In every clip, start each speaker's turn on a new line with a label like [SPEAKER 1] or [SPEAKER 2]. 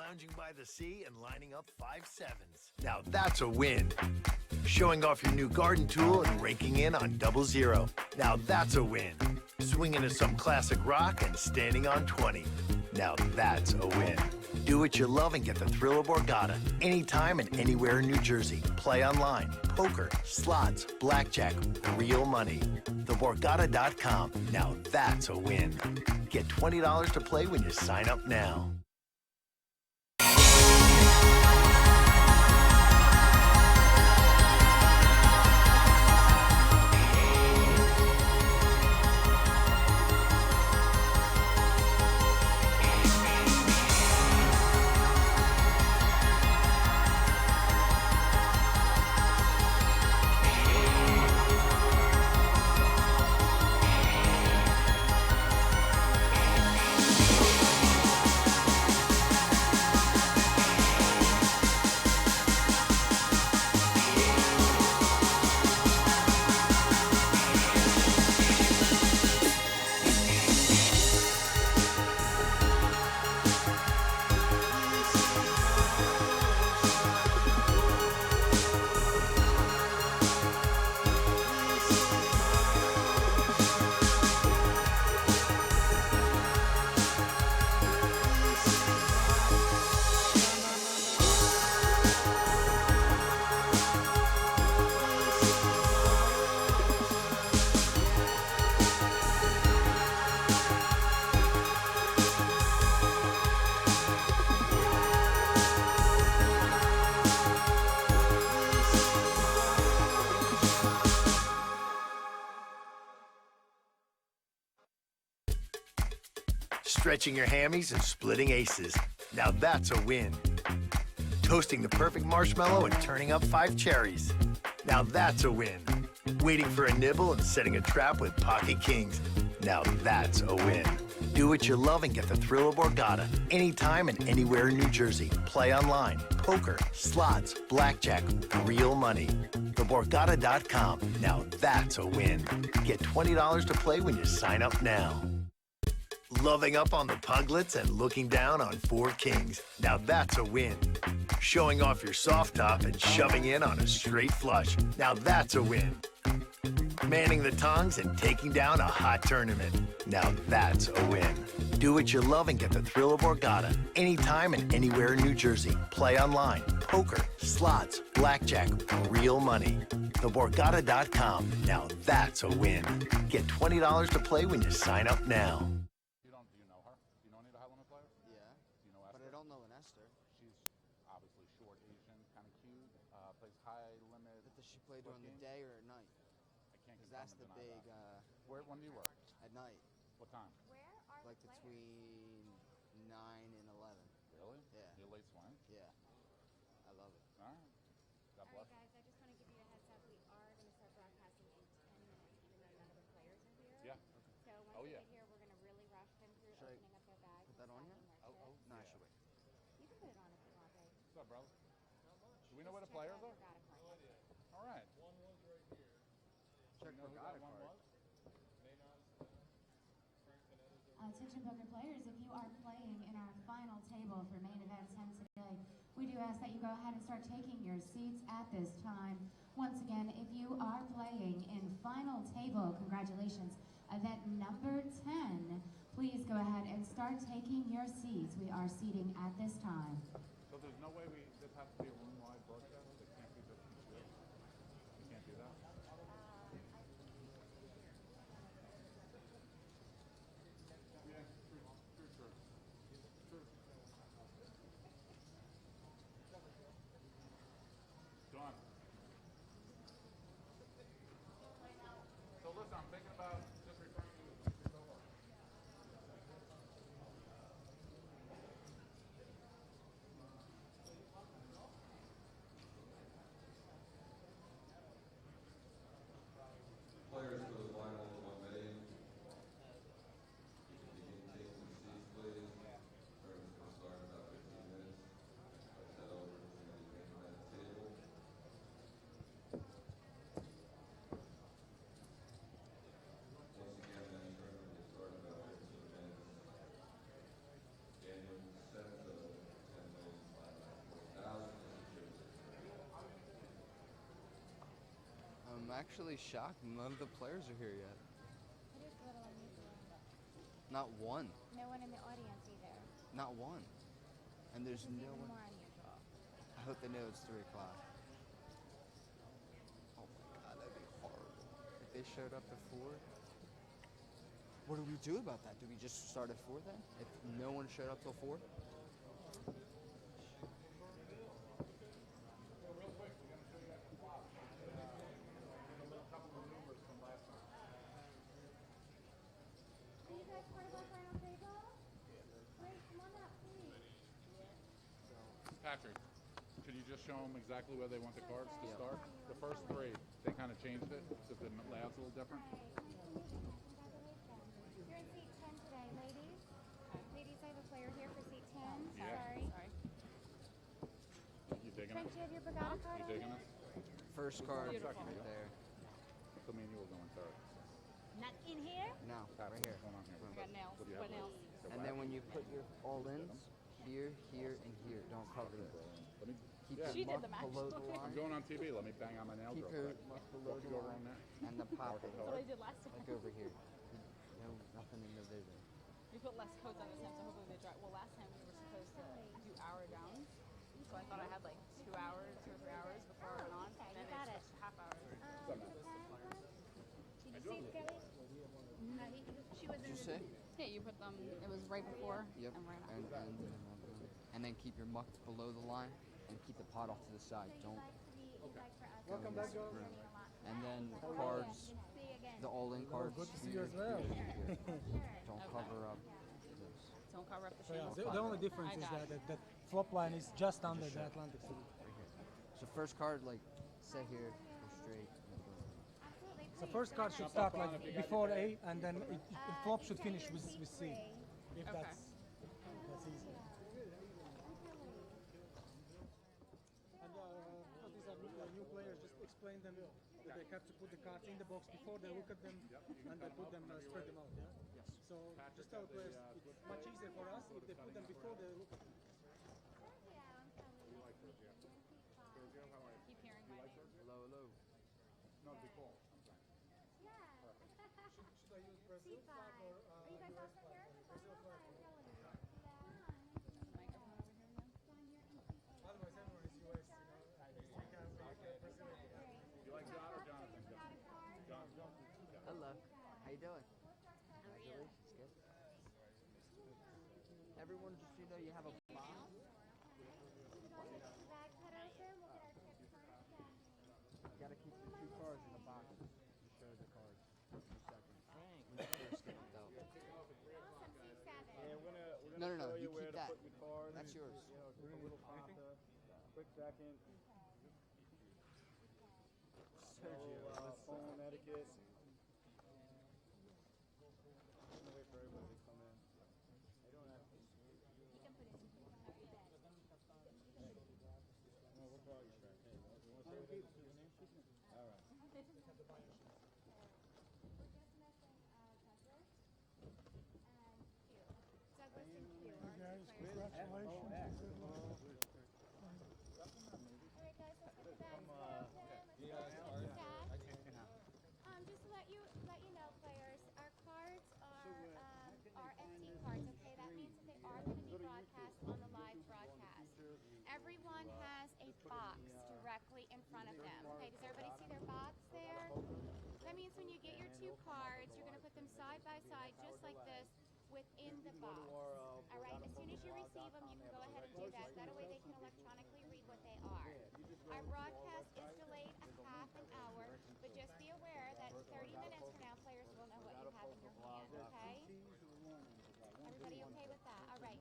[SPEAKER 1] lounging by the sea and lining up 5-7s. Now that's a win. Showing off your new garden tool and raking in on 00. Now that's a win. Swinging to some classic rock and standing on 20. Now that's a win. Do what you love and get the thrill of Borgata anytime and anywhere in New Jersey. Play online, poker, slots, blackjack, real money. TheBorgata.com. Now that's a win. Get $20 to play when you sign up now. Stretching your hammies and splitting aces. Now that's a win. Toasting the perfect marshmallow and turning up 5 cherries. Now that's a win. Waiting for a nibble and setting a trap with pocket kings. Now that's a win. Do what you love and get the thrill of Borgata anytime and anywhere in New Jersey. Play online, poker, slots, blackjack, real money. TheBorgata.com. Now that's a win. Get $20 to play when you sign up now. Loving up on the puglets and looking down on 4 kings. Now that's a win. Showing off your soft top and shoving in on a straight flush. Now that's a win. Manning the tongs and taking down a hot tournament. Now that's a win. Do what you love and get the thrill of Borgata anytime and anywhere in New Jersey. Play online, poker, slots, blackjack, real money. TheBorgata.com. Now that's a win. Get $20 to play when you sign up now.
[SPEAKER 2] Play during the day or at night?
[SPEAKER 3] I can't.
[SPEAKER 2] Because that's the big.
[SPEAKER 3] When do you work?
[SPEAKER 2] At night.
[SPEAKER 3] What time?
[SPEAKER 4] Where are
[SPEAKER 2] like
[SPEAKER 4] the
[SPEAKER 2] between 9 and 11.
[SPEAKER 3] Really?
[SPEAKER 2] Yeah.
[SPEAKER 3] You're late swing?
[SPEAKER 2] Yeah. I love it.
[SPEAKER 3] All right. God bless.
[SPEAKER 4] All right, guys. I just want to give you a heads up. We are going to start broadcasting in 10 minutes, even though none of the players are here.
[SPEAKER 3] Yeah.
[SPEAKER 4] So once we get here, we're going to really rush them through opening up their bags.
[SPEAKER 2] Put that on here?
[SPEAKER 4] No,
[SPEAKER 2] I should wait.
[SPEAKER 4] You can put it on if you want, babe.
[SPEAKER 3] What's up, brother? Do we know where the players are? All right.
[SPEAKER 2] Check Borgata card.
[SPEAKER 5] Attention poker players, if you are playing in our final table for main event 10 today, we do ask that you go ahead and start taking your seats at this time. Once again, if you are playing in final table, congratulations, event number 10, please go ahead and start taking your seats. We are seating at this time.
[SPEAKER 3] So there's no way this has to be a room-wide broadcast? It can't be just from here? You can't do that? Yeah, true. Done. So listen, I'm thinking about just referring to the solo.
[SPEAKER 2] actually shocked none of the players are here yet.
[SPEAKER 4] It is a little unusual.
[SPEAKER 2] Not one.
[SPEAKER 4] No one in the audience either.
[SPEAKER 2] Not one. And there's
[SPEAKER 4] This is
[SPEAKER 2] no
[SPEAKER 4] even
[SPEAKER 2] one.
[SPEAKER 4] more unusual.
[SPEAKER 2] I hope they know it's 3 o'clock. Oh my god, that'd be horrible. If they showed up at 4. What do we do about that? Do we just start at 4 then? If no one showed up till 4?
[SPEAKER 4] Are you guys part of our final table? Great, come on up, please.
[SPEAKER 3] Patrick, could you just show them exactly where they want the cards to
[SPEAKER 2] Yeah.
[SPEAKER 3] start? The first 3, they kind of changed it, so the layout's a little different.
[SPEAKER 4] Right, nice to meet you. Congratulations. You're in seat 10 today, ladies. Ladies, I have a player here for seat 10.
[SPEAKER 3] Yeah.
[SPEAKER 4] Sorry.
[SPEAKER 3] You digging
[SPEAKER 4] Trent,
[SPEAKER 3] it?
[SPEAKER 4] do you have your Borgata card
[SPEAKER 3] You
[SPEAKER 4] on
[SPEAKER 3] digging
[SPEAKER 4] you?
[SPEAKER 3] it?
[SPEAKER 2] First card
[SPEAKER 3] Beautiful.
[SPEAKER 2] right there.
[SPEAKER 3] So me and you were going third.
[SPEAKER 6] Not in here?
[SPEAKER 2] No,
[SPEAKER 3] Pat,
[SPEAKER 2] right here.
[SPEAKER 3] what's going on here?
[SPEAKER 6] I got nails.
[SPEAKER 3] What do you
[SPEAKER 6] What
[SPEAKER 3] have?
[SPEAKER 6] nails?
[SPEAKER 3] The
[SPEAKER 2] And
[SPEAKER 3] black?
[SPEAKER 2] then when you put your all-ins, here, here, and here. Don't cover it.
[SPEAKER 3] Let me,
[SPEAKER 2] Keep
[SPEAKER 3] yeah,
[SPEAKER 6] She
[SPEAKER 2] your
[SPEAKER 6] did them
[SPEAKER 2] muck below the
[SPEAKER 6] actually.
[SPEAKER 3] I'm
[SPEAKER 2] line.
[SPEAKER 3] going on TV. Let me bang on my nails
[SPEAKER 2] Keep
[SPEAKER 3] real
[SPEAKER 2] your
[SPEAKER 3] quick.
[SPEAKER 2] muck below
[SPEAKER 3] What
[SPEAKER 2] the
[SPEAKER 3] you go wrong
[SPEAKER 2] line.
[SPEAKER 3] there?
[SPEAKER 2] And the pop
[SPEAKER 3] Mark it
[SPEAKER 2] it.
[SPEAKER 6] That's what I did last time.
[SPEAKER 2] Like over here. No, nothing in the vision.
[SPEAKER 6] We put less codes on this time, so hopefully they dry. Well, last time we were supposed to do hour downs, so I thought I had like 2 hours, 2 or 3 hours before I went on,
[SPEAKER 4] okay,
[SPEAKER 6] and
[SPEAKER 4] you
[SPEAKER 6] then
[SPEAKER 4] got
[SPEAKER 6] it
[SPEAKER 4] it.
[SPEAKER 6] switched to half hours.
[SPEAKER 4] Did you see it, Kelly?
[SPEAKER 6] She was
[SPEAKER 2] Did you say?
[SPEAKER 6] Yeah, you put them. It was right before
[SPEAKER 2] Yep.
[SPEAKER 6] and right after.
[SPEAKER 2] And then keep your muck below the line and keep the pot off to the side. Don't
[SPEAKER 4] Welcome back,
[SPEAKER 2] go. And then cards,
[SPEAKER 4] See you again.
[SPEAKER 2] the all-in cards.
[SPEAKER 7] Good to see
[SPEAKER 2] here,
[SPEAKER 7] you as well.
[SPEAKER 2] here, here. Don't
[SPEAKER 6] Okay.
[SPEAKER 2] cover up.
[SPEAKER 6] Don't cover up the
[SPEAKER 7] So yeah,
[SPEAKER 6] shades.
[SPEAKER 7] the only difference
[SPEAKER 6] I
[SPEAKER 7] is
[SPEAKER 6] got
[SPEAKER 7] that the flop line is just under the Atlantic City.
[SPEAKER 2] So first card, like, set here, go straight. And boom.
[SPEAKER 4] Absolutely.
[SPEAKER 7] So
[SPEAKER 4] please,
[SPEAKER 7] first
[SPEAKER 4] go
[SPEAKER 7] card
[SPEAKER 4] ahead.
[SPEAKER 7] should start like before A, and then the flop should finish with C. If
[SPEAKER 6] Okay.
[SPEAKER 7] that's easy. And because these are new players, just explain them that they have to put the cards in the box before they look at them, and they put them spread them out. Yeah.
[SPEAKER 3] Yes.
[SPEAKER 7] So just tell players it's much easier for us if they put them before they look at them.
[SPEAKER 6] Keep hearing my name.
[SPEAKER 2] Hello, hello.
[SPEAKER 3] No, be cool.
[SPEAKER 4] Yeah.
[SPEAKER 7] Should I use Brazil
[SPEAKER 4] Seat
[SPEAKER 7] flag
[SPEAKER 4] 5.
[SPEAKER 7] or
[SPEAKER 4] Are you guys also here?
[SPEAKER 7] Brazil flag?
[SPEAKER 6] Microphone over here now.
[SPEAKER 7] Otherwise, everyone is US. You know, we can Brazil.
[SPEAKER 3] You like John or Jonathan? John.
[SPEAKER 2] Hello. How you doing?
[SPEAKER 6] How are you?
[SPEAKER 2] Congratulations. Good. Everyone, just so you know, you have a box.
[SPEAKER 4] Bag cut open. We'll get our chip first.
[SPEAKER 2] You gotta keep the 2 cards in the box. Just show the cards. 2 seconds. When you first get it out.
[SPEAKER 4] Awesome. Seat 7.
[SPEAKER 8] And we're gonna
[SPEAKER 2] No, no, no.
[SPEAKER 8] show
[SPEAKER 2] You
[SPEAKER 8] where
[SPEAKER 2] keep
[SPEAKER 8] to
[SPEAKER 2] that.
[SPEAKER 8] put your cards.
[SPEAKER 2] That's yours.
[SPEAKER 8] You know, just a little pasta. Quick second.
[SPEAKER 2] Sergio.
[SPEAKER 8] Phone etiquette. I'm gonna wait for everybody to come in. I don't have to.
[SPEAKER 4] You can put it in here.
[SPEAKER 8] No, we'll call you back. Hey, you want to say your name? All right.
[SPEAKER 4] We're just missing Douglas and Q. Douglas and Q are the players.
[SPEAKER 7] Congratulations.
[SPEAKER 4] All right, guys, let's get the bags cut open. Let's get the stack. Just to let you know, players, our cards are RFT cards. Okay, that means that they are going to be broadcast on the live broadcast. Everyone has a box directly in front of them. Okay, does everybody see their box there? That means when you get your 2 cards, you're going to put them side by side, just like this, within the box. All right, as soon as you receive them, you can go ahead and do that. That way they can electronically read what they are. Our broadcast is delayed a half an hour, but just be aware that 30 minutes from now, players will know what you have in your hand, okay? Everybody okay with that? All right.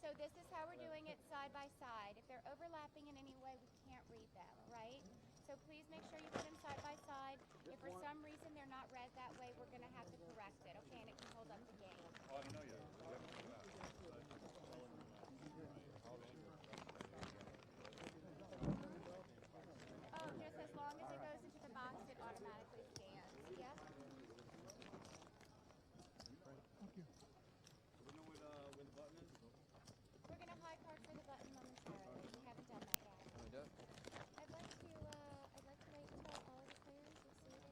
[SPEAKER 4] So this is how we're doing it side by side. If they're overlapping in any way, we can't read them, right? So please make sure you put them side by side. If for some reason they're not read that way, we're going to have to correct it, okay? And it can hold up the game.
[SPEAKER 3] Oh, I don't know yet. We haven't done that.
[SPEAKER 4] Oh, just as long as it goes into the box, it automatically scans. Yep.
[SPEAKER 8] We know where the button is?
[SPEAKER 4] We're going to high card for the button momentarily. We haven't done that yet.
[SPEAKER 2] Can we do it?
[SPEAKER 4] I'd like to wait until all of the players receive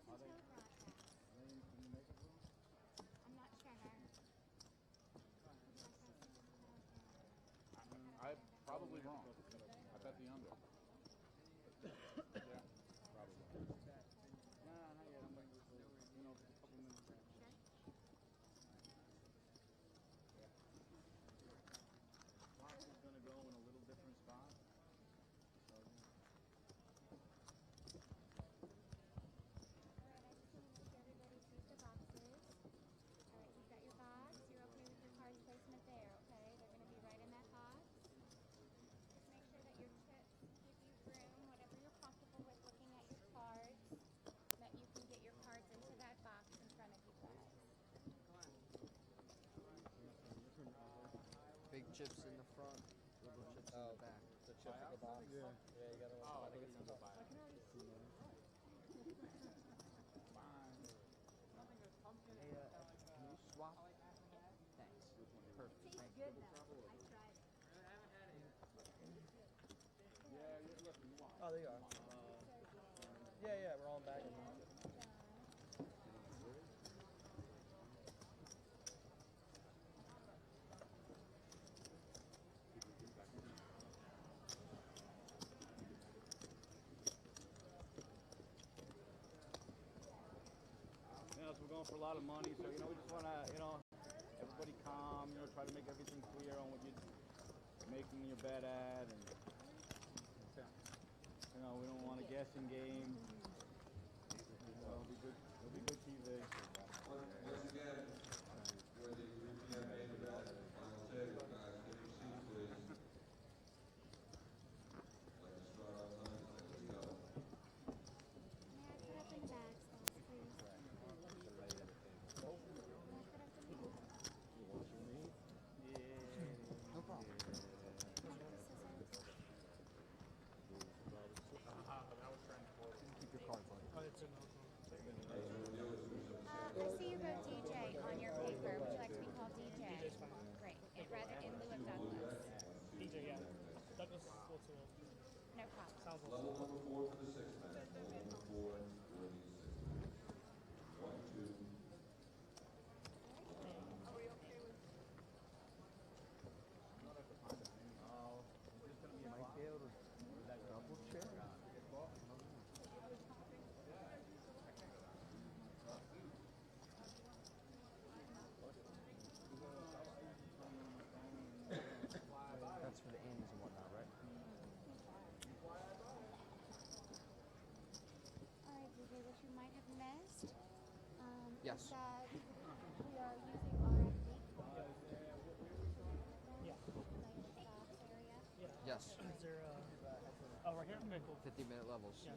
[SPEAKER 4] until broadcast. I'm not sure.
[SPEAKER 3] I probably wrong. I bet the under. Yeah, probably.
[SPEAKER 2] No, not yet. I'm waiting for a couple minutes.
[SPEAKER 8] Box is going to go in a little different spot.
[SPEAKER 4] Alright, I just want to make sure everybody sees the boxes. Alright, you've got your box. You're okay with your card placement there, okay? They're going to be right in that box. Just make sure that your chips give you room, whatever you're comfortable with looking at your cards, that you can get your cards into that box in front of you guys.
[SPEAKER 2] Big chips in the front, little chips in the back.
[SPEAKER 8] The chip in the box? Yeah. Yeah, you got to
[SPEAKER 3] Oh, I think it's in the buyout.
[SPEAKER 2] Hey, can you swap? Thanks. Perfect. Thank you.
[SPEAKER 4] Good now. I tried it.
[SPEAKER 7] Oh, there you are. Yeah, we're all back.
[SPEAKER 8] So we're going for a lot of money, so, we just want to, everybody calm, try to make everything clear on what you're making your bet at, and, we don't want a guessing game. It'll be good TV.
[SPEAKER 9] Once again, for the 3 p.m. main event, final table, guys, get your seats, please. Like to start on time, let's go.
[SPEAKER 4] May I put up in the bags, guys, please? May I put up in the bags?
[SPEAKER 2] No problem. Keep your cards on.
[SPEAKER 4] I see you wrote DJ on your paper. Would you like to be called DJ? Great. Rather in lieu of Douglas.
[SPEAKER 7] DJ, yeah. Douglas is a little too old.
[SPEAKER 4] No problem.
[SPEAKER 7] Sounds a
[SPEAKER 9] Level
[SPEAKER 7] little
[SPEAKER 9] number 4 for the 6th man. Level number 4 for the 6th man. 1, 2.
[SPEAKER 2] Might be able to double check. That's for the ends and whatnot, right?
[SPEAKER 4] Alright, DJ, what you might have missed
[SPEAKER 2] Yes.
[SPEAKER 4] is that we are using RFD.
[SPEAKER 7] Yeah.
[SPEAKER 2] Yes.
[SPEAKER 7] Is there, oh, right here? Okay, cool.
[SPEAKER 2] 50-minute levels.
[SPEAKER 7] Yeah.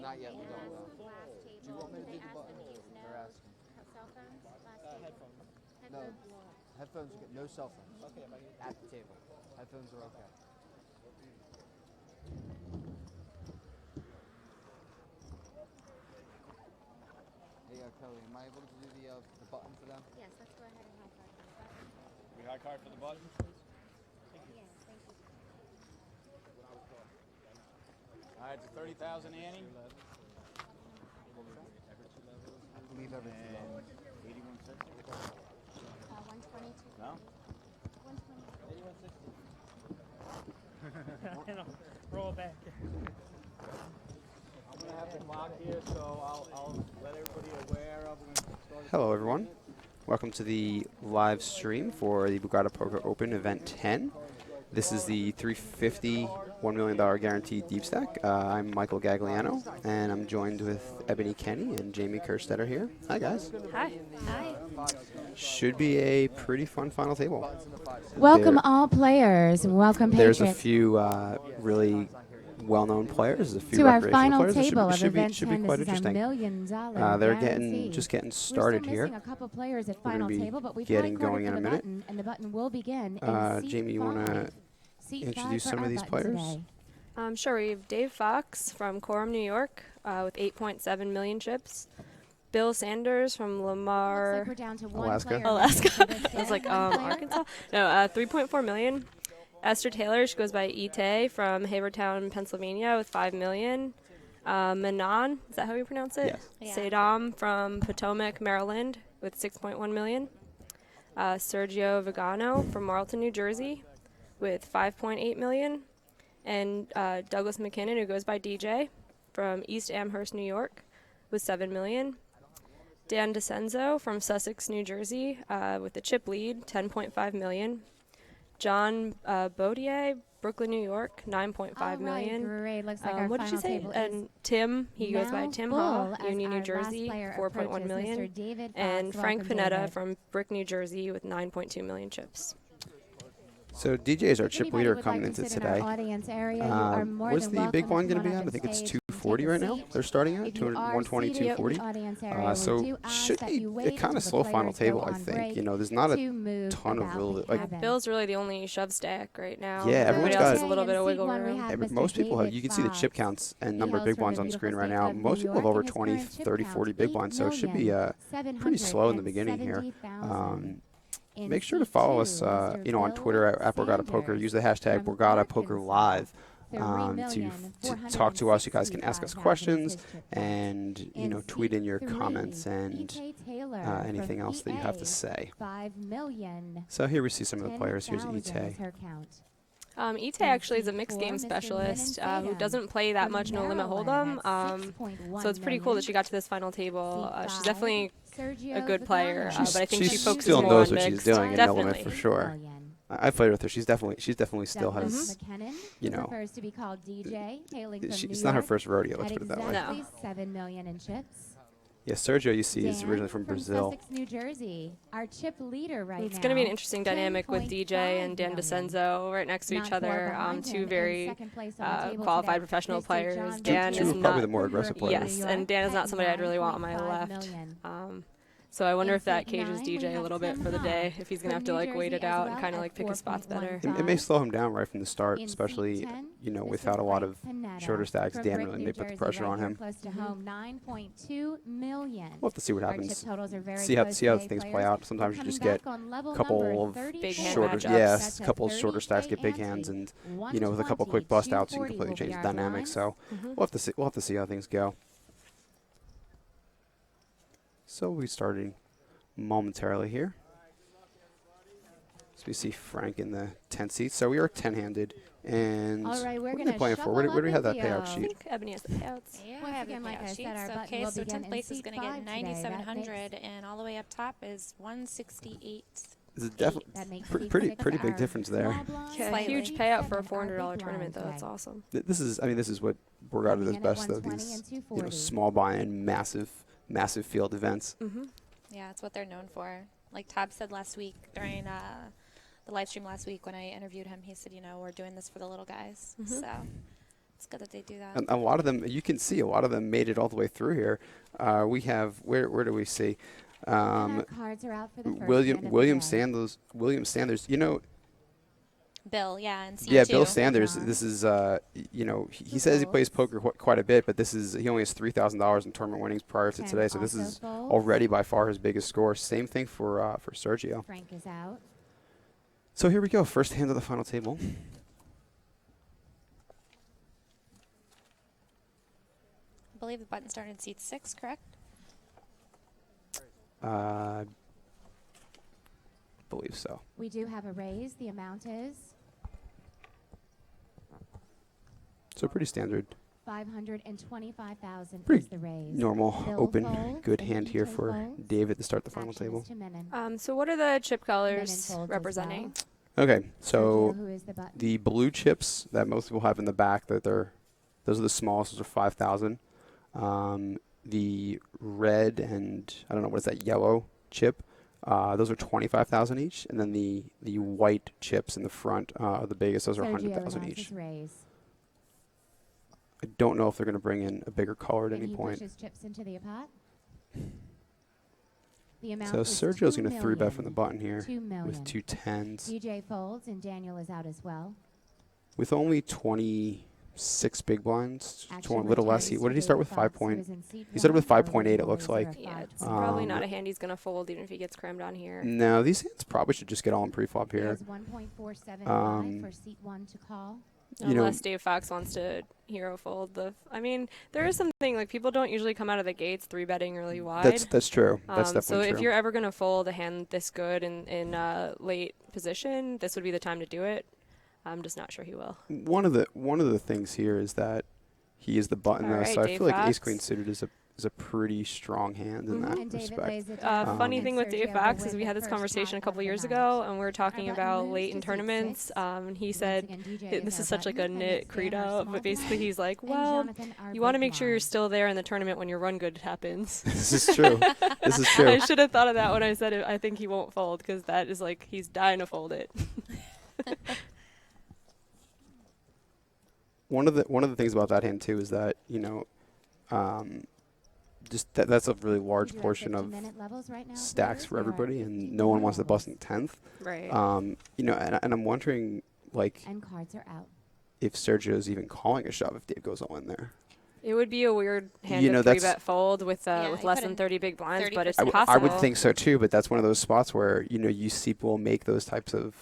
[SPEAKER 2] Not yet, we don't know.
[SPEAKER 4] Last
[SPEAKER 2] Do you
[SPEAKER 4] table,
[SPEAKER 2] want me to
[SPEAKER 4] they
[SPEAKER 2] do the
[SPEAKER 4] asked
[SPEAKER 2] button?
[SPEAKER 4] them to use
[SPEAKER 2] They're asking.
[SPEAKER 4] cell phones. Last table.
[SPEAKER 7] Headphones.
[SPEAKER 2] No,
[SPEAKER 4] Headphones.
[SPEAKER 2] headphones, no cell phones.
[SPEAKER 7] Okay, if I can.
[SPEAKER 2] At the table. Headphones are okay. Hey, Kelly, am I able to do the button for them?
[SPEAKER 4] Yes, let's go ahead and high five them.
[SPEAKER 8] We high card for the button?
[SPEAKER 4] Yes, thank you.
[SPEAKER 8] All right, it's 30,000, Annie.
[SPEAKER 2] I believe everything.
[SPEAKER 8] 81 cents.
[SPEAKER 4] 122.
[SPEAKER 8] No?
[SPEAKER 4] 122.
[SPEAKER 7] Roll it back.
[SPEAKER 8] I'm going to have the clock here, so I'll let everybody aware of when we start.
[SPEAKER 10] Hello everyone, welcome to the live stream for the Borgata Poker Open Event 10. This is the 350 $1 million guaranteed deep stack. I'm Michael Gagliano, and I'm joined with Ebony Kenny and Jamie Kerstetter here. Hi guys.
[SPEAKER 6] Hi. Hi.
[SPEAKER 10] Should be a pretty fun final table.
[SPEAKER 5] Welcome
[SPEAKER 10] There-
[SPEAKER 5] all players. Welcome
[SPEAKER 10] There's a
[SPEAKER 5] patrons
[SPEAKER 10] few really well-known players, a few
[SPEAKER 5] to our
[SPEAKER 10] recreational
[SPEAKER 5] final
[SPEAKER 10] players. It
[SPEAKER 5] table of
[SPEAKER 10] should be
[SPEAKER 5] event
[SPEAKER 10] quite
[SPEAKER 5] 10. This is our
[SPEAKER 10] interesting.
[SPEAKER 5] $1 million
[SPEAKER 10] They're
[SPEAKER 5] guarantee.
[SPEAKER 10] just getting
[SPEAKER 5] We're
[SPEAKER 10] started
[SPEAKER 5] still
[SPEAKER 10] here.
[SPEAKER 5] missing a couple players at
[SPEAKER 10] We're gonna
[SPEAKER 5] final
[SPEAKER 10] be
[SPEAKER 5] table, but we've
[SPEAKER 10] getting
[SPEAKER 5] high-carded
[SPEAKER 10] going
[SPEAKER 5] for
[SPEAKER 10] in a
[SPEAKER 5] the
[SPEAKER 10] minute.
[SPEAKER 5] button, and the button will begin in seat
[SPEAKER 10] Jamie, you want to
[SPEAKER 5] 5. Seat 5
[SPEAKER 10] introduce
[SPEAKER 5] for
[SPEAKER 10] some
[SPEAKER 5] our
[SPEAKER 10] of these
[SPEAKER 5] button
[SPEAKER 10] players?
[SPEAKER 5] today.
[SPEAKER 6] Sure. We have Dave Fox from Coram, New York, with 8.7 million chips. Bill Sanders from
[SPEAKER 5] Looks
[SPEAKER 6] Lamar,
[SPEAKER 5] like we're down to one
[SPEAKER 10] Alaska.
[SPEAKER 5] player
[SPEAKER 6] Alaska.
[SPEAKER 5] remaining for this
[SPEAKER 6] I was
[SPEAKER 5] day.
[SPEAKER 6] like,
[SPEAKER 5] One player.
[SPEAKER 6] Arkansas. No, 3.4 million.
[SPEAKER 11] Esther Taylor, she goes by Ite from Havertown, Pennsylvania with 5 million. Manon, is that how you pronounce it?
[SPEAKER 10] Yes.
[SPEAKER 12] Yeah.
[SPEAKER 11] Sadam from Potomac, Maryland with 6.1 million. Sergio Vigano from Marlton, New Jersey with 5.8 million. And Douglas McKinnon, who goes by DJ from East Amherst, New York with 7 million. Dan DeCenzo from Sussex, New Jersey with the chip lead, 10.5 million. John Baudier, Brooklyn, New York, 9.5 million.
[SPEAKER 5] Great. Looks like our
[SPEAKER 11] What did you
[SPEAKER 5] final
[SPEAKER 11] say?
[SPEAKER 5] table
[SPEAKER 11] And Tim, he goes by
[SPEAKER 5] now
[SPEAKER 11] Tim
[SPEAKER 5] full
[SPEAKER 11] Ha,
[SPEAKER 5] as
[SPEAKER 11] Union, New
[SPEAKER 5] our last
[SPEAKER 11] Jersey,
[SPEAKER 5] player
[SPEAKER 11] 4.1
[SPEAKER 5] approaches,
[SPEAKER 11] million.
[SPEAKER 5] Mr. David
[SPEAKER 11] And
[SPEAKER 5] Fox.
[SPEAKER 11] Frank
[SPEAKER 5] Welcome,
[SPEAKER 11] Panetta
[SPEAKER 5] David.
[SPEAKER 11] from Brick, New Jersey with 9.2 million chips.
[SPEAKER 10] So DJ is our
[SPEAKER 5] If
[SPEAKER 10] chip
[SPEAKER 5] anybody
[SPEAKER 10] leader
[SPEAKER 5] would
[SPEAKER 10] coming
[SPEAKER 5] like to
[SPEAKER 10] into
[SPEAKER 5] sit in our
[SPEAKER 10] today.
[SPEAKER 5] audience area, you are more
[SPEAKER 10] What's
[SPEAKER 5] than
[SPEAKER 10] the big
[SPEAKER 5] welcome
[SPEAKER 10] blind
[SPEAKER 5] to
[SPEAKER 10] going to
[SPEAKER 5] come
[SPEAKER 10] be
[SPEAKER 5] on
[SPEAKER 10] at?
[SPEAKER 5] up
[SPEAKER 10] I think
[SPEAKER 5] and
[SPEAKER 10] it's
[SPEAKER 5] stage and
[SPEAKER 10] 240
[SPEAKER 5] take a
[SPEAKER 10] right now.
[SPEAKER 5] seat.
[SPEAKER 10] They're starting at
[SPEAKER 5] If you are
[SPEAKER 10] 120,
[SPEAKER 5] seated in the
[SPEAKER 10] 240.
[SPEAKER 5] audience area, we
[SPEAKER 10] So
[SPEAKER 5] do ask
[SPEAKER 10] should
[SPEAKER 5] that
[SPEAKER 10] be
[SPEAKER 5] you wait
[SPEAKER 10] a kind
[SPEAKER 5] until
[SPEAKER 10] of
[SPEAKER 5] the
[SPEAKER 10] slow final
[SPEAKER 5] players go
[SPEAKER 10] table, I
[SPEAKER 5] on
[SPEAKER 10] think.
[SPEAKER 5] break
[SPEAKER 10] You know, there's not a
[SPEAKER 5] to move
[SPEAKER 10] ton of
[SPEAKER 5] about
[SPEAKER 10] really
[SPEAKER 5] the
[SPEAKER 10] like.
[SPEAKER 5] cabin.
[SPEAKER 11] Bill's really the only shove stack right now.
[SPEAKER 10] Yeah,
[SPEAKER 11] Everybody
[SPEAKER 10] everyone's
[SPEAKER 11] else
[SPEAKER 10] got-
[SPEAKER 11] has a little bit of
[SPEAKER 5] In seat
[SPEAKER 11] wiggle
[SPEAKER 5] one, we
[SPEAKER 11] room.
[SPEAKER 5] have
[SPEAKER 10] Every,
[SPEAKER 5] Mr.
[SPEAKER 10] most people have,
[SPEAKER 5] David
[SPEAKER 10] you can see the chip
[SPEAKER 5] Fox.
[SPEAKER 10] counts and
[SPEAKER 5] He
[SPEAKER 10] number of
[SPEAKER 5] hails
[SPEAKER 10] big
[SPEAKER 5] from
[SPEAKER 10] blinds
[SPEAKER 5] the
[SPEAKER 10] on screen
[SPEAKER 5] beautiful
[SPEAKER 10] right
[SPEAKER 5] state
[SPEAKER 10] now.
[SPEAKER 5] of
[SPEAKER 10] Most
[SPEAKER 5] New
[SPEAKER 10] people have
[SPEAKER 5] York,
[SPEAKER 10] over
[SPEAKER 5] and his
[SPEAKER 10] 20,
[SPEAKER 5] current chip
[SPEAKER 10] 30,
[SPEAKER 5] count,
[SPEAKER 10] 40 big blinds, so it should be pretty slow in the beginning here.
[SPEAKER 5] In
[SPEAKER 10] Make sure to
[SPEAKER 5] seat
[SPEAKER 10] follow
[SPEAKER 5] two,
[SPEAKER 10] us,
[SPEAKER 5] Mr.
[SPEAKER 10] you know, on
[SPEAKER 5] Bill
[SPEAKER 10] Twitter at Borgata Poker.
[SPEAKER 5] Sanders
[SPEAKER 10] Use the hashtag
[SPEAKER 5] from
[SPEAKER 10] Borgata Poker
[SPEAKER 5] Arkansas.
[SPEAKER 10] Live to talk to us. You guys can ask us questions and tweet in your comments and anything else that you have to say.
[SPEAKER 5] 5 million.
[SPEAKER 10] So here we see some of the players. Here's Ite.
[SPEAKER 11] Ite actually is a mixed game specialist who doesn't play that much no limit hold'em. So it's pretty cool that she got to this final table. She's definitely a good player, but I think she focuses
[SPEAKER 10] still
[SPEAKER 11] more
[SPEAKER 10] knows
[SPEAKER 11] on
[SPEAKER 10] what
[SPEAKER 11] mixed.
[SPEAKER 10] she's doing in no limit
[SPEAKER 11] Definitely.
[SPEAKER 10] for sure. I played with her. She's definitely still has,
[SPEAKER 5] McKinnon,
[SPEAKER 10] you
[SPEAKER 5] who
[SPEAKER 10] know,
[SPEAKER 5] prefers to be called DJ, hailing from New
[SPEAKER 10] it's not her
[SPEAKER 5] York,
[SPEAKER 10] first rodeo. Let's
[SPEAKER 5] at
[SPEAKER 10] put it that way.
[SPEAKER 5] exactly 7 million in chips.
[SPEAKER 10] Yeah, Sergio, you see, is
[SPEAKER 5] Dan
[SPEAKER 10] originally from Brazil.
[SPEAKER 5] Sussex, New Jersey, our chip leader right now.
[SPEAKER 11] It's going to be an interesting dynamic with DJ and Dan DeCenzo right next to
[SPEAKER 5] Not
[SPEAKER 11] each
[SPEAKER 5] far
[SPEAKER 11] other.
[SPEAKER 5] behind him
[SPEAKER 11] Two
[SPEAKER 5] in
[SPEAKER 11] very
[SPEAKER 5] second place on the table
[SPEAKER 11] qualified
[SPEAKER 5] today,
[SPEAKER 11] professional
[SPEAKER 5] Mr.
[SPEAKER 11] players.
[SPEAKER 5] John
[SPEAKER 11] Dan
[SPEAKER 10] Two
[SPEAKER 11] is
[SPEAKER 10] of probably
[SPEAKER 11] not.
[SPEAKER 10] the more aggressive players.
[SPEAKER 11] Yes, and Dan is not somebody I'd really want on my
[SPEAKER 5] 9.5
[SPEAKER 11] left.
[SPEAKER 5] million.
[SPEAKER 11] So I wonder
[SPEAKER 5] In
[SPEAKER 11] if that
[SPEAKER 5] seat
[SPEAKER 11] cages
[SPEAKER 5] 9, we
[SPEAKER 11] DJ a
[SPEAKER 5] have
[SPEAKER 11] little bit
[SPEAKER 5] Tim
[SPEAKER 11] for the
[SPEAKER 5] Ha
[SPEAKER 11] day, if he's going to
[SPEAKER 5] from
[SPEAKER 11] have to
[SPEAKER 5] New
[SPEAKER 11] like wait
[SPEAKER 5] Jersey
[SPEAKER 11] it
[SPEAKER 5] as
[SPEAKER 11] out
[SPEAKER 5] well
[SPEAKER 11] and kind of
[SPEAKER 5] at
[SPEAKER 11] like pick his spots better.
[SPEAKER 10] It may slow him down right from the start,
[SPEAKER 5] In seat
[SPEAKER 10] especially
[SPEAKER 5] 10,
[SPEAKER 10] with
[SPEAKER 5] Mr.
[SPEAKER 10] not a lot of
[SPEAKER 5] Frank Panetta
[SPEAKER 10] shorter stacks.
[SPEAKER 5] from
[SPEAKER 10] Dan
[SPEAKER 5] Brick,
[SPEAKER 10] really
[SPEAKER 5] New
[SPEAKER 10] may put the
[SPEAKER 5] Jersey,
[SPEAKER 10] pressure
[SPEAKER 5] right
[SPEAKER 10] on
[SPEAKER 5] here
[SPEAKER 10] him.
[SPEAKER 5] Close to home, 9.2 million.
[SPEAKER 10] We'll have to see what
[SPEAKER 5] Our chip
[SPEAKER 10] happens.
[SPEAKER 5] totals are very
[SPEAKER 10] See how
[SPEAKER 5] close
[SPEAKER 10] see how
[SPEAKER 5] today,
[SPEAKER 10] things play
[SPEAKER 5] players.
[SPEAKER 10] out. Sometimes
[SPEAKER 5] We're
[SPEAKER 10] you just
[SPEAKER 5] coming
[SPEAKER 10] get
[SPEAKER 5] back on level
[SPEAKER 10] a couple
[SPEAKER 5] number
[SPEAKER 10] of
[SPEAKER 5] 30
[SPEAKER 11] Big hand
[SPEAKER 10] shorter,
[SPEAKER 11] matchups.
[SPEAKER 10] yes, a
[SPEAKER 5] That's
[SPEAKER 10] couple
[SPEAKER 5] a
[SPEAKER 10] of shorter
[SPEAKER 5] 30
[SPEAKER 10] stacks get big
[SPEAKER 5] ante.
[SPEAKER 10] hands, and a couple
[SPEAKER 5] 120,
[SPEAKER 10] quick bust outs, you
[SPEAKER 5] 240
[SPEAKER 10] can completely
[SPEAKER 5] will
[SPEAKER 10] change
[SPEAKER 5] be
[SPEAKER 10] the
[SPEAKER 5] our
[SPEAKER 10] dynamic.
[SPEAKER 5] blinds.
[SPEAKER 10] So we'll have to see how things go. So we'll be starting momentarily here. So we see Frank in the 10 seats. So we are 10-handed. And
[SPEAKER 5] All right, we're
[SPEAKER 10] what are
[SPEAKER 5] gonna
[SPEAKER 10] they playing for?
[SPEAKER 5] shuffle
[SPEAKER 10] Where do we have that
[SPEAKER 5] up the
[SPEAKER 10] payout
[SPEAKER 11] I
[SPEAKER 10] sheet?
[SPEAKER 11] think Ebony has the payouts.
[SPEAKER 12] Yeah,
[SPEAKER 5] Once
[SPEAKER 12] I have
[SPEAKER 5] again,
[SPEAKER 12] the
[SPEAKER 5] like I
[SPEAKER 12] payout
[SPEAKER 5] said,
[SPEAKER 12] sheets.
[SPEAKER 5] our button
[SPEAKER 12] Okay,
[SPEAKER 5] will
[SPEAKER 12] so
[SPEAKER 5] begin
[SPEAKER 12] 10th
[SPEAKER 5] in
[SPEAKER 12] place is
[SPEAKER 5] seat
[SPEAKER 12] going to get
[SPEAKER 5] 5 today. That makes
[SPEAKER 12] 9,700, and all the way up top is 168.
[SPEAKER 10] It's
[SPEAKER 5] that
[SPEAKER 10] definitely
[SPEAKER 5] makes
[SPEAKER 10] pretty
[SPEAKER 5] seat
[SPEAKER 10] big
[SPEAKER 5] six
[SPEAKER 10] difference
[SPEAKER 5] our
[SPEAKER 10] there.
[SPEAKER 5] small blind.
[SPEAKER 11] Yeah,
[SPEAKER 12] Slightly.
[SPEAKER 11] huge
[SPEAKER 5] Seat
[SPEAKER 11] payout for a
[SPEAKER 5] 7 our
[SPEAKER 11] $400
[SPEAKER 5] big
[SPEAKER 11] tournament, though.
[SPEAKER 5] blind
[SPEAKER 11] That's
[SPEAKER 5] today.
[SPEAKER 11] awesome.
[SPEAKER 10] This is what Borgata
[SPEAKER 5] Coming
[SPEAKER 10] does
[SPEAKER 5] in at
[SPEAKER 10] best, though.
[SPEAKER 5] 120
[SPEAKER 10] These
[SPEAKER 5] and 240.
[SPEAKER 10] small buy-in, massive field events.
[SPEAKER 12] Yeah, it's what they're known for. Like Tab said last week during the live stream last week when I interviewed him, he said, we're doing this for the little guys. So it's good that they do that.
[SPEAKER 10] And a lot of them, you can see, a lot of them made it all the way through here. We have where do we see?
[SPEAKER 5] And our cards are out for the first hand of the
[SPEAKER 10] William
[SPEAKER 5] day.
[SPEAKER 10] Sanders.
[SPEAKER 12] Bill, yeah, and C2.
[SPEAKER 10] Yeah, Bill Sanders. This is he says he plays poker quite a bit, but he only has $3,000 in tournament winnings prior to
[SPEAKER 5] 10
[SPEAKER 10] today. So this
[SPEAKER 5] also
[SPEAKER 10] is
[SPEAKER 5] folds.
[SPEAKER 10] already by far his biggest score. Same thing for Sergio.
[SPEAKER 5] Frank is out.
[SPEAKER 10] So here we go. First hand of the final table.
[SPEAKER 12] I believe the button started in seat 6, correct?
[SPEAKER 10] Believe so.
[SPEAKER 5] We do have a raise. The amount is
[SPEAKER 10] So pretty standard.
[SPEAKER 5] 525,000
[SPEAKER 10] Pretty
[SPEAKER 5] is the raise.
[SPEAKER 10] normal,
[SPEAKER 5] Bill
[SPEAKER 10] open,
[SPEAKER 5] folds
[SPEAKER 10] good
[SPEAKER 5] and
[SPEAKER 10] hand here
[SPEAKER 5] EJ
[SPEAKER 10] for
[SPEAKER 5] folds.
[SPEAKER 10] David to start the final
[SPEAKER 5] Action
[SPEAKER 10] table.
[SPEAKER 5] is to Menon.
[SPEAKER 11] So what are the chip colors
[SPEAKER 5] folds as
[SPEAKER 11] representing?
[SPEAKER 10] Okay, so
[SPEAKER 5] Sergio, who is the button?
[SPEAKER 10] the blue chips that most people have in the back, those are the smallest. Those are 5,000. The red and I don't know what is that yellow chip. Those are 25,000 each, and then the white chips in the front are the biggest. Those are
[SPEAKER 5] Sergio
[SPEAKER 10] 100,000
[SPEAKER 5] wants
[SPEAKER 10] each.
[SPEAKER 5] his raise.
[SPEAKER 10] I don't know if they're going to bring in a bigger color at
[SPEAKER 5] And
[SPEAKER 10] any
[SPEAKER 5] he
[SPEAKER 10] point.
[SPEAKER 5] pushes chips into the pot. The amount
[SPEAKER 10] So
[SPEAKER 5] is
[SPEAKER 10] Sergio's
[SPEAKER 5] 2
[SPEAKER 10] going to 3-bet
[SPEAKER 5] million.
[SPEAKER 10] from the button here
[SPEAKER 5] 2 million.
[SPEAKER 10] with 2 10s.
[SPEAKER 5] DJ folds and Daniel is out as well.
[SPEAKER 10] With only 20 6 big blinds,
[SPEAKER 5] Action
[SPEAKER 10] a little less.
[SPEAKER 5] returns
[SPEAKER 10] What did he
[SPEAKER 5] to
[SPEAKER 10] start with?
[SPEAKER 5] David
[SPEAKER 10] 5
[SPEAKER 5] Fox, who
[SPEAKER 10] point.
[SPEAKER 5] is in seat
[SPEAKER 10] He started with
[SPEAKER 5] one.
[SPEAKER 10] 5.8. It looks like.
[SPEAKER 11] Yeah, it's probably not a hand he's gonna fold, even if he gets crammed on here.
[SPEAKER 10] No, these hands probably should just get all in pre-flop here.
[SPEAKER 5] There's 1.475 for seat 1 to call.
[SPEAKER 11] Unless Dave Fox wants to hero fold I mean, there is something like people don't usually come out of the gates 3-betting really wide.
[SPEAKER 10] That's true. That's definitely
[SPEAKER 11] so
[SPEAKER 10] true.
[SPEAKER 11] if you're ever gonna fold a hand this good in late position, this would be the time to do it. I'm just not sure he will.
[SPEAKER 10] One of the things here is that he is the button, though, so I feel like Ace Queen suited is a pretty strong hand in that respect.
[SPEAKER 11] Funny thing with Dave Fox is we had this conversation a couple years ago, and we were talking about late in tournaments. And he said this is such like a nit credo, but basically he's like, well, you want to make sure you're still there in the tournament when your run good happens.
[SPEAKER 10] This is true. This is true.
[SPEAKER 11] I should have thought of that when I said it. I think he won't fold because that is like he's dying to fold it.
[SPEAKER 10] One of the things about that hand too is that just that's a really large portion of stacks for everybody, and no one wants to bust in 10th.
[SPEAKER 11] Right.
[SPEAKER 10] And I'm wondering
[SPEAKER 5] Cards are out.
[SPEAKER 10] if Sergio's even calling a shove if Dave goes all in there.
[SPEAKER 11] It would be a weird hand to 3-bet fold with less than 30 big blinds, but it's possible.
[SPEAKER 10] I would think so too, but that's one of those spots where you see people make those types of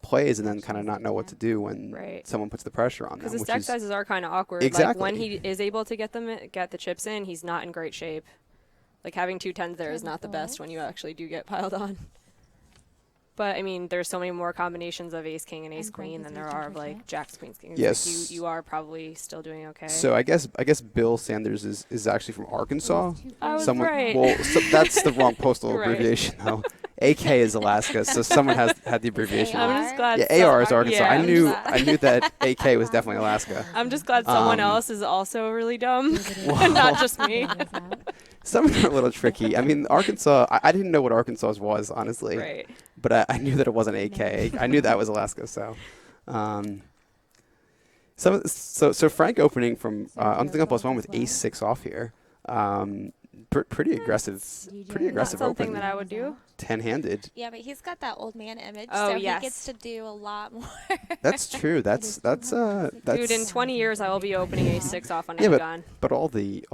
[SPEAKER 10] plays and then kind of not know what to do when someone puts the pressure on them.
[SPEAKER 11] Because the stack sizes are kind of awkward.
[SPEAKER 10] Exactly.
[SPEAKER 11] Like when he is able to get the chips in, he's not in great shape. Like having 2 10s there is not the best when you actually do get piled on. But I mean, there's so many more combinations of Ace King and Ace Queen than there are of like Jacks Queens Kings.
[SPEAKER 10] Yes.
[SPEAKER 11] Like you are probably still doing okay.
[SPEAKER 10] So I guess Bill Sanders is actually from Arkansas.
[SPEAKER 11] I was right.
[SPEAKER 10] Well, so that's the wrong postal abbreviation though. AK is Alaska, so someone has had the abbreviation.
[SPEAKER 11] I'm just glad.
[SPEAKER 10] Yeah, AR is Arkansas.
[SPEAKER 11] Yeah,
[SPEAKER 10] I knew that AK was definitely Alaska.
[SPEAKER 11] I'm just glad someone else is also really dumb, and not just me.
[SPEAKER 10] Some of them are a little tricky. I mean, Arkansas. I didn't know what Arkansas was, honestly.
[SPEAKER 11] Right.
[SPEAKER 10] But I knew that it wasn't AK. I knew that was Alaska. So, so Frank opening from unthinking +1 with Ace-6 off here. Pretty aggressive. Pretty aggressive
[SPEAKER 11] Not something
[SPEAKER 10] open.
[SPEAKER 11] that I would do.
[SPEAKER 10] 10-handed.
[SPEAKER 12] Yeah, but he's got that old man image,
[SPEAKER 11] Oh,
[SPEAKER 12] so
[SPEAKER 11] yes.
[SPEAKER 12] he gets to do a lot more.
[SPEAKER 10] That's true. That's
[SPEAKER 11] Dude, in 20 years I will be opening Ace-6 off under the gun.
[SPEAKER 10] But all the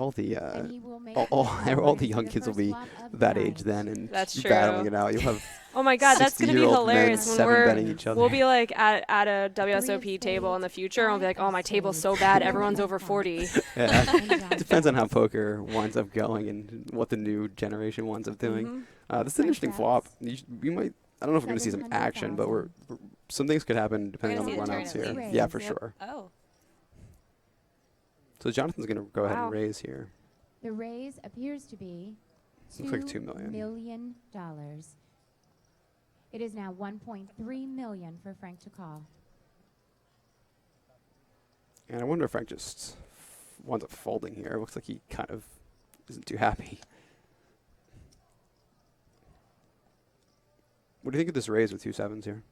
[SPEAKER 10] young kids will be that age then and
[SPEAKER 11] That's true.
[SPEAKER 10] battling it out. You'll have
[SPEAKER 11] Oh my God, that's gonna be hilarious when
[SPEAKER 10] betting each other.
[SPEAKER 11] we'll be like at a WSOP table in the future, and we'll be like, oh, my table's so bad, everyone's over 40.
[SPEAKER 10] Yeah, depends on how poker winds up going and what the new generation winds up doing. This is an interesting flop. You might. I don't know if we're going to see some action, but some things could happen depending on the runouts here. Yeah, for sure.
[SPEAKER 12] Oh.
[SPEAKER 10] So Jonathan's going to go ahead and raise here.
[SPEAKER 5] The raise appears to be
[SPEAKER 10] Looks like $2 million.
[SPEAKER 5] $2 million. It is now $1.3 million for Frank to call.
[SPEAKER 10] And I wonder if Frank just winds up folding here. It looks like he kind of isn't too happy. What do you think of this raise with 2 7s here?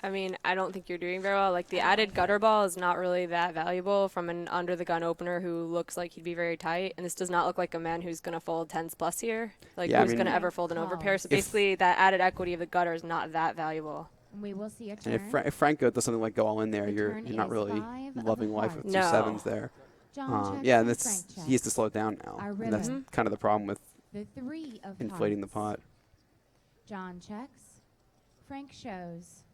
[SPEAKER 11] I mean, I don't think you're doing very well. Like, the added gutter ball is not really that valuable from an under-the-gun opener who looks like he'd be very tight. And this does not look like a man who's going to fold 10s plus here. Like, who's going to ever fold an overpair. So basically, that added equity of the gutter is not that valuable.
[SPEAKER 5] We will see a turn.
[SPEAKER 10] And if Frank does something like go all in there, you're not really loving life with 2 7s there. Yeah, and he has to slow it down now. And that's kind of the problem with
[SPEAKER 5] the 3 of
[SPEAKER 10] inflating the pot.
[SPEAKER 5] John checks. Frank shows.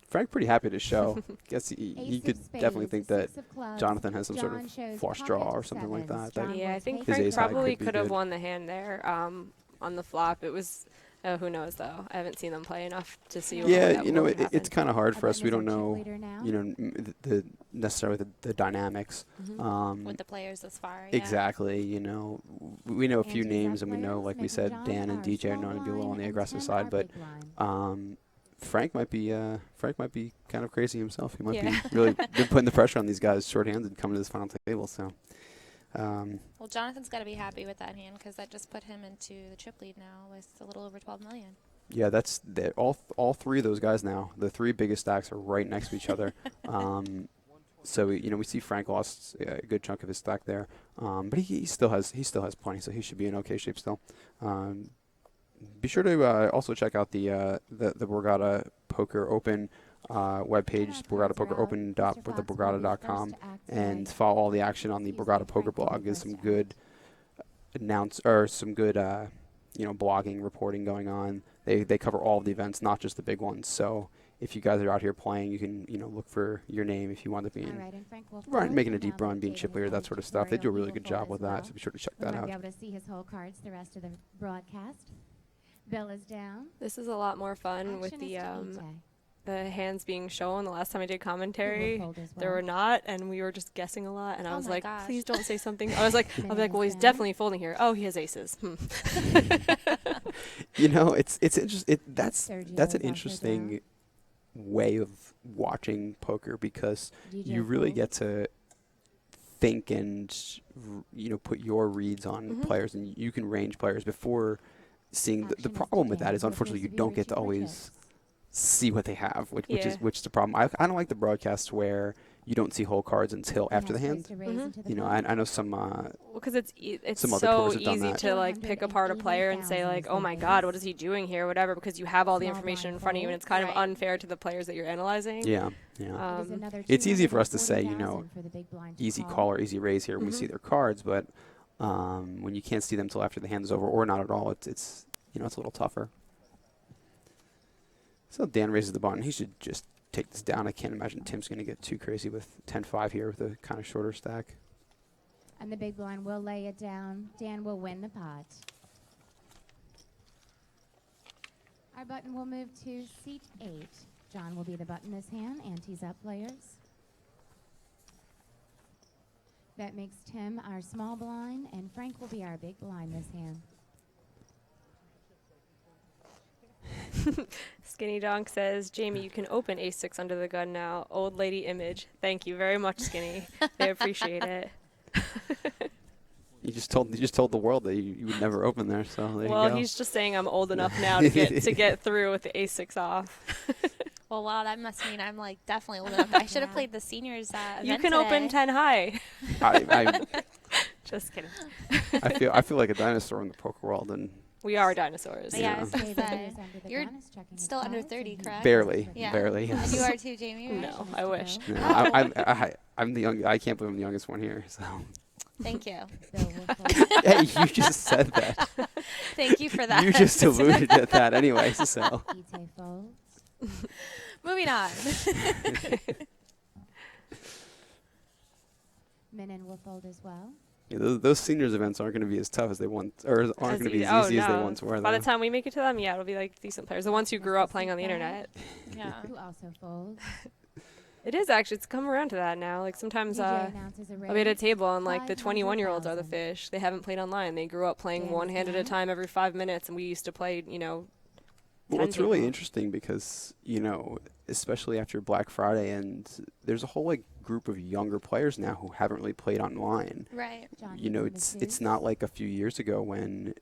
[SPEAKER 10] Frank pretty happy to show. Guess he could definitely think that Jonathan has some sort of flush draw or something like that.
[SPEAKER 11] Yeah, I think Frank probably could have won the hand there on the flop. It was, who knows though? I haven't seen them play enough to see.
[SPEAKER 10] Yeah, it's kind of hard for us. We don't know, necessarily the dynamics.
[SPEAKER 12] With the players this far. Yeah.
[SPEAKER 10] Exactly. We know a few names, and we know, like we said, Dan and DJ are known to be a little on the aggressive side, but. Frank might be kind of crazy himself. He might be really been putting the pressure on these guys short-handed coming to this final table. So,
[SPEAKER 12] well, Jonathan's got to be happy with that hand because that just put him into the chip lead now with a little over 12 million.
[SPEAKER 10] Yeah, that's all 3 of those guys now. The 3 biggest stacks are right next to each other. So we see Frank lost a good chunk of his stack there, but he still has plenty, so he should be in okay shape still. Be sure to also check out the Borgata Poker Open webpage, borgatapokeropen.borgata.com, and follow all the action on the Borgata Poker blog. There's some good blogging, reporting going on. They cover all of the events, not just the big ones. So if you guys are out here playing, you can look for your name if you want to be making a deep run, being chip leader, that sort of stuff. They do a really good job with that, so be sure to check that out.
[SPEAKER 5] Be able to see his whole cards the rest of the broadcast. Bill is down.
[SPEAKER 11] This is a lot more fun with the hands being shown. The last time I did commentary, there were not, and we were just guessing a lot. And I was like, please don't say something. I was like, well, he's definitely folding here. Oh, he has aces.
[SPEAKER 10] It's interesting. That's an interesting way of watching poker, because you really get to think and put your reads on players, and you can range players before seeing. The problem with that is, unfortunately, you don't get to always see what they have, which is the problem. I don't like the broadcasts where you don't see whole cards until after the hand. I know some.
[SPEAKER 11] Because it's so easy to pick apart a player and say oh my God, what is he doing here, whatever, because you have all the information in front of you, and it's kind of unfair to the players that you're analyzing.
[SPEAKER 10] Yeah. It's easy for us to say easy call or easy raise here when we see their cards, but when you can't see them till after the hand is over or not at all, it's a little tougher. So Dan raises the button. He should just take this down. I can't imagine Tim's going to get too crazy with 10-5 here with a kind of shorter stack.
[SPEAKER 5] And the big blind will lay it down. Dan will win the pot. Our button will move to seat 8. John will be the button this hand. Ante's up, players. That makes Tim our small blind, and Frank will be our big blind this hand.
[SPEAKER 11] Skinny Donk says, Jamie, you can open ace-6 under the gun now. Old lady image. Thank you very much, Skinny. They appreciate it.
[SPEAKER 10] You just told the world that you would never open there, so there you go.
[SPEAKER 11] Well, he's just saying I'm old enough now to get through with the ace-6 off.
[SPEAKER 12] Well, wow, that must mean I'm definitely old enough. I should have played the seniors event
[SPEAKER 11] You can
[SPEAKER 12] today.
[SPEAKER 11] open 10 high. Just kidding.
[SPEAKER 10] I feel like a dinosaur in the poker world, and
[SPEAKER 11] we are dinosaurs.
[SPEAKER 12] Yeah, I was going to say. You're still under 30, correct?
[SPEAKER 10] Barely.
[SPEAKER 12] Yeah.
[SPEAKER 10] Barely. Yes.
[SPEAKER 12] And you are too, Jamie, right?
[SPEAKER 11] No, I wish.
[SPEAKER 10] No, I'm the young. I can't believe I'm the youngest one here. So.
[SPEAKER 12] Thank you.
[SPEAKER 10] Hey, you just said that.
[SPEAKER 12] Thank you for that.
[SPEAKER 10] You just alluded at that anyway. So.
[SPEAKER 12] Moving on.
[SPEAKER 5] Minin will fold as well.
[SPEAKER 10] Yeah, those seniors events aren't going to be as tough as they once, or aren't going to be as easy as they once were.
[SPEAKER 11] By the time we make it to them, it'll be decent players. The ones who grew up playing on the internet.
[SPEAKER 12] Yeah.
[SPEAKER 5] Who also folds.
[SPEAKER 11] It is actually. It's come around to that now. Sometimes I'll be at a table and the 21-year-olds are the fish. They haven't played online. They grew up playing one hand at a time every 5 minutes, and we used to play,
[SPEAKER 10] Well, it's really interesting because, especially after Black Friday, and there's a whole group of younger players now who haven't really played online.
[SPEAKER 12] Right.
[SPEAKER 10] It's not like a few years ago when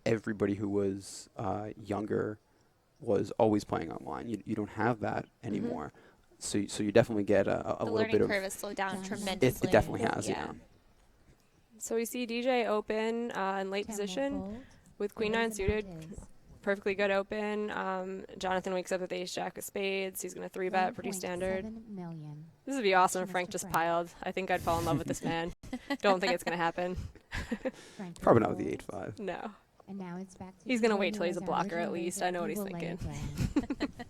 [SPEAKER 10] everybody who was younger was always playing online. You don't have that anymore. So you definitely get a little bit of... The
[SPEAKER 12] learning curve has slowed down tremendously.
[SPEAKER 10] It definitely has, yeah.
[SPEAKER 11] So we see DJ open in late position with Queen 9 suited. Perfectly good open. Jonathan wakes up with ace-jack of spades. He's going to 3-bet, pretty standard. This would be awesome if Frank just piled. I think I'd fall in love with this man. Don't think it's going to happen.
[SPEAKER 10] Probably not with the 8-5.
[SPEAKER 11] No.
[SPEAKER 5] And now it's back to
[SPEAKER 11] he's going to wait till he's a blocker at least. I know what he's thinking.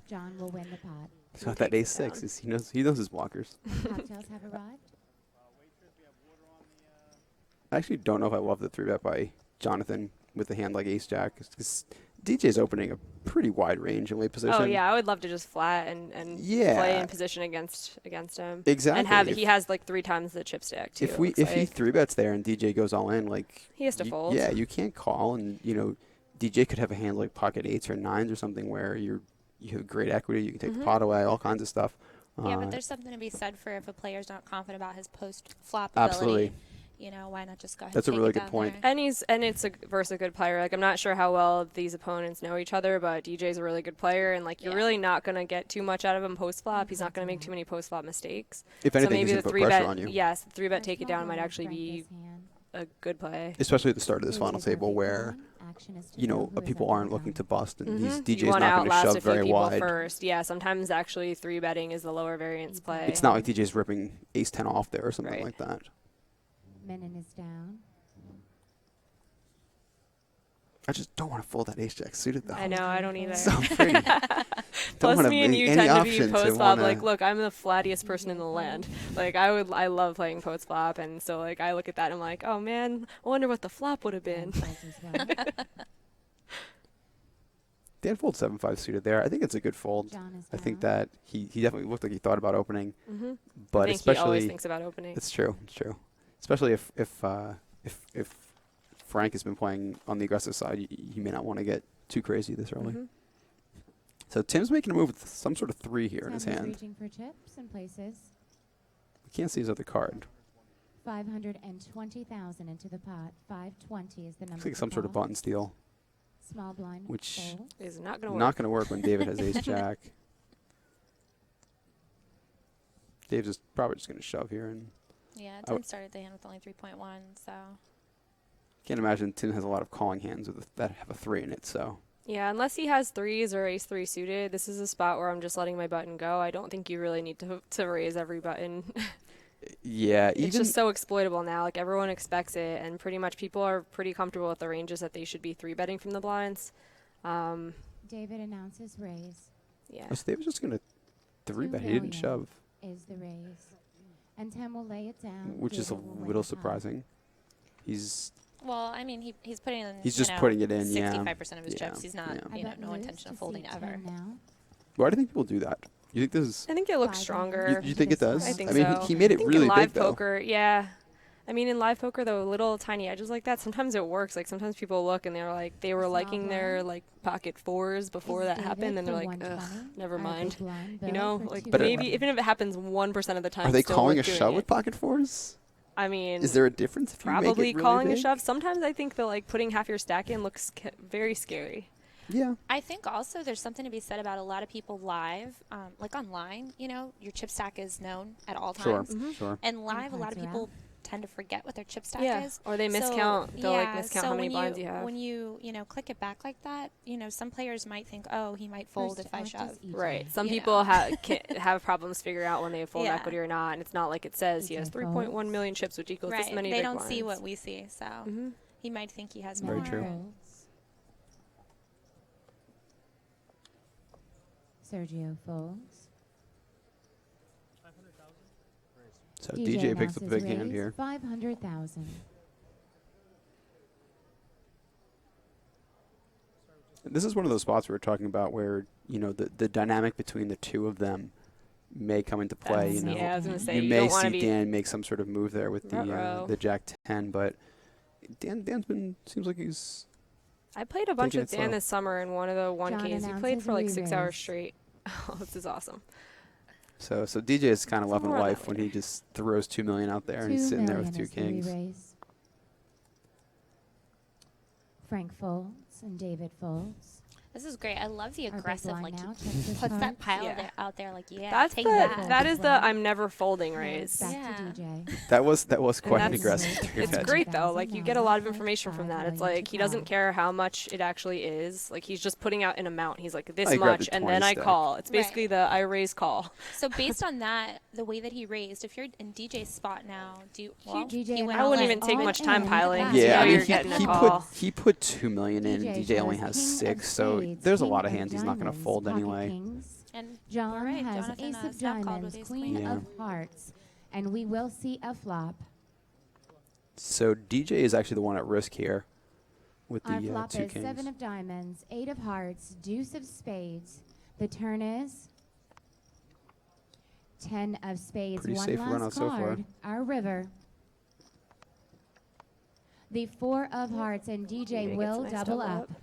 [SPEAKER 5] John will win the pot.
[SPEAKER 10] So that ace-6, he knows his blockers.
[SPEAKER 5] Cocktails have arrived.
[SPEAKER 10] I actually don't know if I love the 3-bet by Jonathan with a hand like ace-jack. DJ's opening a pretty wide range in late position.
[SPEAKER 11] Oh yeah, I would love to just flat and play in position against him.
[SPEAKER 10] Exactly.
[SPEAKER 11] And he has 3 times the chip stack too.
[SPEAKER 10] If he 3-bets there and DJ goes all in,
[SPEAKER 11] he has to fold.
[SPEAKER 10] Yeah, you can't call, and DJ could have a hand like pocket 8s or 9s or something where you have great equity. You can take the pot away, all kinds of stuff.
[SPEAKER 12] Yeah, but there's something to be said for if a player's not confident about his post-flop ability.
[SPEAKER 10] Absolutely.
[SPEAKER 12] Why not just go ahead
[SPEAKER 10] That's
[SPEAKER 12] and
[SPEAKER 10] a really
[SPEAKER 12] take
[SPEAKER 10] good
[SPEAKER 12] it
[SPEAKER 10] point.
[SPEAKER 12] there.
[SPEAKER 11] And it's versus a good player. I'm not sure how well these opponents know each other, but DJ's a really good player, and you're really not going to get too much out of him post-flop. He's not going to make too many post-flop mistakes.
[SPEAKER 10] If anything,
[SPEAKER 11] so maybe
[SPEAKER 10] he's
[SPEAKER 11] the
[SPEAKER 10] going to put pressure on you.
[SPEAKER 11] Yes, the 3-bet take it down might actually be a good play.
[SPEAKER 10] Especially at the start of this final table where you know, people aren't looking to bust, and these
[SPEAKER 11] You
[SPEAKER 10] DJs
[SPEAKER 11] want to
[SPEAKER 10] not going to
[SPEAKER 11] outlast
[SPEAKER 10] shove
[SPEAKER 11] a few
[SPEAKER 10] very
[SPEAKER 11] people
[SPEAKER 10] wide.
[SPEAKER 11] first. Yeah, sometimes actually 3-betting is the lower variance play.
[SPEAKER 10] It's not like DJ's ripping ace-10 off there or something
[SPEAKER 11] Right.
[SPEAKER 10] like that.
[SPEAKER 5] Menon is down.
[SPEAKER 10] I just don't want to fold that ace-jack suited, though.
[SPEAKER 11] I know, I don't either.
[SPEAKER 10] So pretty.
[SPEAKER 11] Plus,
[SPEAKER 10] Don't
[SPEAKER 11] me and you
[SPEAKER 10] any
[SPEAKER 11] tend to be
[SPEAKER 10] option
[SPEAKER 11] post flop.
[SPEAKER 10] wanna-
[SPEAKER 11] Like, look, I'm the flattiest person in the land. Like, I love playing post flop, and so like I look at that and I'm like, oh man, I wonder what the flop would have been.
[SPEAKER 10] Dan folds 7-5 suited there. I think it's a good fold. I think that he definitely looked like he thought about opening. But
[SPEAKER 11] I think
[SPEAKER 10] especially
[SPEAKER 11] he always thinks about opening.
[SPEAKER 10] It's true. It's true. Especially if Frank has been playing on the aggressive side, you may not want to get too crazy this early. So Tim's making a move with some sort of 3 here in his
[SPEAKER 5] Tim is
[SPEAKER 10] hand.
[SPEAKER 5] reaching for chips and places.
[SPEAKER 10] We can't see his other card.
[SPEAKER 5] 520,000 into the pot. 520 is the number.
[SPEAKER 10] Looks like
[SPEAKER 5] to
[SPEAKER 10] some sort of
[SPEAKER 5] call.
[SPEAKER 10] button steal,
[SPEAKER 5] Small blind.
[SPEAKER 10] which
[SPEAKER 5] fold.
[SPEAKER 11] Is not going to work.
[SPEAKER 10] not going to work when David has ace-jack. Dave's just probably just going to shove here, and
[SPEAKER 12] Yeah,
[SPEAKER 10] I
[SPEAKER 12] Tim
[SPEAKER 10] would-
[SPEAKER 12] started the hand with only 3.1, so.
[SPEAKER 10] can't imagine Tim has a lot of calling hands that have a 3 in it. So
[SPEAKER 11] Yeah, unless he has 3s or ace-3 suited, this is a spot where I'm just letting my button go. I don't think you really need to raise every button.
[SPEAKER 10] yeah,
[SPEAKER 11] It's
[SPEAKER 10] even
[SPEAKER 11] just so exploitable now. Like, everyone expects it, and pretty much people are pretty comfortable with the ranges that they should be 3-betting from the blinds.
[SPEAKER 5] David announces raise.
[SPEAKER 11] Yeah.
[SPEAKER 10] so David's just going to 3-bet. He didn't shove,
[SPEAKER 5] Is the raise. And Tim will lay it down.
[SPEAKER 10] which is a
[SPEAKER 5] David will win
[SPEAKER 10] little
[SPEAKER 5] the pot.
[SPEAKER 10] surprising. He's
[SPEAKER 12] Well, I mean, he's putting in.
[SPEAKER 10] He's just putting it in, yeah.
[SPEAKER 12] 65% of his
[SPEAKER 10] Yeah,
[SPEAKER 12] chips. He's not,
[SPEAKER 10] yeah.
[SPEAKER 12] you know,
[SPEAKER 5] button
[SPEAKER 12] no
[SPEAKER 5] loose
[SPEAKER 12] intention of
[SPEAKER 5] to
[SPEAKER 12] folding
[SPEAKER 5] seat
[SPEAKER 12] ever.
[SPEAKER 5] 10 now.
[SPEAKER 10] why do you think people do that? You think this is?
[SPEAKER 11] I think it looks
[SPEAKER 5] 5
[SPEAKER 11] stronger.
[SPEAKER 10] You think it does?
[SPEAKER 11] I think
[SPEAKER 10] I mean,
[SPEAKER 11] so.
[SPEAKER 10] he made
[SPEAKER 11] I
[SPEAKER 10] it
[SPEAKER 11] think
[SPEAKER 10] really
[SPEAKER 11] in live
[SPEAKER 10] big, though.
[SPEAKER 11] poker, yeah. I mean, in live poker, though, little tiny edges like that, sometimes it works. Like, sometimes people look and they're like, they were
[SPEAKER 5] Small
[SPEAKER 11] liking their,
[SPEAKER 5] blind.
[SPEAKER 11] like, pocket 4s before
[SPEAKER 5] Is
[SPEAKER 11] that
[SPEAKER 5] David
[SPEAKER 11] happened, and they're
[SPEAKER 5] for
[SPEAKER 11] like, ugh,
[SPEAKER 5] 120?
[SPEAKER 11] never
[SPEAKER 5] Our big
[SPEAKER 11] mind.
[SPEAKER 5] blind
[SPEAKER 11] You
[SPEAKER 5] bill
[SPEAKER 11] know,
[SPEAKER 5] for
[SPEAKER 11] like,
[SPEAKER 5] 200.
[SPEAKER 11] maybe, even if it happens 1% of the time,
[SPEAKER 10] Are they
[SPEAKER 11] still
[SPEAKER 10] calling a
[SPEAKER 11] worth doing
[SPEAKER 10] shove
[SPEAKER 11] it.
[SPEAKER 10] with pocket 4s?
[SPEAKER 11] I mean,
[SPEAKER 10] Is there a difference if you make it
[SPEAKER 11] probably
[SPEAKER 10] really
[SPEAKER 11] calling a
[SPEAKER 10] big?
[SPEAKER 11] shove. Sometimes I think that, like, putting half your stack in looks very scary.
[SPEAKER 10] Yeah.
[SPEAKER 12] I think also there's something to be said about a lot of people live, like online, you know, your chip stack is known at all
[SPEAKER 10] Sure.
[SPEAKER 12] times.
[SPEAKER 10] Sure.
[SPEAKER 12] And live, a lot of
[SPEAKER 5] cards are
[SPEAKER 12] people tend to forget what their chip stack
[SPEAKER 11] Yeah,
[SPEAKER 12] is.
[SPEAKER 11] or they
[SPEAKER 12] So,
[SPEAKER 11] miscount. They'll, like,
[SPEAKER 12] yeah,
[SPEAKER 11] miscount
[SPEAKER 12] so
[SPEAKER 11] how many
[SPEAKER 12] when
[SPEAKER 11] blinds you have.
[SPEAKER 12] When you know, click it back like that, you know, some players might think, oh, he might fold
[SPEAKER 5] First
[SPEAKER 12] if I
[SPEAKER 5] act is
[SPEAKER 12] shove.
[SPEAKER 5] EJ.
[SPEAKER 11] Right. Some
[SPEAKER 12] You
[SPEAKER 11] people
[SPEAKER 12] know.
[SPEAKER 11] have problems figuring out when they have full
[SPEAKER 12] Yeah.
[SPEAKER 11] equity or not, and it's not like it says he has
[SPEAKER 5] EJ
[SPEAKER 11] 3.1 million chips, which equals this
[SPEAKER 12] Right.
[SPEAKER 11] many
[SPEAKER 12] They
[SPEAKER 11] big
[SPEAKER 12] don't see
[SPEAKER 11] blinds.
[SPEAKER 12] what we see, so
[SPEAKER 11] Mhm.
[SPEAKER 12] he might think he has
[SPEAKER 10] Very
[SPEAKER 12] more.
[SPEAKER 10] true.
[SPEAKER 5] Folds. Sergio folds.
[SPEAKER 10] So DJ picks up a big
[SPEAKER 5] announces
[SPEAKER 10] hand
[SPEAKER 5] raise,
[SPEAKER 10] here.
[SPEAKER 5] 500,000.
[SPEAKER 10] This is one of those spots we were talking about where, you know, the dynamic between the two of them may come into play.
[SPEAKER 11] That's-
[SPEAKER 10] You know,
[SPEAKER 11] yeah, I was gonna say,
[SPEAKER 10] you
[SPEAKER 11] you
[SPEAKER 10] may
[SPEAKER 11] don't wanna
[SPEAKER 10] see
[SPEAKER 11] be
[SPEAKER 10] Dan make some sort of move there with
[SPEAKER 11] ruh-roh.
[SPEAKER 10] the Jack 10, but Dan's been seems like he's
[SPEAKER 11] I played a bunch
[SPEAKER 10] taking
[SPEAKER 11] with
[SPEAKER 10] it
[SPEAKER 11] Dan
[SPEAKER 10] slow.
[SPEAKER 11] this summer in one of the 1Ks. We played
[SPEAKER 5] announces
[SPEAKER 11] for like
[SPEAKER 5] a
[SPEAKER 11] 6 hours
[SPEAKER 5] re-raise.
[SPEAKER 11] straight. Oh, this is awesome.
[SPEAKER 10] so DJ is kind of
[SPEAKER 11] Some
[SPEAKER 10] loving
[SPEAKER 11] more of
[SPEAKER 10] life
[SPEAKER 11] that
[SPEAKER 10] when he just throws 2 million out there and he's
[SPEAKER 5] 2
[SPEAKER 10] sitting there with
[SPEAKER 5] million
[SPEAKER 10] 2
[SPEAKER 5] is the
[SPEAKER 10] kings.
[SPEAKER 5] re-raise. Frank folds and David folds.
[SPEAKER 12] This is great. I love the
[SPEAKER 5] Our big
[SPEAKER 12] aggressive,
[SPEAKER 5] blind
[SPEAKER 12] like
[SPEAKER 5] now
[SPEAKER 12] he
[SPEAKER 5] checks his
[SPEAKER 12] puts that
[SPEAKER 5] cards.
[SPEAKER 12] pile
[SPEAKER 11] Yeah.
[SPEAKER 12] there, out there, like
[SPEAKER 11] That's
[SPEAKER 12] take
[SPEAKER 11] the
[SPEAKER 12] that.
[SPEAKER 11] that is the
[SPEAKER 5] Blind.
[SPEAKER 11] I'm never folding
[SPEAKER 5] Now
[SPEAKER 11] raise.
[SPEAKER 5] it's back
[SPEAKER 12] Yeah.
[SPEAKER 5] to DJ.
[SPEAKER 10] That was quite an
[SPEAKER 11] that's-
[SPEAKER 10] aggressive three
[SPEAKER 11] It's
[SPEAKER 10] bet.
[SPEAKER 11] great though. Like, you get a lot of
[SPEAKER 5] 100,000
[SPEAKER 11] information from that. It's
[SPEAKER 5] million
[SPEAKER 11] like
[SPEAKER 5] to
[SPEAKER 11] he doesn't
[SPEAKER 5] call.
[SPEAKER 11] care how much it actually is. Like, he's just putting out an amount. He's like, this
[SPEAKER 10] I grabbed
[SPEAKER 11] much,
[SPEAKER 10] the
[SPEAKER 11] and
[SPEAKER 10] 20
[SPEAKER 11] then I
[SPEAKER 10] stack.
[SPEAKER 11] call. It's
[SPEAKER 12] Right.
[SPEAKER 11] basically the I raise call.
[SPEAKER 12] So based on that, the way that he raised, if you're in DJ's spot now, do you? Well,
[SPEAKER 5] DJ
[SPEAKER 12] he went
[SPEAKER 11] I
[SPEAKER 12] all
[SPEAKER 11] wouldn't
[SPEAKER 12] in.
[SPEAKER 11] even take
[SPEAKER 5] all
[SPEAKER 11] much time
[SPEAKER 5] in.
[SPEAKER 11] piling.
[SPEAKER 5] Yeah,
[SPEAKER 11] You
[SPEAKER 10] Yeah,
[SPEAKER 11] know
[SPEAKER 10] I mean,
[SPEAKER 11] you're getting a
[SPEAKER 10] he
[SPEAKER 11] call.
[SPEAKER 10] put 2 million in.
[SPEAKER 5] DJ
[SPEAKER 10] DJ only
[SPEAKER 5] shows
[SPEAKER 10] has
[SPEAKER 5] king
[SPEAKER 10] 6,
[SPEAKER 5] of
[SPEAKER 10] so
[SPEAKER 5] spades,
[SPEAKER 10] there's a
[SPEAKER 5] king
[SPEAKER 10] lot of
[SPEAKER 5] of
[SPEAKER 10] hands he's not going to
[SPEAKER 5] diamonds,
[SPEAKER 10] fold
[SPEAKER 5] pocket
[SPEAKER 10] anyway.
[SPEAKER 5] kings.
[SPEAKER 12] And
[SPEAKER 5] John
[SPEAKER 12] all right,
[SPEAKER 5] has
[SPEAKER 12] Jonathan,
[SPEAKER 5] ace of
[SPEAKER 12] snap called
[SPEAKER 5] diamonds,
[SPEAKER 12] with ace
[SPEAKER 5] queen
[SPEAKER 10] Yeah.
[SPEAKER 5] of hearts, and we will see a flop.
[SPEAKER 10] So DJ is actually the one at risk here with
[SPEAKER 5] Our
[SPEAKER 10] the
[SPEAKER 5] flop
[SPEAKER 10] 2
[SPEAKER 5] is
[SPEAKER 10] kings.
[SPEAKER 5] 7 of diamonds, 8 of hearts, deuce of spades. The turn is 10 of spades.
[SPEAKER 10] Pretty
[SPEAKER 5] One
[SPEAKER 10] safe
[SPEAKER 5] last
[SPEAKER 10] run out so far.
[SPEAKER 5] card, our river. The 4 of hearts, and
[SPEAKER 11] Yeah,
[SPEAKER 5] DJ
[SPEAKER 11] gets
[SPEAKER 5] will
[SPEAKER 11] a nice
[SPEAKER 5] double
[SPEAKER 11] double
[SPEAKER 5] up.
[SPEAKER 11] up.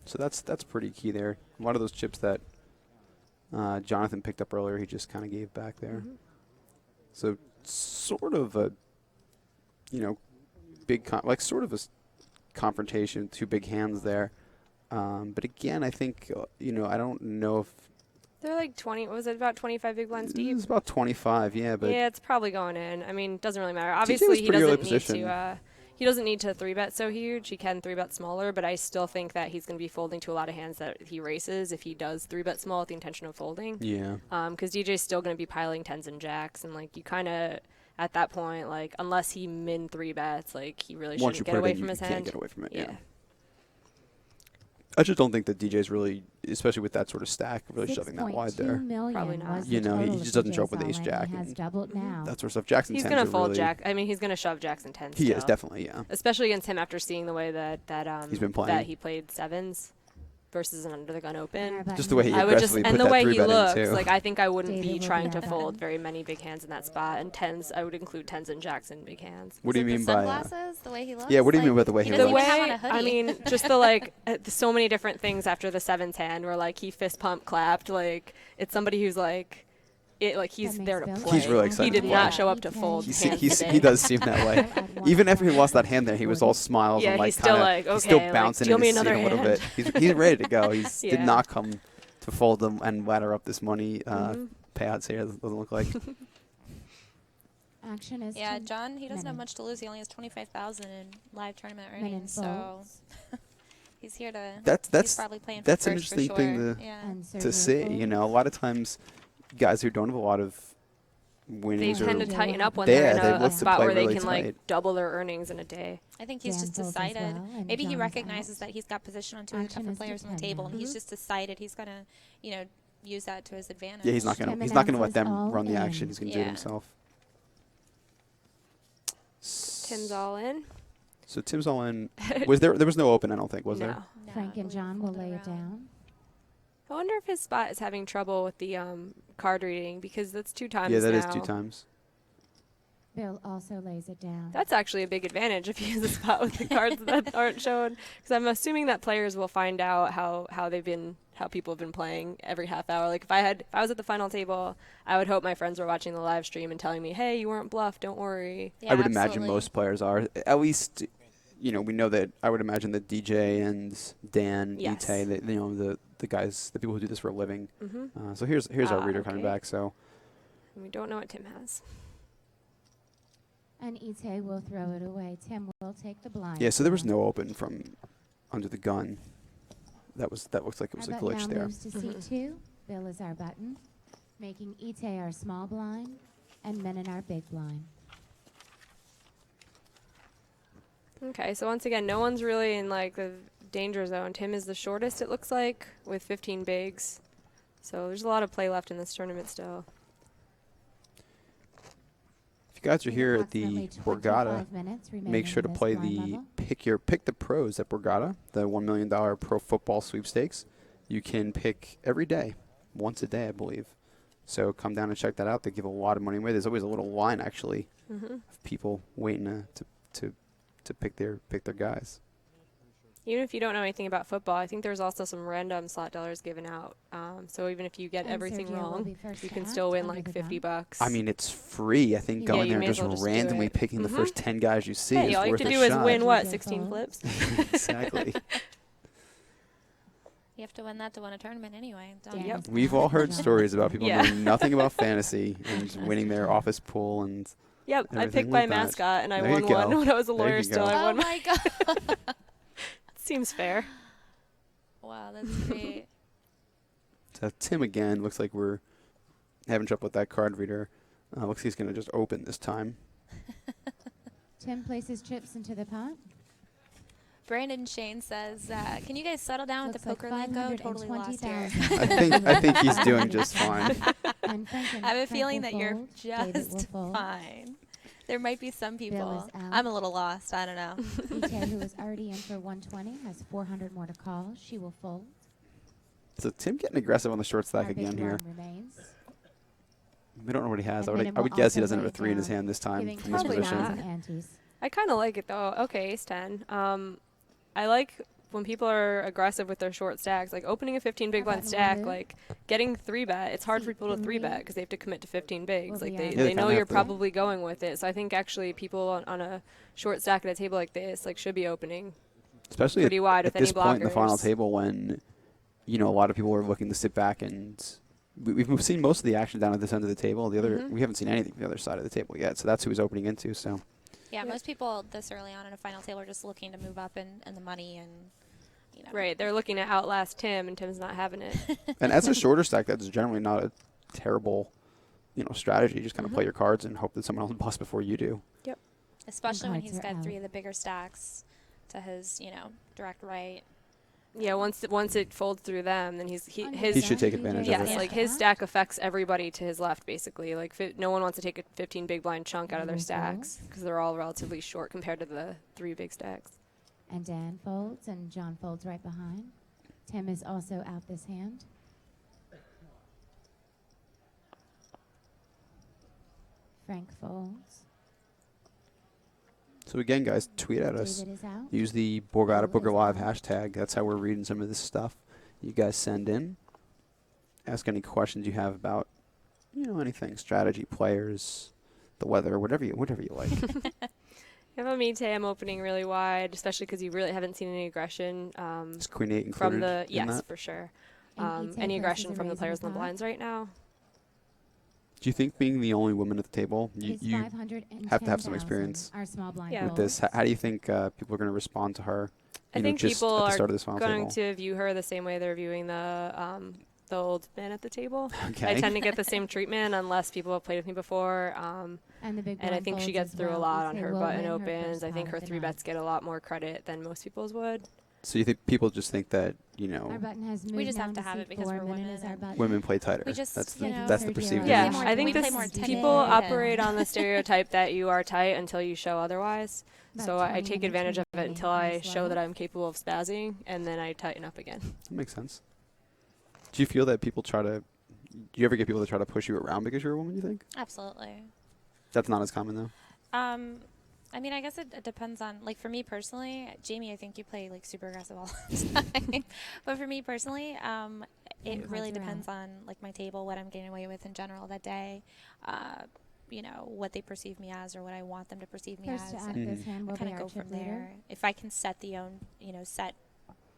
[SPEAKER 10] So that's pretty key there. A lot of those chips that Jonathan picked up earlier, he just kind of gave back there.
[SPEAKER 11] Mm-hmm.
[SPEAKER 10] So sort of a, you know, big sort of a confrontation, 2 big hands there. But again, I think you know, I don't know if
[SPEAKER 11] They're like 20. Was it about 25 big blinds deep?
[SPEAKER 10] it's about 25, yeah. But
[SPEAKER 11] Yeah, it's probably going in. I mean, it doesn't really matter.
[SPEAKER 10] was
[SPEAKER 11] Obviously, he
[SPEAKER 10] pretty early
[SPEAKER 11] doesn't need
[SPEAKER 10] position.
[SPEAKER 11] to. he doesn't need to 3-bet so huge. He can 3-bet smaller, but I still think that he's going to be folding to a lot of hands that he races if he does 3-bet small with the intention of folding.
[SPEAKER 10] Yeah.
[SPEAKER 11] Because DJ's still going to be piling 10s and jacks, and like you kind of at that point, like unless he min 3-bets, like he really
[SPEAKER 10] Once
[SPEAKER 11] shouldn't
[SPEAKER 10] you
[SPEAKER 11] get
[SPEAKER 10] put
[SPEAKER 11] away
[SPEAKER 10] it in,
[SPEAKER 11] from
[SPEAKER 10] you
[SPEAKER 11] his
[SPEAKER 10] can't
[SPEAKER 11] hand.
[SPEAKER 10] get away from it. Yeah. I just don't think that DJ's really, especially with that sort of stack, really shoving that wide there.
[SPEAKER 11] Probably not.
[SPEAKER 10] You know, he just doesn't show up with ace jack and that sort of stuff. Jacks and
[SPEAKER 11] he's
[SPEAKER 10] 10s
[SPEAKER 11] going
[SPEAKER 10] are
[SPEAKER 11] to fold
[SPEAKER 10] really
[SPEAKER 11] jack. I mean, he's going to shove jacks and 10s.
[SPEAKER 10] He
[SPEAKER 11] still.
[SPEAKER 10] is, definitely, yeah.
[SPEAKER 11] Especially against him after seeing the way that
[SPEAKER 10] he's been playing.
[SPEAKER 11] that he played 7s versus an under the gun open.
[SPEAKER 10] Just the way he
[SPEAKER 11] I would just,
[SPEAKER 10] aggressively
[SPEAKER 11] and
[SPEAKER 10] put
[SPEAKER 11] the
[SPEAKER 10] that
[SPEAKER 11] way
[SPEAKER 10] 3-bet
[SPEAKER 11] he
[SPEAKER 10] in,
[SPEAKER 11] looks,
[SPEAKER 10] too.
[SPEAKER 11] like I think I wouldn't be trying to fold very many big hands in that spot, and 10s I would include 10s and jacks in big hands.
[SPEAKER 10] What do you mean by
[SPEAKER 12] sunglasses? The way he looks?
[SPEAKER 10] Yeah, what do you mean by the way he looks?
[SPEAKER 11] The way, I mean, just the like, so many different things after the 7s hand where like he fist pump clapped, like it's somebody who's like, he's there to play.
[SPEAKER 10] He's really excited.
[SPEAKER 11] He did not show up to fold.
[SPEAKER 10] He does seem that way. Even after he lost that hand there, he was all smiles and like
[SPEAKER 11] he's still like,
[SPEAKER 10] he's still
[SPEAKER 11] okay,
[SPEAKER 10] bouncing
[SPEAKER 11] deal
[SPEAKER 10] in
[SPEAKER 11] me
[SPEAKER 10] his seat
[SPEAKER 11] another
[SPEAKER 10] a little
[SPEAKER 11] hand.
[SPEAKER 10] bit. He's ready to go. He did
[SPEAKER 11] Yeah.
[SPEAKER 10] not come to fold them and ladder up this money. Payouts here doesn't look like.
[SPEAKER 5] Action is
[SPEAKER 12] John, he doesn't have much to lose. He only has 25,000 in live tournament earnings, so he's here to. He's probably playing for
[SPEAKER 10] that's an
[SPEAKER 12] first
[SPEAKER 10] interesting
[SPEAKER 12] for
[SPEAKER 10] thing
[SPEAKER 12] sure.
[SPEAKER 10] to see. You know, a lot of times, guys who don't have a lot of winnings
[SPEAKER 11] they tend to
[SPEAKER 10] or
[SPEAKER 11] tighten up when they're in a
[SPEAKER 10] look to
[SPEAKER 11] spot
[SPEAKER 10] play
[SPEAKER 11] where
[SPEAKER 10] really
[SPEAKER 11] they can
[SPEAKER 10] tight.
[SPEAKER 11] like double their earnings in a day.
[SPEAKER 12] I think he's just decided. Maybe he recognizes that he's got position on two of the tougher players on the table, and he's just decided he's gonna, use that to his advantage.
[SPEAKER 10] Yeah, he's not gonna let them run the action. He's gonna do it himself.
[SPEAKER 11] Tim's all in.
[SPEAKER 10] So Tim's all in. Was there was no open? I don't think was there.
[SPEAKER 5] Frank and John will lay it down.
[SPEAKER 11] I wonder if his spot is having trouble with the card reading because that's 2 times.
[SPEAKER 10] Yeah, that
[SPEAKER 11] now.
[SPEAKER 10] is 2 times.
[SPEAKER 5] Bill also lays it down.
[SPEAKER 11] That's actually a big advantage if he has a spot with the cards that aren't shown. Because I'm assuming that players will find out how people have been playing every half hour. Like if I was at the final table, I would hope my friends were watching the live stream and telling me, "Hey, you weren't bluffed. Don't worry."
[SPEAKER 12] Yeah,
[SPEAKER 10] I would imagine most players are. At least, we know that. I would imagine that DJ and Dan, Ite, the guys, the people who do this for a living. So here's our reader coming back. So
[SPEAKER 11] we don't know what Tim has.
[SPEAKER 5] And Ite will throw it away. Tim will take the blind.
[SPEAKER 10] Yeah, so there was no open from under the gun. That looks like it was a glitch
[SPEAKER 5] now
[SPEAKER 10] there.
[SPEAKER 5] Moves to C2. Bill is our button, making Ite our small blind and Menon our big blind.
[SPEAKER 11] Okay, so once again, no one's really in like the danger zone. Tim is the shortest, it looks like, with 15 bigs. So there's a lot of play left in this tournament still.
[SPEAKER 10] If you guys are here at the Borgata, make sure to play the pick the pros at Borgata, the $1 million pro football sweepstakes. You can pick every day, once a day, I believe. So come down and check that out. They give a lot of money away. There's always a little line actually of people waiting to pick their guys.
[SPEAKER 11] Even if you don't know anything about football, I think there's also some random slot dollars given out. So even if you get everything wrong, you can still win like $50.
[SPEAKER 10] I mean, it's free. I think going there and just randomly picking the first 10 guys you see is
[SPEAKER 11] all you
[SPEAKER 10] worth
[SPEAKER 11] have to
[SPEAKER 10] a
[SPEAKER 11] do is
[SPEAKER 10] shot.
[SPEAKER 11] win, 16 flips?
[SPEAKER 10] Exactly.
[SPEAKER 12] You have to win that to win a tournament anyway.
[SPEAKER 11] Yep.
[SPEAKER 10] We've all heard stories about people knowing nothing about fantasy and winning their office pool and
[SPEAKER 11] Yep, I picked my mascot and I won one when I was a lawyer still. I won
[SPEAKER 12] my God.
[SPEAKER 11] Seems fair.
[SPEAKER 12] Wow, that's great.
[SPEAKER 10] So Tim again, looks like we're having trouble with that card reader. Looks like he's going to just open this time.
[SPEAKER 5] Tim places chips into the pot.
[SPEAKER 12] Brandon Shane says, can you guys settle down with the poker lingo? Totally lost here.
[SPEAKER 10] I think he's doing just fine.
[SPEAKER 12] I have a feeling that you're just fine. There might be some people. I'm a little lost. I don't know.
[SPEAKER 5] Ite, who is already in for 120, has 400 more to call. She will fold.
[SPEAKER 10] So Tim getting aggressive on the short stack again here. We don't know what he has. I would guess he doesn't have a 3 in his hand this time from this position.
[SPEAKER 11] I kind of like it though. Okay, ace 10. I like when people are aggressive with their short stacks, like opening a 15 big blind stack, like getting 3-bet. It's hard for people to 3-bet because they have to commit to 15 bigs. Like they know you're probably going with it. So I think actually people on a short stack at a table like this like should be opening,
[SPEAKER 10] especially
[SPEAKER 11] pretty wide
[SPEAKER 10] at
[SPEAKER 11] with any
[SPEAKER 10] this point in the final
[SPEAKER 11] blockers.
[SPEAKER 10] table when a lot of people are looking to sit back and we've seen most of the action down at this end of the table. The other we haven't seen anything from the other side of the table yet. So that's who he's opening into. So
[SPEAKER 12] Yeah, most people this early on in a final table are just looking to move up in the money and, you know.
[SPEAKER 11] Right, they're looking to outlast Tim, and Tim's not having it.
[SPEAKER 10] And as a shorter stack, that's generally not a terrible, strategy. You just kind of play your cards and hope that someone else busts before you do.
[SPEAKER 11] Yep.
[SPEAKER 12] Especially when
[SPEAKER 5] cards
[SPEAKER 12] he's
[SPEAKER 5] are
[SPEAKER 12] got
[SPEAKER 5] out.
[SPEAKER 12] 3 of the bigger stacks to his, direct right.
[SPEAKER 11] Yeah, once it folds through them, then his
[SPEAKER 10] He should take advantage of
[SPEAKER 11] yes,
[SPEAKER 10] it.
[SPEAKER 11] like his stack affects everybody to his left basically. Like no one wants to take a 15 big blind chunk out of their stacks because they're all relatively short compared to the 3 big stacks.
[SPEAKER 5] And Dan folds, and John folds right behind. Tim is also out this hand. Frank folds.
[SPEAKER 10] So again, guys, tweet at us.
[SPEAKER 5] David is out.
[SPEAKER 10] Use the Borgata Poker Live hashtag. That's how we're reading some of this stuff. You guys send in. Ask any questions you have about, anything, strategy, players, the weather, whatever you like.
[SPEAKER 11] How about me today? I'm opening really wide, especially because you really haven't seen any aggression.
[SPEAKER 10] Is Queen 8 included
[SPEAKER 11] from the
[SPEAKER 10] in that?
[SPEAKER 11] for sure.
[SPEAKER 5] And Ite
[SPEAKER 11] Any
[SPEAKER 5] versus
[SPEAKER 11] aggression
[SPEAKER 5] a
[SPEAKER 11] from the
[SPEAKER 5] raise in
[SPEAKER 11] players
[SPEAKER 5] the
[SPEAKER 11] in the
[SPEAKER 5] pot.
[SPEAKER 11] blinds right now?
[SPEAKER 10] Do you think being the only woman at the table,
[SPEAKER 5] Is
[SPEAKER 10] you have to have some
[SPEAKER 5] 510,000,
[SPEAKER 10] experience
[SPEAKER 5] our small blind
[SPEAKER 11] Yeah.
[SPEAKER 10] with this? How do you think people are going to respond to her?
[SPEAKER 11] I think
[SPEAKER 10] just
[SPEAKER 11] people
[SPEAKER 10] at the
[SPEAKER 11] are
[SPEAKER 10] start of this final
[SPEAKER 11] going
[SPEAKER 10] table?
[SPEAKER 11] to view her the same way they're viewing the old man at the table.
[SPEAKER 10] Okay.
[SPEAKER 11] I tend to get the same treatment unless people have played with me before.
[SPEAKER 5] And the big
[SPEAKER 11] And I
[SPEAKER 5] blind
[SPEAKER 11] think she
[SPEAKER 5] folds
[SPEAKER 11] gets
[SPEAKER 5] as
[SPEAKER 11] through a
[SPEAKER 5] well.
[SPEAKER 11] lot
[SPEAKER 5] We'd
[SPEAKER 11] on
[SPEAKER 5] say
[SPEAKER 11] her
[SPEAKER 5] we'll
[SPEAKER 11] button
[SPEAKER 5] win her
[SPEAKER 11] opens.
[SPEAKER 5] first
[SPEAKER 11] I think
[SPEAKER 5] pot
[SPEAKER 11] her
[SPEAKER 5] of the
[SPEAKER 11] 3
[SPEAKER 5] night.
[SPEAKER 11] bets get a lot more credit than most people's would.
[SPEAKER 10] So you think people just think that,
[SPEAKER 5] Our button has moved
[SPEAKER 12] We just have
[SPEAKER 5] down
[SPEAKER 12] to have
[SPEAKER 5] seat
[SPEAKER 12] it because
[SPEAKER 5] 4.
[SPEAKER 12] we're
[SPEAKER 5] Minute
[SPEAKER 12] women
[SPEAKER 5] is our
[SPEAKER 12] and
[SPEAKER 5] button.
[SPEAKER 10] women play tighter?
[SPEAKER 12] We just,
[SPEAKER 10] that's
[SPEAKER 12] you know,
[SPEAKER 10] that's the
[SPEAKER 5] Sergio
[SPEAKER 10] perceived
[SPEAKER 11] Yeah,
[SPEAKER 10] image.
[SPEAKER 11] I think
[SPEAKER 12] we play more
[SPEAKER 11] people
[SPEAKER 12] timid
[SPEAKER 11] operate
[SPEAKER 12] and-
[SPEAKER 11] on the stereotype that you are tight until you show otherwise.
[SPEAKER 5] About
[SPEAKER 11] So I
[SPEAKER 5] 20
[SPEAKER 11] take
[SPEAKER 5] minutes
[SPEAKER 11] advantage of it
[SPEAKER 5] remaining
[SPEAKER 11] until
[SPEAKER 5] on
[SPEAKER 11] I
[SPEAKER 5] this
[SPEAKER 11] show that
[SPEAKER 5] level.
[SPEAKER 11] I'm capable of spazzing, and then I tighten up again.
[SPEAKER 10] That makes sense. Do you feel that people do you ever get people that try to push you around because you're a woman, you think?
[SPEAKER 12] Absolutely.
[SPEAKER 10] That's not as common, though.
[SPEAKER 12] I mean, I guess it depends on, like, for me personally, Jamie, I think you play, like, super aggressive all the time. But for me personally, it
[SPEAKER 5] cards
[SPEAKER 12] really
[SPEAKER 5] are
[SPEAKER 12] depends on, like, my table, what I'm getting away with in general that day, what they perceive me as or what I want them to perceive me
[SPEAKER 5] First to
[SPEAKER 12] as.
[SPEAKER 5] act
[SPEAKER 12] And
[SPEAKER 5] this hand
[SPEAKER 12] I
[SPEAKER 5] will
[SPEAKER 12] kind
[SPEAKER 5] be
[SPEAKER 12] of
[SPEAKER 5] our
[SPEAKER 12] go from
[SPEAKER 5] chip leader.
[SPEAKER 12] there. If I can set set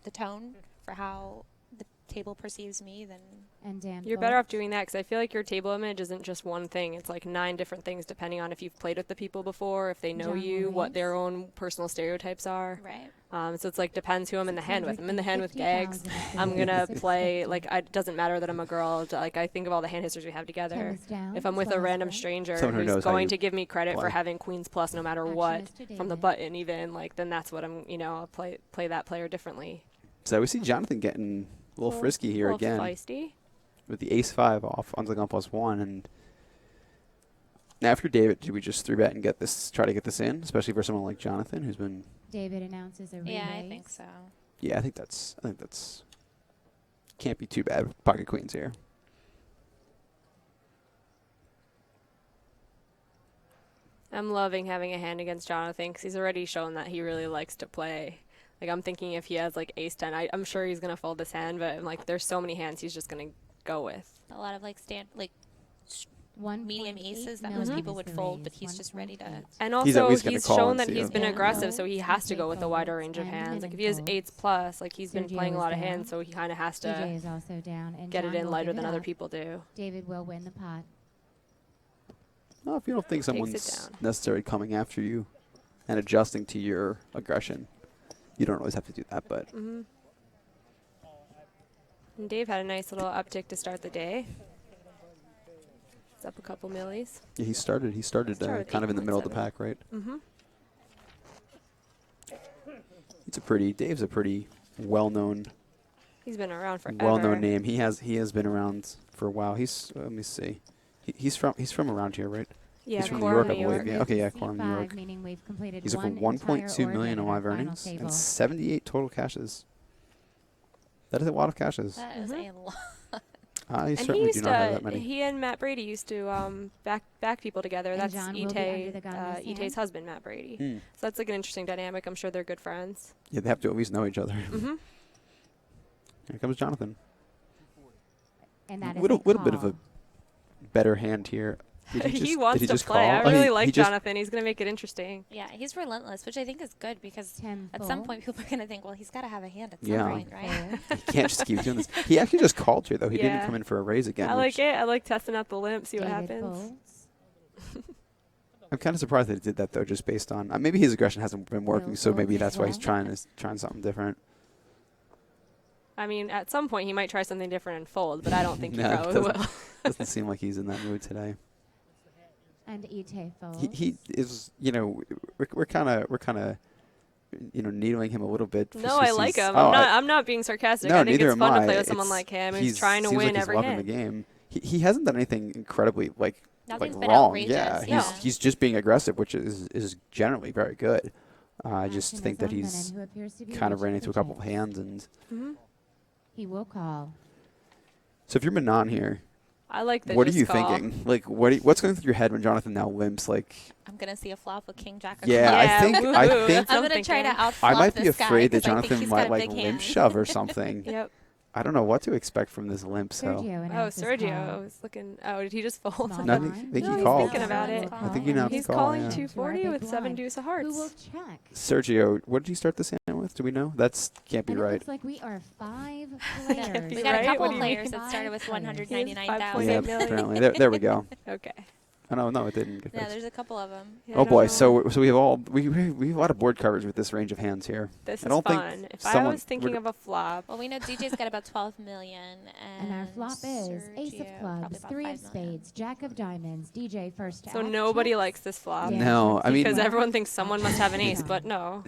[SPEAKER 12] the tone for how the table perceives me, then
[SPEAKER 5] And Dan
[SPEAKER 11] You're better off
[SPEAKER 5] folds.
[SPEAKER 11] doing that because I feel like your table image isn't just one thing. It's like 9 different things depending on if you've played with the people before, if they know
[SPEAKER 5] John
[SPEAKER 11] you,
[SPEAKER 5] will
[SPEAKER 11] what
[SPEAKER 5] raise.
[SPEAKER 11] their own personal stereotypes are.
[SPEAKER 12] right.
[SPEAKER 11] So it's like depends who I'm in the hand with. I'm in the hand with Gags.
[SPEAKER 5] 650,000
[SPEAKER 11] I'm gonna
[SPEAKER 5] is
[SPEAKER 11] play
[SPEAKER 5] 650.
[SPEAKER 11] it doesn't matter that I'm a girl. Like I think of all the hand histories we have
[SPEAKER 5] Tim
[SPEAKER 11] together.
[SPEAKER 5] is down,
[SPEAKER 11] If I'm
[SPEAKER 5] as
[SPEAKER 11] with
[SPEAKER 5] well
[SPEAKER 11] a
[SPEAKER 5] as
[SPEAKER 11] random
[SPEAKER 5] Frank.
[SPEAKER 11] stranger
[SPEAKER 10] Someone who
[SPEAKER 11] who's
[SPEAKER 10] knows how
[SPEAKER 11] going
[SPEAKER 10] you
[SPEAKER 11] to give me credit for
[SPEAKER 10] play.
[SPEAKER 11] having Queens plus no matter
[SPEAKER 5] Action
[SPEAKER 11] what
[SPEAKER 5] is to
[SPEAKER 11] from the
[SPEAKER 5] David.
[SPEAKER 11] button even, like then that's what I'll play that player differently.
[SPEAKER 10] So we see Jonathan getting a little frisky here
[SPEAKER 11] a little
[SPEAKER 10] again
[SPEAKER 11] feisty.
[SPEAKER 10] with the ace-5 off on the gun +1. And now after David, do we just 3-bet and try to get this in, especially for someone like Jonathan who's been...
[SPEAKER 5] David announces a
[SPEAKER 12] Yeah, I
[SPEAKER 5] re-raise.
[SPEAKER 12] think so.
[SPEAKER 10] Yeah, I think that's can't be too bad with pocket queens here.
[SPEAKER 11] I'm loving having a hand against Jonathan because he's already shown that he really likes to play. Like I'm thinking if he has like ace-10, I'm sure he's gonna fold this hand, but I'm like there's so many hands he's just gonna go with.
[SPEAKER 12] A lot of medium
[SPEAKER 5] 1.8
[SPEAKER 12] aces that
[SPEAKER 5] million
[SPEAKER 12] most
[SPEAKER 5] is
[SPEAKER 12] people would
[SPEAKER 5] the
[SPEAKER 12] fold,
[SPEAKER 5] raise,
[SPEAKER 12] but he's just ready to.
[SPEAKER 5] 1.8.
[SPEAKER 11] And
[SPEAKER 10] He's
[SPEAKER 11] also
[SPEAKER 10] always gonna
[SPEAKER 11] he's
[SPEAKER 10] call
[SPEAKER 11] shown
[SPEAKER 10] and
[SPEAKER 11] that
[SPEAKER 10] see
[SPEAKER 11] he's
[SPEAKER 10] you.
[SPEAKER 11] been
[SPEAKER 5] Yeah.
[SPEAKER 11] aggressive, so he has to
[SPEAKER 5] Take
[SPEAKER 11] go with a wider
[SPEAKER 5] folds
[SPEAKER 11] range of
[SPEAKER 5] and
[SPEAKER 11] hands. Like
[SPEAKER 5] Minnie
[SPEAKER 11] if he has
[SPEAKER 5] folds.
[SPEAKER 11] 8s plus, like he's been
[SPEAKER 5] Sergio
[SPEAKER 11] playing a
[SPEAKER 5] is
[SPEAKER 11] lot of
[SPEAKER 5] down.
[SPEAKER 11] hands, so he kind of has to
[SPEAKER 5] DJ is also down, and
[SPEAKER 11] get
[SPEAKER 5] John
[SPEAKER 11] it in
[SPEAKER 5] will
[SPEAKER 11] lighter
[SPEAKER 5] give
[SPEAKER 11] than
[SPEAKER 5] it
[SPEAKER 11] other
[SPEAKER 5] up.
[SPEAKER 11] people do.
[SPEAKER 5] David will win the pot.
[SPEAKER 10] Well, if you don't think
[SPEAKER 11] Takes it
[SPEAKER 10] someone's
[SPEAKER 11] down.
[SPEAKER 10] necessarily coming after you and adjusting to your aggression, you don't always have to do that, but
[SPEAKER 11] And Dave had a nice little uptick to start the day. It's up a couple millis.
[SPEAKER 10] yeah, he started
[SPEAKER 11] with
[SPEAKER 10] kind of in the middle of the
[SPEAKER 11] 8.7.
[SPEAKER 10] pack, right?
[SPEAKER 11] Mm-hmm.
[SPEAKER 10] Dave's a pretty well-known
[SPEAKER 11] He's been around forever.
[SPEAKER 10] well-known name. He has been around for a while. Let me see. He's from around here, right?
[SPEAKER 11] Yeah,
[SPEAKER 10] He's from New
[SPEAKER 11] Quorum,
[SPEAKER 10] York, I
[SPEAKER 11] New
[SPEAKER 10] believe.
[SPEAKER 11] York.
[SPEAKER 10] Yeah, okay, yeah,
[SPEAKER 5] C5,
[SPEAKER 10] Quorum, New York.
[SPEAKER 5] meaning we've completed
[SPEAKER 10] He's over
[SPEAKER 5] one entire
[SPEAKER 10] 1.2 million in
[SPEAKER 5] orbit
[SPEAKER 10] live
[SPEAKER 5] at our
[SPEAKER 10] earnings
[SPEAKER 5] final
[SPEAKER 10] and
[SPEAKER 5] table.
[SPEAKER 10] 78 total cashes. That is a lot of cashes.
[SPEAKER 12] That is a lot.
[SPEAKER 10] I
[SPEAKER 11] And
[SPEAKER 10] certainly do not have that many.
[SPEAKER 11] he and Matt Brady used to back people together.
[SPEAKER 5] And
[SPEAKER 11] That's
[SPEAKER 5] John will be under the gun this
[SPEAKER 11] Ite's
[SPEAKER 5] hand.
[SPEAKER 11] husband, Matt Brady.
[SPEAKER 10] Hmm.
[SPEAKER 11] So that's like an interesting dynamic. I'm sure they're good friends.
[SPEAKER 10] Yeah, they have to at least know each other.
[SPEAKER 11] Mm-hmm.
[SPEAKER 10] Here comes Jonathan.
[SPEAKER 5] And that is
[SPEAKER 10] Little
[SPEAKER 5] a
[SPEAKER 10] bit of a
[SPEAKER 5] call.
[SPEAKER 10] better hand here. Did
[SPEAKER 11] He
[SPEAKER 10] just-
[SPEAKER 11] wants
[SPEAKER 10] did he
[SPEAKER 11] to
[SPEAKER 10] just
[SPEAKER 11] play.
[SPEAKER 10] call?
[SPEAKER 11] I
[SPEAKER 10] Oh,
[SPEAKER 11] really
[SPEAKER 10] he
[SPEAKER 11] like
[SPEAKER 10] just-
[SPEAKER 11] Jonathan. He's going to make it interesting.
[SPEAKER 12] Yeah, he's relentless, which I think is good because
[SPEAKER 5] 10
[SPEAKER 12] at some
[SPEAKER 5] full.
[SPEAKER 12] point people are going to think, well, he's got to have a hand at some
[SPEAKER 10] Yeah.
[SPEAKER 12] point, right?
[SPEAKER 10] He can't just keep doing this. He actually just called here, though. He didn't
[SPEAKER 11] Yeah.
[SPEAKER 10] come in for a raise again.
[SPEAKER 11] I like
[SPEAKER 10] which-
[SPEAKER 11] it. I like testing out the limp, see what
[SPEAKER 5] David
[SPEAKER 11] happens.
[SPEAKER 5] folds.
[SPEAKER 10] I'm kind of surprised that he did that though, just based on maybe his aggression hasn't been working, so maybe
[SPEAKER 5] fold
[SPEAKER 10] that's why he's
[SPEAKER 5] as
[SPEAKER 10] trying something different.
[SPEAKER 11] I mean, at some point he might try something different and fold, but I don't think he
[SPEAKER 10] No, it
[SPEAKER 11] probably will.
[SPEAKER 10] Doesn't seem like he's in that mood today.
[SPEAKER 5] And Ite folds.
[SPEAKER 10] He is, you know, we're kind of, you know, needling him a little bit.
[SPEAKER 11] No, I like him.
[SPEAKER 10] Oh,
[SPEAKER 11] I'm not being sarcastic.
[SPEAKER 10] No,
[SPEAKER 11] I think
[SPEAKER 10] neither
[SPEAKER 11] it's fun
[SPEAKER 10] am
[SPEAKER 11] to play
[SPEAKER 10] I.
[SPEAKER 11] with someone like him who's
[SPEAKER 10] He's
[SPEAKER 11] trying to
[SPEAKER 10] seems
[SPEAKER 11] win
[SPEAKER 10] like he's
[SPEAKER 11] every
[SPEAKER 10] loving
[SPEAKER 11] hand.
[SPEAKER 10] the game. He hasn't done anything incredibly
[SPEAKER 12] Nothing's
[SPEAKER 10] like
[SPEAKER 12] been
[SPEAKER 10] wrong.
[SPEAKER 12] outrageous.
[SPEAKER 10] Yeah,
[SPEAKER 12] Yeah.
[SPEAKER 10] he's just being aggressive, which is generally very good. I just
[SPEAKER 5] Action
[SPEAKER 10] think
[SPEAKER 5] is
[SPEAKER 10] that
[SPEAKER 5] on
[SPEAKER 10] he's
[SPEAKER 5] Brennan, who appears to be
[SPEAKER 10] kind of ran
[SPEAKER 5] reaching
[SPEAKER 10] into a
[SPEAKER 5] for
[SPEAKER 10] couple of
[SPEAKER 5] chips.
[SPEAKER 10] hands, and
[SPEAKER 5] He will call.
[SPEAKER 10] so if you're Manon here,
[SPEAKER 11] I like the
[SPEAKER 10] what are
[SPEAKER 11] just
[SPEAKER 10] you
[SPEAKER 11] call.
[SPEAKER 10] thinking? Like, what's going through your head when Jonathan now limps? Like,
[SPEAKER 12] I'm gonna see a flop with King Jack.
[SPEAKER 10] yeah, I think
[SPEAKER 11] woohoo.
[SPEAKER 12] I'm gonna try to outflop
[SPEAKER 10] I might be
[SPEAKER 12] this guy
[SPEAKER 10] afraid that
[SPEAKER 12] 'cause I think
[SPEAKER 10] Jonathan
[SPEAKER 12] he's
[SPEAKER 10] might
[SPEAKER 12] got a
[SPEAKER 10] like
[SPEAKER 12] big
[SPEAKER 10] limp
[SPEAKER 12] hand.
[SPEAKER 10] shove or something.
[SPEAKER 11] Yep.
[SPEAKER 10] I don't know what to expect from this limp. So
[SPEAKER 5] Sergio
[SPEAKER 11] Oh,
[SPEAKER 5] announces
[SPEAKER 11] Sergio
[SPEAKER 5] call.
[SPEAKER 11] is looking. Oh, did he just fold?
[SPEAKER 5] Small
[SPEAKER 10] No, I
[SPEAKER 5] blind.
[SPEAKER 10] think
[SPEAKER 11] No,
[SPEAKER 10] he
[SPEAKER 11] he's
[SPEAKER 10] called.
[SPEAKER 11] thinking about it.
[SPEAKER 10] I think he announced
[SPEAKER 11] He's
[SPEAKER 10] call,
[SPEAKER 11] calling
[SPEAKER 10] yeah.
[SPEAKER 11] 240 with 7
[SPEAKER 5] blind.
[SPEAKER 11] deuce of
[SPEAKER 5] Who
[SPEAKER 11] hearts.
[SPEAKER 5] will check?
[SPEAKER 10] Sergio, what did you start this hand with? Do we know? That's can't be
[SPEAKER 5] And it
[SPEAKER 10] right.
[SPEAKER 5] looks like we are 5
[SPEAKER 11] be
[SPEAKER 5] players.
[SPEAKER 12] We got
[SPEAKER 11] right?
[SPEAKER 12] a couple
[SPEAKER 11] What do you
[SPEAKER 12] players
[SPEAKER 11] mean?
[SPEAKER 12] that started with
[SPEAKER 11] He has
[SPEAKER 12] 199,000.
[SPEAKER 10] Yeah,
[SPEAKER 11] 5.8 million.
[SPEAKER 10] apparently. There we go.
[SPEAKER 11] Okay.
[SPEAKER 10] Oh, no, it didn't get
[SPEAKER 12] Yeah,
[SPEAKER 10] fixed.
[SPEAKER 12] there's a couple of them.
[SPEAKER 11] Yeah, I
[SPEAKER 10] Oh
[SPEAKER 11] don't
[SPEAKER 10] boy,
[SPEAKER 11] know.
[SPEAKER 10] so we have a lot of board coverage with this range of hands here.
[SPEAKER 11] This
[SPEAKER 10] I
[SPEAKER 11] is
[SPEAKER 10] don't
[SPEAKER 11] fun.
[SPEAKER 10] think
[SPEAKER 11] If I
[SPEAKER 10] someone
[SPEAKER 11] was thinking of a flop,
[SPEAKER 12] Well, we know DJ's got about 12 million,
[SPEAKER 5] And our flop is Ace of
[SPEAKER 12] Sergio probably
[SPEAKER 5] clubs,
[SPEAKER 12] about
[SPEAKER 5] 3 of
[SPEAKER 12] 5 million.
[SPEAKER 5] spades, Jack of diamonds, DJ first to
[SPEAKER 11] so
[SPEAKER 5] act,
[SPEAKER 11] nobody
[SPEAKER 5] checks.
[SPEAKER 11] likes this flop.
[SPEAKER 5] Dan
[SPEAKER 10] No,
[SPEAKER 5] checks
[SPEAKER 10] I mean-
[SPEAKER 11] Because
[SPEAKER 5] one.
[SPEAKER 11] everyone thinks someone must have an ace, but no.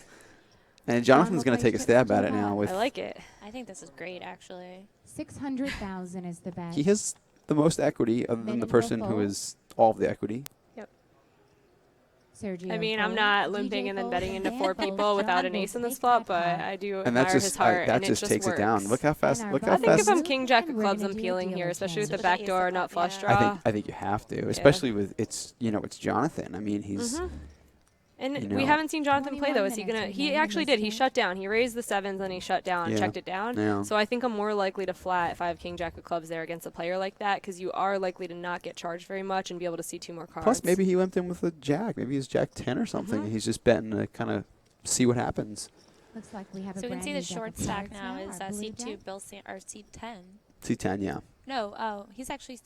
[SPEAKER 10] And Jonathan's
[SPEAKER 5] John
[SPEAKER 10] going
[SPEAKER 5] will
[SPEAKER 10] to take a
[SPEAKER 5] place
[SPEAKER 10] stab
[SPEAKER 5] chips
[SPEAKER 10] at
[SPEAKER 5] into
[SPEAKER 10] it now
[SPEAKER 5] the
[SPEAKER 10] with
[SPEAKER 11] I like it.
[SPEAKER 12] I think this is great, actually.
[SPEAKER 5] 600,000 is the bet.
[SPEAKER 10] he has the most equity other than the
[SPEAKER 5] Minimum
[SPEAKER 10] person who
[SPEAKER 5] fold.
[SPEAKER 10] has all of the equity.
[SPEAKER 5] Sergio
[SPEAKER 11] I mean, I'm
[SPEAKER 5] folds,
[SPEAKER 11] not
[SPEAKER 5] DJ
[SPEAKER 11] limping and then
[SPEAKER 5] folds,
[SPEAKER 11] betting into
[SPEAKER 5] Dan
[SPEAKER 11] 4
[SPEAKER 5] folds,
[SPEAKER 11] people without
[SPEAKER 5] John
[SPEAKER 11] an ace
[SPEAKER 5] will
[SPEAKER 11] in this
[SPEAKER 5] take
[SPEAKER 11] flop,
[SPEAKER 5] that
[SPEAKER 11] but
[SPEAKER 5] pot.
[SPEAKER 11] I do
[SPEAKER 10] And that
[SPEAKER 11] admire his
[SPEAKER 10] just
[SPEAKER 11] heart,
[SPEAKER 10] that
[SPEAKER 11] and
[SPEAKER 10] just
[SPEAKER 11] it
[SPEAKER 10] takes
[SPEAKER 11] works.
[SPEAKER 10] it down. Look how fast
[SPEAKER 5] And our
[SPEAKER 10] look how
[SPEAKER 11] I think
[SPEAKER 5] button
[SPEAKER 11] if
[SPEAKER 10] fast
[SPEAKER 11] I'm king jack
[SPEAKER 5] and
[SPEAKER 11] of
[SPEAKER 5] we're
[SPEAKER 11] clubs,
[SPEAKER 5] gonna
[SPEAKER 11] I'm
[SPEAKER 5] do a
[SPEAKER 11] peeling
[SPEAKER 5] dealer
[SPEAKER 11] here, especially with
[SPEAKER 5] change.
[SPEAKER 11] the
[SPEAKER 12] With the
[SPEAKER 11] back
[SPEAKER 12] ace
[SPEAKER 11] door,
[SPEAKER 12] of
[SPEAKER 11] not
[SPEAKER 12] clubs,
[SPEAKER 11] flush
[SPEAKER 12] yeah.
[SPEAKER 11] draw.
[SPEAKER 10] I think you have to, especially with it's Jonathan. I mean, he's
[SPEAKER 11] And
[SPEAKER 10] you
[SPEAKER 11] we
[SPEAKER 10] know.
[SPEAKER 11] haven't seen Jonathan play
[SPEAKER 5] 21
[SPEAKER 11] though. Is he
[SPEAKER 5] minutes
[SPEAKER 11] gonna? He
[SPEAKER 5] remaining
[SPEAKER 11] actually
[SPEAKER 5] in this
[SPEAKER 11] did. He
[SPEAKER 5] game.
[SPEAKER 11] shut down. He raised the 7s, then he shut down,
[SPEAKER 10] Yeah.
[SPEAKER 11] checked it down.
[SPEAKER 10] Yeah.
[SPEAKER 11] So I think I'm more likely to flat if I have king jack of clubs there against a player like that, because you are likely to not get charged very much and be able to see 2 more cards.
[SPEAKER 10] Plus, maybe he limped in with a jack. Maybe he's jack 10 or something. And he's just betting to kind of see what happens.
[SPEAKER 5] Looks like we have a
[SPEAKER 12] So we can
[SPEAKER 5] brand
[SPEAKER 12] see
[SPEAKER 5] new
[SPEAKER 12] the
[SPEAKER 5] deck
[SPEAKER 12] short
[SPEAKER 5] of
[SPEAKER 12] stack
[SPEAKER 5] cards
[SPEAKER 12] now is
[SPEAKER 5] our blue
[SPEAKER 12] C2,
[SPEAKER 5] deck.
[SPEAKER 12] Bill or C10.
[SPEAKER 10] C10, yeah.
[SPEAKER 12] No, he's actually C2.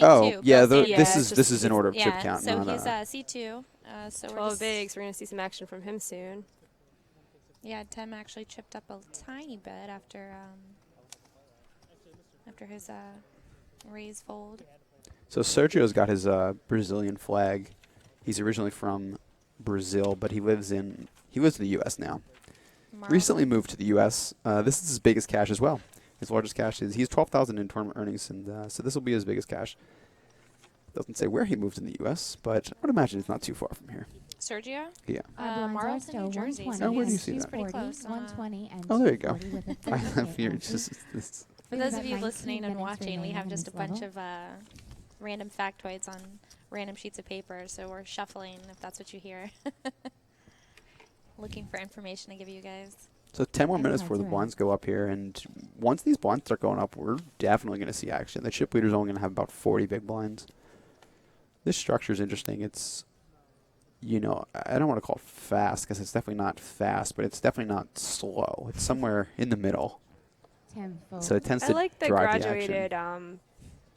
[SPEAKER 10] Oh, yeah.
[SPEAKER 12] Bill
[SPEAKER 11] Yeah,
[SPEAKER 10] This
[SPEAKER 11] it's
[SPEAKER 10] is
[SPEAKER 11] just-
[SPEAKER 10] this is in order of chip
[SPEAKER 12] yeah,
[SPEAKER 10] count.
[SPEAKER 12] so
[SPEAKER 10] not,
[SPEAKER 12] he's C2. So we're
[SPEAKER 11] 12
[SPEAKER 12] just,
[SPEAKER 11] bigs. We're gonna see some action from him soon.
[SPEAKER 12] yeah, Tim actually chipped up a tiny bit after his raise fold.
[SPEAKER 10] So Sergio's got his Brazilian flag. He's originally from Brazil, but he lives in the U.S. now. Recently moved to the U.S. This is his biggest cash as well. His largest cash is he's $12,000 in tournament earnings, and so this will be his biggest cash. Doesn't say where he moved in the U.S., but I would imagine it's not too far from here.
[SPEAKER 12] Sergio?
[SPEAKER 10] Yeah.
[SPEAKER 5] Our blinds are
[SPEAKER 12] Marlton,
[SPEAKER 5] still
[SPEAKER 12] New Jersey.
[SPEAKER 5] 120
[SPEAKER 10] Oh, where do you
[SPEAKER 5] and
[SPEAKER 10] see that?
[SPEAKER 5] 240,
[SPEAKER 12] 120
[SPEAKER 5] 120 and
[SPEAKER 10] Oh, there you go.
[SPEAKER 5] 240 with a
[SPEAKER 10] I
[SPEAKER 5] 30
[SPEAKER 10] have here
[SPEAKER 5] action.
[SPEAKER 10] just
[SPEAKER 12] For
[SPEAKER 5] We
[SPEAKER 12] those
[SPEAKER 5] have
[SPEAKER 12] of you
[SPEAKER 5] 19
[SPEAKER 12] listening and
[SPEAKER 5] minutes
[SPEAKER 12] watching, we
[SPEAKER 5] remaining
[SPEAKER 12] have
[SPEAKER 5] in
[SPEAKER 12] just a
[SPEAKER 5] this
[SPEAKER 12] bunch
[SPEAKER 5] level.
[SPEAKER 12] of random factoids on random sheets of paper, so we're shuffling if that's what you hear. Looking for information to give you guys.
[SPEAKER 10] So 10 more
[SPEAKER 5] And
[SPEAKER 10] minutes
[SPEAKER 5] cards
[SPEAKER 10] before the
[SPEAKER 5] are in.
[SPEAKER 10] blinds go up here, and once these blinds start going up, we're definitely going to see action. The chip leader's only going to have about 40 big blinds. This structure is interesting. It's, I don't want to call it fast because it's definitely not fast, but it's definitely not slow. It's somewhere in the middle.
[SPEAKER 5] 10 fold.
[SPEAKER 10] So it tends
[SPEAKER 11] I
[SPEAKER 10] to
[SPEAKER 11] like the
[SPEAKER 10] drive
[SPEAKER 11] graduated
[SPEAKER 10] the action.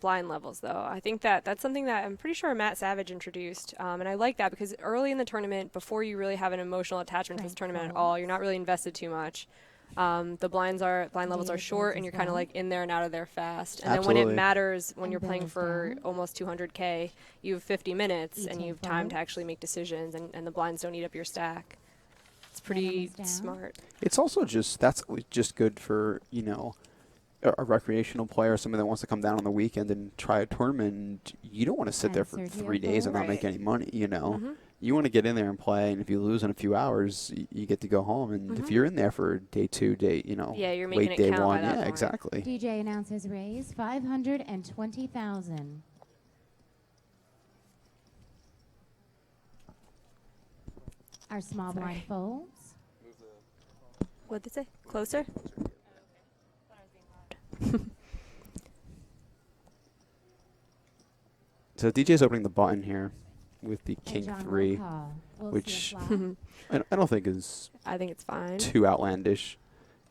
[SPEAKER 11] blind levels, though. I think that's something that I'm pretty sure Matt Savage introduced, and I like that because early in the tournament, before you really have an emotional attachment to this tournament at all, you're not really invested too much. The blind levels are short, and you're kind of like in there and out of there fast. And then when
[SPEAKER 10] Absolutely.
[SPEAKER 11] it matters, when
[SPEAKER 5] And
[SPEAKER 11] you're
[SPEAKER 5] Bill
[SPEAKER 11] playing
[SPEAKER 5] is
[SPEAKER 11] for
[SPEAKER 5] down.
[SPEAKER 11] almost 200K, you have 50 minutes, and you have time to
[SPEAKER 5] fold.
[SPEAKER 11] actually make decisions, and the blinds don't eat up your stack. It's pretty
[SPEAKER 5] is down.
[SPEAKER 11] smart.
[SPEAKER 10] It's also just good for, a recreational player, somebody that wants to come down on the weekend and try a tournament. You don't want to sit
[SPEAKER 5] And
[SPEAKER 10] there for
[SPEAKER 5] Sergio
[SPEAKER 10] 3 days and not
[SPEAKER 11] Right.
[SPEAKER 10] make any money,
[SPEAKER 11] Mhm.
[SPEAKER 10] You want to get in there and play, and if you lose in a few hours, you get to go home. And if you're in there for day 2,
[SPEAKER 11] Yeah, you're
[SPEAKER 10] late
[SPEAKER 11] making it
[SPEAKER 10] day
[SPEAKER 11] count by
[SPEAKER 10] 1,
[SPEAKER 11] that
[SPEAKER 10] yeah,
[SPEAKER 11] point.
[SPEAKER 10] exactly.
[SPEAKER 5] DJ announces raise 520,000. Our small blind folds.
[SPEAKER 11] What'd they say? Closer?
[SPEAKER 10] So DJ's opening the button here with the
[SPEAKER 5] And
[SPEAKER 10] king
[SPEAKER 5] John will
[SPEAKER 10] 3,
[SPEAKER 5] call. We'll see a
[SPEAKER 10] which
[SPEAKER 5] flop.
[SPEAKER 10] I don't think is
[SPEAKER 11] I think it's fine.
[SPEAKER 10] too outlandish.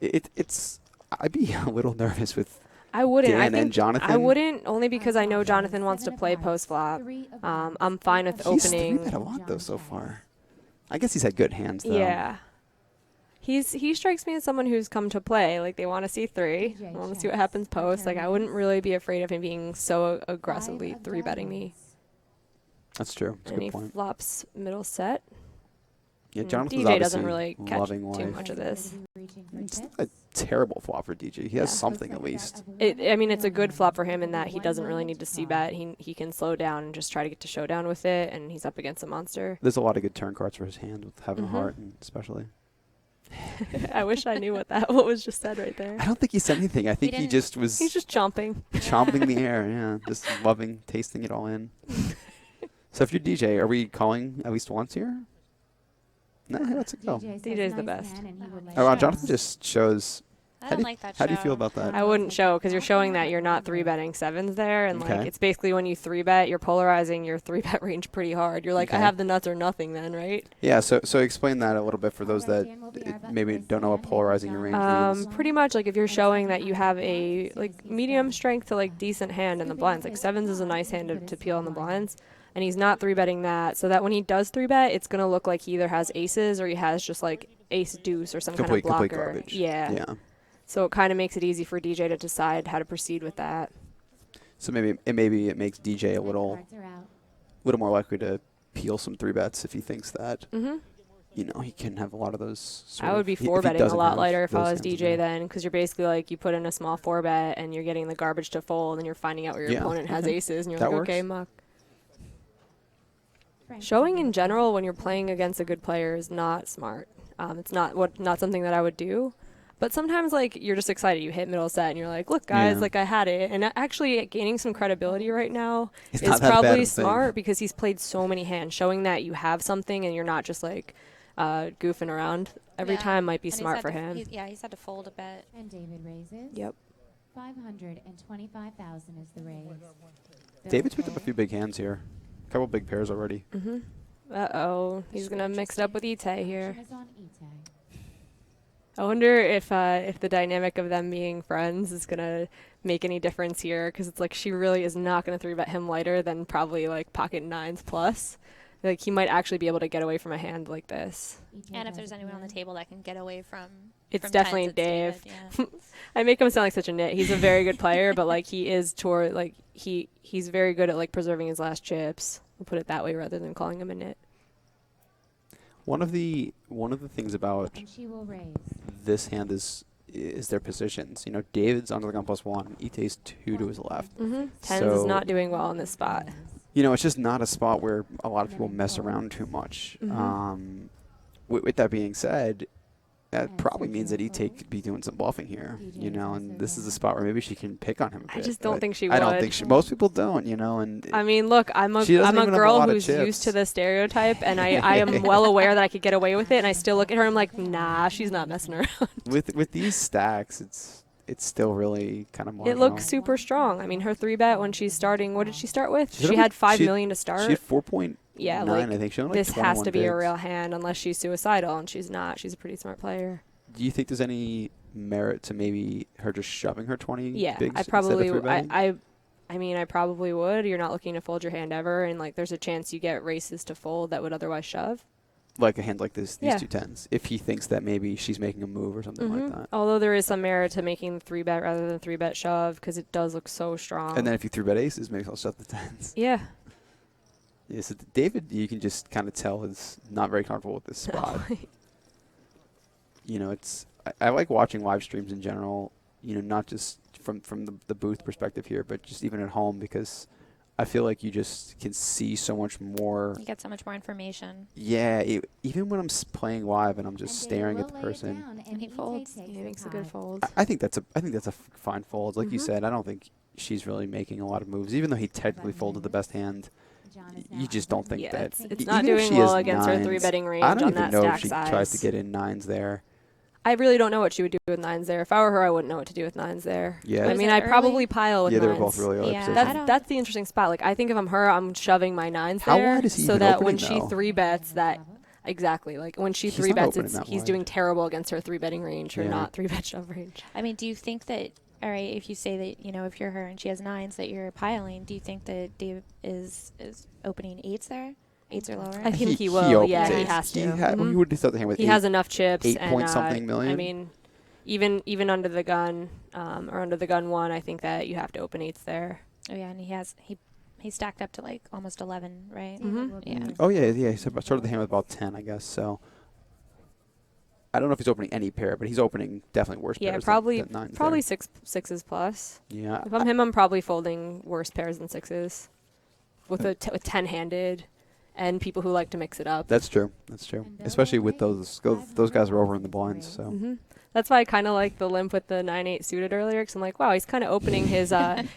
[SPEAKER 10] It's I'd be a little nervous with
[SPEAKER 11] I wouldn't. I
[SPEAKER 10] Dan
[SPEAKER 11] think
[SPEAKER 10] and Jonathan?
[SPEAKER 11] I wouldn't, only because I know Jonathan wants to play post flop. I'm fine with
[SPEAKER 10] He's
[SPEAKER 11] opening.
[SPEAKER 10] 3-bet a lot though so far. I guess he's had good hands though.
[SPEAKER 11] Yeah. He strikes me as someone who's come to play. Like, they want to see 3. I want to see what happens post. Like, I wouldn't really be afraid of him being so aggressively 3-betting me.
[SPEAKER 10] That's true. That's a
[SPEAKER 11] And
[SPEAKER 10] good
[SPEAKER 11] he
[SPEAKER 10] point.
[SPEAKER 11] flops middle set.
[SPEAKER 10] Yeah, Jonathan's
[SPEAKER 11] DJ doesn't
[SPEAKER 10] obviously
[SPEAKER 11] really catch
[SPEAKER 10] loving
[SPEAKER 11] too
[SPEAKER 10] life.
[SPEAKER 11] much of this.
[SPEAKER 10] It's not a terrible flop for DJ. He has something at least.
[SPEAKER 11] I mean, it's a good flop for him in that he doesn't really need to c-bet. He can slow down and just try to get to showdown with it, and he's up against a monster.
[SPEAKER 10] There's a lot of good turn cards for his hand with having a heart, and especially.
[SPEAKER 11] I wish I knew what was just said right there.
[SPEAKER 10] I don't think he said anything. I think he just was.
[SPEAKER 11] He's just chomping.
[SPEAKER 10] Chomping the air, yeah. Just loving, tasting it all in. So if you're DJ, are we calling at least once here? No, let's go.
[SPEAKER 11] DJ's the best.
[SPEAKER 10] Oh, Jonathan just shows.
[SPEAKER 12] I don't like that
[SPEAKER 10] How do you
[SPEAKER 12] show.
[SPEAKER 10] feel about that?
[SPEAKER 11] I wouldn't show because you're showing that you're not 3-betting 7s there, and
[SPEAKER 10] Okay.
[SPEAKER 11] like it's basically when you 3-bet, you're polarizing your 3-bet range pretty hard. You're like, I
[SPEAKER 10] Okay.
[SPEAKER 11] have the nuts or nothing, then, right?
[SPEAKER 10] Yeah, so explain that a little bit for those that maybe don't know what polarizing your range means.
[SPEAKER 11] Pretty much like if you're showing that you have a like medium strength to like decent hand in the blinds, like 7s is a nice hand to peel in the blinds, and he's not 3-betting that, so that when he does 3-bet, it's gonna look like he either has aces or he has just like ace deuce or some kind of blocker.
[SPEAKER 10] Complete garbage.
[SPEAKER 11] Yeah. So it kind of makes it easy for DJ to decide how to proceed with that.
[SPEAKER 10] So maybe it makes DJ a little more likely to peel some 3-bets if he thinks that. You know, he can have a lot of those.
[SPEAKER 11] I would be 4-betting a lot lighter if I was DJ then, because you're basically like you put in a small 4-bet and you're getting the garbage to fold, and you're finding out where your opponent has aces, and you're
[SPEAKER 10] That
[SPEAKER 11] like,
[SPEAKER 10] works.
[SPEAKER 11] okay, muck. Showing in general when you're playing against a good player is not smart. It's not something that I would do. But sometimes, like, you're just excited. You hit middle set, and you're like, look, guys, like, I had it. And actually getting some credibility right now is probably smart because he's played so many hands. Showing that you have something and you're not just, like, goofing around every time might be smart for him.
[SPEAKER 12] He's had to fold a bit.
[SPEAKER 5] And David raises.
[SPEAKER 11] Yep.
[SPEAKER 5] 525,000 is the raise.
[SPEAKER 10] David's picked up a few big hands here. A couple big pairs already.
[SPEAKER 11] Uh-oh. He's going to mix it up with Ite here.
[SPEAKER 5] Is on Ite.
[SPEAKER 11] I wonder if the dynamic of them being friends is going to make any difference here, because it's like she really is not going to 3-bet him lighter than probably like pocket 9s plus. Like, he might actually be able to get away from a hand like this.
[SPEAKER 12] And if there's anyone on the table that can get away from
[SPEAKER 11] It's definitely Dave.
[SPEAKER 12] Yeah.
[SPEAKER 11] I make him sound like such a nit. He's a very good player, but like he is he's very good at like preserving his last chips. We'll put it that way rather than calling him a nit.
[SPEAKER 10] One of the things about this hand is their positions. You know, David's under the gun +1. Ite's 2 to his left.
[SPEAKER 11] Tens is not doing well in this spot.
[SPEAKER 10] You know, it's just not a spot where a lot of people mess around too much. With that being said, that probably means that Ite could be doing some bluffing here, you know, and this is a spot where maybe she can pick on him a bit.
[SPEAKER 11] I just don't think she
[SPEAKER 10] I don't
[SPEAKER 11] would.
[SPEAKER 10] think most people don't, you know, and
[SPEAKER 11] I mean, look, I'm a girl who's used to the stereotype, and I am well aware that I could get away with it, and I still look at her and I'm like, nah, she's not messing around.
[SPEAKER 10] With these stacks, it's still really kind of marginal.
[SPEAKER 11] It looks super strong. I mean, her 3-bet when she's starting, what did she start with? She had $5 million to start.
[SPEAKER 10] She had 4.9,
[SPEAKER 11] yeah, like,
[SPEAKER 10] I think. She only
[SPEAKER 11] this has to be
[SPEAKER 10] bigs.
[SPEAKER 11] a real hand unless she's suicidal, and she's not. She's a pretty smart player.
[SPEAKER 10] Do you think there's any merit to maybe her just shoving her 20
[SPEAKER 11] yeah,
[SPEAKER 10] bigs
[SPEAKER 11] I probably
[SPEAKER 10] instead of 3-betting?
[SPEAKER 11] I mean, I probably would. You're not looking to fold your hand ever, and like there's a chance you get races to fold that would otherwise shove.
[SPEAKER 10] Like a hand like this, these 2 tens. If he thinks that maybe she's making a move or something like that.
[SPEAKER 11] Although there is some merit to making the 3-bet rather than 3-bet shove because it does look so strong.
[SPEAKER 10] And then if you 3-bet aces, maybe I'll shove the tens.
[SPEAKER 11] Yeah.
[SPEAKER 10] Yeah, so David, you can just kind of tell, is not very comfortable with this spot. You know, I like watching live streams in general, you know, not just from the booth perspective here, but just even at home, because I feel like you just can see so much more.
[SPEAKER 12] You get so much more information.
[SPEAKER 10] Yeah, even when I'm playing live and I'm just staring at the person.
[SPEAKER 12] And he folds.
[SPEAKER 11] He makes a good fold.
[SPEAKER 10] I think that's a fine fold. Like you said, I don't think she's really making a lot of moves, even though he technically folded the best hand. You just don't think that.
[SPEAKER 11] It's not doing well against her 3-betting range
[SPEAKER 10] on that
[SPEAKER 11] stack size.
[SPEAKER 10] I don't even know if she tries to get in 9s there.
[SPEAKER 11] I really don't know what she would do with 9s there. If I were her, I wouldn't know what to do with 9s there.
[SPEAKER 10] Yeah.
[SPEAKER 11] I mean, I'd probably pile with 9s.
[SPEAKER 10] Yeah, they were both really early.
[SPEAKER 12] Yeah,
[SPEAKER 11] that's the interesting spot. Like, I think if I'm her, I'm shoving my 9s
[SPEAKER 10] How
[SPEAKER 11] there
[SPEAKER 10] wide is he
[SPEAKER 11] so
[SPEAKER 10] even
[SPEAKER 11] that
[SPEAKER 10] opening,
[SPEAKER 11] when she
[SPEAKER 10] though?
[SPEAKER 11] 3-bets that exactly, like when she
[SPEAKER 10] He's not
[SPEAKER 11] 3-bets,
[SPEAKER 10] opening that
[SPEAKER 11] he's
[SPEAKER 10] wide.
[SPEAKER 11] doing terrible against her 3-betting range or
[SPEAKER 10] Yeah.
[SPEAKER 11] not 3-bet shove range.
[SPEAKER 12] I mean, do you think that all right, if you say that, if you're her and she has 9s that you're piling, do you think that Dave is opening 8s there? 8s or lower?
[SPEAKER 11] I think he will. Yeah, he
[SPEAKER 10] opens
[SPEAKER 11] has to.
[SPEAKER 10] He would have thought the hand with
[SPEAKER 11] He has enough chips.
[SPEAKER 10] 8
[SPEAKER 11] and,
[SPEAKER 10] point something million.
[SPEAKER 11] I mean, even under the gun, or under the gun 1, I think that you have to open 8s there.
[SPEAKER 12] Oh yeah, and he stacked up to like almost 11, right?
[SPEAKER 11] Yeah.
[SPEAKER 10] Oh yeah. He started the hand with about 10, I guess. So I don't know if he's opening any pair, but he's opening definitely worse pairs.
[SPEAKER 11] Probably
[SPEAKER 10] than 9s
[SPEAKER 11] probably
[SPEAKER 10] there.
[SPEAKER 11] sixes plus.
[SPEAKER 10] Yeah.
[SPEAKER 11] If I'm him, I'm probably folding worse pairs than 6s, with with 10-handed, and people who like to mix it up.
[SPEAKER 10] That's true. Especially with those guys are over in the blinds. So.
[SPEAKER 11] That's why I kind of like the limp with the 9-8 suited earlier, because I'm like, wow, he's kind of opening his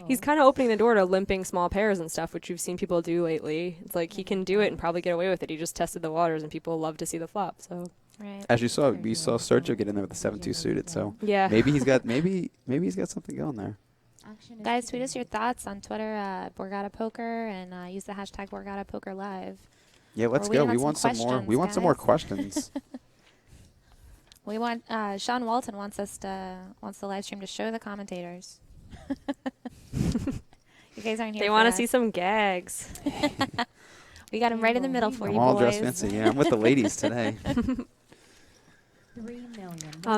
[SPEAKER 11] he's kind of opening the door to limping small pairs and stuff, which you've seen people do lately. It's like he can do it and probably get away with it. He just tested the waters, and people love to see the flop. So.
[SPEAKER 12] Right.
[SPEAKER 10] As you saw, we saw Sergio get in there with the 7-2 suited. So
[SPEAKER 11] yeah,
[SPEAKER 10] maybe he's got he's got something going there.
[SPEAKER 12] Guys, tweet us your thoughts on Twitter, Borgata Poker, and use the hashtag Borgata Poker Live.
[SPEAKER 10] Yeah, let's go. We want some more. We want some more questions.
[SPEAKER 12] We want Sean Walton wants the live stream to show the commentators. You guys aren't here.
[SPEAKER 11] They want to see some gags.
[SPEAKER 12] We got him right in the middle for you,
[SPEAKER 10] I'm all
[SPEAKER 12] boys.
[SPEAKER 10] dressed fancy. Yeah, I'm with the ladies today.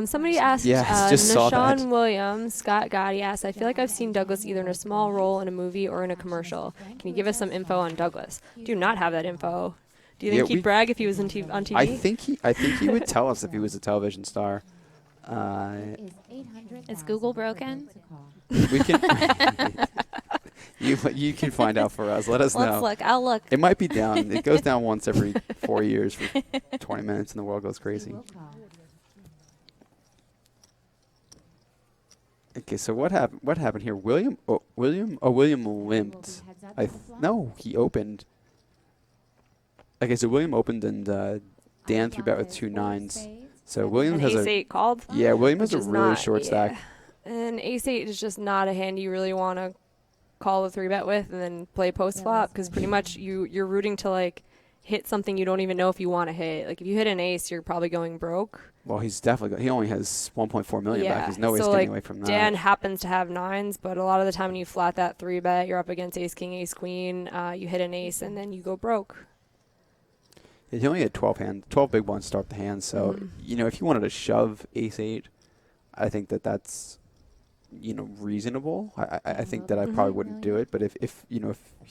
[SPEAKER 11] Somebody asked,
[SPEAKER 10] just saw that.
[SPEAKER 11] Nashawn Williams, Scott Gotti asked, I feel like I've seen Douglas either in a small role in a movie or in a commercial. Can you give us some info on Douglas? Do not have that info. Do you think he'd brag if he was on TV?
[SPEAKER 10] I think he would tell us if he was a television star.
[SPEAKER 12] Is Google broken?
[SPEAKER 10] We can. You can find out for us. Let us know.
[SPEAKER 12] Let's look. I'll look.
[SPEAKER 10] It might be down. It goes down once every 4 years for 20 minutes, and the world goes crazy. Okay, so what happened? What happened here? William limped. No, he opened. Okay, so William opened and Dan threw bet with 2 9s. So William has
[SPEAKER 11] ace-8 called.
[SPEAKER 10] Yeah, William has a really short stack.
[SPEAKER 11] And ace-8 is just not a hand you really want to call the 3-bet with and then play post-flop, because pretty much you're rooting to like hit something you don't even know if you want to hit. Like if you hit an ace, you're probably going broke.
[SPEAKER 10] Well, he's definitely he only has 1.4 million back. There's no ace getting away from that.
[SPEAKER 11] Dan happens to have 9s, but a lot of the time when you flat that 3-bet, you're up against ace king, ace queen. You hit an ace and then you go broke.
[SPEAKER 10] He only had 12 big ones to start the hand. So if you wanted to shove ace-8, I think that's reasonable. I think that I probably wouldn't do it, but if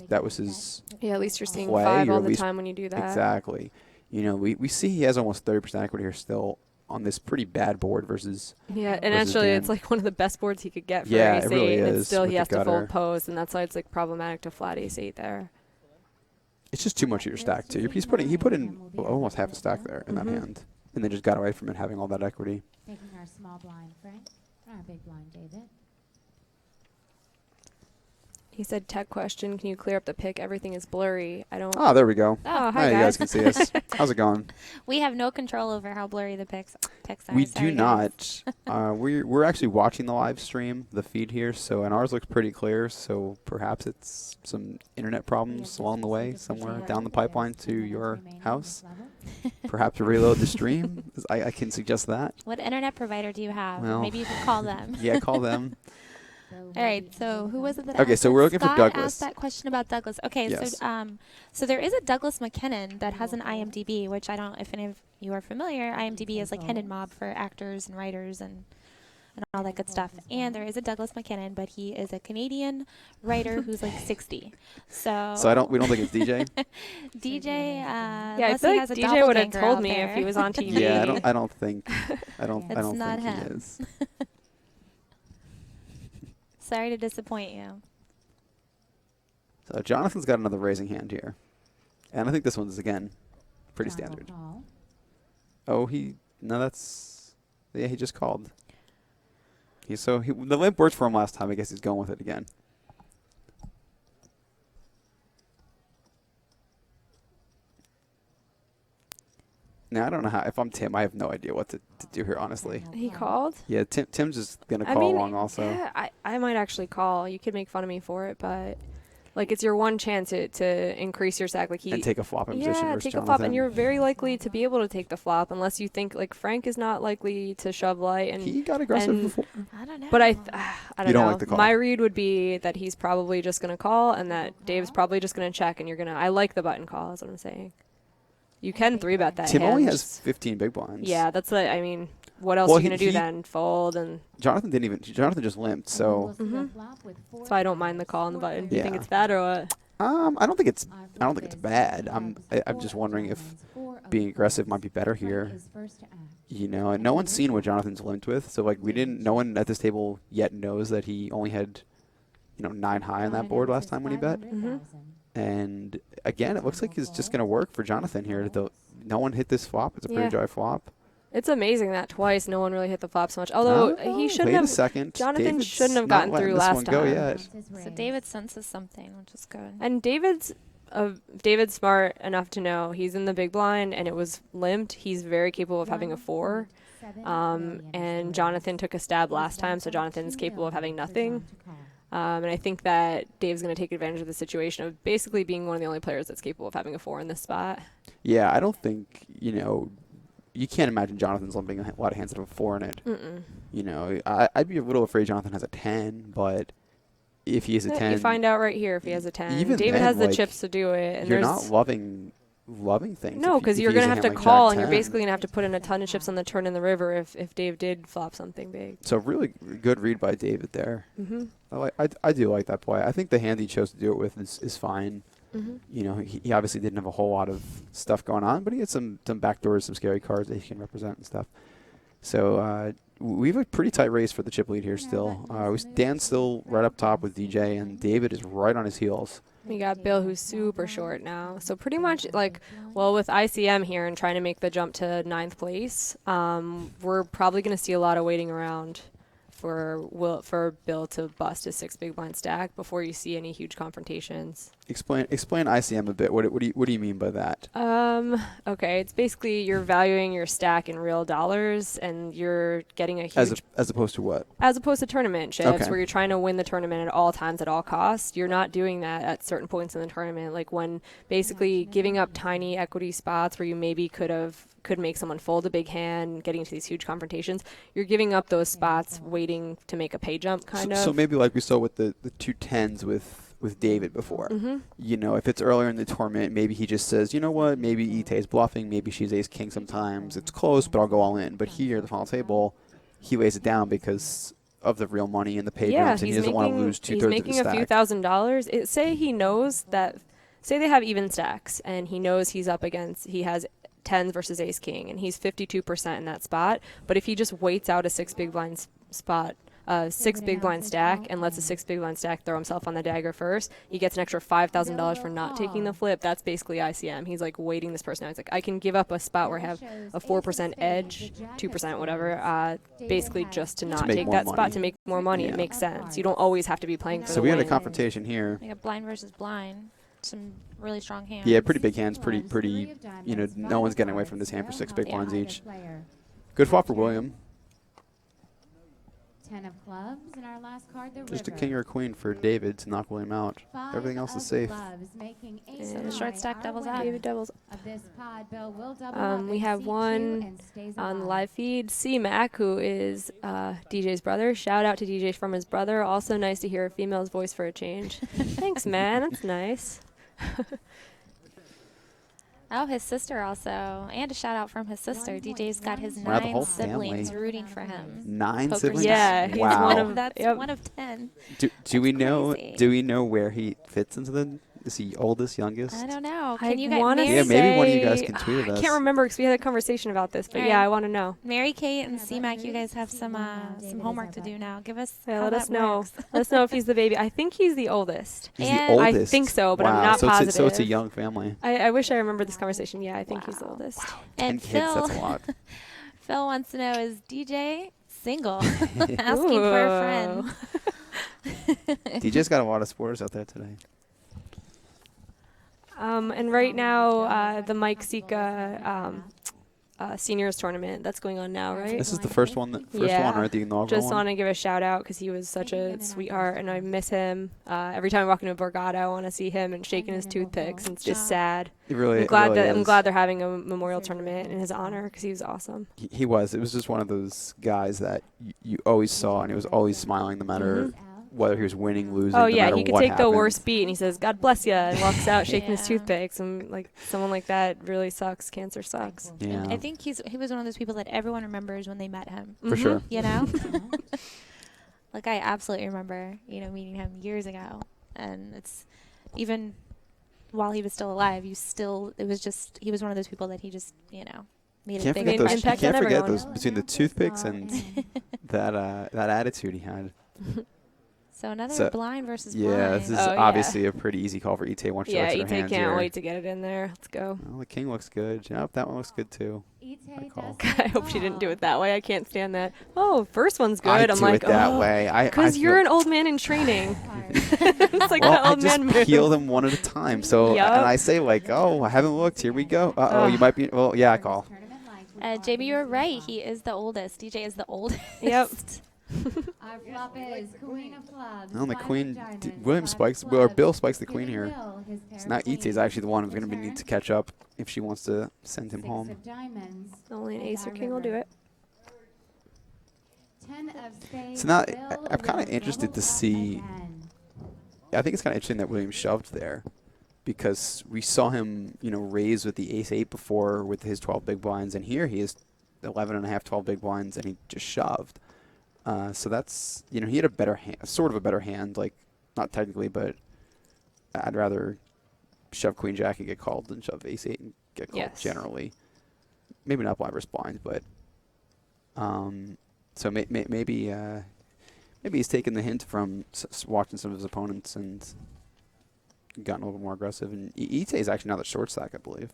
[SPEAKER 10] that was his
[SPEAKER 11] at least you're seeing
[SPEAKER 10] play,
[SPEAKER 11] 5 all the time when you do that.
[SPEAKER 10] Exactly. We see he has almost 30% equity here still on this pretty bad board versus
[SPEAKER 11] and actually
[SPEAKER 10] Dan.
[SPEAKER 11] It's like one of the best boards he could get for
[SPEAKER 10] ace-8,
[SPEAKER 11] it
[SPEAKER 10] really
[SPEAKER 11] and
[SPEAKER 10] is,
[SPEAKER 11] still
[SPEAKER 10] with
[SPEAKER 11] he
[SPEAKER 10] the
[SPEAKER 11] has to
[SPEAKER 10] gutter.
[SPEAKER 11] fold post, and that's why it's like problematic to flat ace-8 there.
[SPEAKER 10] It's just too much of your stack too. He put in almost half a stack there in that hand, and then just got away from it having all that equity.
[SPEAKER 5] Taking our small blind, Frank. Our big blind, David.
[SPEAKER 11] He said, tech question, can you clear up the pic? Everything is blurry. I don't...
[SPEAKER 10] Oh, there we go.
[SPEAKER 11] Oh, hi,
[SPEAKER 10] you guys can see us. How's it going?
[SPEAKER 12] We have no control over how blurry the pics are.
[SPEAKER 10] We do not. We're actually watching the live stream, the feed here, and ours looks pretty clear, so perhaps it's some internet problems along the way, somewhere down the pipeline to your house. Perhaps reload the stream. I can suggest that.
[SPEAKER 12] What internet provider do you have?
[SPEAKER 10] Well,
[SPEAKER 12] maybe you can call them.
[SPEAKER 10] Yeah, call them.
[SPEAKER 12] All right, so who was it that
[SPEAKER 10] Okay,
[SPEAKER 12] asked
[SPEAKER 10] so
[SPEAKER 12] that?
[SPEAKER 10] we're looking for
[SPEAKER 12] Scott
[SPEAKER 10] Douglas.
[SPEAKER 12] asked that question about Douglas. Okay,
[SPEAKER 10] Yes.
[SPEAKER 12] so there is a Douglas McKinnon that has an IMDb, which I don't, if any of you are familiar, IMDb is like Hidden Mob for actors and writers and all that good stuff. And there is a Douglas McKinnon, but he is a Canadian writer who's like 60. So
[SPEAKER 10] we don't think it's DJ.
[SPEAKER 12] DJ,
[SPEAKER 11] I feel like DJ would have told me if he was on TV.
[SPEAKER 10] Yeah, I don't think I don't
[SPEAKER 12] It's not
[SPEAKER 10] think
[SPEAKER 12] him.
[SPEAKER 10] he is.
[SPEAKER 12] Sorry to disappoint you.
[SPEAKER 10] So Jonathan's got another raising hand here, and I think this one's again pretty standard. Oh, he just called. The limp worked for him last time. I guess he's going with it again. Now, I don't know if I'm Tim, I have no idea what to do here, honestly.
[SPEAKER 11] He called?
[SPEAKER 10] Yeah, Tim's just going to call along also.
[SPEAKER 11] Yeah, I might actually call. You could make fun of me for it, but Like, it's your one chance to increase your stack. Like,
[SPEAKER 10] and take a flop in position
[SPEAKER 11] yeah,
[SPEAKER 10] versus
[SPEAKER 11] take a flop,
[SPEAKER 10] Jonathan.
[SPEAKER 11] and you're very likely to be able to take the flop unless you think, like, Frank is not likely to shove light. And
[SPEAKER 10] He got aggressive before.
[SPEAKER 12] I don't know.
[SPEAKER 11] But I don't
[SPEAKER 10] You don't
[SPEAKER 11] know.
[SPEAKER 10] like the call.
[SPEAKER 11] My read would be that he's probably just going to call and that Dave's probably just going to check, and you're going to – I like the button call is what I'm saying. You can 3-bet that
[SPEAKER 10] Tim
[SPEAKER 11] hand.
[SPEAKER 10] only has 15 big blinds.
[SPEAKER 11] Yeah, that's like, I mean, what else are you going to do then? Fold and –
[SPEAKER 10] Jonathan just limped, so.
[SPEAKER 11] So I don't mind the call on the button. Do you think
[SPEAKER 10] Yeah.
[SPEAKER 11] it's bad or what?
[SPEAKER 10] I don't think it's bad. I'm just wondering if being aggressive might be better here. You know, and no one's seen what Jonathan's limped with, so like no one at this table yet knows that he only had, 9 high on that board last time when he bet. And again, it looks like it's just going to work for Jonathan here. No one hit this flop. It's a pretty dry flop.
[SPEAKER 11] It's amazing that twice no one really hit the flop so much. Although he shouldn't have.
[SPEAKER 10] Wait a second.
[SPEAKER 11] Jonathan
[SPEAKER 10] David's
[SPEAKER 11] shouldn't have
[SPEAKER 10] not
[SPEAKER 11] gotten
[SPEAKER 10] letting
[SPEAKER 11] through
[SPEAKER 10] this
[SPEAKER 11] last
[SPEAKER 10] one
[SPEAKER 11] time.
[SPEAKER 10] go yet.
[SPEAKER 12] So David senses something, which is good.
[SPEAKER 11] And David's smart enough to know he's in the big blind and it was limped. He's very capable of having a 4. And Jonathan took a stab last time, so Jonathan's capable of having nothing. And I think that Dave's going to take advantage of the situation of basically being one of the only players that's capable of having a 4 in this spot.
[SPEAKER 10] Yeah, I don't think, you can't imagine Jonathan's limping a lot of hands that have a 4 in it. I'd be a little afraid Jonathan has a 10, but if he has a 10.
[SPEAKER 11] You find out right here if he has a 10.
[SPEAKER 10] Even
[SPEAKER 11] David
[SPEAKER 10] then,
[SPEAKER 11] has the chips to do it. And
[SPEAKER 10] you're not loving things.
[SPEAKER 11] No, because you're going to have to
[SPEAKER 10] like
[SPEAKER 11] call,
[SPEAKER 10] Jack
[SPEAKER 11] and you're
[SPEAKER 10] 10.
[SPEAKER 11] basically going to have to put in a ton of chips on the turn in the river if Dave did flop something big.
[SPEAKER 10] So really good read by David there. I do like that play. I think the hand he chose to do it with is fine. He obviously didn't have a whole lot of stuff going on, but he had some backdoors, some scary cards that he can represent and stuff. So we have a pretty tight race for the chip lead here still. Dan's still right up top with DJ, and David is right on his heels.
[SPEAKER 11] We got Bill, who's super short now. So pretty much with ICM here and trying to make the jump to 9th place, we're probably going to see a lot of waiting around for Bill to bust his 6 big blind stack before you see any huge confrontations.
[SPEAKER 10] Explain ICM a bit. What do you mean by that?
[SPEAKER 11] Okay, it's basically you're valuing your stack in real dollars, and you're getting a huge
[SPEAKER 10] as opposed to what?
[SPEAKER 11] As opposed to tournament chips,
[SPEAKER 10] Okay.
[SPEAKER 11] where you're trying to win the tournament at all times, at all costs. You're not doing that at certain points in the tournament, like when basically giving up tiny equity spots where you maybe could make someone fold a big hand, getting into these huge confrontations. You're giving up those spots, waiting to make a pay jump, kind of.
[SPEAKER 10] So maybe like we saw with the 2 10s with David before. If it's earlier in the tournament, maybe he just says, you know what, maybe Ite is bluffing, maybe she's ace-king sometimes. It's close, but I'll go all in. But here, at the final table, he lays it down because of the real money and the pay jumps, and he doesn't want to lose 2/3 of the stack.
[SPEAKER 11] He's making a few $1,000s. Say he knows that, say they have even stacks, and he knows he has 10s versus ace-king, and he's 52% in that spot. But if he just waits out a 6 big blind spot, 6 big blind stack, and lets a 6 big blind stack throw himself on the dagger first, he gets an extra $5,000 for not taking the flip. That's basically ICM. He's like waiting this person out. He's like, I can give up a spot where I have a 4% edge, 2%, whatever, basically just to not take that spot to make more money.
[SPEAKER 10] Yeah.
[SPEAKER 11] It makes sense. You don't always have to be playing for
[SPEAKER 10] So
[SPEAKER 11] the
[SPEAKER 10] we had a
[SPEAKER 11] win.
[SPEAKER 10] confrontation here.
[SPEAKER 12] We got blind versus blind. Some really strong hands.
[SPEAKER 10] Yeah, pretty big hands, pretty. No one's getting away from this hand for 6 big blinds each. Good flop for William.
[SPEAKER 5] 10 of clubs, and our last card, the
[SPEAKER 10] Just a
[SPEAKER 5] river.
[SPEAKER 10] king or a queen for David to knock William out.
[SPEAKER 5] 5
[SPEAKER 10] Everything else
[SPEAKER 5] of
[SPEAKER 10] is safe.
[SPEAKER 5] clubs, making
[SPEAKER 12] So the short stack doubles out.
[SPEAKER 11] David doubles.
[SPEAKER 5] Of this pod, Bill will double up
[SPEAKER 11] We
[SPEAKER 5] in
[SPEAKER 11] have
[SPEAKER 5] C2
[SPEAKER 11] one
[SPEAKER 5] and stays
[SPEAKER 11] on the
[SPEAKER 5] alive.
[SPEAKER 11] live feed, C-Mac, who is DJ's brother. Shout out to DJ from his brother. Also nice to hear a female's voice for a change. Thanks, man. That's nice.
[SPEAKER 12] Oh, his sister also. And a shout out from his sister. DJ's got his
[SPEAKER 10] Wow, the
[SPEAKER 12] 9
[SPEAKER 10] whole
[SPEAKER 12] siblings
[SPEAKER 10] family.
[SPEAKER 12] rooting for him.
[SPEAKER 10] 9
[SPEAKER 12] Poker
[SPEAKER 10] siblings?
[SPEAKER 11] Yeah, he's
[SPEAKER 10] Wow.
[SPEAKER 11] one of
[SPEAKER 12] That's
[SPEAKER 11] yep.
[SPEAKER 12] one of 10.
[SPEAKER 10] Do we know?
[SPEAKER 12] crazy.
[SPEAKER 10] Do we know where he fits into the? Is he oldest, youngest?
[SPEAKER 12] I don't know.
[SPEAKER 11] I
[SPEAKER 12] Can you guys
[SPEAKER 11] wanna
[SPEAKER 10] Yeah,
[SPEAKER 11] say,
[SPEAKER 10] maybe one of you guys can tweet at
[SPEAKER 11] I
[SPEAKER 10] us.
[SPEAKER 11] can't remember because we had a conversation about this, but
[SPEAKER 12] Alright.
[SPEAKER 11] yeah, I want to know.
[SPEAKER 12] Mary Kate and C-Mac, you guys have some homework to do now. Give us
[SPEAKER 11] Yeah,
[SPEAKER 12] how
[SPEAKER 11] let
[SPEAKER 12] that
[SPEAKER 11] us know.
[SPEAKER 12] works.
[SPEAKER 11] Let us know if he's the baby. I think he's the oldest.
[SPEAKER 10] He's
[SPEAKER 12] And
[SPEAKER 10] the
[SPEAKER 11] I
[SPEAKER 10] oldest.
[SPEAKER 11] think so, but
[SPEAKER 10] wow.
[SPEAKER 11] I'm not
[SPEAKER 10] so
[SPEAKER 11] positive.
[SPEAKER 10] It's so it's a young family.
[SPEAKER 11] I wish I remembered this conversation. Yeah, I think he's the
[SPEAKER 12] Wow.
[SPEAKER 11] oldest.
[SPEAKER 10] 10
[SPEAKER 12] And
[SPEAKER 10] kids,
[SPEAKER 12] Phil,
[SPEAKER 10] that's a lot.
[SPEAKER 12] Phil wants to know, is DJ single? Asking for a friend.
[SPEAKER 10] DJ's got a lot of supporters out there today.
[SPEAKER 11] And right now, the Mike Sika seniors tournament that's going on now, right?
[SPEAKER 10] This is the first one,
[SPEAKER 11] yeah.
[SPEAKER 10] or the inaugural
[SPEAKER 11] Just
[SPEAKER 10] one?
[SPEAKER 11] want to give a shout out because he was such a sweetheart, and I miss him. Every time I walk into Borgata, I want to see him and shaking his toothpicks, and it's just sad. I'm glad they're having a memorial tournament in his honor because he was awesome.
[SPEAKER 10] He was. It was just one of those guys that you always saw, and he was always smiling no matter whether he was winning, losing.
[SPEAKER 11] Oh yeah,
[SPEAKER 10] no
[SPEAKER 11] he could take the worst beat, and he says, "God bless you," and walks out shaking his toothpicks. And like someone like that really sucks. Cancer sucks.
[SPEAKER 10] Yeah.
[SPEAKER 12] And I think he was one of those people that everyone remembers when they met him.
[SPEAKER 10] For sure.
[SPEAKER 12] You know, like I absolutely remember, meeting him years ago, and it's even while he was still alive, he was one of those people that he just, made a big impact.
[SPEAKER 10] You can't forget those between the toothpicks and that attitude he had.
[SPEAKER 12] So another blind versus blind.
[SPEAKER 10] Yeah, this is obviously a pretty easy call for Ite once she looks at her hands
[SPEAKER 11] can't
[SPEAKER 10] here.
[SPEAKER 11] wait to get it in there. Let's go.
[SPEAKER 10] Well, the king looks good. Yep, that one looks good too.
[SPEAKER 11] I hope she didn't do it that way. I can't stand that. Oh, first one's good.
[SPEAKER 10] I'm like, that way.
[SPEAKER 11] Because you're an old man in training. It's like the old man move.
[SPEAKER 10] I just peel them one at a time. So, and I say like, oh, I haven't looked. Here we go. You might be. Well, yeah, I call.
[SPEAKER 12] Jamie, you're right. He is the oldest. DJ is the oldest.
[SPEAKER 11] Yep.
[SPEAKER 5] Our flop is Queen of Clubs.
[SPEAKER 10] Well, the queen, Bill spikes the queen here. So now Ite is actually the one who's going to need to catch up if she wants to send him home.
[SPEAKER 11] Only an ace or king will do it.
[SPEAKER 10] So now I'm kind of interested to see. I think it's kind of interesting that William shoved there, because we saw him, raise with the ace-8 before with his 12 big blinds, and here he is 11 and a half, 12 big blinds, and he just shoved. So that's, he had a better hand, sort of a better hand, like not technically, but I'd rather shove Queen Jack and get called than shove ace-8 and get called generally. Maybe not blind versus blind, but so maybe he's taken the hint from watching some of his opponents and gotten a little more aggressive. And Ite is actually now the short stack, I believe.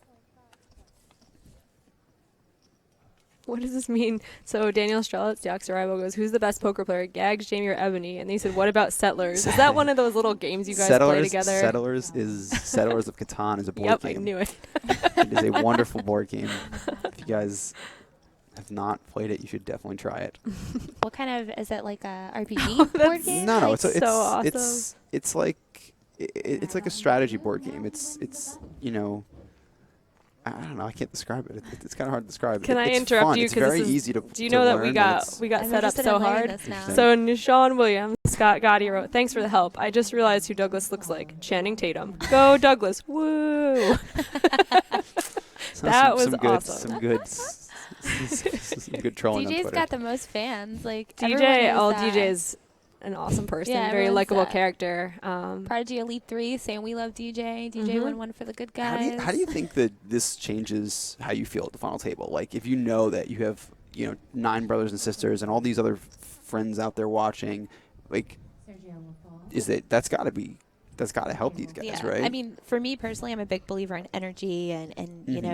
[SPEAKER 11] What does this mean? So Daniel Strelitz, the Rival goes, who's the best poker player, Gags, Jamie, or Ebony? And they said, what about Settlers? Is that one of those little games you guys play together?
[SPEAKER 10] Settlers of Catan is a board game.
[SPEAKER 11] Yep, I knew it.
[SPEAKER 10] It is a wonderful board game. If you guys have not played it, you should definitely try it.
[SPEAKER 12] What kind of, is it like a RPG board game?
[SPEAKER 10] No,
[SPEAKER 11] it's so awesome.
[SPEAKER 10] It's like a strategy board game. It's I don't know. I can't describe it. It's kind of hard to describe.
[SPEAKER 11] Can I
[SPEAKER 10] it's
[SPEAKER 11] interrupt
[SPEAKER 10] fun.
[SPEAKER 11] you?
[SPEAKER 10] It's very easy to.
[SPEAKER 11] Do you know that we got set up so hard? So Nishan Williams, Scott Gotti wrote, "Thanks for the help. I just realized who Douglas looks like. Channing Tatum. Go Douglas! Woo!" That was awesome.
[SPEAKER 10] Some good trolling.
[SPEAKER 12] DJ's got the most fans. Like
[SPEAKER 11] DJ's an awesome person, very likable character.
[SPEAKER 12] Prodigy Elite 3 saying we love DJ. DJ won one for the good guys.
[SPEAKER 10] How do you think that this changes how you feel at the final table? Like, if you know that you have 9 brothers and sisters and all these other friends out there watching, like, that's got to help these guys, right?
[SPEAKER 12] I mean, for me personally, I'm a big believer in energy, and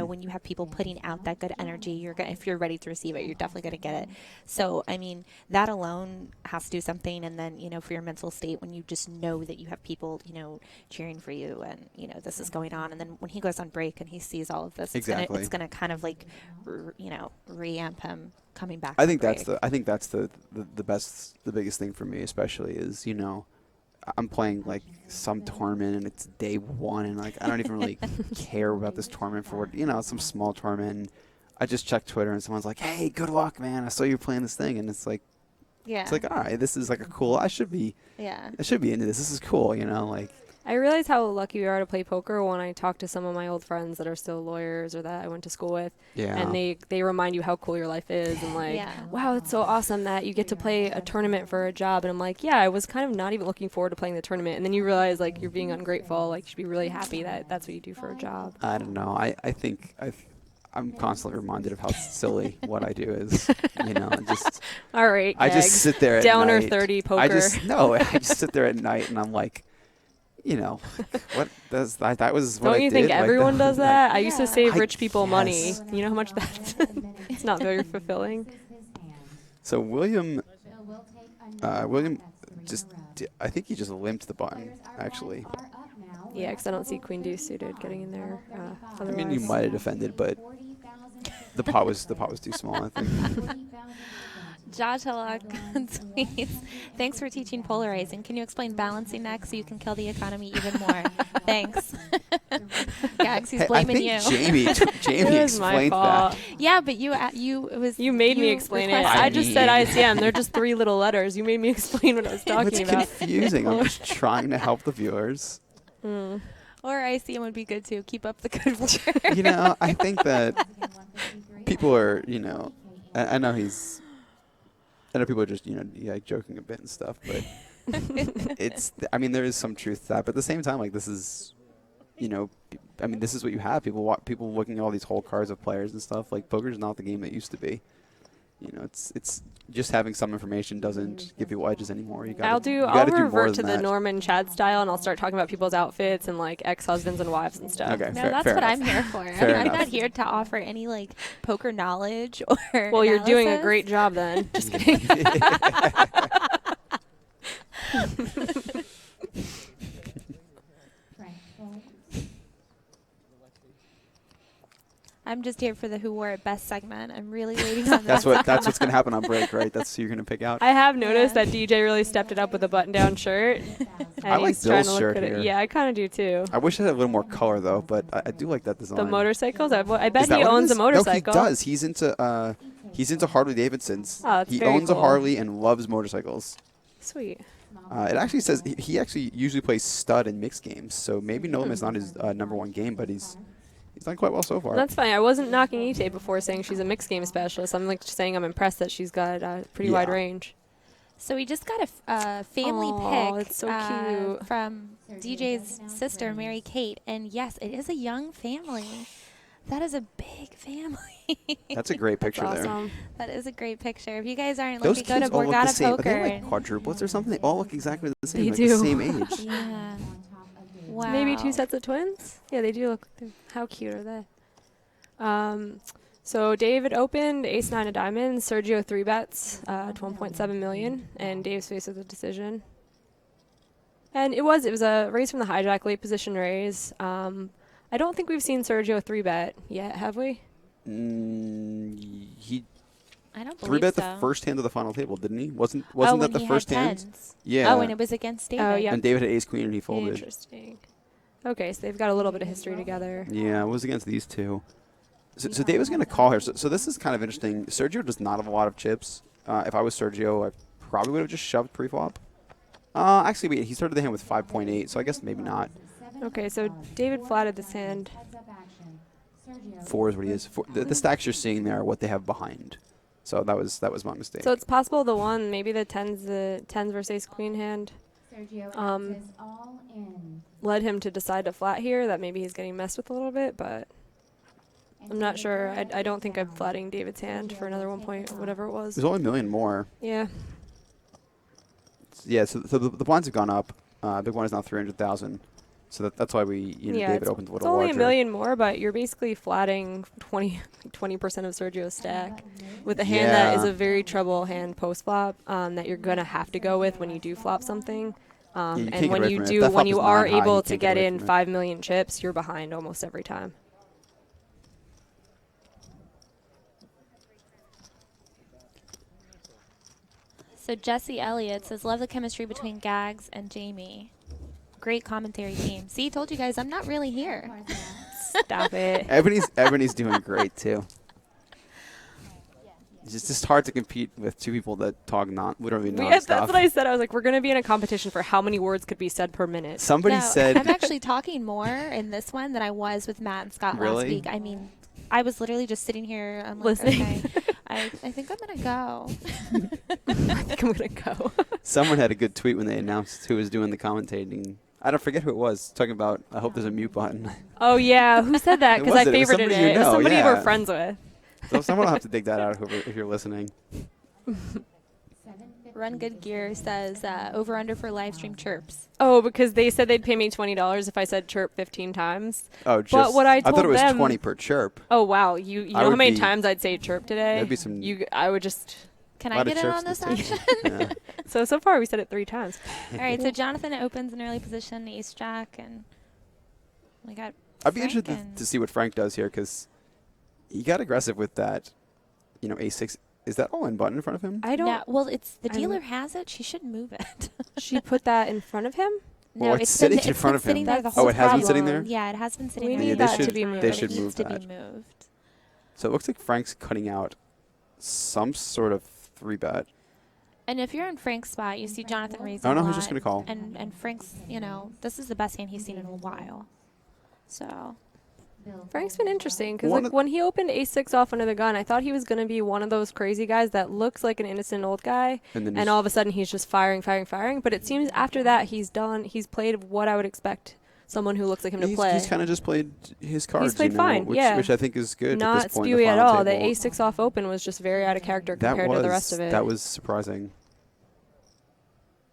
[SPEAKER 12] when you have people putting out that good energy, if you're ready to receive it, you're definitely going to get it. So, I mean, that alone has to do something, and then, for your mental state, when you just know that you have people, cheering for you, and, this is going on, and then when he goes on break and he sees all of this, it's going to kind of like, reamp him coming back.
[SPEAKER 10] I think that's the biggest thing for me, especially is, I'm playing like some tournament and it's day 1 and like I don't even really care about this tournament for some small tournament. And I just check Twitter and someone's like, "Hey, good luck, man! I saw you playing this thing," and it's like, it's like, all right, this is like a cool. I should be into this. This is cool, like.
[SPEAKER 11] I realize how lucky we are to play poker when I talk to some of my old friends that are still lawyers or that I went to school with.
[SPEAKER 10] Yeah.
[SPEAKER 11] And they remind you how cool your life is and like, wow, it's so awesome that you get to play a tournament for a job. And I'm like, yeah, I was kind of not even looking forward to playing the tournament. And then you realize like you're being ungrateful. Like you should be really happy that that's what you do for a job.
[SPEAKER 10] I don't know. I think I'm constantly reminded of how silly what I do is, just.
[SPEAKER 11] All right,
[SPEAKER 10] I just sit there at
[SPEAKER 11] Downer
[SPEAKER 10] night.
[SPEAKER 11] 30 poker.
[SPEAKER 10] I just sit there at night and I'm like, what does that? That was what
[SPEAKER 11] Don't
[SPEAKER 10] I
[SPEAKER 11] you
[SPEAKER 10] did.
[SPEAKER 11] think
[SPEAKER 10] like
[SPEAKER 11] everyone does that? I used to save
[SPEAKER 10] I
[SPEAKER 11] rich people money.
[SPEAKER 10] guess.
[SPEAKER 11] You know how much that's it's not very fulfilling.
[SPEAKER 10] So William I think he just limped the button, actually.
[SPEAKER 11] Yeah, because I don't see Queen Deuce suited getting in there.
[SPEAKER 10] I mean, you might have defended, but The pot was too small, I think.
[SPEAKER 12] Josh Hillock tweets, thanks for teaching polarizing. Can you explain balancing next so you can kill the economy even more? Thanks. Gags, he's blaming
[SPEAKER 10] I think Jamie explained that.
[SPEAKER 12] Yeah, but you
[SPEAKER 11] made me explain it. I just said ICM. They're just 3 little letters. You made me explain what I was talking about.
[SPEAKER 10] It's confusing. I'm just trying to help the viewers.
[SPEAKER 12] Or ICM would be good too. Keep up the good work.
[SPEAKER 10] You know, I think that people are, you know, I know people are just, you know, like joking a bit and stuff, but I mean, there is some truth to that. But at the same time, like, this is, you know, I mean, this is what you have. People looking at all these whole cards of players and stuff. Like, poker's not the game it used to be. You know, it's just having some information doesn't give you edges anymore. I'll
[SPEAKER 11] revert to the Norman Chad style, and I'll start talking about people's outfits and like ex-husbands and wives and stuff.
[SPEAKER 10] Okay,
[SPEAKER 12] no, that's what I'm here for. I'm not here to offer any like poker knowledge or.
[SPEAKER 11] Well, you're doing a great job then. Just kidding.
[SPEAKER 12] I'm just here for the Who Wore It Best segment. I'm really waiting on that.
[SPEAKER 10] That's what's gonna happen on break, right? That's who you're gonna pick out.
[SPEAKER 11] I have noticed that DJ really stepped it up with a button-down shirt.
[SPEAKER 10] I like Bill's shirt here.
[SPEAKER 11] Yeah, I kind of do too.
[SPEAKER 10] I wish it had a little more color though, but I do like that design.
[SPEAKER 11] The motorcycles? I bet he owns a motorcycle.
[SPEAKER 10] No, he does. He's into Harley Davidsons.
[SPEAKER 11] Oh, that's
[SPEAKER 10] he
[SPEAKER 11] very
[SPEAKER 10] owns
[SPEAKER 11] cool.
[SPEAKER 10] a Harley and loves motorcycles.
[SPEAKER 11] Sweet.
[SPEAKER 10] It actually says he actually usually plays stud in mixed games, so maybe No Limit's not his #1 game, but he's done quite well so far.
[SPEAKER 11] That's fine. I wasn't knocking Ite before saying she's a mixed game specialist. I'm like saying I'm impressed that she's got a pretty wide range.
[SPEAKER 12] So we just got a family pick
[SPEAKER 11] it's so cute.
[SPEAKER 12] from DJ's sister, Mary Kate. And yes, it is a young family. That is a big family.
[SPEAKER 10] That's a great picture
[SPEAKER 11] awesome.
[SPEAKER 10] there.
[SPEAKER 12] That is a great picture. If you guys aren't
[SPEAKER 10] Those
[SPEAKER 12] looking, go
[SPEAKER 10] kids
[SPEAKER 12] to
[SPEAKER 10] all look the
[SPEAKER 12] Borgata
[SPEAKER 10] same.
[SPEAKER 12] Poker.
[SPEAKER 10] Are they like quadruplets or something? They all look exactly the same.
[SPEAKER 11] They
[SPEAKER 10] like
[SPEAKER 11] do.
[SPEAKER 10] the same age.
[SPEAKER 12] Yeah. Wow.
[SPEAKER 11] Maybe 2 sets of twins? Yeah, they do look. How cute are they? So David opened ace-9 of diamonds. Sergio 3-bets, 12.7 million, and Dave's faces a decision. And it was a raise from the hijack, late position raise. I don't think we've seen Sergio 3-bet yet, have we?
[SPEAKER 10] He
[SPEAKER 12] I don't believe
[SPEAKER 10] 3-bet
[SPEAKER 12] so.
[SPEAKER 10] the first hand of the final table, didn't he? Wasn't that the first hand?
[SPEAKER 12] Tens.
[SPEAKER 10] Yeah.
[SPEAKER 12] Oh, and it was against David.
[SPEAKER 11] Oh, yeah.
[SPEAKER 10] And David had ace queen and he folded.
[SPEAKER 11] Interesting. Okay, so they've got a little bit of history together.
[SPEAKER 10] Yeah, it was against these two. So David's going to call here. So this is kind of interesting. Sergio does not have a lot of chips. If I was Sergio, I probably would have just shoved pre-flop. Actually, wait, he started the hand with 5.8, so I guess maybe not.
[SPEAKER 11] Okay, so David flatted this hand.
[SPEAKER 10] 4 is what he is. The stacks you're seeing there are what they have behind. So that was my mistake.
[SPEAKER 11] So it's possible maybe the tens versus ace queen hand led him to decide to flat here, that maybe he's getting messed with a little bit, but I'm not sure. I don't think I'm flatting David's hand for another 1 point, whatever it was.
[SPEAKER 10] There's only $1 million more.
[SPEAKER 11] Yeah.
[SPEAKER 10] Yeah, so the blinds have gone up. Big one is now 300,000. So that's why David opens a little larger.
[SPEAKER 11] It's only $1 million more, but you're basically flatting 20% of Sergio's stack with a hand that is a very trouble hand post flop that you're gonna have to go with when you do flop something. And when you are able to get in 5 million chips, you're behind almost every time.
[SPEAKER 12] So Jesse Elliott says, love the chemistry between Gags and Jamie. Great commentary team. See, told you guys I'm not really here.
[SPEAKER 11] Stop it.
[SPEAKER 10] Ebony's doing great too. It's just hard to compete with two people that talk literally nonstop.
[SPEAKER 11] Yeah, that's what I said. I was like, we're going to be in a competition for how many words could be said per minute.
[SPEAKER 10] Somebody said
[SPEAKER 12] I'm actually talking more in this one than I was with Matt and Scott last week. I mean, I was literally just sitting here. I'm like,
[SPEAKER 11] listening.
[SPEAKER 12] Okay, I think I'm going to go.
[SPEAKER 11] I think I'm going to go.
[SPEAKER 10] Someone had a good tweet when they announced who was doing the commentating. I don't forget who it was. Talking about, I hope there's a mute button.
[SPEAKER 11] Oh, yeah. Who said that? Because I favorited it. It was somebody we're friends with.
[SPEAKER 10] So someone will have to dig that out if you're listening.
[SPEAKER 12] Run Good Gear says over under for live stream chirps.
[SPEAKER 11] Oh, because they said they'd pay me $20 if I said chirp 15 times.
[SPEAKER 10] Oh, just.
[SPEAKER 11] But what I
[SPEAKER 10] thought it was
[SPEAKER 11] them,
[SPEAKER 10] 20 per chirp.
[SPEAKER 11] Oh wow, you know how many times I'd say chirp today?
[SPEAKER 10] That'd be some.
[SPEAKER 11] I would just.
[SPEAKER 12] Can I get in on this action?
[SPEAKER 10] Yeah.
[SPEAKER 11] So far we said it 3 times.
[SPEAKER 12] All right, so Jonathan opens an early position, ace jack, and we got.
[SPEAKER 10] I'd be interested to see what Frank does here because he got aggressive with that, a6. Is that all in button in front of him?
[SPEAKER 11] I don't.
[SPEAKER 12] No, well, it's the
[SPEAKER 11] I don't-
[SPEAKER 12] dealer has it. She should move it.
[SPEAKER 11] She put that in front of him.
[SPEAKER 10] Well,
[SPEAKER 12] No,
[SPEAKER 10] it's sitting in front of him.
[SPEAKER 12] Sitting there the
[SPEAKER 11] That's
[SPEAKER 12] whole
[SPEAKER 10] Oh, it has been sitting
[SPEAKER 12] problem.
[SPEAKER 10] there?
[SPEAKER 12] Yeah, it has been sitting
[SPEAKER 11] We
[SPEAKER 12] there.
[SPEAKER 11] need
[SPEAKER 12] the
[SPEAKER 11] that to
[SPEAKER 12] whole
[SPEAKER 11] be
[SPEAKER 12] time.
[SPEAKER 11] moved.
[SPEAKER 10] They
[SPEAKER 12] It
[SPEAKER 10] should
[SPEAKER 12] needs
[SPEAKER 10] move
[SPEAKER 12] to
[SPEAKER 10] that.
[SPEAKER 12] be moved.
[SPEAKER 10] So it looks like Frank's cutting out some sort of 3-bet.
[SPEAKER 12] And if you're in Frank's spot, you see Jonathan raising
[SPEAKER 10] Oh, no,
[SPEAKER 12] a
[SPEAKER 10] he's
[SPEAKER 12] lot,
[SPEAKER 10] just gonna call.
[SPEAKER 12] And Frank's, this is the best hand he's seen in a while. So
[SPEAKER 11] Frank's been interesting because
[SPEAKER 10] One
[SPEAKER 11] like
[SPEAKER 10] of-
[SPEAKER 11] when he opened ace-6 off under the gun, I thought he was gonna be one of those crazy guys that looks like an innocent old guy,
[SPEAKER 10] And then
[SPEAKER 11] and all of a sudden he's just firing. But it seems after that he's played what I would expect someone who looks like him to play.
[SPEAKER 10] He's kind of just played his cards.
[SPEAKER 11] played fine,
[SPEAKER 10] which,
[SPEAKER 11] yeah.
[SPEAKER 10] which I think is good.
[SPEAKER 11] Not
[SPEAKER 10] at this point in
[SPEAKER 11] spewy
[SPEAKER 10] the
[SPEAKER 11] at
[SPEAKER 10] final
[SPEAKER 11] all. The
[SPEAKER 10] table.
[SPEAKER 11] ace-6 off open was just very out of character compared to the rest of it.
[SPEAKER 10] That was surprising.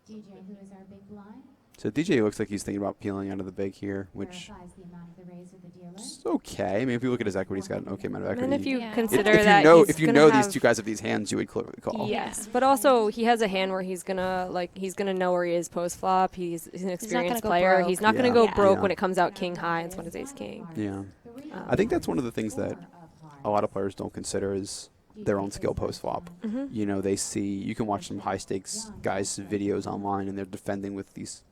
[SPEAKER 5] DJ, who is our big blind,
[SPEAKER 10] So DJ looks like he's thinking about peeling out of the big here, which
[SPEAKER 5] verifies the amount of the raise with the dealer.
[SPEAKER 10] is okay. I mean, if you look at his equity, he's got an okay amount of equity.
[SPEAKER 11] And if you
[SPEAKER 12] Yeah.
[SPEAKER 11] consider
[SPEAKER 10] if
[SPEAKER 11] that
[SPEAKER 10] if you
[SPEAKER 11] gonna
[SPEAKER 10] know
[SPEAKER 11] have,
[SPEAKER 10] these two guys have these hands, you would clearly call.
[SPEAKER 11] Yes, but also he has a hand where he's gonna know where he is post flop. He's an experienced
[SPEAKER 12] go
[SPEAKER 11] player.
[SPEAKER 12] broke.
[SPEAKER 11] He's not gonna
[SPEAKER 10] Yeah.
[SPEAKER 11] go
[SPEAKER 12] Yeah.
[SPEAKER 11] broke
[SPEAKER 10] Yeah.
[SPEAKER 11] when it comes out king high and someone is ace king.
[SPEAKER 10] Yeah. I think that's one of the things that a lot of players don't consider is their own skill post flop.
[SPEAKER 11] Mm-hmm.
[SPEAKER 10] They see, you can watch some high stakes guys' videos online and they're defending with these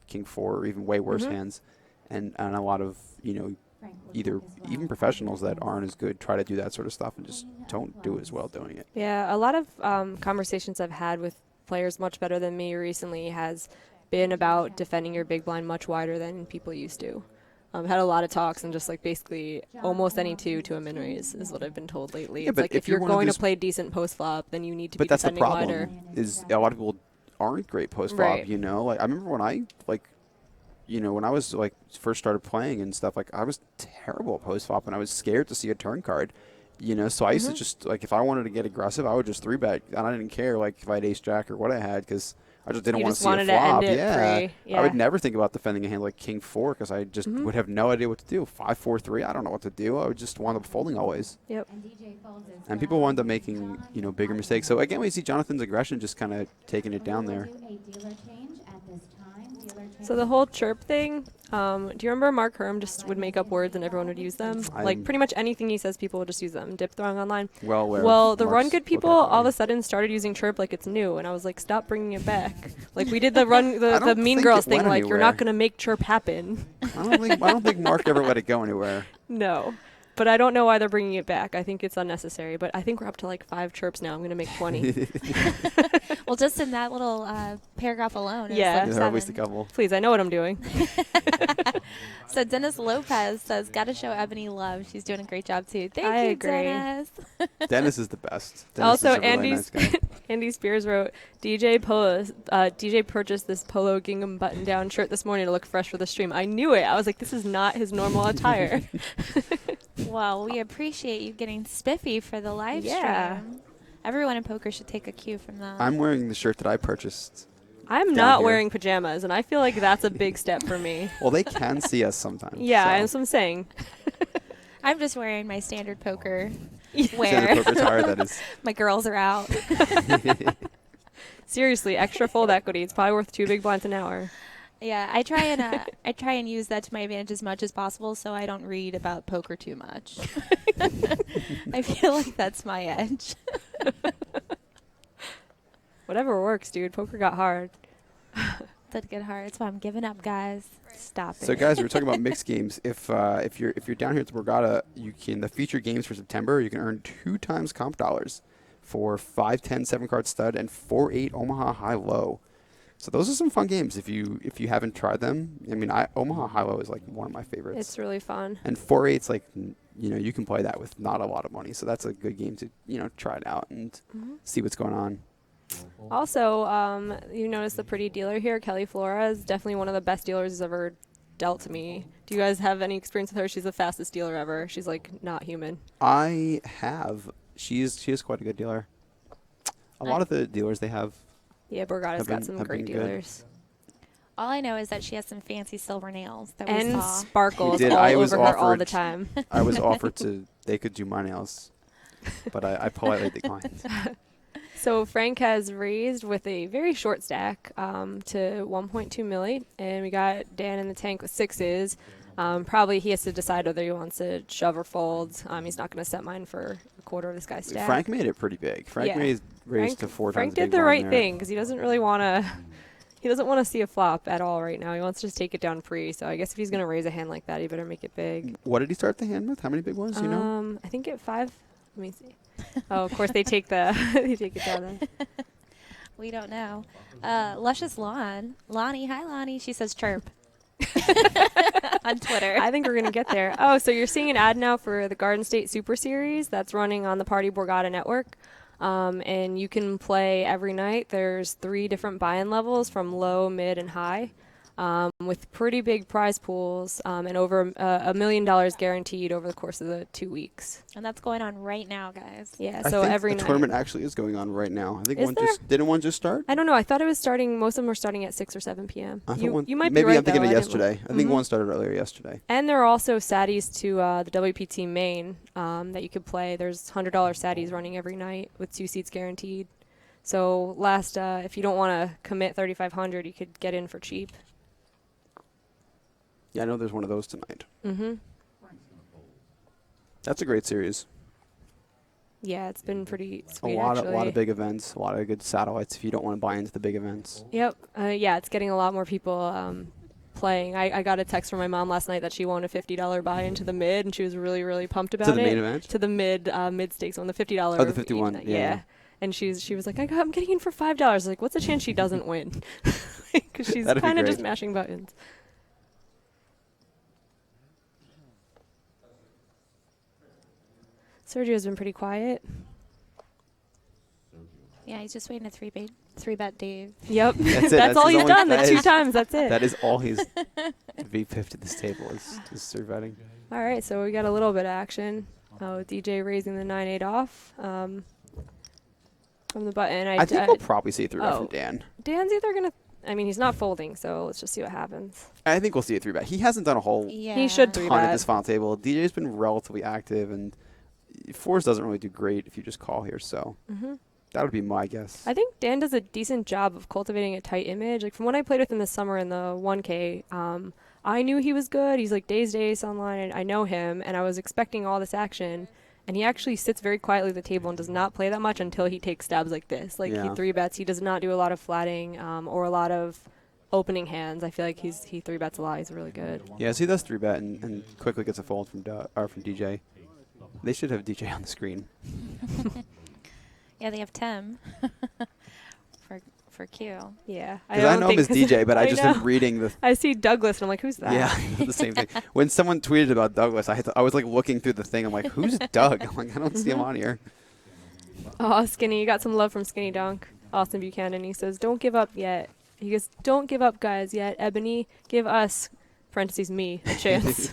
[SPEAKER 10] king 4 or even way worse
[SPEAKER 11] Mhm.
[SPEAKER 10] hands. And a lot of, either even professionals that aren't as good try to do that sort of stuff and just don't do as well doing it.
[SPEAKER 11] Yeah, a lot of conversations I've had with players much better than me recently has been about defending your big blind much wider than people used to. Had a lot of talks and just like basically almost any 2 to a min raise is what I've been told lately.
[SPEAKER 10] Yeah,
[SPEAKER 11] It's
[SPEAKER 10] but
[SPEAKER 11] like
[SPEAKER 10] if
[SPEAKER 11] if you're
[SPEAKER 10] you're one of
[SPEAKER 11] going to
[SPEAKER 10] these-
[SPEAKER 11] play decent post flop, then you need to
[SPEAKER 10] But
[SPEAKER 11] be
[SPEAKER 10] that's the
[SPEAKER 11] defending
[SPEAKER 10] problem,
[SPEAKER 11] wider.
[SPEAKER 10] is a lot of people aren't great post flop,
[SPEAKER 11] Right.
[SPEAKER 10] Like, I remember when I, when I was, first started playing and stuff, I was terrible at post flop, and I was scared to see a turn card, So I used to just, if I wanted to get aggressive, I would just 3-bet, and I didn't care, if I had ace-jack or what I had, because I just didn't
[SPEAKER 11] You
[SPEAKER 10] want
[SPEAKER 11] just
[SPEAKER 10] to see a
[SPEAKER 11] wanted to
[SPEAKER 10] flop.
[SPEAKER 11] end it
[SPEAKER 10] Yeah.
[SPEAKER 11] free. Yeah.
[SPEAKER 10] I would never think about defending a hand like king 4, because I just would have no idea what to do. 5, 4, 3, I don't know what to do. I would just wind up folding always.
[SPEAKER 11] Yep.
[SPEAKER 10] And people wind up making, bigger mistakes. So again, we see Jonathan's aggression just kind of taking it down there.
[SPEAKER 11] So the whole chirp thing, do you remember Mark Herm just would make up words and everyone would use them?
[SPEAKER 10] I'm-
[SPEAKER 11] Pretty much anything he says, people would just use them. Dip throwing online.
[SPEAKER 10] Well aware of
[SPEAKER 11] Well, the
[SPEAKER 10] Mark's
[SPEAKER 11] run good people
[SPEAKER 10] vocabulary.
[SPEAKER 11] all of a sudden started using chirp like it's new, and I was like, stop bringing it back. We did the run,
[SPEAKER 10] I
[SPEAKER 11] the
[SPEAKER 10] don't
[SPEAKER 11] Mean
[SPEAKER 10] think
[SPEAKER 11] Girls
[SPEAKER 10] it
[SPEAKER 11] thing.
[SPEAKER 10] went
[SPEAKER 11] You're
[SPEAKER 10] anywhere.
[SPEAKER 11] not gonna make chirp happen.
[SPEAKER 10] I don't think Mark ever let it go anywhere.
[SPEAKER 11] No. But I don't know why they're bringing it back. I think it's unnecessary. But I think we're up to 5 chirps now. I'm going to make 20.
[SPEAKER 12] Well, just in that little paragraph alone. It
[SPEAKER 11] Yeah.
[SPEAKER 12] was
[SPEAKER 10] There are at least a
[SPEAKER 12] 7.
[SPEAKER 10] couple.
[SPEAKER 11] Please, I know what I'm doing.
[SPEAKER 12] So Dennis Lopez says, "Gotta show Ebony love. She's doing a great job too." Thank
[SPEAKER 11] I
[SPEAKER 12] you,
[SPEAKER 11] agree.
[SPEAKER 12] Dennis.
[SPEAKER 10] Dennis is the best. Dennis
[SPEAKER 11] Also,
[SPEAKER 10] is a really nice guy.
[SPEAKER 11] Andy Spears wrote, DJ purchased this polo gingham button-down shirt this morning to look fresh for the stream. I knew it. I was like, this is not his normal attire.
[SPEAKER 12] Well, we appreciate you getting spiffy for the live
[SPEAKER 11] Yeah.
[SPEAKER 12] stream. Everyone in poker should take a cue from that.
[SPEAKER 10] I'm wearing the shirt that I purchased.
[SPEAKER 11] I'm
[SPEAKER 10] down
[SPEAKER 11] not
[SPEAKER 10] here.
[SPEAKER 11] wearing pajamas, and I feel like that's a big step for me.
[SPEAKER 10] Well, they can see us sometimes.
[SPEAKER 11] Yeah,
[SPEAKER 10] so.
[SPEAKER 11] that's what I'm saying.
[SPEAKER 12] I'm just wearing my standard poker
[SPEAKER 10] Standard
[SPEAKER 12] wear.
[SPEAKER 10] poker attire, that is.
[SPEAKER 12] My girls are out.
[SPEAKER 11] Seriously, extra fold equity. It's probably worth 2 big blinds an hour.
[SPEAKER 12] Yeah, I try and use that to my advantage as much as possible, so I don't read about poker too much. I feel like that's my edge.
[SPEAKER 11] Whatever works, dude. Poker got hard.
[SPEAKER 12] Did get hard. That's why I'm giving up, guys. Stop it.
[SPEAKER 10] So, guys, we were talking about mixed games. If you're down here at the Borgata, you can the featured games for September. You can earn 2 times comp dollars for 5, 10, 7-card stud and 4, 8 Omaha high low. So those are some fun games if you haven't tried them. I mean, Omaha high low is one of my favorites.
[SPEAKER 11] It's really fun.
[SPEAKER 10] And 4, 8's you can play that with not a lot of money. So that's a good game to try it out and see what's going on.
[SPEAKER 11] Also, you notice the pretty dealer here, Kelly Flores, definitely one of the best dealers who's ever dealt to me. Do you guys have any experience with her? She's the fastest dealer ever. She's not human.
[SPEAKER 10] I have. She is quite a good dealer. A lot of the dealers they have.
[SPEAKER 11] Yeah, Borgata's got some great
[SPEAKER 10] been good.
[SPEAKER 11] dealers.
[SPEAKER 12] All I know is that she has some fancy silver nails that
[SPEAKER 11] And
[SPEAKER 12] we saw.
[SPEAKER 11] sparkles
[SPEAKER 10] We did.
[SPEAKER 11] all
[SPEAKER 10] I was
[SPEAKER 11] over her all
[SPEAKER 10] offered-
[SPEAKER 11] the time.
[SPEAKER 10] I was offered they could do my nails, but I politely declined.
[SPEAKER 11] So Frank has raised with a very short stack to 1.2 milli, and we got Dan in the tank with 6s. Probably he has to decide whether he wants to shove or fold. He's not going to set mine for a quarter of this guy's stack.
[SPEAKER 10] Frank made it pretty big. Frank raised to 4 times.
[SPEAKER 11] Frank did the right thing because he doesn't really want to. He doesn't want to see a flop at all right now. He wants to just take it down pre. So I guess if he's going to raise a hand like that, he better make it big.
[SPEAKER 10] What did he start the hand with? How many big ones? Do you know?
[SPEAKER 11] I think at 5. Let me see. Oh, of course they take the they take it down then.
[SPEAKER 12] We don't know. Luscious Lawn. Lonnie. Hi, Lonnie. She says chirp. On Twitter.
[SPEAKER 11] I think we're going to get there. Oh, so you're seeing an ad now for the Garden State Super Series that's running on the Party Borgata network. And you can play every night. There's 3 different buy-in levels from low, mid, and high. With pretty big prize pools and over $1 million guaranteed over the course of the 2 weeks.
[SPEAKER 12] And that's going on right now, guys.
[SPEAKER 11] Yeah,
[SPEAKER 10] I
[SPEAKER 11] so
[SPEAKER 10] think
[SPEAKER 11] every
[SPEAKER 10] the
[SPEAKER 11] night.
[SPEAKER 10] tournament actually is going on right now. I think
[SPEAKER 11] Is there?
[SPEAKER 10] Didn't one just start?
[SPEAKER 11] I don't know. I thought it was starting. Most of them are starting at 6 or 7 p.m. You might be
[SPEAKER 10] maybe
[SPEAKER 11] right.
[SPEAKER 10] I'm thinking
[SPEAKER 11] though.
[SPEAKER 10] of yesterday. I think
[SPEAKER 11] Mhm.
[SPEAKER 10] one started earlier yesterday.
[SPEAKER 11] And there are also saddies to the WPT main that you could play. There's $100 saddies running every night with 2 seats guaranteed. So if you don't want to commit $3,500, you could get in for cheap.
[SPEAKER 10] Yeah, I know there's one of those tonight.
[SPEAKER 11] Mm-hmm.
[SPEAKER 10] That's a great series.
[SPEAKER 11] Yeah, it's been pretty
[SPEAKER 10] A
[SPEAKER 11] sweet,
[SPEAKER 10] lot
[SPEAKER 11] actually.
[SPEAKER 10] of big events, a lot of good satellites if you don't want to buy into the big events.
[SPEAKER 11] Yep. Yeah, it's getting a lot more people playing. I got a text from my mom last night that she won a $50 buy into the mid, and she was really, really pumped about it.
[SPEAKER 10] To the main event?
[SPEAKER 11] To the mid stakes one, the $50.
[SPEAKER 10] Oh, the 51. Yeah.
[SPEAKER 11] And she was like, I'm getting in for $5. I was like, what's the chance she doesn't win? Because she's
[SPEAKER 10] That'd be
[SPEAKER 11] kind of
[SPEAKER 10] great.
[SPEAKER 11] just mashing buttons. Sergio's been pretty quiet.
[SPEAKER 12] Yeah, he's just waiting to 3-bet Dave.
[SPEAKER 11] Yep.
[SPEAKER 10] That's it.
[SPEAKER 11] That's all
[SPEAKER 10] his
[SPEAKER 11] he's
[SPEAKER 10] only-
[SPEAKER 11] done. The
[SPEAKER 10] that
[SPEAKER 11] 2
[SPEAKER 10] is-
[SPEAKER 11] times. That's it.
[SPEAKER 10] That is all he's V50 to this table is 3-betting.
[SPEAKER 11] All right, so we got a little bit of action. DJ raising the 9-8 off from the button.
[SPEAKER 10] I think we'll probably see a 3-bet from Dan.
[SPEAKER 11] Dan's either going to... I mean, he's not folding, so let's just see what happens.
[SPEAKER 10] I think we'll see a 3-bet. He hasn't done a whole
[SPEAKER 11] He should
[SPEAKER 10] ton
[SPEAKER 11] 3-bet.
[SPEAKER 10] at this final table. DJ's been relatively active, and 4s doesn't really do great if you just call here, so that would be my guess.
[SPEAKER 11] I think Dan does a decent job of cultivating a tight image. Like, from when I played with him this summer in the 1K, I knew he was good. He's like days online, and I know him, and I was expecting all this action. And he actually sits very quietly at the table and does not play that much until he takes stabs like this. Like, he 3-bets. He does not do a lot of flatting or a lot of opening hands. I feel like he 3-bets a lot. He's really good.
[SPEAKER 10] Yeah, so he does 3-bet and quickly gets a fold from DJ. They should have DJ on the screen.
[SPEAKER 12] Yeah, they have Tim for Q.
[SPEAKER 11] Yeah.
[SPEAKER 10] Because I know him as DJ, but I just am reading the...
[SPEAKER 11] I see Douglas, and I'm like, who's that?
[SPEAKER 10] Yeah, the same thing. When someone tweeted about Douglas, I was like looking through the thing. I'm like, who's Doug? I'm like, I don't see him on here.
[SPEAKER 11] Oh, Skinny. You got some love from Skinny Dunk. Austin Buchanan. He says, don't give up yet. He goes, don't give up, guys, yet. Ebony, give us, parentheses, me, a chance.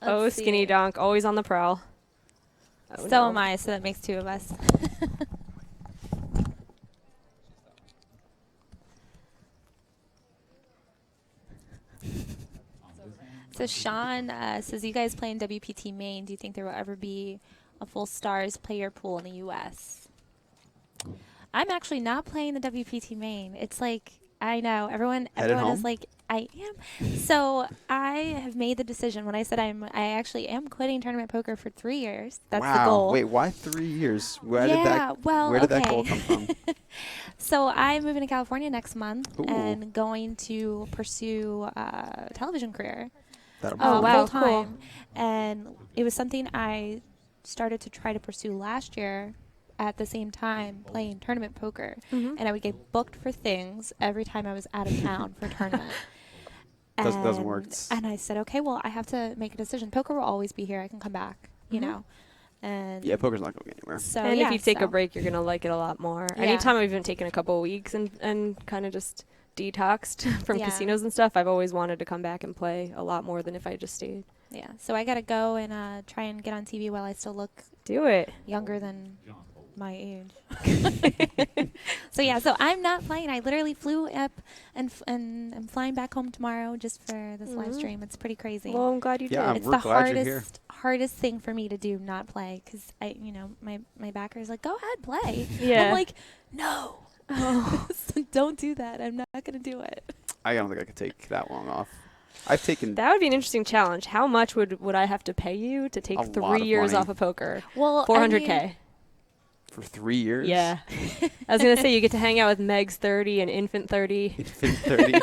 [SPEAKER 11] Oh, Skinny Dunk. Always on the prowl. Oh,
[SPEAKER 12] So am I, so that makes 2 of us. So Sean says, you guys play in WPT Maine. Do you think there will ever be a full stars player pool in the U.S.? I'm actually not playing the WPT Maine. It's like, I know, everyone is like, I am. So I have made the decision when I said I actually am quitting tournament poker for 3 years. That's the goal.
[SPEAKER 10] Wait, why 3 years? Where
[SPEAKER 12] Yeah,
[SPEAKER 10] did that goal come from?
[SPEAKER 12] So I'm moving to California next month
[SPEAKER 10] Ooh.
[SPEAKER 12] and going to pursue a television career.
[SPEAKER 11] Oh, wow,
[SPEAKER 12] full
[SPEAKER 11] cool.
[SPEAKER 12] time. And it was something I started to try to pursue last year at the same time playing tournament poker.
[SPEAKER 11] Mhm.
[SPEAKER 12] And I would get booked for things every time I was out of town for a tournament.
[SPEAKER 10] Doesn't work.
[SPEAKER 12] And I said, okay, well, I have to make a decision. Poker will always be here. I can come back, you know. And
[SPEAKER 10] Yeah, poker's not going anywhere.
[SPEAKER 12] So
[SPEAKER 11] and
[SPEAKER 12] yeah,
[SPEAKER 11] if you take
[SPEAKER 12] so-
[SPEAKER 11] a break, you're going to like it a lot more.
[SPEAKER 12] Yeah.
[SPEAKER 11] Anytime I've even taken a couple of weeks and kind of just detoxed from
[SPEAKER 12] Yeah.
[SPEAKER 11] casinos and stuff, I've always wanted to come back and play a lot more than if I just stayed.
[SPEAKER 12] Yeah, so I got to go and try and get on TV while I still look
[SPEAKER 11] Do it.
[SPEAKER 12] younger than my age. So yeah, so I'm not playing. I literally flew up and I'm flying back home tomorrow just for this live stream. It's pretty crazy.
[SPEAKER 11] Well, I'm glad you
[SPEAKER 10] Yeah,
[SPEAKER 11] did.
[SPEAKER 12] It's
[SPEAKER 10] we're
[SPEAKER 12] the
[SPEAKER 10] glad you're here.
[SPEAKER 12] hardest thing for me to do, not play, because my backer is like, go ahead, play.
[SPEAKER 11] Yeah.
[SPEAKER 12] I'm like, no. Oh. So don't do that. I'm not going to do it.
[SPEAKER 10] I don't think I could take that long off. I've taken
[SPEAKER 11] That would be an interesting challenge. How much would I have to pay you to take
[SPEAKER 10] A lot
[SPEAKER 11] 3
[SPEAKER 10] of
[SPEAKER 11] years
[SPEAKER 10] money.
[SPEAKER 11] off of poker?
[SPEAKER 12] Well,
[SPEAKER 11] 400K.
[SPEAKER 10] for 3 years.
[SPEAKER 11] Yeah. I was going to say you get to hang out with Meg's 30 and Infant 30.
[SPEAKER 10] Infant 30.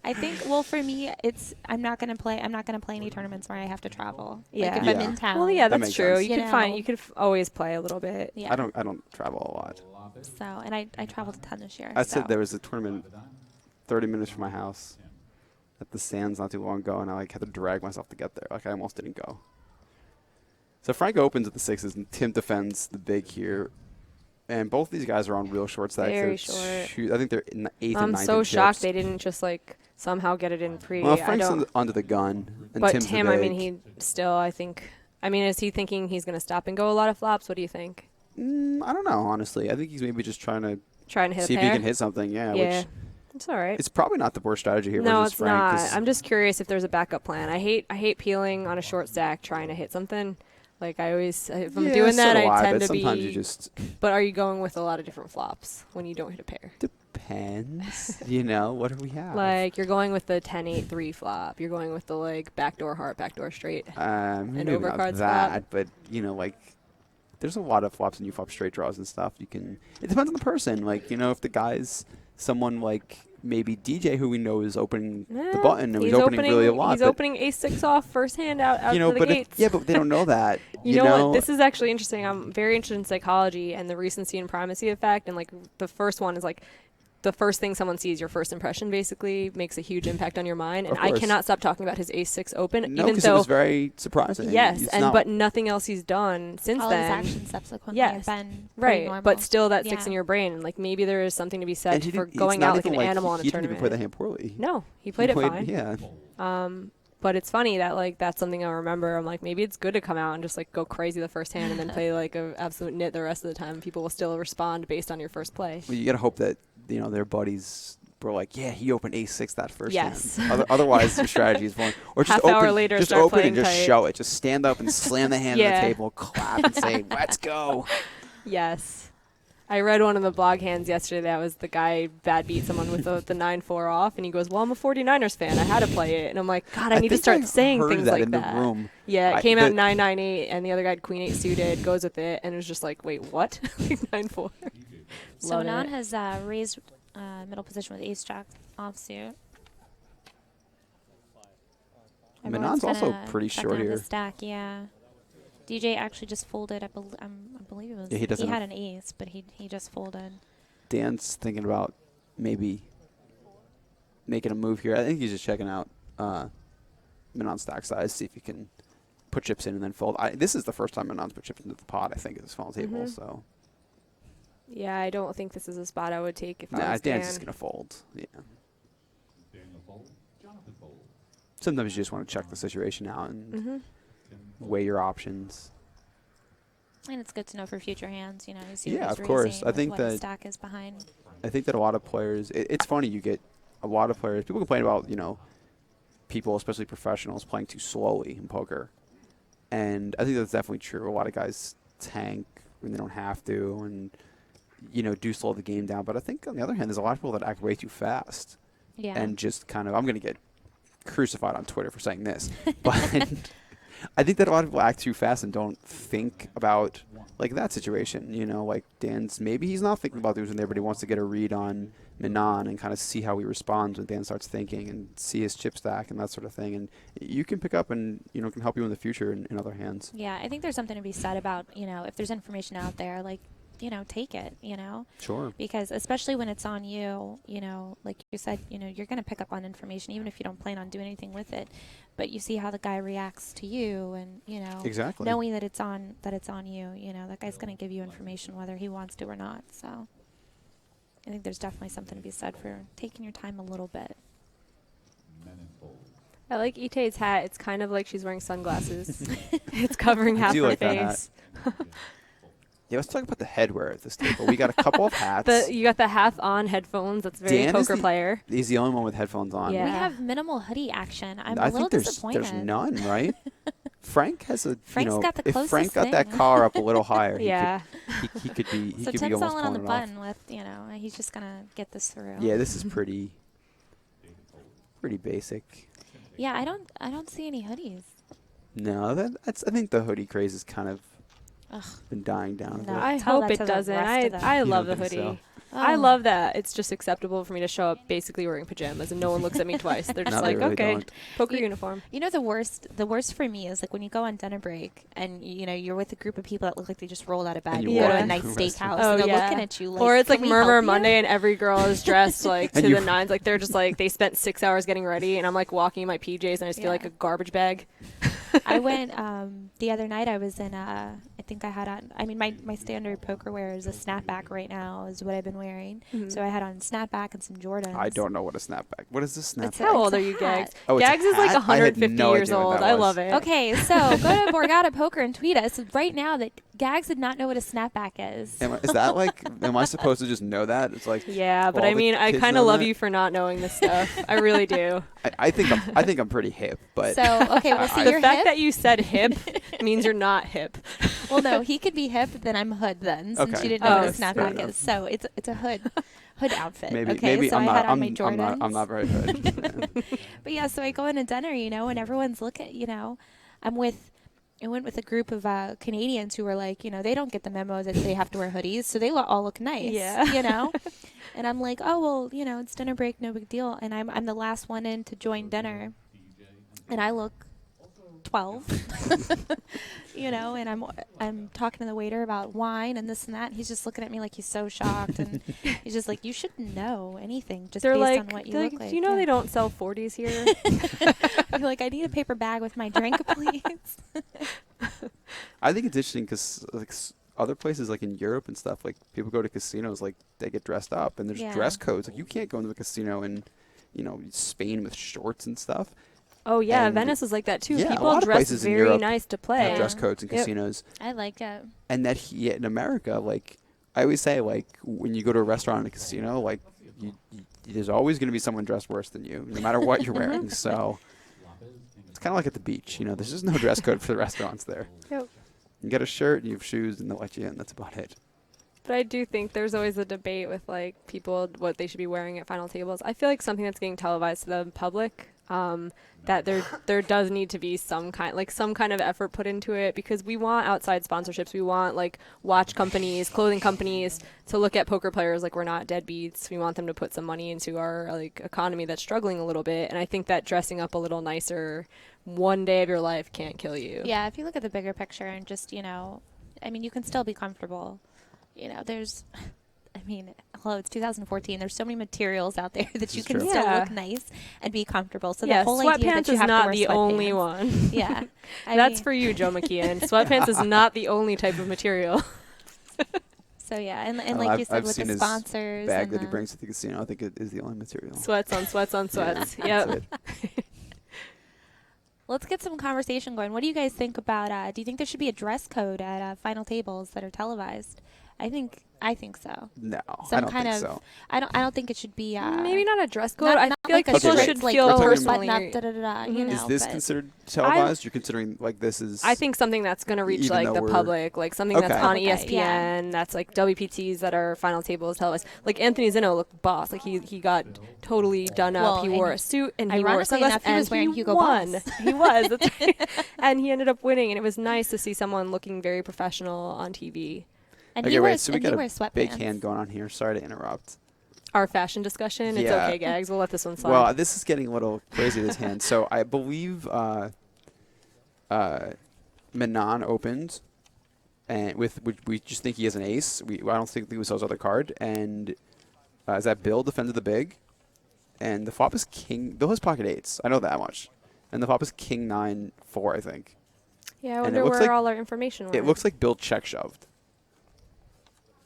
[SPEAKER 12] I think, well, for me, I'm not gonna play any tournaments where I have to travel.
[SPEAKER 11] Yeah.
[SPEAKER 12] Like if I'm in town.
[SPEAKER 11] Well, yeah,
[SPEAKER 10] That
[SPEAKER 11] that's
[SPEAKER 10] makes
[SPEAKER 11] true.
[SPEAKER 10] sense.
[SPEAKER 11] You could always play a little bit.
[SPEAKER 12] Yeah.
[SPEAKER 10] I don't travel a lot.
[SPEAKER 12] So, and I traveled a ton this year.
[SPEAKER 10] I
[SPEAKER 12] so.
[SPEAKER 10] said there was a tournament 30 minutes from my house at the Sands not too long ago, and I had to drag myself to get there. Like, I almost didn't go. So Frank opens at the 6s, and Tim defends the big here. And both these guys are on real short stacks.
[SPEAKER 11] Very
[SPEAKER 10] They're
[SPEAKER 11] short.
[SPEAKER 10] I think they're in the 8th and 9th.
[SPEAKER 11] I'm so
[SPEAKER 10] in
[SPEAKER 11] shocked
[SPEAKER 10] chips.
[SPEAKER 11] they didn't just somehow get it in pre.
[SPEAKER 10] Well, Frank's under the gun, and
[SPEAKER 11] but
[SPEAKER 10] Tim's
[SPEAKER 11] Tim,
[SPEAKER 10] the
[SPEAKER 11] I
[SPEAKER 10] big.
[SPEAKER 11] mean, he still, I think, is he thinking he's going to stop and go a lot of flops? What do you think?
[SPEAKER 10] I don't know, honestly. I think he's maybe just trying to
[SPEAKER 11] hit
[SPEAKER 10] see
[SPEAKER 11] a
[SPEAKER 10] if he
[SPEAKER 11] pair?
[SPEAKER 10] can hit something. Yeah,
[SPEAKER 11] Yeah.
[SPEAKER 10] which
[SPEAKER 11] It's all right.
[SPEAKER 10] it's probably not the worst strategy here.
[SPEAKER 11] No,
[SPEAKER 10] versus
[SPEAKER 11] it's
[SPEAKER 10] Frank,
[SPEAKER 11] not.
[SPEAKER 10] 'cause
[SPEAKER 11] I'm just curious if there's a backup plan. I hate peeling on a short stack trying to hit something. Like I always, if I'm
[SPEAKER 10] Yeah,
[SPEAKER 11] doing that,
[SPEAKER 10] so do
[SPEAKER 11] I tend
[SPEAKER 10] but
[SPEAKER 11] to be.
[SPEAKER 10] sometimes you just
[SPEAKER 11] But are you going with a lot of different flops when you don't hit a pair?
[SPEAKER 10] depends. You know, what do we have?
[SPEAKER 11] Like you're going with the 10-8-3 flop. You're going with the backdoor heart, backdoor straight, and
[SPEAKER 10] maybe not
[SPEAKER 11] overcards
[SPEAKER 10] that,
[SPEAKER 11] flop.
[SPEAKER 10] but there's a lot of flops and you flop straight draws and stuff. It depends on the person. If the guy's someone like maybe DJ, who we know is opening the button, and he's opening really a lot.
[SPEAKER 11] He's opening ace-6 off first hand out to the gates.
[SPEAKER 10] But they don't know that.
[SPEAKER 11] You know what? This is actually interesting. I'm very interested in psychology and the recency and primacy effect. And the first one is the first thing someone sees, your first impression, basically makes a huge impact on your mind. And I cannot stop talking about his ace-6 open,
[SPEAKER 10] No,
[SPEAKER 11] even
[SPEAKER 10] because
[SPEAKER 11] though
[SPEAKER 10] it was very surprising.
[SPEAKER 11] Yes, but nothing else he's done since
[SPEAKER 12] All
[SPEAKER 11] then.
[SPEAKER 12] his actions subsequently have been pretty normal.
[SPEAKER 11] But still, that sticks in your brain. And maybe there is something to be said for going out like an animal in a tournament.
[SPEAKER 10] He didn't even play the hand poorly.
[SPEAKER 11] No, he played it fine.
[SPEAKER 10] Yeah.
[SPEAKER 11] But it's funny that that's something I remember. I'm like, maybe it's good to come out and just go crazy the first hand and then play a absolute nit the rest of the time. People will still respond based on your first play.
[SPEAKER 10] Well, you got to hope that their buddies were like, yeah, he opened ace-6 that first
[SPEAKER 11] yes.
[SPEAKER 10] hand. Otherwise, your strategy is boring. Or just
[SPEAKER 11] Half hour later,
[SPEAKER 10] just
[SPEAKER 11] start
[SPEAKER 10] open
[SPEAKER 11] playing
[SPEAKER 10] and just
[SPEAKER 11] tight.
[SPEAKER 10] show it. Just stand up and slam the hand on the table, clap, and say, "Let's go."
[SPEAKER 11] Yes. I read one of the blog hands yesterday that was the guy bad beat someone with the 9-4 off, and he goes, well, I'm a 49ers fan. I had to play it. And I'm like, God, I need to start saying things like that.
[SPEAKER 10] Room.
[SPEAKER 11] Yeah, it came out 9-9-8, and the other guy had queen 8 suited, goes with it, and it was just like, wait, what? 9-4.
[SPEAKER 12] So Nan has raised middle position with ace-jack offsuit.
[SPEAKER 10] Manon's also pretty short here.
[SPEAKER 12] Stack, yeah. DJ actually just folded. I believe it was.
[SPEAKER 10] Yeah,
[SPEAKER 12] he had an ace, but he just folded.
[SPEAKER 10] Dan's thinking about maybe making a move here. I think he's just checking out Manon's stack size, see if he can put chips in and then fold. This is the first time Manon's put chips into the pot, I think, at this final table. So.
[SPEAKER 11] Yeah, I don't think this is a spot I would take if I was
[SPEAKER 10] Dan's
[SPEAKER 11] Dan.
[SPEAKER 10] just gonna fold. Yeah. Sometimes you just want to check the situation out and weigh your options.
[SPEAKER 12] And it's good to know for future hands, you see
[SPEAKER 10] Yeah,
[SPEAKER 12] what he's
[SPEAKER 10] of course.
[SPEAKER 12] raising,
[SPEAKER 10] I think
[SPEAKER 12] what
[SPEAKER 10] that
[SPEAKER 12] his stack is behind.
[SPEAKER 10] I think that a lot of players. It's funny. You get a lot of players. People complain about people, especially professionals, playing too slowly in poker, and I think that's definitely true. A lot of guys tank when they don't have to, and do slow the game down. But I think on the other hand, there's a lot of people that act way too fast.
[SPEAKER 12] Yeah.
[SPEAKER 10] And just kind of, I'm going to get crucified on Twitter for saying this, but I think that a lot of people act too fast and don't think about that situation. Like Dan's, maybe he's not thinking about losing there, but he wants to get a read on Manon and kind of see how he responds when Dan starts thinking and see his chip stack and that sort of thing. And you can pick up and can help you in the future in other hands.
[SPEAKER 12] Yeah, I think there's something to be said about if there's information out there, take it,
[SPEAKER 10] Sure.
[SPEAKER 12] Because especially when it's on you, like you said, you're going to pick up on information even if you don't plan on doing anything with it. But you see how the guy reacts to you and,
[SPEAKER 10] exactly.
[SPEAKER 12] knowing that it's on you, that guy's going to give you information whether he wants to or not. So I think there's definitely something to be said for taking your time a little bit.
[SPEAKER 11] I like Itae's hat. It's kind of like she's wearing sunglasses. It's covering half her face.
[SPEAKER 10] Yeah, let's talk about the headwear at this table. We got a couple of hats.
[SPEAKER 11] You got the half on headphones. That's very
[SPEAKER 10] Dan
[SPEAKER 11] poker player.
[SPEAKER 10] He's the only one with headphones on.
[SPEAKER 11] Yeah.
[SPEAKER 12] We have minimal hoodie action. I'm a
[SPEAKER 10] I
[SPEAKER 12] little
[SPEAKER 10] think
[SPEAKER 12] disappointed.
[SPEAKER 10] there's none, right? Frank has a,
[SPEAKER 12] Frank's got the
[SPEAKER 10] if
[SPEAKER 12] closest
[SPEAKER 10] Frank got
[SPEAKER 12] thing.
[SPEAKER 10] that car up a little higher,
[SPEAKER 11] Yeah.
[SPEAKER 10] he could be
[SPEAKER 12] So Tim's
[SPEAKER 10] almost
[SPEAKER 12] all in on the
[SPEAKER 10] pulling it off.
[SPEAKER 12] button with, he's just gonna get this through.
[SPEAKER 10] Yeah, this is pretty basic.
[SPEAKER 12] Yeah, I don't see any hoodies.
[SPEAKER 10] No, that's. I think the hoodie craze has kind of been dying down.
[SPEAKER 12] No,
[SPEAKER 10] a bit.
[SPEAKER 11] I
[SPEAKER 12] Tell
[SPEAKER 11] hope
[SPEAKER 12] that
[SPEAKER 11] it
[SPEAKER 12] to the
[SPEAKER 11] doesn't.
[SPEAKER 12] rest of them.
[SPEAKER 11] I
[SPEAKER 10] You
[SPEAKER 11] love
[SPEAKER 10] don't
[SPEAKER 11] the
[SPEAKER 10] think
[SPEAKER 11] hoodie.
[SPEAKER 10] so?
[SPEAKER 11] I
[SPEAKER 12] Oh.
[SPEAKER 11] love that it's just acceptable for me to show up basically wearing pajamas and no one looks at me twice. They're just
[SPEAKER 10] No, they
[SPEAKER 11] like,
[SPEAKER 10] really
[SPEAKER 11] okay,
[SPEAKER 10] don't.
[SPEAKER 11] poker uniform.
[SPEAKER 12] You know the worst for me is like when you go on dinner break and you're with a group of people that look like they just rolled out of bed.
[SPEAKER 10] And
[SPEAKER 12] You
[SPEAKER 10] you
[SPEAKER 12] go to
[SPEAKER 11] walk
[SPEAKER 12] a nice
[SPEAKER 10] into a restaurant.
[SPEAKER 12] steakhouse
[SPEAKER 11] Oh,
[SPEAKER 12] and they're
[SPEAKER 11] yeah.
[SPEAKER 12] looking at you like,
[SPEAKER 11] Or it's like
[SPEAKER 12] "Can we
[SPEAKER 11] Murmur
[SPEAKER 12] help you?"
[SPEAKER 11] Monday and every girl is dressed like to
[SPEAKER 10] And you-
[SPEAKER 11] the nines. Like they're just like they spent 6 hours getting ready and I'm like walking in my PJs and I just feel like a garbage bag.
[SPEAKER 12] I went the other night. I was in. I think I had on. I mean, my standard poker wear is a snapback right now. Is what I've been wearing. So I had on snapback and some Jordans.
[SPEAKER 10] I don't know what a snapback. What is this snapback?
[SPEAKER 12] It's
[SPEAKER 11] How old
[SPEAKER 12] a
[SPEAKER 11] are you,
[SPEAKER 12] hat.
[SPEAKER 11] Gags?
[SPEAKER 10] Oh, it's a
[SPEAKER 11] Gags is like
[SPEAKER 10] hat? I had
[SPEAKER 11] 150
[SPEAKER 10] no
[SPEAKER 11] years
[SPEAKER 10] idea what
[SPEAKER 11] old.
[SPEAKER 10] that
[SPEAKER 11] I
[SPEAKER 10] was.
[SPEAKER 11] love it.
[SPEAKER 12] Okay, so go to Borgata Poker and tweet us right now that Gags did not know what a snapback is.
[SPEAKER 10] Is that like? Am I supposed to just know that? It's like.
[SPEAKER 11] Yeah, but
[SPEAKER 10] all
[SPEAKER 11] I
[SPEAKER 10] the
[SPEAKER 11] mean, I
[SPEAKER 10] kids
[SPEAKER 11] kind
[SPEAKER 10] know
[SPEAKER 11] of love
[SPEAKER 10] that?
[SPEAKER 11] you for not knowing this stuff. I really do.
[SPEAKER 10] I think I'm pretty hip, but.
[SPEAKER 12] So okay, well, so
[SPEAKER 11] The
[SPEAKER 12] you're
[SPEAKER 11] fact
[SPEAKER 12] hip.
[SPEAKER 11] that you said hip means you're not hip.
[SPEAKER 12] Well, no, he could be hip, then I'm hood then, since
[SPEAKER 10] Okay.
[SPEAKER 12] you didn't know what a
[SPEAKER 10] That's fair
[SPEAKER 12] snapback
[SPEAKER 10] enough.
[SPEAKER 12] is. So it's a hood outfit.
[SPEAKER 10] Maybe
[SPEAKER 12] okay,
[SPEAKER 10] maybe
[SPEAKER 12] so
[SPEAKER 10] I'm
[SPEAKER 12] I
[SPEAKER 10] not.
[SPEAKER 12] had on my
[SPEAKER 10] I'm
[SPEAKER 12] Jordans.
[SPEAKER 10] not. I'm not very hood. Yeah.
[SPEAKER 12] But yeah, so I go into dinner, and everyone's looking. I went with a group of Canadians who were like, they don't get the memo that they have to wear hoodies, so they all look nice.
[SPEAKER 11] Yeah.
[SPEAKER 12] And I'm like, oh well, it's dinner break, no big deal. And I'm the last one in to join dinner, and I look 12. And I'm talking to the waiter about wine and this and that. And he's just looking at me like he's so shocked, and he's just like, you shouldn't know anything just
[SPEAKER 11] They're
[SPEAKER 12] based
[SPEAKER 11] like,
[SPEAKER 12] on what you
[SPEAKER 11] they're
[SPEAKER 12] look
[SPEAKER 11] like,
[SPEAKER 12] like.
[SPEAKER 11] do you know
[SPEAKER 12] Yeah.
[SPEAKER 11] they don't sell 40s here?
[SPEAKER 12] I'm like, I need a paper bag with my drink, please.
[SPEAKER 10] I think it's interesting because like other places like in Europe and stuff, like people go to casinos, like they get dressed up and there's
[SPEAKER 12] Yeah.
[SPEAKER 10] dress codes. Like you can't go into a casino in, Spain with shorts and stuff.
[SPEAKER 11] Oh, yeah.
[SPEAKER 10] And
[SPEAKER 11] Venice is like that, too.
[SPEAKER 10] yeah, a
[SPEAKER 11] People
[SPEAKER 10] lot of
[SPEAKER 11] dress
[SPEAKER 10] places in
[SPEAKER 11] very
[SPEAKER 10] Europe
[SPEAKER 11] nice to
[SPEAKER 10] Have
[SPEAKER 11] play.
[SPEAKER 10] dress codes in
[SPEAKER 11] Yep.
[SPEAKER 10] casinos.
[SPEAKER 12] I like it.
[SPEAKER 10] And that in America, like I always say, like when you go to a restaurant in a casino, like there's always going to be someone dressed worse than you, no matter what you're wearing. So it's kind of like at the beach, there's just no dress code for the restaurants there.
[SPEAKER 11] Yep.
[SPEAKER 10] You get a shirt, and you have shoes, and they'll let you in. That's about it.
[SPEAKER 11] But I do think there's always a debate with like people what they should be wearing at final tables. I feel like something that's getting televised to the public, that there does need to be some kind of effort put into it, because we want outside sponsorships. We want like watch companies, clothing companies to look at poker players like we're not deadbeats. We want them to put some money into our like economy that's struggling a little bit. And I think that dressing up a little nicer one day of your life can't kill you.
[SPEAKER 12] Yeah, if you look at the bigger picture and just, you can still be comfortable. Hello, it's 2014. There's so many materials out there that you can
[SPEAKER 11] true.
[SPEAKER 12] still
[SPEAKER 11] Yeah.
[SPEAKER 12] look nice and be comfortable. So
[SPEAKER 11] Yeah,
[SPEAKER 12] the whole idea that
[SPEAKER 11] sweatpants
[SPEAKER 12] you
[SPEAKER 11] is
[SPEAKER 12] have to
[SPEAKER 11] not
[SPEAKER 12] wear
[SPEAKER 11] the only
[SPEAKER 12] sweatpants-
[SPEAKER 11] one.
[SPEAKER 12] Yeah.
[SPEAKER 11] That's for you, Joe McKeon. Sweatpants is not the only type of material.
[SPEAKER 12] So yeah, and
[SPEAKER 10] Well,
[SPEAKER 12] like you said
[SPEAKER 10] I've
[SPEAKER 12] with
[SPEAKER 10] seen
[SPEAKER 12] the
[SPEAKER 10] his
[SPEAKER 12] sponsors.
[SPEAKER 10] bag
[SPEAKER 12] and
[SPEAKER 10] that he
[SPEAKER 12] the-
[SPEAKER 10] brings to the casino. I think it is the only material.
[SPEAKER 11] Sweats on sweats on sweats.
[SPEAKER 10] Yeah,
[SPEAKER 11] Yep.
[SPEAKER 10] that's it.
[SPEAKER 12] Let's get some conversation going. What do you guys think about? Do you think there should be a dress code at final tables that are televised? I think so.
[SPEAKER 10] No,
[SPEAKER 12] Some
[SPEAKER 10] I don't
[SPEAKER 12] kind
[SPEAKER 10] think
[SPEAKER 12] of.
[SPEAKER 10] so.
[SPEAKER 12] I don't think it should be.
[SPEAKER 11] Maybe not a dress code.
[SPEAKER 12] Not-
[SPEAKER 11] I
[SPEAKER 12] not
[SPEAKER 11] feel like
[SPEAKER 12] like a
[SPEAKER 11] people
[SPEAKER 10] strict,
[SPEAKER 11] should
[SPEAKER 12] like,
[SPEAKER 11] feel
[SPEAKER 12] oh,
[SPEAKER 11] personally.
[SPEAKER 12] button up, da-da-da-da, you know,
[SPEAKER 10] Is this
[SPEAKER 12] but-
[SPEAKER 10] considered televised? You're considering like this is.
[SPEAKER 11] I think something that's going to reach
[SPEAKER 10] Even
[SPEAKER 11] like
[SPEAKER 10] though
[SPEAKER 11] the
[SPEAKER 10] we're-
[SPEAKER 11] public, like something that's
[SPEAKER 10] Okay.
[SPEAKER 11] on
[SPEAKER 12] Okay,
[SPEAKER 11] ESPN,
[SPEAKER 12] yeah.
[SPEAKER 11] that's like WPTs that are final tables televised. Like Anthony Zinno looked boss. Like he got totally done up.
[SPEAKER 12] Well,
[SPEAKER 11] He
[SPEAKER 12] and
[SPEAKER 11] wore a suit and he wore
[SPEAKER 12] ironically
[SPEAKER 11] sunglasses
[SPEAKER 12] enough, he was
[SPEAKER 11] and
[SPEAKER 12] wearing
[SPEAKER 11] he
[SPEAKER 12] Hugo
[SPEAKER 11] won.
[SPEAKER 12] Boss.
[SPEAKER 11] He was. That's right. And he ended up winning, and it was nice to see someone looking very professional on TV.
[SPEAKER 12] And
[SPEAKER 10] Okay,
[SPEAKER 12] he
[SPEAKER 10] wait.
[SPEAKER 12] wears,
[SPEAKER 10] So we
[SPEAKER 12] and he
[SPEAKER 10] got
[SPEAKER 12] wears
[SPEAKER 10] a big
[SPEAKER 12] sweatpants.
[SPEAKER 10] hand going on here. Sorry to interrupt.
[SPEAKER 11] Our fashion discussion. It's
[SPEAKER 10] Yeah.
[SPEAKER 11] okay, Gags. We'll let this one slide.
[SPEAKER 10] Well, this is getting a little crazy. This hand. So I believe Manon opened, and we just think he has an ace. I don't think we saw his other card. And is that Bill defended the big, and the flop is king. Bill has pocket eights. I know that much. And the flop is king 9-4, I think.
[SPEAKER 11] yeah, I
[SPEAKER 10] and it
[SPEAKER 11] wonder
[SPEAKER 10] looks
[SPEAKER 11] where
[SPEAKER 10] like-
[SPEAKER 11] all our information went.
[SPEAKER 10] It looks like Bill check shoved.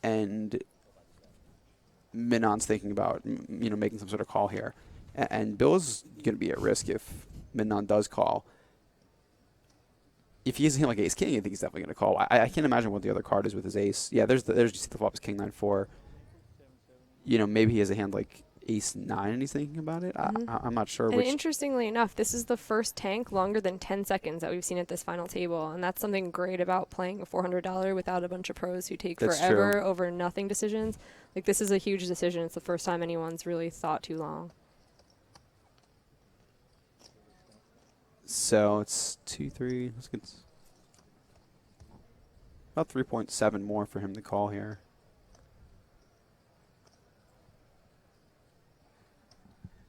[SPEAKER 10] And Minon's thinking about making some sort of call here, and Bill's going to be at risk if Minon does call. If he has a hand like ace king, I think he's definitely going to call. I can't imagine what the other card is with his ace. Yeah, there's you see the flop is king 9-4. Maybe he has a hand like ace-9 and he's thinking about it. I'm not sure
[SPEAKER 11] And
[SPEAKER 10] which.
[SPEAKER 11] interestingly enough, this is the first tank longer than 10 seconds that we've seen at this final table. And that's something great about playing a $400 without a bunch of pros who take
[SPEAKER 10] That's
[SPEAKER 11] forever
[SPEAKER 10] true.
[SPEAKER 11] over nothing decisions. Like, this is a huge decision. It's the first time anyone's really thought too long.
[SPEAKER 10] So it's 2-3. Let's get about 3.7 more for him to call here.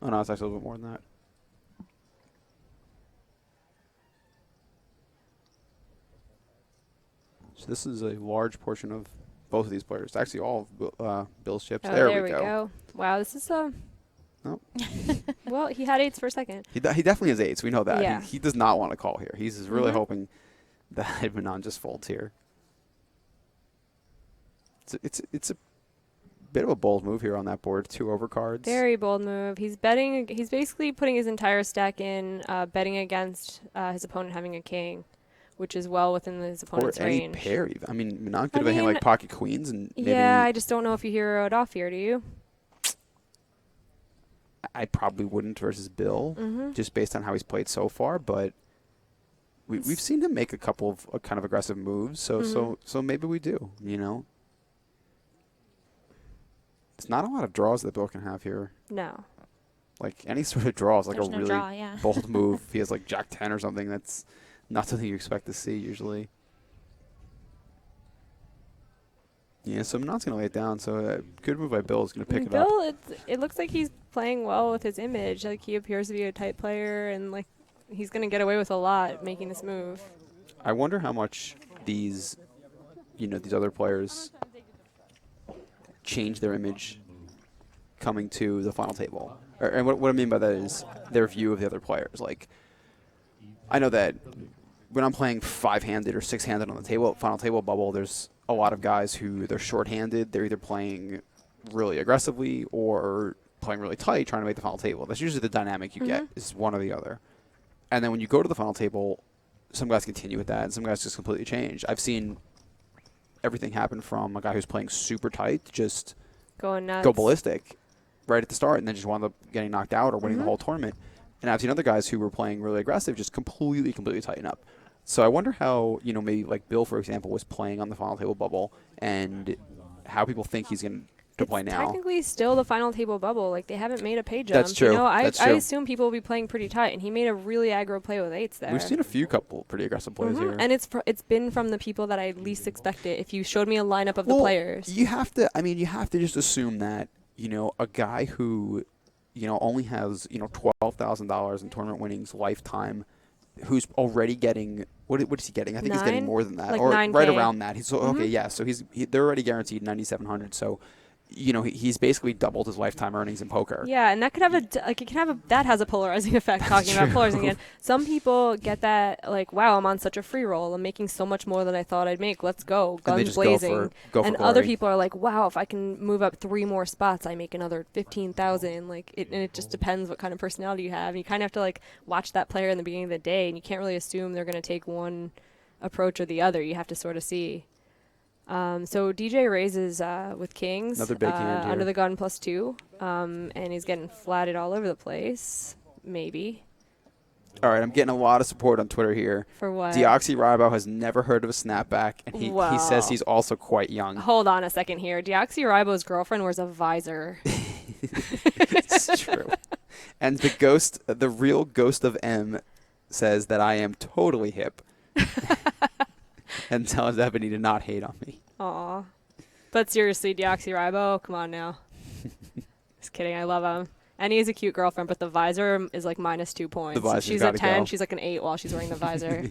[SPEAKER 10] Oh no, it's actually a little bit more than that. So this is a large portion of both of these players. Actually, all of Bill's chips.
[SPEAKER 11] Oh,
[SPEAKER 10] there we go.
[SPEAKER 11] Wow, this is
[SPEAKER 10] Nope.
[SPEAKER 11] well, he had 8s for a second.
[SPEAKER 10] He definitely has 8s. We know that.
[SPEAKER 11] Yeah.
[SPEAKER 10] He does not want to call here. He's just really
[SPEAKER 11] Mhm.
[SPEAKER 10] hoping that Manon just folds here. It's a bit of a bold move here on that board. 2 overcards.
[SPEAKER 11] Very bold move. He's betting. He's basically putting his entire stack in, betting against his opponent having a king, which is well within his opponent's
[SPEAKER 10] or any
[SPEAKER 11] range.
[SPEAKER 10] pair even. I mean, Manon could have been like pocket queens and maybe.
[SPEAKER 11] Yeah, I just don't know if you hero it off here. Do you?
[SPEAKER 10] I probably wouldn't versus Bill, just based on how he's played so far. But we've seen him make a couple of kind of aggressive moves, so maybe we do. You know, it's not a lot of draws that Bill can have here.
[SPEAKER 11] No.
[SPEAKER 10] Like any sort of draw is like
[SPEAKER 12] There's
[SPEAKER 10] a
[SPEAKER 12] no
[SPEAKER 10] really
[SPEAKER 12] draw, yeah.
[SPEAKER 10] bold move. If he has like Jack 10 or something, that's not something you expect to see usually. Yeah, so Manon's going to lay it down. So a good move by Bill is going to pick it up.
[SPEAKER 11] Bill, it looks like he's playing well with his image. Like, he appears to be a tight player, and like he's going to get away with a lot making this move.
[SPEAKER 10] I wonder how much these other players change their image coming to the final table. And what I mean by that is their view of the other players. Like, I know that when I'm playing 5-handed or 6-handed on the final table bubble, there's a lot of guys who they're short-handed. They're either playing really aggressively or playing really tight, trying to make the final table. That's usually the dynamic you get, is one or the other. And then when you go to the final table, some guys continue with that, and some guys just completely change. I've seen everything happen from a guy who's playing super tight to just
[SPEAKER 11] going nuts,
[SPEAKER 10] go ballistic right at the start, and then just wound up getting knocked out or winning the whole tournament. And I've seen other guys who were playing really aggressive just completely tighten up. So I wonder how, maybe like Bill, for example, was playing on the final table bubble and how people think he's going to play now.
[SPEAKER 11] Technically still the final table bubble. Like, they haven't made a pay jump.
[SPEAKER 10] That's true.
[SPEAKER 11] I
[SPEAKER 10] That's true.
[SPEAKER 11] assume people will be playing pretty tight, and he made a really aggro play with 8s there.
[SPEAKER 10] We've seen a few couple pretty aggressive plays here.
[SPEAKER 11] And it's been from the people that I least expected. If you showed me a lineup of the players.
[SPEAKER 10] You have to just assume that, a guy who, only has, $12,000 in tournament winnings lifetime, who's already getting what is he getting? I think he's getting more than that,
[SPEAKER 11] like
[SPEAKER 10] or
[SPEAKER 11] 9K.
[SPEAKER 10] right around that. He's okay, yeah. So they're already guaranteed 9,700. So, he's basically doubled his lifetime earnings in poker.
[SPEAKER 11] Yeah, and that could have that has a polarizing effect. Talking about polarizing again, some people get that like, wow, I'm on such a free roll. I'm making so much more than I thought I'd make. Let's go, guns blazing.
[SPEAKER 10] Go for
[SPEAKER 11] and
[SPEAKER 10] glory.
[SPEAKER 11] other people are like, wow, if I can move up 3 more spots, I make another 15,000. Like, and it just depends what kind of personality you have. And you kind of have to like watch that player in the beginning of the day, and you can't really assume they're going to take one approach or the other. You have to sort of see. So DJ raises with kings,
[SPEAKER 10] another big hand here.
[SPEAKER 11] under the gun +2, and he's getting flatted all over the place. Maybe.
[SPEAKER 10] All right, I'm getting a lot of support on Twitter here.
[SPEAKER 11] For what?
[SPEAKER 10] Deoxyribo has never heard of a snapback, and he says he's also quite young.
[SPEAKER 11] Hold on a second here. Deoxyribo's girlfriend wears a visor.
[SPEAKER 10] It's true. And the real ghost of M, says that I am totally hip. And tells Ebony to not hate on me.
[SPEAKER 11] Aw. But seriously, Deoxyribo, come on now. Just kidding, I love him. And he has a cute girlfriend, but the visor is like -2 points.
[SPEAKER 10] The visor's
[SPEAKER 11] She's a
[SPEAKER 10] gotta
[SPEAKER 11] 10,
[SPEAKER 10] go.
[SPEAKER 11] she's like an 8 while she's wearing the visor.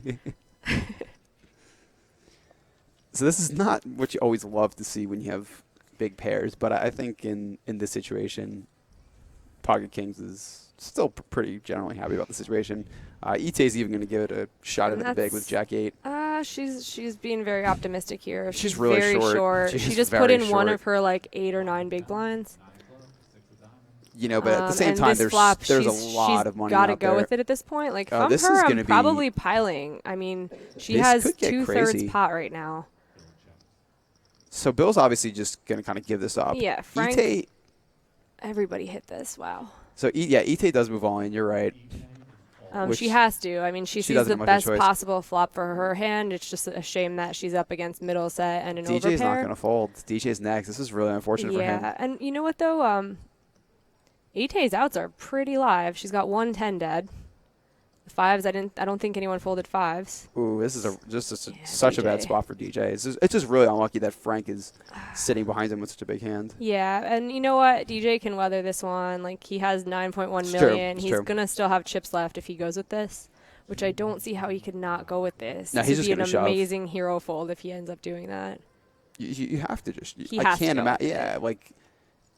[SPEAKER 10] So this is not what you always love to see when you have big pairs, but I think in this situation, Pocket Kings is still pretty generally happy about the situation. Ite's even going to give it a shot at the big with Jack 8.
[SPEAKER 11] She's being very optimistic here.
[SPEAKER 10] She's really
[SPEAKER 11] very
[SPEAKER 10] short.
[SPEAKER 11] She just put in one of her like 8 or 9 big blinds.
[SPEAKER 10] But at the same
[SPEAKER 11] and
[SPEAKER 10] time,
[SPEAKER 11] this flop,
[SPEAKER 10] there's a lot of money
[SPEAKER 11] She's got to
[SPEAKER 10] out
[SPEAKER 11] go
[SPEAKER 10] there.
[SPEAKER 11] with it at this point. Like,
[SPEAKER 10] Oh,
[SPEAKER 11] from
[SPEAKER 10] this
[SPEAKER 11] her,
[SPEAKER 10] is
[SPEAKER 11] I'm
[SPEAKER 10] gonna be-
[SPEAKER 11] probably piling. I mean, she
[SPEAKER 10] This
[SPEAKER 11] has
[SPEAKER 10] could get
[SPEAKER 11] 2/3
[SPEAKER 10] crazy.
[SPEAKER 11] pot right now.
[SPEAKER 10] So Bill's obviously just going to kind of give this up.
[SPEAKER 11] Yeah, Frank.
[SPEAKER 10] Ite,
[SPEAKER 11] Everybody hit this. Wow.
[SPEAKER 10] So, Ite does move on. You're right.
[SPEAKER 11] She has to. I mean, she sees the
[SPEAKER 10] doesn't have much of a
[SPEAKER 11] best
[SPEAKER 10] choice.
[SPEAKER 11] possible flop for her hand. It's just a shame that she's up against middle set and an overpair.
[SPEAKER 10] DJ's not going to fold. DJ's next. This is really unfortunate for him.
[SPEAKER 11] Yeah, and you know what, though? Ite's outs are pretty live. She's got 110 dead. The fives, I don't think anyone folded fives.
[SPEAKER 10] Ooh, this is such a bad spot for DJ. It's just really unlucky that Frank is sitting behind him with such a big hand.
[SPEAKER 11] Yeah, and you know what? DJ can weather this one. Like, he has 9.1 million. He's going to still have chips left if he goes with this, which I don't see how he could not go with this.
[SPEAKER 10] No, he's just going to shove.
[SPEAKER 11] It would be an amazing hero fold if he ends up doing that.
[SPEAKER 10] You have to just.
[SPEAKER 11] He has to go.
[SPEAKER 10] Yeah, like,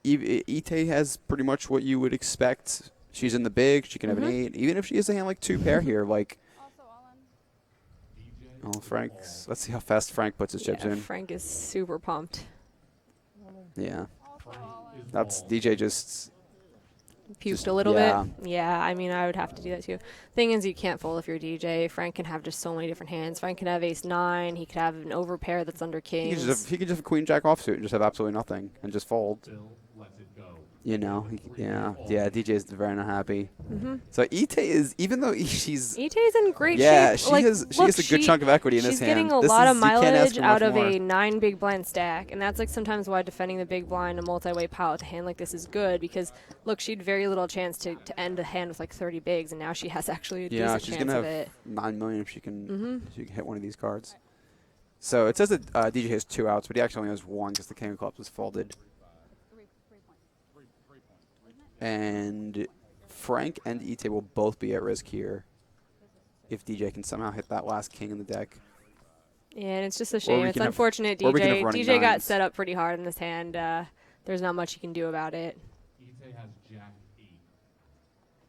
[SPEAKER 10] Ite has pretty much what you would expect. She's in the big. She can have an 8. Even if she has a hand like 2 pair here, like. Oh, Frank's. Let's see how fast Frank puts his chips in.
[SPEAKER 11] Frank is super pumped.
[SPEAKER 10] Yeah. That's DJ just.
[SPEAKER 11] Puked a little bit. Yeah, I mean, I would have to do that too. Thing is, you can't fold if you're DJ. Frank can have just so many different hands. Frank can have ace-9. He could have an overpair that's under kings.
[SPEAKER 10] He could just have queen jack offsuit and just have absolutely nothing and just fold. You know, DJ is very unhappy. So Ite is, even though she's
[SPEAKER 11] Ite's in great
[SPEAKER 10] shape.
[SPEAKER 11] She
[SPEAKER 10] has a good chunk of equity in this hand.
[SPEAKER 11] She's getting a lot of mileage out of a 9 big blind stack, and that's like sometimes why defending the big blind, a multi-way pile with a hand like this is good, because look, she had very little chance to end the hand with like 30 bigs, and now she has actually a decent
[SPEAKER 10] she's
[SPEAKER 11] chance
[SPEAKER 10] gonna
[SPEAKER 11] of
[SPEAKER 10] have
[SPEAKER 11] it.
[SPEAKER 10] 9 million if she can hit one of these cards. So it says that DJ has 2 outs, but he actually only has 1 because the king of clubs was folded. And Frank and Ite will both be at risk here if DJ can somehow hit that last king in the deck.
[SPEAKER 11] Yeah, and it's just a shame. It's unfortunate DJ got set up pretty hard in this hand. There's not much you can do about it.
[SPEAKER 3] Ite has jack 8.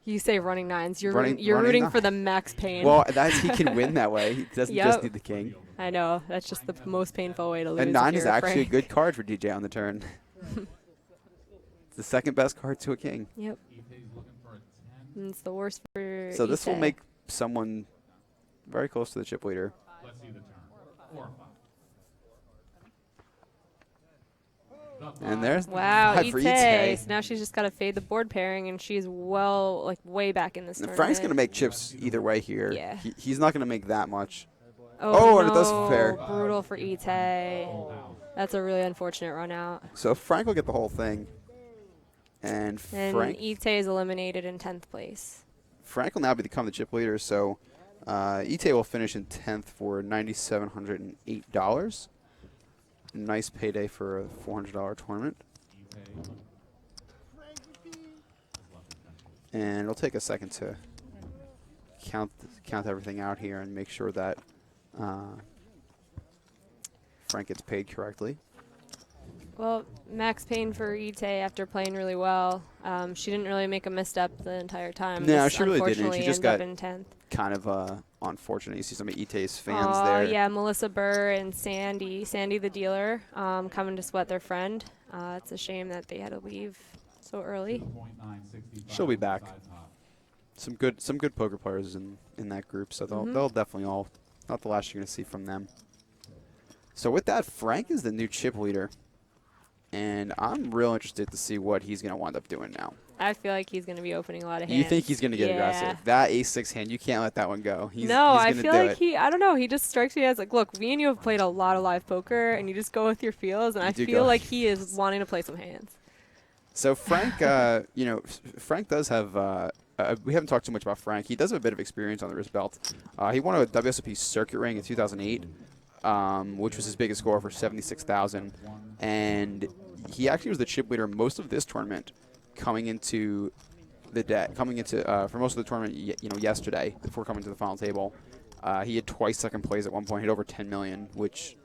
[SPEAKER 11] You say running 9s. You're
[SPEAKER 10] running
[SPEAKER 11] rooting for the max pain.
[SPEAKER 10] Well, he can win that way. He doesn't just need the king.
[SPEAKER 11] I know. That's just the most painful way to lose.
[SPEAKER 10] And 9 is actually a good card for DJ on the turn. The second best card to a king.
[SPEAKER 11] Yep. And it's the worst for
[SPEAKER 10] So this will make someone very close to the chip leader.
[SPEAKER 3] Let's see the turn. 4 or 5.
[SPEAKER 10] And there's
[SPEAKER 11] wow,
[SPEAKER 10] the 5 for Ite.
[SPEAKER 11] So now she's just got to fade the board pairing, and she's way back in this tournament.
[SPEAKER 10] Frank's going to make chips either way here.
[SPEAKER 11] Yeah.
[SPEAKER 10] He's not going to make that much.
[SPEAKER 11] Oh,
[SPEAKER 10] and it does pair.
[SPEAKER 11] Brutal for Ite. That's a really unfortunate run out.
[SPEAKER 10] So Frank will get the whole thing. And Frank
[SPEAKER 11] Ite is eliminated in 10th place.
[SPEAKER 10] Frank will now become the chip leader, so Ite will finish in 10th for $9,708. Nice payday for a $400 tournament. And it'll take a second to count everything out here and make sure that Frank gets paid correctly.
[SPEAKER 11] Well, max pain for Ite after playing really well. She didn't really make a misstep the entire time.
[SPEAKER 10] No, she really didn't. She just got
[SPEAKER 11] in 10th.
[SPEAKER 10] Kind of unfortunate. You see some of Ite's fans
[SPEAKER 11] there.
[SPEAKER 10] there.
[SPEAKER 11] Yeah, Melissa Burr and Sandy the dealer, coming to sweat their friend. It's a shame that they had to leave so early.
[SPEAKER 10] She'll be back. Some good poker players in that group, so they'll definitely all not the last you're going to see from them. So with that, Frank is the new chip leader. And I'm real interested to see what he's going to wind up doing now.
[SPEAKER 11] I feel like he's going to be opening a lot of hands.
[SPEAKER 10] You think he's going to get aggressive? That ace-6 hand, you can't let that one go.
[SPEAKER 11] I feel like I don't know. He just strikes me as like, look, me and you have played a lot of live poker, and you just go with your feels, and I feel like he is wanting to play some hands.
[SPEAKER 10] So Frank, Frank does have. We haven't talked too much about Frank. He does have a bit of experience on the wrist belt. He won a WSOP circuit ring in 2008. Which was his biggest score for 76,000, and he actually was the chip leader most of this tournament, coming into for most of the tournament. Yesterday before coming to the final table, he had twice second place at one point, hit over 10 million, which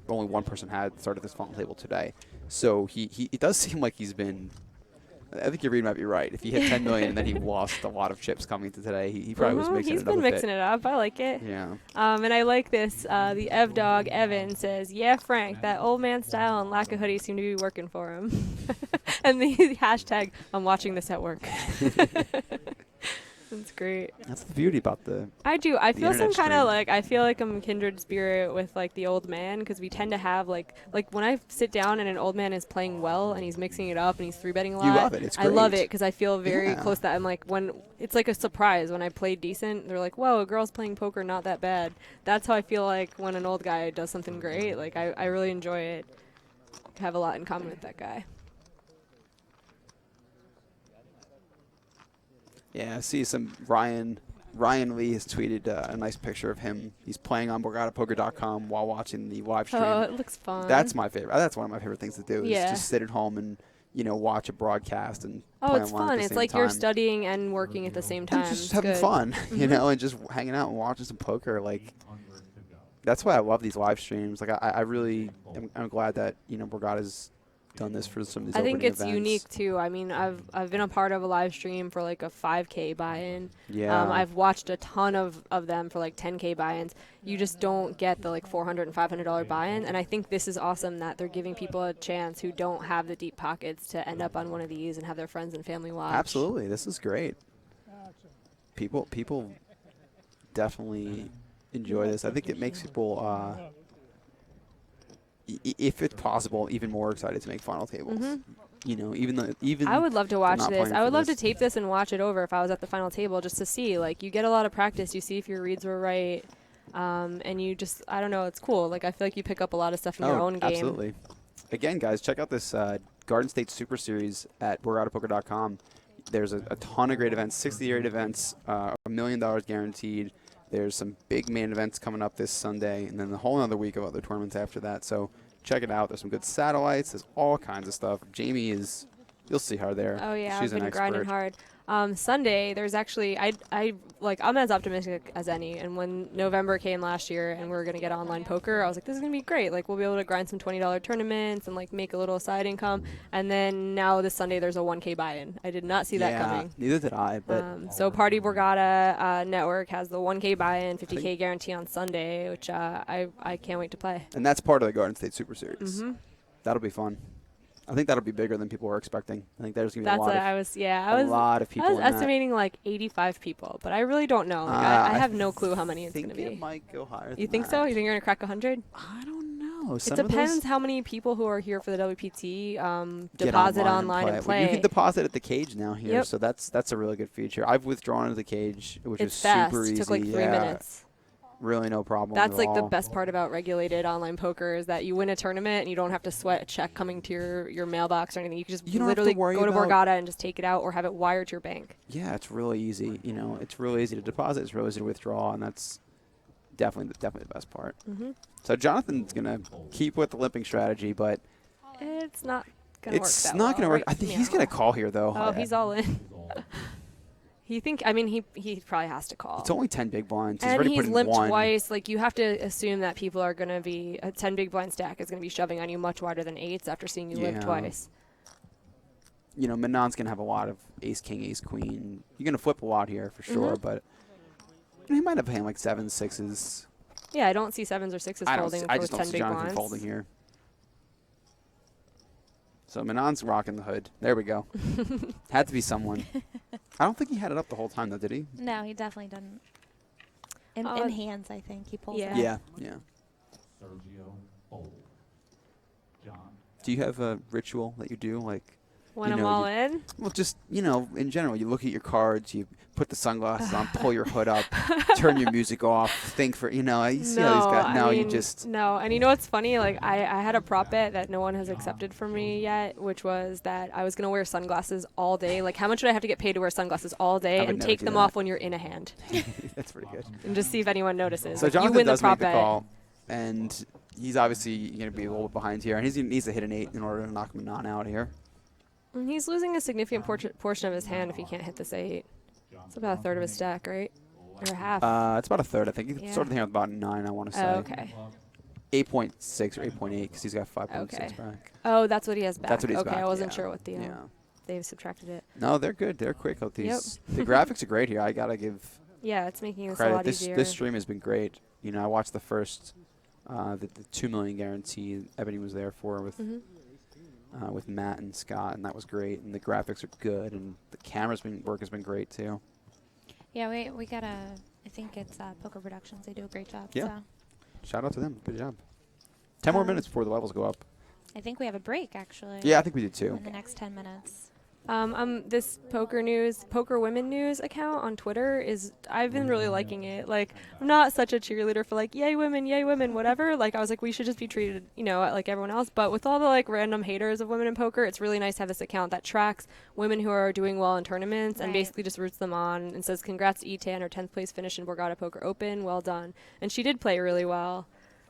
[SPEAKER 10] only one person had started this final table today. So it does seem like he's been. I think your read might be right. If he hit 10 million and then he lost a lot of chips coming to today, he probably was mixing it up.
[SPEAKER 11] He's been mixing it up. I like it.
[SPEAKER 10] Yeah.
[SPEAKER 11] And I like this. The Ev Dog Evan says, "Yeah, Frank, that old man style and lack of hoodie seem to be working for him." And the hashtag, "I'm watching this at work." That's great.
[SPEAKER 10] That's the beauty about the.
[SPEAKER 11] I do. I feel some
[SPEAKER 10] internet
[SPEAKER 11] kind of
[SPEAKER 10] stream.
[SPEAKER 11] like, I feel like I'm kindred spirit with like the old man, because we tend to have like when I sit down and an old man is playing well and he's mixing it up and he's 3-betting a lot.
[SPEAKER 10] You love it. It's
[SPEAKER 11] I love
[SPEAKER 10] great.
[SPEAKER 11] it because I feel very
[SPEAKER 10] Yeah.
[SPEAKER 11] close to that. I'm like, when it's like a surprise when I play decent, they're like, whoa, a girl's playing poker, not that bad. That's how I feel like when an old guy does something great. Like I really enjoy it. Have a lot in common with that guy.
[SPEAKER 10] Yeah, I see some Ryan Lee has tweeted a nice picture of him. He's playing on BorgataPoker.com while watching the live stream.
[SPEAKER 11] Oh, it looks fun.
[SPEAKER 10] That's my favorite. That's one of my favorite things to do. Is
[SPEAKER 11] Yeah.
[SPEAKER 10] just sit at home and watch a broadcast and
[SPEAKER 11] Oh,
[SPEAKER 10] play
[SPEAKER 11] it's
[SPEAKER 10] online
[SPEAKER 11] fun.
[SPEAKER 10] At the
[SPEAKER 11] it's
[SPEAKER 10] same
[SPEAKER 11] like
[SPEAKER 10] time.
[SPEAKER 11] you're studying and working at the same time.
[SPEAKER 10] And just
[SPEAKER 11] It's
[SPEAKER 10] having
[SPEAKER 11] good.
[SPEAKER 10] fun,
[SPEAKER 11] Mhm.
[SPEAKER 10] and just hanging out and watching some poker. Like that's why I love these live streams. Like I really I'm glad that Borgata's done this for some of these.
[SPEAKER 11] I think
[SPEAKER 10] opening
[SPEAKER 11] it's
[SPEAKER 10] events.
[SPEAKER 11] unique too. I mean, I've been a part of a live stream for like a 5K buy-in.
[SPEAKER 10] Yeah.
[SPEAKER 11] I've watched a ton of them for like 10K buy-ins. You just don't get the like $400 and $500 buy-in, and I think this is awesome that they're giving people a chance who don't have the deep pockets to end up on one of these and have their friends and family watch.
[SPEAKER 10] Absolutely, this is great. People definitely enjoy this. I think it makes people. If it's possible, even more excited to make final tables.
[SPEAKER 11] Mhm.
[SPEAKER 10] Even
[SPEAKER 11] I would love to
[SPEAKER 10] they're
[SPEAKER 11] watch
[SPEAKER 10] not
[SPEAKER 11] this.
[SPEAKER 10] playing
[SPEAKER 11] I
[SPEAKER 10] for
[SPEAKER 11] would love to
[SPEAKER 10] this.
[SPEAKER 11] tape this and watch it over if I was at the final table, just to see. Like, you get a lot of practice. You see if your reads were right, and you just, I don't know, it's cool. Like, I feel like you pick up a lot of stuff in your own game.
[SPEAKER 10] Absolutely. Again, guys, check out this Garden State Super Series at BorgataPoker.com. There's a ton of great events, 68 events, $1 million guaranteed. There's some big main events coming up this Sunday, and then the whole other week of other tournaments after that. So check it out. There's some good satellites. There's all kinds of stuff. Jamie is, you'll see her there.
[SPEAKER 11] Oh yeah,
[SPEAKER 10] She's
[SPEAKER 11] I've been
[SPEAKER 10] an
[SPEAKER 11] grinding
[SPEAKER 10] expert.
[SPEAKER 11] hard. Sunday, there's actually I'm as optimistic as any. And when November came last year and we were gonna get online poker, I was like, this is gonna be great. Like we'll be able to grind some $20 tournaments and like make a little side income. And then now this Sunday there's a 1K buy-in. I did not see that coming.
[SPEAKER 10] Neither did I. But
[SPEAKER 11] So Party Borgata Network has the 1K buy-in, 50K guarantee on Sunday, which I can't wait to play.
[SPEAKER 10] and that's part of the Garden State Super Series.
[SPEAKER 11] Mhm.
[SPEAKER 10] That'll be fun. I think that'll be bigger than people were expecting. I think there's gonna be
[SPEAKER 11] That's
[SPEAKER 10] a lot
[SPEAKER 11] what
[SPEAKER 10] of
[SPEAKER 11] I was. Yeah,
[SPEAKER 10] a lot of people.
[SPEAKER 11] I was
[SPEAKER 10] in that.
[SPEAKER 11] estimating like 85 people, but I really don't know. Like, I have no clue how many it's gonna be.
[SPEAKER 10] It might go higher.
[SPEAKER 11] You
[SPEAKER 10] than
[SPEAKER 11] think
[SPEAKER 10] that.
[SPEAKER 11] so? You think you're gonna crack 100?
[SPEAKER 10] I don't know.
[SPEAKER 11] It
[SPEAKER 10] Some of
[SPEAKER 11] depends
[SPEAKER 10] those
[SPEAKER 11] how many people who are here for the WPT
[SPEAKER 10] get
[SPEAKER 11] deposit online and
[SPEAKER 10] Well,
[SPEAKER 11] play.
[SPEAKER 10] you can deposit at the cage now here,
[SPEAKER 11] Yep.
[SPEAKER 10] so that's a really good feature. I've withdrawn into the cage, which
[SPEAKER 11] It's
[SPEAKER 10] is
[SPEAKER 11] fast.
[SPEAKER 10] super easy.
[SPEAKER 11] It took like 3
[SPEAKER 10] yeah.
[SPEAKER 11] minutes.
[SPEAKER 10] Really no problem.
[SPEAKER 11] That's
[SPEAKER 10] at
[SPEAKER 11] like the
[SPEAKER 10] all.
[SPEAKER 11] best part about regulated online poker is that you win a tournament and you don't have to sweat a check coming to your mailbox or anything. You can just
[SPEAKER 10] You don't have to
[SPEAKER 11] literally
[SPEAKER 10] worry
[SPEAKER 11] go to
[SPEAKER 10] about-
[SPEAKER 11] Borgata and just take it out or have it wired to your bank.
[SPEAKER 10] Yeah, it's really easy. It's really easy to deposit. It's really easy to withdraw, and that's definitely the best part.
[SPEAKER 11] Mhm.
[SPEAKER 10] So Jonathan's gonna keep with the limping strategy, but
[SPEAKER 11] It's not gonna work
[SPEAKER 10] it's
[SPEAKER 11] that
[SPEAKER 10] not gonna
[SPEAKER 11] well,
[SPEAKER 10] work. I
[SPEAKER 11] right?
[SPEAKER 10] think
[SPEAKER 11] Yeah.
[SPEAKER 10] he's gonna call here though.
[SPEAKER 11] Oh, he's all in. He probably has to call.
[SPEAKER 10] It's only 10 big blinds. He's
[SPEAKER 11] And
[SPEAKER 10] already
[SPEAKER 11] he's
[SPEAKER 10] put in
[SPEAKER 11] limped
[SPEAKER 10] one.
[SPEAKER 11] twice. Like, you have to assume that people are going to be, a 10 big blind stack is going to be shoving on you much wider than eights after seeing you limp
[SPEAKER 10] Yeah.
[SPEAKER 11] twice.
[SPEAKER 10] Manon's gonna have a lot of ace king, ace queen. You're gonna flip a lot here for sure,
[SPEAKER 11] Mhm.
[SPEAKER 10] but he might have hand like 7s, 6s.
[SPEAKER 11] Yeah, I don't see 7s or 6s
[SPEAKER 10] I
[SPEAKER 11] folding
[SPEAKER 10] just
[SPEAKER 11] with
[SPEAKER 10] don't
[SPEAKER 11] 10
[SPEAKER 10] see
[SPEAKER 11] big
[SPEAKER 10] Jonathan
[SPEAKER 11] blinds.
[SPEAKER 10] folding here. So Manon's rocking the hood. There we go. Had to be someone. I don't think he had it up the whole time though, did he?
[SPEAKER 12] No, he definitely didn't. In hands, I think he pulls
[SPEAKER 11] Yeah.
[SPEAKER 12] it up.
[SPEAKER 10] Yeah.
[SPEAKER 3] Sergio fold. John.
[SPEAKER 10] Do you have a ritual that you do, like?
[SPEAKER 11] When I'm all in?
[SPEAKER 10] Well, just, in general, you look at your cards, you put the sunglasses on, pull your hood up, turn your music off, think for, you see how these guys, now you just.
[SPEAKER 11] No, and you know what's funny? Like, I had a prop bet that no one has accepted from me yet, which was that I was going to wear sunglasses all day. Like, how much would I have to get paid to wear sunglasses all
[SPEAKER 10] I
[SPEAKER 11] day
[SPEAKER 10] would
[SPEAKER 11] and
[SPEAKER 10] never
[SPEAKER 11] take
[SPEAKER 10] do
[SPEAKER 11] them
[SPEAKER 10] that.
[SPEAKER 11] off when you're in a hand?
[SPEAKER 10] That's pretty good.
[SPEAKER 11] And just see if anyone notices.
[SPEAKER 10] So
[SPEAKER 11] Like, you
[SPEAKER 10] Jonathan
[SPEAKER 11] win
[SPEAKER 10] does
[SPEAKER 11] the prop
[SPEAKER 10] make the
[SPEAKER 11] bet.
[SPEAKER 10] call, and he's obviously going to be a little bit behind here, and he needs to hit an 8 in order to knock Manon out here.
[SPEAKER 11] And he's losing a significant portion of his hand if he can't hit this 8. It's about a third of his stack, right? Or a half.
[SPEAKER 10] It's about a third, I think. He
[SPEAKER 11] Yeah.
[SPEAKER 10] started here with about 9, I want to say.
[SPEAKER 11] Oh, okay.
[SPEAKER 10] 8.6 or 8.8 because he's got 5.6
[SPEAKER 11] Okay.
[SPEAKER 10] back.
[SPEAKER 11] Oh, that's what he has back.
[SPEAKER 10] That's what he's
[SPEAKER 11] okay,
[SPEAKER 10] back,
[SPEAKER 11] I wasn't
[SPEAKER 10] yeah.
[SPEAKER 11] sure what the
[SPEAKER 10] Yeah.
[SPEAKER 11] they've subtracted it.
[SPEAKER 10] No, they're good. They're quick with
[SPEAKER 11] Yep.
[SPEAKER 10] these. The graphics are great here. I got to give
[SPEAKER 11] Yeah, it's making this a
[SPEAKER 10] credit.
[SPEAKER 11] lot easier.
[SPEAKER 10] This stream has been great. I watched the first, the 2 million guarantee Ebony was there for with with Matt and Scott, and that was great. And the graphics are good, and the camera's work has been great too.
[SPEAKER 12] Yeah, we got I think it's Poker Productions. They do a great job.
[SPEAKER 10] Yeah.
[SPEAKER 12] So
[SPEAKER 10] Shout out to them. Good job. 10 more minutes before the levels go up.
[SPEAKER 12] I think we have a break, actually.
[SPEAKER 10] Yeah, I think we do too.
[SPEAKER 12] In the next 10 minutes.
[SPEAKER 11] This Poker Women News account on Twitter I've been really liking it. Like, I'm not such a cheerleader for like, yay women, whatever. Like, I was like, we should just be treated, like everyone else. But with all the like random haters of women in poker, it's really nice to have this account that tracks women who are doing well in tournaments and basically just roots them on and says, congrats to Ita on her 10th place finish in Borgata Poker Open. Well done. And she did play really well.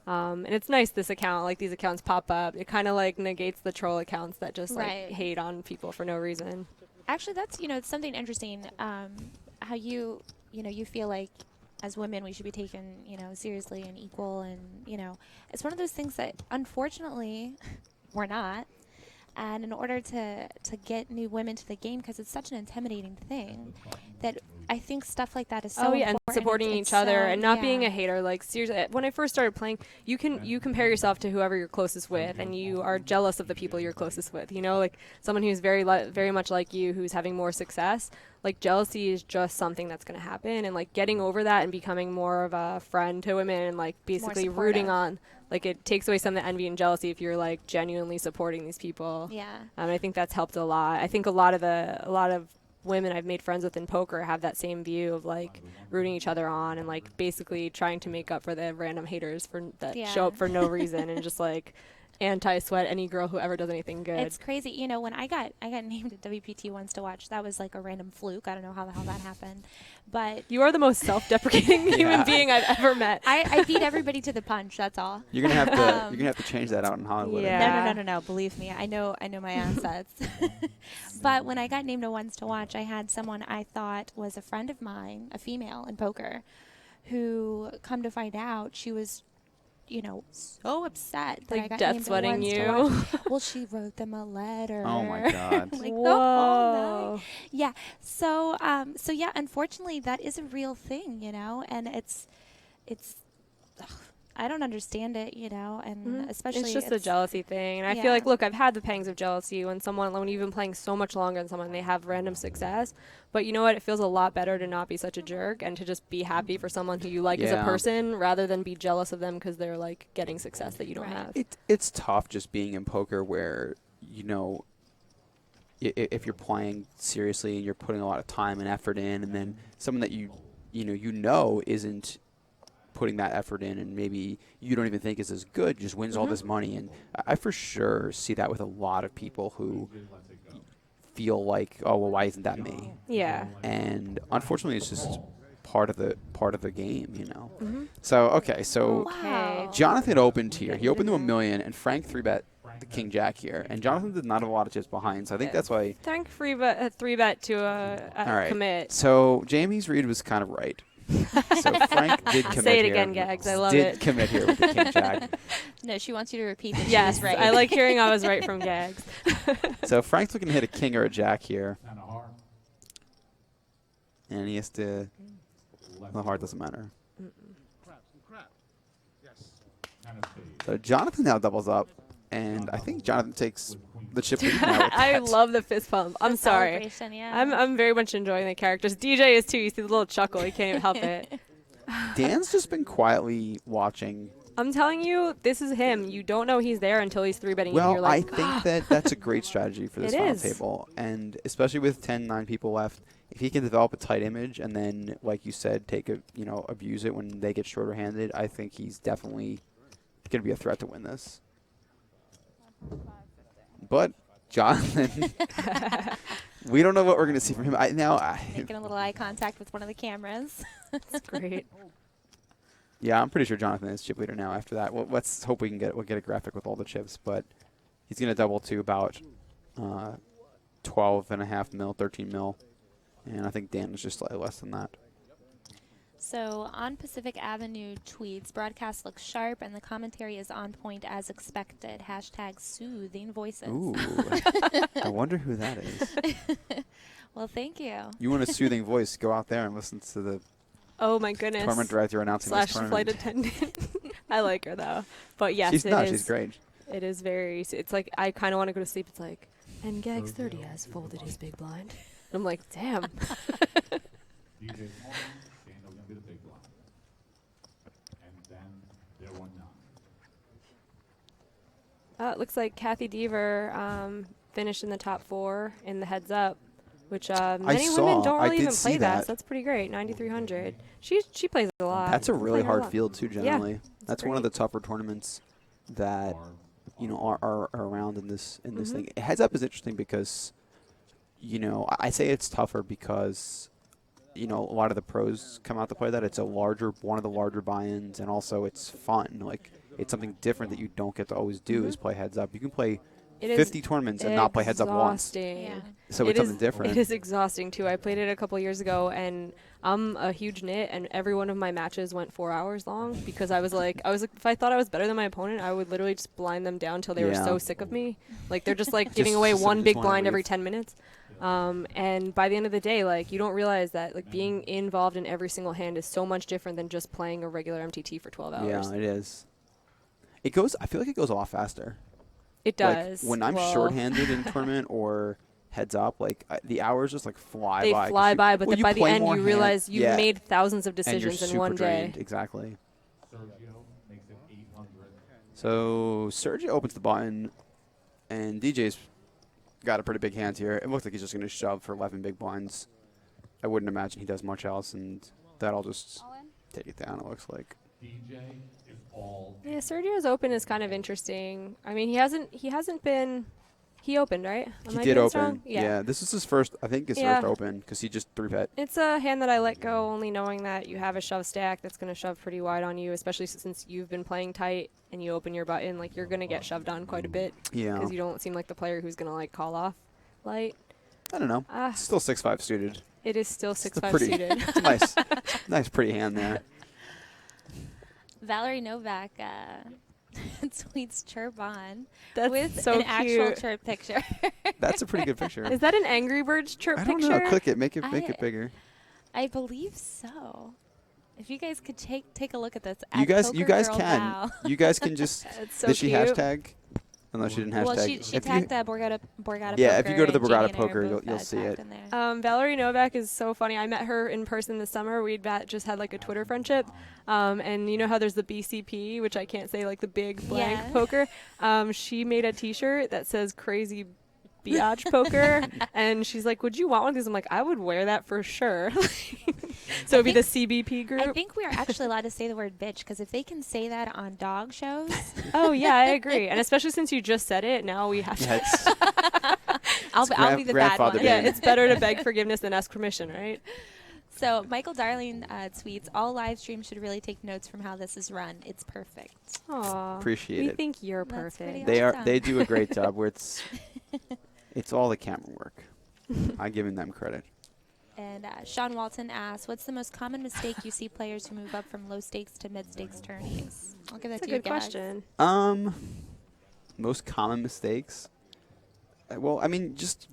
[SPEAKER 11] And it's nice these accounts pop up. It kind of like negates the troll accounts that just like hate on people for no reason.
[SPEAKER 12] Actually, that's, it's something interesting, how you feel like as women we should be taken, seriously and equal. And, it's one of those things that unfortunately we're not. And in order to get new women to the game, because it's such an intimidating thing, that I think stuff like that is so important.
[SPEAKER 11] And supporting each other and not being a hater. Like, seriously, when I first started playing, you compare yourself to whoever you're closest with, and you are jealous of the people you're closest with. Like someone who's very much like you, who's having more success. Like, jealousy is just something that's going to happen, and like getting over that and becoming more of a friend to women and like basically rooting on. Like, it takes away some of the envy and jealousy if you're like genuinely supporting these people.
[SPEAKER 12] Yeah.
[SPEAKER 11] I think that's helped a lot. I think a lot of women I've made friends with in poker have that same view of like rooting each other on and like basically trying to make up for the random haters that show up for no reason and just like anti-sweat any girl who ever does anything good.
[SPEAKER 12] It's crazy. When I got named at WPT Once to Watch, that was like a random fluke. I don't know how the hell that happened. But
[SPEAKER 11] you are the most self-deprecating human being I've ever met.
[SPEAKER 12] I beat everybody to the punch, that's all.
[SPEAKER 10] You're gonna have to change that out in Hollywood.
[SPEAKER 12] Yeah. No. Believe me. I know my assets. But when I got named to Once to Watch, I had someone I thought was a friend of mine, a female in poker, who, come to find out, she was so upset that I got
[SPEAKER 11] death
[SPEAKER 12] named
[SPEAKER 11] sweating
[SPEAKER 12] to
[SPEAKER 11] you.
[SPEAKER 12] Once to Watch. Well, she wrote them a letter.
[SPEAKER 10] Oh my God.
[SPEAKER 12] Like,
[SPEAKER 11] whoa.
[SPEAKER 12] the whole night. Yeah. So yeah, unfortunately that is a real thing, and it's I don't understand it, and especially
[SPEAKER 11] it's just a jealousy thing. And I feel like, look, I've had the pangs of jealousy when you've been playing so much longer than someone, they have random success. But you know what? It feels a lot better to not be such a jerk and to just be happy for someone who you like as a person rather than be jealous of them because they're like getting success that you don't have.
[SPEAKER 10] It's tough just being in poker where, if you're playing seriously and you're putting a lot of time and effort in, and then someone that you isn't putting that effort in and maybe you don't even think is as good just wins all this money. And I for sure see that with a lot of people who feel like, oh, well, why isn't that me?
[SPEAKER 11] Yeah.
[SPEAKER 10] And unfortunately it's just part of the game, So Jonathan opened here. He opened to $1 million and Frank 3-bet the King Jack here, and Jonathan did not have a lot of chips behind, so I think that's why
[SPEAKER 11] Frank 3-bet to a commit.
[SPEAKER 10] So Jamie's read was kind of right. So Frank did commit.
[SPEAKER 11] Say it
[SPEAKER 10] here.
[SPEAKER 11] again, Gags. I love it.
[SPEAKER 10] Did commit here with the King Jack.
[SPEAKER 12] No, she wants you to repeat that.
[SPEAKER 11] Yes,
[SPEAKER 12] she was right.
[SPEAKER 11] I like hearing I was right from Gags.
[SPEAKER 10] So Frank's looking to hit a king or a jack here, and he has to. The heart doesn't matter. So Jonathan now doubles up, and I think Jonathan takes the chip lead now.
[SPEAKER 11] I love the fist pump. I'm sorry.
[SPEAKER 12] Yeah.
[SPEAKER 11] I'm very much enjoying the characters. DJ is too. You see the little chuckle. He can't even help it.
[SPEAKER 10] Dan's just been quietly watching.
[SPEAKER 11] I'm telling you, this is him. You don't know he's there until he's 3-betting you. You're like,
[SPEAKER 10] I think that's a great strategy for this final table, and especially with 10-9 people left. If he can develop a tight image and then, like you said, abuse it when they get shorter handed, I think he's definitely going to be a threat to win this. But Jonathan, we don't know what we're going to see from him.
[SPEAKER 12] Making a little eye contact with one of the cameras.
[SPEAKER 11] That's great.
[SPEAKER 10] Yeah, I'm pretty sure Jonathan is chip leader now. After that, let's hope we'll get a graphic with all the chips. But he's going to double to about 12.5 mil, 13 mil, and I think Dan is just slightly less than that.
[SPEAKER 12] So on Pacific Avenue tweets, broadcast looks sharp and the commentary is on point as expected. # soothing voices.
[SPEAKER 10] Ooh, I wonder who that is.
[SPEAKER 12] Well, thank you.
[SPEAKER 10] You want a soothing voice? Go out there and listen to the.
[SPEAKER 11] Oh my goodness.
[SPEAKER 10] Tournament director announcing this tournament.
[SPEAKER 11] /flight attendant. I like her though, but yes,
[SPEAKER 10] she's great.
[SPEAKER 11] It is very. It's like I kind of want to go to sleep. It's like, and Gags 30 has folded his big blind. I'm like, damn.
[SPEAKER 3] DJ small, saying that was gonna be the big blind. And then there were none.
[SPEAKER 11] It looks like Kathy Deaver finished in the top 4 in the heads up, which many women don't really even play that. So that's pretty great. 9,300. She plays a lot.
[SPEAKER 10] That's a really
[SPEAKER 11] Playing her a
[SPEAKER 10] hard
[SPEAKER 11] lot.
[SPEAKER 10] field too. Generally,
[SPEAKER 11] Yeah,
[SPEAKER 10] that's one of the tougher tournaments that are around in this thing. Heads up is interesting because I say it's tougher because a lot of the pros come out to play that. It's one of the larger buy-ins, and also it's fun. Like it's something different that you don't get to always do is play heads up. You can play 50 tournaments and not play heads up once.
[SPEAKER 11] Yeah.
[SPEAKER 10] So it's something different.
[SPEAKER 11] It is exhausting too. I played it a couple years ago, and I'm a huge nit, and every one of my matches went 4 hours long because I was like, if I thought I was better than my opponent, I would literally just blind them down till they were so sick of me. Like they're just like giving away one big blind every 10 minutes. And by the end of the day, like you don't realize that like being involved in every single hand is so much different than just playing a regular MTT for 12 hours.
[SPEAKER 10] Yeah, it is. I feel like it goes a lot faster.
[SPEAKER 11] It does.
[SPEAKER 10] Like when I'm shorthanded in tournament or heads up, like the hours just like fly by.
[SPEAKER 11] They fly by, but then by the end you realize you've
[SPEAKER 10] Yeah.
[SPEAKER 11] made thousands of decisions
[SPEAKER 10] and
[SPEAKER 11] in
[SPEAKER 10] you're
[SPEAKER 11] one
[SPEAKER 10] super
[SPEAKER 11] day.
[SPEAKER 10] drained. Exactly.
[SPEAKER 3] Sergio makes it 800.
[SPEAKER 10] So Sergio opens the button, and DJ's got a pretty big hand here. It looks like he's just going to shove for 11 big blinds. I wouldn't imagine he does much else, and that'll just take it down, it looks like.
[SPEAKER 3] DJ is all.
[SPEAKER 11] Yeah, Sergio's open is kind of interesting. I mean, he hasn't been. He opened, right?
[SPEAKER 10] He did open. Yeah, this is his first. I think his first open because he just 3-bet.
[SPEAKER 11] It's a hand that I let go, only knowing that you have a shove stack that's going to shove pretty wide on you, especially since you've been playing tight and you open your button. Like you're going to get shoved on quite a bit.
[SPEAKER 10] Yeah.
[SPEAKER 11] Because you don't seem like the player who's going to like call off light.
[SPEAKER 10] I don't know. It's still 6-5 suited.
[SPEAKER 11] It is still 6-5 suited.
[SPEAKER 10] It's a nice, pretty hand there.
[SPEAKER 12] Valerie Novak tweets chirp on
[SPEAKER 11] That's
[SPEAKER 12] with
[SPEAKER 11] so
[SPEAKER 12] an actual
[SPEAKER 11] cute.
[SPEAKER 12] chirp picture.
[SPEAKER 10] That's a pretty good picture.
[SPEAKER 11] Is that an Angry Birds chirp
[SPEAKER 10] I don't
[SPEAKER 11] picture?
[SPEAKER 10] know. Click it. Make it bigger.
[SPEAKER 12] I believe so. If you guys could take a look at this.
[SPEAKER 10] You guys
[SPEAKER 12] Girl
[SPEAKER 10] can.
[SPEAKER 12] Val.
[SPEAKER 10] You guys can just.
[SPEAKER 11] So
[SPEAKER 10] did she
[SPEAKER 11] cute.
[SPEAKER 10] hashtag? Unless she didn't hashtag.
[SPEAKER 12] Well, she tagged Borgata Poker.
[SPEAKER 10] Yeah, if you go to the
[SPEAKER 12] and Jamie
[SPEAKER 10] Borgata
[SPEAKER 12] and I are
[SPEAKER 10] Poker,
[SPEAKER 12] both,
[SPEAKER 10] you'll see it.
[SPEAKER 12] in there.
[SPEAKER 11] Valerie Novak is so funny. I met her in person this summer. We'd just had like a Twitter friendship. And you know how there's the BCP, which I can't say, like the big blank poker. She made a T-shirt that says crazy biatch poker. And she's like, would you want one of these? I'm like, I would wear that for sure. So it'd be the CBP group.
[SPEAKER 12] I think we are actually allowed to say the word bitch because if they can say that on dog shows.
[SPEAKER 11] Oh, yeah, I agree. And especially since you just said it, now we have to.
[SPEAKER 12] I'll be the bad one.
[SPEAKER 11] Yeah, it's better to beg forgiveness than ask permission, right?
[SPEAKER 12] So Michael Darling tweets, all live streams should really take notes from how this is run. It's perfect.
[SPEAKER 11] Aw,
[SPEAKER 10] Appreciate
[SPEAKER 11] we
[SPEAKER 10] it.
[SPEAKER 11] think you're
[SPEAKER 12] That's
[SPEAKER 11] perfect.
[SPEAKER 12] pretty
[SPEAKER 10] They do a great job where it's all the camera work. I'm giving them credit.
[SPEAKER 12] And Sean Walton asks, what's the most common mistake you see players who move up from low stakes to mid stakes tourneys? I'll give that
[SPEAKER 11] That's
[SPEAKER 12] to
[SPEAKER 11] a
[SPEAKER 12] you,
[SPEAKER 11] good question.
[SPEAKER 10] Most common mistakes? Well, I mean, just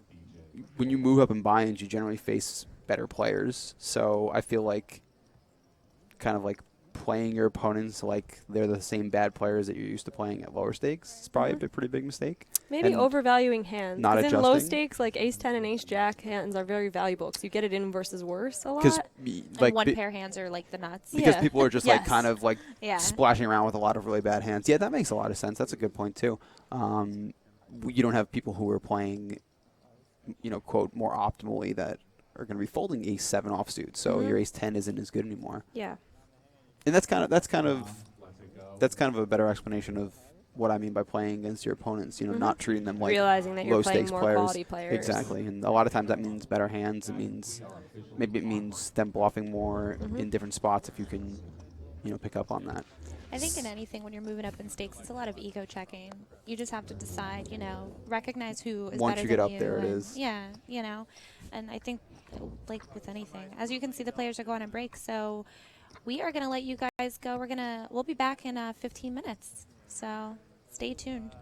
[SPEAKER 10] when you move up in buy-ins, you generally face better players. So I feel like kind of like playing your opponents like they're the same bad players that you're used to playing at lower stakes is probably a pretty big mistake.
[SPEAKER 11] Maybe
[SPEAKER 10] And
[SPEAKER 11] overvaluing hands.
[SPEAKER 10] not
[SPEAKER 11] Because in low
[SPEAKER 10] adjusting.
[SPEAKER 11] stakes, like ace 10 and ace jack hands are very valuable because you get it in versus worse a lot.
[SPEAKER 10] Because
[SPEAKER 12] And one pair hands are like the nuts.
[SPEAKER 10] because people are just like
[SPEAKER 11] Yes.
[SPEAKER 10] kind of like
[SPEAKER 12] Yeah.
[SPEAKER 10] splashing around with a lot of really bad hands. Yeah, that makes a lot of sense. That's a good point too. You don't have people who are playing, quote, more optimally that are going to be folding ace 7 offsuit. So your ace 10 isn't as good anymore.
[SPEAKER 11] Yeah.
[SPEAKER 10] And that's kind of a better explanation of what I mean by playing against your opponents. Not treating them like
[SPEAKER 11] Realizing that you're
[SPEAKER 10] low
[SPEAKER 11] playing
[SPEAKER 10] stakes
[SPEAKER 11] more
[SPEAKER 10] players.
[SPEAKER 11] quality players.
[SPEAKER 10] Exactly, and a lot of times that means better hands. It means them bluffing more in different spots if you can, pick up on that.
[SPEAKER 12] I think in anything, when you're moving up in stakes, it's a lot of ego checking. You just have to decide, recognize who is
[SPEAKER 10] Once
[SPEAKER 12] better
[SPEAKER 10] you get
[SPEAKER 12] than
[SPEAKER 10] up
[SPEAKER 12] you.
[SPEAKER 10] there, it
[SPEAKER 12] and
[SPEAKER 10] is.
[SPEAKER 12] Yeah, and I think, like with anything, as you can see, the players are going on break, so we are going to let you guys go. We'll be back in 15 minutes, so stay tuned.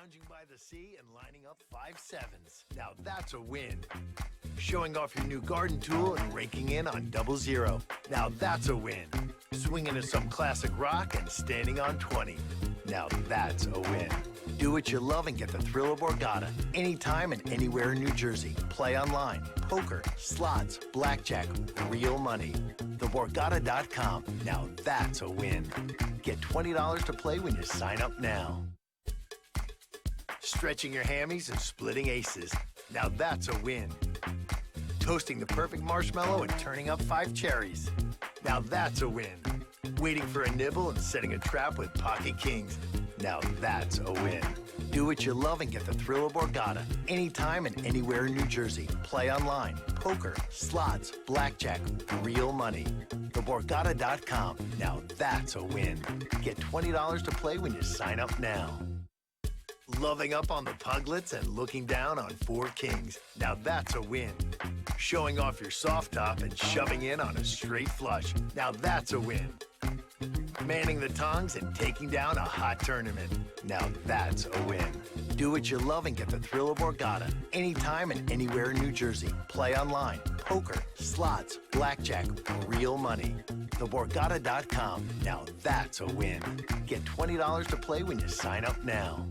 [SPEAKER 1] lounging by the sea and lining up 5 sevens. Now that's a win. Showing off your new garden tool and raking in on 00. Now that's a win. Swinging to some classic rock and standing on 20. Now that's a win. Do what you love and get the thrill of Borgata anytime and anywhere in New Jersey. Play online, poker, slots, blackjack, real money. TheBorgata.com. Now that's a win. Get $20 to play when you sign up now. Stretching your hammies and splitting aces. Now that's a win. Toasting the perfect marshmallow and turning up 5 cherries. Now that's a win. Waiting for a nibble and setting a trap with pocket kings. Now that's a win. Do what you love and get the thrill of Borgata anytime and anywhere in New Jersey. Play online, poker, slots, blackjack, real money. TheBorgata.com. Now that's a win. Get $20 to play when you sign up now. Loving up on the puglets and looking down on 4 kings. Now that's a win. Showing off your soft top and shoving in on a straight flush. Now that's a win. Manning the tongs and taking down a hot tournament. Now that's a win. Do what you love and get the thrill of Borgata anytime and anywhere in New Jersey. Play online, poker, slots, blackjack, real money. TheBorgata.com. Now that's a win. Get $20 to play when you sign up now.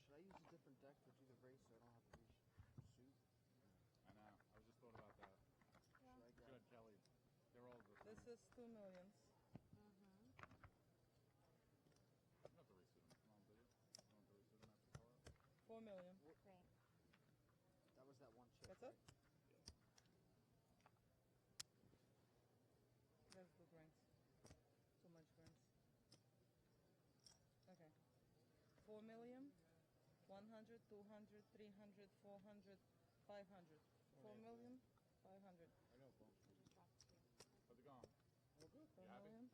[SPEAKER 2] Should I use
[SPEAKER 13] is 2 millions.
[SPEAKER 6] Mm-hmm.
[SPEAKER 3] You don't have to resuit them. Come on, do you? You don't have to resuit them after power?
[SPEAKER 13] 4 million.
[SPEAKER 6] Great.
[SPEAKER 2] That was that one chip.
[SPEAKER 13] That's
[SPEAKER 2] right?
[SPEAKER 13] it? That's the grains. Too much grains. Okay. 4 million, 100, 200, 300, 400, 500. 4 million, 500.
[SPEAKER 3] I know, Paul. How's it going?
[SPEAKER 13] All good.
[SPEAKER 3] You
[SPEAKER 13] 4
[SPEAKER 3] happy?
[SPEAKER 13] million,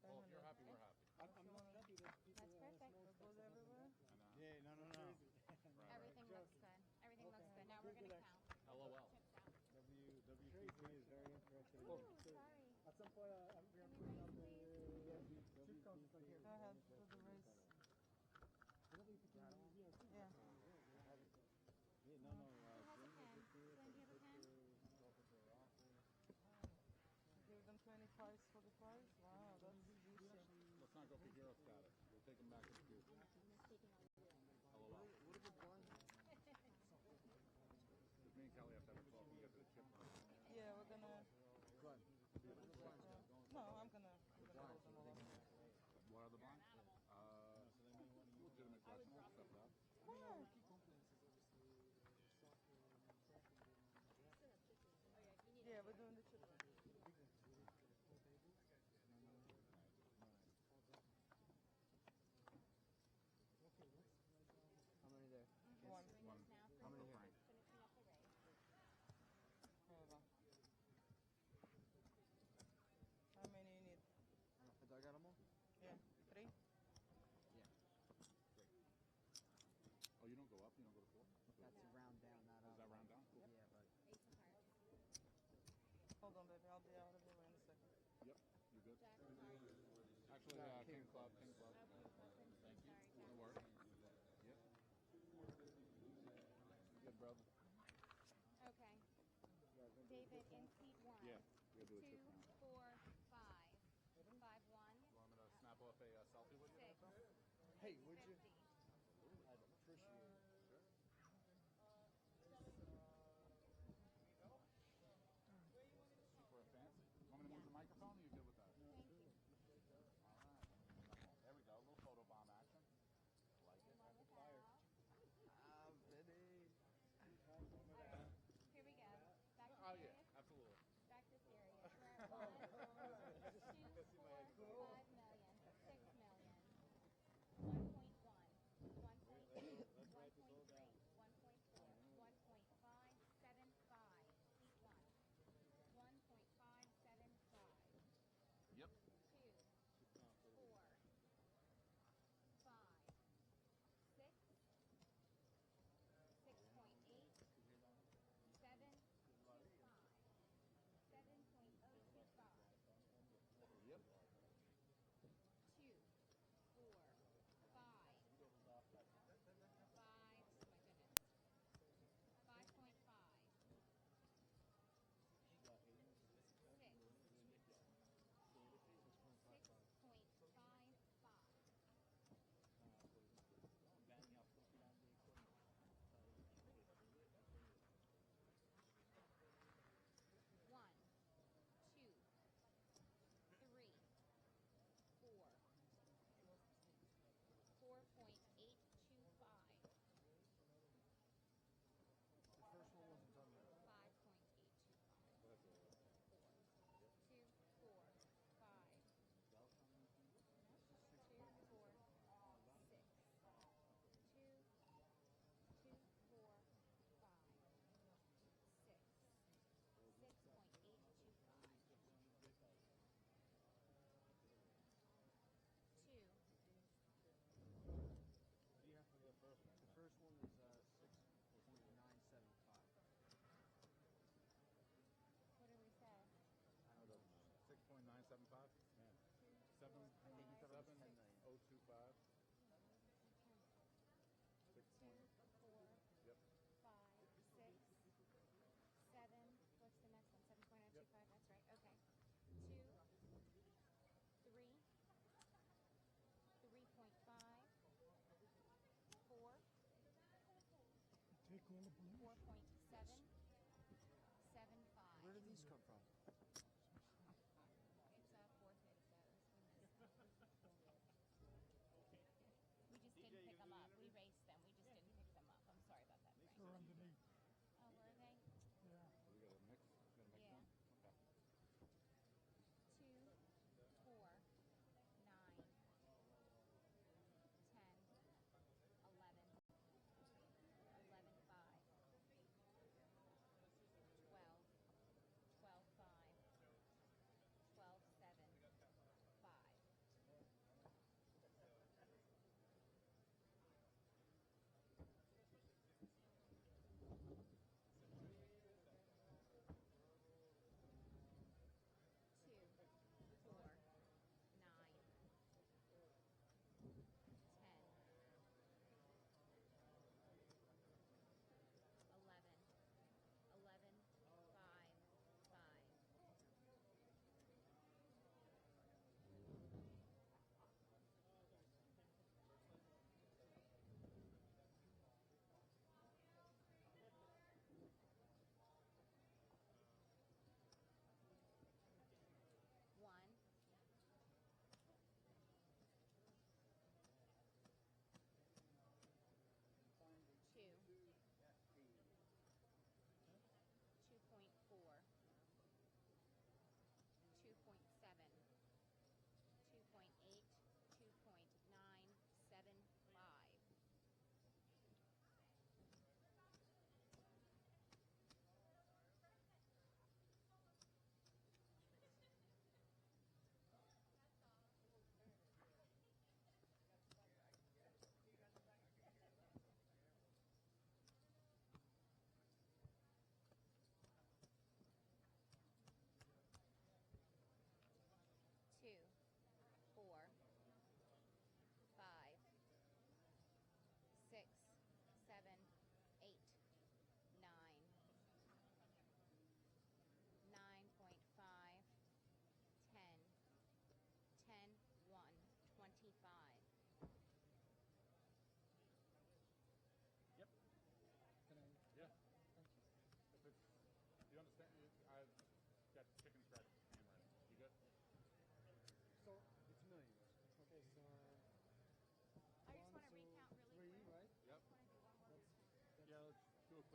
[SPEAKER 3] Well, if you're
[SPEAKER 13] 500.
[SPEAKER 3] happy, we're happy.
[SPEAKER 7] I'm not happy that people
[SPEAKER 6] That's perfect.
[SPEAKER 7] smoke
[SPEAKER 13] It goes everywhere.
[SPEAKER 3] I know.
[SPEAKER 7] Yeah, no.
[SPEAKER 3] Right.
[SPEAKER 6] Everything looks good. Everything looks good. Now we're
[SPEAKER 7] Good
[SPEAKER 6] gonna
[SPEAKER 7] action.
[SPEAKER 6] count.
[SPEAKER 3] LOL.
[SPEAKER 6] Chips out.
[SPEAKER 7] WPP is very interesting.
[SPEAKER 6] Ooh, sorry.
[SPEAKER 7] At some point, I'm going to
[SPEAKER 6] Can we
[SPEAKER 7] put up
[SPEAKER 6] raise,
[SPEAKER 7] the chip counts like here.
[SPEAKER 13] Go ahead, do the race. Yeah.
[SPEAKER 7] Yeah, no.
[SPEAKER 6] Who has a pen? Glenn, do you have a pen?
[SPEAKER 13] Give them 20 pies for the prize? Wow, that's juicy.
[SPEAKER 3] Let's not go for hero status. We'll take him back to the queue. LOL.
[SPEAKER 2] What if we're blind?
[SPEAKER 3] Because me and Kelly have to have a talk. We got the chip.
[SPEAKER 13] Yeah, we're gonna.
[SPEAKER 2] Glenn.
[SPEAKER 13] No, I'm gonna hold them all up.
[SPEAKER 3] What are the blinds? Legitimate question. I'll accept that.
[SPEAKER 13] Where? Yeah, we're doing the chip.
[SPEAKER 2] How many there?
[SPEAKER 13] One.
[SPEAKER 2] How many here?
[SPEAKER 6] Finishing up the race.
[SPEAKER 13] Here we go. How many you need?
[SPEAKER 2] Do I got them all?
[SPEAKER 13] Yeah, 3?
[SPEAKER 2] Yeah.
[SPEAKER 3] Oh, you don't go up? You don't go to 4?
[SPEAKER 2] That's a round down, not up.
[SPEAKER 3] Is that round down? Cool.
[SPEAKER 2] Yeah, but.
[SPEAKER 6] Ace of hearts.
[SPEAKER 13] Hold on, baby. I'll be out of your way in a second.
[SPEAKER 3] Yep. You good?
[SPEAKER 6] Jack of hearts.
[SPEAKER 3] Actually, King Club. King Club.
[SPEAKER 6] Thank you. Sorry,
[SPEAKER 3] No
[SPEAKER 6] Jack.
[SPEAKER 3] worries. Yep. Good, brother.
[SPEAKER 6] Okay. David, in seat 1.
[SPEAKER 3] Yeah. We gotta do a
[SPEAKER 6] 2,
[SPEAKER 3] chip count.
[SPEAKER 6] 4, 5. 5, 1.
[SPEAKER 3] You want me to snap off a selfie with you?
[SPEAKER 6] 6.
[SPEAKER 2] Hey, would you?
[SPEAKER 6] 50.
[SPEAKER 2] I'd appreciate it.
[SPEAKER 3] Sure. Super fancy. Want me to move the microphone or you good with that?
[SPEAKER 6] Thank you.
[SPEAKER 3] All right. There we go. A little photo bomb action. Like it.
[SPEAKER 6] Rapid fire.
[SPEAKER 2] Vinny.
[SPEAKER 6] Alright, here we go. Back to
[SPEAKER 3] Oh,
[SPEAKER 6] serious.
[SPEAKER 3] yeah. Absolutely.
[SPEAKER 6] Back to serious. We're at 1, 2, 4, 5 million, 6 million, 1.1,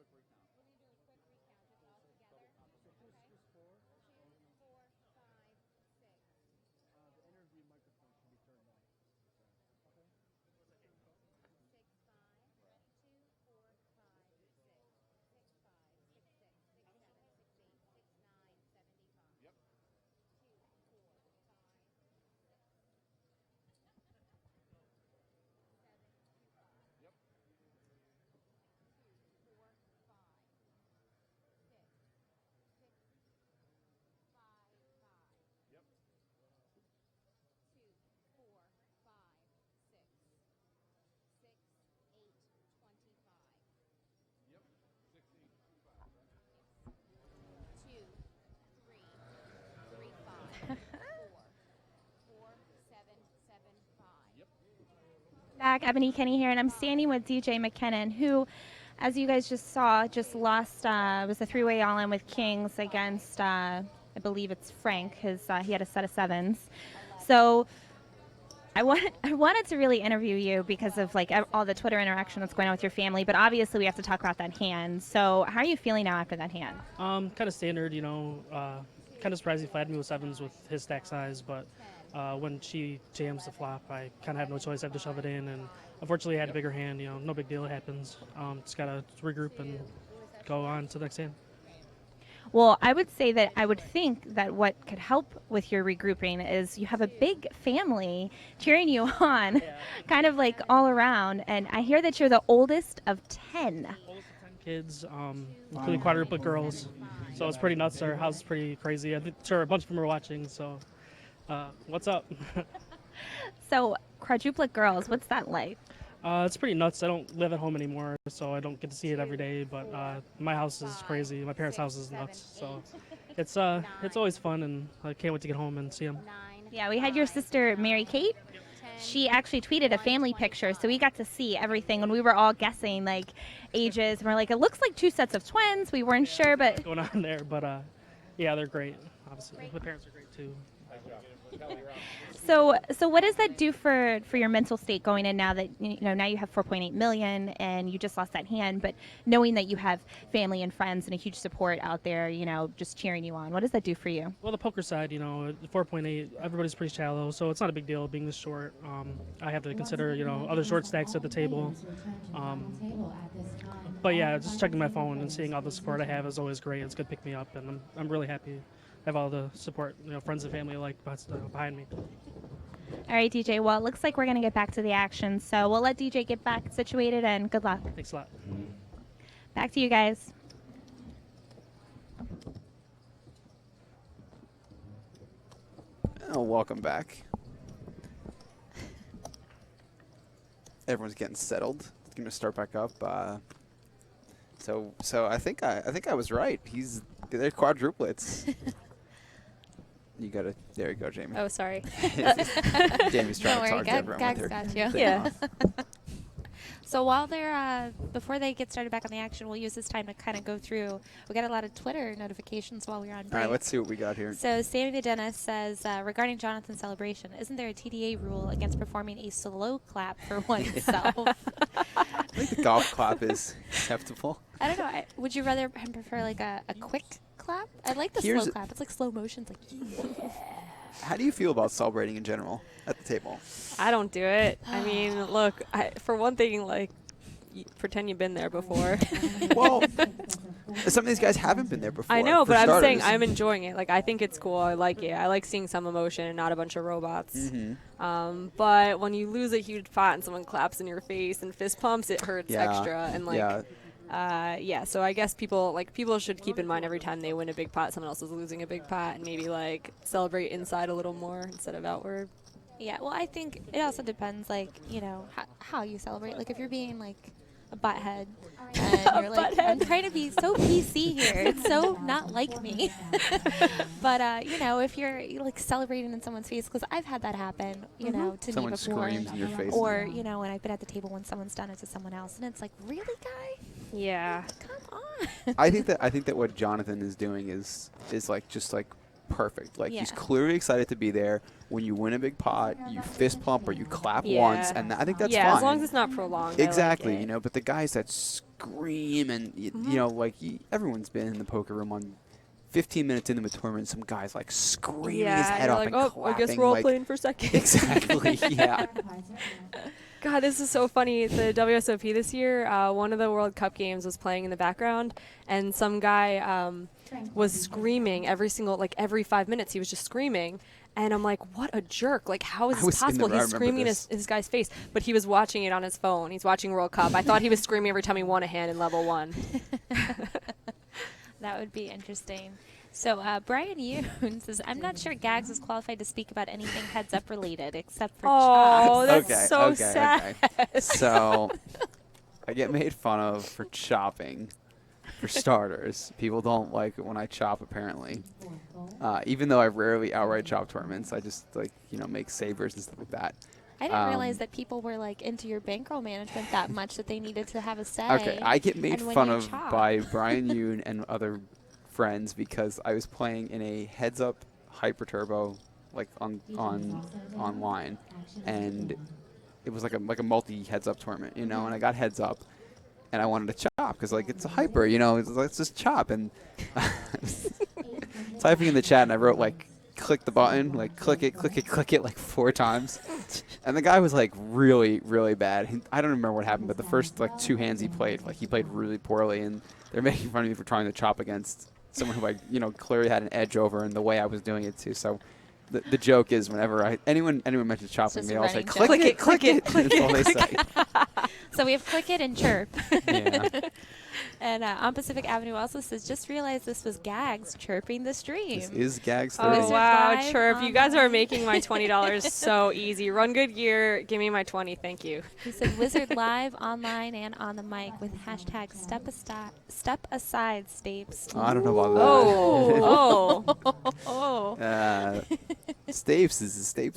[SPEAKER 8] quick recount.
[SPEAKER 4] We're gonna do a quick recount just all together. Okay. 2, 4, 5, 6.
[SPEAKER 7] The interview microphone should be turned on.
[SPEAKER 4] 6, 5. 2, 4, 5, 6. 6, 5, 6, 6, 6, 7, 6, 8, 6, 9, 75.
[SPEAKER 3] Yep.
[SPEAKER 4] 2, 4, 5, 6. 7, 2, 5.
[SPEAKER 3] Yep.
[SPEAKER 4] 2, 4, 5, 6, 6, 5, 5.
[SPEAKER 3] Yep.
[SPEAKER 4] 2, 4, 5, 6, 6, 8, 25.
[SPEAKER 3] Yep. 16, 25, right?
[SPEAKER 4] 2, 3, 3, 5, 4, 4, 7, 7, 5.
[SPEAKER 3] Yep.
[SPEAKER 12] Back, Ebony Kenny here, and I'm standing with DJ McKinnon, who, as you guys just saw, just lost. Was a three-way all-in with kings against, I believe it's Frank. He had a set of sevens. So I wanted to really interview you because of like all the Twitter interaction that's going on with your family, but obviously we have to talk about that hand. So how are you feeling now after that hand?
[SPEAKER 14] Kind of standard, kind of surprised he flattened me with sevens with his stack size, but when she jams the flop, I kind of have no choice. I have to shove it in, and unfortunately I had a bigger hand. No big deal, it happens. Just got to regroup and go on to the next hand.
[SPEAKER 12] Well, I would say that I would think that what could help with your regrouping is you have a big family cheering you on, kind of like all around. And I hear that you're the oldest of 10.
[SPEAKER 14] Oldest of 10 kids, including quadruplet girls. So it's pretty nuts. Our house is pretty crazy. I'm sure a bunch of them are watching. So what's up?
[SPEAKER 12] So quadruplet girls, what's that like?
[SPEAKER 14] It's pretty nuts. I don't live at home anymore, so I don't get to see it every day. But my house is crazy. My parents' house is nuts. So it's always fun, and I can't wait to get home and see them.
[SPEAKER 12] Yeah, we had your sister Mary Kate. She actually tweeted a family picture, so we got to see everything. And we were all guessing like ages, and we're like, it looks like 2 sets of twins. We weren't sure, but
[SPEAKER 14] What's going on there, but yeah, they're great. Obviously, my parents are great too.
[SPEAKER 12] So what does that do for your mental state going in now that now you have 4.8 million and you just lost that hand, but knowing that you have family and friends and a huge support out there, just cheering you on, what does that do for you?
[SPEAKER 14] Well, the poker side, 4.8, everybody's pretty shallow, so it's not a big deal being this short. I have to consider, other short stacks at the table. But yeah, just checking my phone and seeing all the support I have is always great. It's good to pick me up, and I'm really happy. I have all the support, friends and family behind me.
[SPEAKER 12] All right, DJ. Well, it looks like we're going to get back to the action, so we'll let DJ get back situated, and good luck.
[SPEAKER 14] Thanks a lot.
[SPEAKER 12] Back to you guys.
[SPEAKER 10] Oh, welcome back. Everyone's getting settled. It's going to start back up. So I think I was right. They're quadruplets. You gotta. There you go, Jamie.
[SPEAKER 11] Oh, sorry.
[SPEAKER 10] Jamie's trying to talk to everyone.
[SPEAKER 12] Gag's got you.
[SPEAKER 11] Yeah.
[SPEAKER 12] So while they're before they get started back on the action, we'll use this time to kind of go through. We got a lot of Twitter notifications while we were on break.
[SPEAKER 10] All right, let's see what we got here.
[SPEAKER 12] So Sammy the Dentist says regarding Jonathan's celebration, isn't there a TDA rule against performing a slow clap for oneself?
[SPEAKER 10] I think the golf clap is acceptable.
[SPEAKER 12] I don't know. Would you rather prefer like a quick clap? I like the slow clap. It's like slow motion. It's like.
[SPEAKER 10] How do you feel about celebrating in general at the table?
[SPEAKER 11] I don't do it. I mean, look, for one thing, like, pretend you've been there before.
[SPEAKER 10] Well, some of these guys haven't been there before.
[SPEAKER 11] I know, but I'm saying I'm enjoying it. Like, I think it's cool. I like it. I like seeing some emotion and not a bunch of robots.
[SPEAKER 10] Mm-hmm.
[SPEAKER 11] But when you lose a huge pot and someone claps in your face and fist pumps, it hurts extra. And like, so I guess people should keep in mind every time they win a big pot, someone else is losing a big pot, and maybe like celebrate inside a little more instead of outward.
[SPEAKER 12] Yeah, well, I think it also depends, like, how you celebrate. Like, if you're being, like, a butthead, and you're like, I'm trying to be so PC here. It's so not like me. But, if you're, like, celebrating in someone's face, because I've had that happen, to
[SPEAKER 10] someone
[SPEAKER 12] me before.
[SPEAKER 10] Screams in your face.
[SPEAKER 12] Or, when I've been at the table when someone's done it to someone else, and it's like, really, guy?
[SPEAKER 11] Yeah.
[SPEAKER 12] Come on.
[SPEAKER 10] I think that what Jonathan is doing is like just like perfect. Like he's clearly excited to be there. When you win a big pot, you fist pump or you clap once, and I think that's fine.
[SPEAKER 11] Yeah, as long as it's not prolonged.
[SPEAKER 10] Exactly,
[SPEAKER 11] I like it.
[SPEAKER 10] But the guys that scream, and you know, like everyone's been in the poker room on 15 minutes into the tournament. Some guy's like screaming his head
[SPEAKER 11] you're
[SPEAKER 10] off
[SPEAKER 11] like,
[SPEAKER 10] and
[SPEAKER 11] oh,
[SPEAKER 10] clapping.
[SPEAKER 11] I guess we're all
[SPEAKER 10] like,
[SPEAKER 11] playing for second.
[SPEAKER 10] Exactly. Yeah.
[SPEAKER 11] God, this is so funny. The WSOP this year, one of the World Cup games was playing in the background, and some guy was screaming every 5 minutes. He was just screaming. And I'm like, what a jerk. Like, how is this possible? He's screaming in his guy's face. But he was watching it on his phone. He's watching World Cup. I thought he was screaming every time he won a hand in level 1.
[SPEAKER 12] That would be interesting. So Brian Yoon says, I'm not sure Gags is qualified to speak about anything heads-up related except for chops.
[SPEAKER 11] Oh, that's so sad.
[SPEAKER 10] Okay. So I get made fun of for chopping. For starters, people don't like it when I chop, apparently. Even though I rarely outright chop tournaments, I just make savers and stuff like that.
[SPEAKER 12] I didn't realize that people were like into your bankroll management that much that they needed to have a say.
[SPEAKER 10] Okay, I get made fun of by Brian Yoon and other friends because I was playing in a heads-up hyper turbo, like online, and it was like a multi heads-up tournament, and I got heads up. And I wanted to chop because, it's a hyper, let's just chop. And typing in the chat, and I wrote, click the button, click it, 4 times. And the guy was, really, really bad. I don't remember what happened, but the first, 2 hands he played, he played really poorly. And they're making fun of me for trying to chop against someone who I, clearly had an edge over in the way I was doing it, too. So the joke is whenever anyone mentions chopping, they all say, click it. That's all they say.
[SPEAKER 12] So we have click it and chirp.
[SPEAKER 10] Yeah.
[SPEAKER 12] And on Pacific Avenue also says, just realized this was Gags chirping the stream.
[SPEAKER 10] This is Gags.
[SPEAKER 11] Oh, wow, chirp. You guys are making my $20 so easy. Run good year. Give me my 20. Thank you.
[SPEAKER 12] He said, Wizard live, online, and on the mic with hashtag step aside Stapes.
[SPEAKER 10] Oh, I don't know about that.
[SPEAKER 11] Oh.
[SPEAKER 10] Stapes is the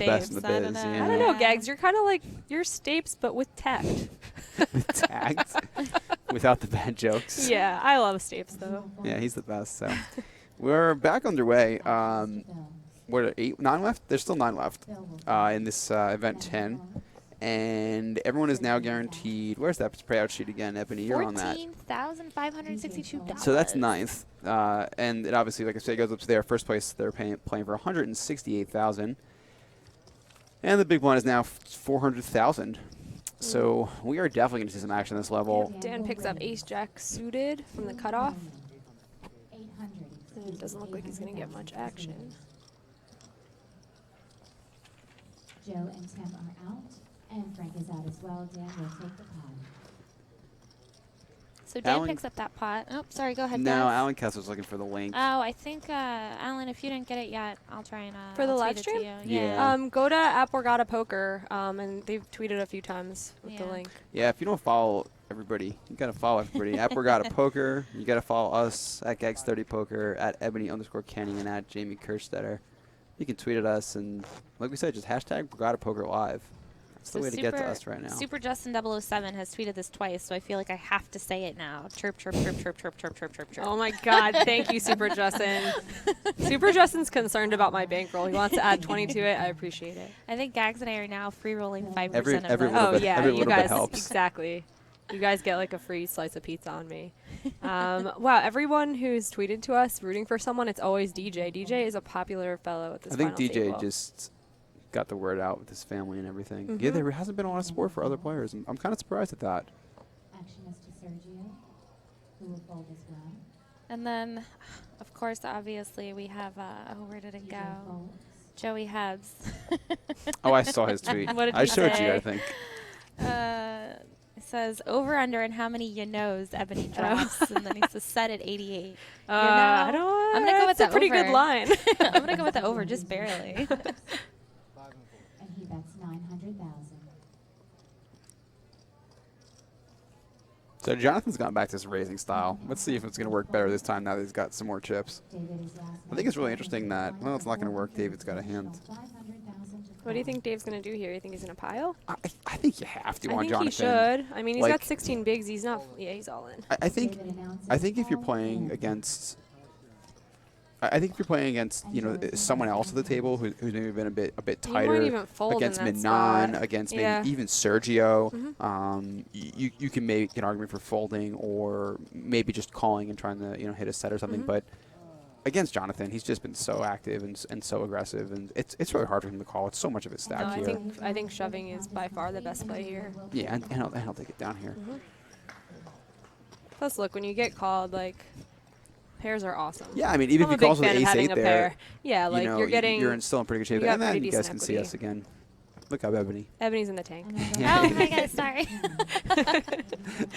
[SPEAKER 10] best in the biz.
[SPEAKER 11] I don't know, Gags. You're kind of like your Stapes, but with tact.
[SPEAKER 10] With tact? Without the bad jokes.
[SPEAKER 11] Yeah, I love Stapes, though.
[SPEAKER 10] Yeah, he's the best. So we're back underway. What are 9 left? There's still 9 left in this event 10. And everyone is now guaranteed. Where's that payout sheet again, Ebony? You're on that.
[SPEAKER 12] $14,562.
[SPEAKER 10] So that's 9th. And it obviously, like I said, goes up to their first place. They're playing for $168,000. And the big one is now $400,000. So we are definitely going to see some action at this level.
[SPEAKER 11] Dan picks up ace-jack suited from the cutoff. It doesn't look like he's going to get much action.
[SPEAKER 5] Joe and Tim are out, and Frank is out as well. Dan will take the pot.
[SPEAKER 12] So Dan picks up that pot. Oh, sorry, go ahead,
[SPEAKER 10] No,
[SPEAKER 12] Des.
[SPEAKER 10] Alan Kessler's looking for the link.
[SPEAKER 12] Oh, I think, Alan, if you didn't get it yet, I'll try and
[SPEAKER 11] For the
[SPEAKER 12] I'll
[SPEAKER 11] live
[SPEAKER 12] tweet it
[SPEAKER 11] stream?
[SPEAKER 12] to you.
[SPEAKER 10] Yeah.
[SPEAKER 11] Go to Borgata Poker, and they've tweeted a few times with the link.
[SPEAKER 10] Yeah, if you don't follow everybody, you got to follow everybody. At Borgata Poker, you got to follow us at Gags30Poker, at Ebony_Kenny, and at Jamie Kerstetter. You can tweet at us, and like we said, just hashtag Borgata Poker Live. That's the way to get to us right now.
[SPEAKER 12] Super Justin 007 has tweeted this twice, so I feel like I have to say it now. Chirp, chirp, chirp, chirp, chirp, chirp, chirp, chirp, chirp.
[SPEAKER 11] Oh my God! Thank you, Super Justin. Super Justin's concerned about my bankroll. He wants to add 20 to it. I appreciate it.
[SPEAKER 12] I think Gags and I are now free rolling 5%
[SPEAKER 10] Every
[SPEAKER 12] of
[SPEAKER 10] little
[SPEAKER 12] that.
[SPEAKER 10] bit, every
[SPEAKER 11] you
[SPEAKER 10] little
[SPEAKER 11] guys
[SPEAKER 10] bit helps.
[SPEAKER 11] exactly. You guys get like a free slice of pizza on me. Wow, everyone who's tweeted to us rooting for someone, it's always DJ. DJ is a popular fellow at this.
[SPEAKER 10] I think
[SPEAKER 11] final
[SPEAKER 10] DJ
[SPEAKER 11] table.
[SPEAKER 10] just got the word out with his family and everything. Yeah, there hasn't been a lot of support for other players. I'm kind of surprised at that.
[SPEAKER 5] Action is to Sergio, who will fold as well.
[SPEAKER 12] And then, of course, obviously, we have, where did it go? Joey Hebs.
[SPEAKER 10] Oh, I saw his tweet.
[SPEAKER 12] What did
[SPEAKER 10] I
[SPEAKER 12] he
[SPEAKER 10] showed
[SPEAKER 12] say?
[SPEAKER 10] you, I think.
[SPEAKER 12] It says, over under and how many you knows Ebony drops. And then he says, set at 88.
[SPEAKER 11] I don't.
[SPEAKER 12] I'm going to go with
[SPEAKER 11] that's
[SPEAKER 12] the
[SPEAKER 11] a pretty
[SPEAKER 12] over.
[SPEAKER 11] good line.
[SPEAKER 12] I'm going to go with the over, just barely.
[SPEAKER 5] And he bets 900,000.
[SPEAKER 10] So Jonathan's gone back to his raising style. Let's see if it's going to work better this time now that he's got some more chips. I think it's really interesting that, well, it's not going to work. David's got a hand.
[SPEAKER 11] What do you think Dave's going to do here? You think he's going to pile?
[SPEAKER 10] I think you have to
[SPEAKER 11] I
[SPEAKER 10] on
[SPEAKER 11] think
[SPEAKER 10] Jonathan.
[SPEAKER 11] he should. I mean, he's
[SPEAKER 10] Like,
[SPEAKER 11] got 16 bigs. He's not. Yeah, he's all in.
[SPEAKER 10] I think if you're playing against I think if you're playing against someone else at the table who's maybe been a bit tighter,
[SPEAKER 11] You might even fold
[SPEAKER 10] against
[SPEAKER 11] in that
[SPEAKER 10] Minan,
[SPEAKER 11] spot.
[SPEAKER 10] against
[SPEAKER 11] Yeah.
[SPEAKER 10] maybe even Sergio, you can make an argument for folding or maybe just calling and trying to hit a set or something. But against Jonathan, he's just been so active and so aggressive, and it's really hard for him to call. It's so much of his stack
[SPEAKER 11] No,
[SPEAKER 10] here.
[SPEAKER 11] I think shoving is by far the best play here.
[SPEAKER 10] Yeah, and I'll take it down here.
[SPEAKER 11] Plus, look, when you get called, like, pairs are awesome.
[SPEAKER 10] Yeah, I mean, even
[SPEAKER 11] I'm
[SPEAKER 10] if he
[SPEAKER 11] a big
[SPEAKER 10] calls with
[SPEAKER 11] fan of having
[SPEAKER 10] ace-8
[SPEAKER 11] a
[SPEAKER 10] there,
[SPEAKER 11] pair. Yeah, like, you're getting...
[SPEAKER 10] you're still in pretty good shape.
[SPEAKER 11] you got
[SPEAKER 10] And then
[SPEAKER 11] pretty
[SPEAKER 10] you guys
[SPEAKER 11] decent
[SPEAKER 10] can see us
[SPEAKER 11] equity.
[SPEAKER 10] again. Look up Ebony.
[SPEAKER 11] Ebony's in the tank.
[SPEAKER 12] Oh my god, sorry.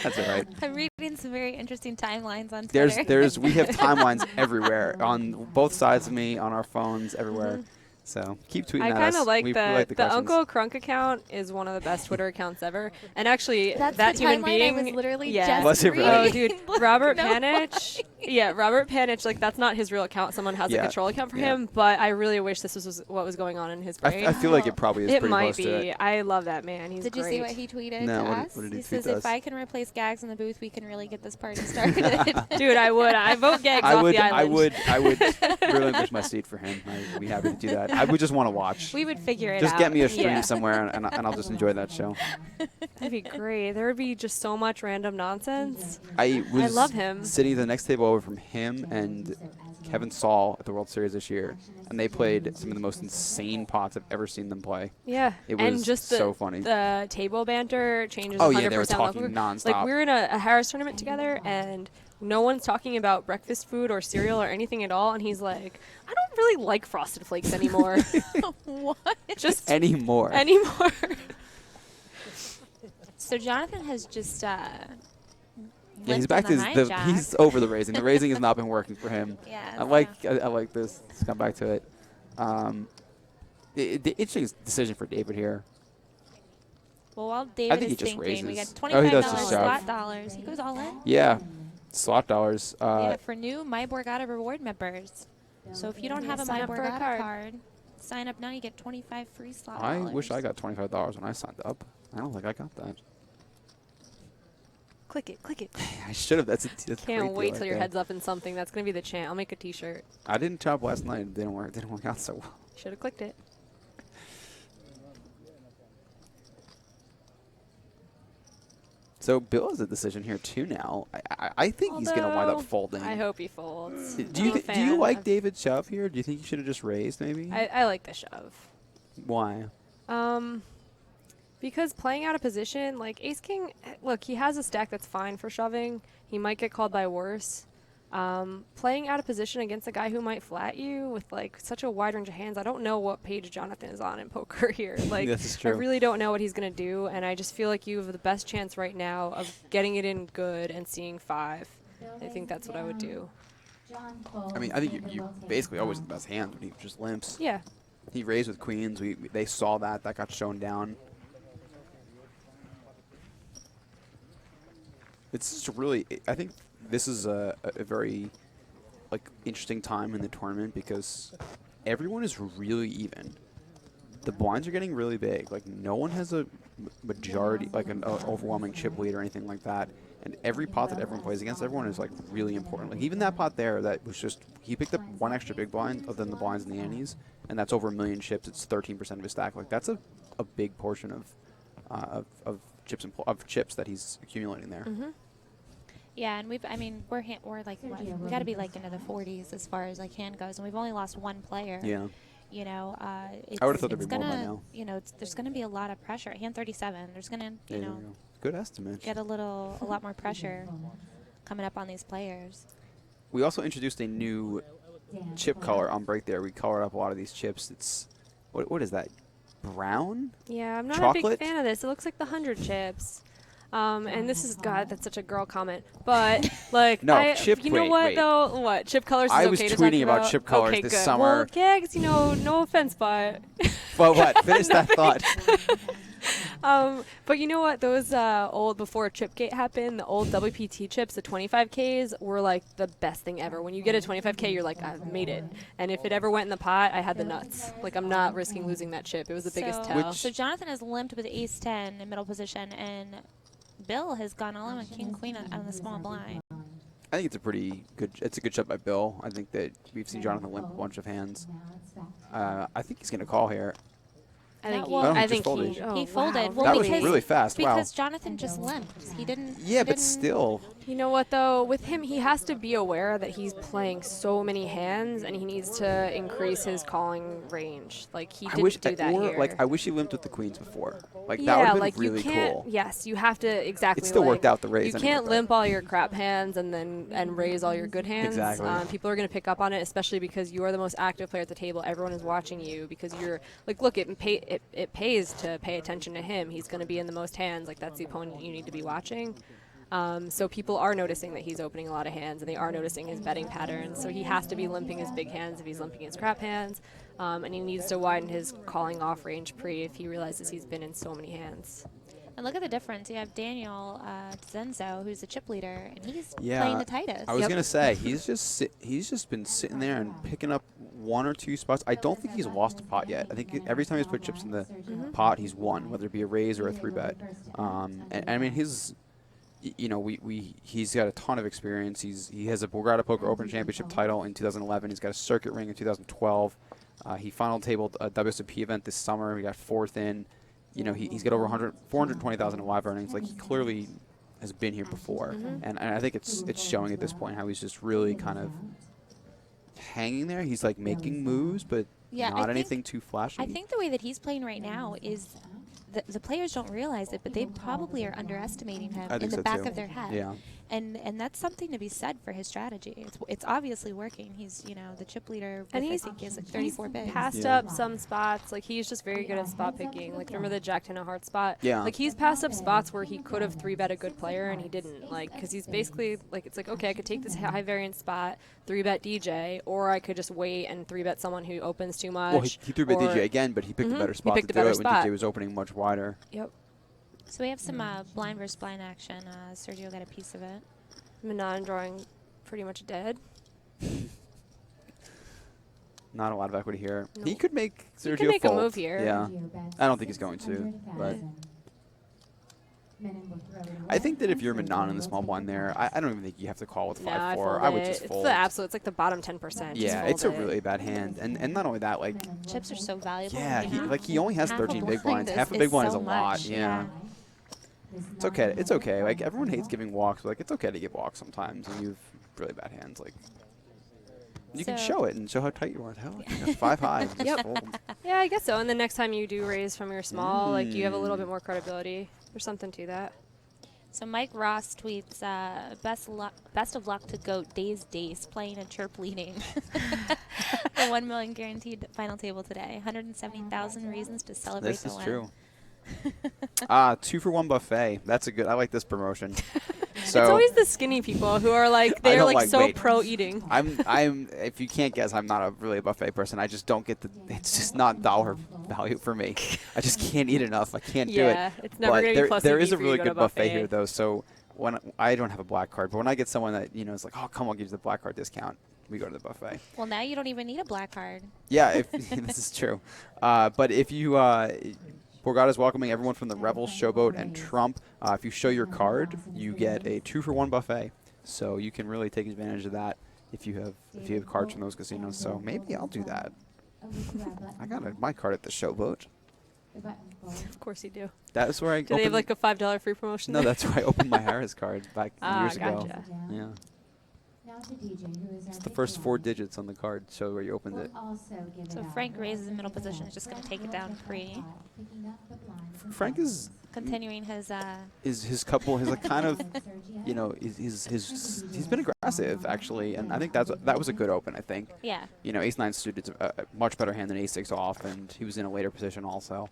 [SPEAKER 10] That's all right.
[SPEAKER 12] I'm reading some very interesting timelines on Twitter.
[SPEAKER 10] We have timelines everywhere on both sides of me, on our phones, everywhere. So keep tweeting
[SPEAKER 11] I
[SPEAKER 10] at us.
[SPEAKER 11] kind of like
[SPEAKER 10] we
[SPEAKER 11] the
[SPEAKER 10] like the questions.
[SPEAKER 11] Uncle Crunk account is one of the best Twitter accounts ever. And actually,
[SPEAKER 12] That's
[SPEAKER 11] that
[SPEAKER 12] the
[SPEAKER 11] human
[SPEAKER 12] timeline
[SPEAKER 11] being,
[SPEAKER 12] I was literally
[SPEAKER 11] yeah.
[SPEAKER 12] just
[SPEAKER 10] Was it really?
[SPEAKER 11] Oh, dude, Robert
[SPEAKER 12] No
[SPEAKER 11] Panich. Yeah, Robert Panich. Like, that's not his real account. Someone has a control account for him. But I really wish this was what was going on in his brain.
[SPEAKER 10] I feel like it probably is
[SPEAKER 11] It
[SPEAKER 10] pretty
[SPEAKER 11] might
[SPEAKER 10] close
[SPEAKER 11] be.
[SPEAKER 10] to it.
[SPEAKER 11] I love that man. He's
[SPEAKER 12] Did
[SPEAKER 11] great.
[SPEAKER 12] you see what he tweeted
[SPEAKER 10] No,
[SPEAKER 12] to
[SPEAKER 10] what
[SPEAKER 12] us?
[SPEAKER 10] did he
[SPEAKER 12] He
[SPEAKER 10] tweet
[SPEAKER 12] says,
[SPEAKER 10] to
[SPEAKER 12] if
[SPEAKER 10] us?
[SPEAKER 12] I can replace Gags in the booth, we can really get this party started.
[SPEAKER 11] Dude, I would. I vote Gags off the island.
[SPEAKER 10] I would relinquish my seat for him. I'd be happy to do that. I would just want to watch.
[SPEAKER 11] We would figure it out.
[SPEAKER 10] Just get me a stream
[SPEAKER 11] Yeah.
[SPEAKER 10] somewhere, and I'll just enjoy that show.
[SPEAKER 11] That'd be great. There would be just so much random nonsense.
[SPEAKER 10] I
[SPEAKER 11] love him.
[SPEAKER 10] Sitting at the next table over from him and Kevin Saul at the World Series this year, and they played some of the most insane pots I've ever seen them play.
[SPEAKER 11] Yeah,
[SPEAKER 10] it was
[SPEAKER 11] and just
[SPEAKER 10] so funny.
[SPEAKER 11] The table banter changes.
[SPEAKER 10] Oh
[SPEAKER 11] 100%
[SPEAKER 10] yeah, they were talking
[SPEAKER 11] local.
[SPEAKER 10] nonstop.
[SPEAKER 11] Like, we were in a Harris tournament together, and no one's talking about breakfast food or cereal or anything at all. And he's like, I don't really like Frosted Flakes anymore.
[SPEAKER 12] What?
[SPEAKER 10] Just anymore.
[SPEAKER 11] Anymore.
[SPEAKER 12] So Jonathan has just
[SPEAKER 10] Yeah, he's back to he's over the raising. The raising has not been working for him.
[SPEAKER 12] Yeah,
[SPEAKER 10] I like this. Let's come back to it. The interesting decision for David here.
[SPEAKER 12] Well, while
[SPEAKER 10] I
[SPEAKER 12] David
[SPEAKER 10] think
[SPEAKER 12] is
[SPEAKER 10] he just
[SPEAKER 12] thinking, we got
[SPEAKER 10] raises.
[SPEAKER 12] $25
[SPEAKER 10] Oh, he does just
[SPEAKER 12] slot
[SPEAKER 10] shove.
[SPEAKER 12] dollars. He goes all in.
[SPEAKER 10] Yeah, slot dollars.
[SPEAKER 12] Yeah, for new My Borgata reward members. So if you don't have a
[SPEAKER 11] Sign
[SPEAKER 12] My
[SPEAKER 11] up for a
[SPEAKER 12] Borgata
[SPEAKER 11] card.
[SPEAKER 12] card, sign up now. You get 25 free slot
[SPEAKER 10] I
[SPEAKER 12] dollars.
[SPEAKER 10] wish I got $25 when I signed up. I don't think I got that.
[SPEAKER 11] Click it, click it.
[SPEAKER 10] I should have. That's a great
[SPEAKER 11] Can't
[SPEAKER 10] deal
[SPEAKER 11] wait
[SPEAKER 10] right
[SPEAKER 11] till your
[SPEAKER 10] there.
[SPEAKER 11] head's up in something. That's gonna be the chant. I'll make a T-shirt.
[SPEAKER 10] I didn't chop last night. It didn't work. Didn't work out so well.
[SPEAKER 11] Should have clicked it.
[SPEAKER 10] So Bill has a decision here too now. I think he's going to wind up
[SPEAKER 11] Although,
[SPEAKER 10] folding.
[SPEAKER 11] I hope he folds.
[SPEAKER 10] Do
[SPEAKER 11] I'm
[SPEAKER 10] you
[SPEAKER 11] a
[SPEAKER 10] do you
[SPEAKER 11] fan
[SPEAKER 10] like
[SPEAKER 11] of-
[SPEAKER 10] David's shove here? Do you think you should have just raised maybe?
[SPEAKER 11] I like the shove.
[SPEAKER 10] Why?
[SPEAKER 11] Because playing out of position, like Ace King, look, he has a stack that's fine for shoving. He might get called by worse. Playing out of position against a guy who might flat you with like such a wide range of hands, I don't know what page Jonathan is on in poker here. Like,
[SPEAKER 10] This is
[SPEAKER 11] I
[SPEAKER 10] true.
[SPEAKER 11] really don't know what he's gonna do, and I just feel like you have the best chance right now of getting it in good and seeing 5. I think that's what I would do.
[SPEAKER 10] I mean, I think you basically always have the best hand when he just limps.
[SPEAKER 11] Yeah.
[SPEAKER 10] He raised with queens. They saw that. That got shown down. It's just really. I think this is a very interesting time in the tournament because everyone is really even. The blinds are getting really big. Like no one has a majority, like an overwhelming chip lead or anything like that. And every pot that everyone plays against, everyone is like really important. Like even that pot there, that was just he picked up one extra big blind other than the blinds and the antes, and that's over 1 million chips. It's 13% of his stack. Like that's a big portion of chips that he's accumulating there.
[SPEAKER 12] Mm-hmm. Yeah, and we're like we got to be like into the 40s as far as like hand goes, and we've only lost one player.
[SPEAKER 10] Yeah.
[SPEAKER 12] You know,
[SPEAKER 10] I would have thought there'd be more by now.
[SPEAKER 12] You know, there's gonna be a lot of pressure. Hand 37. There's gonna, you know,
[SPEAKER 10] good estimate.
[SPEAKER 12] get a lot more pressure coming up on these players.
[SPEAKER 10] We also introduced a new chip color on break there. We colored up a lot of these chips. It's what is that? Brown?
[SPEAKER 11] Yeah, I'm not a
[SPEAKER 10] Chocolate?
[SPEAKER 11] big fan of this. It looks like the 100 chips. And this is, God, that's such a girl comment. But, like,
[SPEAKER 10] No, chip-
[SPEAKER 11] you know
[SPEAKER 10] wait,
[SPEAKER 11] what,
[SPEAKER 10] wait.
[SPEAKER 11] though? What, chip colors is
[SPEAKER 10] I
[SPEAKER 11] okay
[SPEAKER 10] was
[SPEAKER 11] to talk
[SPEAKER 10] tweeting about chip colors
[SPEAKER 11] okay,
[SPEAKER 10] this
[SPEAKER 11] good.
[SPEAKER 10] summer.
[SPEAKER 11] Well, Gags, you know, no offense, but...
[SPEAKER 10] But what? Finish that thought.
[SPEAKER 11] But you know what? Those old, before Chipgate happened, the old WPT chips, the 25Ks, were like the best thing ever. When you get a 25K, you're like, I've made it. And if it ever went in the pot, I had the nuts. Like, I'm not risking losing that chip. It was the biggest tell.
[SPEAKER 12] So Jonathan has limped with ace 10 in middle position, and Bill has gone all in with king queen on the small blind.
[SPEAKER 10] I think it's a pretty good. It's a good shot by Bill. I think that we've seen Jonathan limp a bunch of hands. I think he's going to call here.
[SPEAKER 11] I think
[SPEAKER 12] he folded. Well,
[SPEAKER 10] that was really fast.
[SPEAKER 12] Because Jonathan just limped. He didn't.
[SPEAKER 10] Yeah, but still.
[SPEAKER 11] You know what though? With him, he has to be aware that he's playing so many hands, and he needs to increase his calling range. Like he didn't do that here.
[SPEAKER 10] Like I wish he limped with the queens before. Like
[SPEAKER 11] yeah,
[SPEAKER 10] that would have been
[SPEAKER 11] like
[SPEAKER 10] really
[SPEAKER 11] you can't,
[SPEAKER 10] cool.
[SPEAKER 11] Yes, you have to exactly.
[SPEAKER 10] It still worked out the raise.
[SPEAKER 11] You can't limp all your crap hands and raise all your good hands.
[SPEAKER 10] Exactly.
[SPEAKER 11] People are going to pick up on it, especially because you are the most active player at the table. Everyone is watching you because you're like, look, it pays to pay attention to him. He's going to be in the most hands. Like that's the opponent you need to be watching. So people are noticing that he's opening a lot of hands, and they are noticing his betting patterns. So he has to be limping his big hands if he's limping his crap hands, and he needs to widen his calling off range pre if he realizes he's been in so many hands.
[SPEAKER 12] And look at the difference. You have Daniel Zenzo, who's a chip leader, and he's playing the tightest.
[SPEAKER 10] I was gonna say he's just been sitting there and picking up 1 or 2 spots. I don't think he's lost a pot yet. I think every time he's put chips in the pot, he's won, whether it be a raise or a 3-bet. And I mean he's got a ton of experience. He has a Borgata Poker Open Championship title in 2011. He's got a circuit ring in 2012. He final tabled a WSOP event this summer. He got 4th in. He's got over 420,000 in live earnings. Like he clearly has been here before, and I think it's showing at this point how he's just really kind of hanging there. He's like making moves, but not anything too flashy.
[SPEAKER 12] I think the way that he's playing right now is the players don't realize it, but they probably are underestimating him in the back of their head.
[SPEAKER 10] Yeah.
[SPEAKER 12] And that's something to be said for his strategy. It's obviously working. He's the chip leader.
[SPEAKER 11] And
[SPEAKER 12] I think he has like 34 bigs.
[SPEAKER 11] Passed up some spots. Like he's just very good at spot picking. Like remember the Jack 10 of Hearts spot?
[SPEAKER 10] Yeah.
[SPEAKER 11] Like he's passed up spots where he could have 3-bet a good player and he didn't. Like because he's basically like it's like okay I could take this high variance spot 3-bet DJ, or I could just wait and 3-bet someone who opens too much.
[SPEAKER 10] Well, he 3-bet DJ again, but he picked a better spot to do it when DJ was opening much wider.
[SPEAKER 11] Yep.
[SPEAKER 12] So we have some blind versus blind action. Sergio got a piece of it.
[SPEAKER 11] Manon drawing pretty much dead.
[SPEAKER 10] Not a lot of equity here.
[SPEAKER 11] Nope.
[SPEAKER 10] He could make Sergio
[SPEAKER 11] he could make
[SPEAKER 10] fold.
[SPEAKER 11] a move here.
[SPEAKER 10] Yeah. I don't think he's going to, but I think that if you're Manon in the small blind there, I don't even think you have to call with 5-4. I would just fold.
[SPEAKER 11] It's the absolute. It's like the bottom 10%.
[SPEAKER 10] Yeah, it's a really bad hand, and not only that, like
[SPEAKER 12] chips are so valuable.
[SPEAKER 10] Yeah, he only has 13 big blinds. Half a big blind is a lot. Yeah. It's okay. It's okay. Like everyone hates giving walks, but like it's okay to give walks sometimes, and you have really bad hands. Like you can show it and show how tight you are. Hell, 5 high. Just fold.
[SPEAKER 11] Yeah, I guess so. And the next time you do raise from your small, like you have a little bit more credibility. There's something to that.
[SPEAKER 12] So Mike Ross tweets, best of luck to GOAT Days playing a chirp leading. The 1 million guaranteed final table today. 170,000 reasons to celebrate the win.
[SPEAKER 10] This is true. 2-for-1 buffet. That's a good. I like this promotion. So
[SPEAKER 11] it's always the skinny people who are like they're like so pro eating.
[SPEAKER 10] I'm. If you can't guess, I'm not really a buffet person. I just don't get the. It's just not dollar value for me. I just can't eat enough. I can't do it.
[SPEAKER 11] Yeah, it's never gonna be plus.
[SPEAKER 10] There is a really good buffet here though. So when I don't have a black card, but when I get someone that is like, oh come on, give you the black card discount. We go to the buffet.
[SPEAKER 12] Well, now you don't even need a black card.
[SPEAKER 10] Yeah, this is true. But if you. Borgata is welcoming everyone from the Rebels, Showboat, and Trump. If you show your card, you get a 2-for-1 buffet. So you can really take advantage of that if you have cards from those casinos. So maybe I'll do that. I got my card at the Showboat.
[SPEAKER 11] Of course you do.
[SPEAKER 10] That's where I.
[SPEAKER 11] Do they have like a $5 free promotion?
[SPEAKER 10] No, that's where I opened my Harris card back years ago. Yeah. It's the first 4 digits on the card, so where you opened it.
[SPEAKER 12] So Frank raises in middle position, is just going to take it down free.
[SPEAKER 10] Frank is
[SPEAKER 12] continuing his
[SPEAKER 10] his couple his like kind of he's been aggressive actually, and I think that was a good open. I think.
[SPEAKER 12] Yeah.
[SPEAKER 10] Ace-9 suited is a much better hand than Ace-6 off, and he was in a later position also.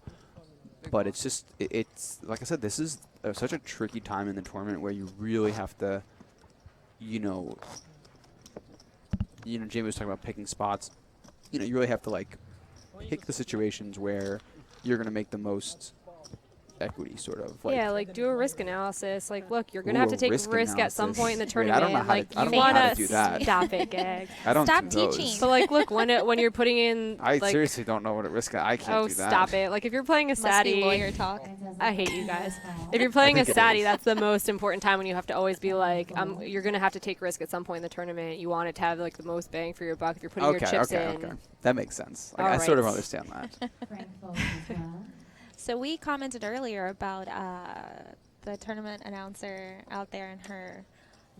[SPEAKER 10] But it's just it's like I said, this is such a tricky time in the tournament where you really have to. Jamie was talking about picking spots. You really have to like pick the situations where you're going to make the most equity sort of. Like,
[SPEAKER 11] yeah, like do a risk analysis. Like, look, you're gonna
[SPEAKER 10] Ooh,
[SPEAKER 11] have to
[SPEAKER 10] a
[SPEAKER 11] take
[SPEAKER 10] risk
[SPEAKER 11] risk at some point in the
[SPEAKER 10] analysis. Wait,
[SPEAKER 11] tournament.
[SPEAKER 10] I don't know how
[SPEAKER 11] like
[SPEAKER 10] to- I
[SPEAKER 11] you
[SPEAKER 10] don't know how to
[SPEAKER 11] wanna
[SPEAKER 10] do that.
[SPEAKER 11] stop it, Gag.
[SPEAKER 10] I don't
[SPEAKER 12] Stop
[SPEAKER 10] do those.
[SPEAKER 12] teaching.
[SPEAKER 11] But like, look, when you're putting in,
[SPEAKER 10] I
[SPEAKER 11] like,
[SPEAKER 10] seriously don't know what a risk. I can't
[SPEAKER 11] oh,
[SPEAKER 10] do that.
[SPEAKER 11] stop it! Like if you're playing a
[SPEAKER 12] Must be
[SPEAKER 11] Saturday,
[SPEAKER 12] lawyer talk.
[SPEAKER 11] I hate you guys. If you're playing a
[SPEAKER 10] think it
[SPEAKER 11] Saturday,
[SPEAKER 10] is.
[SPEAKER 11] that's the most important time when you have to always be like, you're gonna have to take risk at some point in the tournament. You want it to have like the most bang for your buck. If you're putting your chips in.
[SPEAKER 10] Okay. That makes sense. Like,
[SPEAKER 11] All
[SPEAKER 10] I sort of
[SPEAKER 11] right.
[SPEAKER 10] understand that.
[SPEAKER 12] So we commented earlier about the tournament announcer out there and her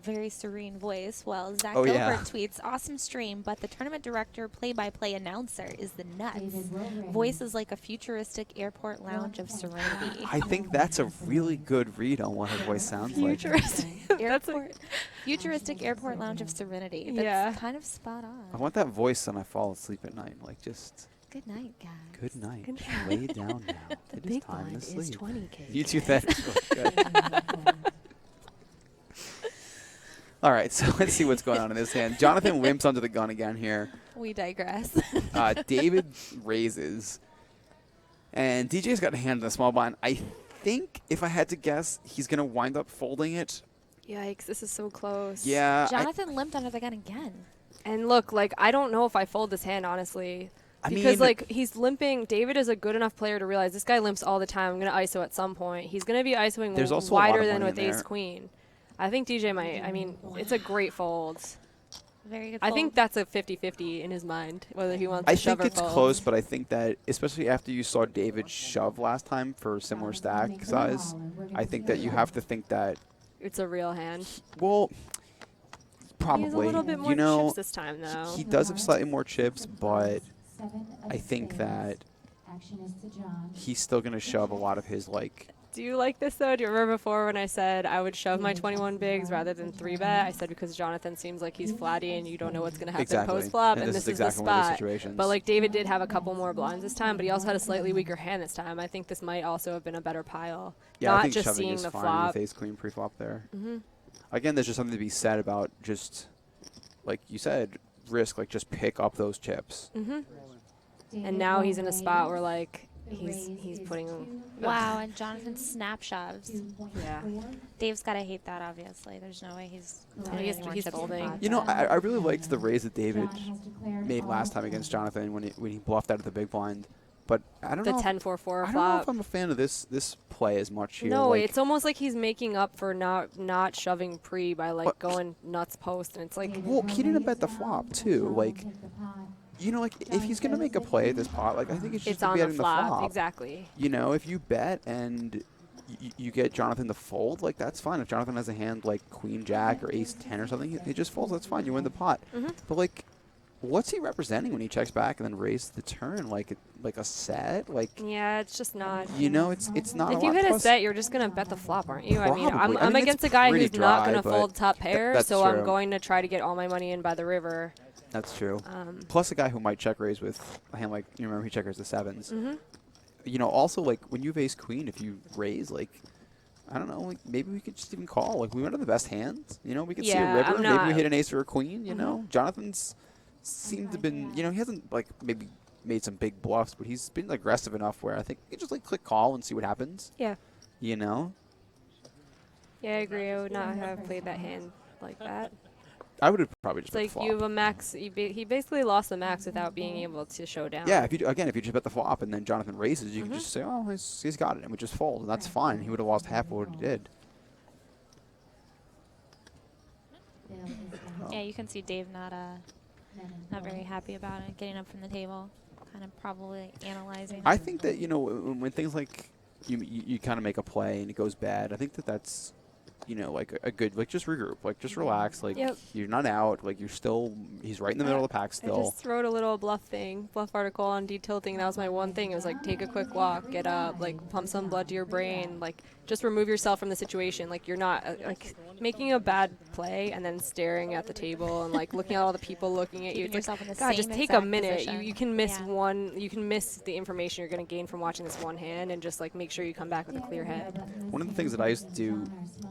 [SPEAKER 12] very serene voice. Well, Zach
[SPEAKER 10] Oh,
[SPEAKER 12] Gilbert
[SPEAKER 10] yeah.
[SPEAKER 12] tweets, awesome stream, but the tournament director play-by-play announcer is the nuts. Voice is like a futuristic airport lounge of serenity.
[SPEAKER 10] I think that's a really good read on what her voice sounds like.
[SPEAKER 12] Futuristic airport lounge of serenity. That's
[SPEAKER 11] Yeah.
[SPEAKER 12] kind of spot on.
[SPEAKER 10] I want that voice when I fall asleep at night. Like, just
[SPEAKER 12] Good night, guys.
[SPEAKER 10] good night.
[SPEAKER 11] Good
[SPEAKER 10] Lay down now. It is
[SPEAKER 11] big
[SPEAKER 10] time to
[SPEAKER 11] blind
[SPEAKER 10] sleep.
[SPEAKER 11] is 20K.
[SPEAKER 10] You do that. Good. All right, so let's see what's going on in this hand. Jonathan limps onto the gun again here.
[SPEAKER 12] We digress.
[SPEAKER 10] David raises. And DJ's got a hand in the small blind. I think, if I had to guess, he's going to wind up folding it.
[SPEAKER 11] Yikes! This is so close.
[SPEAKER 10] Yeah.
[SPEAKER 12] Jonathan limped under the gun again.
[SPEAKER 11] And look, like I don't know if I fold this hand honestly.
[SPEAKER 10] I
[SPEAKER 11] Because
[SPEAKER 10] mean-
[SPEAKER 11] like he's limping. David is a good enough player to realize this guy limps all the time. I'm gonna ISO at some point. He's gonna be ISOing
[SPEAKER 10] There's also a lot
[SPEAKER 11] wider
[SPEAKER 10] of
[SPEAKER 11] than
[SPEAKER 10] money
[SPEAKER 11] with
[SPEAKER 10] in
[SPEAKER 11] Ace
[SPEAKER 10] there.
[SPEAKER 11] Queen. I think DJ might. I mean, it's a great fold.
[SPEAKER 12] Very good
[SPEAKER 11] I
[SPEAKER 12] fold.
[SPEAKER 11] think that's a 50-50 in his mind whether he wants
[SPEAKER 10] I
[SPEAKER 11] to shove
[SPEAKER 10] think
[SPEAKER 11] or
[SPEAKER 10] it's
[SPEAKER 11] fold.
[SPEAKER 10] close, but I think that, especially after you saw David shove last time for a similar stack size, I think that you have to think that,
[SPEAKER 11] It's a real hand.
[SPEAKER 10] well, probably.
[SPEAKER 11] He has a little bit more
[SPEAKER 10] you know,
[SPEAKER 11] chips this time though.
[SPEAKER 10] he does have slightly more chips, but I think that he's still going to shove a lot of his, like,
[SPEAKER 11] Do you like this though? Do you remember before when I said I would shove my 21 bigs rather than 3-bet? I said because Jonathan seems like he's flatty and you don't know what's going to happen
[SPEAKER 10] Exactly.
[SPEAKER 11] post-flop,
[SPEAKER 10] And
[SPEAKER 11] and
[SPEAKER 10] this
[SPEAKER 11] this
[SPEAKER 10] is
[SPEAKER 11] is
[SPEAKER 10] exactly
[SPEAKER 11] the
[SPEAKER 10] one of those
[SPEAKER 11] spot.
[SPEAKER 10] situations.
[SPEAKER 11] But like David did have a couple more blinds this time, but he also had a slightly weaker hand this time. I think this might also have been a better pile.
[SPEAKER 10] yeah,
[SPEAKER 11] Not
[SPEAKER 10] I think
[SPEAKER 11] just
[SPEAKER 10] shoving
[SPEAKER 11] seeing
[SPEAKER 10] is
[SPEAKER 11] the
[SPEAKER 10] fine
[SPEAKER 11] flop.
[SPEAKER 10] with ace queen pre-flop there.
[SPEAKER 11] Mhm.
[SPEAKER 10] Again, there's just something to be said about just, like you said, risk, like just pick up those chips.
[SPEAKER 11] Mhm. And now he's in a spot where like he's putting.
[SPEAKER 12] Wow, and Jonathan snap shoves.
[SPEAKER 11] Yeah.
[SPEAKER 12] Dave's got to hate that, obviously. There's no way he's
[SPEAKER 11] he's folding.
[SPEAKER 10] You know, I really liked the raise that David made last time against Jonathan when he bluffed out of the big blind. But I don't
[SPEAKER 11] The
[SPEAKER 10] know.
[SPEAKER 11] 10-4-4
[SPEAKER 10] I don't know
[SPEAKER 11] flop.
[SPEAKER 10] if I'm a fan of this play as much here.
[SPEAKER 11] No,
[SPEAKER 10] like,
[SPEAKER 11] it's almost like he's making up for not shoving pre by like going nuts post, and it's like.
[SPEAKER 10] well, he didn't bet the flop too. Like, you know, like if he's gonna make a play at this pot, like I think it's just
[SPEAKER 11] It's
[SPEAKER 10] to
[SPEAKER 11] on
[SPEAKER 10] bet
[SPEAKER 11] the
[SPEAKER 10] in
[SPEAKER 11] flop,
[SPEAKER 10] the flop.
[SPEAKER 11] exactly.
[SPEAKER 10] You know, if you bet and you get Jonathan to fold, like that's fine. If Jonathan has a hand like Queen Jack or Ace 10 or something, he just folds. That's fine. You win the pot.
[SPEAKER 11] Mhm.
[SPEAKER 10] But like, what's he representing when he checks back and then raises the turn? Like a set? Like,
[SPEAKER 11] Yeah, it's just not.
[SPEAKER 10] you know, it's not.
[SPEAKER 11] If
[SPEAKER 10] a
[SPEAKER 11] you
[SPEAKER 10] lot.
[SPEAKER 11] hit a
[SPEAKER 10] Plus,
[SPEAKER 11] set, you're just gonna bet the flop, aren't you? I mean,
[SPEAKER 10] Probably. I
[SPEAKER 11] I'm
[SPEAKER 10] mean,
[SPEAKER 11] against
[SPEAKER 10] it's
[SPEAKER 11] a guy
[SPEAKER 10] pretty
[SPEAKER 11] who's not
[SPEAKER 10] dry,
[SPEAKER 11] gonna
[SPEAKER 10] but
[SPEAKER 11] fold top pair,
[SPEAKER 10] that's
[SPEAKER 11] so I'm
[SPEAKER 10] true.
[SPEAKER 11] going to try to get all my money in by the river.
[SPEAKER 10] That's true. Plus, a guy who might check raise with a hand like, you remember he check raised the sevens.
[SPEAKER 11] Mhm.
[SPEAKER 10] You know, also like when you have ace queen, if you raise, like, I don't know, like maybe we could just even call. Like we went to the best hands. You know, we could see a
[SPEAKER 11] Yeah,
[SPEAKER 10] river.
[SPEAKER 11] I'm
[SPEAKER 10] Maybe we
[SPEAKER 11] not-
[SPEAKER 10] hit an ace or a queen. You know, Jonathan's seemed to have been. You know, he hasn't like maybe made some big bluffs, but he's been aggressive enough where I think you just like click call and see what happens.
[SPEAKER 11] Yeah.
[SPEAKER 10] You know,
[SPEAKER 11] Yeah, I agree. I would not have played that hand like that.
[SPEAKER 10] I would have probably just
[SPEAKER 11] It's
[SPEAKER 10] bet
[SPEAKER 11] like
[SPEAKER 10] the flop.
[SPEAKER 11] you have a max. He basically lost the max without being able to show down.
[SPEAKER 10] Yeah, if you if you just bet the flop and then Jonathan raises, you
[SPEAKER 11] Mm-hmm.
[SPEAKER 10] can just say, oh, he's got it, and we just fold, and that's fine. He would have lost half of what he did.
[SPEAKER 12] Yeah, you can see Dave not very happy about it, getting up from the table, kind of probably analyzing.
[SPEAKER 10] I think that, you know, when things like you kind of make a play and it goes bad, I think that's, you know, like a good, like just regroup, like just relax, like
[SPEAKER 11] Yep.
[SPEAKER 10] you're not out, like you're still, he's right in the middle of the pack
[SPEAKER 11] I
[SPEAKER 10] still.
[SPEAKER 11] just wrote a little bluff article on detilting. That was my one thing. It was like, take a quick walk, get up, like pump some blood to your brain, like just remove yourself from the situation. Like you're not like making a bad play and then staring at the table and like looking at all the people looking at you.
[SPEAKER 12] Keeping
[SPEAKER 11] It's like,
[SPEAKER 12] yourself in the
[SPEAKER 11] God, just
[SPEAKER 12] same
[SPEAKER 11] take a
[SPEAKER 12] exact
[SPEAKER 11] minute.
[SPEAKER 12] position.
[SPEAKER 11] You can miss
[SPEAKER 12] Yeah.
[SPEAKER 11] you can miss the information you're going to gain from watching this one hand, and just like make sure you come back with a clear head.
[SPEAKER 10] One of the things that I used to do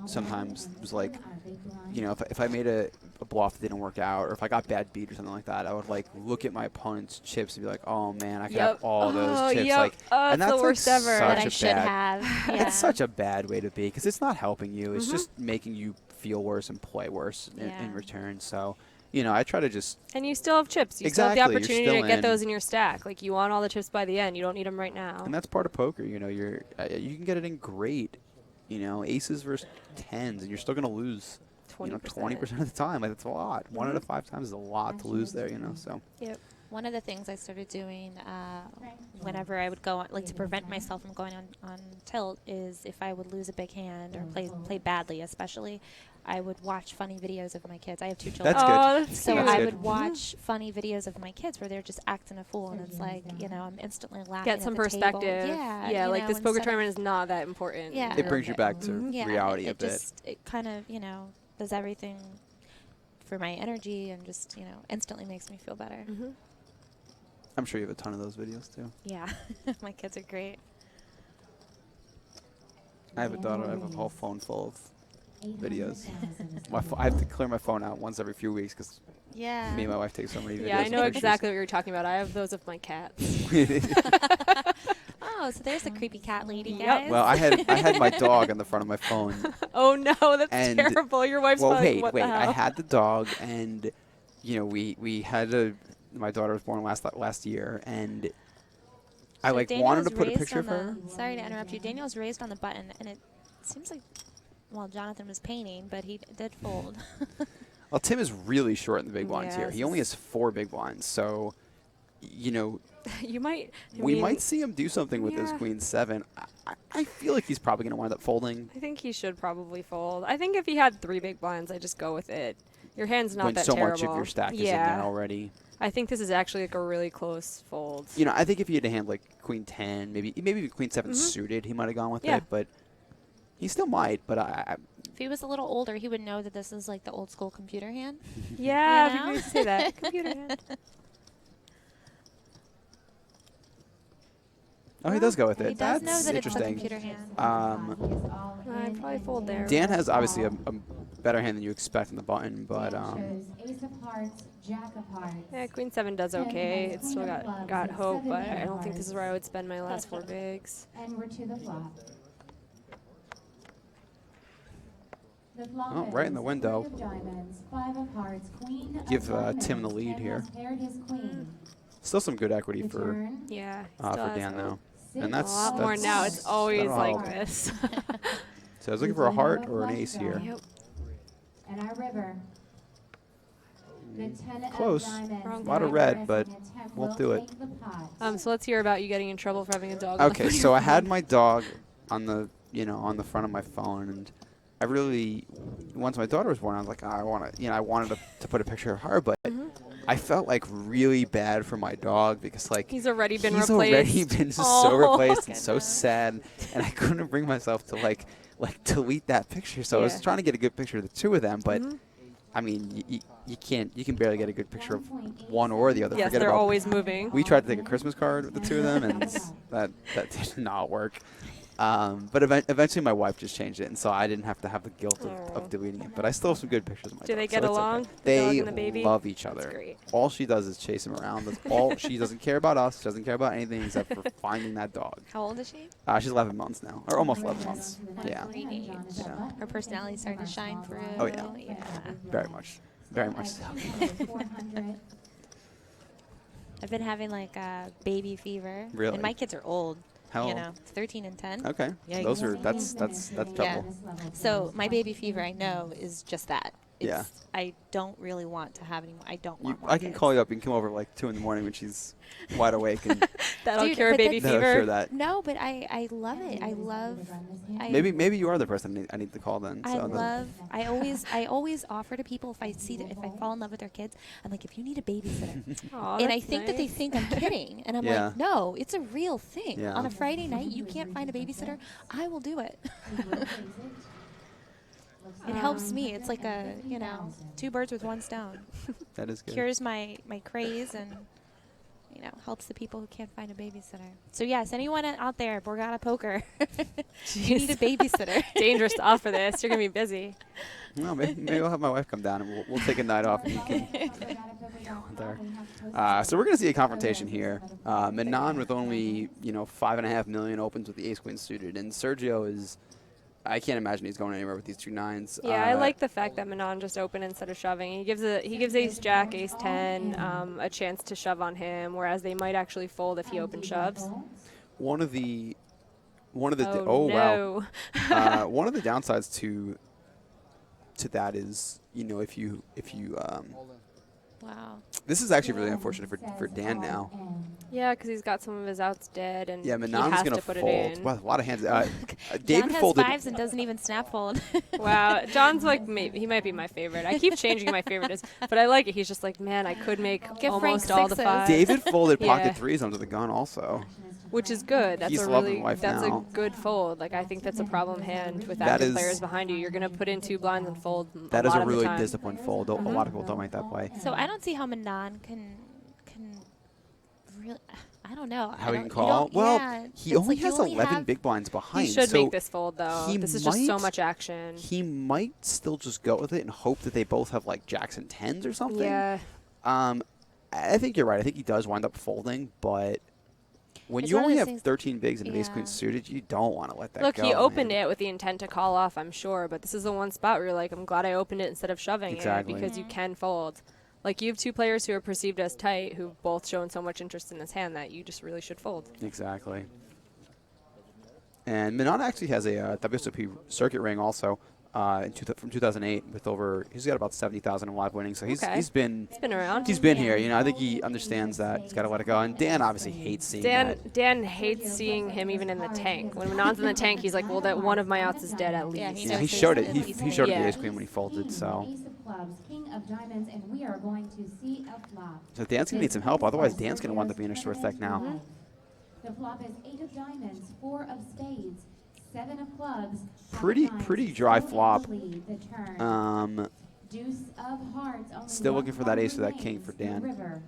[SPEAKER 10] sometimes was like, you know, if I made a bluff that didn't work out, or if I got bad beat or something like that, I would like look at my opponent's chips and be like, oh man, I could have all those chips. Like, and that's
[SPEAKER 11] the worst ever.
[SPEAKER 12] That I should have. Yeah.
[SPEAKER 10] It's such a bad way to be because it's not helping you. It's just making you feel worse and play worse in return. So, you know, I try to just.
[SPEAKER 11] And you still have chips. You still have the opportunity to get those in your stack. Like, you want all the chips by the end. You don't need them right now.
[SPEAKER 10] And that's part of poker. You know, you can get it in great. You know, aces versus tens, and you're still going to lose. 20% of the time. Like, that's a lot. 1 out of 5 times is a lot to lose there, you know, so.
[SPEAKER 12] Yep. One of the things I started doing whenever I would go on, like to prevent myself from going on tilt, is if I would lose a big hand or play badly especially, I would watch funny videos of my kids. I have 2 children.
[SPEAKER 10] That's good.
[SPEAKER 11] That's
[SPEAKER 12] so
[SPEAKER 11] cute.
[SPEAKER 12] I would watch funny videos of my kids where they're just acting a fool, and it's like, you know, I'm instantly laughing
[SPEAKER 11] Get some
[SPEAKER 12] at the
[SPEAKER 11] perspective.
[SPEAKER 12] table. Yeah.
[SPEAKER 11] Yeah, like
[SPEAKER 12] know,
[SPEAKER 11] this poker tournament is not that important.
[SPEAKER 12] Yeah.
[SPEAKER 10] It brings you back to reality a bit.
[SPEAKER 12] It kind of, you know, does everything for my energy and just, you know, instantly makes me feel better.
[SPEAKER 10] I'm sure you have a ton of those videos too.
[SPEAKER 12] Yeah. My kids are great.
[SPEAKER 10] I have a daughter. I have a whole phone full of videos. I have to clear my phone out once every few weeks because me and my wife take so many videos.
[SPEAKER 11] Yeah, I know exactly what you're talking about. I have those of my cats.
[SPEAKER 12] Oh, so there's the creepy cat lady, guys.
[SPEAKER 10] Well, I had my dog on the front of my phone.
[SPEAKER 11] Oh no, that's terrible. Your wife's
[SPEAKER 10] wait.
[SPEAKER 11] What the hell?
[SPEAKER 10] I had the dog, and you know, we had my daughter was born last year, and I wanted to put a picture of her.
[SPEAKER 12] Sorry to interrupt you. Daniel's raised on the button, and it seems like, well, Jonathan was painting, but he did fold.
[SPEAKER 10] Well, Tim is really short in the big blinds here. He only has 4 big blinds, so you know. We might see him do something with his queen 7. I feel like he's probably going to wind up folding.
[SPEAKER 11] I think he should probably fold. I think if he had 3 big blinds, I just go with it. Your hand's not that terrible.
[SPEAKER 10] When so much of your stack is in there already.
[SPEAKER 11] I think this is actually like a really close fold.
[SPEAKER 10] You know, I think if he had a hand like queen 10, maybe even queen 7 suited, he might have gone with it. But he still might. But
[SPEAKER 12] if he was a little older, he would know that this is like the old school computer hand.
[SPEAKER 11] Yeah,
[SPEAKER 12] you know?
[SPEAKER 11] we used to say that. Computer hand.
[SPEAKER 10] Oh, he does go with it.
[SPEAKER 12] He does
[SPEAKER 10] That's
[SPEAKER 12] know that
[SPEAKER 10] interesting.
[SPEAKER 12] It's the computer hand.
[SPEAKER 11] I'd probably fold there.
[SPEAKER 10] Dan has obviously a better hand than you expect in the button, but
[SPEAKER 5] Ace of hearts, Jack of hearts.
[SPEAKER 11] Yeah, queen 7 does okay. It's still got hope, but I don't think this is where I would spend my last 4 bigs.
[SPEAKER 5] And we're to the flop.
[SPEAKER 10] Oh, right in the window.
[SPEAKER 5] Diamonds, 5 of hearts, queen
[SPEAKER 10] Give
[SPEAKER 5] of diamonds.
[SPEAKER 10] Tim the lead
[SPEAKER 5] Tim
[SPEAKER 10] here.
[SPEAKER 5] has paired his queen.
[SPEAKER 10] Still some good equity for
[SPEAKER 11] for
[SPEAKER 10] Dan though, and that's
[SPEAKER 11] a lot more now. It's always like this.
[SPEAKER 10] So I was looking for a heart or an ace here.
[SPEAKER 11] Yep.
[SPEAKER 5] And our river. The 10
[SPEAKER 10] Close.
[SPEAKER 5] of diamonds.
[SPEAKER 10] A lot of red, but won't do it.
[SPEAKER 11] So let's hear about you getting in trouble for having a dog.
[SPEAKER 10] Okay, so I had my dog on the front of my phone, and I really, once my daughter was born, I was like, I wanted to put a picture of her, but I felt like really bad for my dog because like
[SPEAKER 11] he's already been
[SPEAKER 10] replaced. So replaced and so sad, and I couldn't bring myself to like delete that picture. So I was trying to get a good picture of the 2 of them, but I mean, you can barely get a good picture of one or the other.
[SPEAKER 11] Yes,
[SPEAKER 10] Forget
[SPEAKER 11] they're
[SPEAKER 10] about
[SPEAKER 11] always moving.
[SPEAKER 10] We tried to take a Christmas card with the 2 of them, and that did not work. But eventually my wife just changed it, and so I didn't have to have the guilt of deleting it. But I still have some good pictures of my dog.
[SPEAKER 11] Do they get along?
[SPEAKER 10] Okay.
[SPEAKER 11] The dog
[SPEAKER 10] They
[SPEAKER 11] and the baby?
[SPEAKER 10] love each other.
[SPEAKER 11] That's great.
[SPEAKER 10] All she does is chase him around. That's all. She doesn't care about us. She doesn't care about anything except for finding that dog.
[SPEAKER 12] How old is she?
[SPEAKER 10] She's 11 months now, or almost 11 months. Yeah.
[SPEAKER 12] Yeah. Her personality's starting to shine through.
[SPEAKER 10] Oh yeah. Very much. Very much so.
[SPEAKER 12] I've been having like baby fever.
[SPEAKER 10] Really?
[SPEAKER 12] And my kids are old.
[SPEAKER 10] How
[SPEAKER 12] you
[SPEAKER 10] old?
[SPEAKER 12] know, 13 and 10.
[SPEAKER 10] Okay.
[SPEAKER 12] Yikes.
[SPEAKER 10] Those are that's trouble.
[SPEAKER 12] Yeah. So my baby fever, I know, is just that.
[SPEAKER 10] Yeah.
[SPEAKER 12] I don't really want to have any. I don't want more
[SPEAKER 10] I can
[SPEAKER 12] kids.
[SPEAKER 10] call you up. You can come over like 2 in the morning when she's wide awake, and
[SPEAKER 11] that'll cure baby fever.
[SPEAKER 10] That'll cure that.
[SPEAKER 12] No, but I love it. I love.
[SPEAKER 10] Maybe you are the person I need to call then.
[SPEAKER 12] I always offer to people if I fall in love with their kids, I'm like, if you need a babysitter, and I think that they think I'm kidding, and I'm like, no, it's a real thing.
[SPEAKER 10] Yeah.
[SPEAKER 12] On a Friday night, you can't find a babysitter, I will do it. It helps me. It's like 2 birds with 1 stone.
[SPEAKER 10] That is good.
[SPEAKER 12] Cures my craze, and you know, helps the people who can't find a babysitter. So yes, anyone out there, Borgata Poker, you need a babysitter.
[SPEAKER 11] Dangerous to offer this. You're gonna be busy.
[SPEAKER 10] Well, maybe I'll have my wife come down and we'll take a night off and you can go there. So we're going to see a confrontation here. Menon with only, you know, $5.5 million opens with the ace queen suited, and Sergio is, I can't imagine he's going anywhere with these 2 nines.
[SPEAKER 11] Yeah, I like the fact that Menon just opened instead of shoving. He gives ace jack, ace 10 a chance to shove on him, whereas they might actually fold if he open shoves.
[SPEAKER 10] One of the
[SPEAKER 11] Oh,
[SPEAKER 10] wow. One of the downsides to that is, you know, if you
[SPEAKER 12] wow.
[SPEAKER 10] This is actually really unfortunate for Dan now.
[SPEAKER 11] Yeah, because he's got some of his outs dead, and
[SPEAKER 10] Yeah,
[SPEAKER 11] he
[SPEAKER 10] Menon's
[SPEAKER 11] has
[SPEAKER 10] going
[SPEAKER 11] to put
[SPEAKER 10] fold.
[SPEAKER 11] it in.
[SPEAKER 10] Wow, a lot of hands.
[SPEAKER 12] John
[SPEAKER 10] David
[SPEAKER 12] has
[SPEAKER 10] folded.
[SPEAKER 12] 5s and doesn't even snap fold.
[SPEAKER 11] Wow, John's like, he might be my favorite. I keep changing my favorite is, but I like it. He's just like, man, I could make
[SPEAKER 12] Give
[SPEAKER 11] almost
[SPEAKER 12] Frank
[SPEAKER 11] all the 5s.
[SPEAKER 10] David folded
[SPEAKER 11] Yeah.
[SPEAKER 10] pocket 3s under the gun also.
[SPEAKER 11] Which is good. That's
[SPEAKER 10] He's
[SPEAKER 11] a
[SPEAKER 10] loving
[SPEAKER 11] really
[SPEAKER 10] life
[SPEAKER 11] that's
[SPEAKER 10] now.
[SPEAKER 11] a good fold. Like I think that's a problem hand with
[SPEAKER 10] That
[SPEAKER 11] active
[SPEAKER 10] is-
[SPEAKER 11] players behind you. You're gonna put in 2 blinds and fold.
[SPEAKER 10] That
[SPEAKER 11] a
[SPEAKER 10] is
[SPEAKER 11] lot
[SPEAKER 10] a
[SPEAKER 11] of the
[SPEAKER 10] really
[SPEAKER 11] time.
[SPEAKER 10] disciplined fold. A lot of people don't make that play.
[SPEAKER 12] So I don't see how Menon can really. I don't know.
[SPEAKER 10] How
[SPEAKER 12] I
[SPEAKER 10] he can
[SPEAKER 12] don't- you
[SPEAKER 10] call?
[SPEAKER 12] don't-
[SPEAKER 10] Well,
[SPEAKER 12] yeah,
[SPEAKER 10] he
[SPEAKER 12] it's
[SPEAKER 10] only
[SPEAKER 12] like you
[SPEAKER 10] has 11
[SPEAKER 12] have-
[SPEAKER 10] big blinds behind.
[SPEAKER 11] He should
[SPEAKER 10] so
[SPEAKER 11] make this fold though.
[SPEAKER 10] he
[SPEAKER 11] This is just so
[SPEAKER 10] might-
[SPEAKER 11] much action.
[SPEAKER 10] He might still just go with it and hope that they both have like jacks and 10s or something.
[SPEAKER 11] Yeah.
[SPEAKER 10] I think you're right. I think he does wind up folding, but when
[SPEAKER 12] It's
[SPEAKER 10] you
[SPEAKER 12] one of
[SPEAKER 10] only
[SPEAKER 12] those
[SPEAKER 10] have
[SPEAKER 12] things-
[SPEAKER 10] 13 bigs and an ace
[SPEAKER 12] yeah.
[SPEAKER 10] queen suited, you don't want to let that
[SPEAKER 11] Look,
[SPEAKER 10] go.
[SPEAKER 11] he opened
[SPEAKER 10] man.
[SPEAKER 11] it with the intent to call off, I'm sure, but this is the one spot where you're like, I'm glad I opened it instead of shoving
[SPEAKER 10] Exactly.
[SPEAKER 11] it because you can fold. Like you have 2 players who are perceived as tight who've both shown so much interest in this hand that you just really should fold.
[SPEAKER 10] Exactly. And Menon actually has a WSOP circuit ring also from 2008 with he's got about 70,000 in live winnings. So he's been
[SPEAKER 11] around.
[SPEAKER 10] He's been here. You know, I think he understands that he's got to let it go. And Dan obviously hates seeing that.
[SPEAKER 11] Dan hates seeing him even in the tank. When Menon's in the tank, he's like, well, that one of my outs is dead at least.
[SPEAKER 10] Yeah, he showed it. He showed it the ace queen when he folded. So.
[SPEAKER 5] Ace of clubs, king of diamonds, and we are going to see a flop.
[SPEAKER 10] So Dan's gonna need some help. Otherwise, Dan's gonna wind up being a short stack now.
[SPEAKER 5] The flop is 8 of diamonds, 4 of spades, 7 of clubs.
[SPEAKER 10] Pretty dry flop.
[SPEAKER 5] The turn. Deuce of hearts. Only
[SPEAKER 10] Still
[SPEAKER 5] one
[SPEAKER 10] looking for that ace or that
[SPEAKER 5] remains.
[SPEAKER 10] king for Dan.
[SPEAKER 5] River.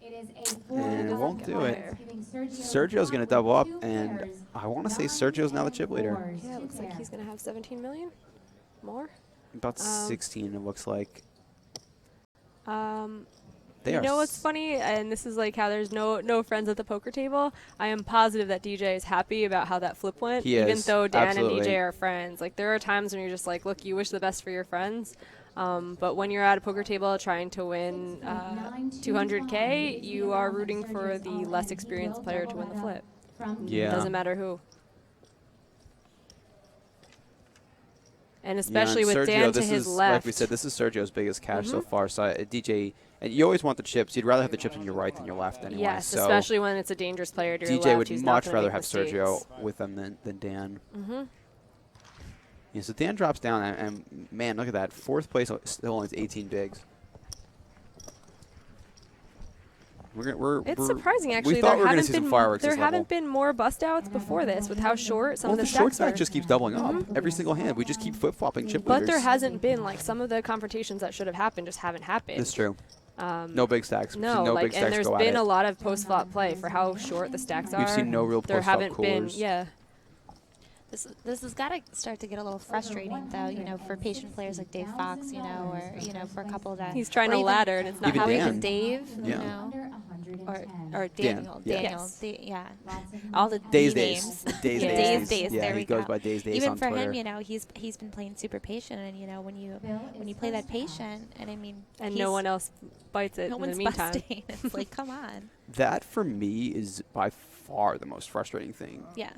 [SPEAKER 5] It is a 4
[SPEAKER 10] And it
[SPEAKER 5] of
[SPEAKER 10] won't do it.
[SPEAKER 5] clubs, giving Sergio
[SPEAKER 10] Sergio's going to double up, and
[SPEAKER 5] pairs,
[SPEAKER 10] I want to say Sergio's now the chip leader.
[SPEAKER 11] Yeah, it looks like he's going to have 17 million more.
[SPEAKER 10] About 16, it looks like. They
[SPEAKER 11] You
[SPEAKER 10] are
[SPEAKER 11] know what's funny? And this is like how there's no friends at the poker table. I am positive that DJ is happy about how that flip went,
[SPEAKER 10] He
[SPEAKER 11] even
[SPEAKER 10] is,
[SPEAKER 11] though Dan
[SPEAKER 10] absolutely.
[SPEAKER 11] and DJ are friends. Like there are times when you're just like, look, you wish the best for your friends. But when you're at a poker table trying to win 200K, you are rooting for the less experienced player to win the flip.
[SPEAKER 10] Yeah.
[SPEAKER 11] Doesn't matter who. And especially
[SPEAKER 10] and
[SPEAKER 11] with
[SPEAKER 10] Sergio,
[SPEAKER 11] Dan to
[SPEAKER 10] this
[SPEAKER 11] his
[SPEAKER 10] is,
[SPEAKER 11] left.
[SPEAKER 10] Like we said, this is Sergio's biggest cash so far. So DJ, and you always want the chips. You'd rather have the chips on your right than your left anyway.
[SPEAKER 11] Yes,
[SPEAKER 10] so
[SPEAKER 11] especially when it's a dangerous player to your
[SPEAKER 10] DJ
[SPEAKER 11] left
[SPEAKER 10] would
[SPEAKER 11] who's not
[SPEAKER 10] much
[SPEAKER 11] gonna
[SPEAKER 10] rather
[SPEAKER 11] make
[SPEAKER 10] have
[SPEAKER 11] mistakes.
[SPEAKER 10] Sergio with them than Dan. Yeah, so Dan drops down, and man, look at that. 4th place still only has 18 bigs.
[SPEAKER 11] It's surprising, actually.
[SPEAKER 10] We thought we were
[SPEAKER 11] there
[SPEAKER 10] going to see some fireworks
[SPEAKER 11] there
[SPEAKER 10] this
[SPEAKER 11] haven't
[SPEAKER 10] level.
[SPEAKER 11] been more bust outs before this with how short some
[SPEAKER 10] Well,
[SPEAKER 11] of
[SPEAKER 10] the
[SPEAKER 11] the
[SPEAKER 10] short
[SPEAKER 11] stacks
[SPEAKER 10] stack
[SPEAKER 11] are.
[SPEAKER 10] just keeps doubling up every single hand. We just keep flip-flopping chip
[SPEAKER 11] But
[SPEAKER 10] leaders.
[SPEAKER 11] there hasn't been, like, some of the confrontations that should have happened just haven't happened.
[SPEAKER 10] That's true. No big stacks.
[SPEAKER 11] No,
[SPEAKER 10] no
[SPEAKER 11] like,
[SPEAKER 10] big stacks
[SPEAKER 11] and there's
[SPEAKER 10] go at
[SPEAKER 11] been
[SPEAKER 10] it.
[SPEAKER 11] a lot of post-flop play for how short the stacks are.
[SPEAKER 10] We've seen no real
[SPEAKER 11] There
[SPEAKER 10] post-flop
[SPEAKER 11] haven't been,
[SPEAKER 10] coolers.
[SPEAKER 11] yeah.
[SPEAKER 12] This has got to start to get a little frustrating, though. You know, for patient players like Dave Fox, you know, or you know, for a couple of that.
[SPEAKER 11] He's trying to ladder, and it's not
[SPEAKER 10] Even
[SPEAKER 12] how
[SPEAKER 10] Dan.
[SPEAKER 12] even Dave,
[SPEAKER 10] Yeah.
[SPEAKER 12] you know, or
[SPEAKER 10] Dan,
[SPEAKER 12] Daniel,
[SPEAKER 10] yeah.
[SPEAKER 12] Daniel,
[SPEAKER 11] Yes.
[SPEAKER 12] yeah, all the
[SPEAKER 10] Days,
[SPEAKER 12] D
[SPEAKER 10] days.
[SPEAKER 12] names.
[SPEAKER 10] Days,
[SPEAKER 12] Yeah.
[SPEAKER 10] days.
[SPEAKER 12] Days,
[SPEAKER 10] Yeah,
[SPEAKER 12] there
[SPEAKER 10] he
[SPEAKER 12] we
[SPEAKER 10] goes
[SPEAKER 12] go.
[SPEAKER 10] by Days, days
[SPEAKER 12] Even
[SPEAKER 10] on
[SPEAKER 12] for
[SPEAKER 10] Twitter.
[SPEAKER 12] him, you know, he's been playing super patient, and you know, when you play that patient, and I mean,
[SPEAKER 11] And
[SPEAKER 12] he's-
[SPEAKER 11] no one else bites it
[SPEAKER 12] no
[SPEAKER 11] in
[SPEAKER 12] one's
[SPEAKER 11] the meantime.
[SPEAKER 12] busting. It's like, come on.
[SPEAKER 10] That, for me, is by far the most frustrating thing.
[SPEAKER 12] Yeah.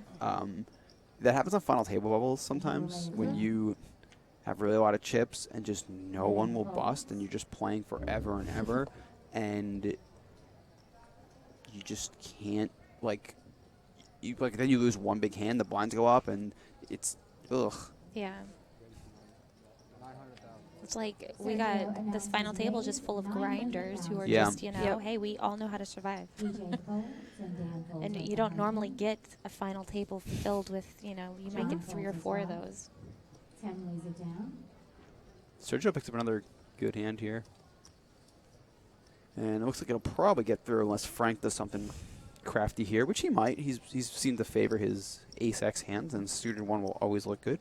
[SPEAKER 10] That happens on final table bubbles sometimes when you have really a lot of chips and just no one will bust and you're just playing forever and ever and you just can't, like then you lose one big hand, the blinds go up, and it's ugh.
[SPEAKER 12] Yeah. It's like we got this final table just full of grinders who are
[SPEAKER 10] Yeah.
[SPEAKER 12] just, you know, hey, we all know how to survive. And you don't normally get a final table filled with, you know, you might get 3 or 4 of those.
[SPEAKER 5] 10 lays it down.
[SPEAKER 10] Sergio picks up another good hand here. And it looks like it'll probably get through unless Frank does something crafty here, which he might. He's seemed to favor his ace-x hands, and suited one will always look good.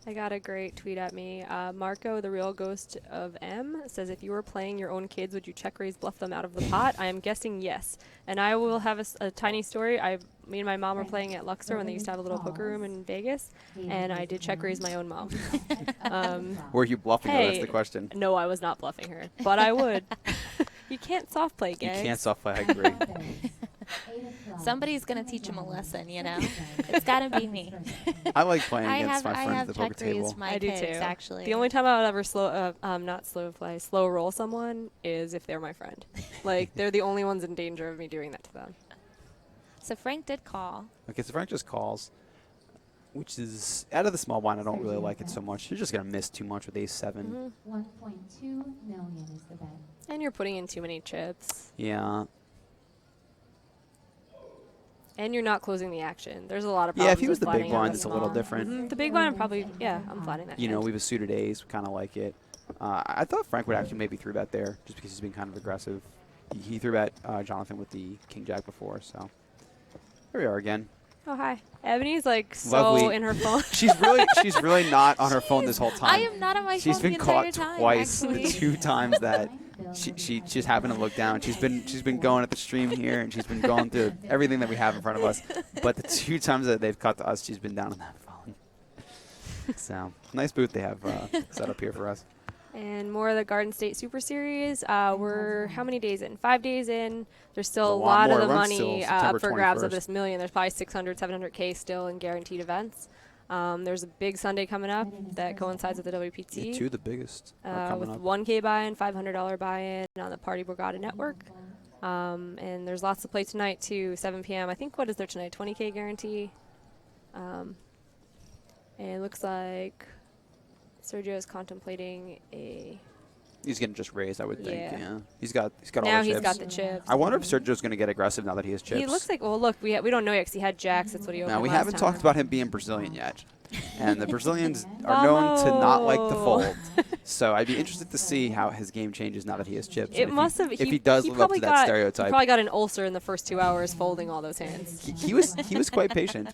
[SPEAKER 11] I got a great tweet at me. Marco, the real ghost of M, says, if you were playing your own kids, would you check raise bluff them out of the pot? I am guessing yes. And I will have a tiny story. Me and my mom were playing at Luxor when they used to have a little poker room in Vegas, and I did check raise my own mom.
[SPEAKER 10] Were you bluffing her? That's the question.
[SPEAKER 11] No, I was not bluffing her, but I would. You can't soft play, guys.
[SPEAKER 10] You can't soft play, I agree.
[SPEAKER 12] Somebody's going to teach him a lesson, you know? It's got to be me.
[SPEAKER 10] I like playing against my friends at the poker
[SPEAKER 12] check
[SPEAKER 10] table.
[SPEAKER 12] raised my
[SPEAKER 11] I do
[SPEAKER 12] kids,
[SPEAKER 11] too.
[SPEAKER 12] actually.
[SPEAKER 11] The only time I would ever slow roll someone is if they're my friend. Like, they're the only ones in danger of me doing that to them.
[SPEAKER 12] So Frank did call.
[SPEAKER 10] Okay, so Frank just calls, which is, out of the small blind, I don't really like it so much. You're just going to miss too much with ace-7.
[SPEAKER 5] 1.2 million is the bet.
[SPEAKER 11] And you're putting in too many chips.
[SPEAKER 10] Yeah.
[SPEAKER 11] And you're not closing the action. There's a lot of problems.
[SPEAKER 10] Yeah, if he was
[SPEAKER 11] with
[SPEAKER 10] the big
[SPEAKER 11] flattening out
[SPEAKER 10] blind,
[SPEAKER 11] the
[SPEAKER 10] it's a little
[SPEAKER 11] small.
[SPEAKER 10] different.
[SPEAKER 11] The big blind, I'm probably, I'm flattening that.
[SPEAKER 10] You know,
[SPEAKER 11] hand.
[SPEAKER 10] we have a suited ace. We kind of like it. I thought Frank would actually maybe 3-bet there, just because he's been kind of aggressive. He 3-bet Jonathan with the king-jack before, so. Here we are again.
[SPEAKER 11] Oh, hi. Ebony's like
[SPEAKER 10] Lovely.
[SPEAKER 11] so in her phone.
[SPEAKER 10] she's really not on her phone this whole time.
[SPEAKER 12] I am not on my
[SPEAKER 10] She's
[SPEAKER 12] phone
[SPEAKER 10] been
[SPEAKER 12] the
[SPEAKER 10] caught
[SPEAKER 12] entire time,
[SPEAKER 10] twice.
[SPEAKER 12] actually.
[SPEAKER 10] The 2 times that she just happened to look down. She's been going at the stream here, and she's been going through everything that we have in front of us. But the 2 times that they've cut to us, she's been down on that phone. So nice booth they have set up here for us.
[SPEAKER 11] And more of the Garden State Super Series. We're how many days in? 5 days in. There's still a lot of the money up for grabs of this million. There's probably 600, 700K still in guaranteed events. There's a big Sunday coming up that coincides with the WPT.
[SPEAKER 10] Yeah, 2 of the biggest are coming
[SPEAKER 11] with
[SPEAKER 10] up.
[SPEAKER 11] 1K buy-in, $500 buy-in on the Party Borgata network. And there's lots to play tonight too, 7 p.m. I think, what is there tonight? 20K guarantee. And it looks like Sergio is contemplating a.
[SPEAKER 10] He's going to just raise, I would think.
[SPEAKER 11] Yeah.
[SPEAKER 10] Yeah. He's got all
[SPEAKER 11] Now
[SPEAKER 10] the chips.
[SPEAKER 11] he's got the chips.
[SPEAKER 10] I wonder if Sergio's going to get aggressive now that he has chips.
[SPEAKER 11] He looks like, well, look, we don't know yet because he had jacks. That's what he opened
[SPEAKER 10] Now, we
[SPEAKER 11] last
[SPEAKER 10] haven't
[SPEAKER 11] time.
[SPEAKER 10] talked about him being Brazilian yet. And the Brazilians are known to not like the fold. So I'd be interested to see how his game changes now that he has chips.
[SPEAKER 11] It must have.
[SPEAKER 10] If he does live up to that stereotype.
[SPEAKER 11] He probably got an ulcer in the first 2 hours folding all those hands.
[SPEAKER 10] He was quite patient.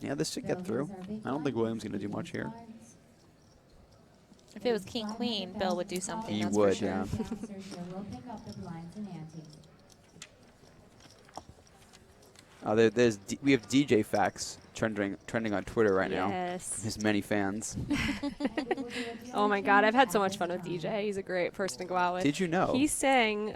[SPEAKER 10] Yeah, this should get through. I don't think William's going to do much here.
[SPEAKER 12] If it was King Queen, Bill would do something.
[SPEAKER 10] He
[SPEAKER 12] that's
[SPEAKER 10] would,
[SPEAKER 12] for sure.
[SPEAKER 10] yeah. We have DJ Facts trending on Twitter right now.
[SPEAKER 11] Yes.
[SPEAKER 10] His many fans.
[SPEAKER 11] Oh my God, I've had so much fun with DJ. He's a great person to go out with.
[SPEAKER 10] Did you know?
[SPEAKER 11] He sang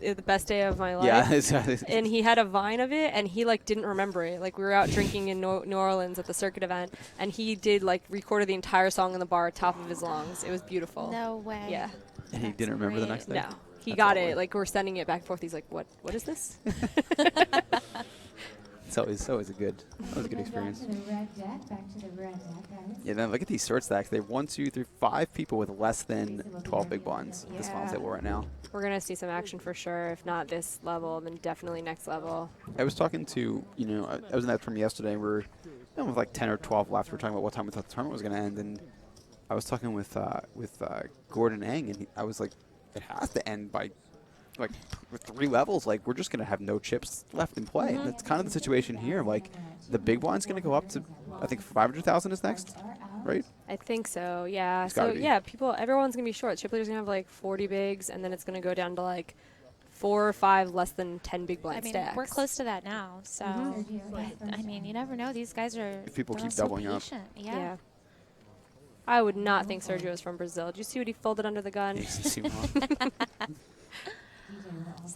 [SPEAKER 11] The Best Day of My Life.
[SPEAKER 10] Yeah.
[SPEAKER 11] And he had a Vine of it, and he like didn't remember it. Like we were out drinking in New Orleans at the circuit event, and he did like recorded the entire song in the bar, top of his lungs. It was beautiful.
[SPEAKER 12] No way.
[SPEAKER 11] Yeah.
[SPEAKER 10] And he didn't remember the next day?
[SPEAKER 11] No. He
[SPEAKER 10] That's
[SPEAKER 11] got
[SPEAKER 10] lovely.
[SPEAKER 11] it. Like we're sending it back and forth. He's like, what is this?
[SPEAKER 10] It's always a good experience. Yeah, then look at these short stacks. They have 1, 2, 3, 5 people with less than 12 big blinds at this final table right now.
[SPEAKER 11] We're gonna see some action for sure. If not this level, then definitely next level.
[SPEAKER 10] I was talking to, I was in that from yesterday. We're with like 10 or 12 left. We're talking about what time we thought the tournament was going to end, and I was talking with Gordon Eng, and I was like, it has to end by like with 3 levels. Like we're just going to have no chips left in play. And that's kind of the situation here. Like the big blind's going to go up to, I think 500,000 is next, right?
[SPEAKER 11] I think so, yeah.
[SPEAKER 10] It's gotta
[SPEAKER 11] So
[SPEAKER 10] be.
[SPEAKER 11] yeah, everyone's gonna be short. Chippler's gonna have like 40 bigs, and then it's gonna go down to like 4 or 5 less than 10 big blind
[SPEAKER 12] I mean,
[SPEAKER 11] stacks.
[SPEAKER 12] we're close to that now. So, but, I mean, you never know. These guys are.
[SPEAKER 10] If people
[SPEAKER 12] they're
[SPEAKER 10] keep
[SPEAKER 12] so
[SPEAKER 10] doubling up.
[SPEAKER 12] patient. Yeah.
[SPEAKER 11] I would not think Sergio is from Brazil. Did you see what he folded under the gun?
[SPEAKER 12] So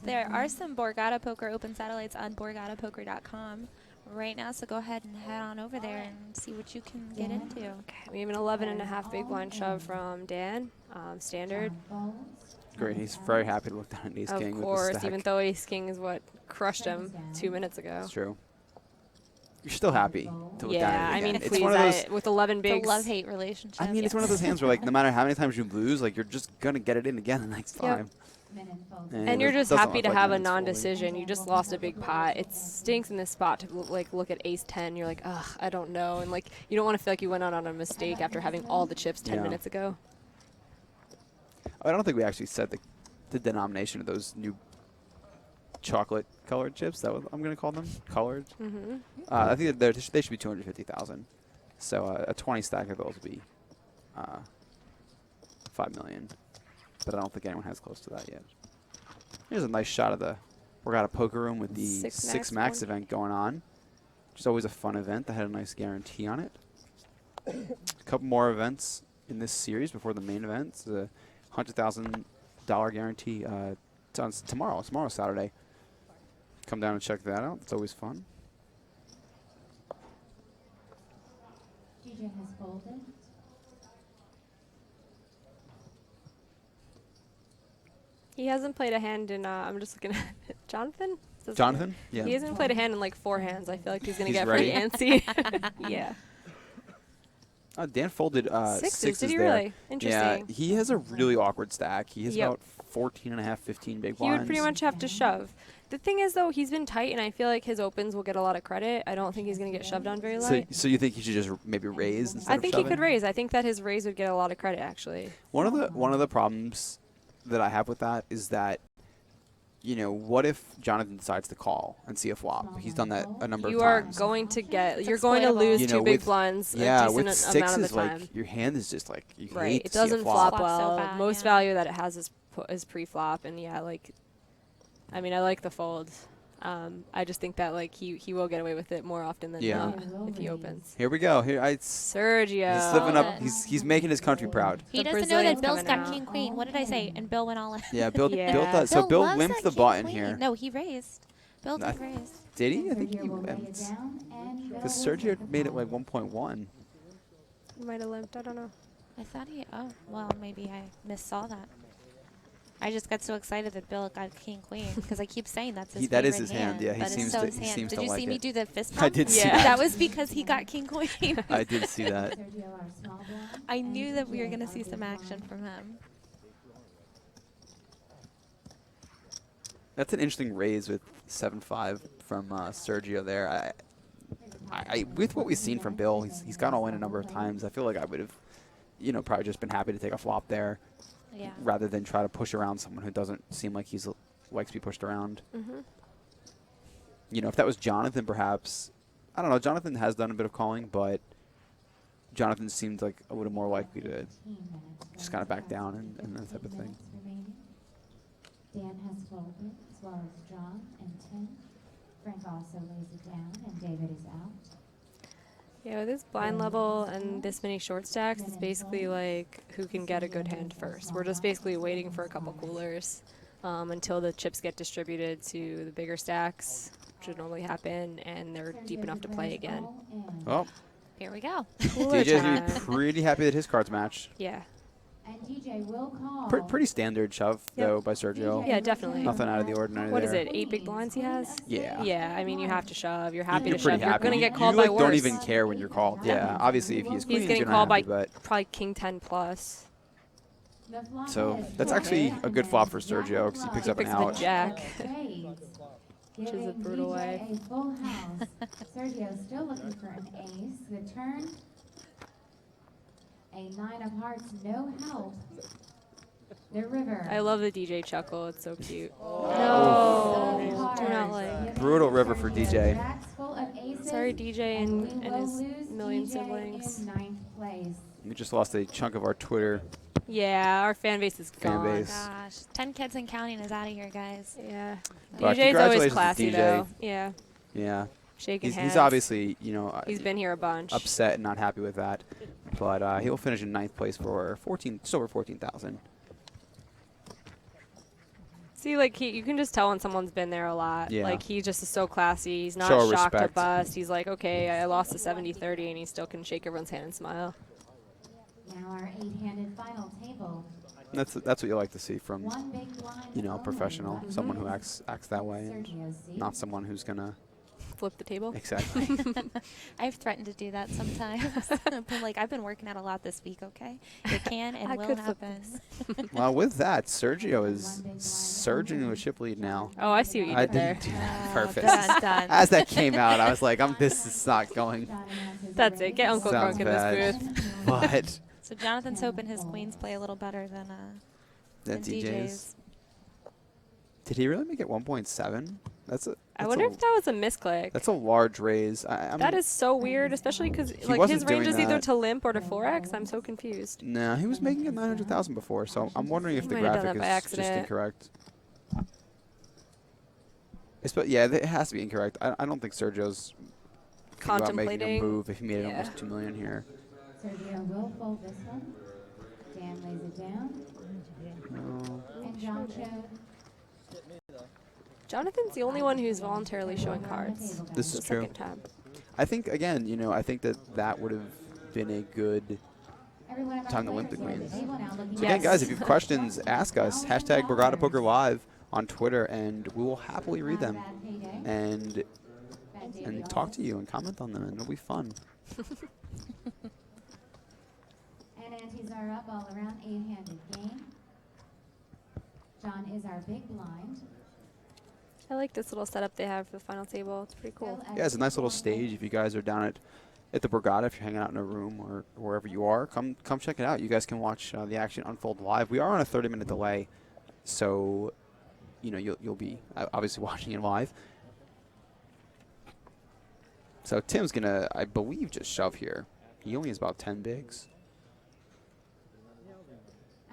[SPEAKER 12] there are some Borgata Poker Open satellites on borgatapoker.com right now, so go ahead and head on over there and see what you can get into.
[SPEAKER 11] Okay, we have an 11.5 big blind shove from Dan, standard.
[SPEAKER 10] Great. He's very happy to look down at Ace King
[SPEAKER 11] Of
[SPEAKER 10] with the
[SPEAKER 11] course,
[SPEAKER 10] stack.
[SPEAKER 11] even though Ace King is what crushed him 2 minutes ago.
[SPEAKER 10] It's true. You're still happy to look down
[SPEAKER 11] Yeah,
[SPEAKER 10] at it
[SPEAKER 11] I
[SPEAKER 10] again.
[SPEAKER 11] mean,
[SPEAKER 10] It's
[SPEAKER 11] please,
[SPEAKER 10] one of those,
[SPEAKER 11] with 11 bigs.
[SPEAKER 12] The love-hate relationship.
[SPEAKER 10] I mean, it's one of those hands where, like, no matter how many times you lose, like, you're just going to get it in again the next time.
[SPEAKER 11] And you're
[SPEAKER 10] it
[SPEAKER 11] just
[SPEAKER 10] doesn't
[SPEAKER 11] happy
[SPEAKER 10] look
[SPEAKER 11] to
[SPEAKER 10] like
[SPEAKER 11] have a
[SPEAKER 10] minutes folding.
[SPEAKER 11] non-decision. You just lost a big pot. It stinks in this spot to look at ace 10. You're like, ugh, I don't know. And like, you don't want to feel like you went out on a mistake after having all the chips 10
[SPEAKER 10] Yeah.
[SPEAKER 11] minutes ago.
[SPEAKER 10] I don't think we actually said the the denomination of those new chocolate colored chips. That I'm going to call them colored.
[SPEAKER 11] Mm-hmm.
[SPEAKER 10] I think that they should be 250,000. So a 20 stack of those would be 5 million. But I don't think anyone has close to that yet. Here's a nice shot of the Borgata Poker Room with the 6 Max event going on, which is always a fun event that had a nice guarantee on it. A couple more events in this series before the main event. It's a $100,000 guarantee. It's on tomorrow. Tomorrow, Saturday. Come down and check that out. It's always fun.
[SPEAKER 5] DJ has folded.
[SPEAKER 11] He hasn't played a hand in, I'm just looking at Jonathan?
[SPEAKER 10] Jonathan? Yeah.
[SPEAKER 11] He hasn't played a hand in like 4 hands. I feel like he's going to get
[SPEAKER 10] ready.
[SPEAKER 11] pretty antsy. Yeah.
[SPEAKER 10] Dan folded sixes
[SPEAKER 11] Did he
[SPEAKER 10] there.
[SPEAKER 11] really? Interesting.
[SPEAKER 10] Yeah, he has a really awkward stack. He has about 14.5, 15 big blinds.
[SPEAKER 11] He would pretty much have to shove. The thing is, though, he's been tight, and I feel like his opens will get a lot of credit. I don't think he's going to get shoved on very light.
[SPEAKER 10] So you think he should just maybe raise instead
[SPEAKER 11] I
[SPEAKER 10] of
[SPEAKER 11] think
[SPEAKER 10] shoving?
[SPEAKER 11] he could raise. I think that his raise would get a lot of credit, actually.
[SPEAKER 10] One of the problems that I have with that is that, you know, what if Jonathan decides to call and see a flop? He's done that a number of times.
[SPEAKER 11] You're going to lose
[SPEAKER 10] you know,
[SPEAKER 11] 2 big
[SPEAKER 10] with,
[SPEAKER 11] blinds
[SPEAKER 10] yeah,
[SPEAKER 11] a
[SPEAKER 10] with
[SPEAKER 11] decent amount of the
[SPEAKER 10] sixes,
[SPEAKER 11] time.
[SPEAKER 10] like, your hand is just like, you
[SPEAKER 11] Right.
[SPEAKER 10] hate
[SPEAKER 11] It
[SPEAKER 10] to see a
[SPEAKER 11] doesn't
[SPEAKER 10] flop.
[SPEAKER 11] flop well.
[SPEAKER 12] So bad,
[SPEAKER 11] Most
[SPEAKER 12] yeah.
[SPEAKER 11] value that it has is pre-flop, and yeah, like, I mean, I like the fold. I just think that like he will get away with it more often than not if he opens.
[SPEAKER 10] Here we go.
[SPEAKER 11] Sergio.
[SPEAKER 10] He's slipping up. He's making his country proud.
[SPEAKER 12] He doesn't know that Bill's got king queen. What did I say? And Bill went all in.
[SPEAKER 10] Yeah, Bill does. So Bill
[SPEAKER 12] loves
[SPEAKER 10] limped
[SPEAKER 12] that
[SPEAKER 10] the
[SPEAKER 12] king
[SPEAKER 10] button
[SPEAKER 12] queen.
[SPEAKER 10] here.
[SPEAKER 12] No, he raised. Bill did raise.
[SPEAKER 10] Did he? I think he limped. Because Sergio made it like 1.1.
[SPEAKER 11] He might have limped. I don't know.
[SPEAKER 12] I thought he. Oh, well, maybe I missaw that. I just got so excited that Bill got king queen because I keep saying that's his
[SPEAKER 10] That is
[SPEAKER 12] favorite
[SPEAKER 10] his hand. Yeah, he
[SPEAKER 12] That is
[SPEAKER 10] seems
[SPEAKER 12] so
[SPEAKER 10] to.
[SPEAKER 12] his
[SPEAKER 10] He
[SPEAKER 12] hand.
[SPEAKER 10] seems
[SPEAKER 12] Did
[SPEAKER 10] to
[SPEAKER 12] you
[SPEAKER 10] like
[SPEAKER 12] see me
[SPEAKER 10] it.
[SPEAKER 12] do the fist
[SPEAKER 10] I
[SPEAKER 12] bump?
[SPEAKER 10] did see
[SPEAKER 12] That
[SPEAKER 10] that.
[SPEAKER 12] was because he got king queen.
[SPEAKER 10] I did see that.
[SPEAKER 12] I knew that we were going to see some action from him.
[SPEAKER 10] That's an interesting raise with 7-5 from Sergio there. I with what we've seen from Bill, he's gone all in a number of times. I feel like I would have, you know, probably just been happy to take a flop there, rather than try to push around someone who doesn't seem like he's likes to be pushed around.
[SPEAKER 11] Mm-hmm.
[SPEAKER 10] You know, if that was Jonathan, perhaps, I don't know. Jonathan has done a bit of calling, but Jonathan seemed like a little more likely to just kind of back down and that type of thing.
[SPEAKER 5] Dan has folded, as well as John and Tim. Frank also lays it down, and David is out.
[SPEAKER 11] Yeah, with this blind level and this many short stacks, it's basically like who can get a good hand first. We're just basically waiting for a couple coolers until the chips get distributed to the bigger stacks, which would normally happen, and they're deep enough to play again.
[SPEAKER 10] Oh,
[SPEAKER 12] here we go.
[SPEAKER 10] DJ's gonna be pretty happy that his cards match.
[SPEAKER 11] Yeah.
[SPEAKER 5] And DJ will call.
[SPEAKER 10] Pretty standard shove though by Sergio.
[SPEAKER 11] Yeah, definitely.
[SPEAKER 10] Nothing out of the ordinary.
[SPEAKER 11] What
[SPEAKER 10] there.
[SPEAKER 11] is it? 8 big blinds he has?
[SPEAKER 10] Yeah.
[SPEAKER 11] Yeah, I mean you have to shove. You're happy
[SPEAKER 10] You're
[SPEAKER 11] to
[SPEAKER 10] pretty
[SPEAKER 11] shove. You're
[SPEAKER 10] happy.
[SPEAKER 11] gonna get
[SPEAKER 10] You,
[SPEAKER 11] called
[SPEAKER 10] like,
[SPEAKER 11] by worse.
[SPEAKER 10] don't even care when you're called. Yeah. Obviously, if he's queens,
[SPEAKER 11] He's getting
[SPEAKER 10] you're
[SPEAKER 11] called
[SPEAKER 10] not happy,
[SPEAKER 11] by
[SPEAKER 10] but
[SPEAKER 11] probably king 10 plus.
[SPEAKER 10] so that's actually a good flop for Sergio because he picks up an
[SPEAKER 11] Picks
[SPEAKER 10] out.
[SPEAKER 11] the jack, which is a
[SPEAKER 5] Giving
[SPEAKER 11] brutal
[SPEAKER 5] DJ
[SPEAKER 11] way.
[SPEAKER 5] a full house. Sergio still looking for an ace. The turn. A 9 of hearts, no help. The river.
[SPEAKER 11] I love the DJ chuckle. It's so cute.
[SPEAKER 10] Oh.
[SPEAKER 11] No, do not like.
[SPEAKER 10] Brutal river for DJ.
[SPEAKER 11] Sorry, DJ and his million siblings.
[SPEAKER 10] We just lost a chunk of our Twitter.
[SPEAKER 11] Yeah, our fan base is gone.
[SPEAKER 10] base.
[SPEAKER 12] Gosh, 10 kids and counting is out of here, guys.
[SPEAKER 11] Yeah.
[SPEAKER 10] Well,
[SPEAKER 11] DJ's always
[SPEAKER 10] congratulations to
[SPEAKER 11] classy,
[SPEAKER 10] DJ.
[SPEAKER 11] though. Yeah.
[SPEAKER 10] Yeah.
[SPEAKER 11] Shaking
[SPEAKER 10] He's
[SPEAKER 11] hands.
[SPEAKER 10] obviously, you know,
[SPEAKER 11] He's been here a bunch.
[SPEAKER 10] upset and not happy with that, but he'll finish in 9th place for just over 14,000.
[SPEAKER 11] See, like, you can just tell when someone's been there a lot.
[SPEAKER 10] Yeah.
[SPEAKER 11] Like, he just is so classy. He's not
[SPEAKER 10] Show
[SPEAKER 11] shocked to
[SPEAKER 10] respect.
[SPEAKER 11] bust. He's like, okay, I lost a 70-30, and he still can shake everyone's hand and smile.
[SPEAKER 5] Now our 8-handed final table.
[SPEAKER 10] That's what you like to see from,
[SPEAKER 5] One big blind
[SPEAKER 10] you know, a
[SPEAKER 5] only.
[SPEAKER 10] professional, someone who acts that way, and not someone who's gonna
[SPEAKER 11] flip the table.
[SPEAKER 10] Exactly.
[SPEAKER 12] I've threatened to do that sometimes. But like, I've been working out a lot this week. Okay, it can and
[SPEAKER 11] I
[SPEAKER 12] will
[SPEAKER 11] could flip
[SPEAKER 12] happen.
[SPEAKER 10] Well, with that, Sergio is surging into a chip lead now.
[SPEAKER 11] Oh, I see what you did there.
[SPEAKER 10] Perfect.
[SPEAKER 12] Done.
[SPEAKER 10] As that came out, I was like, this is not going.
[SPEAKER 11] That's it. Get Uncle
[SPEAKER 10] Sounds
[SPEAKER 11] Crunk in
[SPEAKER 10] bad.
[SPEAKER 11] this booth.
[SPEAKER 10] But
[SPEAKER 12] So Jonathan's hoping his queens play a little better than
[SPEAKER 10] DJ's. Did he really make it 1.7?
[SPEAKER 11] I wonder if that was a misclick.
[SPEAKER 10] That's a large raise.
[SPEAKER 11] That is so weird, especially because like his range is either to limp or to 4x. I'm so confused.
[SPEAKER 10] Nah, he was making it 900,000 before, so I'm wondering if the graphic is just incorrect. Yeah, it has to be incorrect. I don't think Sergio's contemplating about making a move if he made it almost 2 million here.
[SPEAKER 5] Sergio will fold this one. Dan lays it down.
[SPEAKER 10] No.
[SPEAKER 5] And John showed.
[SPEAKER 11] Jonathan's the only one who's voluntarily showing cards.
[SPEAKER 10] This is true.
[SPEAKER 11] Second time.
[SPEAKER 10] I think, again, I think that would have been a good time to limp the queens. So again, guys, if you have questions, ask us. Hashtag Borgata Poker Live on Twitter, and we will happily read them and talk to you and comment on them, and it'll be fun.
[SPEAKER 5] And antes are up all around, 8-handed game. John is our big blind.
[SPEAKER 11] I like this little setup they have for the final table. It's pretty cool.
[SPEAKER 10] Yeah, it's a nice little stage. If you guys are down at the Borgata, if you're hanging out in a room or wherever you are, come check it out. You guys can watch the action unfold live. We are on a 30-minute delay, so you'll be obviously watching it live. So Tim's gonna, I believe, just shove here. He only has about 10 bigs.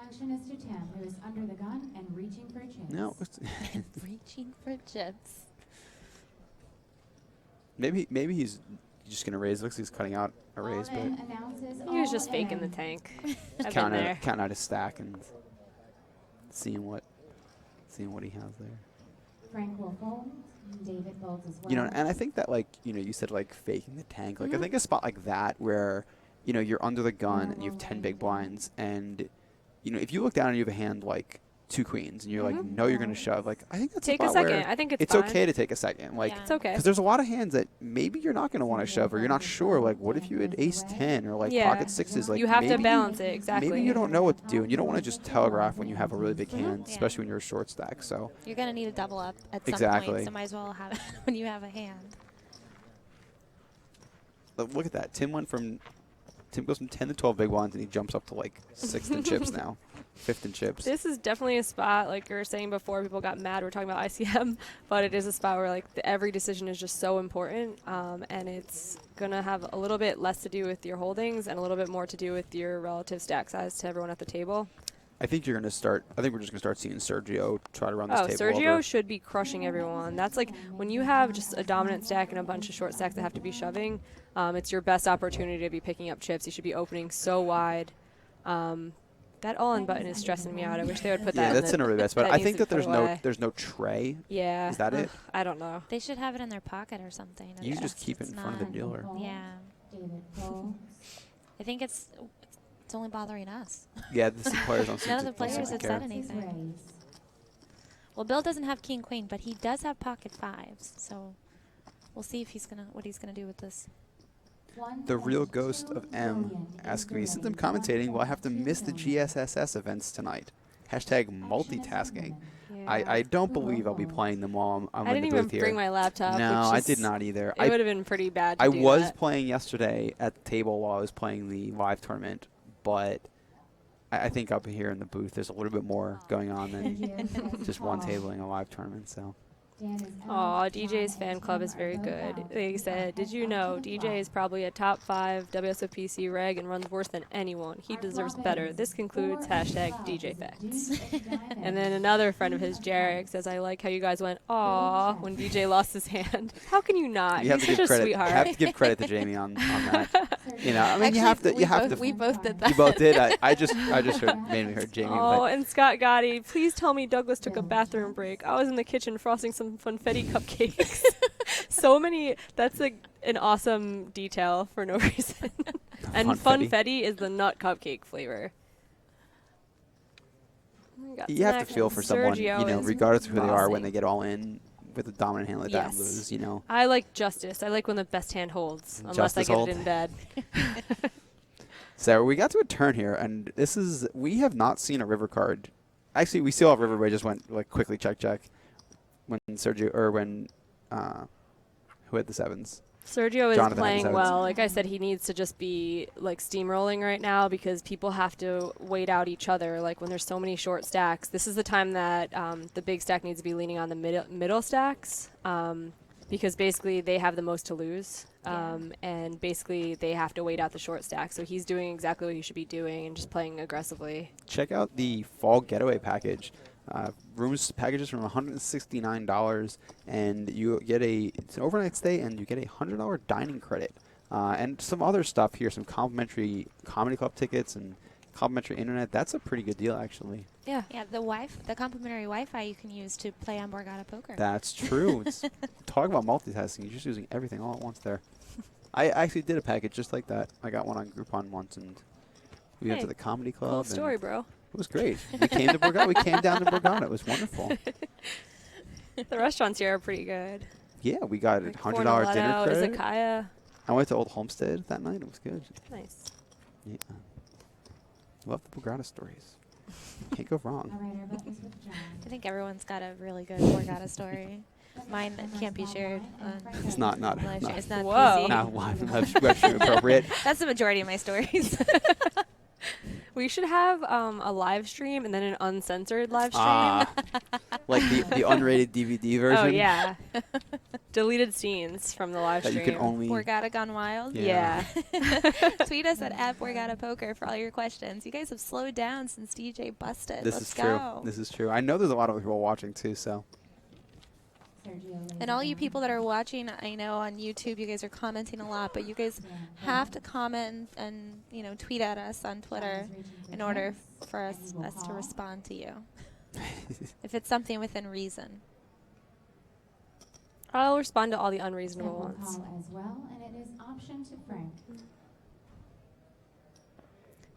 [SPEAKER 5] Action is to Tim, who is under the gun and reaching for chips.
[SPEAKER 10] No.
[SPEAKER 12] Reaching for chips.
[SPEAKER 10] Maybe he's just gonna raise. Looks like he's cutting out a raise, but
[SPEAKER 11] he was just faking the tank.
[SPEAKER 10] counting out his stack and seeing what he has there.
[SPEAKER 5] Frank will fold. David folds as well.
[SPEAKER 10] And I think that you said faking the tank. I think a spot like that where you're under the gun and you have 10 big blinds, and if you look down and you have a hand like 2 queens and you're no, you're gonna shove. I think that's
[SPEAKER 11] take a second. I think it's fine.
[SPEAKER 10] Okay to take a second.
[SPEAKER 11] It's okay
[SPEAKER 10] because there's a lot of hands that maybe you're not gonna want to shove, or you're not sure. What if you had ace 10 or pocket sixes?
[SPEAKER 11] You have to balance it exactly.
[SPEAKER 10] Maybe you don't know what to do, and you don't want to just telegraph when you have a really big hand, especially when you're a short stack. So
[SPEAKER 12] you're gonna need a double up at some point, so might as well have it when you have a hand.
[SPEAKER 10] Look at that. Tim goes from 10 to 12 big blinds, and he jumps up to 6th in chips now. 5th in chips.
[SPEAKER 11] This is definitely a spot, like you were saying before, people got mad. We're talking about ICM, but it is a spot where every decision is just so important, and it's going to have a little bit less to do with your holdings and a little bit more to do with your relative stack size to everyone at the table.
[SPEAKER 10] I think we're just going to start seeing Sergio try to run this table
[SPEAKER 11] Sergio
[SPEAKER 10] over.
[SPEAKER 11] should be crushing everyone. That's when you have just a dominant stack and a bunch of short stacks that have to be shoving, it's your best opportunity to be picking up chips. You should be opening so wide. That all-in button is stressing me out. I wish they would put that in.
[SPEAKER 10] Yeah, that's in a really bad spot. I think that there's no tray.
[SPEAKER 11] Yeah.
[SPEAKER 10] Is that it?
[SPEAKER 11] I don't know.
[SPEAKER 12] They should have it in their pocket or something.
[SPEAKER 10] You just keep it in front of the dealer.
[SPEAKER 12] Yeah. I think it's only bothering us.
[SPEAKER 10] Yeah, the players don't seem
[SPEAKER 12] None of the players have said anything. Well, Bill doesn't have king queen, but he does have pocket fives, so we'll see if what he's gonna do with this.
[SPEAKER 10] The real ghost of M asks me, since I'm commentating, will I have to miss the GSSS events tonight? Hashtag multitasking. Yeah. I don't believe I'll be playing them while I'm in the booth here.
[SPEAKER 11] I didn't even bring my laptop.
[SPEAKER 10] No, I did not either.
[SPEAKER 11] It would have been pretty bad to
[SPEAKER 10] I
[SPEAKER 11] do
[SPEAKER 10] was
[SPEAKER 11] that.
[SPEAKER 10] playing yesterday at the table while I was playing the live tournament, but I think up here in the booth there's a little bit more going on than just one tabling a live tournament. So.
[SPEAKER 11] Aw, DJ's fan club is very good. They said, did you know DJ is probably a top 5 WSOPC reg and runs worse than anyone. He deserves better. This concludes hashtag DJ Facts. And then another friend of his, Jarek, says, I like how you guys went, aw, when DJ lost his hand. How can you not?
[SPEAKER 10] He's such a sweetheart. You have to give credit to Jamie on that. I mean,
[SPEAKER 12] Actually,
[SPEAKER 10] you have to.
[SPEAKER 12] We both did that.
[SPEAKER 10] You both did. I just mainly heard Jamie.
[SPEAKER 11] Oh, and Scott Gotti, please tell me Douglas took a bathroom break. I was in the kitchen frosting some funfetti cupcakes. So many. That's an awesome detail for no reason. And funfetti is the nut cupcake flavor.
[SPEAKER 10] You have to feel for someone, regardless of who they are, when
[SPEAKER 11] bossy.
[SPEAKER 10] they get all in with a dominant hand like that and lose,
[SPEAKER 11] I like justice. I like when the best hand holds, unless I get it in bed.
[SPEAKER 10] So we got to a turn here, and we have not seen a river card. Actually, we still have river, but I just went quickly check when Sergio, or when who had the sevens?
[SPEAKER 11] Sergio is
[SPEAKER 10] Jonathan
[SPEAKER 11] playing
[SPEAKER 10] has
[SPEAKER 11] well. Like I said, he needs to just be like steamrolling right now because people have to wait out each other. Like when there's so many short stacks, this is the time that the big stack needs to be leaning on the middle stacks because basically they have the most to lose. And basically they have to wait out the short stack. So he's doing exactly what he should be doing and just playing aggressively.
[SPEAKER 10] Check out the Fall Getaway package. Rooms packages from $169, and you get it's an overnight stay, and you get a $100 dining credit, and some other stuff here, some complimentary comedy club tickets and complimentary internet. That's a pretty good deal, actually.
[SPEAKER 12] Yeah, the complimentary Wi-Fi you can use to play on Borgata Poker.
[SPEAKER 10] That's true. Talk about multitasking. You're just using everything all at once there. I actually did a package just like that. I got one on Groupon once, and we went to the comedy club.
[SPEAKER 11] Cool story, bro.
[SPEAKER 10] It was great. We came to Borgata. We came down to Borgata. It was wonderful.
[SPEAKER 11] The restaurants here are pretty good.
[SPEAKER 10] Yeah, we got a $100 dinner credit.
[SPEAKER 11] Izakaya.
[SPEAKER 10] I went to Old Homestead that night. It was good.
[SPEAKER 11] Nice.
[SPEAKER 10] Yeah. Love the Borgata stories. Can't go wrong.
[SPEAKER 12] I think everyone's got a really good Borgata story. Mine can't be shared.
[SPEAKER 10] It's not
[SPEAKER 12] live stream. It's not
[SPEAKER 11] Whoa.
[SPEAKER 12] PC.
[SPEAKER 10] Not web stream appropriate.
[SPEAKER 12] That's the majority of my stories.
[SPEAKER 11] We should have a live stream and then an uncensored live stream.
[SPEAKER 10] Like the unrated DVD version.
[SPEAKER 11] Oh, yeah. Deleted scenes from the live
[SPEAKER 10] that
[SPEAKER 11] stream.
[SPEAKER 10] You can only
[SPEAKER 12] Borgata Gone Wild?
[SPEAKER 11] Yeah.
[SPEAKER 12] Tweet us at Borgata Poker for all your questions. You guys have slowed down since DJ busted.
[SPEAKER 10] Let's go. True. This is true. I know there's a lot of people watching, too, so.
[SPEAKER 12] And all you people that are watching, I know on YouTube you guys are commenting a lot, but you guys have to comment and tweet at us on Twitter in order for us to respond to you. If it's something within reason.
[SPEAKER 11] I'll respond to all the unreasonable ones.
[SPEAKER 5] As well, and it is option to Frank.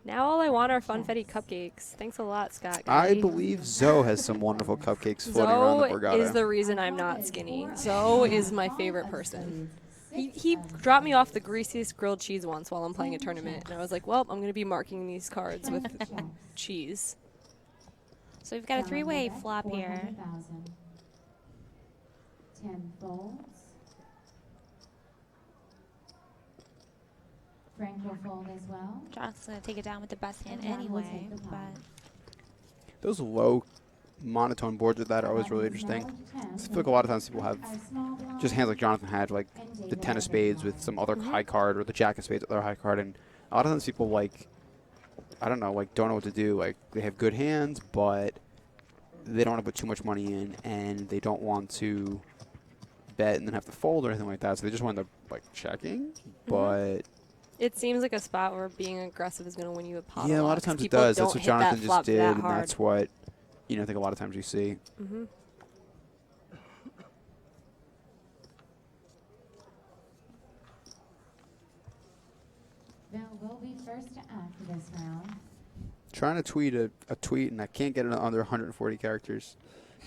[SPEAKER 11] Now all I want are funfetti cupcakes. Thanks a lot, Scott.
[SPEAKER 10] I believe Zoe has some wonderful cupcakes floating around the Borgata.
[SPEAKER 11] Zoe is the reason I'm not skinny. Zoe is my favorite person. He dropped me off the greasiest grilled cheese once while I'm playing a tournament, and I was like, well, I'm going to be marking these cards with cheese.
[SPEAKER 12] So we've got a three-way flop here.
[SPEAKER 5] 10 folds. Frank will fold as well.
[SPEAKER 12] John's going to take it down with the best hand anyway. But
[SPEAKER 10] those low monotone boards with that are always really interesting. I feel like a lot of times people have just hands like Jonathan had, like the 10 of spades with some other high card, or the jack of spades with other high card, and a lot of times people don't know what to do. Like they have good hands, but they don't want to put too much money in, and they don't want to bet and then have to fold or anything like that. So they just wind up checking, but.
[SPEAKER 11] It seems like a spot where being aggressive is going to win you a pot.
[SPEAKER 10] Yeah, a lot of times it does. That's what Jonathan just did, and that's what I think a lot of times you see.
[SPEAKER 11] Mm-hmm.
[SPEAKER 5] Bill will be first to act this round.
[SPEAKER 10] Trying to tweet a tweet, and I can't get it under 140 characters.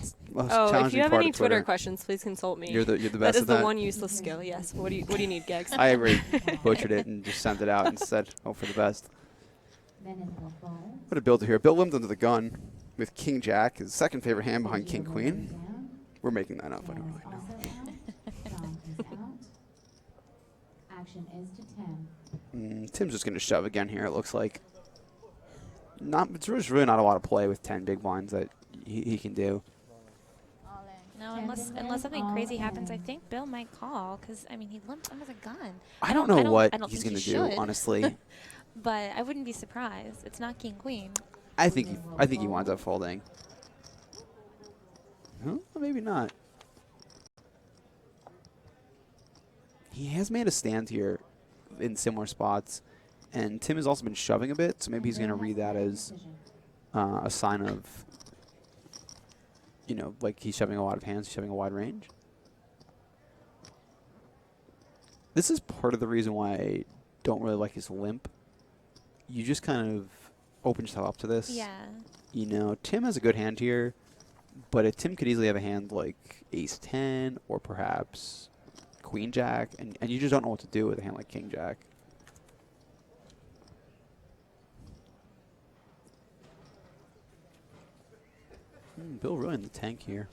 [SPEAKER 11] If you have any Twitter questions, please consult me.
[SPEAKER 10] You're the best
[SPEAKER 11] that is
[SPEAKER 10] at that.
[SPEAKER 11] The one useless skill. Yes. What do you need, Gags?
[SPEAKER 10] I already butchered it and just sent it out and said, "Hope for the best." What a builder here. Bill Lim's under the gun with King Jack, his second favorite hand behind King Queen. We're making that up. I don't really know.
[SPEAKER 5] Action is to 10.
[SPEAKER 10] Tim's just going to shove again here. It looks like. It's really not a lot of play with 10 big blinds that he can do.
[SPEAKER 12] No, unless something crazy happens, I think Bill might call because he limped under the gun.
[SPEAKER 10] I don't know what he's going to do, honestly.
[SPEAKER 12] But I wouldn't be surprised. It's not King Queen.
[SPEAKER 10] I think he winds up folding. Huh? Maybe not. He has made a stand here in similar spots, and Tim has also been shoving a bit, so maybe he's going to read that as a sign of, like he's shoving a lot of hands, he's shoving a wide range. This is part of the reason why I don't really like his limp. You just kind of open yourself up to this.
[SPEAKER 12] Yeah.
[SPEAKER 10] Tim has a good hand here, but Tim could easily have a hand like Ace-10 or perhaps Queen-Jack, and you just don't know what to do with a hand like King-Jack. Bill really in the tank here.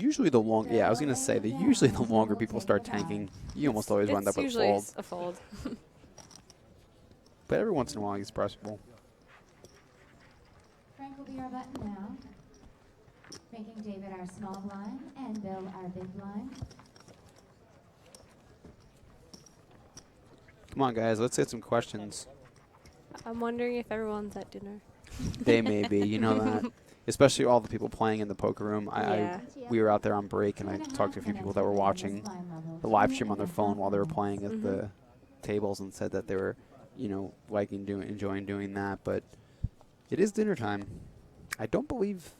[SPEAKER 10] Usually the longer, yeah, I was going to say, usually the longer people start tanking, you almost always wind up with a
[SPEAKER 11] usually
[SPEAKER 10] fold.
[SPEAKER 11] a fold.
[SPEAKER 10] But every once in a while, it's possible.
[SPEAKER 5] Frank will be our button now, making David our small blind and Bill our big blind.
[SPEAKER 10] Come on, guys, let's get some questions.
[SPEAKER 11] I'm wondering if everyone's at dinner.
[SPEAKER 10] They may be, you know that. Especially all the people playing in the poker room. We were out there on break, and I talked to a few people that were watching the live stream on their phone while they were playing at the tables, and said that they were, you know, enjoying doing that. But it is dinner time. I don't believe.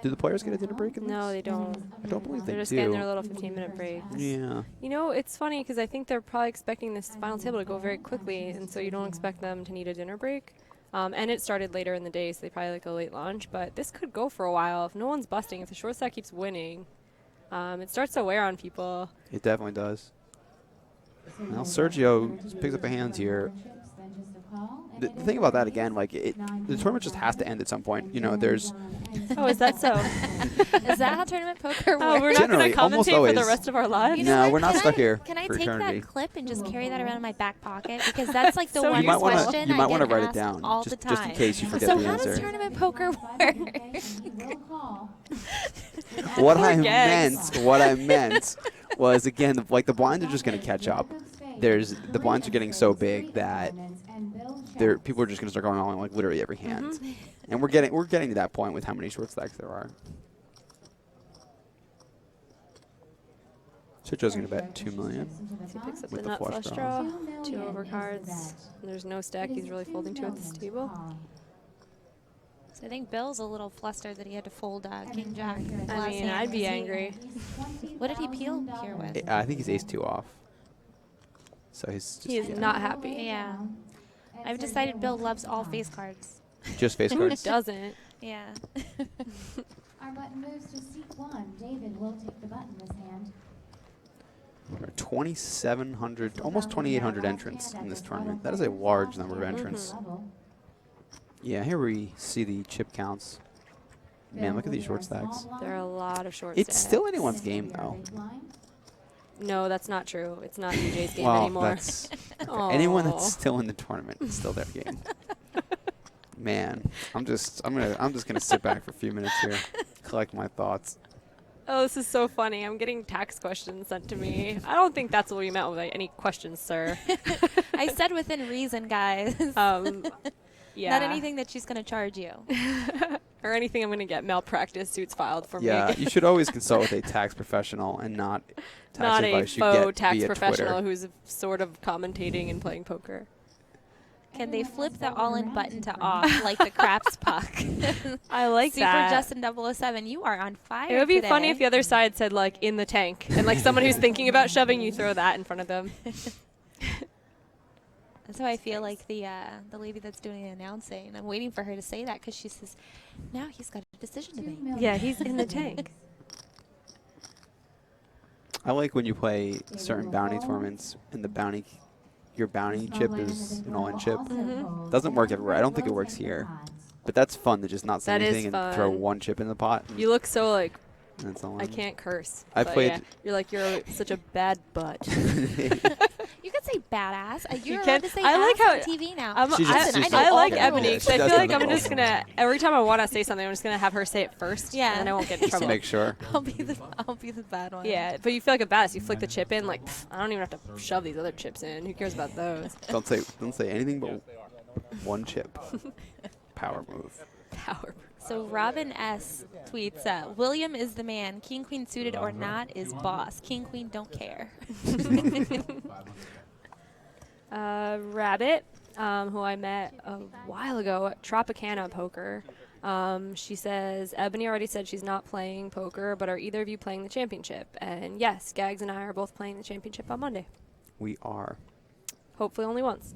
[SPEAKER 10] Do the players get a dinner break in this?
[SPEAKER 11] No, they don't.
[SPEAKER 10] I don't believe they
[SPEAKER 11] They're just
[SPEAKER 10] do.
[SPEAKER 11] getting their little 15-minute breaks.
[SPEAKER 10] Yeah.
[SPEAKER 11] You know, it's funny because I think they're probably expecting this final table to go very quickly, and so you don't expect them to need a dinner break. And it started later in the day, so they probably like a late lunch. But this could go for a while if no one's busting. If the short stack keeps winning, it starts to wear on people.
[SPEAKER 10] It definitely does. Now Sergio picks up a hand here. The thing about that, again, like the tournament just has to end at some point. You know, there's.
[SPEAKER 11] Oh, is that so?
[SPEAKER 12] Is that how tournament poker works?
[SPEAKER 11] Oh, we're not going to commentate for the rest of our lives?
[SPEAKER 12] You know
[SPEAKER 10] no,
[SPEAKER 12] what?
[SPEAKER 10] we're not stuck here.
[SPEAKER 12] Can I
[SPEAKER 10] for
[SPEAKER 12] take
[SPEAKER 10] eternity.
[SPEAKER 12] that clip and just carry that around in my back pocket? Because that's like the
[SPEAKER 11] So
[SPEAKER 12] one question
[SPEAKER 10] you might
[SPEAKER 12] I
[SPEAKER 10] want to
[SPEAKER 12] get
[SPEAKER 10] write it
[SPEAKER 12] asked
[SPEAKER 10] down,
[SPEAKER 12] all
[SPEAKER 10] just,
[SPEAKER 12] the time.
[SPEAKER 10] just in case you forget
[SPEAKER 12] So
[SPEAKER 10] the
[SPEAKER 12] how
[SPEAKER 10] answer.
[SPEAKER 12] does tournament poker work?
[SPEAKER 10] What I meant was, again, like the blinds are just going to catch up. The blinds are getting so big that people are just going to start going on like literally every hand, and we're getting to that point with how many short stacks there are. Sergio's going to bet $2 million.
[SPEAKER 11] He picks up the
[SPEAKER 10] with the
[SPEAKER 11] nut
[SPEAKER 10] flush
[SPEAKER 11] flush
[SPEAKER 10] draw.
[SPEAKER 11] draw, 2 overcards. And there's no stack he's really folding to at this table.
[SPEAKER 12] So I think Bill's a little flustered that he had to fold King Jack.
[SPEAKER 11] I mean, I'd be angry.
[SPEAKER 12] What did he peel here with?
[SPEAKER 10] I think he's ace-2 off. So he's just,
[SPEAKER 11] He is not happy.
[SPEAKER 12] Yeah. I've decided Bill loves all face cards.
[SPEAKER 10] Just face
[SPEAKER 11] Who
[SPEAKER 10] cards.
[SPEAKER 11] doesn't?
[SPEAKER 12] Yeah.
[SPEAKER 5] Our button moves to seat 1. David will take the button this hand.
[SPEAKER 10] There are 2,700, almost 2,800 entrants in this tournament. That is a large number of entrants. Yeah, here we see the chip counts. Man, look at these short stacks.
[SPEAKER 11] There are a lot of short
[SPEAKER 10] It's
[SPEAKER 11] stacks.
[SPEAKER 10] still anyone's game, though.
[SPEAKER 11] No, that's not true. It's not DJ's game
[SPEAKER 10] Well,
[SPEAKER 11] anymore.
[SPEAKER 10] that's anyone that's still in the tournament. It's still their game. Man, I'm just gonna sit back for a few minutes here, collect my thoughts.
[SPEAKER 11] Oh, this is so funny. I'm getting tax questions sent to me. I don't think that's what we meant with any questions, sir.
[SPEAKER 12] I said within reason, guys.
[SPEAKER 11] Yeah.
[SPEAKER 12] Not anything that she's going to charge you.
[SPEAKER 11] Or anything I'm going to get malpractice suits filed for me.
[SPEAKER 10] Yeah, you should always consult with a tax professional and not tax
[SPEAKER 11] not
[SPEAKER 10] advice
[SPEAKER 11] a
[SPEAKER 10] you
[SPEAKER 11] faux
[SPEAKER 10] get
[SPEAKER 11] tax
[SPEAKER 10] via
[SPEAKER 11] professional
[SPEAKER 10] Twitter.
[SPEAKER 11] who's sort of commentating and playing poker.
[SPEAKER 12] Can they flip the all-in button to off like the craps puck?
[SPEAKER 11] I like
[SPEAKER 12] Super
[SPEAKER 11] that.
[SPEAKER 12] Justin 007, you are on fire
[SPEAKER 11] It would be
[SPEAKER 12] today.
[SPEAKER 11] funny if the other side said, like, in the tank. And, like, someone who's thinking about shoving, you throw that in front of them.
[SPEAKER 12] That's how I feel like the lady that's doing the announcing. I'm waiting for her to say that because she says, now he's got a decision to make.
[SPEAKER 11] Yeah, he's in the tank.
[SPEAKER 10] I like when you play certain bounty tournaments and your bounty chip is an all-in chip. Doesn't work everywhere. I don't think it works here. But that's fun to just not say
[SPEAKER 11] That is
[SPEAKER 10] anything and throw
[SPEAKER 11] fun.
[SPEAKER 10] one chip in the pot.
[SPEAKER 11] You look so, like,
[SPEAKER 10] And that's all
[SPEAKER 11] I
[SPEAKER 10] in.
[SPEAKER 11] can't curse.
[SPEAKER 10] I
[SPEAKER 11] but
[SPEAKER 10] played-
[SPEAKER 11] yeah, you're like, you're such a bad butt.
[SPEAKER 12] You could say badass. You're
[SPEAKER 11] You
[SPEAKER 12] allowed
[SPEAKER 11] can.
[SPEAKER 12] to say
[SPEAKER 11] I like
[SPEAKER 12] ass
[SPEAKER 11] how
[SPEAKER 12] on TV now.
[SPEAKER 11] I like Ebony
[SPEAKER 10] Yeah,
[SPEAKER 11] because
[SPEAKER 10] she
[SPEAKER 11] I
[SPEAKER 10] does
[SPEAKER 11] feel
[SPEAKER 10] it
[SPEAKER 11] like
[SPEAKER 10] in
[SPEAKER 11] I'm
[SPEAKER 10] the
[SPEAKER 11] just gonna every time I want to say something, I'm just gonna have her say it first.
[SPEAKER 12] Yeah.
[SPEAKER 11] and then I won't get in
[SPEAKER 10] Just to
[SPEAKER 11] trouble.
[SPEAKER 10] make sure.
[SPEAKER 12] I'll be the bad one.
[SPEAKER 11] Yeah, but you feel like a badass. You flick the chip in, like pff, I don't even have to shove these other chips in. Who cares about those?
[SPEAKER 10] Don't say anything but one chip. Power move.
[SPEAKER 11] Power.
[SPEAKER 12] So Robin S. tweets, William is the man. King, queen suited or not is boss. King, queen don't care.
[SPEAKER 11] Rabbit, who I met a while ago at Tropicana Poker. She says, Ebony already said she's not playing poker, but are either of you playing the championship? And yes, Gags and I are both playing the championship on Monday.
[SPEAKER 10] We are.
[SPEAKER 11] Hopefully only once.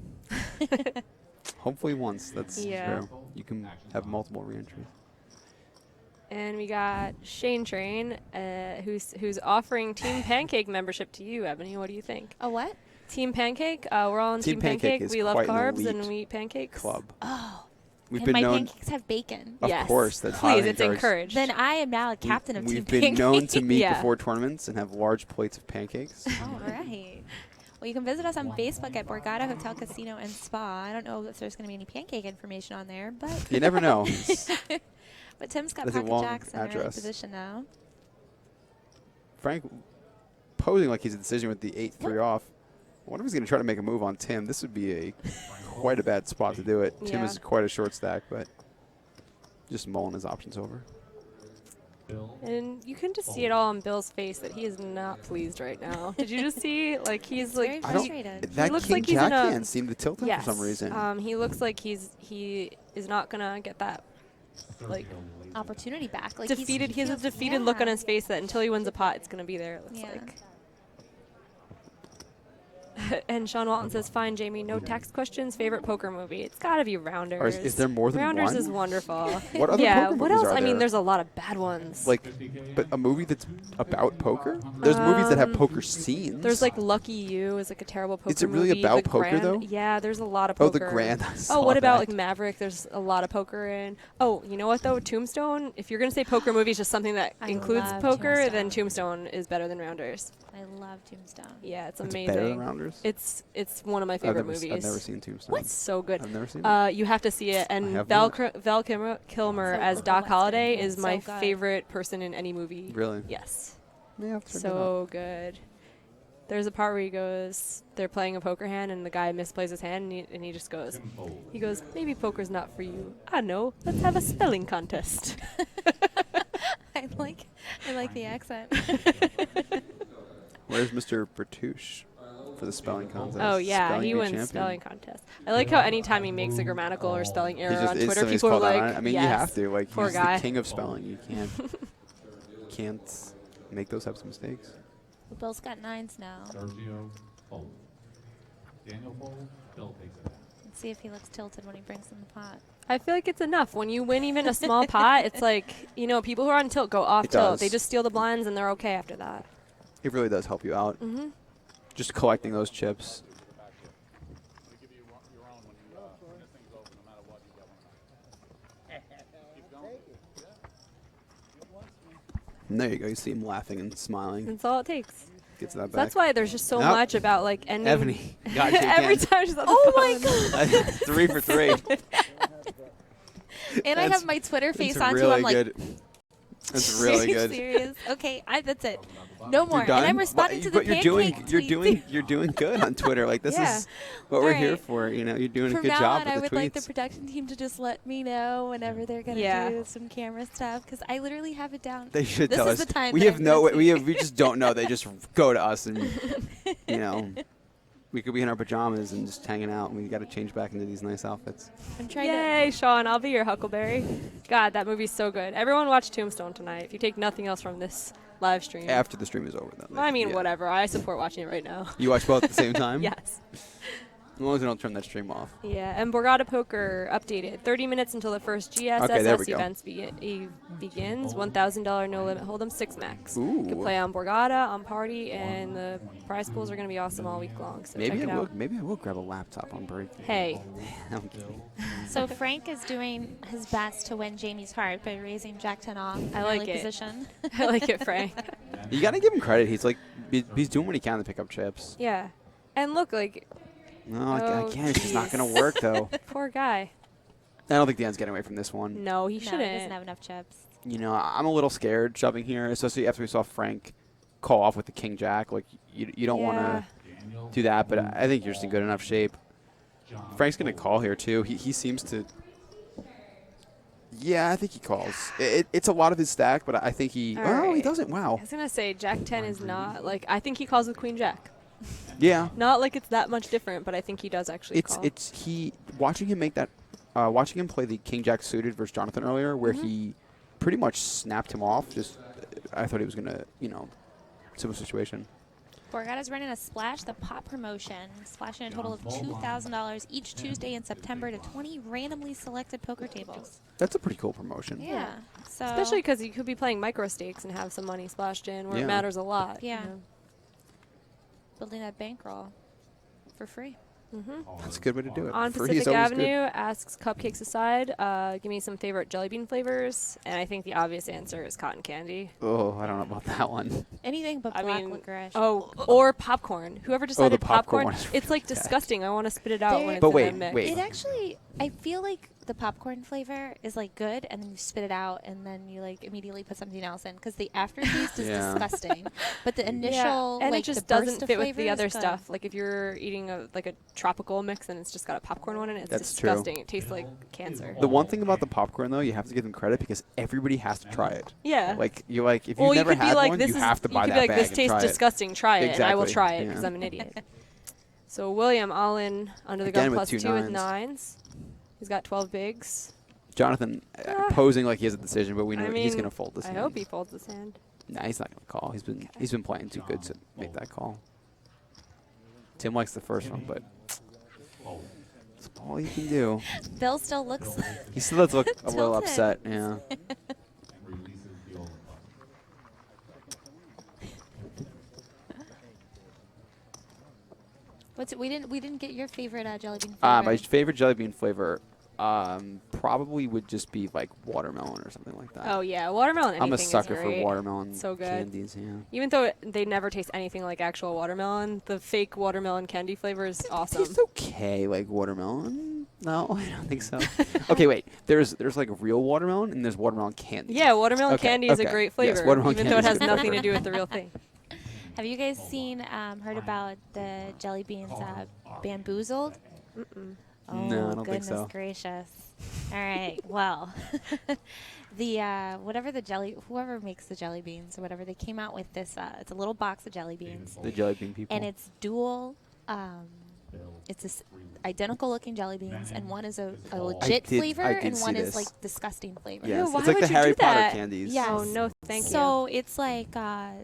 [SPEAKER 10] Hopefully once. That's
[SPEAKER 11] Yeah.
[SPEAKER 10] true. You can have multiple reentries.
[SPEAKER 11] And we got Shane Train, who's offering Team Pancake membership to you, Ebony. What do you think?
[SPEAKER 12] A what?
[SPEAKER 11] Team Pancake. We're all on Team Pancake.
[SPEAKER 10] is
[SPEAKER 11] We love
[SPEAKER 10] quite an
[SPEAKER 11] carbs and
[SPEAKER 10] elite
[SPEAKER 11] we eat pancakes.
[SPEAKER 10] Club.
[SPEAKER 12] Oh,
[SPEAKER 10] We've
[SPEAKER 12] and
[SPEAKER 10] been
[SPEAKER 12] my
[SPEAKER 10] known.
[SPEAKER 12] pancakes have bacon.
[SPEAKER 10] Of
[SPEAKER 11] Yes.
[SPEAKER 10] course, that's
[SPEAKER 11] Please,
[SPEAKER 10] highly
[SPEAKER 11] it's
[SPEAKER 10] encouraged.
[SPEAKER 11] encouraged.
[SPEAKER 12] Then I am now a captain of
[SPEAKER 10] We've
[SPEAKER 12] Team
[SPEAKER 10] been known to meet
[SPEAKER 11] Yeah.
[SPEAKER 10] before tournaments and have large plates of pancakes.
[SPEAKER 12] All right. Well, you can visit us on Facebook at Borgata Hotel Casino and Spa. I don't know if there's going to be any pancake information on there, but
[SPEAKER 10] You never know.
[SPEAKER 12] But Tim's got
[SPEAKER 10] That's a
[SPEAKER 12] Pocket
[SPEAKER 10] long
[SPEAKER 12] Jacks in the right
[SPEAKER 10] address.
[SPEAKER 12] position now.
[SPEAKER 10] Frank posing like he's a decision with the 8-3 off. I wonder if he's going to try to make a move on Tim. This would be quite a bad spot to do it. Tim
[SPEAKER 11] Yeah.
[SPEAKER 10] is quite a short stack, but just mulling his options over.
[SPEAKER 11] And you can just see it all on Bill's face that he is not pleased right now. Did you just see? Like, he's like,
[SPEAKER 12] very frustrated.
[SPEAKER 10] That
[SPEAKER 11] he looks
[SPEAKER 10] King
[SPEAKER 11] like he's
[SPEAKER 10] Jack
[SPEAKER 11] in a,
[SPEAKER 10] hand seemed to tilt him
[SPEAKER 11] yes,
[SPEAKER 10] for some reason.
[SPEAKER 11] he looks like he is not gonna get that, like,
[SPEAKER 12] Opportunity back. Like
[SPEAKER 11] defeated. He has a defeated look on his face that until he wins a pot, it's gonna be there. It looks like. And Sean Walton says, "Fine, Jamie. No text questions. Favorite poker movie? It's got to be Rounders.
[SPEAKER 10] Or is there more than
[SPEAKER 11] Rounders
[SPEAKER 10] one?
[SPEAKER 11] is wonderful.
[SPEAKER 10] What other
[SPEAKER 11] yeah.
[SPEAKER 10] poker
[SPEAKER 11] What
[SPEAKER 10] movies
[SPEAKER 11] else?
[SPEAKER 10] are
[SPEAKER 11] I mean,
[SPEAKER 10] there?
[SPEAKER 11] there's a lot of bad ones.
[SPEAKER 10] Like, but a movie that's about poker? There's movies that have poker scenes.
[SPEAKER 11] There's like Lucky You is like a terrible poker
[SPEAKER 10] Is it really
[SPEAKER 11] movie.
[SPEAKER 10] about
[SPEAKER 11] The
[SPEAKER 10] poker,
[SPEAKER 11] Grand,
[SPEAKER 10] though?
[SPEAKER 11] Yeah, there's a lot of
[SPEAKER 10] Oh,
[SPEAKER 11] poker.
[SPEAKER 10] The Grand, I
[SPEAKER 11] Oh,
[SPEAKER 10] saw
[SPEAKER 11] what about
[SPEAKER 10] that.
[SPEAKER 11] like Maverick? There's a lot of poker in. Oh, you know what though? Tombstone. If you're gonna say poker movies, just something that
[SPEAKER 12] I
[SPEAKER 11] includes
[SPEAKER 12] love
[SPEAKER 11] poker, then Tombstone is better than Rounders.
[SPEAKER 12] I love Tombstone.
[SPEAKER 11] Yeah, it's
[SPEAKER 10] It's
[SPEAKER 11] amazing.
[SPEAKER 10] better than Rounders?
[SPEAKER 11] It's one of my favorite movies.
[SPEAKER 10] I've never seen Tombstone.
[SPEAKER 11] It's so good.
[SPEAKER 10] I've never seen it.
[SPEAKER 11] You have to see it. And
[SPEAKER 10] have
[SPEAKER 11] Val
[SPEAKER 10] not.
[SPEAKER 11] Kilmer
[SPEAKER 12] So
[SPEAKER 11] as
[SPEAKER 12] look
[SPEAKER 11] Doc
[SPEAKER 12] what's
[SPEAKER 11] Holliday
[SPEAKER 12] good.
[SPEAKER 11] is
[SPEAKER 12] So
[SPEAKER 11] my
[SPEAKER 12] good.
[SPEAKER 11] favorite person in any movie.
[SPEAKER 10] Really?
[SPEAKER 11] Yes.
[SPEAKER 10] May have to check that
[SPEAKER 11] So good. There's a part where he goes, they're playing a poker hand, and the guy misplays his hand, and he just goes, maybe poker's not for you. I know. Let's have a spelling contest.
[SPEAKER 12] I like the accent.
[SPEAKER 10] Where's Mr. Bertouche for the spelling contest?
[SPEAKER 11] Oh yeah,
[SPEAKER 10] Spelling
[SPEAKER 11] he
[SPEAKER 10] bee
[SPEAKER 11] wins
[SPEAKER 10] champion.
[SPEAKER 11] spelling contest. I like how anytime he makes a grammatical or spelling error on Twitter,
[SPEAKER 10] instantly is
[SPEAKER 11] people are
[SPEAKER 10] called out
[SPEAKER 11] like,
[SPEAKER 10] on it. I mean,
[SPEAKER 11] yes,
[SPEAKER 10] you have to. Like,
[SPEAKER 11] poor
[SPEAKER 10] he's
[SPEAKER 11] guy.
[SPEAKER 10] the king of spelling. You can't make those types of mistakes.
[SPEAKER 12] Bill's got 9s now.
[SPEAKER 15] Sergio fold. Daniel fold. Bill takes it.
[SPEAKER 12] Let's see if he looks tilted when he brings in the pot.
[SPEAKER 11] I feel like it's enough. When you win even a small pot, it's like, people who are on tilt go off
[SPEAKER 10] It
[SPEAKER 11] tilt.
[SPEAKER 10] does.
[SPEAKER 11] They just steal the blinds and they're okay after that.
[SPEAKER 10] It really does help you out.
[SPEAKER 11] Mm-hmm.
[SPEAKER 10] Just collecting those chips. And there you go. You see him laughing and smiling.
[SPEAKER 11] That's all it takes.
[SPEAKER 10] Gets that back.
[SPEAKER 11] That's why there's just so
[SPEAKER 10] Nope.
[SPEAKER 11] much about like ending.
[SPEAKER 10] Ebony. Got you
[SPEAKER 11] Every
[SPEAKER 10] again.
[SPEAKER 11] time she's on the
[SPEAKER 12] Oh
[SPEAKER 11] phone.
[SPEAKER 12] my God.
[SPEAKER 10] 3 for 3.
[SPEAKER 12] And I have my Twitter face
[SPEAKER 10] That's
[SPEAKER 12] on too.
[SPEAKER 10] really
[SPEAKER 12] I'm like,
[SPEAKER 10] good. That's really good.
[SPEAKER 12] serious? Okay, that's it. No more.
[SPEAKER 10] You're
[SPEAKER 12] And I'm
[SPEAKER 10] done?
[SPEAKER 12] responding to the
[SPEAKER 10] But you're doing
[SPEAKER 12] pancake
[SPEAKER 10] you're doing good on Twitter. Like this
[SPEAKER 12] Yeah.
[SPEAKER 10] is what we're here
[SPEAKER 12] Alright.
[SPEAKER 10] for. You're doing
[SPEAKER 12] From
[SPEAKER 10] a good
[SPEAKER 12] now
[SPEAKER 10] job
[SPEAKER 12] on,
[SPEAKER 10] with
[SPEAKER 12] I
[SPEAKER 10] the
[SPEAKER 12] would
[SPEAKER 10] tweets.
[SPEAKER 12] like the production team to just let me know whenever they're gonna
[SPEAKER 11] Yeah.
[SPEAKER 12] do some camera stuff because I literally have it down.
[SPEAKER 10] They should
[SPEAKER 12] this
[SPEAKER 10] tell
[SPEAKER 12] is
[SPEAKER 10] us.
[SPEAKER 12] the time
[SPEAKER 10] We
[SPEAKER 12] that
[SPEAKER 10] have
[SPEAKER 12] I'm
[SPEAKER 10] no.
[SPEAKER 12] gonna
[SPEAKER 10] We just don't know. They just go to us and we could be in our pajamas and just hanging out, and we got to change back into these nice outfits.
[SPEAKER 12] I'm trying
[SPEAKER 11] Yay, Sean! I'll be your Huckleberry. God, that movie's so good. Everyone watch Tombstone tonight. If you take nothing else from this live stream.
[SPEAKER 10] After the stream is over, though.
[SPEAKER 11] I mean,
[SPEAKER 10] Yeah.
[SPEAKER 11] whatever. I support watching it right now.
[SPEAKER 10] You watch both at the same time?
[SPEAKER 11] Yes.
[SPEAKER 10] As long as we don't turn that stream off.
[SPEAKER 11] Yeah, and Borgata Poker updated. 30 minutes until the first GSSS
[SPEAKER 10] Okay, there we go.
[SPEAKER 11] events begins. $1,000 no limit hold'em 6 max.
[SPEAKER 10] Ooh.
[SPEAKER 11] You can play on Borgata, on Party, and the prize pools are going to be awesome all week long. So
[SPEAKER 10] Maybe
[SPEAKER 11] check it out.
[SPEAKER 10] Maybe I will grab a laptop on break.
[SPEAKER 11] Hey.
[SPEAKER 10] I'm kidding.
[SPEAKER 12] So Frank is doing his best to win Jamie's heart by raising Jack 10 off in
[SPEAKER 11] I like
[SPEAKER 12] early
[SPEAKER 11] it.
[SPEAKER 12] position.
[SPEAKER 11] I like it, Frank.
[SPEAKER 10] You got to give him credit. He's like he's doing what he can to pick up chips.
[SPEAKER 11] Yeah. And look, like,
[SPEAKER 10] No, I
[SPEAKER 11] Oh,
[SPEAKER 10] can't. It's just not
[SPEAKER 11] jeez.
[SPEAKER 10] going to work, though.
[SPEAKER 11] poor guy.
[SPEAKER 10] I don't think Dan's getting away from this one.
[SPEAKER 11] No, he
[SPEAKER 12] No,
[SPEAKER 11] shouldn't.
[SPEAKER 12] he doesn't have enough chips.
[SPEAKER 10] I'm a little scared shoving here, especially after we saw Frank call off with the King Jack. Like, you don't want to do that, but I think you're just in good enough shape. Frank's going to call here, too. He seems to... Yeah, I think he calls. It's a lot of his stack, but I think he...
[SPEAKER 11] All
[SPEAKER 10] Oh, he
[SPEAKER 11] right.
[SPEAKER 10] doesn't. Wow.
[SPEAKER 11] I was going to say, Jack 10 is not, like, I think he calls with Queen Jack.
[SPEAKER 10] Yeah.
[SPEAKER 11] Not like it's that much different, but I think he does actually call.
[SPEAKER 10] Watching him make that... watching him play the King Jack suited versus Jonathan earlier, where he pretty much snapped him off. I thought he was going to, similar situation.
[SPEAKER 12] Borgata's running a Splash the Pot promotion, splashing a total of $2,000 each Tuesday in September to 20 randomly selected poker tables.
[SPEAKER 10] That's a pretty cool promotion.
[SPEAKER 12] Yeah. So
[SPEAKER 11] Especially because you could be playing micro stakes and have some money splashed in where
[SPEAKER 10] Yeah.
[SPEAKER 11] it matters a lot.
[SPEAKER 12] Yeah.
[SPEAKER 11] you know.
[SPEAKER 12] Building that bankroll for free.
[SPEAKER 10] That's a good way to do it.
[SPEAKER 11] On
[SPEAKER 10] Free is
[SPEAKER 11] Pacific
[SPEAKER 10] always good.
[SPEAKER 11] Avenue asks cupcakes aside, give me some favorite jelly bean flavors, and I think the obvious answer is cotton candy.
[SPEAKER 10] Oh, I don't know about that one.
[SPEAKER 12] Anything but black licorice.
[SPEAKER 11] Oh, or popcorn. Whoever decided
[SPEAKER 10] popcorn one is
[SPEAKER 11] it's like
[SPEAKER 10] really bad.
[SPEAKER 11] disgusting. I want to spit it out when it's
[SPEAKER 10] But
[SPEAKER 11] in
[SPEAKER 10] wait,
[SPEAKER 11] a mix.
[SPEAKER 10] wait.
[SPEAKER 12] It actually, I feel like the popcorn flavor is like good, and then you spit it out, and then you like immediately put something else in, because the aftertaste is
[SPEAKER 10] Yeah.
[SPEAKER 12] disgusting. But the initial,
[SPEAKER 11] and
[SPEAKER 12] like
[SPEAKER 11] it just
[SPEAKER 12] the burst
[SPEAKER 11] doesn't
[SPEAKER 12] of
[SPEAKER 11] fit with
[SPEAKER 12] flavor
[SPEAKER 11] the
[SPEAKER 12] is
[SPEAKER 11] other
[SPEAKER 12] good.
[SPEAKER 11] stuff. Like if you're eating a tropical mix and it's just got a popcorn one in it, it's
[SPEAKER 10] That's true.
[SPEAKER 11] disgusting. It tastes like cancer.
[SPEAKER 10] The one thing about the popcorn, though, you have to give them credit because everybody has to try it.
[SPEAKER 11] Yeah.
[SPEAKER 10] Like if you've
[SPEAKER 11] Well,
[SPEAKER 10] never
[SPEAKER 11] you could
[SPEAKER 10] had
[SPEAKER 11] be like,
[SPEAKER 10] one,
[SPEAKER 11] this
[SPEAKER 10] you
[SPEAKER 11] is,
[SPEAKER 10] have to buy
[SPEAKER 11] you could
[SPEAKER 10] that
[SPEAKER 11] be like,
[SPEAKER 10] bag
[SPEAKER 11] this
[SPEAKER 10] and
[SPEAKER 11] tastes
[SPEAKER 10] try it.
[SPEAKER 11] disgusting. Try it, and I will
[SPEAKER 10] Exactly,
[SPEAKER 11] try it
[SPEAKER 10] yeah.
[SPEAKER 11] because I'm an idiot. So William, all in under the
[SPEAKER 10] Again
[SPEAKER 11] gun
[SPEAKER 10] with
[SPEAKER 11] plus
[SPEAKER 10] 2
[SPEAKER 11] 2 with
[SPEAKER 10] nines.
[SPEAKER 11] 9s. He's got 12 bigs.
[SPEAKER 10] Jonathan posing like he has a decision, but we know
[SPEAKER 11] I
[SPEAKER 10] he's
[SPEAKER 11] mean,
[SPEAKER 10] going to fold this
[SPEAKER 11] I
[SPEAKER 10] hand.
[SPEAKER 11] hope he folds his hand.
[SPEAKER 10] Nah, he's not going to call. He's been playing too good to make that call. Tim likes the first one, but that's all you can do.
[SPEAKER 12] Bill still looks.
[SPEAKER 10] He still does look a little
[SPEAKER 12] tilted.
[SPEAKER 10] upset. Yeah.
[SPEAKER 12] We didn't get your favorite jelly bean flavor.
[SPEAKER 10] My favorite jelly bean flavor probably would just be like watermelon or something like that.
[SPEAKER 11] Oh yeah, watermelon.
[SPEAKER 10] I'm a
[SPEAKER 11] anything
[SPEAKER 10] sucker
[SPEAKER 11] is
[SPEAKER 10] for
[SPEAKER 11] great.
[SPEAKER 10] watermelon
[SPEAKER 11] So good.
[SPEAKER 10] candies. Yeah.
[SPEAKER 11] Even though they never taste anything like actual watermelon, the fake watermelon candy flavor is awesome.
[SPEAKER 10] Tastes okay, like watermelon. No, I don't think so. Okay, wait. There's like real watermelon and there's watermelon candy.
[SPEAKER 11] Yeah, watermelon
[SPEAKER 10] Okay,
[SPEAKER 11] candy is a
[SPEAKER 10] okay.
[SPEAKER 11] great
[SPEAKER 10] Yes,
[SPEAKER 11] flavor,
[SPEAKER 10] watermelon
[SPEAKER 11] even though it
[SPEAKER 10] candy is
[SPEAKER 11] has
[SPEAKER 10] a good
[SPEAKER 11] nothing to
[SPEAKER 10] flavor.
[SPEAKER 11] do with the real thing.
[SPEAKER 12] Have you guys heard about the jelly beans bamboozled? Oh,
[SPEAKER 10] No, I don't think
[SPEAKER 12] goodness
[SPEAKER 10] so.
[SPEAKER 12] gracious. All right, well, whoever makes the jelly beans or whatever, they came out with this, it's a little box of jelly beans.
[SPEAKER 10] The jelly bean people.
[SPEAKER 12] And it's dual, it's this identical looking jelly beans, and one is a legit flavor,
[SPEAKER 10] I did
[SPEAKER 12] and one
[SPEAKER 10] see
[SPEAKER 12] is
[SPEAKER 10] this.
[SPEAKER 12] like disgusting flavor.
[SPEAKER 10] Yes,
[SPEAKER 11] Ew, why
[SPEAKER 10] it's like
[SPEAKER 11] would
[SPEAKER 10] the
[SPEAKER 11] you
[SPEAKER 10] Harry
[SPEAKER 11] do
[SPEAKER 10] Potter
[SPEAKER 11] that?
[SPEAKER 10] candies.
[SPEAKER 12] Yes.
[SPEAKER 11] Oh no, thank you.
[SPEAKER 12] So it's like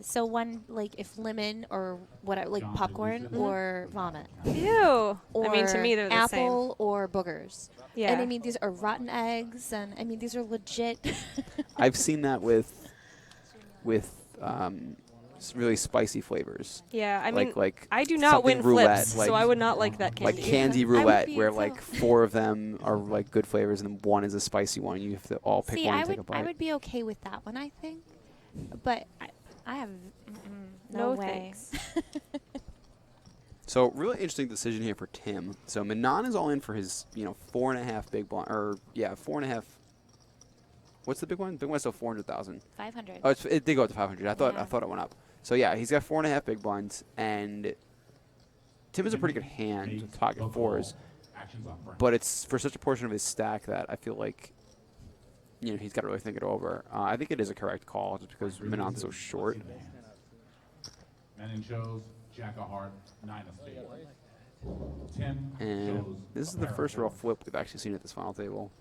[SPEAKER 12] so one, like if lemon or whatever, like popcorn or vomit.
[SPEAKER 11] Ew.
[SPEAKER 12] Or
[SPEAKER 11] I mean, to me they're the same.
[SPEAKER 12] apple or boogers.
[SPEAKER 11] Yeah.
[SPEAKER 12] And I mean, these are rotten eggs, and I mean, these are legit.
[SPEAKER 10] I've seen that with really spicy flavors.
[SPEAKER 11] Yeah, I mean,
[SPEAKER 10] like
[SPEAKER 11] I do not
[SPEAKER 10] something
[SPEAKER 11] win
[SPEAKER 10] roulette,
[SPEAKER 11] flips,
[SPEAKER 10] like,
[SPEAKER 11] so I would not like that candy.
[SPEAKER 10] like candy
[SPEAKER 12] I would
[SPEAKER 10] roulette,
[SPEAKER 12] be
[SPEAKER 10] where
[SPEAKER 12] so-
[SPEAKER 10] like 4 of them are like good flavors and then 1 is a spicy one. You have to all pick
[SPEAKER 12] See,
[SPEAKER 10] one
[SPEAKER 12] I
[SPEAKER 10] and take a
[SPEAKER 12] would,
[SPEAKER 10] bite.
[SPEAKER 12] I would be okay with that one, I think. But I have no way.
[SPEAKER 11] thanks.
[SPEAKER 10] So really interesting decision here for Tim. So Manon is all in for his 4.5 big blind, or 4.5. What's the big one? Big one's still 400,000.
[SPEAKER 12] 500.
[SPEAKER 10] Oh, it did go up to 500. I
[SPEAKER 12] Yeah.
[SPEAKER 10] thought it went up. So yeah, he's got 4.5 big blinds, and Tim is a pretty good hand with pocket 4s. But it's for such a portion of his stack that I feel like he's got to really think it over. I think it is a correct call just because Manon's so short.
[SPEAKER 15] Menon shows Jack of Heart, 9 of Spades. Tim
[SPEAKER 10] And
[SPEAKER 15] shows
[SPEAKER 10] this is
[SPEAKER 15] a
[SPEAKER 10] the
[SPEAKER 15] pair of
[SPEAKER 10] first real
[SPEAKER 15] fours.
[SPEAKER 10] flip we've actually seen at this final table.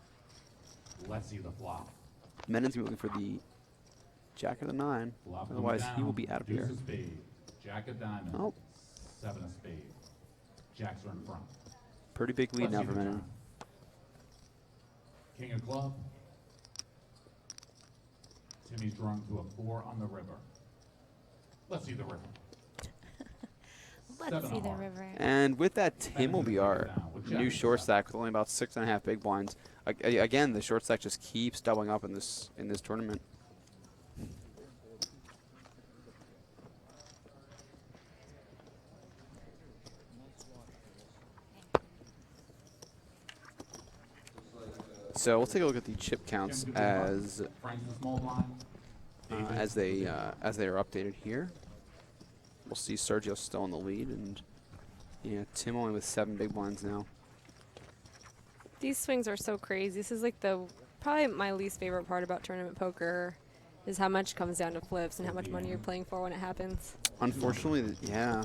[SPEAKER 15] Let's see the flop.
[SPEAKER 10] Menon's looking for the Jack of the 9.
[SPEAKER 15] Flop comes
[SPEAKER 10] Otherwise, he
[SPEAKER 15] down,
[SPEAKER 10] will be out of
[SPEAKER 15] deuce
[SPEAKER 10] here.
[SPEAKER 15] of spades, Jack of diamonds,
[SPEAKER 10] Oh.
[SPEAKER 15] 7 of spades. Jacks are in front.
[SPEAKER 10] Pretty big lead
[SPEAKER 15] Let's
[SPEAKER 10] now
[SPEAKER 15] see
[SPEAKER 10] for
[SPEAKER 15] the
[SPEAKER 10] Menon.
[SPEAKER 15] turn. King of club. Timmy's drawn to a 4 on the river. Let's see the river.
[SPEAKER 12] Let's see the river.
[SPEAKER 10] And with that, Tim will be our new short stack with only about 6.5 big blinds. Again, the short stack just keeps doubling up in this tournament. So we'll take a look at the chip counts as they are updated here. We'll see Sergio still in the lead, and Tim only with 7 big blinds now.
[SPEAKER 11] These swings are so crazy. This is like probably my least favorite part about tournament poker is how much comes down to flips and how much money you're playing for when it happens.
[SPEAKER 10] Unfortunately, yeah,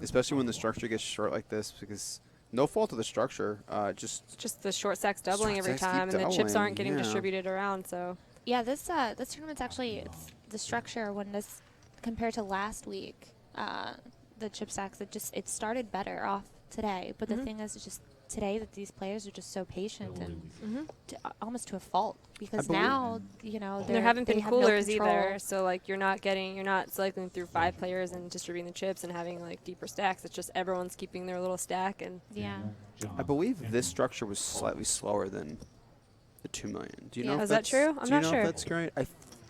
[SPEAKER 10] especially when the structure gets short like this, because no fault of the structure, just
[SPEAKER 11] the short stack's doubling every time, and the chips aren't getting distributed around. So
[SPEAKER 12] yeah, this tournament's actually the structure when this compared to last week, the chip stacks it started better off today, but the thing is, it's just today that these players are just so patient and
[SPEAKER 11] Mhm.
[SPEAKER 12] almost to a fault, because
[SPEAKER 10] believe-
[SPEAKER 12] now, you know,
[SPEAKER 11] And there haven't been
[SPEAKER 12] they have no
[SPEAKER 11] coolers
[SPEAKER 12] control.
[SPEAKER 11] either, so like you're not cycling through 5 players and distributing the chips and having like deeper stacks. It's just everyone's keeping their little stack and
[SPEAKER 12] Yeah.
[SPEAKER 10] I believe this structure was slightly slower than the 2 million. Do you
[SPEAKER 11] Yeah.
[SPEAKER 10] know if
[SPEAKER 11] Is that
[SPEAKER 10] that's
[SPEAKER 11] true? I'm
[SPEAKER 10] do you
[SPEAKER 11] not
[SPEAKER 10] know
[SPEAKER 11] sure.
[SPEAKER 10] if that's correct? I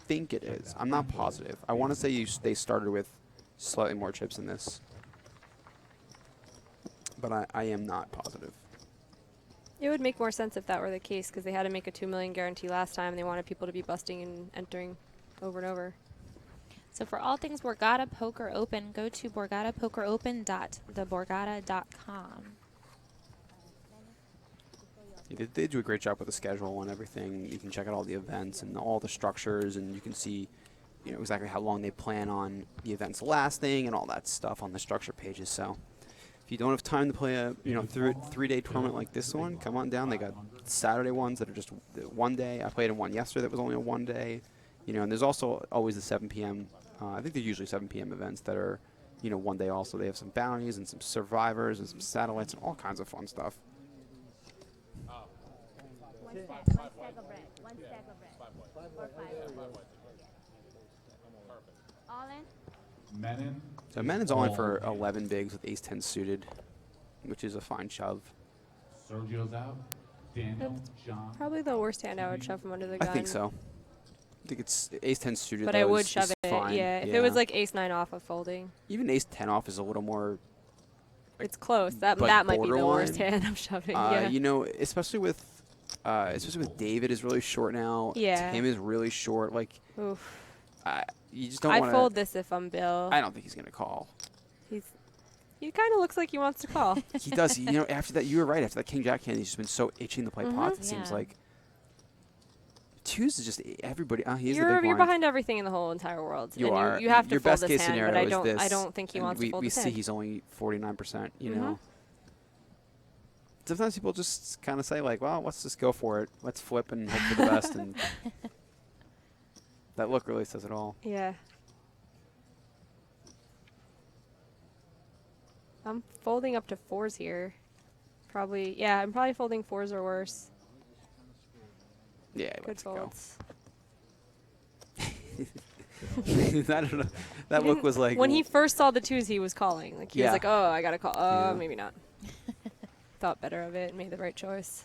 [SPEAKER 10] think it is. I'm not positive. I want to say they started with slightly more chips than this, but I am not positive.
[SPEAKER 11] it would make more sense if that were the case because they had to make a 2 million guarantee last time and they wanted people to be busting and entering over and over.
[SPEAKER 12] So for all things Borgata Poker Open, go to borgatapokeropen.theborgata.com.
[SPEAKER 10] They do a great job with the schedule and everything. You can check out all the events and all the structures, and you can see, you know, exactly how long they plan on the events lasting and all that stuff on the structure pages. So if you don't have time to play a 3-day tournament like this one, come on down. They got Saturday ones that are just 1 day. I played in one yesterday that was only a 1 day. You know, and there's also always the 7 p.m. I think they're usually 7 p.m. events that are, 1 day also. They have some bounties and some survivors and some satellites and all kinds of fun stuff.
[SPEAKER 4] One stack of bread. One stack of bread. Or 5 All in?
[SPEAKER 15] Menon.
[SPEAKER 10] So Menon's all in for 11 bigs with ace-10 suited, which is a fine shove.
[SPEAKER 15] Sergio's out. Daniel, John.
[SPEAKER 11] Probably the worst hand I would shove from under the gun.
[SPEAKER 10] I think so. I think it's ace-10 suited.
[SPEAKER 11] But
[SPEAKER 10] though,
[SPEAKER 11] I would
[SPEAKER 10] is
[SPEAKER 11] shove it.
[SPEAKER 10] fine.
[SPEAKER 11] Yeah, if it was like ace-9 off of folding.
[SPEAKER 10] Even ace-10 off is a little more.
[SPEAKER 11] It's close. That
[SPEAKER 10] like
[SPEAKER 11] might be the worst
[SPEAKER 10] borderline.
[SPEAKER 11] hand I'm shoving. Yeah.
[SPEAKER 10] You know, especially with David is really short now.
[SPEAKER 11] Yeah.
[SPEAKER 10] Tim is really short. Like,
[SPEAKER 11] Oof.
[SPEAKER 10] you just don't
[SPEAKER 11] I'd
[SPEAKER 10] want
[SPEAKER 11] fold this if I'm Bill.
[SPEAKER 10] I don't think he's gonna call.
[SPEAKER 11] He kind of looks like he wants to call.
[SPEAKER 10] He does. After that, you were right. After that King Jack hand, he's just been so itching to play pots. It seems like. Twos is just everybody. He's the big
[SPEAKER 11] You're
[SPEAKER 10] blind.
[SPEAKER 11] behind everything in the whole entire world.
[SPEAKER 10] You
[SPEAKER 11] and
[SPEAKER 10] are.
[SPEAKER 11] You have to
[SPEAKER 10] Your
[SPEAKER 11] fold
[SPEAKER 10] best
[SPEAKER 11] this
[SPEAKER 10] case
[SPEAKER 11] hand,
[SPEAKER 10] scenario
[SPEAKER 11] but I
[SPEAKER 10] is
[SPEAKER 11] don't.
[SPEAKER 10] this,
[SPEAKER 11] I don't think he
[SPEAKER 10] and
[SPEAKER 11] wants to fold
[SPEAKER 10] we
[SPEAKER 11] this
[SPEAKER 10] see
[SPEAKER 11] hand.
[SPEAKER 10] he's only 49%. You know. Sometimes people just kind of say like, "Well, let's just go for it. Let's flip and hope for the best." And that look really says it all.
[SPEAKER 11] Yeah. I'm folding up to 4s here. Probably. Yeah, I'm probably folding 4s or worse.
[SPEAKER 10] Yeah,
[SPEAKER 11] Good
[SPEAKER 10] let's
[SPEAKER 11] folds.
[SPEAKER 10] I don't know. That look was like
[SPEAKER 11] when he first saw the 2s, he was calling. Like he was like, "Oh, I gotta call." Oh, maybe not. Thought better of it and made the right choice.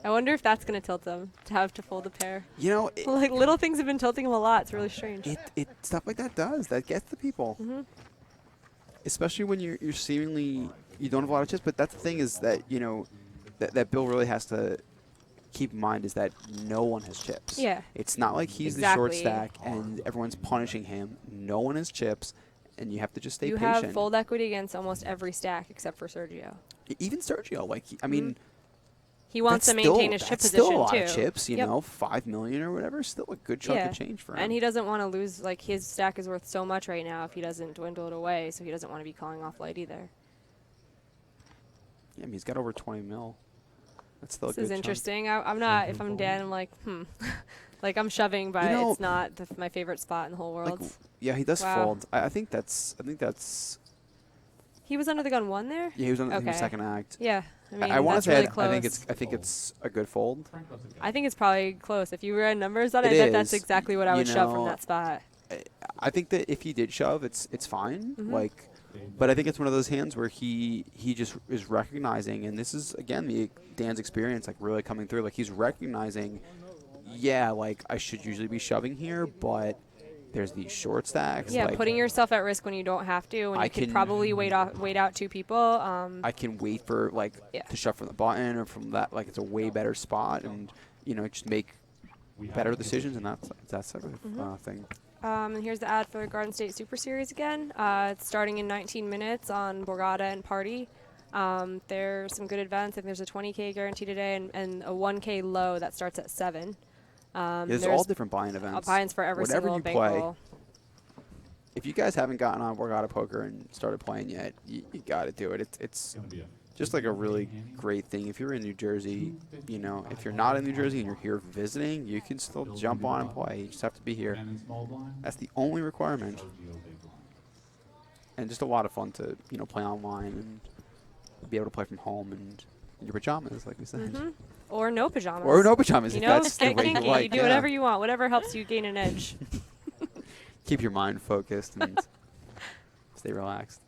[SPEAKER 11] I wonder if that's gonna tilt him to have to fold a pair.
[SPEAKER 10] You know,
[SPEAKER 11] like little things have been tilting him a lot. It's really strange.
[SPEAKER 10] It stuff like that does. That gets the people. Especially when you're seemingly you don't have a lot of chips. But that's the thing is that that Bill really has to keep in mind is that no one has chips.
[SPEAKER 11] Yeah.
[SPEAKER 10] It's not like he's the short stack and everyone's punishing him. No one has chips, and you have to just stay patient.
[SPEAKER 11] You have fold equity against almost every stack except for Sergio.
[SPEAKER 10] Even Sergio, like I mean,
[SPEAKER 11] he wants to maintain his chip position
[SPEAKER 10] still a lot
[SPEAKER 11] too.
[SPEAKER 10] of chips, you know, 5 million or whatever, still a good chunk of change for him.
[SPEAKER 11] And he doesn't want to lose. Like his stack is worth so much right now if he doesn't dwindle it away. So he doesn't want to be calling off light either.
[SPEAKER 10] Yeah, I mean, he's got over 20 mil. That's still a good
[SPEAKER 11] This is
[SPEAKER 10] chunk.
[SPEAKER 11] interesting. I'm not. If I'm Dan, I'm like, like I'm shoving, but it's not my favorite spot in the whole world.
[SPEAKER 10] Like, yeah, he does fold. I think that's.
[SPEAKER 11] He was under the gun 1 there.
[SPEAKER 10] Yeah, he was on the second act.
[SPEAKER 11] Yeah, I mean,
[SPEAKER 10] I want to say
[SPEAKER 11] really
[SPEAKER 10] I
[SPEAKER 11] close.
[SPEAKER 10] think it's a good fold.
[SPEAKER 11] I think it's probably close. If you ran numbers on it,
[SPEAKER 10] It
[SPEAKER 11] I bet that's
[SPEAKER 10] is.
[SPEAKER 11] exactly what I would shove from
[SPEAKER 10] know,
[SPEAKER 11] that spot.
[SPEAKER 10] I think that if he did shove, it's fine. Like, but I think it's one of those hands where he just is recognizing, and this is again Dan's experience, like really coming through. Like he's recognizing, yeah, like I should usually be shoving here, but there's these short stacks.
[SPEAKER 11] Yeah,
[SPEAKER 10] like,
[SPEAKER 11] putting yourself at risk when you don't have to, when you could probably wait out 2 people.
[SPEAKER 10] I can wait for to shove from the button or from that. Like it's a way better spot, and just make better decisions, and that's sort of thing.
[SPEAKER 11] And here's the ad for Garden State Super Series again. It's starting in 19 minutes on Borgata and Party. There's some good events. I think there's a 20K guarantee today and a 1K low that starts at 7.
[SPEAKER 10] There's all different buy-in events.
[SPEAKER 11] Buy-ins for every
[SPEAKER 10] Whatever
[SPEAKER 11] single
[SPEAKER 10] you
[SPEAKER 11] bankroll.
[SPEAKER 10] If you guys haven't gotten on Borgata Poker and started playing yet, you got to do it. It's just like a really great thing. If you're in New Jersey, if you're not in New Jersey and you're here visiting, you can still jump on and play. You just have to be here. That's the only requirement. And just a lot of fun to, play online and be able to play from home and in your pajamas, like we said.
[SPEAKER 11] Or no pajamas.
[SPEAKER 10] Or no pajamas.
[SPEAKER 11] You
[SPEAKER 10] if
[SPEAKER 11] know,
[SPEAKER 10] that's
[SPEAKER 11] get
[SPEAKER 10] the way
[SPEAKER 11] kinky.
[SPEAKER 10] you like.
[SPEAKER 11] You do whatever you want. Whatever helps you gain an edge.
[SPEAKER 10] Keep your mind focused and stay relaxed.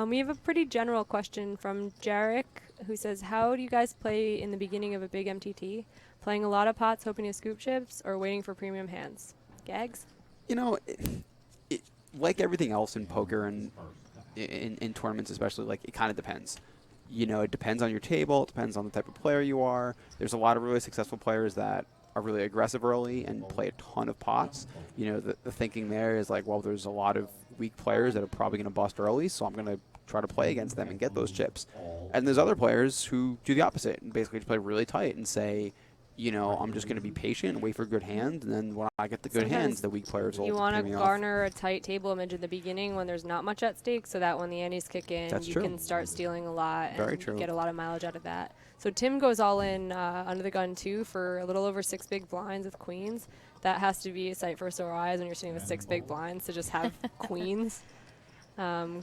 [SPEAKER 11] We have a pretty general question from Jarek, who says, how do you guys play in the beginning of a big MTT? Playing a lot of pots, hoping to scoop chips, or waiting for premium hands? Gags?
[SPEAKER 10] You know, like everything else in poker and in tournaments especially, like it kind of depends. You know, it depends on your table. It depends on the type of player you are. There's a lot of really successful players that are really aggressive early and play a ton of pots. You know, the thinking there is like, well, there's a lot of weak players that are probably going to bust early, so I'm going to try to play against them and get those chips. And there's other players who do the opposite and basically play really tight and say, you know, I'm just going to be patient and wait for a good hand, and then when I get the good hands, the weak players will
[SPEAKER 11] You want
[SPEAKER 10] pay
[SPEAKER 11] to
[SPEAKER 10] me off.
[SPEAKER 11] garner a tight table image in the beginning when there's not much at stake, so that when the antes kick in,
[SPEAKER 10] That's
[SPEAKER 11] you
[SPEAKER 10] true.
[SPEAKER 11] can start stealing a lot
[SPEAKER 10] Very
[SPEAKER 11] and
[SPEAKER 10] true.
[SPEAKER 11] get a lot of mileage out of that. So Tim goes all in under the gun too for a little over 6 big blinds with queens. That has to be a sight for sore eyes when you're sitting with 6 big blinds to just have queens.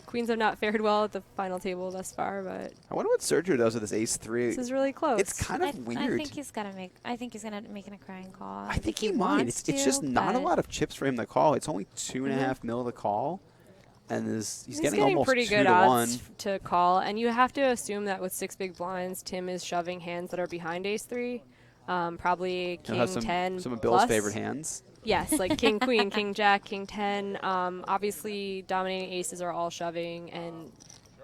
[SPEAKER 11] Queens have not fared well at the final table thus far, but
[SPEAKER 10] I wonder what Sergio does with this ace-3.
[SPEAKER 11] this is really close.
[SPEAKER 10] It's kind of weird.
[SPEAKER 12] I think he's gonna make. I think he's gonna make a crying call.
[SPEAKER 10] I think he might. It's just not a lot of chips for him to call. It's only 2.5 mil to call, and he's getting almost
[SPEAKER 11] pretty
[SPEAKER 10] 2
[SPEAKER 11] good
[SPEAKER 10] to
[SPEAKER 11] odds
[SPEAKER 10] 1.
[SPEAKER 11] to call, and you have to assume that with 6 big blinds, Tim is shoving hands that are behind ace-3, probably
[SPEAKER 10] He'll
[SPEAKER 11] king
[SPEAKER 10] have
[SPEAKER 11] 10
[SPEAKER 10] some of Bill's
[SPEAKER 11] plus.
[SPEAKER 10] favorite hands.
[SPEAKER 11] Yes, like king queen, king jack, king 10. Obviously, dominating aces are all shoving, and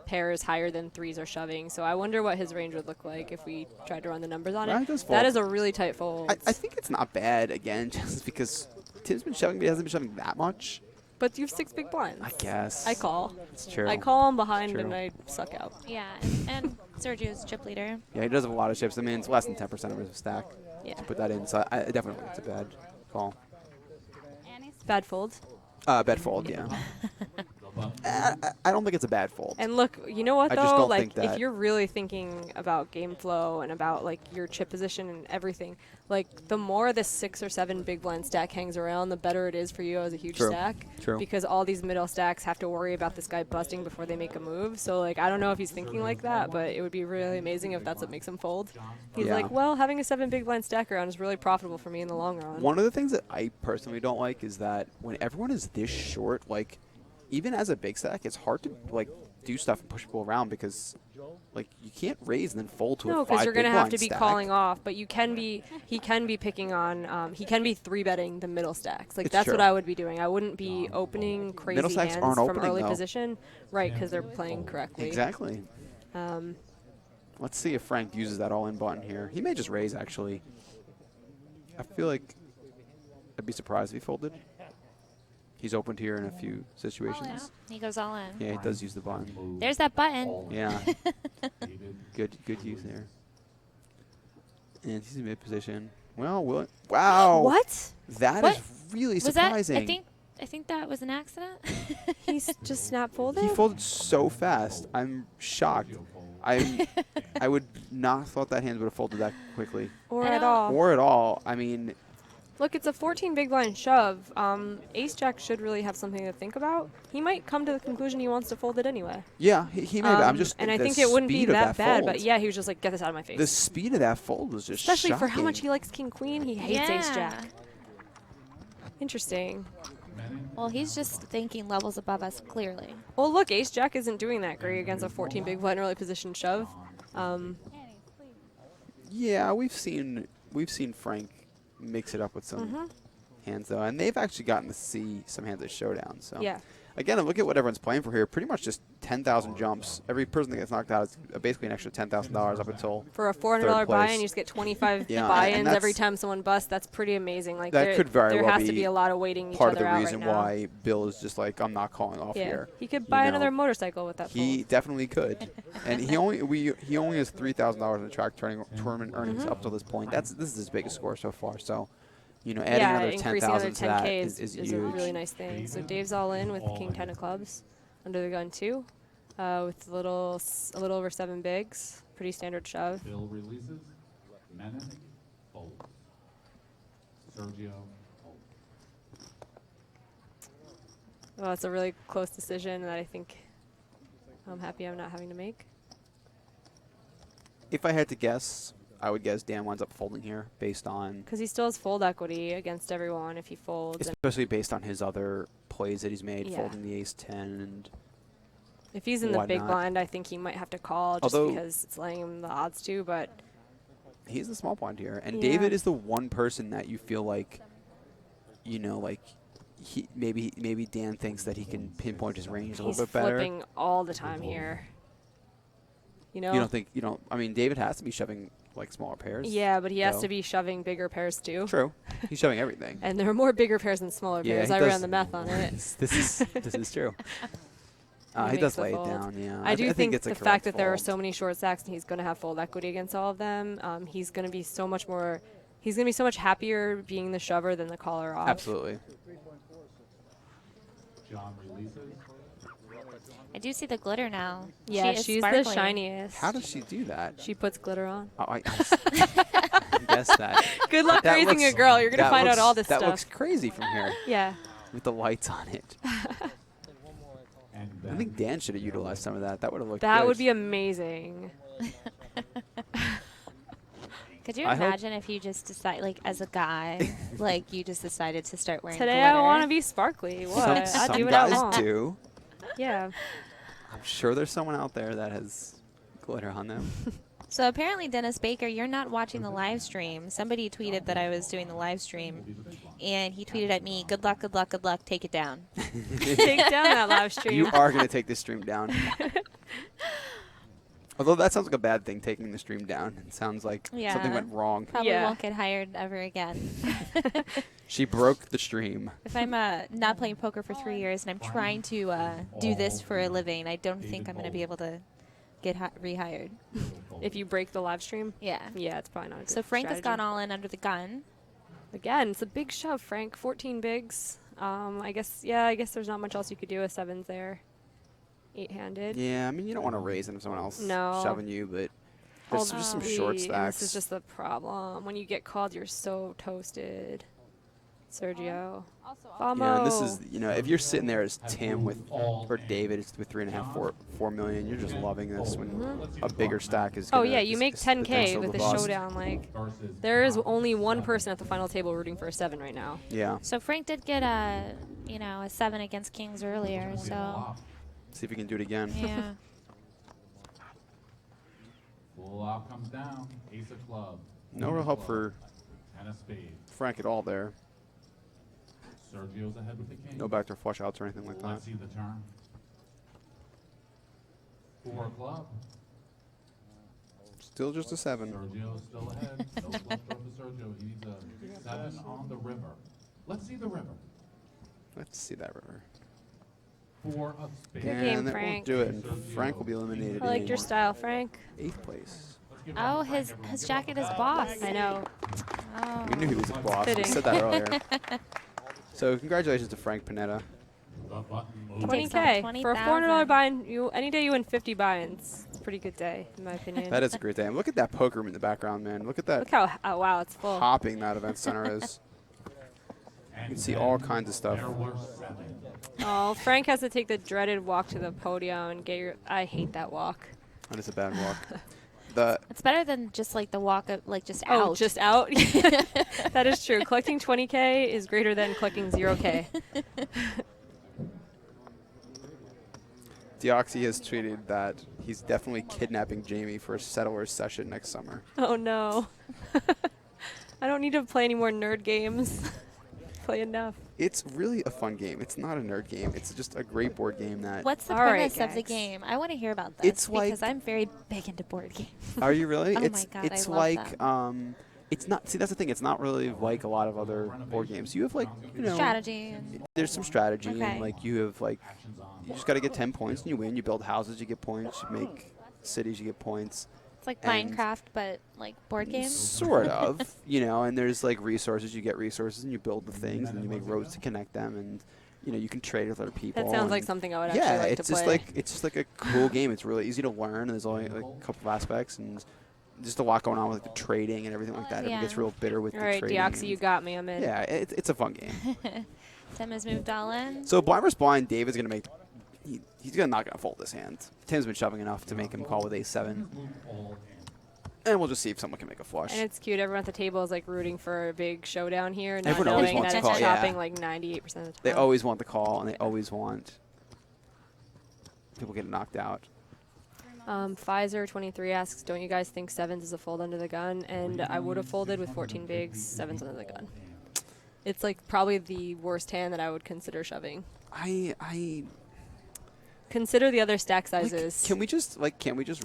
[SPEAKER 11] pairs higher than 3s are shoving. So I wonder what his range would look like if we tried to run the numbers on
[SPEAKER 10] Well,
[SPEAKER 11] it.
[SPEAKER 10] it does
[SPEAKER 11] That
[SPEAKER 10] fold.
[SPEAKER 11] is a really tight fold.
[SPEAKER 10] I think it's not bad, again, just because Tim's been shoving, but he hasn't been shoving that much.
[SPEAKER 11] But you have 6 big blinds.
[SPEAKER 10] I guess.
[SPEAKER 11] I call.
[SPEAKER 10] It's true.
[SPEAKER 11] I call him behind
[SPEAKER 10] True.
[SPEAKER 11] and I suck out.
[SPEAKER 12] Yeah, and Sergio's chip leader.
[SPEAKER 10] Yeah, he does have a lot of chips. I mean, it's less than 10% of his stack
[SPEAKER 11] Yeah.
[SPEAKER 10] to put that in, so I definitely think it's a bad call.
[SPEAKER 11] Bad fold.
[SPEAKER 10] Bad fold, yeah. I don't think it's a bad fold.
[SPEAKER 11] And look, you know what
[SPEAKER 10] I
[SPEAKER 11] though?
[SPEAKER 10] just don't
[SPEAKER 11] Like
[SPEAKER 10] think that
[SPEAKER 11] if you're really thinking about game flow and about like your chip position and everything, like the more the 6 or 7 big blind stack hangs around, the better it is for you as a huge
[SPEAKER 10] True.
[SPEAKER 11] stack.
[SPEAKER 10] True.
[SPEAKER 11] Because all these middle stacks have to worry about this guy busting before they make a move. So like I don't know if he's thinking like that, but it would be really amazing if that's what makes him fold. He's
[SPEAKER 10] Yeah.
[SPEAKER 11] like, well, having a 7 big blind stack around is really profitable for me in the long run.
[SPEAKER 10] One of the things that I personally don't like is that when everyone is this short, like, even as a big stack, it's hard to, like, do stuff and push people around because, like, you can't raise and then fold to
[SPEAKER 11] No,
[SPEAKER 10] a 5
[SPEAKER 11] because you're
[SPEAKER 10] big
[SPEAKER 11] going to have
[SPEAKER 10] blind
[SPEAKER 11] to be
[SPEAKER 10] stack.
[SPEAKER 11] calling off, but you can be, he can be picking on, he can be 3-betting the middle stacks. Like,
[SPEAKER 10] It's
[SPEAKER 11] that's
[SPEAKER 10] true.
[SPEAKER 11] what I would be doing. I wouldn't be opening crazy
[SPEAKER 10] Middle stacks
[SPEAKER 11] hands
[SPEAKER 10] aren't
[SPEAKER 11] from
[SPEAKER 10] opening,
[SPEAKER 11] early
[SPEAKER 10] though.
[SPEAKER 11] position. Right, because they're playing correctly.
[SPEAKER 10] Exactly. Let's see if Frank uses that all-in button here. He may just raise, actually. I feel like I'd be surprised if he folded. He's opened here in a few situations.
[SPEAKER 12] He goes all in.
[SPEAKER 10] Yeah, he does use the button.
[SPEAKER 12] There's that button.
[SPEAKER 10] Yeah. good use there. And he's in mid position. Well, wow.
[SPEAKER 11] What?
[SPEAKER 10] That
[SPEAKER 12] What?
[SPEAKER 10] is really
[SPEAKER 12] Was
[SPEAKER 10] surprising.
[SPEAKER 12] that? I think that was an accident.
[SPEAKER 11] He's just snap folded?
[SPEAKER 10] He folded so fast. I'm shocked. I would not have thought that hand would have folded that quickly.
[SPEAKER 11] Or at all.
[SPEAKER 10] Or at all. I mean,
[SPEAKER 11] Look, it's a 14 big blind shove. Ace-Jack should really have something to think about. He might come to the conclusion he wants to fold it anyway.
[SPEAKER 10] yeah, he may. But I'm just.
[SPEAKER 11] And I
[SPEAKER 10] the
[SPEAKER 11] think it wouldn't be
[SPEAKER 10] speed of
[SPEAKER 11] that bad,
[SPEAKER 10] fold.
[SPEAKER 11] but yeah, he was just like, get this out of my face.
[SPEAKER 10] The speed of that fold was just
[SPEAKER 11] Especially for how
[SPEAKER 10] shocking.
[SPEAKER 11] much he likes king-queen, he hates
[SPEAKER 12] Yeah.
[SPEAKER 11] ace-jack. Interesting.
[SPEAKER 12] Well, he's just thinking levels above us, clearly.
[SPEAKER 11] Well, look, ace-jack isn't doing that great against a 14 big blind early position shove.
[SPEAKER 10] Yeah, we've seen Frank mix it up with some hands though, and they've actually gotten to see some hands at showdown. So
[SPEAKER 11] Yeah.
[SPEAKER 10] again, look at what everyone's playing for here. Pretty much just 10,000 jumps. Every person that gets knocked out is basically an extra $10,000 up until
[SPEAKER 11] For a $400
[SPEAKER 10] third
[SPEAKER 11] buy-in,
[SPEAKER 10] place.
[SPEAKER 11] you just get 25
[SPEAKER 10] Yeah, and
[SPEAKER 11] buy-ins
[SPEAKER 10] that's-
[SPEAKER 11] every time someone busts. That's pretty amazing. Like
[SPEAKER 10] that
[SPEAKER 11] there,
[SPEAKER 10] could very
[SPEAKER 11] there
[SPEAKER 10] well
[SPEAKER 11] has to be a lot of waiting each
[SPEAKER 10] part of
[SPEAKER 11] other
[SPEAKER 10] the
[SPEAKER 11] out
[SPEAKER 10] reason
[SPEAKER 11] right now.
[SPEAKER 10] why Bill is just like, I'm not calling off
[SPEAKER 11] Yeah,
[SPEAKER 10] here.
[SPEAKER 11] he could
[SPEAKER 10] You
[SPEAKER 11] buy
[SPEAKER 10] know?
[SPEAKER 11] another motorcycle with that
[SPEAKER 10] He
[SPEAKER 11] fold.
[SPEAKER 10] definitely could, and he only has $3,000 in the track tournament earnings up till this point. This is his biggest score so far. So, you know, adding
[SPEAKER 11] Yeah,
[SPEAKER 10] another
[SPEAKER 11] increasing another
[SPEAKER 10] 10,000 to that
[SPEAKER 11] 10K
[SPEAKER 10] is
[SPEAKER 11] is a
[SPEAKER 10] huge.
[SPEAKER 11] really nice thing. So Dave's all in with king 10 of clubs, under the gun 2, with a little over 7 bigs, pretty standard shove.
[SPEAKER 15] Bill releases. Menon folds. Sergio folds.
[SPEAKER 11] Well, it's a really close decision that I think I'm happy I'm not having to make.
[SPEAKER 10] If I had to guess, I would guess Dan winds up folding here based on...
[SPEAKER 11] Because he still has fold equity against everyone if he folds.
[SPEAKER 10] Especially based on his other plays that he's made,
[SPEAKER 11] Yeah.
[SPEAKER 10] folding the ace-10 and
[SPEAKER 11] If he's in the big
[SPEAKER 10] whatnot.
[SPEAKER 11] blind, I think he might have to call just
[SPEAKER 10] Although-
[SPEAKER 11] because it's letting him the odds to, but...
[SPEAKER 10] He's the small blind here. And
[SPEAKER 11] Yeah.
[SPEAKER 10] David is the one person that you feel like, you know, like... Maybe Dan thinks that he can pinpoint his range a
[SPEAKER 11] He's
[SPEAKER 10] little bit better.
[SPEAKER 11] flipping all the time here. You know?
[SPEAKER 10] You don't. I mean, David has to be shoving like smaller pairs.
[SPEAKER 11] Yeah, but he has
[SPEAKER 10] so-
[SPEAKER 11] to be shoving bigger pairs too.
[SPEAKER 10] True. He's shoving everything.
[SPEAKER 11] And there are more bigger pairs than smaller
[SPEAKER 10] Yeah,
[SPEAKER 11] pairs.
[SPEAKER 10] he
[SPEAKER 11] I
[SPEAKER 10] does-
[SPEAKER 11] ran the math on it.
[SPEAKER 10] this is true. He
[SPEAKER 11] makes
[SPEAKER 10] does
[SPEAKER 11] the
[SPEAKER 10] lay it
[SPEAKER 11] fold.
[SPEAKER 10] down. Yeah.
[SPEAKER 11] I do think
[SPEAKER 10] it's a
[SPEAKER 11] the fact
[SPEAKER 10] correct
[SPEAKER 11] that there are
[SPEAKER 10] fold.
[SPEAKER 11] so many short stacks and he's going to have fold equity against all of them, he's going to be so much more. He's going to be so much happier being the shover than the caller off.
[SPEAKER 10] Absolutely.
[SPEAKER 15] John releases.
[SPEAKER 12] I do see the glitter now.
[SPEAKER 11] Yeah,
[SPEAKER 12] she is
[SPEAKER 11] she's
[SPEAKER 12] sparkling.
[SPEAKER 11] the shiniest.
[SPEAKER 10] How does she do that?
[SPEAKER 11] She puts glitter on.
[SPEAKER 10] Oh, I guess that.
[SPEAKER 11] Good luck
[SPEAKER 10] That
[SPEAKER 11] raising a
[SPEAKER 10] looks-
[SPEAKER 11] girl. You're going to
[SPEAKER 10] that
[SPEAKER 11] find out
[SPEAKER 10] looks-
[SPEAKER 11] all this
[SPEAKER 10] that
[SPEAKER 11] stuff.
[SPEAKER 10] looks crazy from here.
[SPEAKER 11] Yeah.
[SPEAKER 10] With the lights on it. I think Dan should have utilized some of that. That would have looked
[SPEAKER 11] That
[SPEAKER 10] good.
[SPEAKER 11] would be amazing.
[SPEAKER 12] Could you
[SPEAKER 10] I hope-
[SPEAKER 12] imagine if you just decide, like, as a guy, like, you just decided to start wearing
[SPEAKER 11] Today
[SPEAKER 12] glitter?
[SPEAKER 11] I want to be sparkly. What?
[SPEAKER 10] Some,
[SPEAKER 11] I'll
[SPEAKER 10] some
[SPEAKER 11] do what I
[SPEAKER 10] guys
[SPEAKER 11] want.
[SPEAKER 10] do.
[SPEAKER 11] Yeah.
[SPEAKER 10] I'm sure there's someone out there that has glitter on them.
[SPEAKER 12] So apparently, Dennis Baker, you're not watching the live stream. Somebody tweeted that I was doing the live stream, and he tweeted at me, "Good luck, good luck, good luck. Take it down."
[SPEAKER 11] Take down that live stream.
[SPEAKER 10] You are going to take this stream down. Although that sounds like a bad thing, taking the stream down. It sounds like something went wrong.
[SPEAKER 12] Probably won't get hired ever again.
[SPEAKER 10] She broke the stream.
[SPEAKER 12] If I'm not playing poker for 3 years and I'm trying to do this for a living, I don't think I'm going to be able to get rehired.
[SPEAKER 11] If you break the live stream?
[SPEAKER 12] Yeah.
[SPEAKER 11] Yeah, it's probably not a good
[SPEAKER 12] So Frank
[SPEAKER 11] strategy.
[SPEAKER 12] has gone all in under the gun.
[SPEAKER 11] Again, it's a big shove, Frank. 14 bigs. I guess there's not much else you could do with sevens there. 8-handed.
[SPEAKER 10] Yeah, I mean, you don't want to raise it if someone else
[SPEAKER 11] No.
[SPEAKER 10] shoving you, but there's just some short
[SPEAKER 11] And
[SPEAKER 10] stacks.
[SPEAKER 11] this is just the problem. When you get called, you're so toasted. Sergio.
[SPEAKER 10] Yeah, and this is, if you're sitting there as Tim or David with 3.5, 4 million, you're just loving this when a bigger stack is.
[SPEAKER 11] Oh yeah, you make
[SPEAKER 10] is
[SPEAKER 11] 10K
[SPEAKER 10] potential
[SPEAKER 11] with
[SPEAKER 10] to
[SPEAKER 11] the
[SPEAKER 10] bust.
[SPEAKER 11] showdown. Like, there is only one person at the final table rooting for a 7 right now.
[SPEAKER 10] Yeah.
[SPEAKER 12] So Frank did get a 7 against Kings earlier. So
[SPEAKER 10] See if you can do it again.
[SPEAKER 12] yeah.
[SPEAKER 15] Full out comes down. Ace of clubs.
[SPEAKER 10] No real help for
[SPEAKER 15] And a spade.
[SPEAKER 10] Frank at all there.
[SPEAKER 15] Sergio's ahead with the king.
[SPEAKER 10] No backdoor flush outs or anything like that.
[SPEAKER 15] Let's see the turn. 4 of club.
[SPEAKER 10] Still just a 7.
[SPEAKER 15] Sergio's still ahead. No flush draw for Sergio. He needs a 7 on the river. Let's see the river.
[SPEAKER 10] Let's see that river.
[SPEAKER 15] 4 of spades.
[SPEAKER 11] Good
[SPEAKER 10] And
[SPEAKER 11] game,
[SPEAKER 10] that
[SPEAKER 11] Frank.
[SPEAKER 10] won't do it. And Frank will be eliminated.
[SPEAKER 11] I liked
[SPEAKER 10] in
[SPEAKER 11] your style, Frank.
[SPEAKER 10] 8th place.
[SPEAKER 12] Oh, his jacket is boss.
[SPEAKER 11] I know.
[SPEAKER 12] Oh.
[SPEAKER 10] We knew he was a boss. We
[SPEAKER 11] Fitting.
[SPEAKER 10] said that earlier. So congratulations to Frank Panetta.
[SPEAKER 11] 20K for a $400 buy-in. Any day you win 50 buy-ins, it's a pretty good day, in my opinion.
[SPEAKER 10] That is a great day. And look at that poker room in the background, man. Look at that.
[SPEAKER 11] Look how wow, it's full.
[SPEAKER 10] Hopping that event center is. You can see all kinds of stuff.
[SPEAKER 11] Oh, Frank has to take the dreaded walk to the podium and get your. I hate that walk.
[SPEAKER 10] That is a bad walk.
[SPEAKER 12] It's better than just like the walk of just
[SPEAKER 11] Oh,
[SPEAKER 12] out.
[SPEAKER 11] just out? That is true. Collecting 20K is greater than collecting 0K.
[SPEAKER 10] Deoxy has tweeted that he's definitely kidnapping Jamie for a settlers session next summer.
[SPEAKER 11] Oh, no. I don't need to play any more nerd games. Play enough.
[SPEAKER 10] It's really a fun game. It's not a nerd game. It's just a great board game that.
[SPEAKER 12] What's the
[SPEAKER 11] All right,
[SPEAKER 12] premise of the
[SPEAKER 11] guys.
[SPEAKER 12] game? I want to hear about this
[SPEAKER 10] It's like-
[SPEAKER 12] because I'm very big into board games.
[SPEAKER 10] Are you really?
[SPEAKER 12] Oh
[SPEAKER 10] it's
[SPEAKER 12] my God,
[SPEAKER 10] it's
[SPEAKER 12] I love
[SPEAKER 10] like
[SPEAKER 12] them.
[SPEAKER 10] it's not. See, that's the thing. It's not really like a lot of other board games. You have like
[SPEAKER 12] Strategy and
[SPEAKER 10] There's some strategy
[SPEAKER 12] Okay.
[SPEAKER 10] and like you have like you just got to get 10 points and you win. You build houses, you get points. You make cities, you get points.
[SPEAKER 12] it's like
[SPEAKER 10] And
[SPEAKER 12] Minecraft, but like board games.
[SPEAKER 10] Sort of, and there's like resources. You get resources and you build the things and you make roads to connect them and you can trade with other people.
[SPEAKER 11] That sounds like
[SPEAKER 10] and
[SPEAKER 11] something I would
[SPEAKER 10] yeah,
[SPEAKER 11] actually like
[SPEAKER 10] it's
[SPEAKER 11] to
[SPEAKER 10] just
[SPEAKER 11] play.
[SPEAKER 10] it's just like a cool game. It's really easy to learn. There's only like a couple of aspects and just a lot going on with like, the trading and everything like that. Everyone gets
[SPEAKER 12] Yeah.
[SPEAKER 10] real bitter with
[SPEAKER 11] All
[SPEAKER 10] the
[SPEAKER 11] right,
[SPEAKER 10] trading.
[SPEAKER 11] Deoxy,
[SPEAKER 10] and-
[SPEAKER 11] you got me. I'm in.
[SPEAKER 10] Yeah, it's a fun game.
[SPEAKER 12] Tim has moved all in.
[SPEAKER 10] So blind versus blind, David's gonna make he's not gonna fold this hand. Tim's been shoving enough to make him call with ace-7. And we'll just see if someone can make a flush.
[SPEAKER 11] And it's cute. Everyone at the table is like rooting for a big showdown here, not
[SPEAKER 10] Everyone always
[SPEAKER 11] knowing
[SPEAKER 10] wants
[SPEAKER 11] that
[SPEAKER 10] to
[SPEAKER 11] it's
[SPEAKER 10] call,
[SPEAKER 11] chopping
[SPEAKER 10] yeah.
[SPEAKER 11] like 98% of the time.
[SPEAKER 10] They always want the call, and they always want people get knocked out.
[SPEAKER 11] Pfizer23 asks, don't you guys think sevens is a fold under the gun? And I would have folded with 14 bigs, sevens under the gun. It's like probably the worst hand that I would consider shoving.
[SPEAKER 10] I
[SPEAKER 11] consider the other stack sizes.
[SPEAKER 10] Can't we just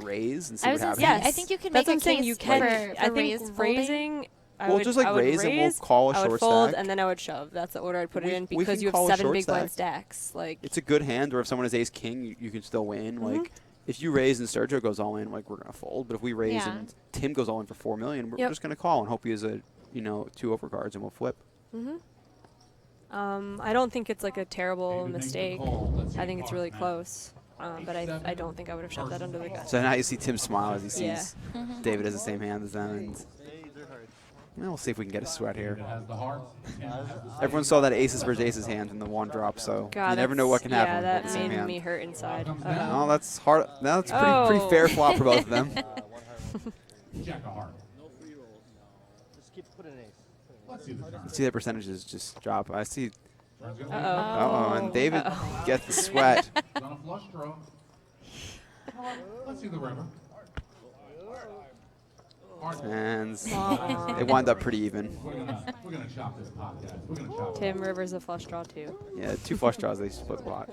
[SPEAKER 10] raise and see
[SPEAKER 12] I
[SPEAKER 10] what
[SPEAKER 12] was gonna
[SPEAKER 10] happens?
[SPEAKER 12] say,
[SPEAKER 11] Yes.
[SPEAKER 12] I think you can
[SPEAKER 11] That's
[SPEAKER 12] make
[SPEAKER 11] what
[SPEAKER 12] a
[SPEAKER 11] I'm saying.
[SPEAKER 12] case
[SPEAKER 11] You can.
[SPEAKER 12] for
[SPEAKER 11] I think
[SPEAKER 12] raised
[SPEAKER 11] raising.
[SPEAKER 12] folding.
[SPEAKER 11] I
[SPEAKER 10] We'll
[SPEAKER 11] would,
[SPEAKER 10] just, like,
[SPEAKER 11] I would
[SPEAKER 10] raise and we'll call a
[SPEAKER 11] I would
[SPEAKER 10] short
[SPEAKER 11] fold
[SPEAKER 10] stack.
[SPEAKER 11] and then I would shove. That's the order I'd put it in
[SPEAKER 10] We
[SPEAKER 11] because
[SPEAKER 10] can
[SPEAKER 11] you have
[SPEAKER 10] call a
[SPEAKER 11] 7
[SPEAKER 10] short
[SPEAKER 11] big blind
[SPEAKER 10] stack.
[SPEAKER 11] stacks. Like
[SPEAKER 10] It's a good hand, or if someone has ace king, you can still win. Like if you raise and Sergio goes all in, like we're gonna fold. But if we raise
[SPEAKER 12] Yeah.
[SPEAKER 10] and Tim goes all in for 4 million, we're
[SPEAKER 11] Yep.
[SPEAKER 10] just gonna call and hope he has a 2 overcards and we'll flip.
[SPEAKER 11] I don't think it's like a terrible mistake. I think it's really close. But I don't think I would have shoved that under the gun.
[SPEAKER 10] So now you see Tim smile as he sees
[SPEAKER 11] Yeah.
[SPEAKER 10] David has the same hand as them. And well, we'll see if we can get a sweat here. Everyone saw that aces versus aces hand in the one drop, so
[SPEAKER 11] God,
[SPEAKER 10] you never know what can happen
[SPEAKER 11] Yeah,
[SPEAKER 10] with
[SPEAKER 11] that
[SPEAKER 10] the same
[SPEAKER 11] made
[SPEAKER 10] hand.
[SPEAKER 11] me hurt inside.
[SPEAKER 10] Oh, that's hard. That's pretty fair flop for both of them.
[SPEAKER 15] Jack of heart.
[SPEAKER 16] Just keep putting an ace.
[SPEAKER 15] Let's see the turn.
[SPEAKER 10] See the percentages just drop. I see.
[SPEAKER 11] Uh-oh.
[SPEAKER 10] And David gets the sweat.
[SPEAKER 15] On a flush draw. Let's see the river.
[SPEAKER 10] And they wind up pretty even.
[SPEAKER 15] We're gonna chop this pot, guys. We're gonna chop
[SPEAKER 11] Tim Rivers a flush draw too.
[SPEAKER 10] Yeah, 2 flush draws, they split the pot.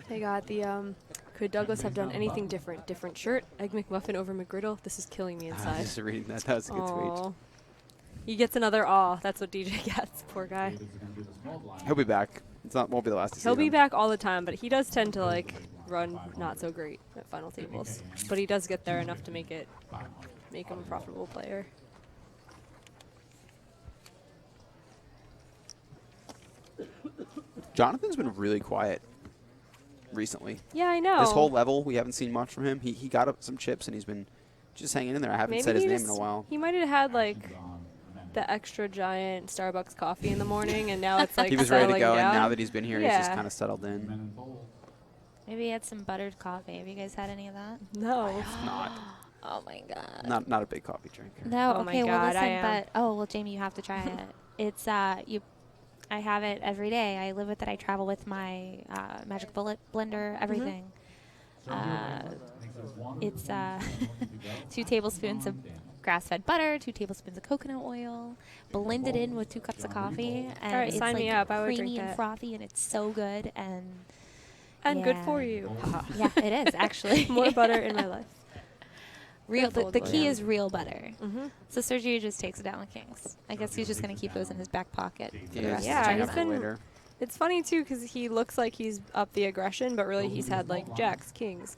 [SPEAKER 11] They got the could Douglas have done anything different? Different shirt, Egg McMuffin over McGriddle. This is killing me inside.
[SPEAKER 10] Just reading that, that was a good
[SPEAKER 11] Aw.
[SPEAKER 10] tweet.
[SPEAKER 11] He gets another aw. That's what DJ gets. Poor guy.
[SPEAKER 10] He'll be back. Won't be the last to see
[SPEAKER 11] He'll be
[SPEAKER 10] them.
[SPEAKER 11] back all the time, but he does tend to like run not so great at final tables. But he does get there enough to make him a profitable player.
[SPEAKER 10] Jonathan's been really quiet recently.
[SPEAKER 11] Yeah, I know.
[SPEAKER 10] This whole level, we haven't seen much from him. He got up some chips and he's been just hanging in there. I haven't
[SPEAKER 11] Maybe
[SPEAKER 10] said his
[SPEAKER 11] he
[SPEAKER 10] name
[SPEAKER 11] just-
[SPEAKER 10] in a while.
[SPEAKER 11] He might have had like the extra giant Starbucks coffee in the morning, and now it's like
[SPEAKER 10] He was ready to
[SPEAKER 11] settling
[SPEAKER 10] go, and
[SPEAKER 11] down.
[SPEAKER 10] now that he's been here, he's just
[SPEAKER 11] Yeah.
[SPEAKER 10] kind of settled in.
[SPEAKER 12] Maybe he had some buttered coffee. Have you guys had any of that?
[SPEAKER 11] No.
[SPEAKER 10] Not.
[SPEAKER 12] Oh my god.
[SPEAKER 10] Not a big coffee drinker.
[SPEAKER 12] No.
[SPEAKER 11] Oh my
[SPEAKER 12] Okay. Well,
[SPEAKER 11] God, I
[SPEAKER 12] listen.
[SPEAKER 11] am.
[SPEAKER 12] But well, Jamie, you have to try it. It's I have it every day. I live with it. I travel with my magic bullet blender. Everything. It's 2 tablespoons of grass-fed butter, 2 tablespoons of coconut oil, blended in with 2 cups of coffee, and
[SPEAKER 11] All right,
[SPEAKER 12] it's
[SPEAKER 11] sign
[SPEAKER 12] like
[SPEAKER 11] me up. I would
[SPEAKER 12] creamy
[SPEAKER 11] drink
[SPEAKER 12] and
[SPEAKER 11] that.
[SPEAKER 12] frothy, and it's so good and
[SPEAKER 11] good
[SPEAKER 12] yeah.
[SPEAKER 11] for you.
[SPEAKER 12] Yeah, it is actually.
[SPEAKER 11] More butter in my life.
[SPEAKER 12] Real.
[SPEAKER 11] Good
[SPEAKER 12] The
[SPEAKER 11] fold,
[SPEAKER 12] key
[SPEAKER 11] yeah.
[SPEAKER 12] is real butter.
[SPEAKER 11] Mhm.
[SPEAKER 12] So Sergio just takes it down with kings. I guess he's just going to keep those in his back pocket. For the
[SPEAKER 10] Yeah,
[SPEAKER 12] rest
[SPEAKER 11] Yeah,
[SPEAKER 12] of the
[SPEAKER 11] he's
[SPEAKER 12] tournament.
[SPEAKER 11] been. It's funny too because he looks like he's up the aggression, but really he's had like jacks, kings,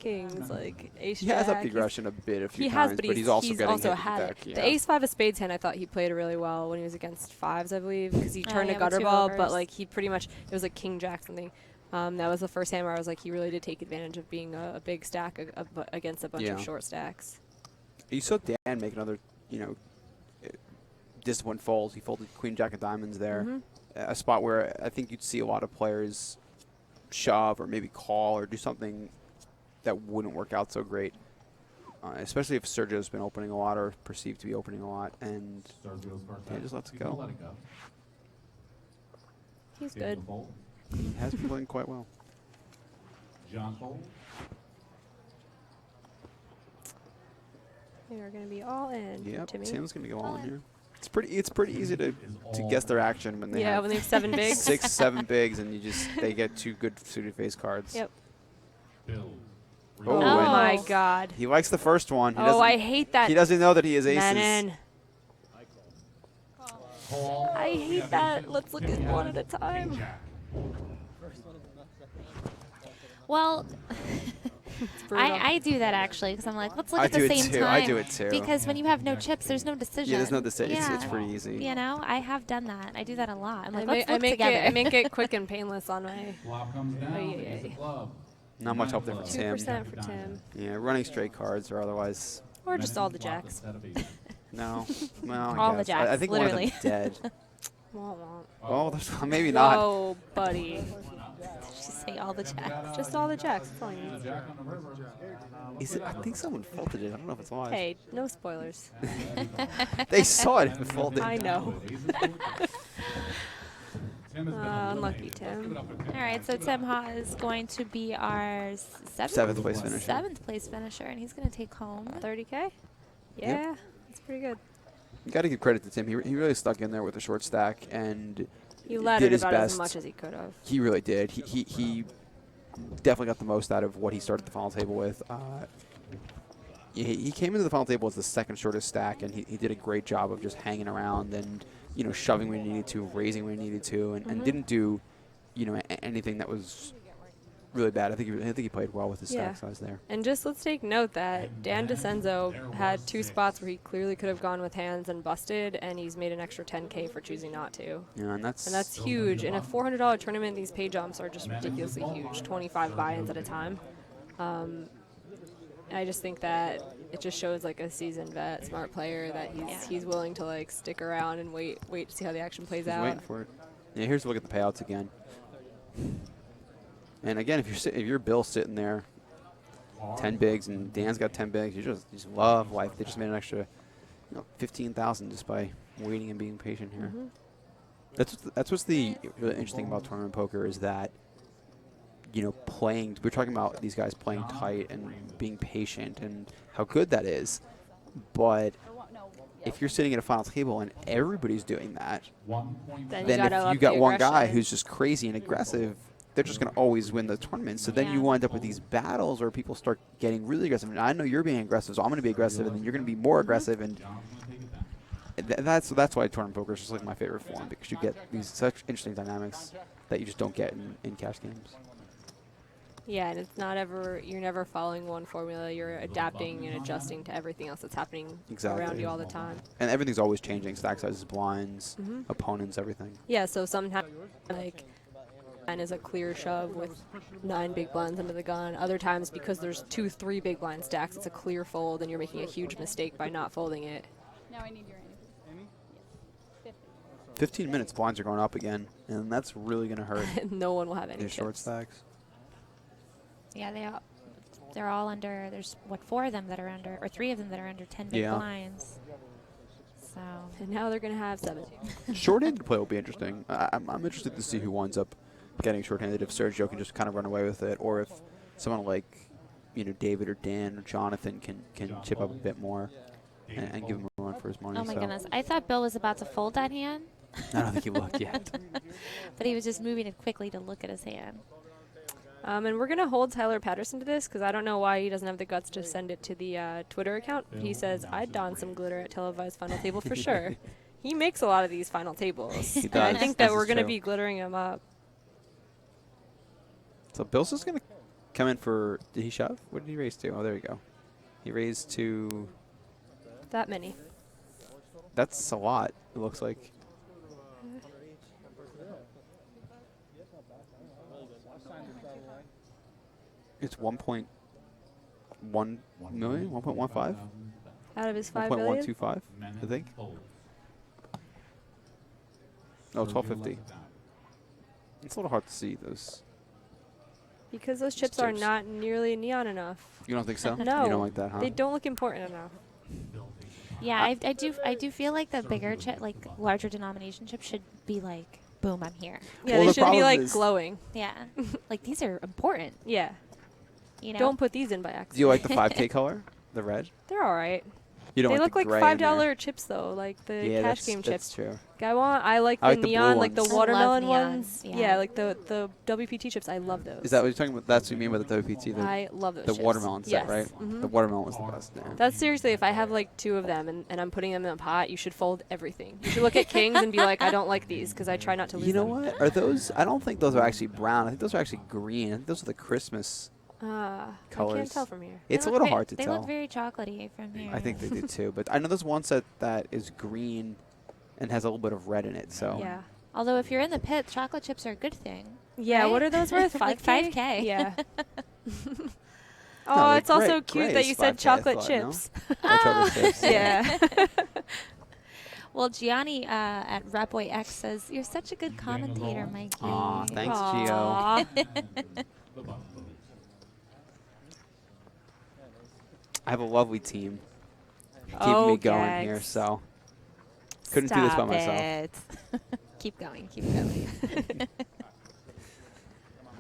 [SPEAKER 11] like ace.
[SPEAKER 10] He has up
[SPEAKER 11] jack.
[SPEAKER 10] the aggression a bit, a few
[SPEAKER 11] He
[SPEAKER 10] times,
[SPEAKER 11] has, but
[SPEAKER 10] he's also getting hit
[SPEAKER 11] had
[SPEAKER 10] back.
[SPEAKER 11] it.
[SPEAKER 10] Yeah.
[SPEAKER 11] The ace five of spades hand, I thought he played really well when he was against fives, I believe, because he turned
[SPEAKER 12] yeah,
[SPEAKER 11] a
[SPEAKER 12] with
[SPEAKER 11] gutter
[SPEAKER 12] 2
[SPEAKER 11] ball,
[SPEAKER 12] overs.
[SPEAKER 11] but like he pretty much it was like king jack something. That was the first hand where I was like, he really did take advantage of being a big stack against a bunch of
[SPEAKER 10] Yeah.
[SPEAKER 11] short stacks.
[SPEAKER 10] You saw Dan make another, disciplined fold. He folded queen jack of diamonds there.
[SPEAKER 11] Mhm.
[SPEAKER 10] A spot where I think you'd see a lot of players shove or maybe call or do something that wouldn't work out so great. Especially if Sergio's been opening a lot or perceived to be opening a lot, and he just lets it go.
[SPEAKER 11] He's good.
[SPEAKER 10] He has been playing quite well.
[SPEAKER 15] John fold.
[SPEAKER 11] They are going to be all in.
[SPEAKER 10] Yep,
[SPEAKER 11] Timmy.
[SPEAKER 10] Tim's gonna go all in here. It's pretty easy to guess their action when they
[SPEAKER 11] Yeah,
[SPEAKER 10] have
[SPEAKER 11] when they have 7 bigs.
[SPEAKER 10] 6, 7 bigs, and they get 2 good suited face cards.
[SPEAKER 11] Yep.
[SPEAKER 10] Oh,
[SPEAKER 11] Oh
[SPEAKER 10] and
[SPEAKER 11] my God.
[SPEAKER 10] he likes the first one. He
[SPEAKER 11] Oh,
[SPEAKER 10] doesn't-
[SPEAKER 11] I hate that.
[SPEAKER 10] He doesn't know that he has aces.
[SPEAKER 11] Menon. I hate that. Let's look at one at a time.
[SPEAKER 12] Well,
[SPEAKER 11] brutal.
[SPEAKER 12] I do that actually because I'm like, let's look
[SPEAKER 10] I
[SPEAKER 12] at the
[SPEAKER 10] do it
[SPEAKER 12] same
[SPEAKER 10] too.
[SPEAKER 12] time.
[SPEAKER 10] I do it too.
[SPEAKER 12] Because when you have no chips, there's no decision.
[SPEAKER 10] Yeah, there's no decision.
[SPEAKER 12] Yeah.
[SPEAKER 10] It's pretty easy.
[SPEAKER 12] You know, I have done that. I do that a lot. I'm like,
[SPEAKER 11] I
[SPEAKER 12] let's look
[SPEAKER 11] make
[SPEAKER 12] together.
[SPEAKER 11] I make it quick and painless on my.
[SPEAKER 15] Flop comes down. Ace of club.
[SPEAKER 10] Not much help there for Tim.
[SPEAKER 11] 2% for Tim.
[SPEAKER 10] Yeah, running straight cards or otherwise.
[SPEAKER 11] Or just all the jacks.
[SPEAKER 10] No. Well,
[SPEAKER 12] All
[SPEAKER 10] I
[SPEAKER 12] the
[SPEAKER 10] guess.
[SPEAKER 12] jacks,
[SPEAKER 10] I think
[SPEAKER 12] literally.
[SPEAKER 10] one of them's dead.
[SPEAKER 11] Womp womp.
[SPEAKER 10] Well, there's, maybe not.
[SPEAKER 11] Whoa, buddy.
[SPEAKER 12] Just say all the jacks.
[SPEAKER 11] Just all the jacks. That's all you need.
[SPEAKER 10] Is it? I think someone folded it. I don't know if it's live.
[SPEAKER 11] Hey, no spoilers.
[SPEAKER 10] They saw it and folded.
[SPEAKER 11] I know. Unlucky Tim.
[SPEAKER 12] All right, so Tim Ha is going to be our
[SPEAKER 10] Seventh place finisher.
[SPEAKER 12] Seventh place finisher, and he's going to take home
[SPEAKER 11] 30K. Yeah, that's pretty good.
[SPEAKER 10] You got to give credit to Tim. He really stuck in there with the short stack and
[SPEAKER 11] He
[SPEAKER 10] did
[SPEAKER 11] laddered
[SPEAKER 10] his
[SPEAKER 11] about
[SPEAKER 10] best.
[SPEAKER 11] as much as he could have.
[SPEAKER 10] He really did. He definitely got the most out of what he started the final table with. He came into the final table as the second shortest stack, and he did a great job of just hanging around and shoving when he needed to, raising when he needed to, and didn't do anything that was really bad. I think he played well with his stack size there.
[SPEAKER 11] And just let's take note that Dan DeCenzo had 2 spots where he clearly could have gone with hands and busted, and he's made an extra 10K for choosing not to.
[SPEAKER 10] Yeah, and that's
[SPEAKER 11] huge. In a $400 tournament, these pay jumps are just ridiculously huge, 25 buy-ins at a time. I just think that it just shows like a seasoned vet, smart player that he's willing to like stick around and wait to see how the action plays out.
[SPEAKER 10] Waiting for it. Yeah, here's a look at the payouts again. And again, if you're Bill sitting there, 10 bigs, and Dan's got 10 bigs, you just love life. They just made an extra, 15,000 just by waiting and being patient here. That's what's the really interesting about tournament poker is that, playing. We're talking about these guys playing tight and being patient and how good that is, but if you're sitting at a final table and everybody's doing that, then if you got one guy who's just crazy and aggressive, they're just going to always win the tournament. So then you wind up with these battles where people start getting really aggressive. And I know you're being aggressive, so I'm going to be aggressive, and then you're going to be more aggressive. And that's why tournament poker is just like my favorite form, because you get these such interesting dynamics that you just don't get in cash games.
[SPEAKER 11] Yeah, and it's not you're never following one formula. You're adapting and adjusting to everything else that's happening around you all the time.
[SPEAKER 10] And everything's always changing. Stack sizes, blinds, opponents, everything.
[SPEAKER 11] Yeah, so sometimes like 9 is a clear shove with 9 big blinds under the gun. Other times, because there's 2-3 big blind stacks, it's a clear fold, and you're making a huge mistake by not folding it.
[SPEAKER 6] Now I need your Amy.
[SPEAKER 10] 15 minutes, blinds are going up again, and that's really going to hurt.
[SPEAKER 11] No one will have any
[SPEAKER 10] these short stacks.
[SPEAKER 12] Yeah, they're all under. There's 4 of them that are under, or 3 of them that are under 10 big blinds. So.
[SPEAKER 11] And now they're going to have 7.
[SPEAKER 10] Short-handed play will be interesting. I'm interested to see who winds up getting short-handed. If Sergio can just kind of run away with it, or if someone like David or Dan or Jonathan can chip up a bit more and give him a run for his money.
[SPEAKER 12] Oh my goodness! I thought Bill was about to fold that hand.
[SPEAKER 10] I don't think he looked yet.
[SPEAKER 12] But he was just moving it quickly to look at his hand.
[SPEAKER 11] And we're going to hold Tyler Patterson to this because I don't know why he doesn't have the guts to send it to the Twitter account. He says, I'd don some glitter at televised final table for sure. He makes a lot of these final tables.
[SPEAKER 10] He does.
[SPEAKER 11] And I think that we're going to be glittering him up.
[SPEAKER 10] So Bill's just going to come in for, did he shove? What did he raise to? Oh, there you go. He raised to...
[SPEAKER 11] That many.
[SPEAKER 10] That's a lot, it looks like. It's 1.1 million, 1.15?
[SPEAKER 11] Out of his 5 billion?
[SPEAKER 10] 1.125, I think. No, 1250. It's a little hard to see those.
[SPEAKER 11] Because those chips are not nearly neon enough.
[SPEAKER 10] You don't think so?
[SPEAKER 11] No.
[SPEAKER 10] You don't like that, huh?
[SPEAKER 11] They don't look important enough.
[SPEAKER 12] Yeah, I do feel like the bigger chip, like larger denomination chips, should be like, boom, I'm here.
[SPEAKER 11] Yeah, well, they should be like glowing.
[SPEAKER 12] Yeah, like these are important.
[SPEAKER 11] Yeah. Don't put these in by accident.
[SPEAKER 10] Do you like the 5K color, the red?
[SPEAKER 11] They're all right.
[SPEAKER 10] You don't
[SPEAKER 11] they
[SPEAKER 10] like
[SPEAKER 11] look
[SPEAKER 10] the
[SPEAKER 11] like
[SPEAKER 10] gray in
[SPEAKER 11] $5 chips though, like the cash game chips.
[SPEAKER 10] That's true.
[SPEAKER 11] I like the neon, like the watermelon ones.
[SPEAKER 12] Yeah.
[SPEAKER 11] Yeah, like the WPT chips. I love those.
[SPEAKER 10] Is that what you're talking about? That's what you mean by the WPT?
[SPEAKER 11] I love those
[SPEAKER 10] The
[SPEAKER 11] chips.
[SPEAKER 10] watermelon set,
[SPEAKER 11] Yes.
[SPEAKER 10] right?
[SPEAKER 11] Mhm.
[SPEAKER 10] The watermelon was the best. Yeah.
[SPEAKER 11] That's seriously, if I have like 2 of them and I'm putting them in a pot, you should fold everything. You should look at kings and be like, I don't like these because I try not to lose them.
[SPEAKER 10] You know what? Are those? I don't think those are actually brown. I think those are actually green. I think those are the Christmas colors.
[SPEAKER 11] I can't tell from here.
[SPEAKER 10] It's a little hard to
[SPEAKER 12] they
[SPEAKER 10] tell.
[SPEAKER 12] They look very chocolatey from here.
[SPEAKER 10] I think they do too. But I know there's one set that is green and has a little bit of red in it. So
[SPEAKER 12] yeah. Although if you're in the pit, chocolate chips are a good thing.
[SPEAKER 11] Yeah.
[SPEAKER 12] Right?
[SPEAKER 11] What are those worth? 5K?
[SPEAKER 12] Like 5K.
[SPEAKER 11] Yeah.
[SPEAKER 10] No,
[SPEAKER 11] it's also cute that you said chocolate chips.
[SPEAKER 10] No? Oh, chocolate chips.
[SPEAKER 11] Yeah.
[SPEAKER 12] Well, Gianni at Ratboy X says, "You're such a good commentator, Mikey."
[SPEAKER 10] Aw, thanks,
[SPEAKER 12] Aw.
[SPEAKER 10] I have a lovely team keeping
[SPEAKER 12] Oh,
[SPEAKER 10] me going here,
[SPEAKER 12] Gags.
[SPEAKER 10] so couldn't do this by myself.
[SPEAKER 12] It. Keep going. Keep going.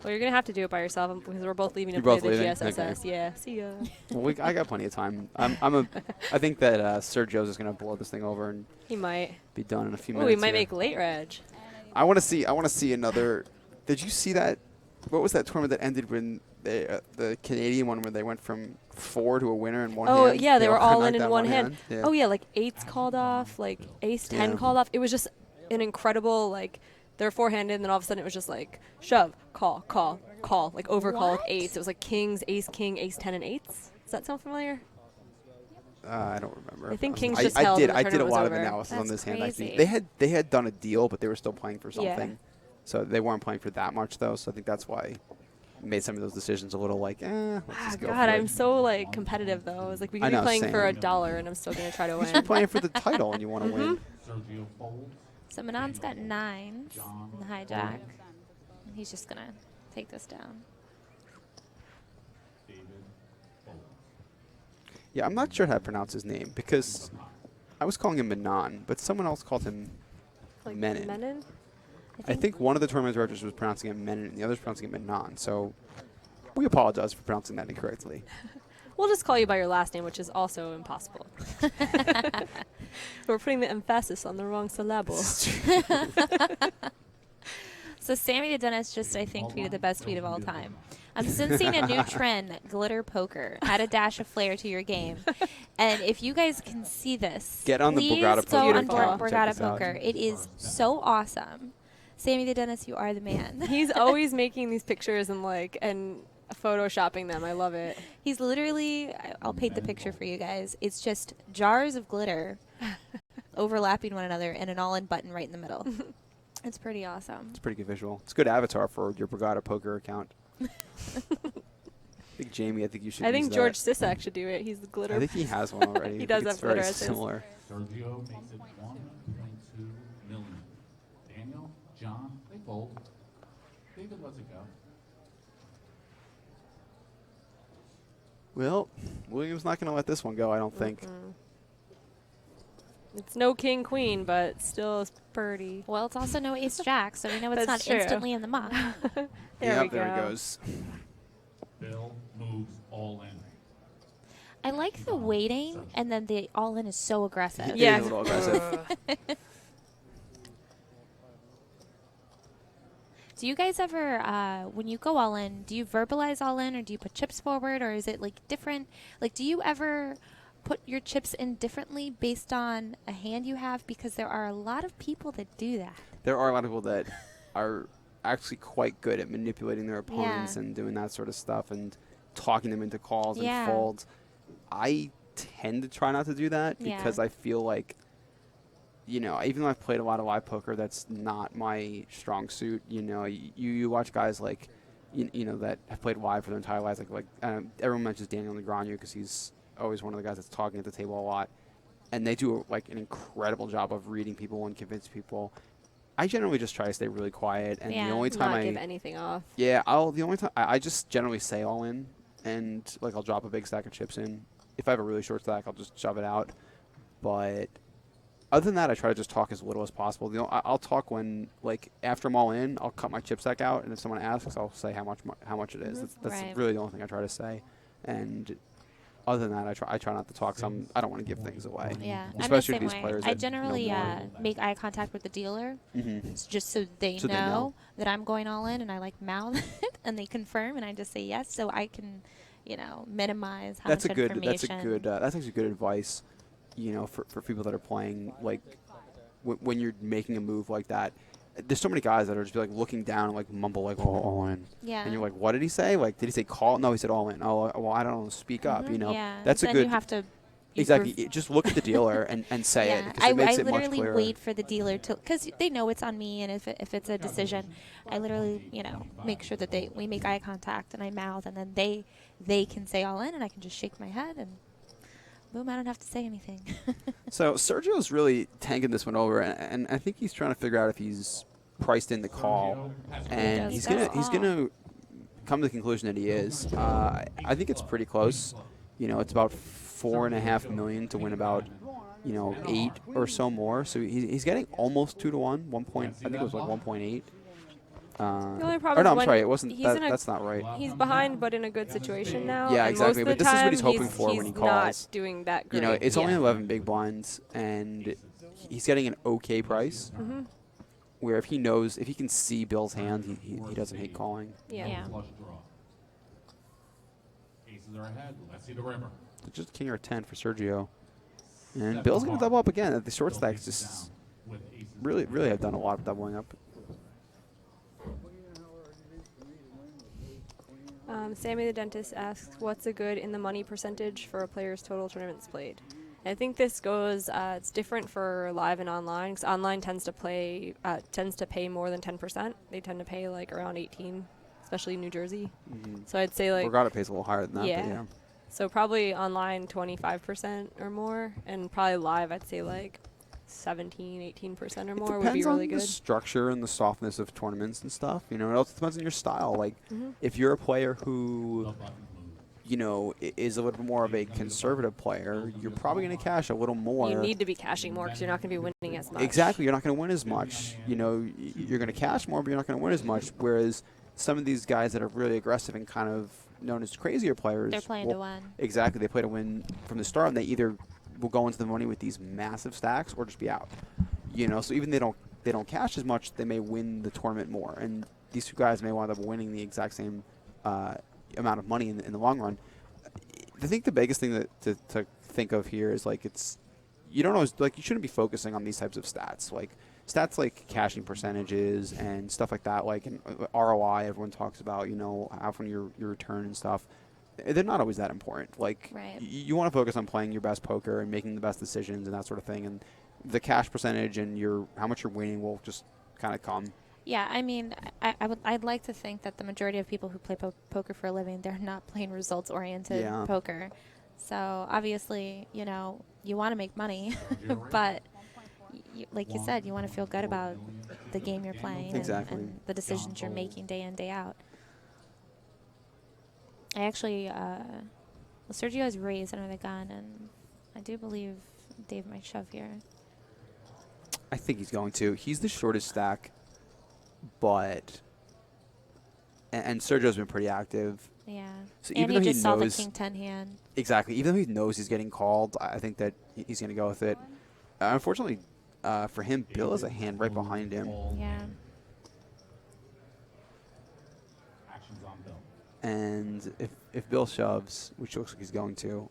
[SPEAKER 11] Well, you're gonna have to do it by yourself because we're both leaving to
[SPEAKER 10] You're
[SPEAKER 11] play
[SPEAKER 10] both
[SPEAKER 11] the
[SPEAKER 10] leaving?
[SPEAKER 11] GSSS.
[SPEAKER 10] Okay.
[SPEAKER 11] Yeah, see ya.
[SPEAKER 10] Well, I got plenty of time. I think that Sergio's just gonna blow this thing over and
[SPEAKER 11] He might
[SPEAKER 10] be done in a few
[SPEAKER 11] Oh,
[SPEAKER 10] minutes.
[SPEAKER 11] we might
[SPEAKER 10] here.
[SPEAKER 11] make late reg.
[SPEAKER 10] I want to see another. Did you see that? What was that tournament that ended when the Canadian one where they went from 4 to a winner in one hand?
[SPEAKER 11] Oh yeah, they were all in
[SPEAKER 10] knocked out
[SPEAKER 11] one hand.
[SPEAKER 10] Yeah.
[SPEAKER 11] Oh yeah, like 8's called off, like ace 10
[SPEAKER 10] Yeah.
[SPEAKER 11] called off. It was just an incredible like they're forehanded, and then all of a sudden it was just like shove, call, like overcall with 8s. It was like kings, ace king, ace 10, and 8s. Does that sound familiar?
[SPEAKER 10] I don't remember.
[SPEAKER 11] I think
[SPEAKER 10] Honestly.
[SPEAKER 11] Kings just
[SPEAKER 10] I
[SPEAKER 11] held
[SPEAKER 10] did.
[SPEAKER 11] and the
[SPEAKER 10] I did a
[SPEAKER 11] tournament was
[SPEAKER 10] lot of
[SPEAKER 11] over.
[SPEAKER 10] analysis on
[SPEAKER 12] That's
[SPEAKER 10] this hand. I
[SPEAKER 12] crazy.
[SPEAKER 10] think they had done a deal, but they were still playing for
[SPEAKER 11] Yeah.
[SPEAKER 10] something. So they weren't playing for that much though. So I think that's why I made some of those decisions a little like, let's just go
[SPEAKER 11] God,
[SPEAKER 10] for
[SPEAKER 11] I'm
[SPEAKER 10] it.
[SPEAKER 11] so like competitive though. It's like we
[SPEAKER 10] I
[SPEAKER 11] could be
[SPEAKER 10] know,
[SPEAKER 11] playing for
[SPEAKER 10] same.
[SPEAKER 11] $1, and I'm still gonna try to
[SPEAKER 10] You're
[SPEAKER 11] win.
[SPEAKER 10] still playing for the title, and you want to win.
[SPEAKER 15] Sergio folds.
[SPEAKER 12] So Manon's got 9s in the hijack. And he's just going to take this down.
[SPEAKER 15] David folds.
[SPEAKER 10] Yeah, I'm not sure how to pronounce his name because I was calling him Manon, but someone else called him
[SPEAKER 11] Like
[SPEAKER 10] Menon.
[SPEAKER 11] Menon?
[SPEAKER 10] I think one of the tournament directors was pronouncing it Menon, and the other's pronouncing it Manon. So we apologize for pronouncing that incorrectly.
[SPEAKER 11] We'll just call you by your last name, which is also impossible. We're putting the emphasis on the wrong syllable.
[SPEAKER 12] So Sammy the Dentist just, I think, tweeted the best tweet of all time. I'm sensing a new trend, glitter poker. Add a dash of flair to your game. And if you guys can see this,
[SPEAKER 10] Get on the
[SPEAKER 12] please
[SPEAKER 10] Borgata
[SPEAKER 12] go
[SPEAKER 10] Poker
[SPEAKER 12] on
[SPEAKER 10] account and check
[SPEAKER 12] Borgata
[SPEAKER 10] this out.
[SPEAKER 12] Poker. It is so awesome. Sammy the Dentist, you are the man.
[SPEAKER 11] He's always making these pictures and photoshopping them. I love it.
[SPEAKER 12] He's literally, I'll paint the picture for you guys. It's just jars of glitter overlapping one another and an all-in button right in the middle. It's pretty awesome.
[SPEAKER 10] It's a pretty good visual. It's a good avatar for your Borgata Poker account. I think Jamie, I think you should
[SPEAKER 11] I think
[SPEAKER 10] use
[SPEAKER 11] George
[SPEAKER 10] that.
[SPEAKER 11] Sisak should do it. He's the glitter.
[SPEAKER 10] I think he has one already.
[SPEAKER 11] He
[SPEAKER 10] I
[SPEAKER 11] does
[SPEAKER 10] think
[SPEAKER 11] have
[SPEAKER 10] it's very
[SPEAKER 11] glitter as his.
[SPEAKER 10] similar.
[SPEAKER 15] Sergio makes it 1.2 million. Daniel, John, they fold. David lets it go.
[SPEAKER 10] Well, William's not going to let this one go, I don't think.
[SPEAKER 11] It's no king queen, but still it's pretty.
[SPEAKER 12] Well, it's also no ace jack, so we know it's not
[SPEAKER 11] That's true.
[SPEAKER 12] instantly in the muck.
[SPEAKER 11] There we
[SPEAKER 10] There
[SPEAKER 11] go.
[SPEAKER 10] he goes.
[SPEAKER 15] Bill moves all in.
[SPEAKER 12] I like the waiting, and then the all-in is so aggressive.
[SPEAKER 10] It is a little aggressive.
[SPEAKER 12] Do you guys ever, when you go all in, do you verbalize all in, or do you put chips forward, or is it like different? Like, do you ever put your chips in differently based on a hand you have? Because there are a lot of people that do that.
[SPEAKER 10] There are a lot of people that are actually quite good at manipulating their opponents
[SPEAKER 12] Yeah.
[SPEAKER 10] and doing that sort of stuff and talking them into calls
[SPEAKER 12] Yeah.
[SPEAKER 10] and folds. I tend to try not to do that
[SPEAKER 12] Yeah.
[SPEAKER 10] because I feel like, even though I've played a lot of live poker, that's not my strong suit. You watch guys like, that have played live for their entire lives. Like everyone mentions Daniel Negreanu because he's always one of the guys that's talking at the table a lot. And they do an incredible job of reading people and convincing people. I generally just try to stay really quiet, and the only time
[SPEAKER 11] not give anything off.
[SPEAKER 10] the only time I just generally say all in, and I'll drop a big stack of chips in. If I have a really short stack, I'll just shove it out. But other than that, I try to just talk as little as possible. I'll talk when after I'm all in, I'll cut my chip stack out, and if someone asks, I'll say how much it is. That's
[SPEAKER 12] Right.
[SPEAKER 10] really the only thing I try to say, and. Other than that, I try not to talk. I don't want to give things away.
[SPEAKER 12] Yeah,
[SPEAKER 10] especially
[SPEAKER 12] I'm the
[SPEAKER 10] to
[SPEAKER 12] same
[SPEAKER 10] these
[SPEAKER 12] way.
[SPEAKER 10] players.
[SPEAKER 12] I
[SPEAKER 10] that
[SPEAKER 12] generally
[SPEAKER 10] know more.
[SPEAKER 12] make eye contact with the dealer, just so they
[SPEAKER 10] So they
[SPEAKER 12] know
[SPEAKER 10] know.
[SPEAKER 12] that I'm going all in, and I mouth it, and they confirm, and I just say yes, so I can, minimize how
[SPEAKER 10] That's
[SPEAKER 12] much
[SPEAKER 10] a
[SPEAKER 12] information.
[SPEAKER 10] good. That's actually good advice. For people that are playing when you're making a move like that. There's so many guys that are just looking down and mumble all in.
[SPEAKER 12] Yeah.
[SPEAKER 10] And you're like, what did he say? Did he say call? No, he said all in. Oh, well, I don't know. Speak up.
[SPEAKER 12] Yeah.
[SPEAKER 10] That's
[SPEAKER 12] then
[SPEAKER 10] a good.
[SPEAKER 12] You have to.
[SPEAKER 10] Exactly. Just look at the dealer and say it. Because
[SPEAKER 12] I
[SPEAKER 10] it makes it much
[SPEAKER 12] literally
[SPEAKER 10] clearer.
[SPEAKER 12] wait for the dealer to, because they know it's on me, and if it's a decision, I literally make sure that we make eye contact, and I mouth, and then they can say all in, and I can just shake my head and Boom, I don't have to say anything.
[SPEAKER 10] So Sergio's really tanking this one over, and I think he's trying to figure out if he's priced in the call, and he's gonna come to the conclusion that he is. I think it's pretty close. You know, it's about $4.5 million to win about 8 or so more. So he's getting almost 2 to 1. I think it was like 1.8.
[SPEAKER 11] The only problem
[SPEAKER 10] no,
[SPEAKER 11] is
[SPEAKER 10] I'm sorry, it wasn't. That's not right.
[SPEAKER 11] He's behind, but in a good situation now.
[SPEAKER 10] Yeah,
[SPEAKER 11] and
[SPEAKER 10] exactly.
[SPEAKER 11] Most of
[SPEAKER 10] But
[SPEAKER 11] the
[SPEAKER 10] this is
[SPEAKER 11] time,
[SPEAKER 10] what he's hoping for when he calls.
[SPEAKER 11] He's not doing that great.
[SPEAKER 10] You know, it's only 11 big blinds, and he's getting an okay price.
[SPEAKER 11] Mhm.
[SPEAKER 10] Where if he can see Bill's hand, he doesn't hate calling.
[SPEAKER 11] Yeah.
[SPEAKER 15] Flush draw. Aces are ahead. Let's see the river.
[SPEAKER 10] So just king or 10 for Sergio, and Bill's gonna double up again. The short stacks just really have done a lot of doubling up.
[SPEAKER 11] Sammy the Dentist asks, what's a good in the money percentage for a player's total tournaments played? I think this goes, it's different for live and online, because online tends to pay more than 10%. They tend to pay like around 18, especially New Jersey. So I'd say like
[SPEAKER 10] Borgata pays a little higher than that.
[SPEAKER 11] yeah.
[SPEAKER 10] But yeah.
[SPEAKER 11] So probably online 25% or more, and probably live I'd say like 17, 18% or more would be really
[SPEAKER 10] Depends on
[SPEAKER 11] good.
[SPEAKER 10] the structure and the softness of tournaments and stuff. You know, it also depends on your style. Like,
[SPEAKER 11] Mhm.
[SPEAKER 10] if you're a player who, is a little more of a conservative player, you're probably going to cash a little more.
[SPEAKER 11] You need to be cashing more because you're not going to be winning as much.
[SPEAKER 10] Exactly, you're not going to win as much. You know, you're going to cash more, but you're not going to win as much. Whereas some of these guys that are really aggressive and kind of known as crazier players,
[SPEAKER 12] They're playing to win.
[SPEAKER 10] Exactly, they play to win from the start, and they either will go into the money with these massive stacks or just be out. You know, so even they don't cash as much, they may win the tournament more, and these two guys may wind up winning the exact same amount of money in the long run. I think the biggest thing to think of here is like you don't always you shouldn't be focusing on these types of stats like cashing percentages and stuff like that, like in ROI everyone talks about, often your return and stuff. They're not always that important. Like, you want to focus on playing your best poker and making the best decisions and that sort of thing, and the cash percentage and how much you're winning will just kind of come.
[SPEAKER 12] Yeah, I mean, I'd like to think that the majority of people who play poker for a living, they're not playing results-oriented poker. So obviously, you want to make money, but like you said, you want to feel good about the game you're playing and the decisions you're making day in, day out. I actually, Sergio has raised under the gun, and I do believe Dave might shove here.
[SPEAKER 10] I think he's going to. He's the shortest stack, but and Sergio's been pretty active.
[SPEAKER 12] Yeah.
[SPEAKER 10] So
[SPEAKER 12] and
[SPEAKER 10] even
[SPEAKER 12] he
[SPEAKER 10] though
[SPEAKER 12] just saw the
[SPEAKER 10] knows
[SPEAKER 12] King-10 hand.
[SPEAKER 10] Exactly. Even though he knows he's getting called, I think that he's going to go with it. Unfortunately, for him, Bill has a hand right behind him.
[SPEAKER 12] Yeah.
[SPEAKER 15] Actions on Bill.
[SPEAKER 10] And if Bill shoves, which looks like he's going to.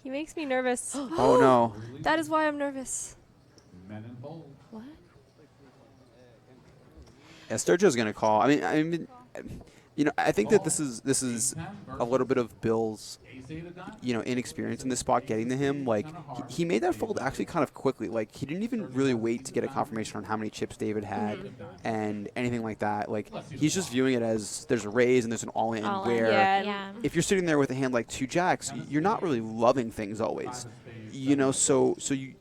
[SPEAKER 11] He makes me nervous.
[SPEAKER 10] Oh, no.
[SPEAKER 11] That is why I'm nervous.
[SPEAKER 15] Men in bold.
[SPEAKER 12] What?
[SPEAKER 10] Yeah, Sergio's going to call. I mean, I think that this is a little bit of Bill's, inexperience in this spot getting to him. Like, he made that fold actually kind of quickly. Like, he didn't even really wait to get a confirmation on how many chips David had and anything like that. Like, he's just viewing it as there's a raise and there's an all-in where if you're sitting there with a hand like 2 jacks, you're not really loving things always. So you...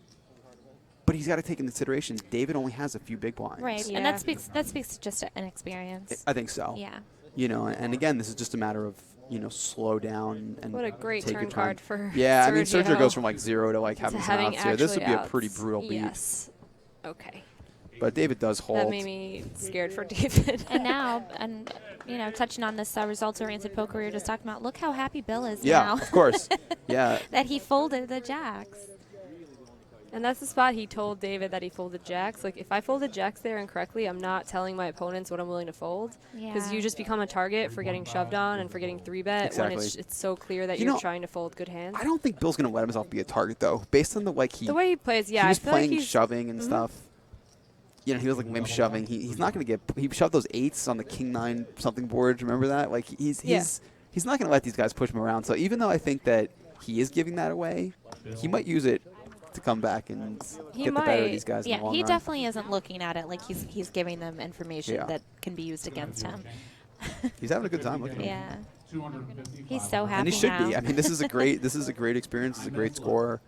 [SPEAKER 10] But he's got to take into consideration David only has a few big blinds.
[SPEAKER 12] Right, and that speaks to just an experience.
[SPEAKER 10] I think so.
[SPEAKER 12] Yeah.
[SPEAKER 10] And again, this is just a matter of, slow down and
[SPEAKER 11] what a great
[SPEAKER 10] take
[SPEAKER 11] turn
[SPEAKER 10] your time.
[SPEAKER 11] card for
[SPEAKER 10] Yeah,
[SPEAKER 11] Sergio.
[SPEAKER 10] I mean, Sergio goes from like 0 to like having some outs here. This would be a pretty brutal beat.
[SPEAKER 11] Yes. Okay.
[SPEAKER 10] But David does hold.
[SPEAKER 11] That made me scared for David.
[SPEAKER 12] And now, touching on this results-oriented poker we were just talking about, look how happy Bill is now.
[SPEAKER 10] Yeah, of course. Yeah.
[SPEAKER 12] That he folded the jacks.
[SPEAKER 11] And that's the spot he told David that he folded jacks. Like, if I folded jacks there incorrectly, I'm not telling my opponents what I'm willing to fold. Because you just become a target for getting shoved on and for getting 3-bet when it's so clear that you're trying to fold good hands.
[SPEAKER 10] I don't think Bill's going to let himself be a target, though. Based on the way he plays,
[SPEAKER 11] yeah.
[SPEAKER 10] He was
[SPEAKER 11] I feel
[SPEAKER 10] playing
[SPEAKER 11] like
[SPEAKER 10] shoving and stuff. He was like limp shoving. He's not going to get... He shoved those 8s on the King-9 something board. Remember that? Like, he's not going to let these guys push him around. So even though I think that he is giving that away, he might use it to come back and get the better of these guys in the long
[SPEAKER 12] he
[SPEAKER 10] run.
[SPEAKER 12] definitely isn't looking at it like he's giving them information that can be used against him.
[SPEAKER 10] He's having a good time looking at
[SPEAKER 12] Yeah. He's so happy
[SPEAKER 10] And he should
[SPEAKER 12] now.
[SPEAKER 10] be. I mean, this is a great experience. It's a great score.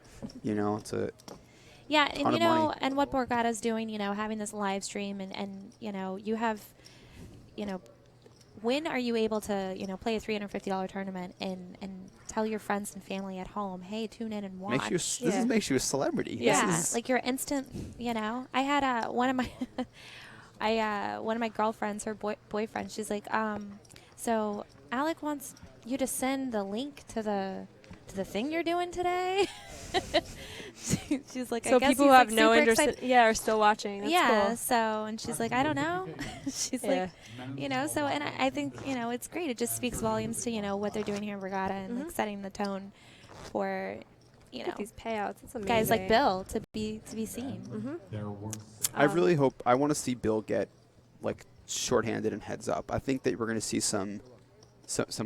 [SPEAKER 10] You know, it's a
[SPEAKER 12] Yeah,
[SPEAKER 10] ton
[SPEAKER 12] and
[SPEAKER 10] of money.
[SPEAKER 12] and what Borgata's doing, having this live stream and you have, when are you able to, play a $350 tournament and tell your friends and family at home, hey, tune in and watch.
[SPEAKER 10] Makes you a celebrity.
[SPEAKER 12] Yeah, like you're instant, I had one of my one of my girlfriends, her boyfriend, she's like, so Alec wants you to send the link to the thing you're doing today. She's like,
[SPEAKER 11] so
[SPEAKER 12] I guess
[SPEAKER 11] people
[SPEAKER 12] he's,
[SPEAKER 11] who have
[SPEAKER 12] like,
[SPEAKER 11] no
[SPEAKER 12] super
[SPEAKER 11] interest,
[SPEAKER 12] excited.
[SPEAKER 11] are still watching. That's
[SPEAKER 12] Yeah.
[SPEAKER 11] cool.
[SPEAKER 12] So, and she's like, I don't know. She's like, so, and I think, it's great. It just speaks volumes to, what they're doing here in Borgata and like setting the tone for,
[SPEAKER 11] these payouts. It's amazing.
[SPEAKER 12] guys like Bill to be seen.
[SPEAKER 10] I really hope. I want to see Bill get like shorthanded and heads up. I think that we're going to see some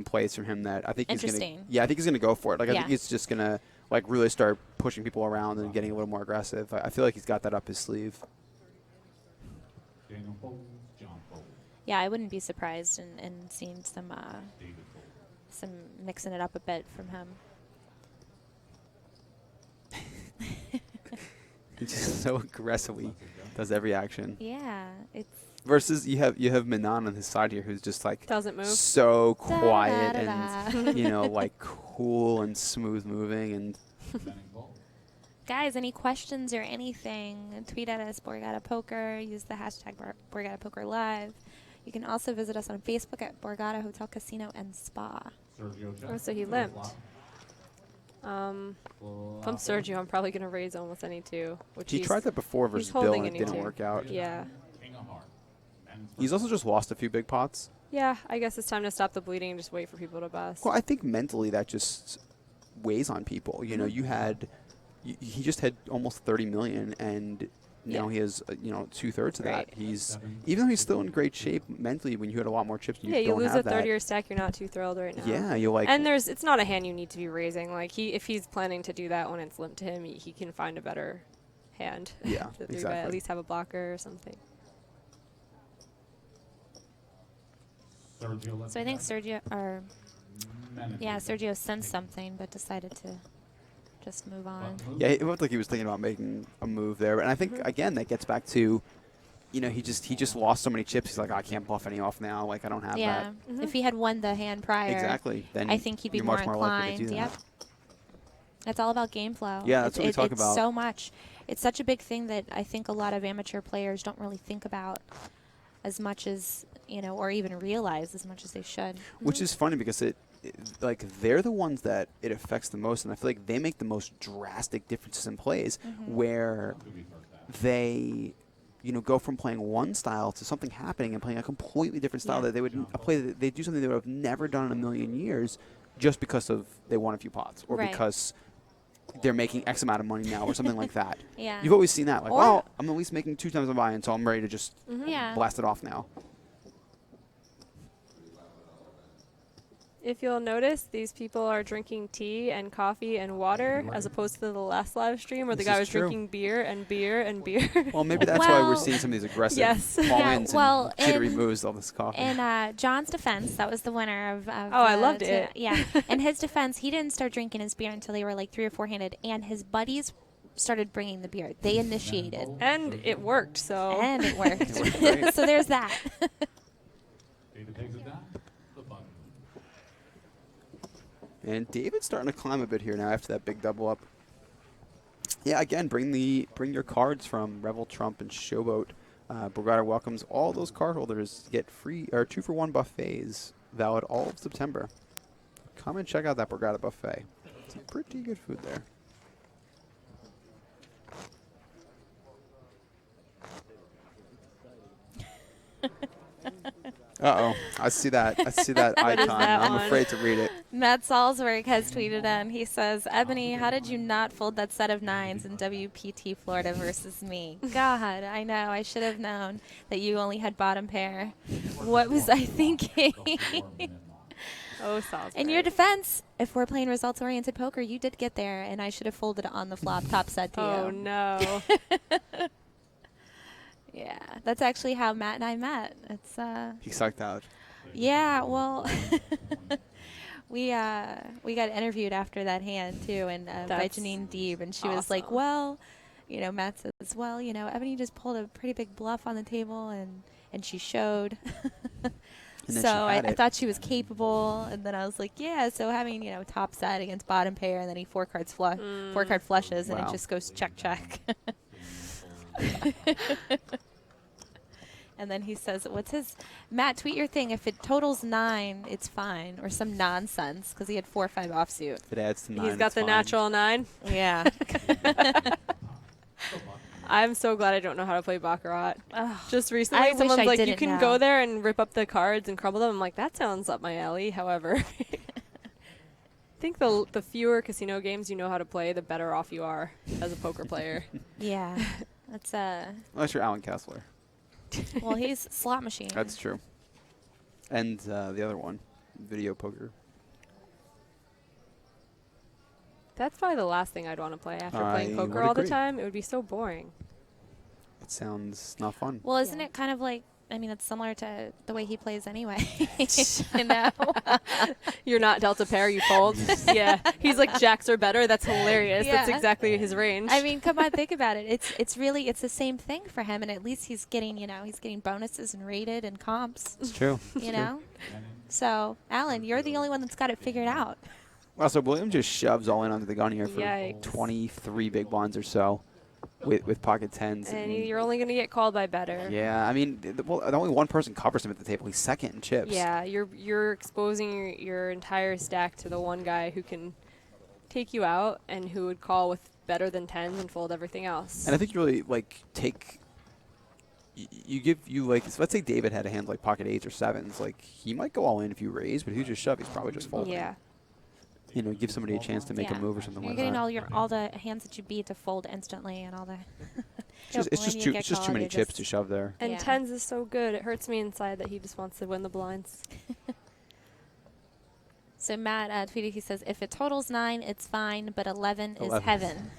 [SPEAKER 10] plays from him that I think he's going to. Yeah, I think he's going to go for it. Like I think he's just going to like really start pushing people around and getting a little more aggressive. I feel like he's got that up his sleeve.
[SPEAKER 12] Yeah, I wouldn't be surprised in seeing some mixing it up a bit from him.
[SPEAKER 10] He just so aggressively does every action.
[SPEAKER 12] Yeah, it's
[SPEAKER 10] versus you have Manon on his side here, who's just like
[SPEAKER 11] doesn't move,
[SPEAKER 10] so quiet and like cool and smooth moving. And
[SPEAKER 12] guys, any questions or anything? Tweet at us, Borgata Poker. Use the hashtag Borgata Poker Live. You can also visit us on Facebook at Borgata Hotel Casino and Spa.
[SPEAKER 11] Oh, so he limped. If I'm Sergio, I'm probably going to raise almost any two. Which
[SPEAKER 10] he tried that before versus Bill, and it didn't work out.
[SPEAKER 11] Yeah.
[SPEAKER 10] He's also just lost a few big pots.
[SPEAKER 11] Yeah, I guess it's time to stop the bleeding and just wait for people to bust.
[SPEAKER 10] Well, I think mentally that just weighs on people. You know, he just had almost 30 million, and now he has 2/3 of that. Even though he's still in great shape mentally, when you had a lot more chips, you
[SPEAKER 11] you
[SPEAKER 10] don't
[SPEAKER 11] lose
[SPEAKER 10] have
[SPEAKER 11] a third of your stack, you're not too thrilled right now.
[SPEAKER 10] Yeah, you're like,
[SPEAKER 11] and it's not a hand you need to be raising. Like if he's planning to do that when it's limped to him, he can find a better hand.
[SPEAKER 10] Yeah, exactly.
[SPEAKER 11] At least have a blocker or something.
[SPEAKER 12] So I think Sergio sensed something, but decided to just move on.
[SPEAKER 10] Yeah, it looked like he was thinking about making a move there, and I think again that gets back to, he just lost so many chips. He's like, I can't bluff any off now. Like I don't have that.
[SPEAKER 12] If he had won the hand prior,
[SPEAKER 10] then
[SPEAKER 12] I think he'd be more inclined. Yep. It's all about game flow.
[SPEAKER 10] Yeah, that's what we talk about.
[SPEAKER 12] So much. It's such a big thing that I think a lot of amateur players don't really think about as much as or even realize as much as they should.
[SPEAKER 10] Which is funny because they're the ones that it affects the most, and I feel like they make the most drastic differences in plays where they go from playing one style to something happening and playing a completely different style that they would they do something they would have never done in a million years just because they won a few pots or because they're making X amount of money now or something like that.
[SPEAKER 12] Yeah.
[SPEAKER 10] You've always seen that. Like, well, I'm at least making 2 times my buy-in, so I'm ready to just blast it off now.
[SPEAKER 11] If you'll notice, these people are drinking tea and coffee and water as opposed to the last live stream where the guy was drinking beer and beer and beer.
[SPEAKER 10] Well, maybe that's why we're seeing some of these aggressive fall-ins and jittery moves of this coffee.
[SPEAKER 12] In John's defense, that was the winner of
[SPEAKER 11] I loved it.
[SPEAKER 12] Yeah. In his defense, he didn't start drinking his beer until they were like 3 or 4-handed, and his buddies started bringing the beer. They initiated.
[SPEAKER 11] And it worked, so.
[SPEAKER 12] And it worked. So there's that.
[SPEAKER 15] David takes it down.
[SPEAKER 10] And David's starting to climb a bit here now after that big double up. Yeah, again, bring your cards from Revel, Trump, and Showboat. Borgata welcomes all those card holders to get free 2-for-1 buffets valid all of September. Come and check out that Borgata buffet. Some pretty good food there. Uh-oh. I see that icon. I'm afraid to read it.
[SPEAKER 12] Matt Salzberg has tweeted in. He says, Ebony, how did you not fold that set of 9s in WPT Florida versus me? God, I know. I should have known that you only had bottom pair. What was I thinking?
[SPEAKER 11] Oh, Salzberg.
[SPEAKER 12] In your defense, if we're playing results-oriented poker, you did get there, and I should have folded on the flop top set to you.
[SPEAKER 11] Oh, no.
[SPEAKER 12] Yeah, that's actually how Matt and I met. It's
[SPEAKER 10] he sucked out.
[SPEAKER 12] Yeah, well, We got interviewed after that hand too, and by
[SPEAKER 11] That's
[SPEAKER 12] Janine Deeb, and she was like,
[SPEAKER 11] awesome.
[SPEAKER 12] "Well, you know," Matt says, "Well, you know, Ebony just pulled a pretty big bluff on the table, and she showed."
[SPEAKER 10] And then
[SPEAKER 12] So
[SPEAKER 10] she
[SPEAKER 12] I
[SPEAKER 10] had it.
[SPEAKER 12] thought she was capable, and then I was like, "Yeah." So having, you know, top set against bottom pair, and then he 4 card flushes, and it
[SPEAKER 10] Wow.
[SPEAKER 12] just goes check check. And then he says, "What's his Matt? Tweet your thing. If it totals 9, it's fine, or some nonsense, because he had 4 or 5 offsuit."
[SPEAKER 10] If it adds to 9,
[SPEAKER 11] He's got
[SPEAKER 10] it's
[SPEAKER 11] the
[SPEAKER 10] fine.
[SPEAKER 11] natural 9.
[SPEAKER 12] Yeah.
[SPEAKER 11] I'm so glad I don't know how to play Baccarat.
[SPEAKER 12] Ugh.
[SPEAKER 11] Just recently,
[SPEAKER 12] I wish
[SPEAKER 11] someone's
[SPEAKER 12] I
[SPEAKER 11] like, "You
[SPEAKER 12] didn't
[SPEAKER 11] can
[SPEAKER 12] know."
[SPEAKER 11] go there and rip up the cards and crumble them." I'm like, that sounds up my alley. However, I think the fewer casino games you know how to play, the better off you are as a poker player.
[SPEAKER 12] Yeah. That's
[SPEAKER 10] Unless you're Alan Kessler.
[SPEAKER 12] well, he's slot machine.
[SPEAKER 10] That's true. And the other one, video poker.
[SPEAKER 11] That's probably the last thing I'd want to play after playing
[SPEAKER 10] I
[SPEAKER 11] poker
[SPEAKER 10] would
[SPEAKER 11] all the
[SPEAKER 10] agree.
[SPEAKER 11] time. It would be so boring.
[SPEAKER 10] It sounds not fun.
[SPEAKER 12] Well, isn't it kind of like, I mean, it's similar to the way he plays anyway. You know?
[SPEAKER 11] You're not Delta pair, you fold. Yeah. He's like, jacks are better. That's hilarious. That's
[SPEAKER 12] Yeah.
[SPEAKER 11] exactly his range.
[SPEAKER 12] I mean, come on, think about it. It's really the same thing for him, and at least he's getting, you know, he's getting bonuses and rated and comps.
[SPEAKER 10] It's true.
[SPEAKER 12] You know? So, Alan, you're the only one that's got it figured out.
[SPEAKER 10] Well, so William just shoves all in onto the gun here for
[SPEAKER 11] Yikes.
[SPEAKER 10] 23 big blinds or so with pocket tens.
[SPEAKER 11] And you're only going to get called by better.
[SPEAKER 10] Yeah, I mean, only one person covers him at the table. He's second in chips.
[SPEAKER 11] Yeah, you're exposing your entire stack to the one guy who can take you out and who would call with better than tens and fold everything else.
[SPEAKER 10] And I think you really, like, take... You like, so let's say David had a hand like pocket 8s or 7s. Like, he might go all in if you raise, but if you just shove, he's probably just folding.
[SPEAKER 11] Yeah.
[SPEAKER 10] You know, give somebody a chance to make
[SPEAKER 12] Yeah.
[SPEAKER 10] a move or something
[SPEAKER 12] You're
[SPEAKER 10] like
[SPEAKER 12] getting
[SPEAKER 10] that.
[SPEAKER 12] all the hands that you beat to fold instantly, and all the.
[SPEAKER 10] It's just too many chips to shove there.
[SPEAKER 11] And
[SPEAKER 12] Yeah.
[SPEAKER 11] tens is so good. It hurts me inside that he just wants to win the blinds.
[SPEAKER 12] So Matt tweeted, he says, "If it totals 9, it's fine, but 11 is
[SPEAKER 10] 11.
[SPEAKER 12] heaven."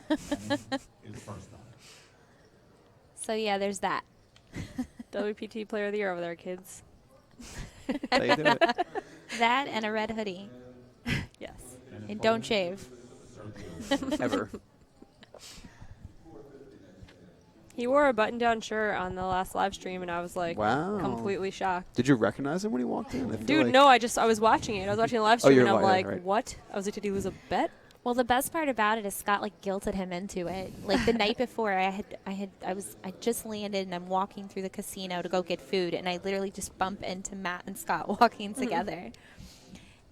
[SPEAKER 12] So yeah, there's that.
[SPEAKER 11] WPT Player of the Year over there, kids.
[SPEAKER 10] How you do it.
[SPEAKER 12] That and a red hoodie.
[SPEAKER 11] Yes.
[SPEAKER 12] And don't shave.
[SPEAKER 10] Ever.
[SPEAKER 11] He wore a button-down shirt on the last live stream, and I was like,
[SPEAKER 10] Wow.
[SPEAKER 11] completely shocked.
[SPEAKER 10] Did you recognize him when he walked in? I feel
[SPEAKER 11] Dude,
[SPEAKER 10] like-
[SPEAKER 11] no, I was watching it. I was watching the live
[SPEAKER 10] Oh,
[SPEAKER 11] stream,
[SPEAKER 10] you're
[SPEAKER 11] and I'm
[SPEAKER 10] right,
[SPEAKER 11] like,
[SPEAKER 10] right.
[SPEAKER 11] what? I was like, did he lose a bet?
[SPEAKER 12] Well, the best part about it is Scott like guilted him into it. Like the night before, I just landed and I'm walking through the casino to go get food, and I literally just bump into Matt and Scott walking together.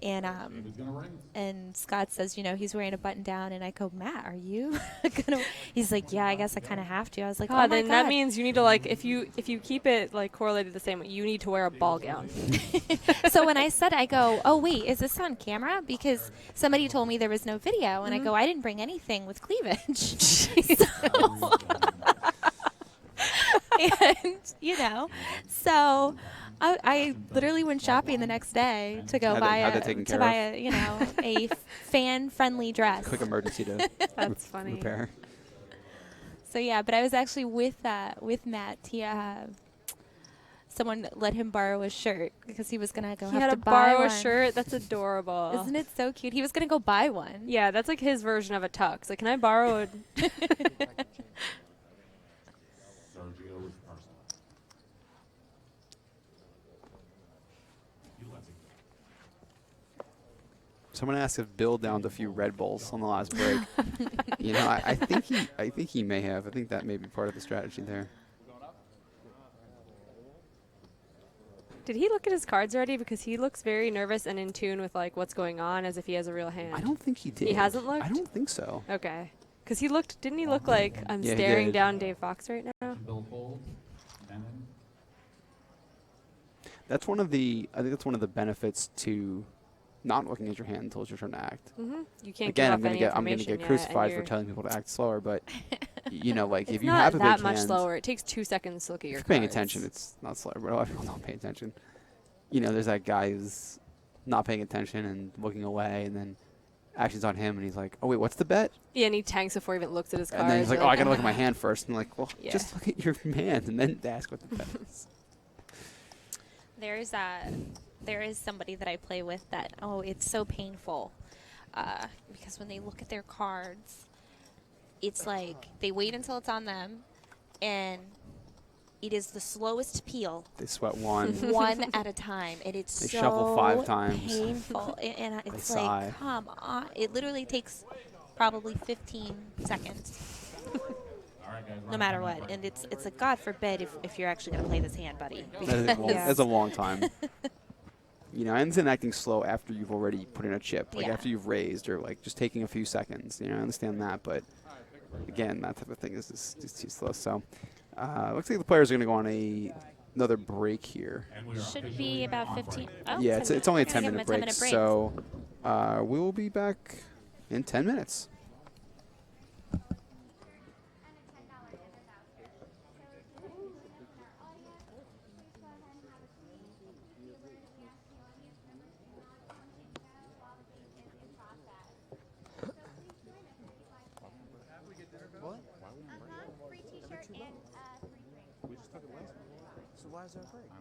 [SPEAKER 12] And Scott says, you know, he's wearing a button down, and I go, "Matt, are you gonna?" He's like, "Yeah, I guess I kind of have to." I was like, "Oh my
[SPEAKER 11] then
[SPEAKER 12] God."
[SPEAKER 11] that means you need to, like, if you keep it like correlated the same way, you need to wear a ball gown.
[SPEAKER 12] So when I said, I go, "Oh wait, is this on camera?" Because somebody told me there was no video, and I go, "I didn't bring anything with cleavage." So and you know, so I literally went shopping the next day to go buy a fan-friendly dress.
[SPEAKER 10] Quick emergency to
[SPEAKER 11] That's funny.
[SPEAKER 10] repair.
[SPEAKER 12] So yeah, but I was actually with Matt. Someone let him borrow a shirt because he was gonna go
[SPEAKER 11] He
[SPEAKER 12] have
[SPEAKER 11] had
[SPEAKER 12] to
[SPEAKER 11] to
[SPEAKER 12] buy
[SPEAKER 11] borrow
[SPEAKER 12] one.
[SPEAKER 11] a shirt. That's adorable.
[SPEAKER 12] Isn't it so cute? He was gonna go buy one.
[SPEAKER 11] Yeah, that's like his version of a tux. Like, can I borrow a...
[SPEAKER 10] Someone asked if Bill downed a few Red Bulls on the last break. You know, I think he may have. I think that may be part of the strategy there.
[SPEAKER 11] Did he look at his cards already? Because he looks very nervous and in tune with, like, what's going on as if he has a real hand.
[SPEAKER 10] I don't think he did.
[SPEAKER 11] He hasn't looked?
[SPEAKER 10] I don't think so.
[SPEAKER 11] Okay. Because he looked, didn't he look like I'm
[SPEAKER 10] Yeah, he
[SPEAKER 11] staring
[SPEAKER 10] did.
[SPEAKER 11] down Dave Fox right now?
[SPEAKER 10] That's one of the. I think that's one of the benefits to not looking at your hand until it's your turn to act.
[SPEAKER 11] Mhm. You can't
[SPEAKER 10] Again,
[SPEAKER 11] give
[SPEAKER 10] I'm
[SPEAKER 11] off
[SPEAKER 10] gonna
[SPEAKER 11] any
[SPEAKER 10] get
[SPEAKER 11] information yet,
[SPEAKER 10] crucified
[SPEAKER 11] and
[SPEAKER 10] for
[SPEAKER 11] you're-
[SPEAKER 10] telling people to act slower, but you know, like
[SPEAKER 11] It's
[SPEAKER 10] if you
[SPEAKER 11] not
[SPEAKER 10] have a
[SPEAKER 11] that
[SPEAKER 10] big
[SPEAKER 11] much
[SPEAKER 10] hand,
[SPEAKER 11] slower. It takes 2 seconds to look at your
[SPEAKER 10] if you're paying
[SPEAKER 11] cards.
[SPEAKER 10] attention, it's not slower. But a lot of people don't pay attention. You know, there's that guy who's not paying attention and looking away, and then action's on him, and he's like, "Oh wait, what's the bet?"
[SPEAKER 11] Yeah, and he tanks before he even looks at his cards.
[SPEAKER 10] And then he's like, "Oh, I gotta look at my hand first." And I'm like, "Well,
[SPEAKER 11] Yeah.
[SPEAKER 10] just look at your hand and then ask what the bet is."
[SPEAKER 12] There's there is somebody that I play with that, oh, it's so painful. Because when they look at their cards, it's like they wait until it's on them, and it is the slowest peel.
[SPEAKER 10] They sweat one.
[SPEAKER 12] One at a time, and it's
[SPEAKER 10] They
[SPEAKER 12] so
[SPEAKER 10] shuffle 5 times.
[SPEAKER 12] painful. And it's
[SPEAKER 10] They
[SPEAKER 12] like,
[SPEAKER 10] sigh.
[SPEAKER 12] come on. It literally takes probably 15 seconds. No matter what. And it's like, God forbid if you're actually going to play this hand, buddy.
[SPEAKER 10] That's a long time. You know, and acting slow after you've already put in a chip, like
[SPEAKER 12] Yeah.
[SPEAKER 10] after you've raised, or like just taking a few seconds. You know, I understand that, but again, that type of thing is just too slow. So, looks like the players are going to go on another break here.
[SPEAKER 12] Should be about 15. Oh,
[SPEAKER 10] Yeah, it's only a
[SPEAKER 12] we're gonna give
[SPEAKER 10] 10-minute
[SPEAKER 12] them
[SPEAKER 10] break,
[SPEAKER 12] 10-minute break.
[SPEAKER 10] so we will be back in 10 minutes.
[SPEAKER 2] What?
[SPEAKER 4] Free t-shirt and free drink.
[SPEAKER 16] We just took it last week. So why is there a break?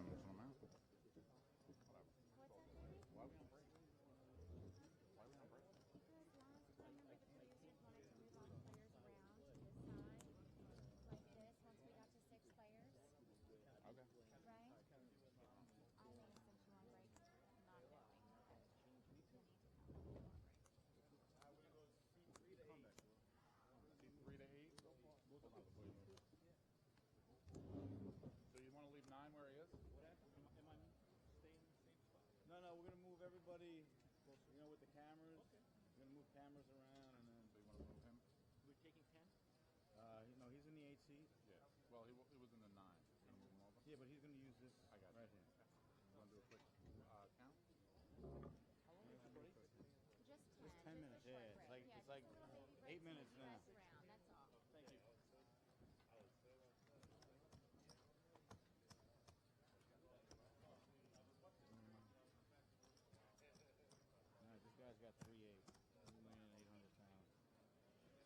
[SPEAKER 3] So you want to leave 9 where he is?
[SPEAKER 8] No, we're gonna move everybody. You know, with the cameras. We're gonna move cameras around, and then.
[SPEAKER 3] So you want to move him?
[SPEAKER 8] We're taking 10. No, he's in the 8 seat.
[SPEAKER 3] Yeah. Well, he was in the 9. You gonna move him over?
[SPEAKER 8] Yeah, but he's gonna use this
[SPEAKER 3] I got
[SPEAKER 8] right
[SPEAKER 3] you.
[SPEAKER 8] here.
[SPEAKER 3] You want to do a quick count?
[SPEAKER 4] How long is the break? Just 10.
[SPEAKER 8] Just 10 minutes. Yeah, it's like 8 minutes now.
[SPEAKER 4] That's all.
[SPEAKER 8] Thank you. No, this guy's got 3.8. 3,800,000.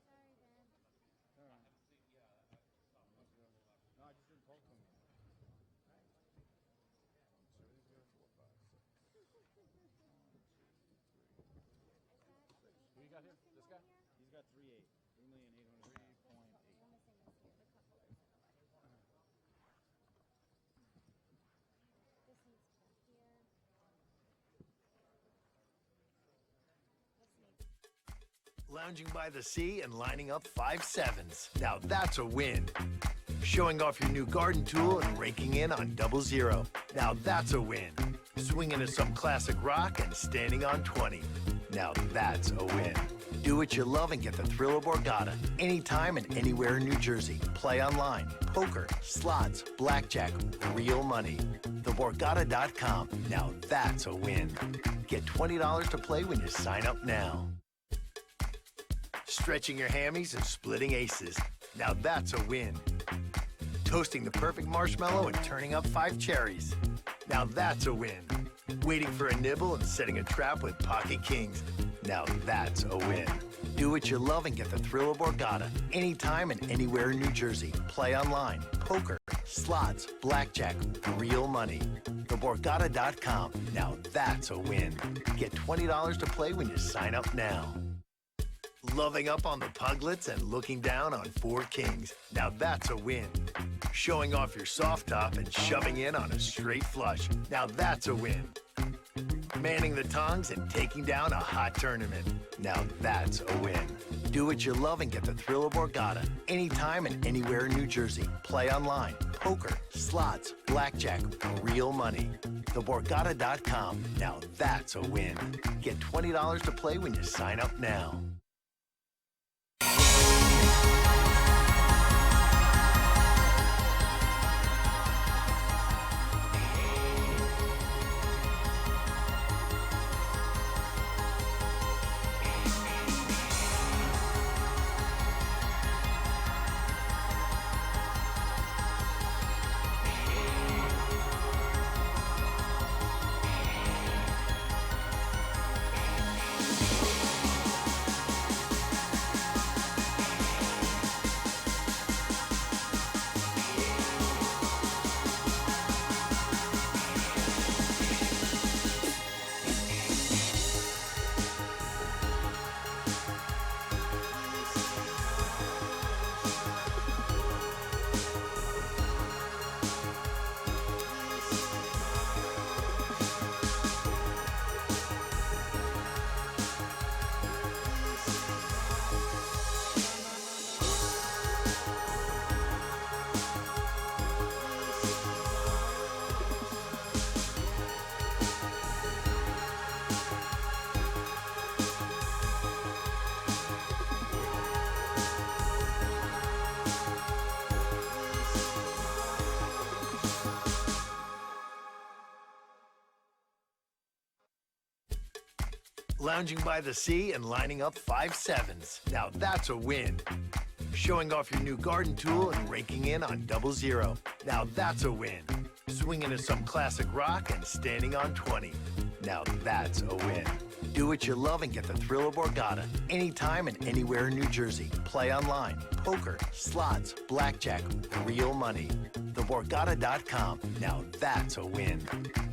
[SPEAKER 4] Sorry, Ben.
[SPEAKER 8] All right. No, I just didn't talk to him.
[SPEAKER 3] 1, 2, 3, 4, 5, 6. 1, 2, 3, 6. Who you got here? This guy?
[SPEAKER 8] He's got 3.8. 3,800,000.
[SPEAKER 3] 3.8.
[SPEAKER 4] This needs to go here.
[SPEAKER 1] Lounging by the sea and lining up 5 sevens. Now that's a win. Showing off your new garden tool and raking in on 00. Now that's a win. Swinging to some classic rock and standing on 20. Now that's a win. Do what you love and get the thrill of Borgata anytime and anywhere in New Jersey. Play online, poker, slots, blackjack, real money. TheBorgata.com. Now that's a win. Get $20 to play when you sign up now. Stretching your hammies and splitting aces. Now that's a win. Toasting the perfect marshmallow and turning up 5 cherries. Now that's a win. Waiting for a nibble and setting a trap with pocket kings. Now that's a win. Do what you love and get the thrill of Borgata anytime and anywhere in New Jersey. Play online, poker, slots, blackjack, real money. TheBorgata.com. Now that's a win. Get $20 to play when you sign up now. Loving up on the Puglets and looking down on 4 kings. Now that's a win. Showing off your soft top and shoving in on a straight flush. Now that's a win. Manning the tongs and taking down a hot tournament. Now that's a win. Do what you love and get the thrill of Borgata anytime and anywhere in New Jersey. Play online, poker, slots, blackjack, real money. TheBorgata.com. Now that's a win. Get $20 to play when you sign up now. Lounging by the sea and lining up 5 sevens. Now that's a win. Showing off your new garden tool and raking in on 00. Now that's a win. Swinging to some classic rock and standing on 20. Now that's a win. Do what you love and get the thrill of Borgata anytime and anywhere in New Jersey. Play online, poker, slots, blackjack, real money. TheBorgata.com. Now that's a win.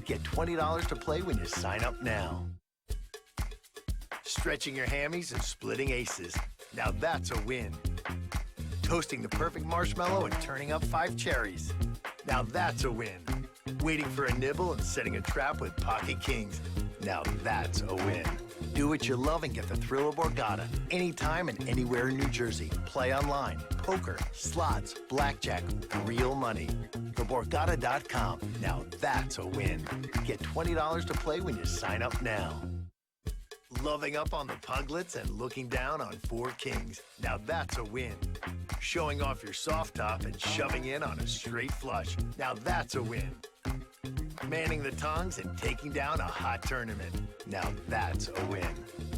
[SPEAKER 1] Get $20 to play when you sign up now. Stretching your hammies and splitting aces. Now that's a win. Toasting the perfect marshmallow and turning up 5 cherries. Now that's a win. Waiting for a nibble and setting a trap with pocket kings. Now that's a win. Do what you love and get the thrill of Borgata anytime and anywhere in New Jersey. Play online, poker, slots, blackjack, real money. TheBorgata.com. Now that's a win. Get $20 to play when you sign up now. Loving up on the puglets and looking down on 4 kings. Now that's a win. Showing off your soft top and shoving in on a straight flush. Now that's a win. Manning the tongs and taking down a hot tournament. Now that's a win.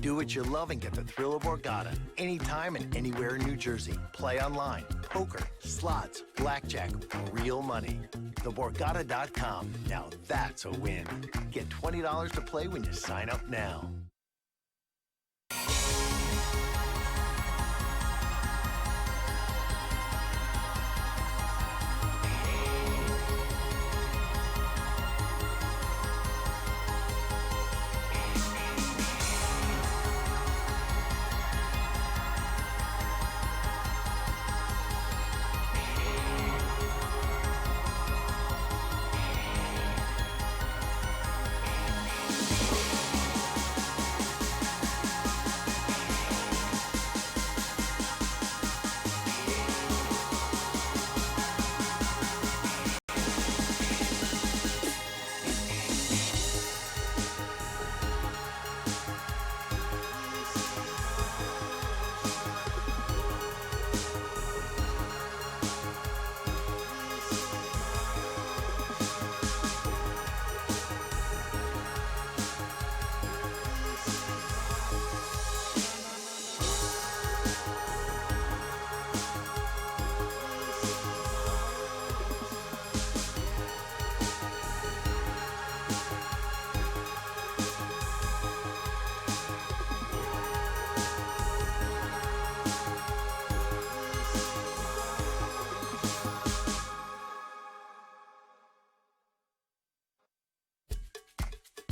[SPEAKER 1] Do what you love and get the thrill of Borgata anytime and anywhere in New Jersey. Play online, poker, slots, blackjack, real money. TheBorgata.com. Now that's a win. Get $20 to play when you sign up now.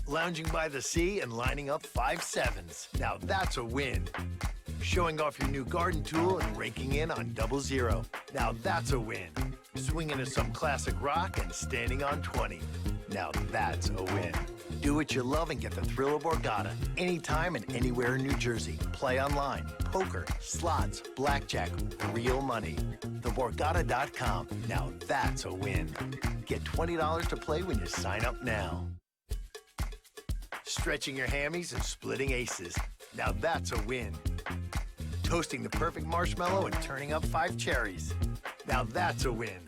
[SPEAKER 1] Lounging by the sea and lining up 5 sevens. Now that's a win. Showing off your new garden tool and raking in on 00. Now that's a win. Swinging to some classic rock and standing on 20. Now that's a win. Do what you love and get the thrill of Borgata anytime and anywhere in New Jersey. Play online, poker, slots, blackjack, real money. TheBorgata.com. Now that's a win. Get $20 to play when you sign up now. Stretching your hammies and splitting aces. Now that's a win. Toasting the perfect marshmallow and turning up 5 cherries. Now that's a win.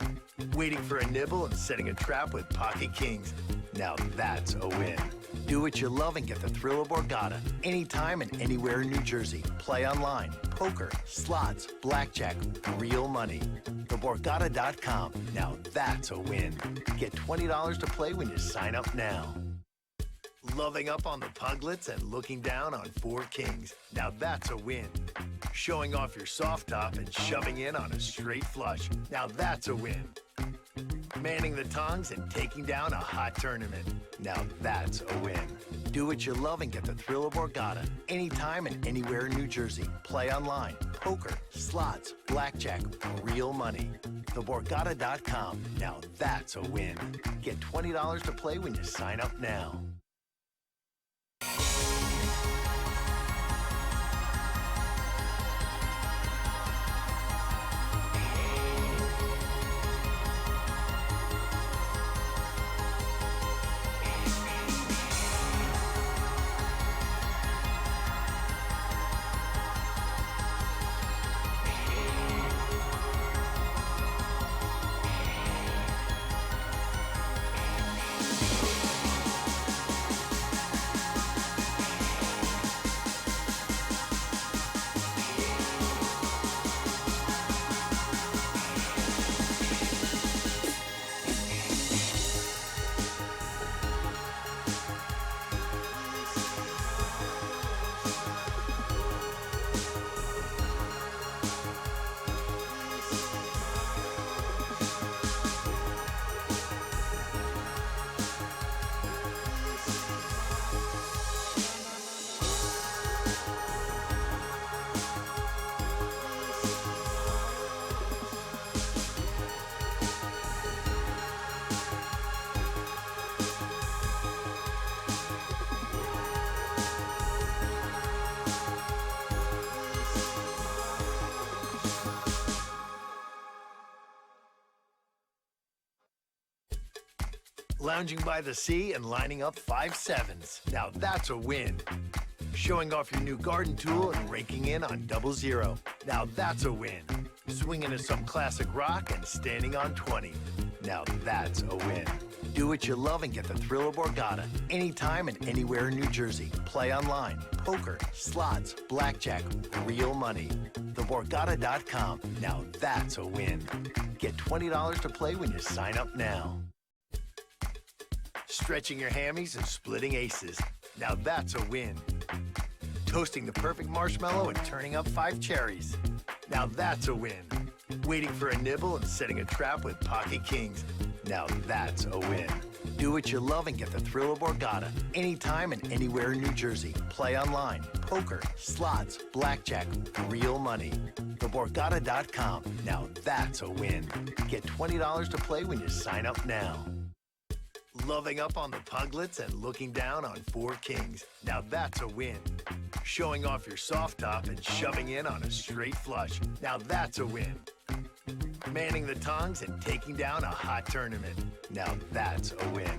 [SPEAKER 1] Waiting for a nibble and setting a trap with pocket kings. Now that's a win. Do what you love and get the thrill of Borgata anytime and anywhere in New Jersey. Play online, poker, slots, blackjack, real money. TheBorgata.com. Now that's a win. Get $20 to play when you sign up now. Loving up on the puglets and looking down on 4 kings. Now that's a win. Showing off your soft top and shoving in on a straight flush. Now that's a win. Manning the tongs and taking down a hot tournament. Now that's a win. Do what you love and get the thrill of Borgata anytime and anywhere in New Jersey. Play online, poker, slots, blackjack, real money. TheBorgata.com. Now that's a win. Get $20 to play when you sign up now. Lounging by the sea and lining up 5 sevens. Now that's a win. Showing off your new garden tool and raking in on 00. Now that's a win. Swinging to some classic rock and standing on 20. Now that's a win. Do what you love and get the thrill of Borgata anytime and anywhere in New Jersey. Play online, poker, slots, blackjack, real money. TheBorgata.com. Now that's a win. Get $20 to play when you sign up now. Stretching your hammies and splitting aces. Now that's a win. Toasting the perfect marshmallow and turning up 5 cherries. Now that's a win. Waiting for a nibble and setting a trap with pocket kings. Now that's a win. Do what you love and get the thrill of Borgata anytime and anywhere in New Jersey. Play online, poker, slots, blackjack, real money. TheBorgata.com. Now that's a win. Get $20 to play when you sign up now. Loving up on the puglets and looking down on 4 kings. Now that's a win. Showing off your soft top and shoving in on a straight flush. Now that's a win. Manning the tongs and taking down a hot tournament. Now that's a win.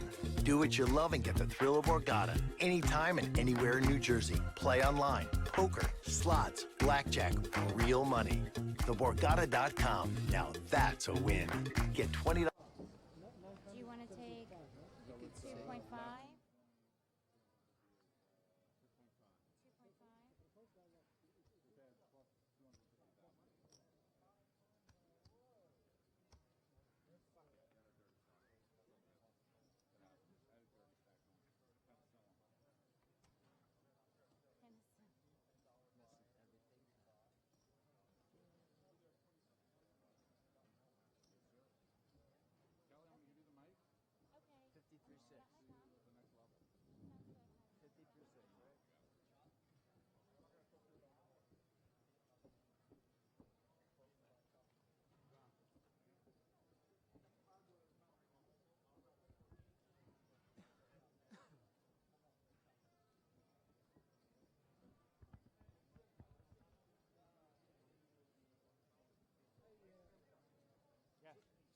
[SPEAKER 1] Do what you love and get the thrill of Borgata anytime and anywhere in New Jersey. Play online, poker, slots, blackjack, real money. TheBorgata.com. Now that's a win. Get $20.
[SPEAKER 4] Do you want to take 2.5?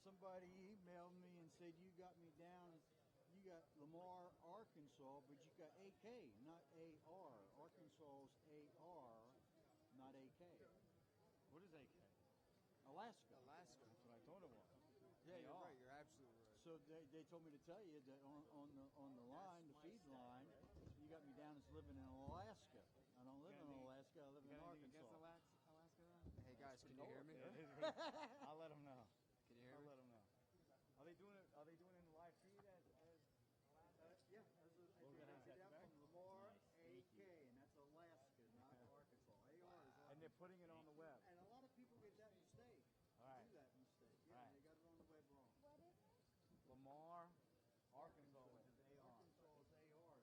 [SPEAKER 17] Somebody emailed me and said you got me down. You got Lamar, Arkansas, but you got AK, not AR. Arkansas's AR, not AK.
[SPEAKER 8] What is AK?
[SPEAKER 17] Alaska.
[SPEAKER 2] Alaska.
[SPEAKER 8] That's what I thought it was.
[SPEAKER 17] Yeah, you're
[SPEAKER 2] AR.
[SPEAKER 17] right. You're absolutely right. So they told me to tell you that on the line, the feed line, you got me down as living in Alaska. I don't live in Alaska. I live in Arkansas.
[SPEAKER 2] Alaska then? Hey guys, can you hear me?
[SPEAKER 8] I'll let them know.
[SPEAKER 2] Can you hear
[SPEAKER 8] I'll
[SPEAKER 2] me?
[SPEAKER 8] let them know. Are they doing it? Are they doing it in the live feed as
[SPEAKER 17] Yeah,
[SPEAKER 8] We're gonna have
[SPEAKER 17] down
[SPEAKER 8] that
[SPEAKER 17] from Lamar, AK, and that's Alaska, not Arkansas. AR is
[SPEAKER 8] And they're putting it on the web.
[SPEAKER 17] And a lot of people get that mistake.
[SPEAKER 8] All right.
[SPEAKER 17] Do that mistake. Yeah,
[SPEAKER 8] All right.
[SPEAKER 17] they got it on the web wrong.
[SPEAKER 4] What is
[SPEAKER 8] Lamar, Arkansas, which is AR.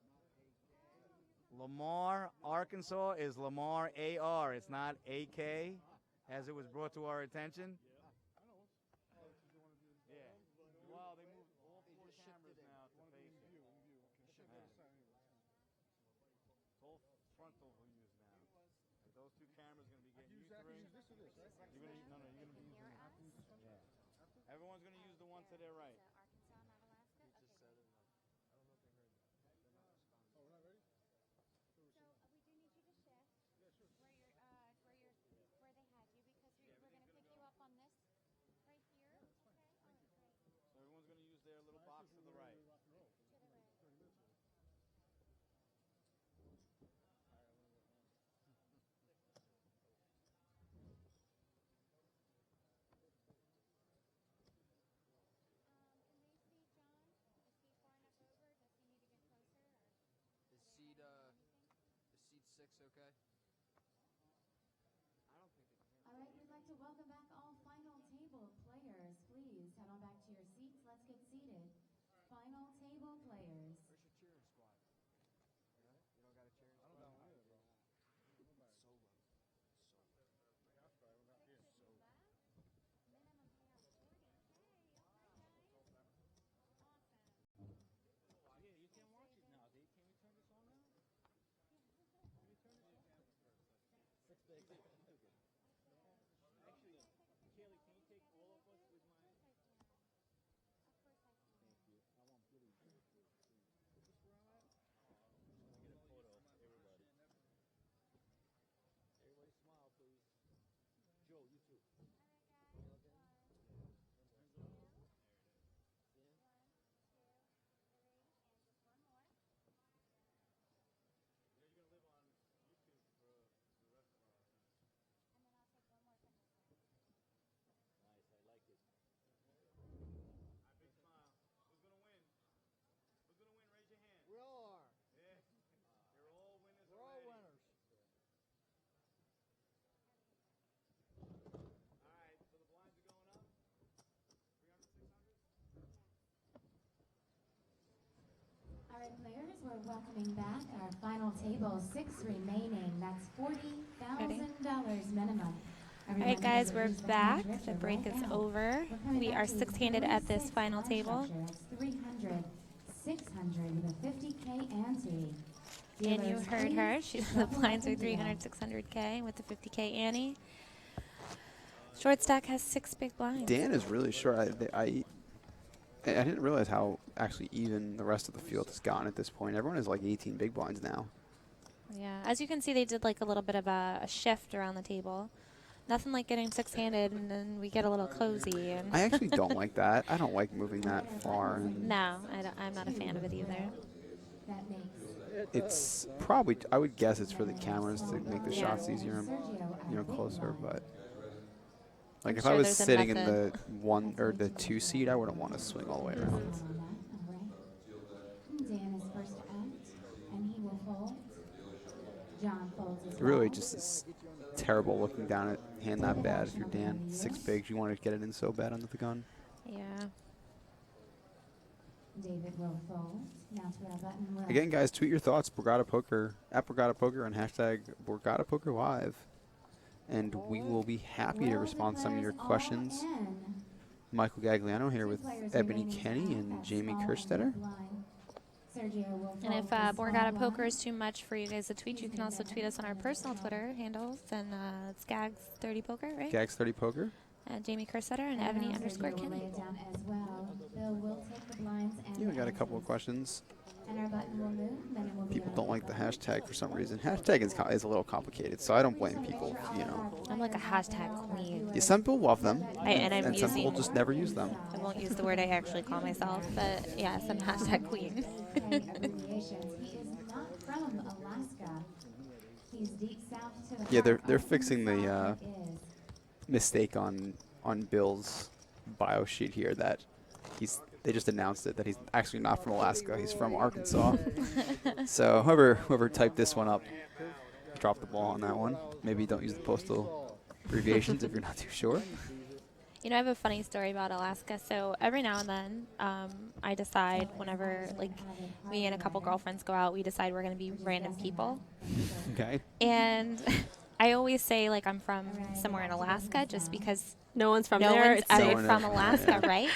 [SPEAKER 8] Lamar, Arkansas is Lamar AR. It's not AK, as it was brought to our attention. Yeah. Well, they moved all four cameras now to face it. It's all frontal views now. Like those two cameras are going to be getting used to it. You're going to no, you're going to be using it. Yeah. Everyone's going to use the one to their right.
[SPEAKER 4] Arkansas, not Alaska? Okay.
[SPEAKER 3] I don't know if they heard that. They're not responding. Oh, we're not ready?
[SPEAKER 4] So we do need you to shift where they had you because we're going to pick you up on this right here. Okay. All right. Great.
[SPEAKER 8] So everyone's going to use their little box to the right.
[SPEAKER 4] To the right.
[SPEAKER 3] 30 minutes ago.
[SPEAKER 4] Can they see John? Is he far enough over? Does he need to get closer? Or
[SPEAKER 2] Is seat 6 okay? I don't think they can hear me.
[SPEAKER 5] All right, we'd like to welcome back all final table players. Please head on back to your seats. Let's get seated. Final table players.
[SPEAKER 2] Where's your cheering squad? No? You don't got a cheering squad?
[SPEAKER 3] I don't got one either, bro.
[SPEAKER 2] So low. So low.
[SPEAKER 3] That's right. We're not here.
[SPEAKER 4] so minimum payout 40K. Okay, guys. Awesome.
[SPEAKER 8] Yeah, you can watch it now. Can we turn this on now? Can we turn this on? 6 bigs. Actually, Kaylee, can you take all of us with my...
[SPEAKER 4] Of course I can.
[SPEAKER 8] Thank you. I want Billy. Is this where I'm at? I'm just going to get a photo of everybody. Everybody smile, please. Joe, you too.
[SPEAKER 4] All right, guys. 1, 2, 1, 2, 3, and just one more.
[SPEAKER 8] You're going to live on YouTube for the rest of our lives.
[SPEAKER 4] And then I'll take one more from this side.
[SPEAKER 8] Nice, I like it. All right, big smile. Who's going to win? Who's going to win? Raise your hand.
[SPEAKER 17] We all are.
[SPEAKER 8] Yeah. You're all winners
[SPEAKER 17] We're all
[SPEAKER 8] already.
[SPEAKER 17] winners.
[SPEAKER 8] All right, so the blinds are going up. 300, 600?
[SPEAKER 5] All right, players, we're welcoming back our final table, 6 remaining. That's $40,000 minimum.
[SPEAKER 12] All right, guys, we're back. The break is over. We are 6-handed at this final table.
[SPEAKER 5] 300, 600 with a 50K ante.
[SPEAKER 12] And you heard her. The blinds are 300, 600K with the 50K ante. Short stack has 6 big blinds.
[SPEAKER 10] Dan is really short. I didn't realize how actually even the rest of the field has gotten at this point. Everyone has like 18 big blinds now.
[SPEAKER 12] Yeah, as you can see, they did like a little bit of a shift around the table. Nothing like getting 6-handed and then we get a little cozy. And
[SPEAKER 10] I actually don't like that. I don't like moving that far. And
[SPEAKER 12] no, I'm not a fan of it either.
[SPEAKER 10] it's probably, I would guess it's for the cameras to make the shots easier and closer. But like if I was sitting in the 1 or the 2 seat, I wouldn't want to swing all the way around.
[SPEAKER 5] Dan is first to act, and he will fold. John folds as
[SPEAKER 10] It really just is terrible looking down at hand that bad if you're Dan. 6 bigs, you want to get it in so bad under the gun.
[SPEAKER 12] Yeah.
[SPEAKER 5] David will fold. Now to our button left.
[SPEAKER 10] Again, guys, tweet your thoughts, Borgata Poker, at Borgata Poker, and hashtag Borgata Poker Live. And we will be happy to respond to some of your questions. Michael Gagliano here with Ebony Kenny and Jamie Kerstetter.
[SPEAKER 12] And if Borgata Poker is too much for you guys to tweet, you can also tweet us on our personal Twitter handles. And it's Gags30Poker, right?
[SPEAKER 10] Gags30Poker.
[SPEAKER 12] Jamie Kerstetter and Ebony_Kenny.
[SPEAKER 10] Yeah, we got a couple of questions.
[SPEAKER 5] And our button will move, then it will be
[SPEAKER 10] People don't like the hashtag for some reason. Hashtag is a little complicated, so I don't blame people,
[SPEAKER 12] I'm like a hashtag queen.
[SPEAKER 10] Yeah, some people love them,
[SPEAKER 12] and
[SPEAKER 10] some people just never use them.
[SPEAKER 12] I won't use the word I actually call myself, but yes, I'm hashtag queen.
[SPEAKER 5] He is not from Alaska. He's deep south to the
[SPEAKER 10] Yeah, they're fixing the mistake on Bill's bio sheet here that they just announced it that he's actually not from Alaska. He's from Arkansas. So whoever typed this one up dropped the ball on that one. Maybe don't use the postal abbreviations if you're not too sure.
[SPEAKER 12] You know, I have a funny story about Alaska. So every now and then, I decide whenever, like, me and a couple girlfriends go out, we decide we're going to be random people.
[SPEAKER 10] Okay.
[SPEAKER 12] And I always say, like, I'm from somewhere in Alaska just because
[SPEAKER 11] no one's from
[SPEAKER 12] no
[SPEAKER 11] there.
[SPEAKER 12] one's
[SPEAKER 11] It's
[SPEAKER 12] ever
[SPEAKER 11] safe.
[SPEAKER 12] from Alaska, right?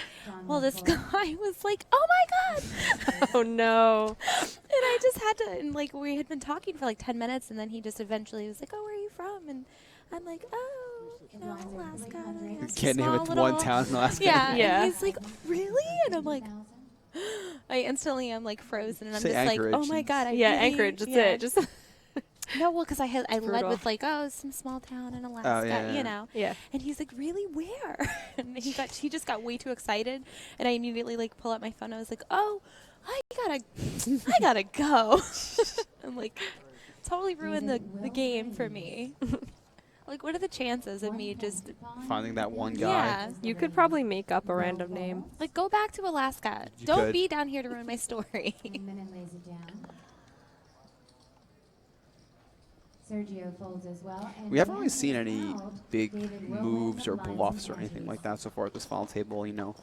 [SPEAKER 12] Well, this guy was like, oh, my God.
[SPEAKER 11] Oh, no.
[SPEAKER 12] And I just had to, and, like, we had been talking for, like, 10 minutes, and then he just eventually was like, oh, where are you from? And I'm like, oh, you know, Alaska.
[SPEAKER 10] You can't name it one town in Alaska.
[SPEAKER 12] Yeah.
[SPEAKER 11] Yeah.
[SPEAKER 12] And he's like, really? And I'm like, I instantly am like frozen, and I'm
[SPEAKER 10] Say
[SPEAKER 12] just
[SPEAKER 10] Anchorage
[SPEAKER 12] like, oh my God.
[SPEAKER 11] Yeah,
[SPEAKER 12] really,
[SPEAKER 11] Anchorage, that's
[SPEAKER 12] yeah.
[SPEAKER 11] it. Just
[SPEAKER 12] No, well, because I led
[SPEAKER 11] brutal.
[SPEAKER 12] with like, oh, some small town in Alaska,
[SPEAKER 10] yeah.
[SPEAKER 12] you know.
[SPEAKER 11] Yeah.
[SPEAKER 12] And he's like, really, where? And he just got way too excited, and I immediately like pull out my phone. I was like, oh, I gotta go. I'm like, totally ruined the game for me. Like, what are the chances of me just
[SPEAKER 10] Finding that one guy.
[SPEAKER 12] Yeah.
[SPEAKER 11] You could probably make up a random name.
[SPEAKER 12] Like, go back to Alaska.
[SPEAKER 10] You
[SPEAKER 12] Don't
[SPEAKER 10] could.
[SPEAKER 12] be down here to ruin my story.
[SPEAKER 5] Sergio folds as well. And
[SPEAKER 10] We haven't really
[SPEAKER 5] David
[SPEAKER 10] seen any
[SPEAKER 5] fouled.
[SPEAKER 10] big
[SPEAKER 5] David will
[SPEAKER 10] moves
[SPEAKER 5] win
[SPEAKER 10] or
[SPEAKER 5] the blinds
[SPEAKER 10] bluffs or
[SPEAKER 5] and
[SPEAKER 10] anything
[SPEAKER 5] ante.
[SPEAKER 10] like that so far at this final table. You know,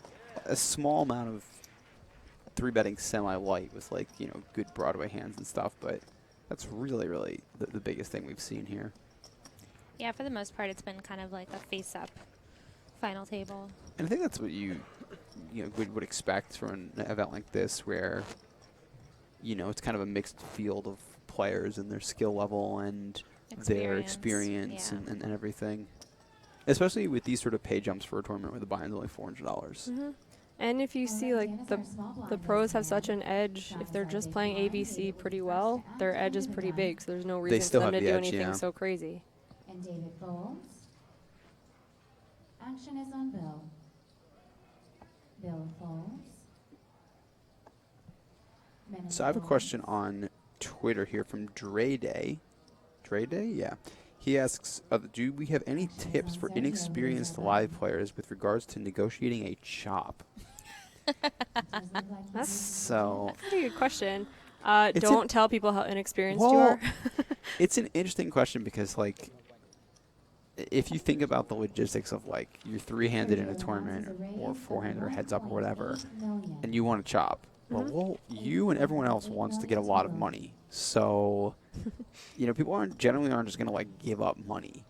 [SPEAKER 10] a small amount of 3-betting semi-light with, like, you know, good Broadway hands and stuff, but that's really, really the biggest thing we've seen here.
[SPEAKER 12] Yeah, for the most part, it's been kind of like a face-up final table.
[SPEAKER 10] And I think that's what you know, would expect from an event like this, where, you know, it's kind of a mixed field of players and their skill level and their experience
[SPEAKER 12] yeah.
[SPEAKER 10] and everything. Especially with these sort of pay jumps for a tournament where the buy-in's only $400.
[SPEAKER 11] Mm-hmm. And if you see, like, the pros have such an edge, if they're just playing ABC pretty well, their edge is pretty big, so there's no reason for
[SPEAKER 10] still
[SPEAKER 11] them
[SPEAKER 10] have
[SPEAKER 11] to
[SPEAKER 10] the
[SPEAKER 11] do
[SPEAKER 10] edge,
[SPEAKER 11] anything
[SPEAKER 10] yeah.
[SPEAKER 11] so crazy.
[SPEAKER 5] And David folds. Action is on Bill. Bill folds. Menon
[SPEAKER 10] So I have a
[SPEAKER 5] folds.
[SPEAKER 10] question on Twitter here from Dre Day. Dre Day? Yeah. He asks, do we have any tips for inexperienced live players with regards to negotiating a chop?
[SPEAKER 11] That's
[SPEAKER 10] So
[SPEAKER 11] a pretty good question.
[SPEAKER 10] It's
[SPEAKER 11] Don't tell people how inexperienced you
[SPEAKER 10] well,
[SPEAKER 11] are.
[SPEAKER 10] it's an interesting question because, like, if you think about the logistics of, like, you're three-handed in a tournament or four-handed or heads up or whatever, and you want to chop, well, you and everyone else wants to get a lot of money. So, you know, people generally aren't just going to, like, give up money.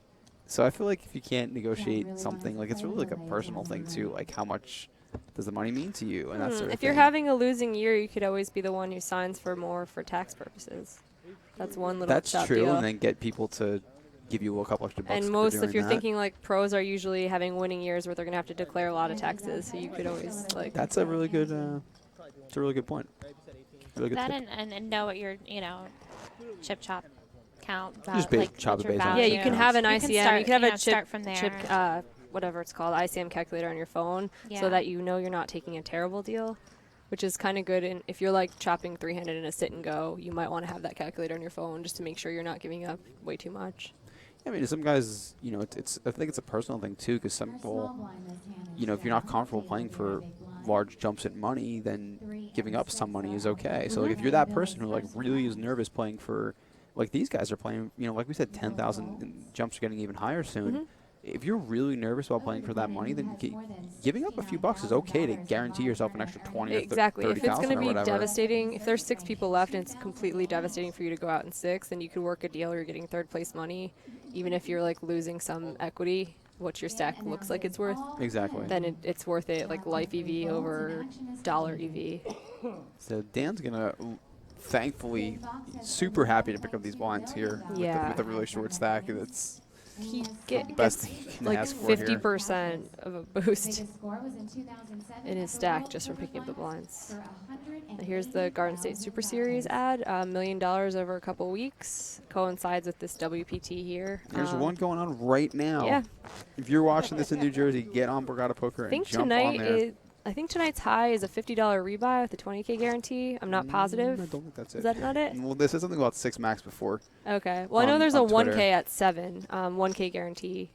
[SPEAKER 10] So I feel like if you can't negotiate something, like, it's really like a personal thing too, like how much does the money mean to you and that sort of
[SPEAKER 11] If
[SPEAKER 10] thing.
[SPEAKER 11] you're having a losing year, you could always be the one who signs for more for tax purposes. That's one little
[SPEAKER 10] That's
[SPEAKER 11] chop
[SPEAKER 10] true,
[SPEAKER 11] deal.
[SPEAKER 10] and then get people to give you a couple extra bucks.
[SPEAKER 11] And
[SPEAKER 10] for
[SPEAKER 11] most,
[SPEAKER 10] doing
[SPEAKER 11] if you're
[SPEAKER 10] that.
[SPEAKER 11] thinking like pros are usually having winning years where they're going to have to declare a lot of taxes, so you could always like.
[SPEAKER 10] That's a really good. It's a really good point. Really good
[SPEAKER 12] That
[SPEAKER 10] tip.
[SPEAKER 12] and know what your, you know, chip chop count.
[SPEAKER 10] Just
[SPEAKER 12] like
[SPEAKER 10] chop
[SPEAKER 12] what
[SPEAKER 10] the
[SPEAKER 12] your
[SPEAKER 10] base on
[SPEAKER 11] Yeah,
[SPEAKER 12] value.
[SPEAKER 11] you can have an
[SPEAKER 12] You
[SPEAKER 11] ICM.
[SPEAKER 12] can
[SPEAKER 11] You
[SPEAKER 12] start,
[SPEAKER 11] can have
[SPEAKER 12] you
[SPEAKER 11] a
[SPEAKER 12] know, start from there.
[SPEAKER 11] chip, whatever it's called, ICM calculator on your phone,
[SPEAKER 12] Yeah.
[SPEAKER 11] so that you know you're not taking a terrible deal, which is kind of good. And if you're like chopping three-handed in a sit and go, you might want to have that calculator on your phone just to make sure you're not giving up way too much.
[SPEAKER 10] I mean, some guys, you know, it's I think it's a personal thing too, because some people, you know, if you're not comfortable playing for large jumps in money, then giving up some money is okay. So like, if you're that person who like really is nervous playing for, like these guys are playing, you know, like we said, 10,000 jumps are getting even higher soon. If you're really nervous about playing for that money, then giving up a few bucks is okay to guarantee yourself an extra 20
[SPEAKER 11] Exactly.
[SPEAKER 10] or
[SPEAKER 11] If it's
[SPEAKER 10] 30,000
[SPEAKER 11] going to
[SPEAKER 10] or
[SPEAKER 11] be
[SPEAKER 10] whatever.
[SPEAKER 11] devastating, if there's 6 people left and it's completely devastating for you to go out in 6, then you could work a deal where you're getting third place money, even if you're like losing some equity, what your stack looks like it's worth.
[SPEAKER 10] Exactly.
[SPEAKER 11] Then it's worth it, like life EV over dollar EV.
[SPEAKER 10] So Dan's gonna, thankfully, super happy to pick up these blinds here with a really short stack. That's
[SPEAKER 11] He
[SPEAKER 10] best
[SPEAKER 11] gets
[SPEAKER 10] thing you can
[SPEAKER 11] like
[SPEAKER 10] ask for here.
[SPEAKER 11] 50% of a boost in his stack just from picking up the blinds. And here's the Garden State Super Series ad, $1 million over a couple weeks. Coincides with this WPT here.
[SPEAKER 10] There's one going on right now.
[SPEAKER 11] Yeah.
[SPEAKER 10] If you're watching this in New Jersey, get on Borgata Poker and jump on there.
[SPEAKER 11] I think tonight's high is a $50 rebuy with a 20K guarantee. I'm not positive.
[SPEAKER 10] I don't think that's it.
[SPEAKER 11] Is that not it?
[SPEAKER 10] Well, this is something about 6 max before.
[SPEAKER 11] Okay. Well, I know there's a
[SPEAKER 10] on Twitter.
[SPEAKER 11] 1K at 7, 1K guarantee.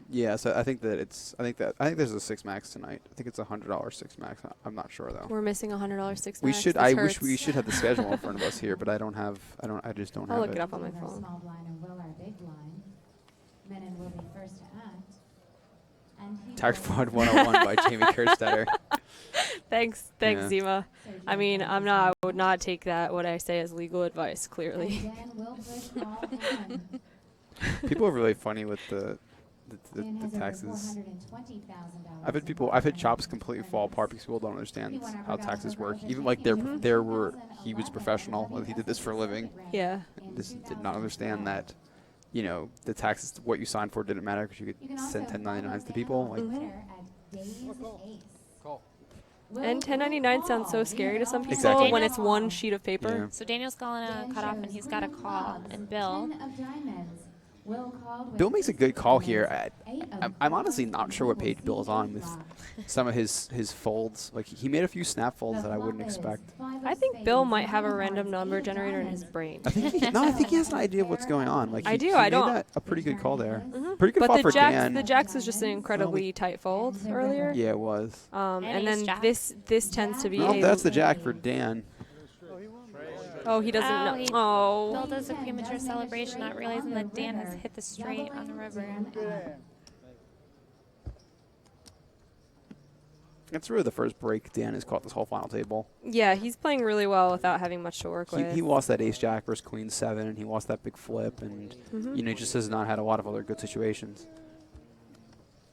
[SPEAKER 10] Yeah, so I think there's a 6 max tonight. I think it's $100 6 max. I'm not sure though.
[SPEAKER 11] We're missing $100 6
[SPEAKER 10] We
[SPEAKER 11] max.
[SPEAKER 10] should.
[SPEAKER 11] This
[SPEAKER 10] I
[SPEAKER 11] hurts.
[SPEAKER 10] wish we should have the schedule in front of us here, but I don't have. I just don't
[SPEAKER 11] I'll
[SPEAKER 10] have
[SPEAKER 11] look it up on my phone.
[SPEAKER 5] Small blind and Will our big blind. Menon will be first to act. And
[SPEAKER 10] Tax Fraud 101 by Jamie Kerstetter.
[SPEAKER 11] Thanks,
[SPEAKER 10] Yeah.
[SPEAKER 11] Zima. I mean, I would not take that, what I say, as legal advice, clearly.
[SPEAKER 10] People are really funny with the taxes. I've had shops completely fall apart because people don't understand how taxes work. Even like he was professional, like he did this for a living.
[SPEAKER 11] Yeah.
[SPEAKER 10] And just did not understand that, you know, the taxes, what you signed for didn't matter because you could send 1099s to people. Like,
[SPEAKER 11] And 1099 sounds so scary to some people
[SPEAKER 10] Exactly.
[SPEAKER 11] when it's one sheet of paper.
[SPEAKER 10] Yeah.
[SPEAKER 12] So Daniel's calling a cutoff, and he's got a call. And Bill.
[SPEAKER 10] Bill makes a good call here. I'm honestly not sure what page Bill is on with some of his folds. Like he made a few snap folds that I wouldn't expect.
[SPEAKER 11] I think Bill might have a random number generator in his brain.
[SPEAKER 10] I think he has an idea of what's going on. Like
[SPEAKER 11] I do.
[SPEAKER 10] He
[SPEAKER 11] I
[SPEAKER 10] made
[SPEAKER 11] don't.
[SPEAKER 10] that a pretty good call there. Pretty good
[SPEAKER 11] But
[SPEAKER 10] call
[SPEAKER 11] the
[SPEAKER 10] for
[SPEAKER 11] jacks,
[SPEAKER 10] Dan.
[SPEAKER 11] the jacks was just an incredibly tight fold earlier.
[SPEAKER 10] Yeah, it was.
[SPEAKER 11] And then this tends to be.
[SPEAKER 10] Oh, that's the jack for Dan.
[SPEAKER 11] Oh, he doesn't know.
[SPEAKER 12] Bill does a premature celebration, not realizing that Dan has hit the straight on the river.
[SPEAKER 10] That's really the first break Dan has caught this whole final table.
[SPEAKER 11] Yeah, he's playing really well without having much to work with.
[SPEAKER 10] He lost that ace jack versus queen 7, and he lost that big flip, and you know, he just has not had a lot of other good situations.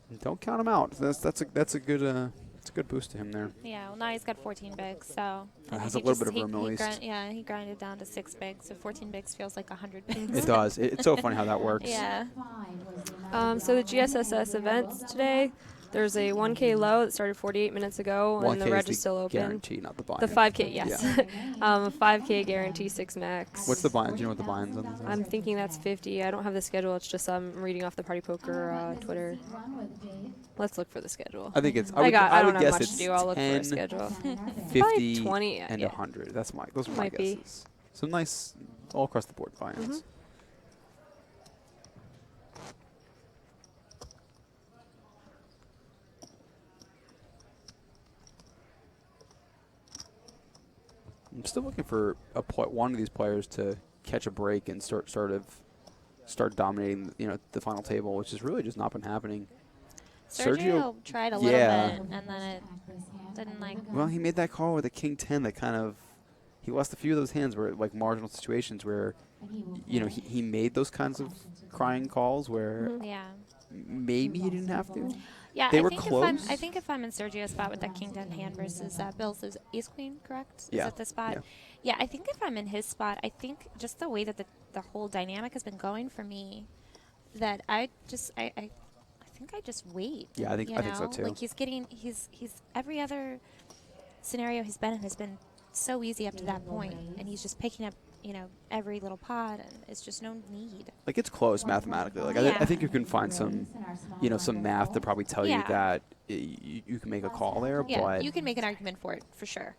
[SPEAKER 10] And don't count him out. That's a good boost to him there.
[SPEAKER 12] Yeah, well now he's got 14 bigs, so
[SPEAKER 10] Has a little bit of room at least.
[SPEAKER 12] He grinded down to 6 bigs, so 14 bigs feels like 100 bigs.
[SPEAKER 10] It does. It's so funny how that works.
[SPEAKER 12] Yeah.
[SPEAKER 11] So the GSSS events today, there's a 1K low that started 48 minutes ago, and the reg is still open.
[SPEAKER 10] Guarantee, not the buy.
[SPEAKER 11] The 5K, yes.
[SPEAKER 10] Yeah.
[SPEAKER 11] 5K guarantee 6 max.
[SPEAKER 10] What's the buy-in? Do you know what the buy-in's on this?
[SPEAKER 11] I'm thinking that's 50. I don't have the schedule. It's just I'm reading off the Party Poker Twitter. Let's look for the schedule.
[SPEAKER 10] I think it's.
[SPEAKER 11] I don't have
[SPEAKER 10] guess
[SPEAKER 11] much
[SPEAKER 10] it's
[SPEAKER 11] to do. I'll look for a
[SPEAKER 10] 10,
[SPEAKER 11] schedule.
[SPEAKER 10] 50,
[SPEAKER 11] 20,
[SPEAKER 10] and 100. Those are my
[SPEAKER 11] Might be.
[SPEAKER 10] guesses. Some nice all across the board buy-ins. I'm still looking for one of these players to catch a break and start dominating, the final table, which has really just not been happening.
[SPEAKER 12] Sergio tried a little bit, and then it didn't like.
[SPEAKER 10] Well, he made that call with a king 10 that kind of, he lost a few of those hands where like marginal situations where, he made those kinds of crying calls where maybe he didn't have to.
[SPEAKER 12] Yeah,
[SPEAKER 10] they were close.
[SPEAKER 12] I think if I'm in Sergio's spot with that king 10 hand versus Bill's is ace queen, correct?
[SPEAKER 10] Yeah.
[SPEAKER 12] Is that the spot? Yeah, I think if I'm in his spot, I think just the way that the whole dynamic has been going for me, that I think I just wait.
[SPEAKER 10] Yeah, I think so too.
[SPEAKER 12] Like he's every other scenario he's been in has been so easy up to that point, and he's just picking up, every little pot, and it's just no need.
[SPEAKER 10] Like it's close mathematically. Like I think you can find some, some math to probably tell you that you can make a call there.
[SPEAKER 12] Yeah,
[SPEAKER 10] but
[SPEAKER 12] you can make an argument for it for sure.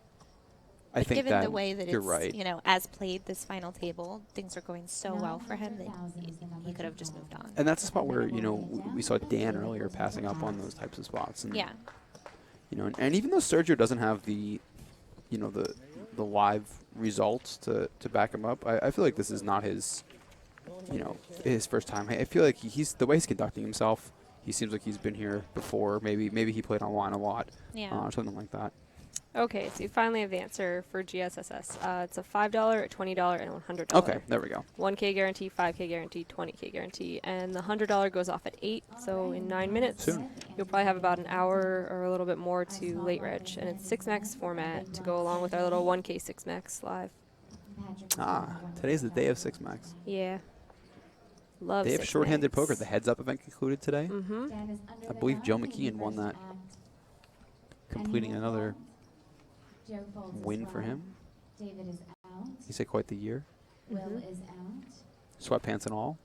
[SPEAKER 10] I think
[SPEAKER 12] given the way that
[SPEAKER 10] you're
[SPEAKER 12] it's,
[SPEAKER 10] right.
[SPEAKER 12] As played this final table, things are going so well for him that he could have just moved on.
[SPEAKER 10] And that's a spot where, we saw Dan earlier passing up on those types of spots. And, and even though Sergio doesn't have the live results to back him up, I feel like this is not his, his first time. I feel like the way he's conducting himself, he seems like he's been here before. Maybe he played online a lot. Or something like that.
[SPEAKER 11] Okay, so you finally have the answer for GSSS. It's a $5, $20, and $100.
[SPEAKER 10] Okay, there we go.
[SPEAKER 11] 1K guarantee, 5K guarantee, 20K guarantee, and the $100 goes off at 8. So in 9 minutes, you'll probably have about an hour or a little bit more to late reg, and it's 6max format to go along with our little 1K 6max live.
[SPEAKER 10] Today's the day of 6max.
[SPEAKER 11] Yeah. Love
[SPEAKER 10] They have
[SPEAKER 11] 6max.
[SPEAKER 10] short-handed poker. The heads-up event concluded today. I believe Joe McKeon won that, completing another win for him.
[SPEAKER 5] David is out.
[SPEAKER 10] He said quite the year.
[SPEAKER 5] Will is out.
[SPEAKER 10] Sweatpants and all.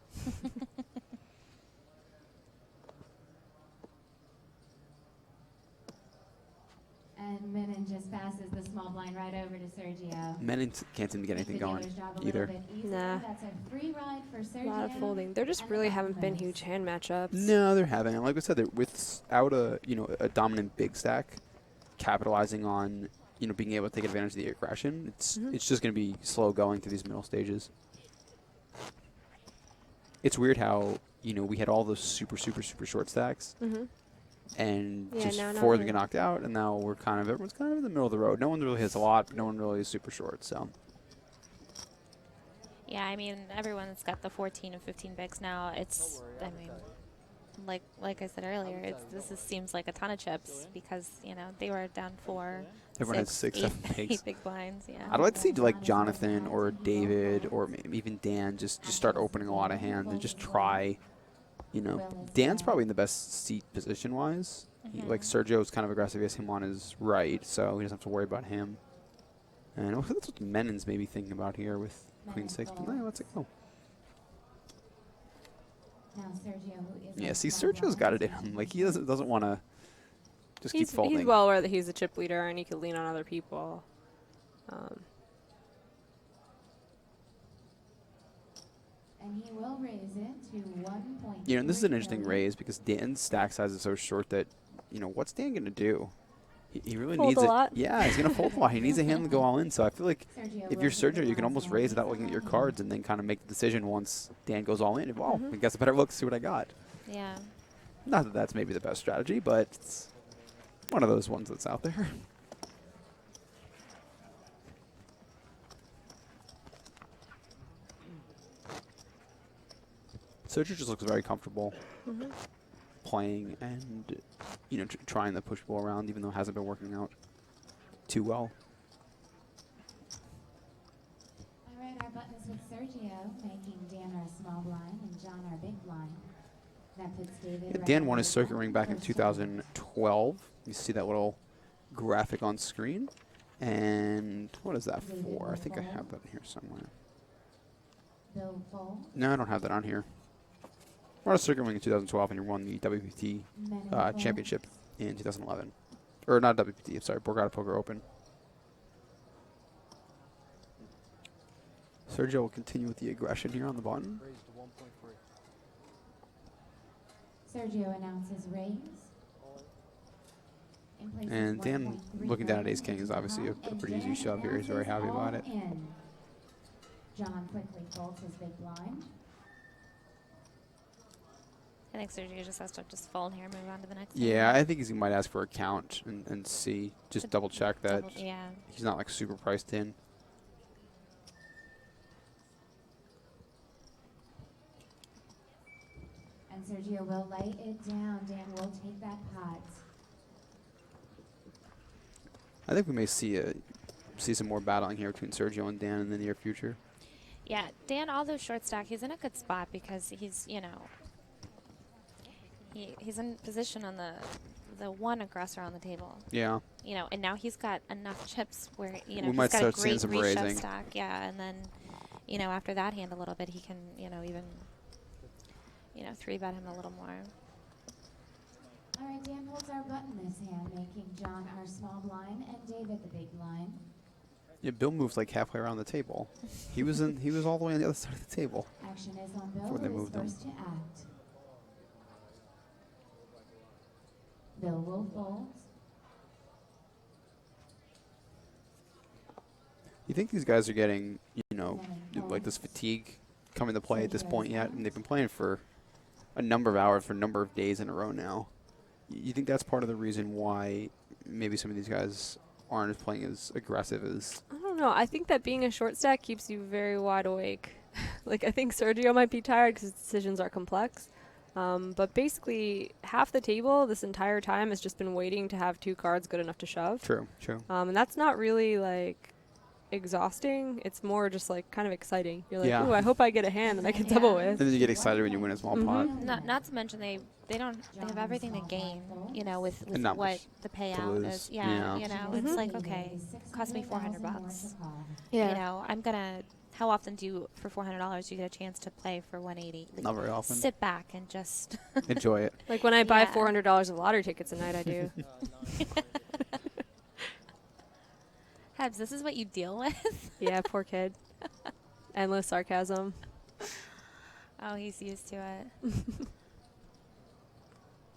[SPEAKER 5] And Menon just passes the small blind right over to Sergio.
[SPEAKER 10] Menon can't seem to get anything going either.
[SPEAKER 11] Nah.
[SPEAKER 5] That's a free ride for Sergio.
[SPEAKER 11] A lot of folding. There just really haven't been huge hand matchups.
[SPEAKER 10] No, there haven't. And like I said, without a dominant big stack, capitalizing on being able to take advantage of the aggression, it's just going to be slow going through these middle stages. It's weird how we had all those super short stacks, and
[SPEAKER 11] Yeah,
[SPEAKER 10] just
[SPEAKER 11] now not
[SPEAKER 10] fours
[SPEAKER 11] really.
[SPEAKER 10] get knocked out, and now everyone's kind of in the middle of the road. No one really hits a lot, but no one really is super short. So
[SPEAKER 12] Yeah, I mean, everyone's got the 14 and 15 bigs now. It's, I mean, like I said earlier, seems like a ton of chips because, you know, they were down 4.
[SPEAKER 10] everyone has 6, 7 bigs.
[SPEAKER 12] 8 big blinds, yeah.
[SPEAKER 10] I'd like to see like Jonathan or David or maybe even Dan just start opening a lot of hands and just try. You know, Dan's probably in the best seat position-wise. Like Sergio's kind of aggressive. He has him on his right, so he doesn't have to worry about him. And that's what Menon's maybe thinking about here with Queen 6. But no, let's it go.
[SPEAKER 5] Now Sergio, who is
[SPEAKER 10] Yeah, see, Sergio's got it in him. Like, he doesn't want to just keep folding.
[SPEAKER 11] He's well aware that he's a chip leader and he could lean on other people.
[SPEAKER 5] and he will raise it to 1.3.
[SPEAKER 10] You know, and this is an interesting raise because Dan's stack size is so short that, you know, what's Dan going to do? He really
[SPEAKER 11] Fold
[SPEAKER 10] needs
[SPEAKER 11] a
[SPEAKER 10] it.
[SPEAKER 11] lot.
[SPEAKER 10] Yeah, he's going to fold a lot. He needs a hand to go all in. So I feel like
[SPEAKER 5] Sergio
[SPEAKER 10] if
[SPEAKER 5] will
[SPEAKER 10] you're
[SPEAKER 5] take the
[SPEAKER 10] Sergio, you can
[SPEAKER 5] last
[SPEAKER 10] almost
[SPEAKER 5] hand.
[SPEAKER 10] raise without looking at your cards and then kind of make the decision once Dan goes all in. Well, I guess I better look, see what I got.
[SPEAKER 12] Yeah.
[SPEAKER 10] Not that that's maybe the best strategy, but it's one of those ones that's out there. Sergio just looks very comfortable playing and, you know, trying to push ball around, even though it hasn't been working out too well.
[SPEAKER 5] All right, our button is with Sergio, making Dan our small blind and John our big blind. That puts David right
[SPEAKER 10] Dan won
[SPEAKER 5] on
[SPEAKER 10] his
[SPEAKER 5] the
[SPEAKER 10] circuit
[SPEAKER 5] button,
[SPEAKER 10] ring back in
[SPEAKER 5] first shot.
[SPEAKER 10] 2012. You see that little graphic on screen. And what is that for? I think I have that in here somewhere.
[SPEAKER 5] Bill Fold.
[SPEAKER 10] No, I don't have that on here. Won a circuit ring in 2012 and you won the WPT championship in 2011. Or not WPT, I'm sorry, Borgata Poker Open. Sergio will continue with the aggression here on the button.
[SPEAKER 2] Raised to 1.3.
[SPEAKER 5] Sergio announces raise. In places
[SPEAKER 10] And Dan,
[SPEAKER 5] 1.3
[SPEAKER 10] looking down at
[SPEAKER 5] million
[SPEAKER 10] ace king is
[SPEAKER 5] into
[SPEAKER 10] obviously a
[SPEAKER 5] pot, and
[SPEAKER 10] pretty easy
[SPEAKER 5] Dan
[SPEAKER 10] shove here. He's very
[SPEAKER 5] announces
[SPEAKER 10] happy about
[SPEAKER 5] all
[SPEAKER 10] it.
[SPEAKER 5] in. John quickly folds his big blind.
[SPEAKER 12] I think Sergio just has to just fold here and move on to the next
[SPEAKER 10] Yeah,
[SPEAKER 12] hand.
[SPEAKER 10] I think he might ask for a count and see, just double check that
[SPEAKER 12] Yeah.
[SPEAKER 10] he's not like super priced in.
[SPEAKER 5] And Sergio will lay it down. Dan will take that pot.
[SPEAKER 10] I think we may see some more battling here between Sergio and Dan in the near future.
[SPEAKER 12] Yeah, Dan, although short stack, he's in a good spot because he's, you know, he's in position on the one aggressor on the table.
[SPEAKER 10] Yeah.
[SPEAKER 12] You know, and now he's got enough chips where, you know,
[SPEAKER 10] We
[SPEAKER 12] he's
[SPEAKER 10] might
[SPEAKER 12] got
[SPEAKER 10] start
[SPEAKER 12] a
[SPEAKER 10] seeing
[SPEAKER 12] great
[SPEAKER 10] some
[SPEAKER 12] reshove
[SPEAKER 10] raising.
[SPEAKER 12] stack. Yeah, and then, you know, after that hand a little bit, he can, you know, even, you know, 3-bet him a little more.
[SPEAKER 5] All right, Dan holds our button this hand, making John our small blind and David the big blind.
[SPEAKER 10] Yeah, Bill moved like halfway around the table. He was all the way on the other side of the table.
[SPEAKER 5] Action is on Bill,
[SPEAKER 10] Before they
[SPEAKER 5] who is
[SPEAKER 10] moved him.
[SPEAKER 5] first to act. Bill will fold.
[SPEAKER 10] You think these guys are getting, you know, like this fatigue coming to play at this point yet? And they've been playing for a number of hours, for a number of days in a row now. You think that's part of the reason why maybe some of these guys aren't playing as aggressive as...
[SPEAKER 11] I don't know. I think that being a short stack keeps you very wide awake. Like, I think Sergio might be tired because his decisions are complex. But basically, half the table this entire time has just been waiting to have 2 cards good enough to shove.
[SPEAKER 10] True, true.
[SPEAKER 11] And that's not really, like, exhausting. It's more just, like, kind of exciting. You're like, ooh, I hope I get a hand that I can double with.
[SPEAKER 10] And then you get excited when you win a small pot.
[SPEAKER 12] Not to mention they have everything to gain, you know, with
[SPEAKER 10] And not
[SPEAKER 12] what
[SPEAKER 10] much
[SPEAKER 12] the
[SPEAKER 10] to
[SPEAKER 12] payout
[SPEAKER 10] lose.
[SPEAKER 12] is. Yeah,
[SPEAKER 10] Yeah.
[SPEAKER 12] you know, it's like, okay, cost me $400.
[SPEAKER 11] Yeah.
[SPEAKER 12] You know, I'm gonna. How often do you, for $400, you get a chance to play for 180? Like,
[SPEAKER 10] Not very often.
[SPEAKER 12] Sit back and just
[SPEAKER 10] enjoy it.
[SPEAKER 11] Like when I buy
[SPEAKER 12] Yeah.
[SPEAKER 11] $400 of lottery tickets a night, I do.
[SPEAKER 12] Hebs, this is what you deal with?
[SPEAKER 11] Yeah, poor kid. Endless sarcasm.
[SPEAKER 12] Oh, he's used to it.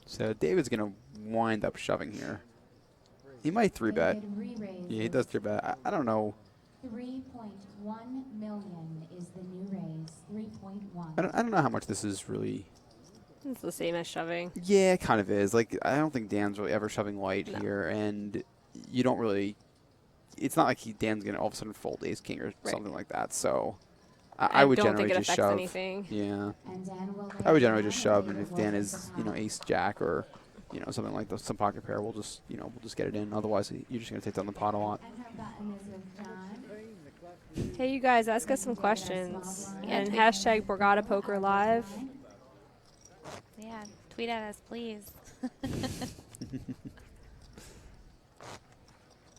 [SPEAKER 10] So David's going to wind up shoving here. He might 3-bet.
[SPEAKER 5] David re-raises.
[SPEAKER 10] Yeah, he does 3-bet. I don't know.
[SPEAKER 5] 3.1 million is the new raise. 3.1.
[SPEAKER 10] I don't know how much this is really
[SPEAKER 11] It's the same as shoving.
[SPEAKER 10] Yeah, it kind of is. Like, I don't think Dan's really ever shoving light
[SPEAKER 11] No.
[SPEAKER 10] here, and you don't really. It's not like Dan's gonna all of a sudden fold ace king or something like that. So, I would
[SPEAKER 11] don't
[SPEAKER 10] generally
[SPEAKER 11] think it
[SPEAKER 10] just
[SPEAKER 11] affects
[SPEAKER 10] shove.
[SPEAKER 11] anything.
[SPEAKER 10] Yeah,
[SPEAKER 5] And Dan will
[SPEAKER 10] I would
[SPEAKER 5] lay
[SPEAKER 10] generally
[SPEAKER 5] down
[SPEAKER 10] just shove,
[SPEAKER 5] and
[SPEAKER 10] and if
[SPEAKER 5] will
[SPEAKER 10] Dan
[SPEAKER 5] sit
[SPEAKER 10] is
[SPEAKER 5] behind.
[SPEAKER 10] ace jack or something like some pocket pair, we'll just get it in. Otherwise, you're just gonna take down the pot a lot.
[SPEAKER 5] And her button is with John.
[SPEAKER 11] Hey, you guys, ask us some questions. And hashtag Borgata Poker Live.
[SPEAKER 12] Yeah, tweet at us, please.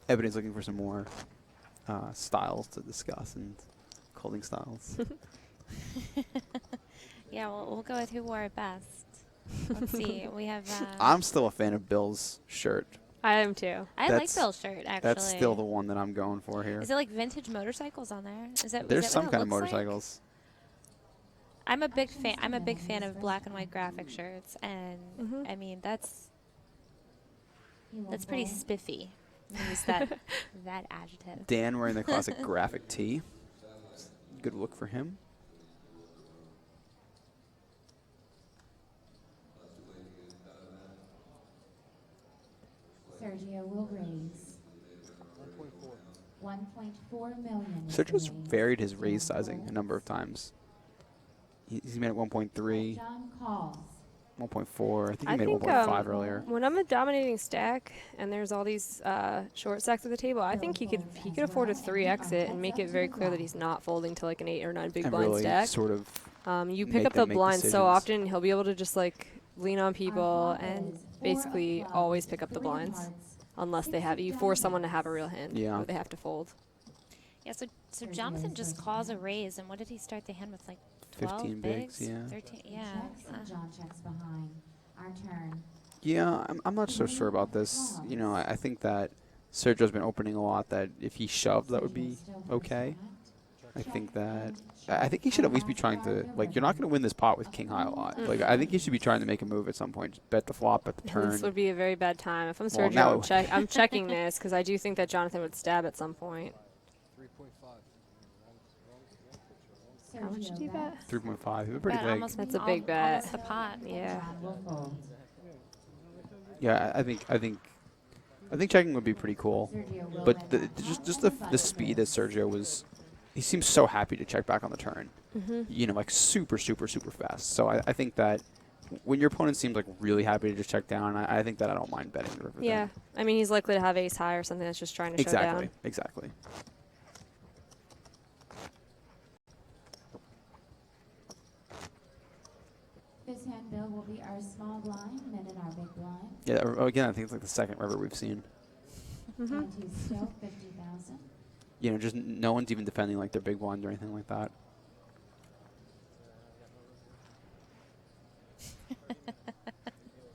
[SPEAKER 10] Ebony's looking for some more styles to discuss and calling styles.
[SPEAKER 12] Yeah, we'll go with who wore it best. Let's see. We have.
[SPEAKER 10] I'm still a fan of Bill's shirt.
[SPEAKER 11] I am too.
[SPEAKER 12] I like Bill's shirt, actually.
[SPEAKER 10] That's still the one that I'm going for here.
[SPEAKER 12] Is it like vintage motorcycles on there?
[SPEAKER 10] There's
[SPEAKER 12] is that
[SPEAKER 10] some
[SPEAKER 12] what it
[SPEAKER 10] kind of
[SPEAKER 12] looks like?
[SPEAKER 10] motorcycles.
[SPEAKER 12] I'm a big fan. I'm a big fan of black and white graphic shirts, and I mean that's pretty spiffy. Use that adjective.
[SPEAKER 10] Dan wearing the classic graphic tee. Good look for him.
[SPEAKER 5] Sergio will raise 1.4 million. is
[SPEAKER 10] Sergio's
[SPEAKER 5] the raise.
[SPEAKER 10] varied his raise sizing a number of times. He's made it 1.3,
[SPEAKER 5] John calls.
[SPEAKER 10] 1.4. I think he made it 1.5 earlier.
[SPEAKER 11] When I'm a dominating stack and there's all these short stacks at the table, I think he could afford a 3x it and make it very clear that he's not folding to like an 8 or 9 big
[SPEAKER 10] And
[SPEAKER 11] blind
[SPEAKER 10] really
[SPEAKER 11] stack.
[SPEAKER 10] sort of
[SPEAKER 11] you
[SPEAKER 10] make
[SPEAKER 11] pick up the
[SPEAKER 10] them make
[SPEAKER 11] blinds so
[SPEAKER 10] decisions.
[SPEAKER 11] often, he'll be able to just like lean on people and basically always pick up the blinds unless they have you force someone to have a real hand where they have to fold.
[SPEAKER 12] Yeah. So Jonathan just calls a raise, and what did he start the hand with? Like 12
[SPEAKER 10] 15 bigs, yeah.
[SPEAKER 12] 13. Yeah.
[SPEAKER 5] Checks and John checks behind. Our turn.
[SPEAKER 10] Yeah, I'm not so sure about this. I think that Sergio's been opening a lot, that if he shoved, that would be okay. I think he should at least be trying to, like, you're not going to win this pot with king high a lot. Like, I think he should be trying to make a move at some point. Just bet the flop, bet the turn.
[SPEAKER 11] This would be a very bad time. If I'm
[SPEAKER 10] Well,
[SPEAKER 11] Sergio,
[SPEAKER 10] now
[SPEAKER 11] I'm checking this because I do think that Jonathan would stab at some point.
[SPEAKER 2] 3.5.
[SPEAKER 11] How much did you bet?
[SPEAKER 10] 3.5. He was pretty
[SPEAKER 12] Bet
[SPEAKER 10] big.
[SPEAKER 12] almost-
[SPEAKER 11] That's a big bet.
[SPEAKER 12] Almost the pot.
[SPEAKER 11] Yeah.
[SPEAKER 10] Yeah, I think checking would be pretty cool. But just the speed that Sergio was, he seems so happy to check back on the turn. Like super, super, super fast. So I think that when your opponent seems like really happy to just check down, I think that I don't mind betting the river.
[SPEAKER 11] Yeah. I mean, he's likely to have ace high or something that's just trying to shut down.
[SPEAKER 10] Exactly.
[SPEAKER 5] This hand, Bill, will be our small blind, and then our big blind.
[SPEAKER 10] Yeah, again, I think it's like the second river we've seen.
[SPEAKER 5] And he's still 50,000.
[SPEAKER 10] Just no one's even defending like their big blind or anything like that.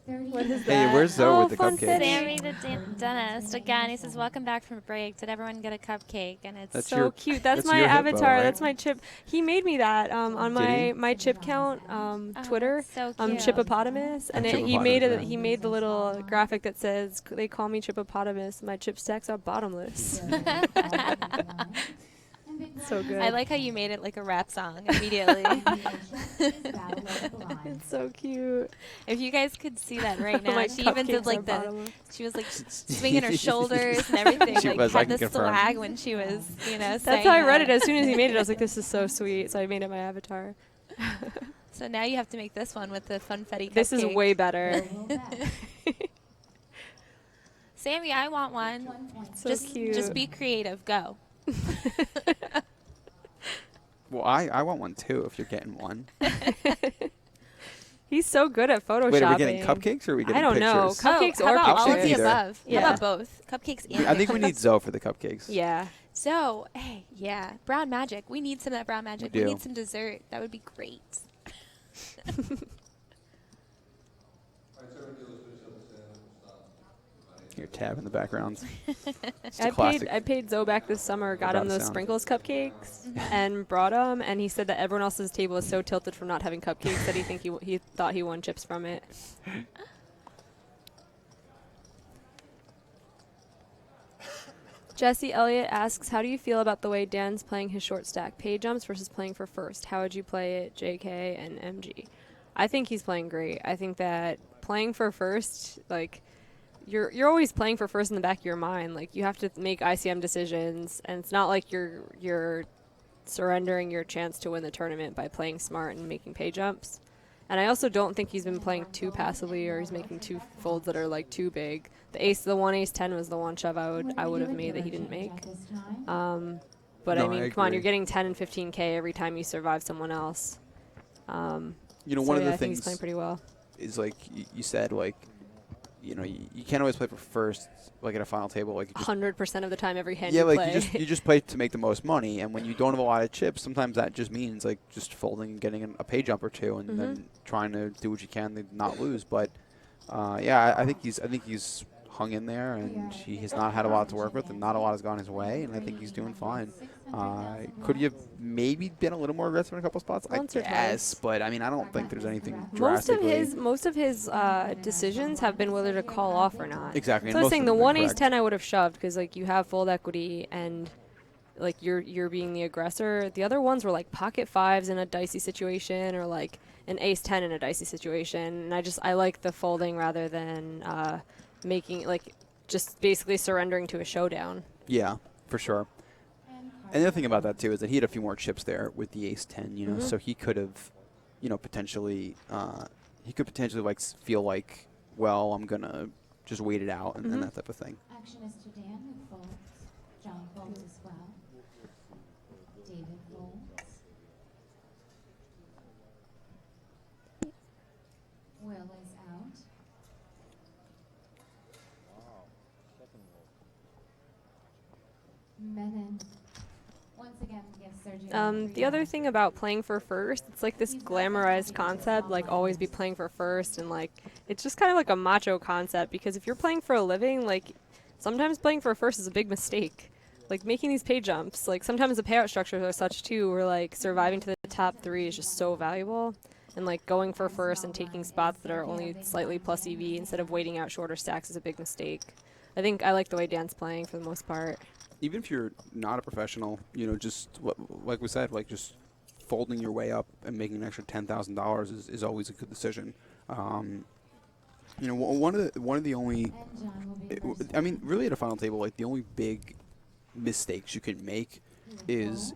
[SPEAKER 11] What is
[SPEAKER 10] Hey, where's Zoe with the
[SPEAKER 12] fun
[SPEAKER 10] cupcakes?
[SPEAKER 12] Sammy the dentist again. He says, "Welcome back from break. Did everyone get a cupcake?" And it's
[SPEAKER 10] That's
[SPEAKER 11] so
[SPEAKER 10] your-
[SPEAKER 11] cute. That's
[SPEAKER 10] that's
[SPEAKER 11] my
[SPEAKER 10] your hippo,
[SPEAKER 11] avatar.
[SPEAKER 10] right?
[SPEAKER 11] That's my chip. He made me that on
[SPEAKER 10] Did
[SPEAKER 11] my chip count Twitter.
[SPEAKER 12] so cute.
[SPEAKER 11] Chippopotamus, and he made the little graphic that says they call me Chippopotamus. My chip stacks are bottomless. So good.
[SPEAKER 12] I like how you made it like a rap song immediately.
[SPEAKER 11] It's so cute.
[SPEAKER 12] If you guys could see that right now,
[SPEAKER 11] My
[SPEAKER 12] she even did
[SPEAKER 11] cupcakes
[SPEAKER 12] like
[SPEAKER 11] are
[SPEAKER 12] the.
[SPEAKER 11] bottomless.
[SPEAKER 12] She was like swinging her shoulders and everything.
[SPEAKER 10] She
[SPEAKER 12] like
[SPEAKER 10] was, I
[SPEAKER 12] had
[SPEAKER 10] can
[SPEAKER 12] the
[SPEAKER 10] confirm.
[SPEAKER 12] swag when she was, saying
[SPEAKER 11] That's how I read
[SPEAKER 12] that.
[SPEAKER 11] it. As soon as he made it, I was like, "This is so sweet." So I made it my avatar.
[SPEAKER 12] So now you have to make this one with the funfetti cupcake.
[SPEAKER 11] This is way better.
[SPEAKER 12] Sammy, I want one.
[SPEAKER 11] So
[SPEAKER 12] Just
[SPEAKER 11] cute.
[SPEAKER 12] be creative. Go.
[SPEAKER 10] Well, I want one too if you're getting one.
[SPEAKER 11] He's so good at photoshopping.
[SPEAKER 10] Wait, are we getting cupcakes or are we getting
[SPEAKER 11] I don't know.
[SPEAKER 10] pictures?
[SPEAKER 11] Cupcakes
[SPEAKER 12] how
[SPEAKER 11] or
[SPEAKER 12] about all of
[SPEAKER 11] pictures.
[SPEAKER 12] the above?
[SPEAKER 11] Yeah.
[SPEAKER 12] How about both? Cupcakes and
[SPEAKER 10] I think we
[SPEAKER 12] pictures.
[SPEAKER 10] need Zoe for the cupcakes.
[SPEAKER 11] Yeah.
[SPEAKER 12] So, hey, yeah, brown magic. We need some of that brown magic. We
[SPEAKER 10] do.
[SPEAKER 12] need some dessert. That would be great.
[SPEAKER 10] Your tab in the background.
[SPEAKER 11] I paid Zoe back this summer, got him
[SPEAKER 10] Without a
[SPEAKER 11] those
[SPEAKER 10] sound.
[SPEAKER 11] sprinkles cupcakes, and brought them. And he said that everyone else's table is so tilted from not having cupcakes that he thought he won chips from it. Jesse Elliott asks, how do you feel about the way Dan's playing his short stack? Pay jumps versus playing for first. How would you play it, JK and MG? I think he's playing great. I think that playing for first, like, you're always playing for first in the back of your mind. Like, you have to make ICM decisions, and it's not like you're surrendering your chance to win the tournament by playing smart and making pay jumps. And I also don't think he's been playing too passively, or he's making two folds that are like too big. The one ace 10 was the one shove I would have made that he didn't make. But
[SPEAKER 10] No,
[SPEAKER 11] I mean,
[SPEAKER 10] I
[SPEAKER 11] come on,
[SPEAKER 10] agree.
[SPEAKER 11] you're getting 10 and 15K every time you survive someone else.
[SPEAKER 10] You know,
[SPEAKER 11] so
[SPEAKER 10] one of
[SPEAKER 11] yeah,
[SPEAKER 10] the
[SPEAKER 11] I think he's
[SPEAKER 10] things
[SPEAKER 11] playing pretty well.
[SPEAKER 10] is like you said, like, you know, you can't always play for first, like at a final table, like
[SPEAKER 11] 100% of the time, every hand
[SPEAKER 10] yeah,
[SPEAKER 11] you
[SPEAKER 10] like
[SPEAKER 11] play.
[SPEAKER 10] you just play to make the most money, and when you don't have a lot of chips, sometimes that just means like just folding and getting a pay jump or two, and then trying to do what you can to not lose. But yeah, I think he's hung in there, and he has not had a lot to work with, and not a lot has gone his way, and I think he's doing fine. Could you have maybe been a little more aggressive in a couple spots?
[SPEAKER 11] Once
[SPEAKER 10] I
[SPEAKER 11] or
[SPEAKER 10] guess,
[SPEAKER 11] twice.
[SPEAKER 10] but I mean, I don't think there's anything
[SPEAKER 11] Most of
[SPEAKER 10] drastically.
[SPEAKER 11] his decisions have been whether to call off or not.
[SPEAKER 10] Exactly,
[SPEAKER 11] So
[SPEAKER 10] and
[SPEAKER 11] I was
[SPEAKER 10] most
[SPEAKER 11] saying
[SPEAKER 10] of
[SPEAKER 11] the
[SPEAKER 10] them are
[SPEAKER 11] one ace
[SPEAKER 10] correct.
[SPEAKER 11] 10 I would have shoved because like you have fold equity and like you're being the aggressor. The other ones were like pocket fives in a dicey situation or like an ace 10 in a dicey situation. And I like the folding rather than making like just basically surrendering to a showdown.
[SPEAKER 10] Yeah, for sure. And the other thing about that too is that he had a few more chips there with the ace 10, you know, so he could have, you know, potentially like feel like, well, I'm gonna just wait it out and that type of thing.
[SPEAKER 5] Action is to Dan, who folds. John folds as well. David folds. Will is out. Menon once again gives Sergio
[SPEAKER 11] The other thing about playing for first, it's like this glamorized concept, like always be playing for first, and like it's just kind of like a macho concept because if you're playing for a living, like sometimes playing for first is a big mistake. Like making these pay jumps, like sometimes the payout structures are such too, where like surviving to the top 3 is just so valuable. And like going for first and taking spots that are only slightly plus EV instead of waiting out shorter stacks is a big mistake. I think I like the way Dan's playing for the most part.
[SPEAKER 10] Even if you're not a professional, you know, just like we said, like just folding your way up and making an extra $10,000 is always a good decision. You know, one of the only, I mean, really at a final table, like the only big mistakes you can make is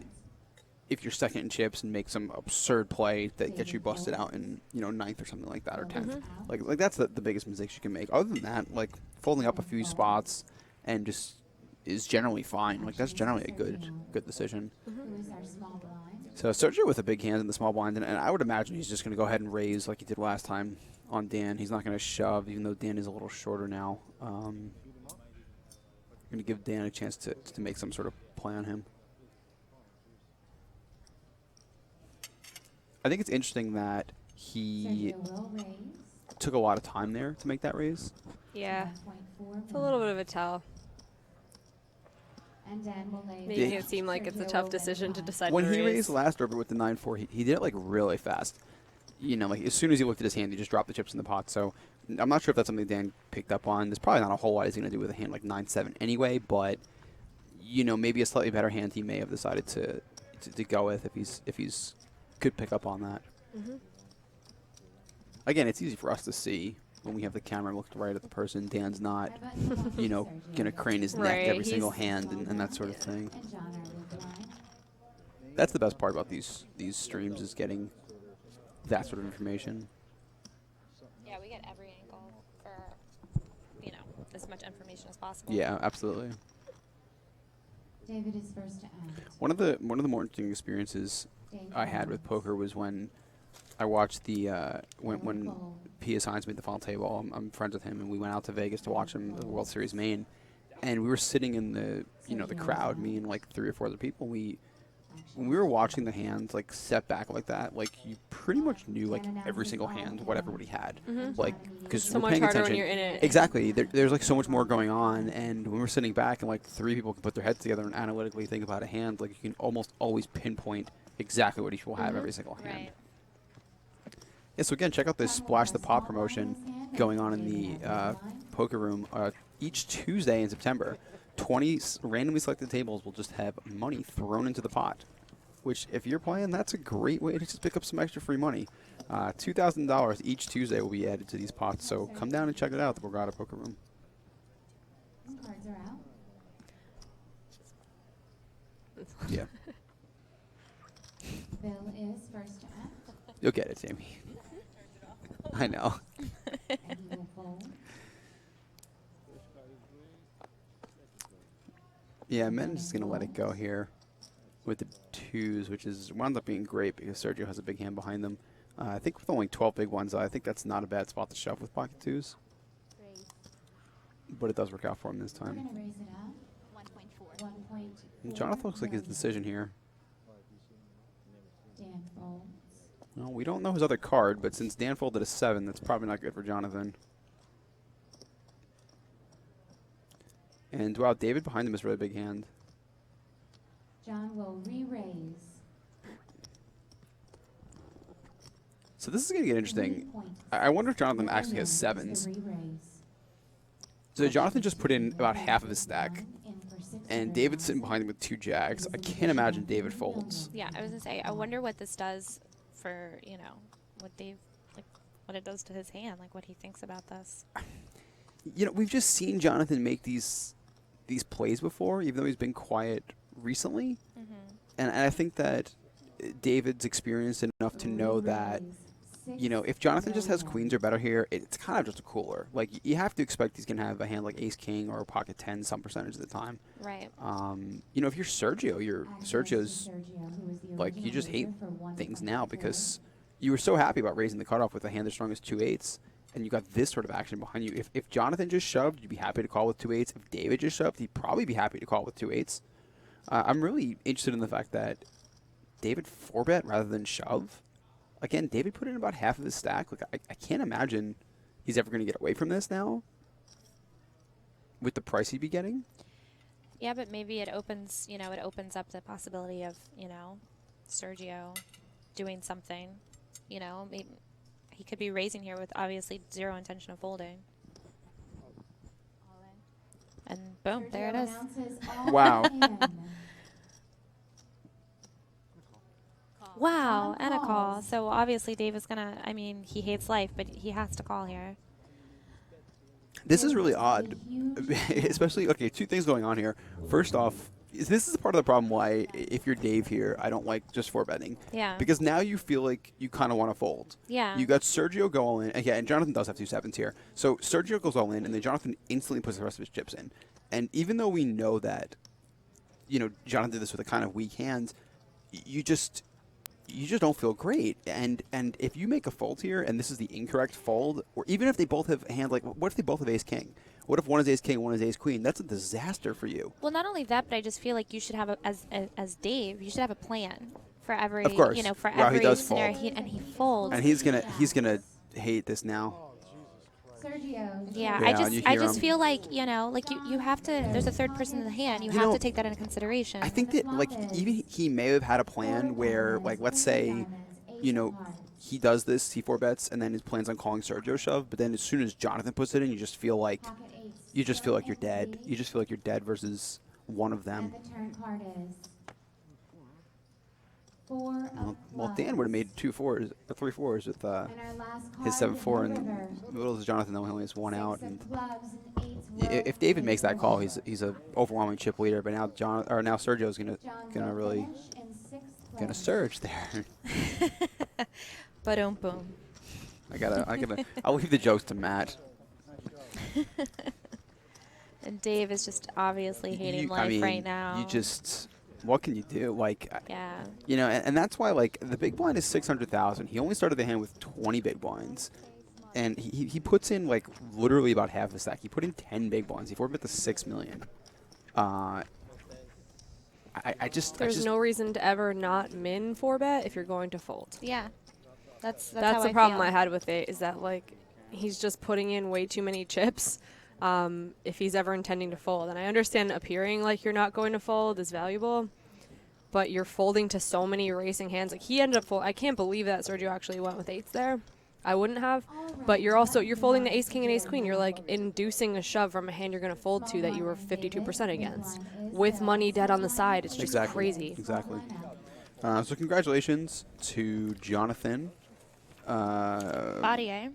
[SPEAKER 10] if you're second in chips and make some absurd play that gets you busted out in, you know, 9th or something like that, or 10th. Like that's the biggest mistakes you can make. Other than that, like folding up a few spots and just is generally fine. Like that's generally a good decision. So Sergio with a big hand in the small blind, and I would imagine he's just going to go ahead and raise like he did last time on Dan. He's not going to shove, even though Dan is a little shorter now. Going to give Dan a chance to make some sort of play on him. I think it's interesting that he took a lot of time there to make that raise.
[SPEAKER 11] Yeah, it's a little bit of a tell. Making it seem like it's a tough decision to decide
[SPEAKER 10] When
[SPEAKER 11] to
[SPEAKER 10] he
[SPEAKER 11] raise.
[SPEAKER 10] raised last over with the 9-4, he did it like really fast. You know, like as soon as he looked at his hand, he just dropped the chips in the pot. So I'm not sure if that's something Dan picked up on. There's probably not a whole lot he's going to do with a hand like 9-7 anyway, but you know, maybe a slightly better hand he may have decided to go with if he's could pick up on that. Again, it's easy for us to see when we have the camera looked right at the person. Dan's not, you know, gonna crane his neck every single hand and that sort of thing. That's the best part about these streams is getting that sort of information.
[SPEAKER 12] Yeah, we get every angle for, you know, as much information as possible.
[SPEAKER 10] Yeah, absolutely.
[SPEAKER 5] David is first to act.
[SPEAKER 10] One of the more interesting experiences I had with poker was when I watched the when P.S. Hines made the final table. I'm friends with him, and we went out to Vegas to watch him at the World Series main. And we were sitting in the crowd, me and like 3 or 4 other people. When we were watching the hands like step back like that, like you pretty much knew like every single hand what everybody had, like because
[SPEAKER 11] So
[SPEAKER 10] we're
[SPEAKER 11] much
[SPEAKER 10] paying
[SPEAKER 11] harder
[SPEAKER 10] attention.
[SPEAKER 11] when you're in it.
[SPEAKER 10] Exactly, there's like so much more going on, and when we're sitting back and like 3 people can put their heads together and analytically think about a hand, like you can almost always pinpoint exactly what each will have every single hand.
[SPEAKER 12] Right.
[SPEAKER 10] Yeah, so again, check out this Splash the Pot promotion going on in the poker room each Tuesday in September. 20 randomly selected tables will just have money thrown into the pot. which if you're playing, that's a great way to just pick up some extra free money. $2,000 each Tuesday will be added to these pots, so come down and check it out, the Borgata Poker Room.
[SPEAKER 5] Cards are out.
[SPEAKER 10] Yeah.
[SPEAKER 5] Bill is first to act.
[SPEAKER 10] You'll get it, Jamie. I know.
[SPEAKER 5] And he will fold.
[SPEAKER 10] Yeah, Men's just going to let it go here with the twos, which is wound up being great because Sergio has a big hand behind them. I think with only 12 big ones, I think that's not a bad spot to shove with pocket twos. But it does work out for him this
[SPEAKER 5] We're
[SPEAKER 10] time.
[SPEAKER 5] going to raise it up. 1.4.
[SPEAKER 10] And Jonathan looks like his decision here.
[SPEAKER 5] Dan folds.
[SPEAKER 10] Well, we don't know his other card, but since Dan folded a 7, that's probably not good for Jonathan. And, wow, David behind him is a really big hand.
[SPEAKER 5] John will re-raise.
[SPEAKER 10] So this is going to get interesting. I wonder if Jonathan actually has 7s. So Jonathan just put in about half of his stack, and David's sitting behind him with 2 jacks. I can't imagine David folds.
[SPEAKER 12] Yeah, I was gonna say, I wonder what this does for, you know, what Dave, like, what it does to his hand, like what he thinks about this.
[SPEAKER 10] You know, we've just seen Jonathan make these plays before, even though he's been quiet recently. And I think that David's experienced enough to know that, you know, if Jonathan just has queens or better here, it's kind of just a cooler. Like, you have to expect he's going to have a hand like ace-king or pocket 10 some percentage of the time.
[SPEAKER 12] Right.
[SPEAKER 10] You know, if you're Sergio's, like, you just hate things now because you were so happy about raising the cutoff with a hand as strong as 2 8s, and you got this sort of action behind you. If Jonathan just shoved, you'd be happy to call with 2 8s. If David just shoved, he'd probably be happy to call with 2 8s. I'm really interested in the fact that David 4-bet rather than shove. Again, David put in about half of his stack. Like, I can't imagine he's ever going to get away from this now with the price he'd be getting.
[SPEAKER 12] Yeah, but maybe it opens, you know, it opens up the possibility of, you know, Sergio doing something. You know, maybe he could be raising here with obviously 0 intention of folding. And boom,
[SPEAKER 5] Sergio
[SPEAKER 12] there it is.
[SPEAKER 5] announces all
[SPEAKER 10] Wow.
[SPEAKER 5] in.
[SPEAKER 12] Wow, and a call. So obviously Dave is going to, I mean, he hates life, but he has to call here.
[SPEAKER 10] This is really odd, especially, okay, 2 things going on here. First off, this is part of the problem why, if you're Dave here, I don't like just 4-betting.
[SPEAKER 12] Yeah.
[SPEAKER 10] Because now you feel like you kind of want to fold.
[SPEAKER 12] Yeah.
[SPEAKER 10] You got Sergio go all in. Yeah, and Jonathan does have 2 7s here. So Sergio goes all in, and then Jonathan instantly puts the rest of his chips in. And even though we know that, you know, Jonathan did this with a kind of weak hand, you just don't feel great. And if you make a fold here, and this is the incorrect fold, or even if they both have a hand, like, what if they both have ace-king? What if one is ace-king, one is ace-queen? That's a disaster for you.
[SPEAKER 12] Well, not only that, but I just feel like you should have, as Dave, you should have a plan for every,
[SPEAKER 10] Of course.
[SPEAKER 12] you know, for
[SPEAKER 10] Well,
[SPEAKER 12] every
[SPEAKER 10] he does
[SPEAKER 12] scenario.
[SPEAKER 10] fold.
[SPEAKER 12] And he folds.
[SPEAKER 10] And he's gonna hate this now.
[SPEAKER 5] Sergio.
[SPEAKER 12] Yeah,
[SPEAKER 10] Yeah,
[SPEAKER 12] I
[SPEAKER 10] you hear
[SPEAKER 12] just
[SPEAKER 10] him.
[SPEAKER 12] feel like, you know, like you have to, there's a third person in the hand. You
[SPEAKER 10] You
[SPEAKER 12] have
[SPEAKER 10] know,
[SPEAKER 12] to take that into consideration.
[SPEAKER 10] I think that, like, even he may have had a plan where, like, let's say, you know, he does this, he 4-bets, and then his plan's on calling Sergio shove, but then as soon as Jonathan puts it in, you just feel like you're dead. You just feel like you're dead versus one of them.
[SPEAKER 5] And the turn card is 4 of
[SPEAKER 10] Well, Dan would have made 2 4s, or 3 4s with
[SPEAKER 5] And our last
[SPEAKER 10] his
[SPEAKER 5] card
[SPEAKER 10] 7-4,
[SPEAKER 5] is
[SPEAKER 10] and
[SPEAKER 5] River.
[SPEAKER 10] little as Jonathan, though, he only has 1 out. And
[SPEAKER 5] Clubs and 8s will
[SPEAKER 10] if David makes that call, he's a overwhelming chip leader. But now now Sergio's gonna really gonna surge there.
[SPEAKER 12] Boom, boom.
[SPEAKER 10] I'll leave the jokes to Matt.
[SPEAKER 12] And Dave is just obviously hating life right now.
[SPEAKER 10] You just, what can you do? Like,
[SPEAKER 12] yeah.
[SPEAKER 10] You know, and that's why, like, the big blind is 600,000. He only started the hand with 20 big blinds. And he puts in, like, literally about half a stack. He put in 10 big blinds. He 4-bet the 6 million.
[SPEAKER 11] There's no reason to ever not min 4-bet if you're going to fold.
[SPEAKER 12] Yeah. That's
[SPEAKER 11] That's
[SPEAKER 12] how
[SPEAKER 11] the
[SPEAKER 12] I
[SPEAKER 11] problem
[SPEAKER 12] feel.
[SPEAKER 11] I had with it, is that, like, he's just putting in way too many chips if he's ever intending to fold. And I understand appearing like you're not going to fold is valuable, but you're folding to so many racing hands. Like, he ended up folding. I can't believe that Sergio actually went with 8s there. I wouldn't have. But you're folding the ace-king and ace-queen. You're, like, inducing a shove from a hand you're going to fold to that you were 52% against. With money dead on the side, it's just crazy.
[SPEAKER 10] Exactly. So congratulations to Jonathan.
[SPEAKER 12] Baudier.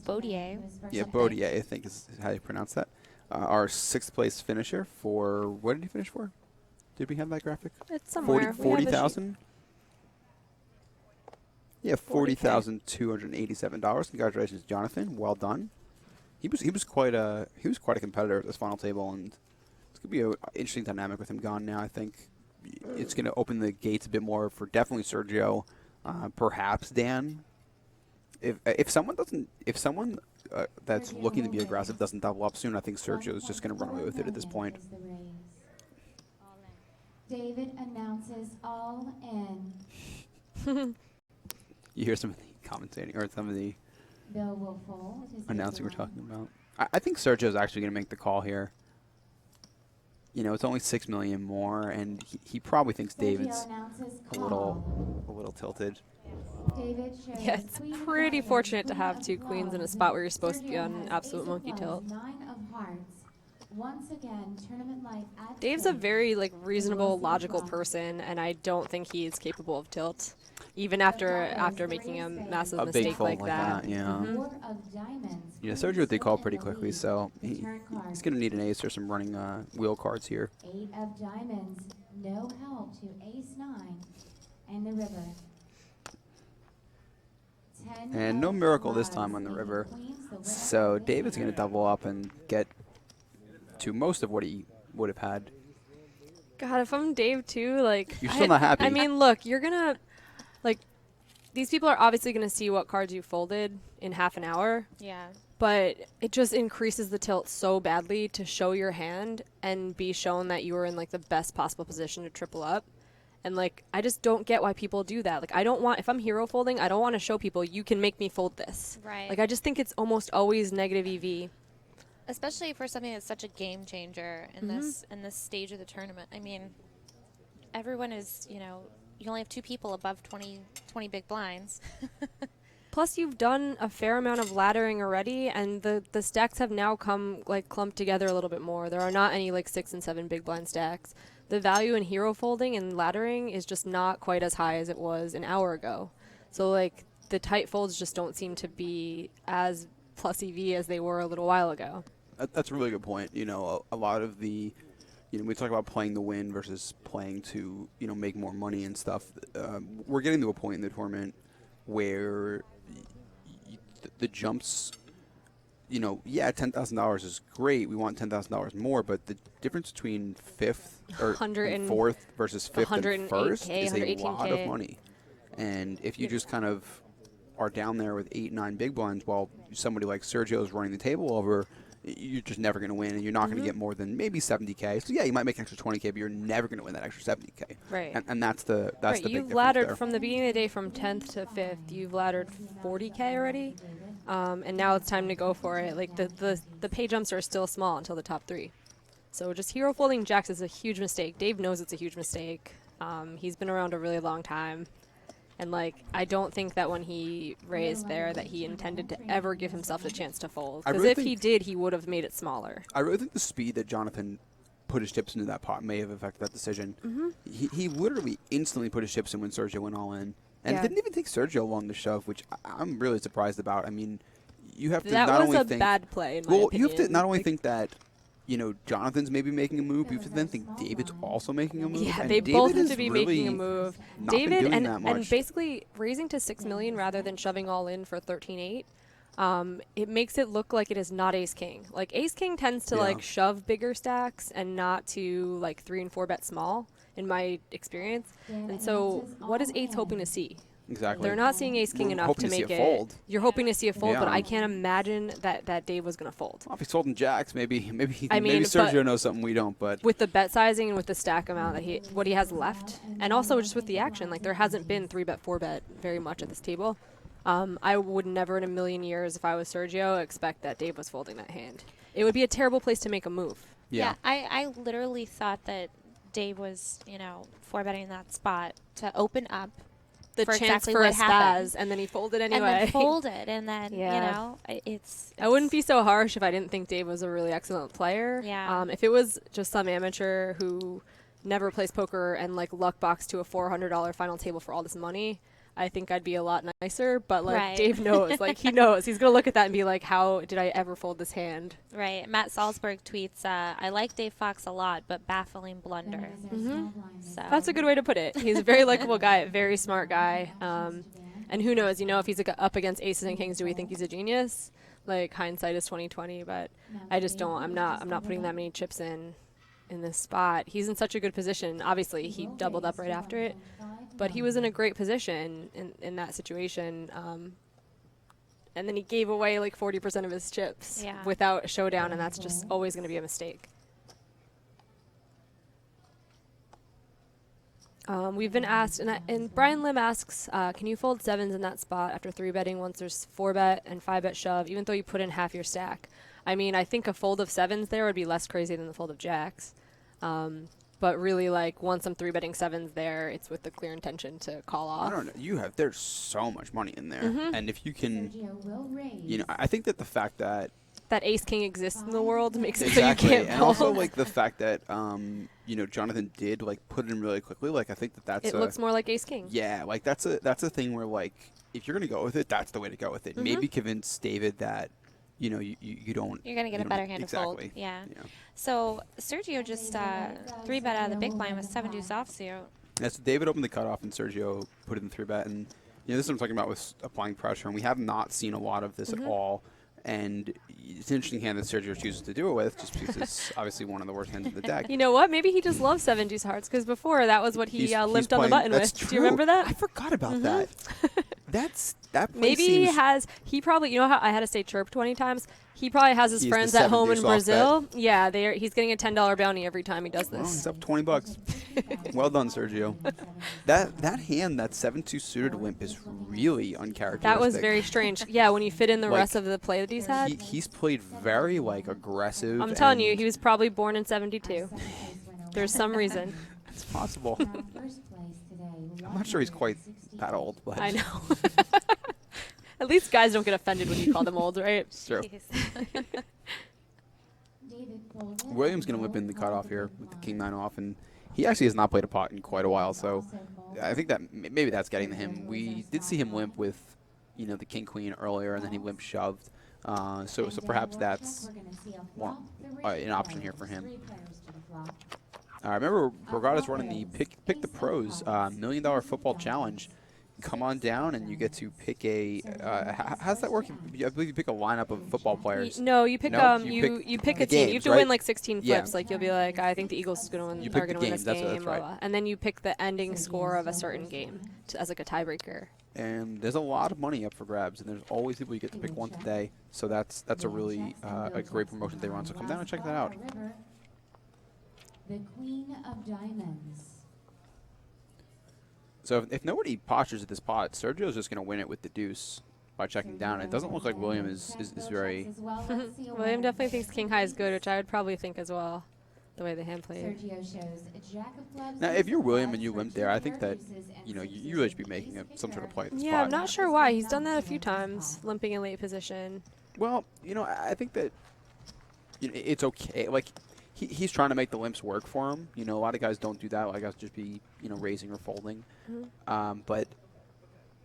[SPEAKER 12] Baudier.
[SPEAKER 10] Yeah, Baudier, I think is how you pronounce that. Our 6th place finisher for, what did he finish for? Did we have that graphic?
[SPEAKER 11] It's somewhere.
[SPEAKER 10] 40,000? Yeah, $40,287. Congratulations, Jonathan. Well done. He was quite a competitor at this final table, and it's gonna be an interesting dynamic with him gone now. I think it's gonna open the gates a bit more for definitely Sergio, perhaps Dan. If someone that's looking to be aggressive doesn't double up soon, I think Sergio is just gonna run away with it at this point.
[SPEAKER 5] David announces all in.
[SPEAKER 10] You hear some of the commentating or some of the
[SPEAKER 5] Bill will fold.
[SPEAKER 10] announcing we're talking about. I think Sergio's actually going to make the call here. You know, it's only $6 million more, and he probably thinks David's a little tilted.
[SPEAKER 11] Yeah, it's pretty fortunate to have 2 queens in a spot where you're supposed to be on an absolute monkey tilt.
[SPEAKER 5] Once again, tournament life at
[SPEAKER 11] Dave's a very reasonable, logical person, and I don't think he is capable of tilt, even after making a massive mistake like that.
[SPEAKER 10] Yeah. Yeah, Sergio they call pretty quickly, so he's going to need an ace or some running wheel cards here.
[SPEAKER 5] 8 of diamonds, no help to ace-9 and the river.
[SPEAKER 10] And no miracle this time on the river. So David's going to double up and get to most of what he would have had.
[SPEAKER 11] God, if I'm Dave too,
[SPEAKER 10] you're still not happy.
[SPEAKER 11] I mean, look, you're gonna these people are obviously gonna see what cards you folded in half an hour.
[SPEAKER 12] Yeah.
[SPEAKER 11] But it just increases the tilt so badly to show your hand and be shown that you were in the best possible position to triple up. And I just don't get why people do that. I don't want, if I'm hero folding, I don't want to show people you can make me fold this.
[SPEAKER 12] Right.
[SPEAKER 11] I just think it's almost always negative EV.
[SPEAKER 12] Especially for something that's such a game changer in this stage of the tournament. I mean, everyone is, you only have 2 people above 20 big blinds.
[SPEAKER 11] Plus, you've done a fair amount of laddering already, and the stacks have now come clumped together a little bit more. There are not any 6 and 7 big blind stacks. The value in hero folding and laddering is just not quite as high as it was an hour ago. So the tight folds just don't seem to be as plus EV as they were a little while ago.
[SPEAKER 10] That's a really good point. A lot of the, we talk about playing to win versus playing to, make more money and stuff. We're getting to a point in the tournament where the jumps, $10,000 is great. We want $10,000 more, but the difference between 5th and 4th versus 5th and 1st is a lot of money. And if you just kind of are down there with 8, 9 big blinds while somebody like Sergio is running the table over, you're just never going to win, and you're not going to get more than maybe 70K. So yeah, you might make an extra 20K, but you're never going to win that extra 70K.
[SPEAKER 11] Right.
[SPEAKER 10] And that's the big difference
[SPEAKER 11] You've laddered from the beginning of the day from 10th to 5th. You've laddered 40K already, and now it's time to go for it. The pay jumps are still small until the top 3. So just hero folding jacks is a huge mistake. Dave knows it's a huge mistake. He's been around a really long time. And I don't think that when he raised there that he intended to ever give himself a chance to fold. Because if he did, he would have made it smaller.
[SPEAKER 10] I really think the speed that Jonathan put his chips into that pot may have affected that decision. He literally instantly put his chips in when Sergio went all in. And it didn't even take Sergio long to shove, which I'm really surprised about. I mean, you have to not only think...
[SPEAKER 11] That was a bad play, in my opinion.
[SPEAKER 10] You have to not only think that, Jonathan's maybe making a move, you have to then think David's also making a move.
[SPEAKER 11] Yeah,
[SPEAKER 10] and
[SPEAKER 11] they both
[SPEAKER 10] David
[SPEAKER 11] have to be making a move. David and basically raising to $6 million rather than shoving all in for 13.8. It makes it look like it is not ace king. Ace king tends to shove bigger stacks and not to 3 and 4 bet small, in my experience. And so, what is 8's hoping to see?
[SPEAKER 10] Exactly.
[SPEAKER 11] They're not seeing ace king enough to make it.
[SPEAKER 10] Fold.
[SPEAKER 11] You're hoping to see a fold, but I can't imagine that Dave was going to fold.
[SPEAKER 10] Well, if he's folding jacks, maybe Sergio knows something we don't. But
[SPEAKER 11] with the bet sizing and with the stack amount that what he has left, and also just with the action, there hasn't been 3-bet, 4-bet very much at this table. I would never in a million years, if I was Sergio, expect that Dave was folding that hand. It would be a terrible place to make a move.
[SPEAKER 12] Yeah, I literally thought that Dave was, 4-betting that spot to open up
[SPEAKER 11] the
[SPEAKER 12] for
[SPEAKER 11] chance
[SPEAKER 12] exactly
[SPEAKER 11] for
[SPEAKER 12] what
[SPEAKER 11] a
[SPEAKER 12] happened.
[SPEAKER 11] spaz, and then he folded anyway.
[SPEAKER 12] And then folded, and then, it's...
[SPEAKER 11] I wouldn't be so harsh if I didn't think Dave was a really excellent player.
[SPEAKER 12] Yeah.
[SPEAKER 11] If it was just some amateur who, never plays poker and like luck box to a $400 final table for all this money, I think I'd be a lot nicer. But like
[SPEAKER 12] Right.
[SPEAKER 11] Dave knows, like he knows, he's gonna look at that and be like, how did I ever fold this hand?
[SPEAKER 12] Right. Matt Salzberg tweets, I like Dave Fox a lot, but baffling blunder. So.
[SPEAKER 11] That's a good way to put it. He's a very likable guy, very smart guy. And who knows, you know, if he's up against aces and kings, do we think he's a genius? Like hindsight is 20/20, but I just don't. I'm not putting that many chips in this spot. He's in such a good position. Obviously, he doubled up right after it, but he was in a great position in that situation. And then he gave away like 40% of his chips without a showdown, and that's just always going to be a mistake. We've been asked, and Brian Lim asks, can you fold sevens in that spot after 3-betting once there's 4-bet and 5-bet shove, even though you put in half your stack? I mean, I think a fold of sevens there would be less crazy than the fold of jacks. But really, like, once I'm 3-betting sevens there, it's with the clear intention to call off.
[SPEAKER 10] I don't know. There's so much money in there. And if you can, you know, I think that the fact that
[SPEAKER 11] ace king exists in the world makes it
[SPEAKER 10] exactly.
[SPEAKER 11] so you can't
[SPEAKER 10] and
[SPEAKER 11] fold.
[SPEAKER 10] also, like, the fact that, you know, Jonathan did, like, put it in really quickly. Like, I think that's
[SPEAKER 11] it looks more like ace king.
[SPEAKER 10] Yeah, like, that's a thing where, like, if you're going to go with it, that's the way to go with it. Maybe convince David that, you know, you don't.
[SPEAKER 12] You're going to get a better hand to fold. Yeah. So Sergio just 3-bet out of the big blind with 7-deuce offsuit.
[SPEAKER 10] Yeah, so David opened the cutoff and Sergio put it in 3-bet. And, you know, this is what I'm talking about with applying pressure. And we have not seen a lot of this at all. And it's an interesting hand that Sergio chooses to do it with, just because it's obviously one of the worst hands of the deck.
[SPEAKER 11] You know what? Maybe he just loves 7-deuce hearts, because before that was what he limped on the button with.
[SPEAKER 10] True.
[SPEAKER 11] Do you remember that?
[SPEAKER 10] I forgot about that. That play
[SPEAKER 11] maybe
[SPEAKER 10] seems
[SPEAKER 11] he probably, you know how I had to say chirp 20 times? He probably has his friends at home in Brazil. Yeah, he's getting a $10 bounty every time he does this.
[SPEAKER 10] Well, he's up $20. Well done, Sergio. That hand, that 7-2 suited limp, is really uncharacteristic.
[SPEAKER 11] That was very strange. Yeah, when you fit in the rest of the play that he's had.
[SPEAKER 10] He's played very, like, aggressive.
[SPEAKER 11] I'm telling you, he was probably born in 72. There's some reason.
[SPEAKER 10] It's possible. I'm not sure he's quite that old, but
[SPEAKER 11] I know. At least guys don't get offended when you call them old, right?
[SPEAKER 10] It's true. William's going to whip in the cutoff here with the king 9 off, and he actually has not played a pot in quite a while, so I think that maybe that's getting to him. We did see him limp with, you know, the king queen earlier, and then he limp shoved. So perhaps that's an option here for him. Remember, Borgata's running the pick the pros $1 million football challenge. Come on down, and you get to pick a. How's that work? I believe you pick a lineup of football players.
[SPEAKER 11] No, you pick you pick a team. You have to win like 16 flips.
[SPEAKER 10] Yeah.
[SPEAKER 11] Like you'll be like, I think the Eagles are going to win this game,
[SPEAKER 10] that's right.
[SPEAKER 11] blah, blah. And then you pick the ending score of a certain game as like a tiebreaker.
[SPEAKER 10] And there's a lot of money up for grabs, and there's always people you get to pick one today. So that's a really a great promotion they run. So come down and check that out.
[SPEAKER 5] The Queen of Diamonds.
[SPEAKER 10] So if nobody postures at this pot, Sergio's just going to win it with the deuce by checking down. It doesn't look like William is very...
[SPEAKER 11] William definitely thinks king high is good, which I would probably think as well, the way the hand played.
[SPEAKER 10] Now, if you're William and you limp there, I think that, you know, you really should be making some sort of play at this
[SPEAKER 11] Yeah,
[SPEAKER 10] spot.
[SPEAKER 11] I'm not sure why. He's done that a few times, limping in late position.
[SPEAKER 10] Well, you know, I think that it's okay. Like, he's trying to make the limps work for him. You know, a lot of guys don't do that. A lot of guys just be, you know, raising or folding. But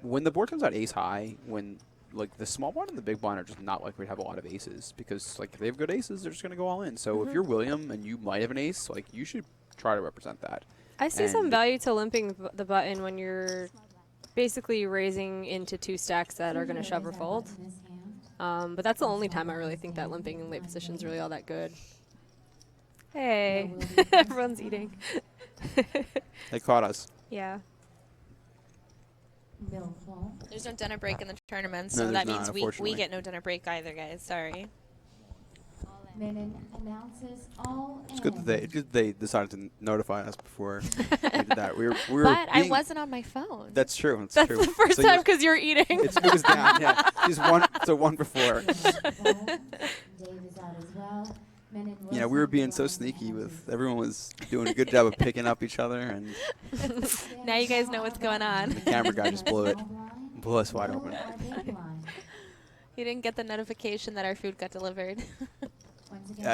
[SPEAKER 10] when the board comes out ace high, when like the small blind and the big blind are just not likely to have a lot of aces, because like if they have good aces, they're just going to go all in. So if you're William and you might have an ace, like you should try to represent that.
[SPEAKER 11] I see some value to limping the button when you're basically raising into 2 stacks that are going to shove or fold. But that's the only time I really think that limping in late position is really all that good. Hey, everyone's eating.
[SPEAKER 10] They caught us.
[SPEAKER 11] Yeah.
[SPEAKER 12] There's no dinner break in the tournament,
[SPEAKER 10] No,
[SPEAKER 12] so that
[SPEAKER 10] there's
[SPEAKER 12] means
[SPEAKER 10] not,
[SPEAKER 12] we get no dinner break either, guys. Sorry.
[SPEAKER 5] Menon announces all
[SPEAKER 10] It's good that they decided to notify us before we did that. We were
[SPEAKER 12] but I wasn't on my phone.
[SPEAKER 10] That's true.
[SPEAKER 11] That's
[SPEAKER 10] true.
[SPEAKER 11] the first time because you're eating.
[SPEAKER 10] It was down. Yeah, she's one before.
[SPEAKER 5] Dave is out as well.
[SPEAKER 10] Yeah, we were being so sneaky with everyone was doing a good job of picking up each other, and
[SPEAKER 12] now you guys know what's going on.
[SPEAKER 10] the camera guy just blew us wide open.
[SPEAKER 12] You didn't get the notification that our food got delivered.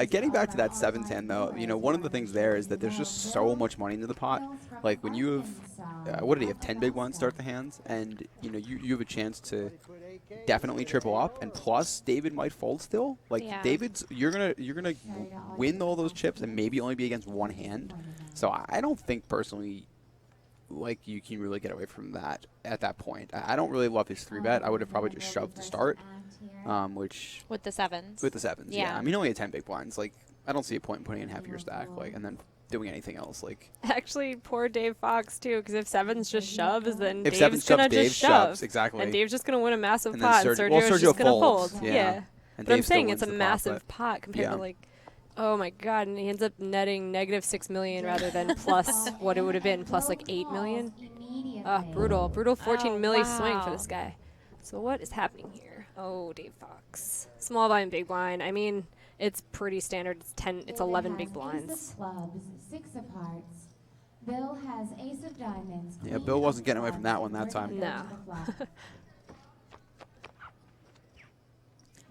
[SPEAKER 10] Getting back to that 7-10 though, you know, one of the things there is that there's just so much money into the pot. Like when you have, what did he have? 10 big ones start the hands, and you know you have a chance to definitely triple up, and plus David might fold still. Like David's, you're gonna win all those chips and maybe only be against one hand. So I don't think personally, like you can really get away from that at that point. I don't really love his 3-bet. I would have probably just shoved to start, which
[SPEAKER 12] with the sevens.
[SPEAKER 10] With the sevens, yeah. I mean, only had 10 big blinds. Like I don't see a point in putting in half your stack, like, and then doing anything else. Like
[SPEAKER 11] actually, poor Dave Fox too, because if sevens just shoves, then
[SPEAKER 10] if
[SPEAKER 11] Dave's gonna
[SPEAKER 10] Dave
[SPEAKER 11] just shove.
[SPEAKER 10] Exactly.
[SPEAKER 11] And Dave's just gonna win a massive
[SPEAKER 10] and
[SPEAKER 11] pot, and Sergio's just gonna fold.
[SPEAKER 10] Yeah.
[SPEAKER 11] But I'm saying it's a massive pot compared to like, oh my god, and he ends up netting -6 million rather than plus what it would have been, plus like 8 million. Brutal 14 milli swing for this guy. So what is happening here? Oh, Dave Fox, small blind, big blind. I mean, it's pretty standard. It's 11 big blinds.
[SPEAKER 5] Ace of clubs, 6 of hearts. Bill has ace of diamonds.
[SPEAKER 10] Yeah, Bill wasn't getting away from that one that time.
[SPEAKER 11] No.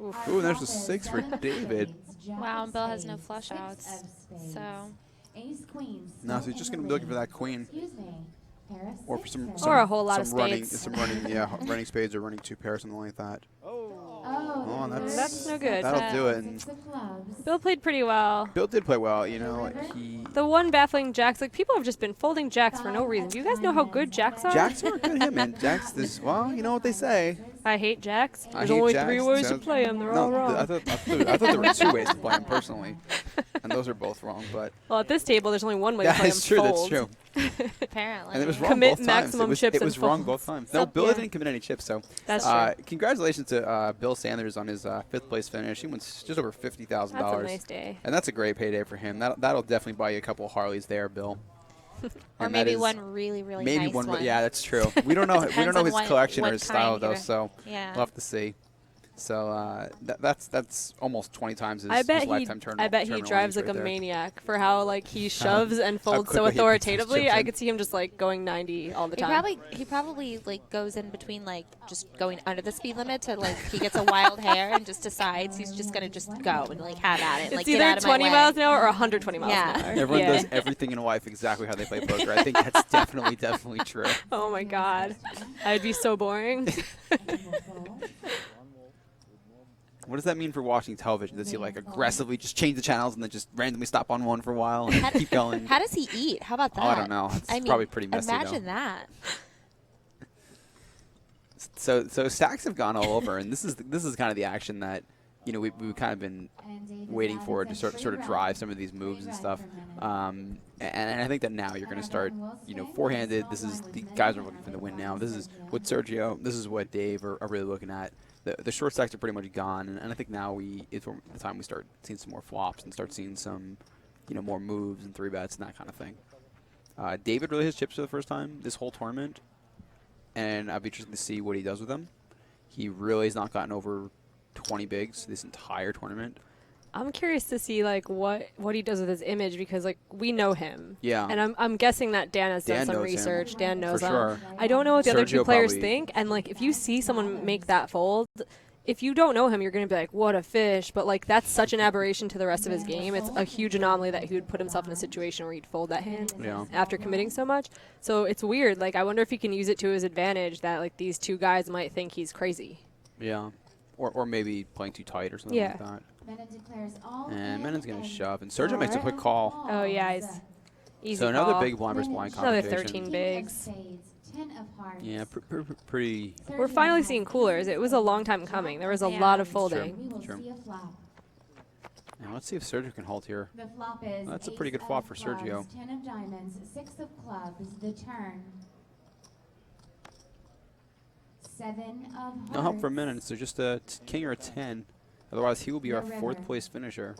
[SPEAKER 10] Ooh, there's a 6 for David.
[SPEAKER 12] Wow, and Bill has no flush outs. So.
[SPEAKER 5] Ace queen.
[SPEAKER 10] No, so he's just going to be looking for that queen.
[SPEAKER 5] Excuse me.
[SPEAKER 10] Or for some
[SPEAKER 11] or a whole lot of
[SPEAKER 10] spades. Running spades or running 2 pairs, something like that. Oh,
[SPEAKER 11] that's no good.
[SPEAKER 10] That'll do it. And
[SPEAKER 11] Bill played pretty well.
[SPEAKER 10] Bill did play well, you know.
[SPEAKER 11] The one baffling jacks, like people have just been folding jacks for no reason. Do you guys know how good jacks are?
[SPEAKER 10] Jacks are good, him, man. Jacks, well, you know what they say.
[SPEAKER 11] I hate jacks. There's only 3 ways to play them. They're all wrong.
[SPEAKER 10] I thought there were 2 ways to play them personally, and those are both wrong. But
[SPEAKER 11] well, at this table, there's only one way to play them.
[SPEAKER 10] That's true.
[SPEAKER 11] Fold.
[SPEAKER 10] That's true.
[SPEAKER 12] Apparently.
[SPEAKER 10] And it was wrong
[SPEAKER 11] commit
[SPEAKER 10] both
[SPEAKER 11] maximum
[SPEAKER 10] times.
[SPEAKER 11] chips.
[SPEAKER 10] It was wrong both times. No, Bill didn't commit any chips. So
[SPEAKER 11] that's true.
[SPEAKER 10] Congratulations to Bill Sanders on his 5th place finish. He won just over $50,000.
[SPEAKER 11] That's a nice day.
[SPEAKER 10] And that's a great payday for him. That'll definitely buy you a couple of Harleys there, Bill.
[SPEAKER 12] Or maybe one really nice one.
[SPEAKER 10] Yeah, that's true. We don't know. We don't know his collection or his style though, so
[SPEAKER 12] yeah.
[SPEAKER 10] we'll have to see. So that's almost 20 times his lifetime turn.
[SPEAKER 11] I bet he drives like a maniac for how like he shoves and folds so authoritatively. I could see him just like going 90 all the time.
[SPEAKER 12] He probably like goes in between like just going under the speed limit to like he gets a wild hair and just decides he's just gonna just go and like have at it.
[SPEAKER 11] It's
[SPEAKER 12] like
[SPEAKER 11] either
[SPEAKER 12] get out of
[SPEAKER 11] 20
[SPEAKER 12] my
[SPEAKER 11] miles
[SPEAKER 12] way.
[SPEAKER 11] an hour or 120 miles an hour.
[SPEAKER 10] Everyone does everything in life exactly how they play poker. I think that's definitely true.
[SPEAKER 11] Oh my god, I'd be so boring.
[SPEAKER 10] What does that mean for watching television? Does he like aggressively just change the channels and then just randomly stop on one for a while and keep going?
[SPEAKER 12] How does he eat? How about that?
[SPEAKER 10] Oh, I don't know. It's probably pretty messy.
[SPEAKER 12] Imagine that.
[SPEAKER 10] So stacks have gone all over, and this is kind of the action that we've kind of been waiting for to sort of drive some of these moves and stuff. And I think that now you're going to start, four-handed. This is the guys are looking for the win now. This is what Sergio, this is what Dave are really looking at. The short stacks are pretty much gone, and I think now it's the time we start seeing some more flops and start seeing some, more moves and 3-bets and that kind of thing. David really has chips for the first time this whole tournament, and I'd be interested to see what he does with them. He really has not gotten over 20 bigs this entire tournament.
[SPEAKER 11] I'm curious to see like what he does with his image, because like we know him.
[SPEAKER 10] Yeah.
[SPEAKER 11] And I'm guessing that Dan has done some research.
[SPEAKER 10] Him.
[SPEAKER 11] Dan knows
[SPEAKER 10] For
[SPEAKER 11] him.
[SPEAKER 10] sure.
[SPEAKER 11] I don't know what the other 2 players
[SPEAKER 10] probably
[SPEAKER 11] think, and like if you see someone make that fold, if you don't know him, you're going to be like, what a fish. But like that's such an aberration to the rest of his game. It's a huge anomaly that he would put himself in a situation where he'd fold that hand after committing so much. So it's weird. Like I wonder if he can use it to his advantage that like these 2 guys might think he's crazy.
[SPEAKER 10] Yeah. Or maybe playing too tight or something like that. And Menon's going to shove. And Sergio makes a quick call.
[SPEAKER 11] Oh, yeah. He's easy
[SPEAKER 10] So another
[SPEAKER 11] call.
[SPEAKER 10] big blind versus blind
[SPEAKER 11] Another
[SPEAKER 10] competition.
[SPEAKER 11] 13 bigs.
[SPEAKER 10] Yeah, pretty.
[SPEAKER 11] We're finally seeing coolers. It was a long time coming. There was a lot of folding.
[SPEAKER 10] True. Now let's see if Sergio can hold here.
[SPEAKER 5] The flop is
[SPEAKER 10] That's a pretty good flop for Sergio.
[SPEAKER 5] 10 of diamonds, 6 of clubs, the turn. 7 of hearts.
[SPEAKER 10] No help for a minute, so just a king or a 10. Otherwise, he will be our 4th place finisher.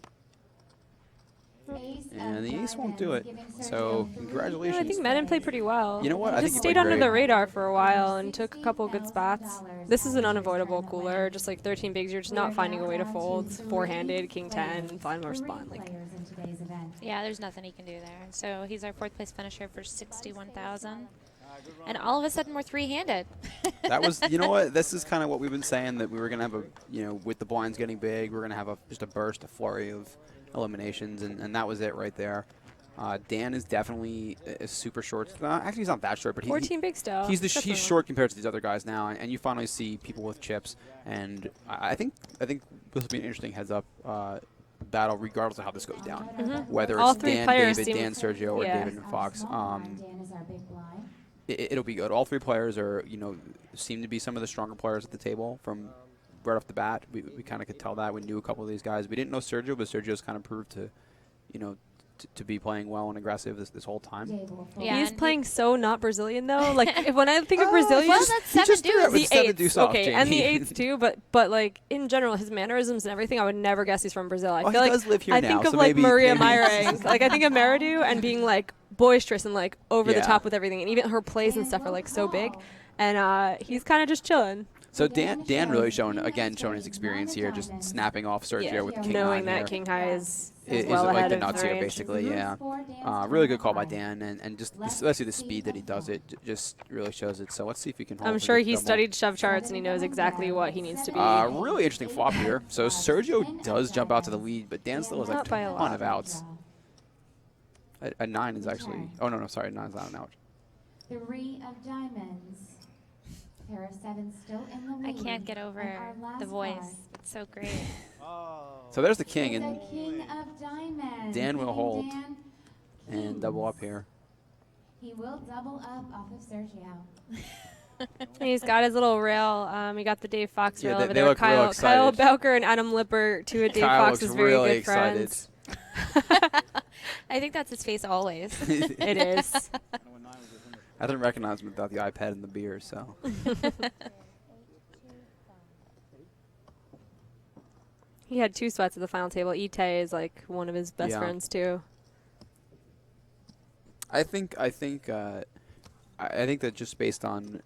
[SPEAKER 10] And the ace won't do it. So congratulations.
[SPEAKER 11] I think Menon played pretty well.
[SPEAKER 10] You know what?
[SPEAKER 11] He just stayed under the radar for a while and took a couple good spots. This is an unavoidable cooler. Just like 13 bigs, you're just not finding a way to fold. 4-handed, king 10, blind versus blind. Like.
[SPEAKER 12] Yeah, there's nothing he can do there. So he's our 4th place finisher for 61,000. and all of a sudden we're three-handed.
[SPEAKER 10] That was, you know what? This is kind of what we've been saying, that we were going to have a, you know, with the blinds getting big, we're going to have just a burst, a flurry of eliminations, and that was it right there. Dan is definitely a super short. Actually, he's not that short, but
[SPEAKER 11] 14 big still.
[SPEAKER 10] He's short compared to these other guys now, and you finally see people with chips. And I think this will be an interesting heads-up battle, regardless of how this goes down. Whether
[SPEAKER 11] All
[SPEAKER 10] it's
[SPEAKER 11] three
[SPEAKER 10] Dan,
[SPEAKER 11] players
[SPEAKER 10] David,
[SPEAKER 11] seem
[SPEAKER 10] Dan, Sergio, or David and Fox. It'll be good. All three players are, you know, seem to be some of the stronger players at the table from right off the bat. We kind of could tell that. We knew a couple of these guys. We didn't know Sergio, but Sergio's kind of proved to, you know, to be playing well and aggressive this whole time.
[SPEAKER 11] Yeah, he's playing so not Brazilian though. Like when I think of Brazilian,
[SPEAKER 12] well, that's seven deuce.
[SPEAKER 11] The eights, okay, and the eights too. But like in general, his mannerisms and everything, I would never guess he's from Brazil. I feel
[SPEAKER 10] he
[SPEAKER 11] like
[SPEAKER 10] does live here
[SPEAKER 11] I
[SPEAKER 10] now,
[SPEAKER 11] think of
[SPEAKER 10] so
[SPEAKER 11] like
[SPEAKER 10] maybe
[SPEAKER 11] Maria Meireng. Like I think of Meridu and being like boisterous and like over the top with everything, and even her plays and stuff are like so big, and he's kind of just chilling.
[SPEAKER 10] So Dan really showing his experience here, just snapping off Sergio with the king
[SPEAKER 11] knowing
[SPEAKER 10] high
[SPEAKER 11] that
[SPEAKER 10] here.
[SPEAKER 11] king high is
[SPEAKER 10] Well
[SPEAKER 11] like
[SPEAKER 10] ahead
[SPEAKER 11] the
[SPEAKER 10] of
[SPEAKER 11] nuts
[SPEAKER 10] here,
[SPEAKER 11] range.
[SPEAKER 10] basically, yeah. Really good call by Dan, and just especially the speed that he does it just really shows it. So let's see if he can hold.
[SPEAKER 11] I'm sure he studied shove charts and he knows exactly what he needs to be.
[SPEAKER 10] Really interesting flop here. So Sergio does jump out to the lead, but Dan still has
[SPEAKER 11] Not by a
[SPEAKER 10] a ton
[SPEAKER 11] lot.
[SPEAKER 10] of outs. A 9 is actually. Oh no, sorry, 9's not an out.
[SPEAKER 5] 3 of diamonds. Pair of 7 still in the
[SPEAKER 12] I
[SPEAKER 5] lead.
[SPEAKER 12] can't get over
[SPEAKER 5] And our last
[SPEAKER 12] the voice.
[SPEAKER 5] card
[SPEAKER 12] It's so great.
[SPEAKER 10] So there's the king,
[SPEAKER 5] is
[SPEAKER 10] and
[SPEAKER 5] the king of diamonds.
[SPEAKER 10] Dan will hold
[SPEAKER 5] Dan
[SPEAKER 10] and double up here.
[SPEAKER 5] He will double up off of Sergio.
[SPEAKER 11] And he's got his little rail. He got the Dave Fox
[SPEAKER 10] Yeah,
[SPEAKER 11] rail
[SPEAKER 10] they
[SPEAKER 11] over
[SPEAKER 10] look
[SPEAKER 11] there.
[SPEAKER 10] real
[SPEAKER 11] Kyle
[SPEAKER 10] excited.
[SPEAKER 11] Belker and Adam Lipper, two of Dave
[SPEAKER 10] Kyle
[SPEAKER 11] Fox's
[SPEAKER 10] looks
[SPEAKER 11] very
[SPEAKER 10] really
[SPEAKER 11] good
[SPEAKER 10] excited.
[SPEAKER 11] friends.
[SPEAKER 12] I think that's his face always.
[SPEAKER 11] It is.
[SPEAKER 10] I didn't recognize him without the iPad and the beer, so.
[SPEAKER 11] He had 2 sweats at the final table. Ite is like one of his best friends too.
[SPEAKER 10] I think that just based on,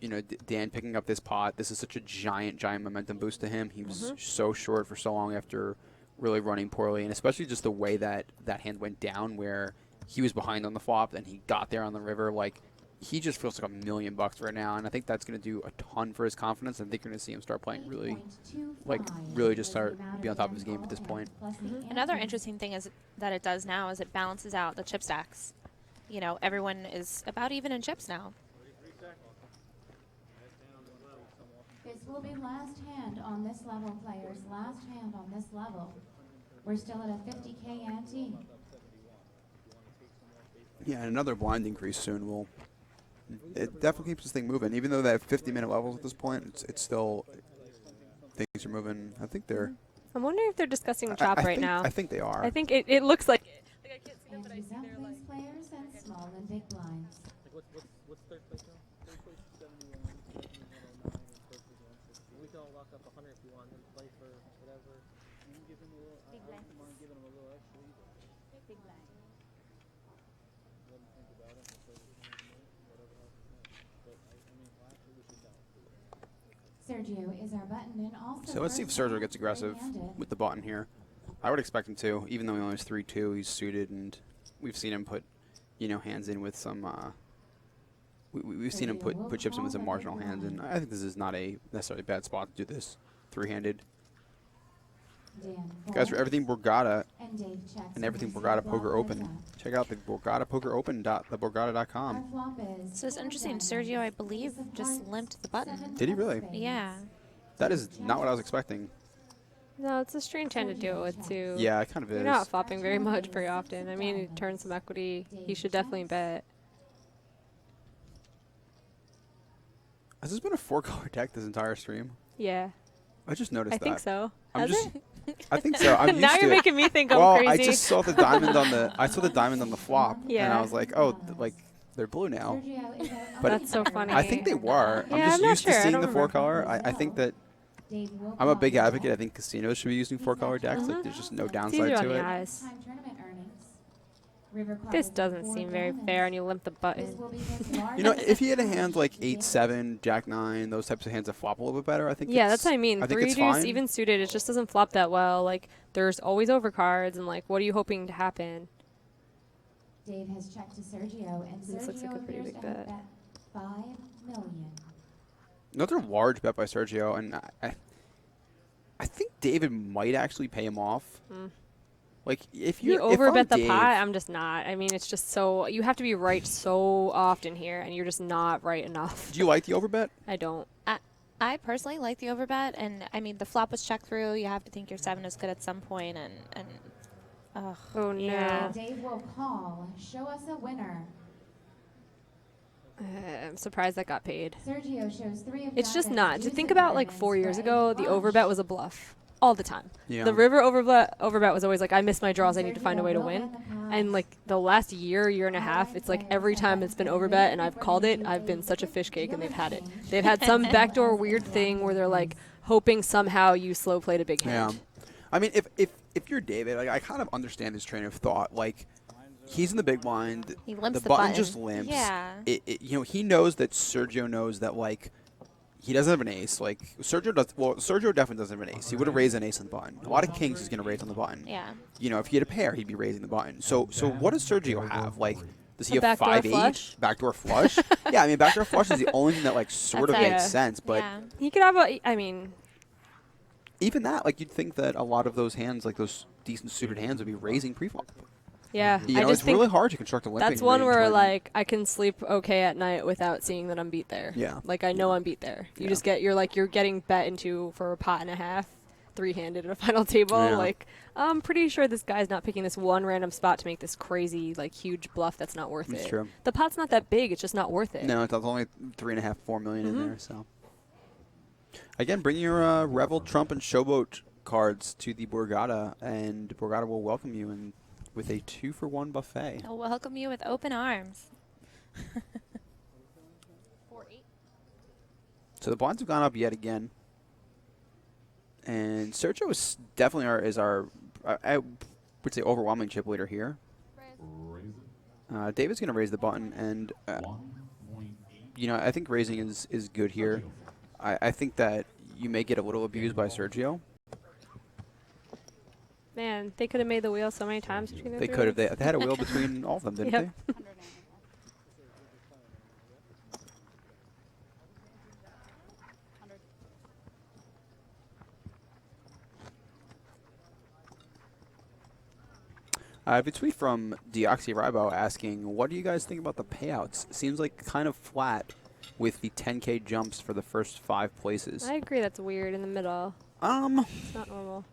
[SPEAKER 10] you know, Dan picking up this pot, this is such a giant momentum boost to him. He was so short for so long after really running poorly, and especially just the way that hand went down, where he was behind on the flop and he got there on the river. Like, he just feels like $1 million right now, and I think that's going to do a ton for his confidence. I think you're going to see him start playing really just start be on top of his game at this point.
[SPEAKER 12] Another interesting thing is that it does now is it balances out the chip stacks. You know, everyone is about even in chips now.
[SPEAKER 5] This will be last hand on this level, players. Last hand on this level. We're still at a 50K ante.
[SPEAKER 10] Yeah, and another blind increase soon will. It definitely keeps this thing moving, even though they have 50-minute levels at this point. It's still things are moving. I think they're.
[SPEAKER 11] I'm wondering if they're discussing chop right now.
[SPEAKER 10] I think they are.
[SPEAKER 11] I think it looks like.
[SPEAKER 5] I can't see them, but I see they're like players and small and big blinds.
[SPEAKER 14] What's third place now? Third place is 71, 109, and first is 160. We can all lock up 100 if you want, and play for whatever. You can give them a little. I don't mind giving them a little extra either.
[SPEAKER 5] Big blind.
[SPEAKER 14] Let them think about it. Whatever happens next. But I mean, last year we should know.
[SPEAKER 5] Sergio is our button and also.
[SPEAKER 10] So let's see if Sergio gets aggressive with the button here. I would expect him to, even though he only has 3-2. He's suited, and we've seen him put, you know, hands in with some. We've seen him put chips in with some marginal hands, and I think this is not a necessarily bad spot to do this three-handed. Guys, for everything Borgata and everything Borgata Poker Open, check out the Borgata Poker Open theborgata.com.
[SPEAKER 12] So it's interesting. Sergio, I believe, just limped the button.
[SPEAKER 10] Did he really?
[SPEAKER 12] Yeah.
[SPEAKER 10] That is not what I was expecting.
[SPEAKER 11] No, it's a strange hand to do it with too.
[SPEAKER 10] Yeah, it kind of is.
[SPEAKER 11] You're not flopping very much very often. I mean, he turns some equity. He should definitely bet.
[SPEAKER 10] Has this been a 4-color deck this entire stream?
[SPEAKER 11] Yeah.
[SPEAKER 10] I just noticed
[SPEAKER 11] I
[SPEAKER 10] that.
[SPEAKER 11] think so.
[SPEAKER 10] I'm
[SPEAKER 11] Has
[SPEAKER 10] just.
[SPEAKER 11] it?
[SPEAKER 10] I think so. I'm used
[SPEAKER 11] Now
[SPEAKER 10] to
[SPEAKER 11] you're
[SPEAKER 10] it.
[SPEAKER 11] making me think I'm
[SPEAKER 10] well,
[SPEAKER 11] crazy.
[SPEAKER 10] I just saw the diamond on the. I saw the diamond on the flop, and
[SPEAKER 11] Yeah.
[SPEAKER 10] I was like, oh, like they're blue now. But
[SPEAKER 11] That's so funny.
[SPEAKER 10] I think they were.
[SPEAKER 11] Yeah,
[SPEAKER 10] I'm just
[SPEAKER 11] I'm not
[SPEAKER 10] used
[SPEAKER 11] sure.
[SPEAKER 10] to
[SPEAKER 11] I
[SPEAKER 10] seeing
[SPEAKER 11] don't
[SPEAKER 10] the
[SPEAKER 11] remember.
[SPEAKER 10] 4-color. I think that. I'm a big advocate. I think casinos should be using 4-color decks. Like, there's just no
[SPEAKER 11] It's
[SPEAKER 10] downside
[SPEAKER 11] easier on
[SPEAKER 10] to
[SPEAKER 11] the
[SPEAKER 10] it.
[SPEAKER 11] eyes. This doesn't seem very fair, and you limp the button.
[SPEAKER 10] You know, if he had a hand like 8-7, Jack-9, those types of hands that flop a little bit better, I think.
[SPEAKER 11] Yeah,
[SPEAKER 10] it's,
[SPEAKER 11] that's what I mean.
[SPEAKER 10] I think
[SPEAKER 11] 3
[SPEAKER 10] it's
[SPEAKER 11] deuce,
[SPEAKER 10] fine.
[SPEAKER 11] even suited, it just doesn't flop that well. Like, there's always overcards, and like, what are you hoping to happen?
[SPEAKER 5] Dave has checked to Sergio, and
[SPEAKER 11] This looks like a
[SPEAKER 5] Sergio
[SPEAKER 11] pretty
[SPEAKER 5] appears
[SPEAKER 11] big
[SPEAKER 5] to have
[SPEAKER 11] bet.
[SPEAKER 5] 5 million.
[SPEAKER 10] Another large bet by Sergio, and I think David might actually pay him off. Like if
[SPEAKER 11] You
[SPEAKER 10] you're
[SPEAKER 11] overbet the pot. I'm just not. I mean, it's just so you have to be right so often here, and you're just not right enough.
[SPEAKER 10] Do you like the overbet?
[SPEAKER 11] I don't.
[SPEAKER 12] I personally like the overbet, and I mean the flop was checked through. You have to think your 7 is good at some point, and
[SPEAKER 11] oh no.
[SPEAKER 12] yeah.
[SPEAKER 5] Dave will call. Show us a winner.
[SPEAKER 11] I'm surprised that got paid.
[SPEAKER 5] Sergio shows 3 of
[SPEAKER 11] It's just
[SPEAKER 5] diamonds,
[SPEAKER 11] not. To
[SPEAKER 5] deuce
[SPEAKER 11] think
[SPEAKER 5] of
[SPEAKER 11] about like
[SPEAKER 5] diamonds
[SPEAKER 11] 4
[SPEAKER 5] for
[SPEAKER 11] years
[SPEAKER 5] a
[SPEAKER 11] ago, the
[SPEAKER 5] flush.
[SPEAKER 11] overbet was a bluff all the time.
[SPEAKER 10] Yeah.
[SPEAKER 11] The river overbet was always like, I miss my draws, I need to find a way to win. And like the last year and a half, it's like every time it's been overbet and I've called it, I've been such a fish cake and they've had it. They've had some backdoor weird thing where they're like hoping somehow you slow played a big hand.
[SPEAKER 10] Yeah. I mean, if you're David, like, I kind of understand his train of thought. Like, he's in the big blind.
[SPEAKER 12] He limps
[SPEAKER 10] the
[SPEAKER 12] the
[SPEAKER 10] button
[SPEAKER 12] button.
[SPEAKER 10] just limps.
[SPEAKER 12] Yeah.
[SPEAKER 10] You know, he knows that Sergio knows that, like, he doesn't have an ace. Like, Sergio definitely doesn't have an ace. He would have raised an ace on the button. A lot of kings he's going to raise on the button.
[SPEAKER 12] Yeah.
[SPEAKER 10] You know, if he had a pair, he'd be raising the button. So what does Sergio have? Like, does he
[SPEAKER 11] A
[SPEAKER 10] have
[SPEAKER 11] backdoor
[SPEAKER 10] 5-8?
[SPEAKER 11] flush?
[SPEAKER 10] Backdoor flush? Yeah, I mean, backdoor flush is the only thing that, like, sort of
[SPEAKER 12] That's
[SPEAKER 10] makes
[SPEAKER 11] it.
[SPEAKER 10] sense. But
[SPEAKER 12] Yeah.
[SPEAKER 11] He could have I mean,
[SPEAKER 10] even that, like, you'd think that a lot of those hands, like those decent suited hands, would be raising pre-flop.
[SPEAKER 11] yeah.
[SPEAKER 10] You
[SPEAKER 11] I
[SPEAKER 10] know,
[SPEAKER 11] just
[SPEAKER 10] it's
[SPEAKER 11] think
[SPEAKER 10] really hard to construct a limping
[SPEAKER 11] that's one
[SPEAKER 10] range
[SPEAKER 11] where
[SPEAKER 10] when-
[SPEAKER 11] like I can sleep okay at night without seeing that I'm beat there.
[SPEAKER 10] Yeah.
[SPEAKER 11] Like I know I'm beat there. You just you're getting bet into for a pot and a half, 3-handed at a final table.
[SPEAKER 10] Yeah.
[SPEAKER 11] Like I'm pretty sure this guy's not picking this one random spot to make this crazy like huge bluff that's not worth
[SPEAKER 10] It's
[SPEAKER 11] it.
[SPEAKER 10] true.
[SPEAKER 11] The pot's not that big. It's just not worth it.
[SPEAKER 10] No, it's only 3.5, 4 million in there. So again, bring your Revel, Trump, and Showboat cards to the Borgata, and Borgata will welcome you and with a 2-for-1 buffet.
[SPEAKER 12] I'll welcome you with open arms.
[SPEAKER 6] 4-8.
[SPEAKER 10] So the blinds have gone up yet again, and Sergio is definitely our I would say overwhelming chip leader here. David's going to raise the button, and you know, I think raising is good here. I think that you may get a little abused by Sergio.
[SPEAKER 11] Man, they could have made the wheel so many times between the
[SPEAKER 10] They
[SPEAKER 11] three
[SPEAKER 10] could have.
[SPEAKER 11] of us.
[SPEAKER 10] They had a wheel between all of them, didn't
[SPEAKER 11] Yep.
[SPEAKER 10] they? I have a tweet from Deoxyribo asking, what do you guys think about the payouts? Seems like kind of flat with the 10K jumps for the first 5 places.
[SPEAKER 11] I agree. That's weird in the middle. It's not normal.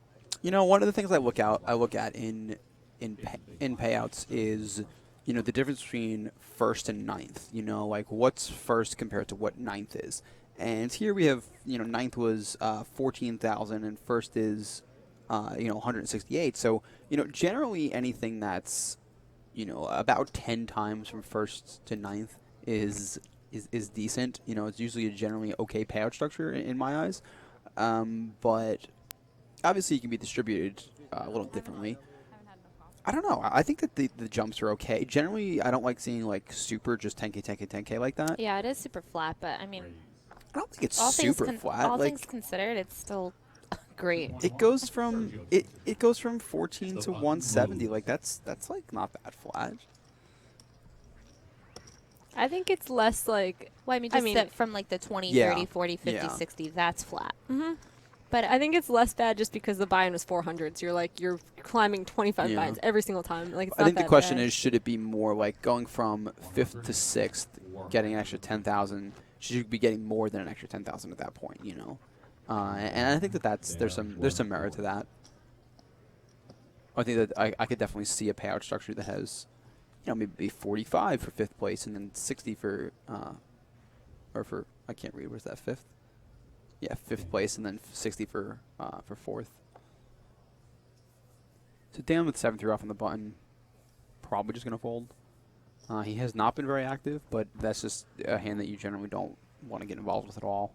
[SPEAKER 10] You know, one of the things I look at in payouts is, you know, the difference between first and ninth. You know, like what's first compared to what ninth is. And here we have, you know, ninth was 14,000 and first is, you know, 168. So, you know, generally anything that's, you know, about 10 times from first to ninth is decent. You know, it's usually a generally okay payout structure in my eyes. But obviously it can be distributed a little differently. I don't know. I think that the jumps are okay. Generally, I don't like seeing like super just 10K, 10K, 10K like that.
[SPEAKER 12] Yeah, it is super flat, but I mean,
[SPEAKER 10] I don't think it's
[SPEAKER 12] all
[SPEAKER 10] super
[SPEAKER 12] things
[SPEAKER 10] flat.
[SPEAKER 12] all
[SPEAKER 10] like,
[SPEAKER 12] things considered, it's still great.
[SPEAKER 10] it goes from it goes from 14 to 170. Like that's like not bad flat.
[SPEAKER 11] I think it's less like.
[SPEAKER 12] Well, I mean, just from like the 20,
[SPEAKER 10] Yeah.
[SPEAKER 12] 30, 40, 50,
[SPEAKER 10] Yeah.
[SPEAKER 12] 60, that's flat.
[SPEAKER 11] Mm-hmm.
[SPEAKER 12] But
[SPEAKER 11] I think it's less bad just because the buy-in was 400. So you're climbing 25
[SPEAKER 10] Yeah.
[SPEAKER 11] buy-ins every single time. Like it's
[SPEAKER 10] I
[SPEAKER 11] not
[SPEAKER 10] think the
[SPEAKER 11] that
[SPEAKER 10] question
[SPEAKER 11] bad.
[SPEAKER 10] is, should it be more like going from 5th to 6th, getting an extra 10,000? Should you be getting more than an extra 10,000 at that point? You know, and I think there's some merit to that. I think that I could definitely see a payout structure that has, you know, maybe 45 for 5th place and then 60 for or for I can't read. Where's that 5th? Yeah, 5th place and then 60 for 4th. So Dan with 7-3 off on the button, probably just going to fold. He has not been very active, but that's just a hand that you generally don't want to get involved with at all.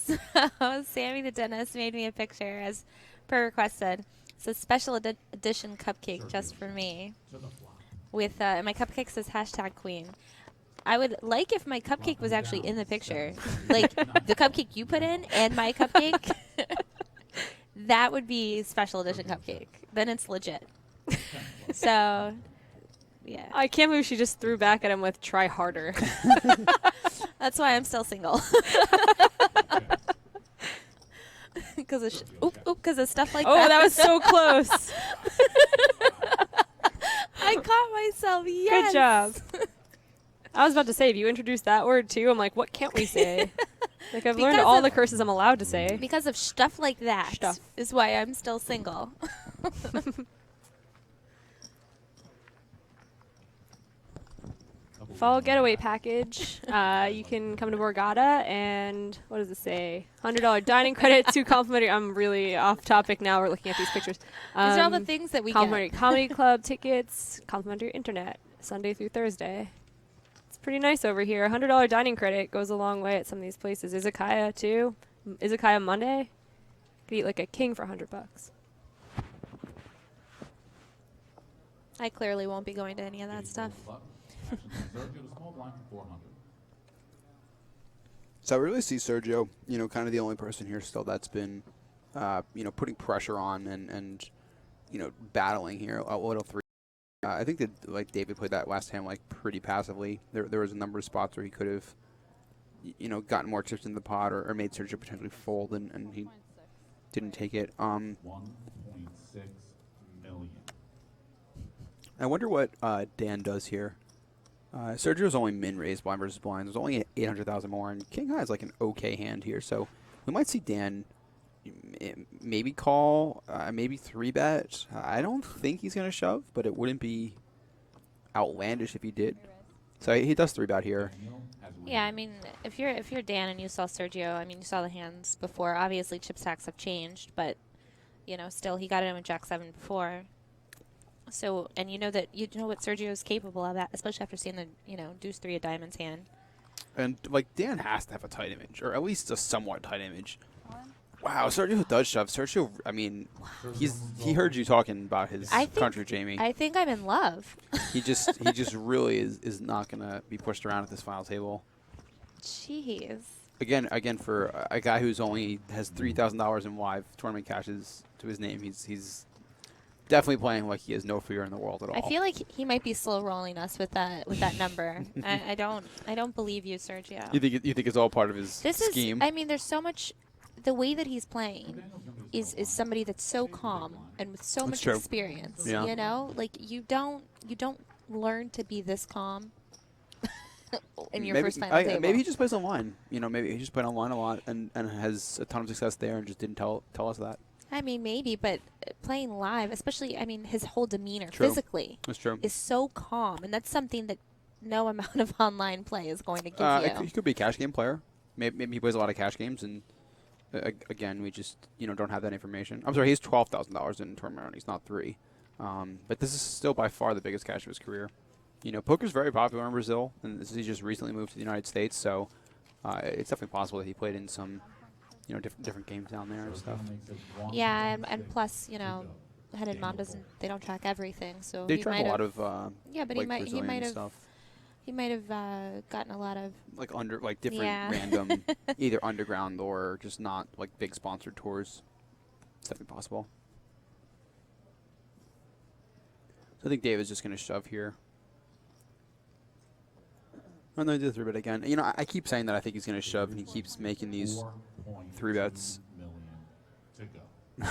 [SPEAKER 12] So Sammy the dentist made me a picture as per requested. It's a special edition cupcake just for me. With my cupcake says #queen. I would like if my cupcake was actually in the picture. Like the cupcake you put in and my cupcake. that would be special edition cupcake. Then it's legit. So, yeah.
[SPEAKER 11] I can't believe she just threw back at him with "try harder."
[SPEAKER 12] That's why I'm still single. Because of stuff like that.
[SPEAKER 11] Oh, that was so close.
[SPEAKER 12] I caught myself. Yes.
[SPEAKER 11] Good job. I was about to say, if you introduced that word too, I'm like, what can't we say? Like, I've learned all the curses I'm allowed to say.
[SPEAKER 12] Because of stuff like that is why I'm still single.
[SPEAKER 11] Fall getaway package. You can come to Borgata and what does it say? $100 dining credit, 2 complimentary. I'm really off topic now. We're looking at these pictures.
[SPEAKER 12] These are all the things that we
[SPEAKER 11] complimentary
[SPEAKER 12] get.
[SPEAKER 11] Comedy club tickets, complimentary internet, Sunday through Thursday. It's pretty nice over here. $100 dining credit goes a long way at some of these places. Izakaya too. Izakaya Monday. Could eat like a king for $100.
[SPEAKER 12] I clearly won't be going to any of that stuff.
[SPEAKER 10] So I really see Sergio, kind of the only person here still that's been, putting pressure on and battling here. Little 3. I think that David played that last hand pretty passively. There was a number of spots where he could have, gotten more chips in the pot or made Sergio potentially fold and he didn't take it.
[SPEAKER 15] 1.6 million.
[SPEAKER 10] I wonder what Dan does here. Sergio's only min-raised blind versus blind. There's only 800,000 more, and King High is an okay hand here. So we might see Dan maybe call, maybe 3-bet. I don't think he's going to shove, but it wouldn't be outlandish if he did. So he does 3-bet here.
[SPEAKER 12] Yeah, I mean, if you're Dan and you saw Sergio, I mean, you saw the hands before. Obviously, chip stacks have changed, but still he got it in with Jack 7 before. So, and you know what Sergio is capable of, that, especially after seeing the deuce 3 of diamonds hand.
[SPEAKER 10] And Dan has to have a tight image, or at least a somewhat tight image. Wow, Sergio does shove. Sergio, I mean, he heard you talking about his country, Jamie.
[SPEAKER 12] I think I'm in love.
[SPEAKER 10] he just really is not gonna be pushed around at this final table.
[SPEAKER 12] Jeez.
[SPEAKER 10] Again, for a guy who's only has $3,000 in live tournament cashes to his name, he's definitely playing like he has no fear in the world at all.
[SPEAKER 12] I feel like he might be slow rolling us with that number. I don't believe you, Sergio.
[SPEAKER 10] You think it's all part of his scheme?
[SPEAKER 12] I mean, there's so much. The way that he's playing is somebody that's so calm and with so much experience.
[SPEAKER 10] Yeah.
[SPEAKER 12] You don't learn to be this calm in your first final table.
[SPEAKER 10] Maybe he just plays online. Maybe he just played online a lot and has a ton of success there and just didn't tell us that.
[SPEAKER 12] I mean, maybe, but playing live, especially, I mean, his whole demeanor physically is so calm, and that's something that no amount of online play is going to give you.
[SPEAKER 10] He could be a cash game player. Maybe he plays a lot of cash games, and again, we just don't have that information. I'm sorry, he's $12,000 in tournament round. He's not 3, but this is still by far the biggest cash of his career. Poker's very popular in Brazil, and he just recently moved to the United States, so it's definitely possible that he played in some different games down there and stuff.
[SPEAKER 12] Yeah, and plus, Head and Mom they don't track everything, so
[SPEAKER 10] they track a lot of
[SPEAKER 12] but he might have gotten a lot of
[SPEAKER 10] different random either underground or just not big sponsored tours. It's definitely possible. So I think Dave is just going to shove here. Oh no, he did 3-bet again. I keep saying that I think he's going to shove, and he keeps making these 3-bets.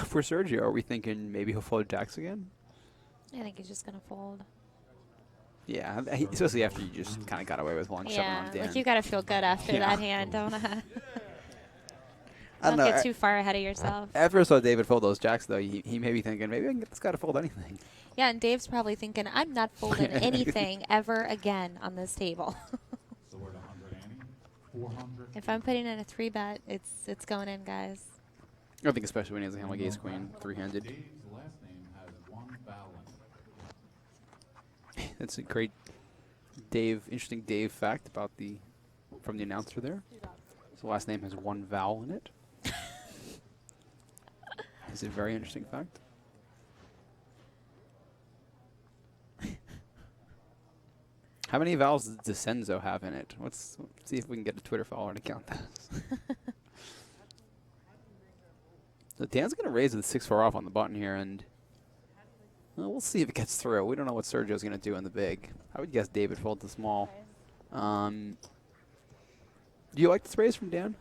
[SPEAKER 10] For Sergio, are we thinking maybe he'll fold jacks again?
[SPEAKER 12] I think he's just going to fold.
[SPEAKER 10] Yeah, especially after you just kind of got away with one shoving on Dan.
[SPEAKER 12] You got to feel good after that hand, don't don't get too far ahead of yourself.
[SPEAKER 10] After I saw David fold those jacks, though, he may be thinking, maybe I can get this guy to fold anything.
[SPEAKER 12] Yeah, and Dave's probably thinking, I'm not folding anything ever again on this table.
[SPEAKER 15] So we're at 100, Annie. 400.
[SPEAKER 12] If I'm putting in a 3-bet, it's going in, guys.
[SPEAKER 10] I think especially when he has a hand like ace-queen, 3-handed.
[SPEAKER 15] Dave's last name has 1 vowel in it.
[SPEAKER 10] That's a great interesting Dave fact from the announcer there. His last name has 1 vowel in it. It's a very interesting fact. How many vowels does Descenzo have in it? Let's see if we can get a Twitter follower to count this. So Dan's going to raise with 6-4 off on the button here, and we'll see if it gets through. We don't know what Sergio's going to do in the big. I would guess David fold to small. Do you like this raise from Dan?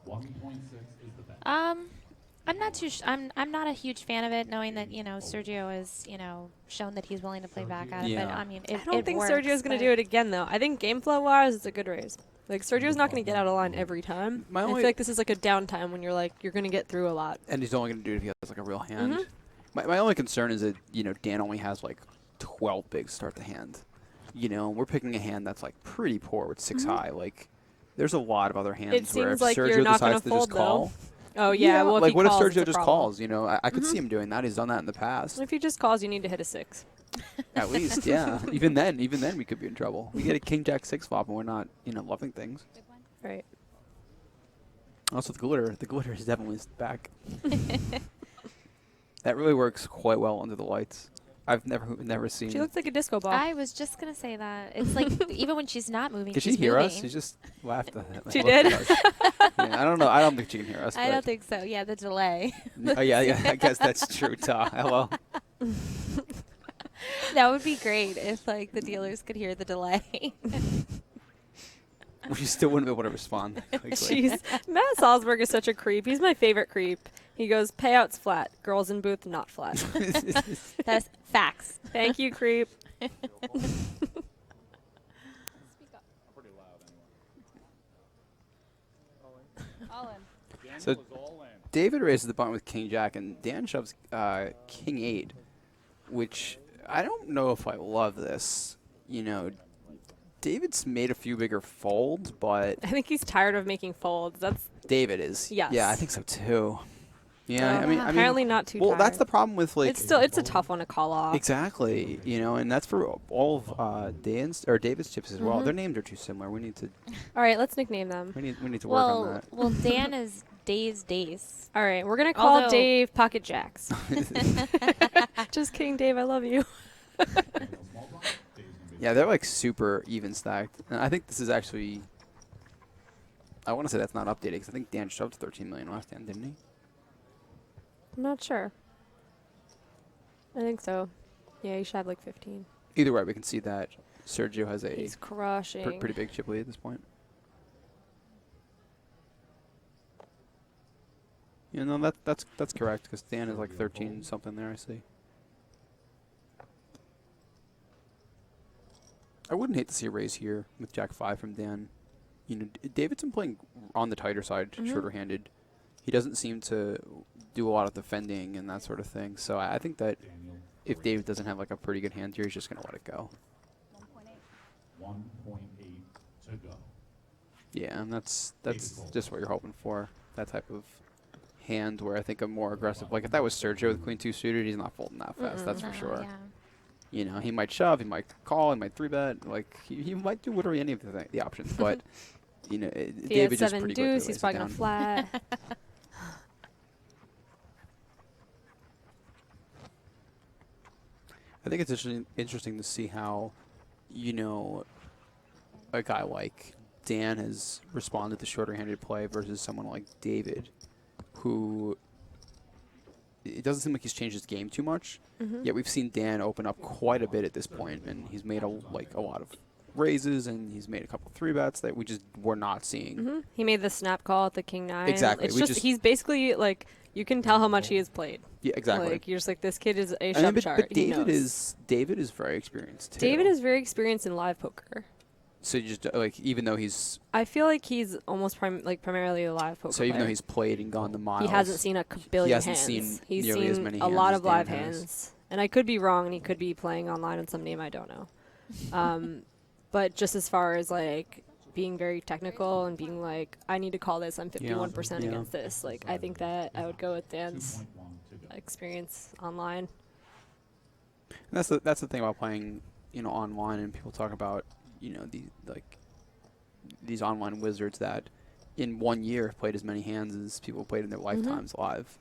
[SPEAKER 15] 1.6 is the bet.
[SPEAKER 12] I'm not too. I'm not a huge fan of it, knowing that Sergio has shown that he's willing to play back at it. But I mean,
[SPEAKER 11] I don't think Sergio's going to do it again, though. I think game flow wise, it's a good raise. Like Sergio's not going to get out of line every time. I feel like this is like a downtime when you're going to get through a lot.
[SPEAKER 10] And he's only going to do it if he has like a real hand. My only concern is that Dan only has like 12 bigs to start the hand. We're picking a hand that's like pretty poor with 6 high. Like there's a lot of other hands where if
[SPEAKER 11] like
[SPEAKER 10] Sergio decides to just call.
[SPEAKER 11] Oh yeah, well
[SPEAKER 10] like
[SPEAKER 11] if
[SPEAKER 10] what if
[SPEAKER 11] calls,
[SPEAKER 10] Sergio just
[SPEAKER 11] calls?
[SPEAKER 10] I could see him doing that. He's done that in the past.
[SPEAKER 11] If he just calls, you need to hit a 6.
[SPEAKER 10] At least, yeah. Even then, we could be in trouble. We get a king jack 6 flop and we're not, loving things.
[SPEAKER 11] Right.
[SPEAKER 10] Also, the glitter is definitely back. That really works quite well under the lights. I've never seen.
[SPEAKER 11] She looks like a disco ball.
[SPEAKER 12] I was just gonna say that. It's like even when she's not moving,
[SPEAKER 10] Did
[SPEAKER 12] she's
[SPEAKER 10] she hear
[SPEAKER 12] moving.
[SPEAKER 10] us? She just laughed at it.
[SPEAKER 11] She did?
[SPEAKER 10] I don't know. I don't think she can hear us.
[SPEAKER 12] I don't think so. Yeah, the delay.
[SPEAKER 10] Oh yeah. I guess that's true. Hello.
[SPEAKER 12] That would be great if like the dealers could hear the delay.
[SPEAKER 10] We still wouldn't be able to respond quickly.
[SPEAKER 11] Matt Salzberg is such a creep. He's my favorite creep. He goes, payouts flat, girls in booth not flat.
[SPEAKER 12] That's facts.
[SPEAKER 11] Thank you, creep.
[SPEAKER 8] Speak up. I'm pretty loud anyway.
[SPEAKER 6] All in.
[SPEAKER 8] Daniel
[SPEAKER 10] So
[SPEAKER 8] is all in.
[SPEAKER 10] David raises the button with king jack, and Dan shoves king 8, which I don't know if I love this. David's made a few bigger folds, but
[SPEAKER 11] I think he's tired of making folds. That's
[SPEAKER 10] David is.
[SPEAKER 11] Yes.
[SPEAKER 10] Yeah, I think so too. Yeah, I mean,
[SPEAKER 11] apparently not too.
[SPEAKER 10] Well, that's the problem with like.
[SPEAKER 11] It's a tough one to call off.
[SPEAKER 10] Exactly, and that's for all of David's chips as well. Their names are too similar. We need to.
[SPEAKER 11] All right, let's nickname them.
[SPEAKER 10] We need to work on that.
[SPEAKER 12] Well, Dan is Dace.
[SPEAKER 11] All right, we're gonna call Dave Pocket Jacks. Just kidding, Dave. I love you.
[SPEAKER 10] Yeah, they're like super even stacked. And I think this is actually. I want to say that's not updated because I think Dan shoved 13 million last time, didn't he?
[SPEAKER 11] I'm not sure. I think so. Yeah, he should have like 15.
[SPEAKER 10] Either way, we can see that Sergio has a
[SPEAKER 11] He's crushing.
[SPEAKER 10] pretty big chip lead at this point. That's correct because Dan is like 13 something there. I see. I wouldn't hate to see a raise here with Jack 5 from Dan. David's been playing on the tighter side, shorter-handed. He doesn't seem to do a lot of defending and that sort of thing. So I think that if David doesn't have like a pretty good hand here, he's just going to let it go.
[SPEAKER 15] 1.8 to go.
[SPEAKER 10] Yeah, and that's just what you're hoping for. That type of hand where I think a more aggressive, like if that was Sergio with Queen 2 suited, he's not folding that fast. That's for sure.
[SPEAKER 12] Yeah.
[SPEAKER 10] He might shove, he might call, he might 3-bet. Like he might do literally any of the options, but David just pretty
[SPEAKER 11] deuce, he's probably gonna flat.
[SPEAKER 10] I think it's interesting to see how, a guy like Dan has responded to shorter-handed play versus someone like David, who it doesn't seem like he's changed his game too much. Yet we've seen Dan open up quite a bit at this point, and he's made a lot of raises, and he's made a couple 3-bets that we just were not seeing.
[SPEAKER 11] He made the snap call at the king 9.
[SPEAKER 10] Exactly.
[SPEAKER 11] It's he's basically like you can tell how much he has played.
[SPEAKER 10] Yeah, exactly.
[SPEAKER 11] Like you're just like this kid is a shove chart.
[SPEAKER 10] But David is very experienced too.
[SPEAKER 11] David is very experienced in live poker.
[SPEAKER 10] So you just like even though he's.
[SPEAKER 11] I feel like he's almost primarily a live poker.
[SPEAKER 10] So even
[SPEAKER 11] player.
[SPEAKER 10] though he's played and gone the miles,
[SPEAKER 11] he hasn't seen a billion hands.
[SPEAKER 10] He's
[SPEAKER 11] seen
[SPEAKER 10] as many
[SPEAKER 11] a lot
[SPEAKER 10] hands
[SPEAKER 11] of
[SPEAKER 10] as Dan
[SPEAKER 11] live
[SPEAKER 10] has.
[SPEAKER 11] hands, and I could be wrong, and he could be playing online on some name I don't know. But just as far as like being very technical and being like, I need to call this. I'm 51% against this. Like I think that I would go with Dan's experience online.
[SPEAKER 10] And that's the thing about playing, online, and people talk about, these online wizards that in 1 year have played as many hands as people played in their lifetimes live.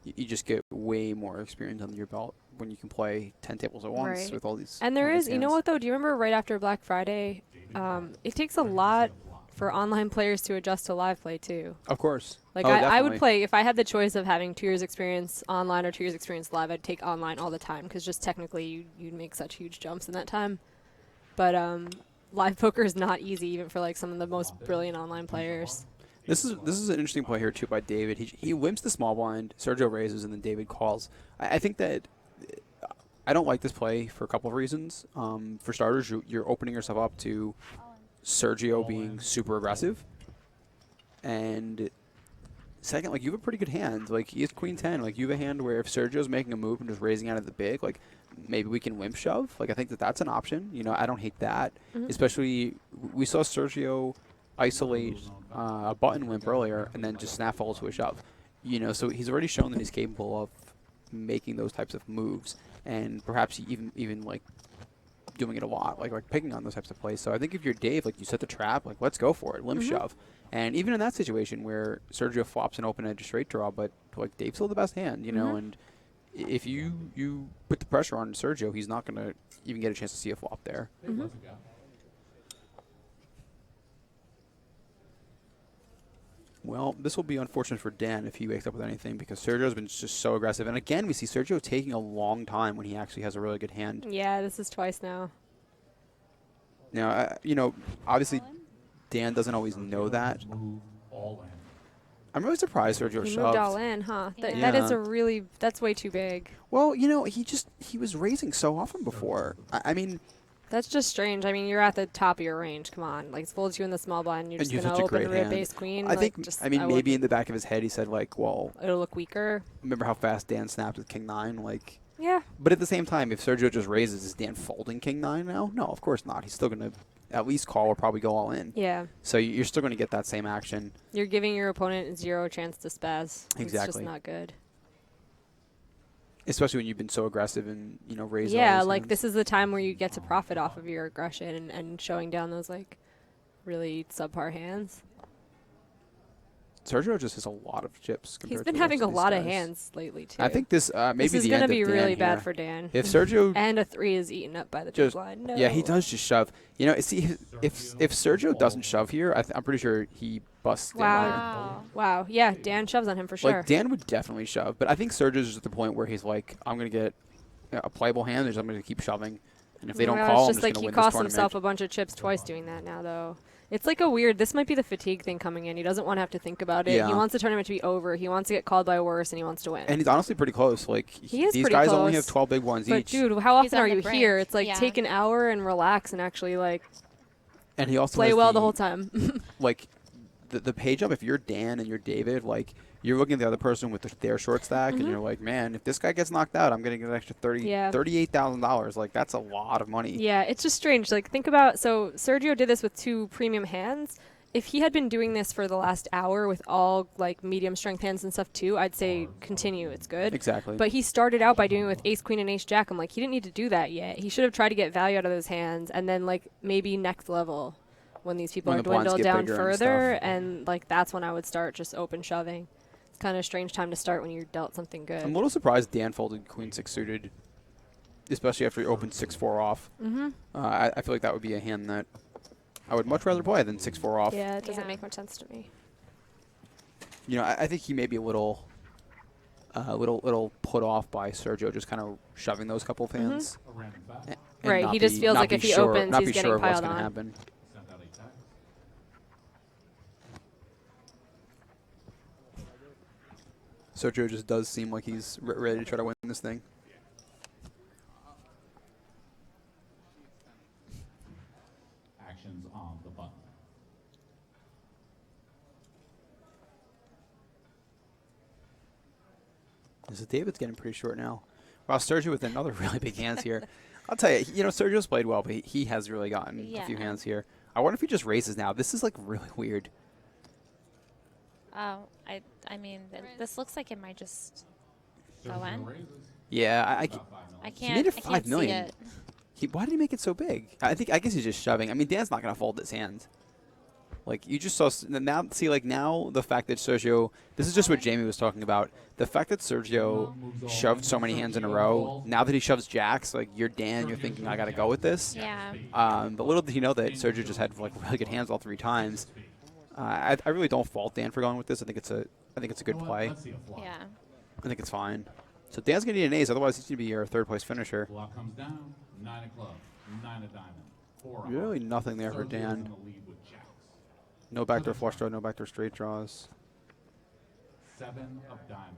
[SPEAKER 10] You just get way more experience under your belt when you can play 10 tables at once with all these.
[SPEAKER 11] And there is,
[SPEAKER 10] hands.
[SPEAKER 11] what though? Do you remember right after Black Friday? It takes a lot for online players to adjust to live play too.
[SPEAKER 10] Of course.
[SPEAKER 11] Like
[SPEAKER 10] Oh,
[SPEAKER 11] I would
[SPEAKER 10] definitely.
[SPEAKER 11] play if I had the choice of having 2 years experience online or 2 years experience live. I'd take online all the time because just technically you'd make such huge jumps in that time. But live poker is not easy even for like some of the most brilliant online players.
[SPEAKER 10] This is an interesting play here too by David. He wimps the small blind, Sergio raises, and then David calls. I think that I don't like this play for a couple of reasons. For starters, you're opening yourself up to Sergio being super aggressive, and second, like you have a pretty good hand. Like he has Queen 10. Like you have a hand where if Sergio's making a move and just raising out of the big, like maybe we can wimp shove. Like I think that that's an option. You know, I don't hate that. Especially we saw Sergio isolate a button wimp earlier and then just snap fold to a shove. You know, so he's already shown that he's capable of making those types of moves, and perhaps even like doing it a lot, like picking on those types of plays. So I think if you're Dave, like you set the trap, like let's go for it, limp shove. And even in that situation where Sergio flops an open edge straight draw, but like Dave's still the best hand, you know, and if you put the pressure on Sergio, he's not going to even get a chance to see a flop there. Well, this will be unfortunate for Dan if he wakes up with anything because Sergio's been just so aggressive. And again, we see Sergio taking a long time when he actually has a really good hand.
[SPEAKER 11] Yeah, this is twice now.
[SPEAKER 10] Now, you know, obviously Dan doesn't always know that. I'm really surprised Sergio
[SPEAKER 11] He
[SPEAKER 10] shoved.
[SPEAKER 11] moved all in, huh? That is a really, that's way too big.
[SPEAKER 10] Well, you know, he was raising so often before. I mean,
[SPEAKER 11] that's just strange. I mean, you're at the top of your range. Come on, like it folds you in the small blind. You're just gonna open rib ace queen.
[SPEAKER 10] I think.
[SPEAKER 11] Just,
[SPEAKER 10] I mean, maybe in the back of his head, he said like, "Well,
[SPEAKER 11] it'll look weaker."
[SPEAKER 10] Remember how fast Dan snapped with King 9? Like,
[SPEAKER 11] yeah.
[SPEAKER 10] But at the same time, if Sergio just raises, is Dan folding King 9 now? No, of course not. He's still gonna at least call or probably go all in.
[SPEAKER 11] Yeah.
[SPEAKER 10] So you're still gonna get that same action.
[SPEAKER 11] You're giving your opponent 0 chance to spaz.
[SPEAKER 10] Exactly.
[SPEAKER 11] It's just not good.
[SPEAKER 10] Especially when you've been so aggressive and, you know, raising.
[SPEAKER 11] Yeah, like this is the time where you get to profit off of your aggression and showing down those like really subpar hands.
[SPEAKER 10] Sergio just has a lot of chips.
[SPEAKER 11] He's been having a lot of hands lately too.
[SPEAKER 10] I think this maybe
[SPEAKER 11] this is
[SPEAKER 10] going to
[SPEAKER 11] be really bad for Dan.
[SPEAKER 10] If Sergio
[SPEAKER 11] and a 3 is eaten up by the big blind. No.
[SPEAKER 10] Yeah, he does just shove. You know, see if Sergio doesn't shove here, I'm pretty sure he busts.
[SPEAKER 11] Wow. Yeah, Dan shoves on him for sure.
[SPEAKER 10] Like Dan would definitely shove, but I think Sergio's just at the point where he's like, I'm going to get a playable hand, I'm going to keep shoving, and if they don't call,
[SPEAKER 11] it's just
[SPEAKER 10] I'm
[SPEAKER 11] like
[SPEAKER 10] just
[SPEAKER 11] he
[SPEAKER 10] going to win this
[SPEAKER 11] cost
[SPEAKER 10] tournament.
[SPEAKER 11] himself a bunch of chips twice doing that now, though. It's like a weird, this might be the fatigue thing coming in. He doesn't want to have to think about it.
[SPEAKER 10] Yeah.
[SPEAKER 11] He wants the tournament to be over. He wants to get called by worse, and he wants to win.
[SPEAKER 10] And he's honestly pretty close. Like
[SPEAKER 11] he is
[SPEAKER 10] these
[SPEAKER 11] pretty
[SPEAKER 10] guys
[SPEAKER 11] close.
[SPEAKER 10] only have 12 big ones
[SPEAKER 11] but
[SPEAKER 10] each.
[SPEAKER 11] Dude, how often are
[SPEAKER 12] on
[SPEAKER 11] you
[SPEAKER 12] the
[SPEAKER 11] here?
[SPEAKER 12] brink.
[SPEAKER 11] It's like take an hour and relax and actually like
[SPEAKER 10] And he also
[SPEAKER 11] play
[SPEAKER 10] has
[SPEAKER 11] well the whole time.
[SPEAKER 10] Like the page up, if you're Dan and you're David, like you're looking at the other person with their short stack, and you're like, man, if this guy gets knocked out, I'm going to get an extra $38,000. Like that's a lot of money.
[SPEAKER 11] Yeah, it's just strange. Like think about, so Sergio did this with 2 premium hands. If he had been doing this for the last hour with all like medium strength hands and stuff too, I'd say continue. It's good.
[SPEAKER 10] Exactly.
[SPEAKER 11] But he started out by doing it with ace queen and ace jack. I'm like, he didn't need to do that yet. He should have tried to get value out of those hands, and then like maybe next level when these people
[SPEAKER 10] When
[SPEAKER 11] are
[SPEAKER 10] the blinds
[SPEAKER 11] dwindled
[SPEAKER 10] get
[SPEAKER 11] down
[SPEAKER 10] bigger
[SPEAKER 11] further,
[SPEAKER 10] and
[SPEAKER 11] and like that's when I would start just open shoving. It's kind of a strange time to start when you're dealt something good.
[SPEAKER 10] I'm a little surprised Dan folded Queen 6 suited, especially after he opened 6-4 off. I feel like that would be a hand that I would much rather play than 6-4 off.
[SPEAKER 11] Yeah, it doesn't make much sense to me.
[SPEAKER 10] You know, I think he may be a little put off by Sergio just kind of shoving those couple of hands. And
[SPEAKER 11] Right, he just feels like if he opens, he's getting piled on.
[SPEAKER 10] Happen. Sergio just does seem like he's ready to try to win this thing.
[SPEAKER 15] Actions on the button.
[SPEAKER 10] So David's getting pretty short now. Wow, Sergio with another really big hands here. I'll tell you, you know, Sergio's played well, but he has really gotten a few hands here. I wonder if he just raises now. This is like really weird.
[SPEAKER 12] Oh, I mean, this looks like it might just go in.
[SPEAKER 10] Yeah,
[SPEAKER 12] I
[SPEAKER 10] he
[SPEAKER 12] can't.
[SPEAKER 10] made it
[SPEAKER 12] I
[SPEAKER 10] 5
[SPEAKER 12] can't
[SPEAKER 10] million.
[SPEAKER 12] see it.
[SPEAKER 10] Why did he make it so big? I guess he's just shoving. I mean, Dan's not gonna fold this hand. Like, you just saw now. See, like, now the fact that Sergio, this is just what Jamie was talking about. The fact that Sergio shoved so many hands in a row. Now that he shoves jacks, like, you're Dan, you're thinking I got to go with this.
[SPEAKER 12] Yeah.
[SPEAKER 10] But little did he know that Sergio just had like really good hands all 3 times. I really don't fault Dan for going with this. I think it's a good play.
[SPEAKER 12] Yeah.
[SPEAKER 10] I think it's fine. So Dan's gonna need an ace, otherwise he's gonna be your 3rd place finisher.
[SPEAKER 15] Block comes down. 9 of clubs. 9 of diamond. 4 of
[SPEAKER 10] Really
[SPEAKER 15] hearts.
[SPEAKER 10] nothing there for
[SPEAKER 15] Sergio's
[SPEAKER 10] Dan.
[SPEAKER 15] in the lead with jacks.
[SPEAKER 10] No backdoor flush draw, no backdoor straight draws.
[SPEAKER 15] 7 of diamond.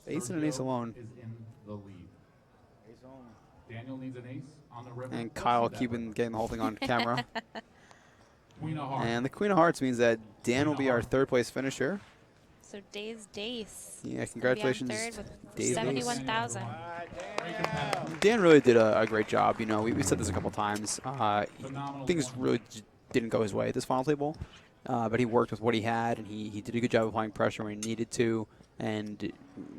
[SPEAKER 10] Ace and an ace
[SPEAKER 15] Sergio
[SPEAKER 10] alone.
[SPEAKER 15] is in the lead. Daniel needs an ace on the river.
[SPEAKER 10] And
[SPEAKER 15] Let's
[SPEAKER 10] Kyle
[SPEAKER 15] see that
[SPEAKER 10] keeping
[SPEAKER 15] river.
[SPEAKER 10] getting the whole thing on camera.
[SPEAKER 15] Queen of hearts.
[SPEAKER 10] And the Queen of Hearts means that Dan will be our 3rd place finisher.
[SPEAKER 12] So Dave's Dace.
[SPEAKER 10] Yeah, congratulations,
[SPEAKER 12] Third with
[SPEAKER 10] Dave.
[SPEAKER 12] 71,000.
[SPEAKER 10] Dan really did a great job. You know, we said this a couple times. Things really didn't go his way at this final table, but he worked with what he had, and he did a good job of applying pressure when he needed to, and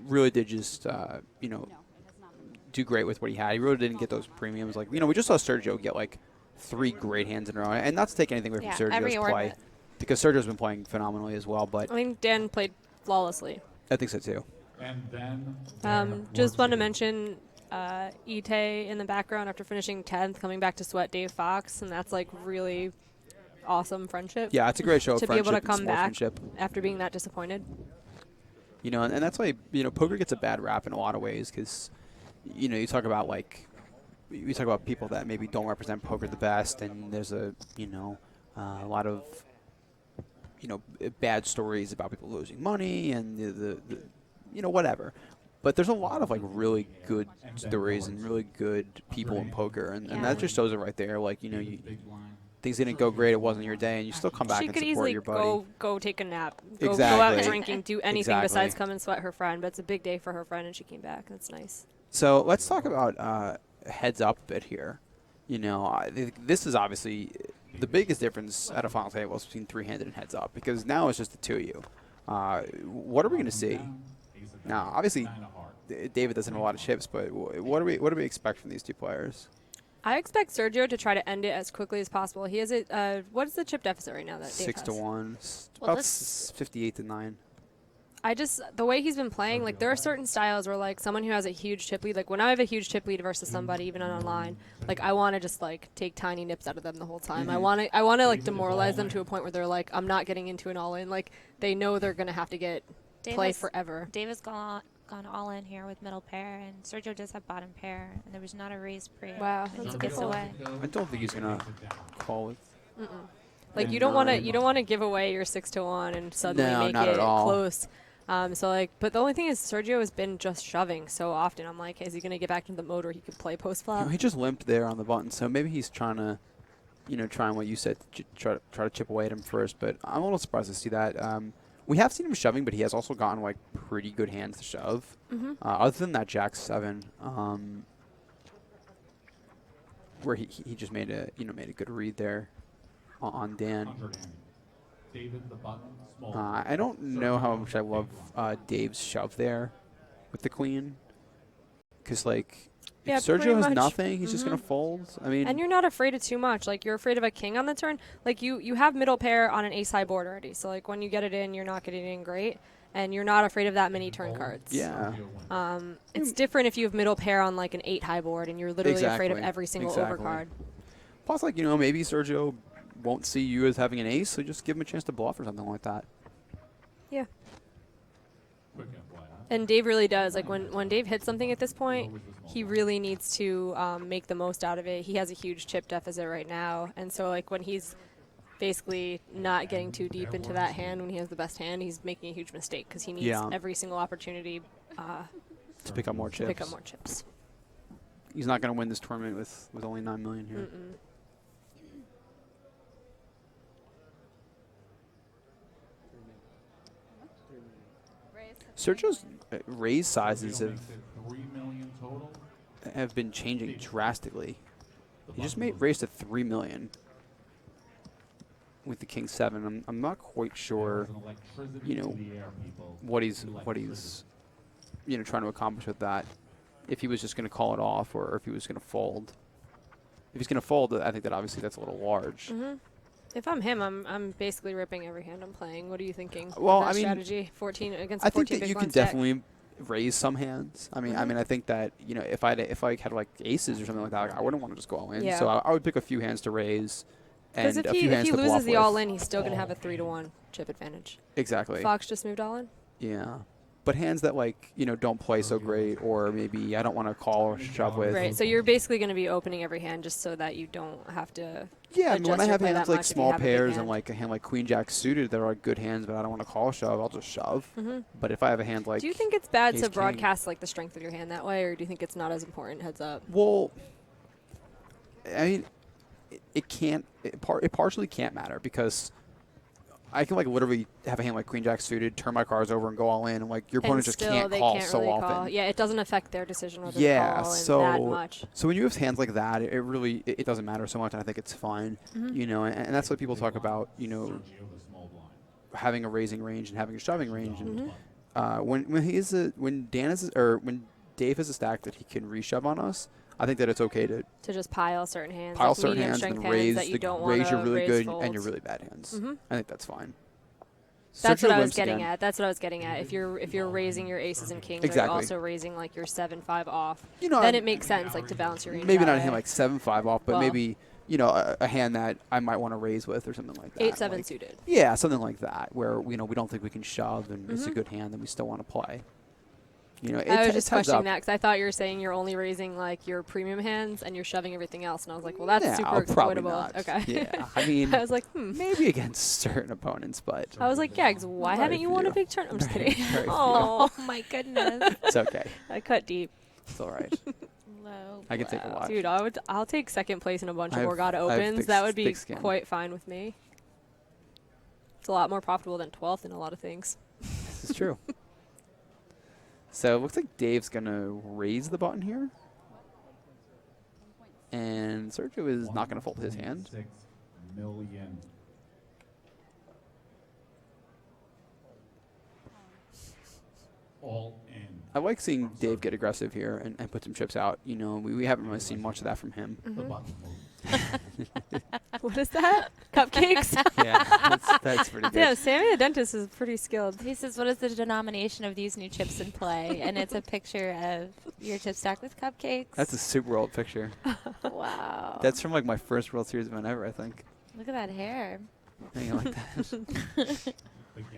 [SPEAKER 10] really did just you know, do great with what he had. He really didn't get those premiums. Like, you know, we just saw Sergio get like 3 great hands in a row, and not to take anything away from Sergio's play, because Sergio's been playing phenomenally as well. But
[SPEAKER 11] I mean, Dan played flawlessly.
[SPEAKER 10] I think so too.
[SPEAKER 15] And then
[SPEAKER 11] just want to mention Ite in the background after finishing 10th, coming back to sweat Dave Fox, and that's like really awesome friendship.
[SPEAKER 10] Yeah, it's a great show of
[SPEAKER 11] to be able to
[SPEAKER 10] friendship and
[SPEAKER 11] come back
[SPEAKER 10] sportsmanship.
[SPEAKER 11] after being that disappointed.
[SPEAKER 10] You know, and that's why, you know, poker gets a bad rap in a lot of ways, because, you know, you talk about like, we talk about people that maybe don't represent poker the best, and there's a, you know, a lot of, you know, bad stories about people losing money and the you know, whatever. But there's a lot of like really good stories and really good people in poker, and that just shows it right there. Like, you know, things didn't go great, it wasn't your day, and you still come back
[SPEAKER 11] She
[SPEAKER 10] and
[SPEAKER 11] could
[SPEAKER 10] support
[SPEAKER 11] easily
[SPEAKER 10] your buddy.
[SPEAKER 11] go take a nap, go
[SPEAKER 10] Exactly.
[SPEAKER 11] out drinking, do anything
[SPEAKER 10] Exactly.
[SPEAKER 11] besides come and sweat her friend. But it's a big day for her friend, and she came back. That's nice.
[SPEAKER 10] So let's talk about heads up a bit here. You know, this is obviously the biggest difference at a final table is between 3-handed and heads up, because now it's just the 2 of you. What are we going to see? Now, obviously, David doesn't have a lot of chips, but what do we expect from these 2 players?
[SPEAKER 11] I expect Sergio to try to end it as quickly as possible. He has a what is the chip deficit right now that Dave
[SPEAKER 10] 6 to
[SPEAKER 11] has?
[SPEAKER 10] 1,
[SPEAKER 11] Well,
[SPEAKER 10] about 58 to 9.
[SPEAKER 11] I just, the way he's been playing, like, there are certain styles where, like, someone who has a huge chip lead, like, when I have a huge chip lead versus somebody, even online, like, I want to just, like, take tiny nips out of them the whole time. I want to, like, demoralize them to a point where they're like, I'm not getting into an all-in. Like, they know they're going to have to play forever.
[SPEAKER 12] Dave has gone all in here with middle pair, and Sergio does have bottom pair, and there was not a raise pre.
[SPEAKER 11] Wow,
[SPEAKER 12] He
[SPEAKER 11] that's
[SPEAKER 12] gets
[SPEAKER 11] cool.
[SPEAKER 12] away.
[SPEAKER 10] I don't think he's going to call with.
[SPEAKER 11] Like, you don't want to give away your 6 to 1 and suddenly
[SPEAKER 10] No,
[SPEAKER 11] make
[SPEAKER 10] not
[SPEAKER 11] it
[SPEAKER 10] at all.
[SPEAKER 11] close. So, like, but the only thing is Sergio has been just shoving so often. I'm like, is he going to get back into the mode where he could play post
[SPEAKER 10] You know,
[SPEAKER 11] flop?
[SPEAKER 10] he just limped there on the button, so maybe he's trying to, you know, trying what you said, try to chip away at him first. But I'm a little surprised to see that. We have seen him shoving, but he has also gotten like pretty good hands to shove. Other than that Jack 7, where he just made a good read there on Dan.
[SPEAKER 15] David, the button, small.
[SPEAKER 10] I don't know how much I love Dave's shove there with the queen, because like
[SPEAKER 11] Yeah,
[SPEAKER 10] if Sergio
[SPEAKER 11] pretty
[SPEAKER 10] has
[SPEAKER 11] much.
[SPEAKER 10] nothing, he's just gonna fold. I mean,
[SPEAKER 11] And you're not afraid of too much. Like, you're afraid of a king on the turn. Like, you have middle pair on an ace high board already. So, like, when you get it in, you're not getting it in great. And you're not afraid of that many turn cards.
[SPEAKER 10] Yeah.
[SPEAKER 11] It's different if you have middle pair on, like, an 8 high board and you're literally afraid of
[SPEAKER 10] Exactly.
[SPEAKER 11] every single
[SPEAKER 10] Exactly.
[SPEAKER 11] overcard.
[SPEAKER 10] Plus, like, you know, maybe Sergio won't see you as having an ace, so just give him a chance to bluff or something like that.
[SPEAKER 11] Yeah. And Dave really does. Like, when Dave hits something at this point, he really needs to make the most out of it. He has a huge chip deficit right now. And so, like, when he's basically not getting too deep into that hand, when he has the best hand, he's making a huge mistake because he needs every single opportunity
[SPEAKER 10] To pick up more chips. He's not going to win this tournament with only 9 million here. Sergio's raise sizes have been changing drastically. He just raised to 3 million with the King 7. I'm not quite sure, you know, what he's you know, trying to accomplish with that. If he was just going to call it off, or if he was going to fold. If he's going to fold, I think that obviously that's a little large.
[SPEAKER 11] If I'm him, I'm basically ripping every hand I'm playing. What are you thinking?
[SPEAKER 10] Well,
[SPEAKER 11] That
[SPEAKER 10] I mean,
[SPEAKER 11] strategy 14 against
[SPEAKER 10] I
[SPEAKER 11] 14
[SPEAKER 10] think that
[SPEAKER 11] big
[SPEAKER 10] you can
[SPEAKER 11] blind stack.
[SPEAKER 10] definitely raise some hands. I mean, I think that if I had like aces or something like that, like, I wouldn't want to just go all in.
[SPEAKER 11] Yeah.
[SPEAKER 10] So I would pick a few hands to raise,
[SPEAKER 11] Because
[SPEAKER 10] and
[SPEAKER 11] if
[SPEAKER 10] a few hands
[SPEAKER 11] he
[SPEAKER 10] to
[SPEAKER 11] loses
[SPEAKER 10] bluff
[SPEAKER 11] the
[SPEAKER 10] with.
[SPEAKER 11] all in, he's still gonna have a 3-1 chip advantage.
[SPEAKER 10] Exactly.
[SPEAKER 11] Fox just moved all in.
[SPEAKER 10] Yeah. But hands that don't play so great, or maybe I don't want to call or shove with.
[SPEAKER 11] Right. So you're basically going to be opening every hand just so that you don't have to.
[SPEAKER 10] Yeah, I mean, when I have
[SPEAKER 11] play
[SPEAKER 10] hands
[SPEAKER 11] that
[SPEAKER 10] like
[SPEAKER 11] much if you
[SPEAKER 10] small
[SPEAKER 11] have a big
[SPEAKER 10] pairs
[SPEAKER 11] hand.
[SPEAKER 10] and like a hand like queen jack suited that are good hands, but I don't want to call shove, I'll just shove.
[SPEAKER 11] Mhm.
[SPEAKER 10] But if I have a hand like
[SPEAKER 11] do you think it's bad
[SPEAKER 10] ace
[SPEAKER 11] to
[SPEAKER 10] king-
[SPEAKER 11] broadcast like the strength of your hand that way, or do you think it's not as important? Heads up.
[SPEAKER 10] Well, I mean, it can't. It partially can't matter because I can like literally have a hand like queen jack suited, turn my cards over, and go all in, and like your opponent
[SPEAKER 11] And
[SPEAKER 10] just
[SPEAKER 11] still,
[SPEAKER 10] can't
[SPEAKER 11] they
[SPEAKER 10] call
[SPEAKER 11] can't
[SPEAKER 10] so
[SPEAKER 11] really
[SPEAKER 10] often.
[SPEAKER 11] Call. Yeah, it doesn't affect their decision whether
[SPEAKER 10] Yeah,
[SPEAKER 11] to call
[SPEAKER 10] so
[SPEAKER 11] that much.
[SPEAKER 10] so when you have hands like that, it really it doesn't matter so much, and I think it's fine.
[SPEAKER 11] Mhm.
[SPEAKER 10] And that's what people talk about. Having a raising range and having a shoving range, and when Dave has a stack that he can reshove on us, I think that it's okay to
[SPEAKER 11] just pile certain hands,
[SPEAKER 10] pile
[SPEAKER 11] like
[SPEAKER 10] certain
[SPEAKER 11] medium
[SPEAKER 10] hands
[SPEAKER 11] strength
[SPEAKER 10] and
[SPEAKER 11] hands
[SPEAKER 10] raise
[SPEAKER 11] that you don't want
[SPEAKER 10] raise
[SPEAKER 11] to
[SPEAKER 10] your really
[SPEAKER 11] raise
[SPEAKER 10] good
[SPEAKER 11] folds.
[SPEAKER 10] and your really bad hands.
[SPEAKER 11] Mhm.
[SPEAKER 10] I think that's fine.
[SPEAKER 11] That's
[SPEAKER 10] Sergio
[SPEAKER 11] what I was
[SPEAKER 10] limps
[SPEAKER 11] getting
[SPEAKER 10] again.
[SPEAKER 11] at. That's what I was getting at. If you're raising your aces and kings, or
[SPEAKER 10] Exactly.
[SPEAKER 11] you're also raising like your 7-5 off,
[SPEAKER 10] You know,
[SPEAKER 11] then it makes sense like to balance your range.
[SPEAKER 10] Maybe
[SPEAKER 11] that
[SPEAKER 10] not a
[SPEAKER 11] way.
[SPEAKER 10] hand like 7-5 off, but
[SPEAKER 11] Well,
[SPEAKER 10] maybe a hand that I might want to raise with or something like that.
[SPEAKER 11] 8-7
[SPEAKER 10] like,
[SPEAKER 11] suited.
[SPEAKER 10] Yeah, something like that, where we don't think we can shove, and it's a
[SPEAKER 11] Mhm.
[SPEAKER 10] good hand, and we still want to play.
[SPEAKER 11] I was
[SPEAKER 10] it's
[SPEAKER 11] just
[SPEAKER 10] heads
[SPEAKER 11] questioning
[SPEAKER 10] up.
[SPEAKER 11] that because I thought you were saying you're only raising like your premium hands and you're shoving everything else, and I was like, well, that's
[SPEAKER 10] No,
[SPEAKER 11] super
[SPEAKER 10] probably
[SPEAKER 11] exploitable.
[SPEAKER 10] not.
[SPEAKER 11] Okay.
[SPEAKER 10] Yeah, I mean,
[SPEAKER 11] I was like,
[SPEAKER 10] maybe against certain opponents, but
[SPEAKER 11] I was like, Gags, why
[SPEAKER 10] Very
[SPEAKER 11] haven't you won a
[SPEAKER 10] few.
[SPEAKER 11] big turn? I'm just
[SPEAKER 10] Very,
[SPEAKER 11] kidding.
[SPEAKER 10] very few.
[SPEAKER 11] Oh
[SPEAKER 12] my goodness.
[SPEAKER 10] It's okay.
[SPEAKER 11] I cut deep.
[SPEAKER 10] It's all right.
[SPEAKER 12] Low.
[SPEAKER 10] I can take a watch.
[SPEAKER 11] Dude, I'll take second place in a bunch of
[SPEAKER 10] I have-
[SPEAKER 11] Borgata
[SPEAKER 10] I have
[SPEAKER 11] Opens.
[SPEAKER 10] thick
[SPEAKER 11] That
[SPEAKER 10] s-
[SPEAKER 11] would be
[SPEAKER 10] thick skin.
[SPEAKER 11] quite fine with me. It's a lot more profitable than 12th in a lot of things.
[SPEAKER 10] This is true. So it looks like Dave's going to raise the button here. And Sergio is not going to fold his hand.
[SPEAKER 15] 6 million. All in.
[SPEAKER 10] I like seeing Dave get aggressive here and put some chips out. We haven't really seen much of that from him.
[SPEAKER 15] The button
[SPEAKER 11] What is that? Cupcakes?
[SPEAKER 10] Yeah, that's pretty good.
[SPEAKER 11] Yeah, Sammy the dentist is pretty skilled.
[SPEAKER 12] He says, what is the denomination of these new chips in play? And it's a picture of your chip stack with cupcakes.
[SPEAKER 10] That's a super old picture.
[SPEAKER 12] Wow.
[SPEAKER 10] That's from like my first World Series event ever, I think.
[SPEAKER 12] Look at that hair.
[SPEAKER 10] How you like that?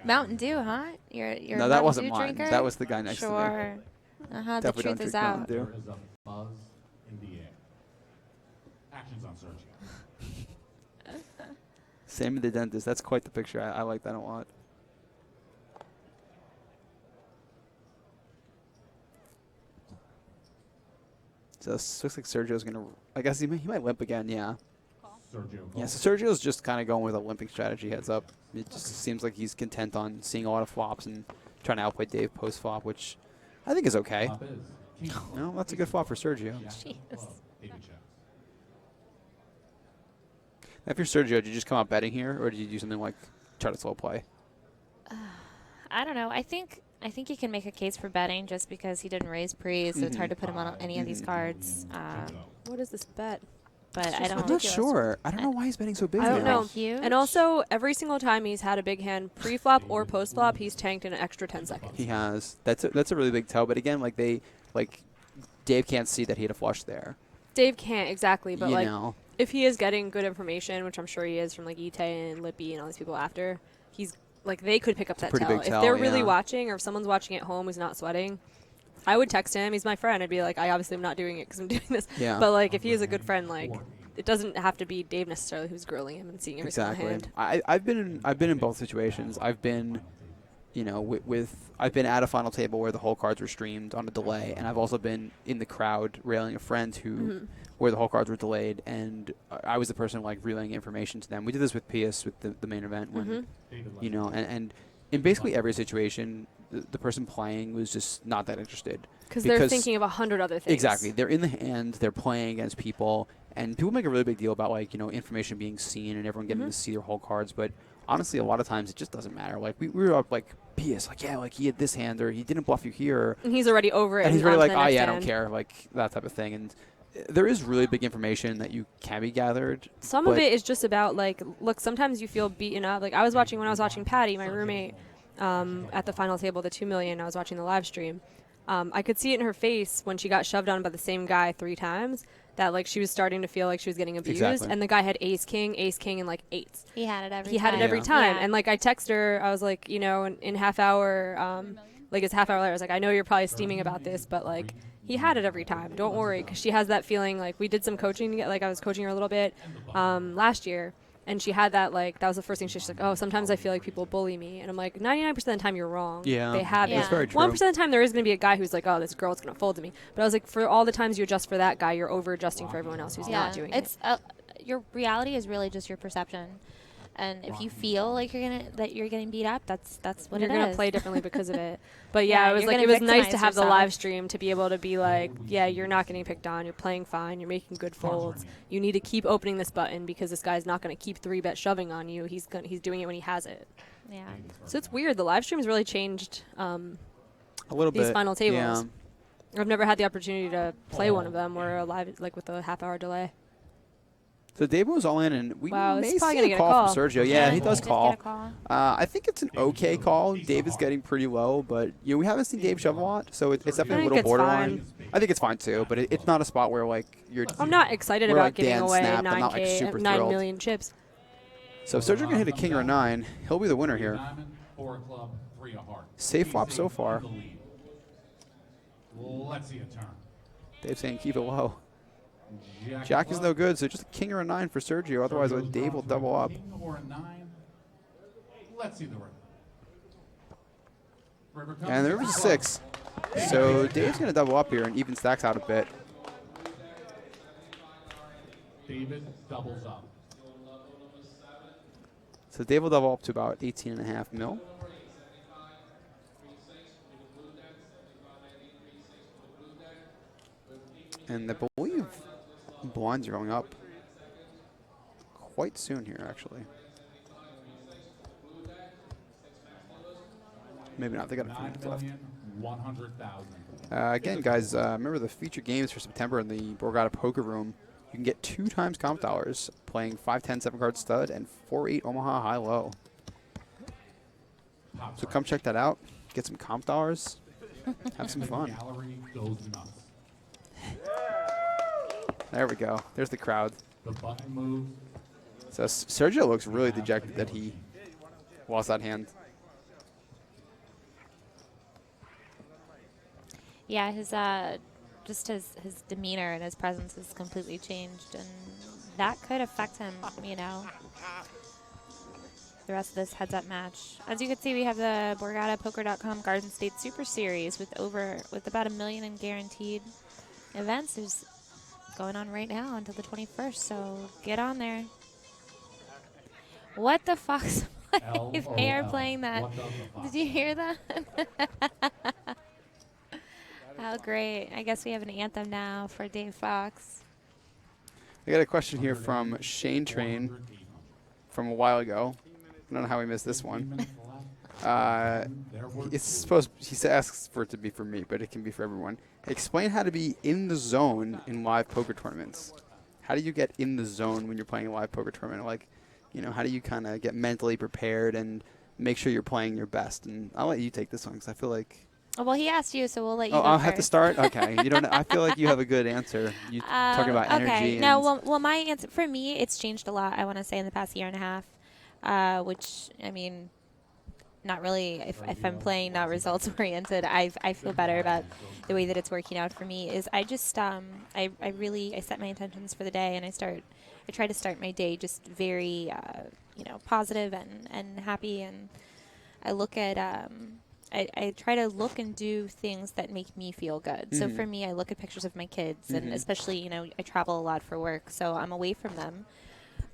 [SPEAKER 12] Mountain Dew, huh? You're
[SPEAKER 10] No, that
[SPEAKER 12] Mountain
[SPEAKER 10] wasn't
[SPEAKER 12] Dew
[SPEAKER 10] mine.
[SPEAKER 12] drinker?
[SPEAKER 10] That was the guy next to me.
[SPEAKER 12] Sure. The
[SPEAKER 10] Definitely
[SPEAKER 12] truth
[SPEAKER 10] don't
[SPEAKER 12] is
[SPEAKER 10] drink Mountain
[SPEAKER 12] out.
[SPEAKER 10] Dew.
[SPEAKER 15] There is a buzz in the air. Actions on Sergio.
[SPEAKER 10] Sammy the dentist. That's quite the picture. I like that a lot. So this looks like Sergio's going to... I guess he might limp again, yeah.
[SPEAKER 15] Sergio
[SPEAKER 10] Yeah, so Sergio's just kind of going with a limping strategy, heads up. It just seems like he's content on seeing a lot of flops and trying to outplay Dave post-flop, which I think is okay.
[SPEAKER 15] Flop is king.
[SPEAKER 10] No, that's a good flop for Sergio.
[SPEAKER 12] Jeez.
[SPEAKER 15] Baby checks.
[SPEAKER 10] If you're Sergio, did you just come out betting here, or did you do something like try to slow play?
[SPEAKER 12] I don't know. I think he can make a case for betting just because he didn't raise pre, so it's hard to put him on any of these cards.
[SPEAKER 11] What is this bet?
[SPEAKER 12] But I
[SPEAKER 10] I'm
[SPEAKER 12] don't.
[SPEAKER 10] not sure. I don't know why he's betting so big
[SPEAKER 11] I don't
[SPEAKER 10] now.
[SPEAKER 11] know.
[SPEAKER 12] Huge.
[SPEAKER 11] And also, every single time he's had a big hand pre-flop or post-flop, he's tanked in an extra 10 seconds.
[SPEAKER 10] He has. That's a really big tell. But again, Dave can't see that he had a flush there.
[SPEAKER 11] Dave can't, exactly. But,
[SPEAKER 10] You
[SPEAKER 11] like,
[SPEAKER 10] know.
[SPEAKER 11] if he is getting good information, which I'm sure he is from, like, Ite and Lippy and all these people after, he's, like, they could pick up
[SPEAKER 10] It's a
[SPEAKER 11] that
[SPEAKER 10] pretty
[SPEAKER 11] tell.
[SPEAKER 10] big
[SPEAKER 11] If
[SPEAKER 10] tell,
[SPEAKER 11] they're really
[SPEAKER 10] yeah.
[SPEAKER 11] watching or if someone's watching at home who's not sweating, I would text him. He's my friend. I'd be like, I obviously am not doing it because I'm doing this.
[SPEAKER 10] Yeah.
[SPEAKER 11] But, like, if he is a good friend, like, it doesn't have to be Dave necessarily who's grilling him and seeing every single
[SPEAKER 10] Exactly.
[SPEAKER 11] hand.
[SPEAKER 10] I've been in both situations. I've been, I've been at a final table where the whole cards were streamed on a delay, and I've also been in the crowd railing a friend where the whole cards were delayed, and I was the person like relaying information to them. We did this with PS with the main event when, and in basically every situation, the person playing was just not that interested.
[SPEAKER 11] Because they're thinking of 100 other things.
[SPEAKER 10] Exactly. They're in the hand. They're playing against people. And people make a really big deal about, information being seen and everyone getting to see their whole cards. But honestly, a lot of times it just doesn't matter. Like, we were up, PS, he had this hand or he didn't bluff you here.
[SPEAKER 11] And he's already over it.
[SPEAKER 10] And he's already
[SPEAKER 11] on
[SPEAKER 10] like,
[SPEAKER 11] to the
[SPEAKER 10] oh,
[SPEAKER 11] next
[SPEAKER 10] yeah, I
[SPEAKER 11] hand.
[SPEAKER 10] don't care. Like, that type of thing. And there is really big information that you can be gathered.
[SPEAKER 11] Some of it is just about, like, look, sometimes you feel beaten up. Like, when I was watching Patty, my roommate, at the final table, the 2 million, I was watching the live stream. I could see it in her face when she got shoved on by the same guy 3 times that, like, she was starting to feel like she was getting abused.
[SPEAKER 10] Exactly.
[SPEAKER 11] And the guy had ace, king, and, like, 8s.
[SPEAKER 12] He had it every time.
[SPEAKER 11] He had it every time.
[SPEAKER 12] Yeah.
[SPEAKER 11] And, like, I texted her. I was like, you know, in half hour, like, it's half hour later. I was like, I know you're probably steaming about this, but, like, he had it every time. Don't worry, because she has that feeling. Like, we did some coaching together. Like, I was coaching her a little bit last year, and she had that, like, that was the first thing. She's like, oh, sometimes I feel like people bully me. And I'm like, 99% of the time you're wrong.
[SPEAKER 10] Yeah.
[SPEAKER 11] They have
[SPEAKER 10] That's
[SPEAKER 11] it.
[SPEAKER 10] very true.
[SPEAKER 11] 1% of the time there is going to be a guy who's like, oh, this girl's going to fold to me. But I was like, for all the times you adjust for that guy, you're over-adjusting for everyone else who's not doing it.
[SPEAKER 12] Your reality is really just your perception. And if you feel like you're getting beat up, that's what
[SPEAKER 11] you're
[SPEAKER 12] it is.
[SPEAKER 11] gonna play differently because of it. But yeah, it was like, it was nice to have the live stream to be able to be like, yeah, you're not getting picked on, you're playing fine, you're making good folds. You need to keep opening this button because this guy's not gonna keep 3-bet shoving on you. He's doing it when he has it.
[SPEAKER 12] Yeah.
[SPEAKER 11] So it's weird. The live stream has really changed
[SPEAKER 10] a little
[SPEAKER 11] these
[SPEAKER 10] bit.
[SPEAKER 11] final tables.
[SPEAKER 10] Yeah.
[SPEAKER 11] I've never had the opportunity to play one of them or a live, like, with a half-hour delay.
[SPEAKER 10] So Dave was all in, and we
[SPEAKER 11] Wow, this
[SPEAKER 10] may
[SPEAKER 11] is probably
[SPEAKER 10] see
[SPEAKER 11] gonna
[SPEAKER 10] a
[SPEAKER 11] get a
[SPEAKER 10] call
[SPEAKER 11] call.
[SPEAKER 10] from Sergio. Yeah, he does
[SPEAKER 12] did
[SPEAKER 10] call.
[SPEAKER 12] get a call.
[SPEAKER 10] I think it's an okay call. Dave is getting pretty low, but we haven't seen Dave shove a lot, so it's definitely a
[SPEAKER 11] think
[SPEAKER 10] little
[SPEAKER 11] it's
[SPEAKER 10] borderline.
[SPEAKER 11] fine.
[SPEAKER 10] I think it's fine too, but it's not a spot where like you're.
[SPEAKER 11] I'm not excited
[SPEAKER 10] where,
[SPEAKER 11] about
[SPEAKER 10] like,
[SPEAKER 11] giving
[SPEAKER 10] Dan
[SPEAKER 11] away
[SPEAKER 10] snapped. I'm not, like,
[SPEAKER 11] 9K,
[SPEAKER 10] super
[SPEAKER 11] 9
[SPEAKER 10] thrilled.
[SPEAKER 11] million chips.
[SPEAKER 10] So if Sergio can hit a king or a 9, he'll be the winner here. Safe flop so far.
[SPEAKER 15] Let's see a turn.
[SPEAKER 10] Dave's saying keep it low. Jack is no good, so just a king or a 9 for Sergio. Otherwise, Dave will double up.
[SPEAKER 15] King or a 9. Let's see the river. River comes
[SPEAKER 10] And the river's a 6. So Dave's going to double up here and even stacks out a bit.
[SPEAKER 15] David doubles up.
[SPEAKER 10] So Dave will double up to about 18.5 mil. And I believe blinds are going up quite soon here, actually. Maybe not. They got a few minutes left.
[SPEAKER 15] 100,000.
[SPEAKER 10] Again, guys, remember the featured games for September in the Borgata Poker Room. You can get 2 times comp dollars playing 5-10 7-card stud and 4-8 Omaha high-low. So come check that out. Get some comp dollars. Have some fun.
[SPEAKER 15] Gallery goes nuts.
[SPEAKER 10] There we go. There's the crowd.
[SPEAKER 15] The button moves.
[SPEAKER 10] So Sergio looks really dejected that he lost that hand.
[SPEAKER 12] Yeah, his just his demeanor and his presence has completely changed, and that could affect him, you know, the rest of this heads-up match. As you can see, we have the BorgataPoker.com Garden State Super Series with about 1 million in guaranteed events. There's going on right now until the 21st, so get on there. What the fuck's they are playing that? Did you hear that? Oh, great. I guess we have an anthem now for Dave Fox.
[SPEAKER 10] I got a question here from Shane Train from a while ago. I don't know how we missed this one. It's supposed, he asks for it to be for me, but it can be for everyone. Explain how to be in the zone in live poker tournaments. How do you get in the zone when you're playing a live poker tournament? Like, you know, how do you kind of get mentally prepared and make sure you're playing your best? And I'll let you take this one because I feel like.
[SPEAKER 12] Oh, well, he asked you, so we'll let you.
[SPEAKER 10] Oh,
[SPEAKER 12] go
[SPEAKER 10] I'll
[SPEAKER 12] first.
[SPEAKER 10] have to start. Okay, you don't. I feel like you have a good answer. You talking about energy.
[SPEAKER 12] Okay.
[SPEAKER 10] And
[SPEAKER 12] No, well, my answer for me, it's changed a lot. I want to say in the past year and a half, which I mean, not really. If I'm playing not results oriented, I feel better about the way that it's working out for me. Is I just I set my intentions for the day, and I try to start my day just very positive and happy, and I look at I try to look and do things that make me feel good. So for me, I look at pictures of my kids, and especially, I travel a lot for work, so I'm away from them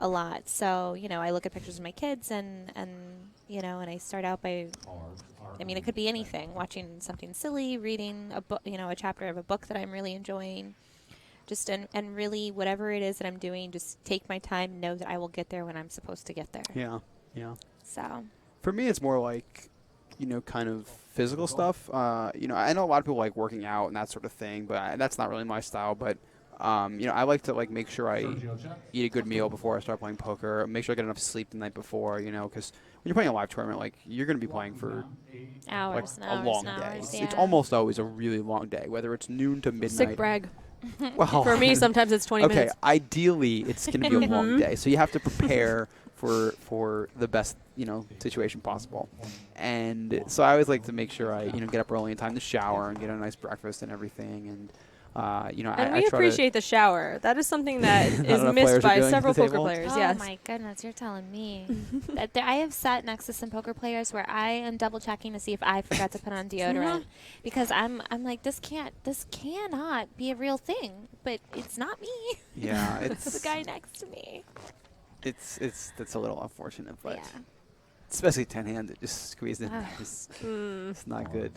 [SPEAKER 12] a lot. So, I look at pictures of my kids, and I start out by, it could be anything, watching something silly, reading a book, a chapter of a book that I'm really enjoying. Just, and really, whatever it is that I'm doing, just take my time, know that I will get there when I'm supposed to get there.
[SPEAKER 10] Yeah, yeah.
[SPEAKER 12] So.
[SPEAKER 10] For me, it's more like, kind of physical stuff. I know a lot of people like working out and that sort of thing, but that's not really my style. But I like to like make sure I eat a good meal before I start playing poker. Make sure I get enough sleep the night before. Because when you're playing a live tournament, like you're going to be playing for
[SPEAKER 12] hours
[SPEAKER 10] like
[SPEAKER 12] and
[SPEAKER 10] a long
[SPEAKER 12] and
[SPEAKER 10] day.
[SPEAKER 12] hours,
[SPEAKER 10] It's almost always a really long day, whether it's noon to midnight.
[SPEAKER 11] Sick brag.
[SPEAKER 10] Well,
[SPEAKER 11] for me, sometimes it's 20 minutes.
[SPEAKER 10] Okay, ideally it's going to be a long day, so you have to prepare for the best situation possible. And so I always like to make sure I get up early in time to shower and get a nice breakfast and everything. And
[SPEAKER 11] and we appreciate the shower. That is something that is missed by several poker players.
[SPEAKER 12] Oh
[SPEAKER 11] yes.
[SPEAKER 12] my goodness, you're telling me. I have sat next to some poker players where I am double checking to see if I forgot to put on deodorant because I'm like this cannot be a real thing, but it's not me.
[SPEAKER 10] Yeah,
[SPEAKER 12] it's the guy next to me.
[SPEAKER 10] That's a little unfortunate, but especially 10 hands, it just squeezed in. It's not good.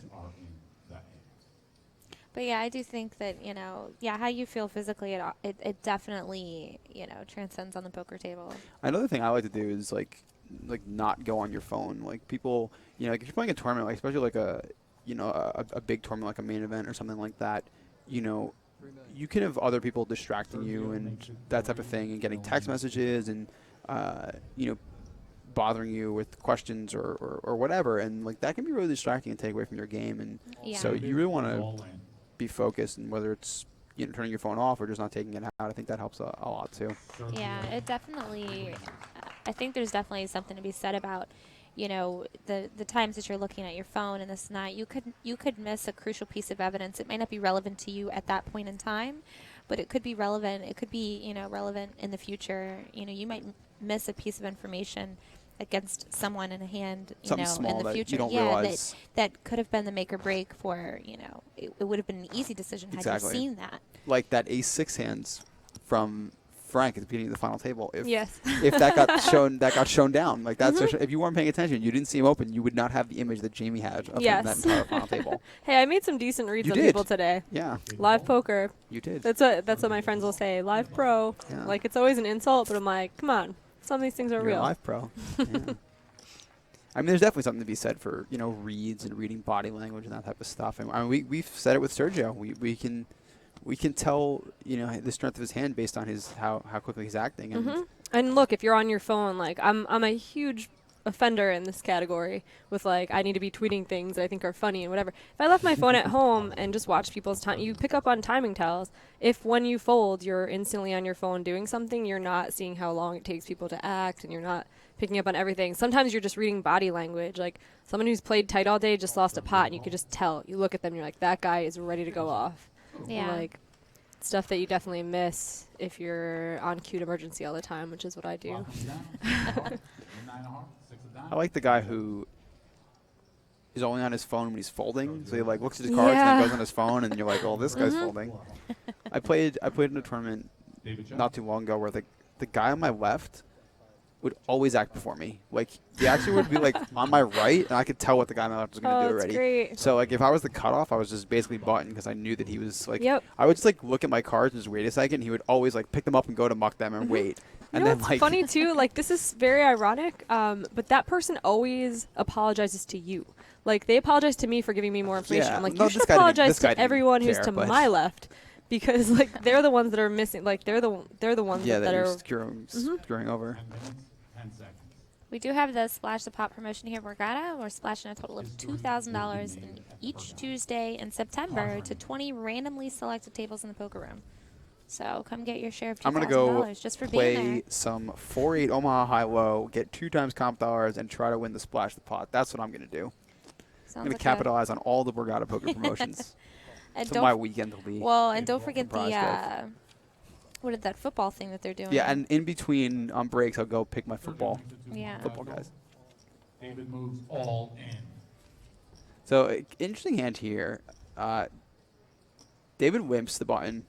[SPEAKER 12] But yeah, I do think that how you feel physically, it definitely transcends on the poker table.
[SPEAKER 10] Another thing I like to do is like not go on your phone. Like people, like if you're playing a tournament, like especially like a big tournament like a main event or something like that, you can have other people distracting you and that type of thing, and getting text messages and bothering you with questions or whatever, and like that can be really distracting and take away from your game. And so you really want to be focused, and whether it's turning your phone off or just not taking it out, I think that helps a lot too.
[SPEAKER 12] Yeah, it definitely. I think there's definitely something to be said about the times that you're looking at your phone and this and that. You could miss a crucial piece of evidence. It might not be relevant to you at that point in time, but it could be relevant. It could be relevant in the future. You might miss a piece of information against someone in a hand,
[SPEAKER 10] Something small
[SPEAKER 12] in the future.
[SPEAKER 10] You don't realize.
[SPEAKER 12] That could have been the make or break for, it would have been an easy decision had you seen that.
[SPEAKER 10] Like that ace-6 hands from Frank at the beginning of the final table. If that got shown down, like that's if you weren't paying attention, you didn't see him open, you would not have the image that Jamie had of that entire final table.
[SPEAKER 11] Hey, I made some decent reads on people today.
[SPEAKER 10] Yeah.
[SPEAKER 11] Live poker.
[SPEAKER 10] You did.
[SPEAKER 11] That's what my friends will say. Live pro.
[SPEAKER 10] Yeah.
[SPEAKER 11] Like it's always an insult, but I'm like, come on. Some of these things are
[SPEAKER 10] You're
[SPEAKER 11] real.
[SPEAKER 10] A live pro. Yeah. I mean, there's definitely something to be said for reads and reading body language and that type of stuff. And I mean, we've said it with Sergio. We can tell the strength of his hand based on how quickly he's acting. And
[SPEAKER 11] and look, if you're on your phone, like I'm a huge offender in this category with like I need to be tweeting things that I think are funny and whatever. If I left my phone at home and just watch people's time, you pick up on timing tells. If when you fold, you're instantly on your phone doing something, you're not seeing how long it takes people to act, and you're not picking up on everything. Sometimes you're just reading body language. Like someone who's played tight all day just lost a pot, and you could just tell. You look at them, and you're like, that guy is ready to go off.
[SPEAKER 12] Yeah.
[SPEAKER 11] And like stuff that you definitely miss if you're on cute emergency all the time, which is what I do.
[SPEAKER 10] I like the guy who is only on his phone when he's folding. So he like looks at his cards and then goes on his phone, and you're like, oh, this guy's folding. I played in a tournament not too long ago where the guy on my left would always act before me. Like he actually would be like on my right, and I could tell what the guy on my left was going to do already.
[SPEAKER 11] Great.
[SPEAKER 10] So like if I was the cutoff, I was just basically button because I knew that he was like.
[SPEAKER 11] Yep.
[SPEAKER 10] I would just like look at my cards and just wait a second. And he would always like pick them up and go to muck them and wait. And then like
[SPEAKER 11] funny too. Like this is very ironic. But that person always apologizes to you. Like they apologize to me for giving me more information.
[SPEAKER 10] Yeah.
[SPEAKER 11] I'm like,
[SPEAKER 10] No,
[SPEAKER 11] you should
[SPEAKER 10] this guy
[SPEAKER 11] apologize
[SPEAKER 10] didn't
[SPEAKER 11] to everyone who's
[SPEAKER 10] care,
[SPEAKER 11] to
[SPEAKER 10] but-
[SPEAKER 11] my left, because like they're the ones that are missing. Like they're the ones
[SPEAKER 10] yeah,
[SPEAKER 11] that
[SPEAKER 10] that
[SPEAKER 11] are
[SPEAKER 10] you're screwing over.
[SPEAKER 15] 10 seconds.
[SPEAKER 12] We do have the Splash the Pot promotion here at Borgata. We're splashing a total of $2,000 in each Tuesday in September to 20 randomly selected tables in the poker room. So come get your share of $2,000
[SPEAKER 10] I'm gonna go
[SPEAKER 12] just for being there.
[SPEAKER 10] play some 4-8 Omaha high-low, get 2 times comp dollars, and try to win the Splash the Pot. That's what I'm gonna do. I'm gonna capitalize on all the Borgata poker promotions.
[SPEAKER 12] And
[SPEAKER 10] so my weekend will be.
[SPEAKER 12] Well, and don't forget
[SPEAKER 10] comprised
[SPEAKER 12] the what is that football thing that they're doing?
[SPEAKER 10] Yeah, and in between breaks, I'll go pick my football.
[SPEAKER 12] Yeah.
[SPEAKER 10] Football guys.
[SPEAKER 15] David moves all in.
[SPEAKER 10] So interesting hand here. David wimps the button,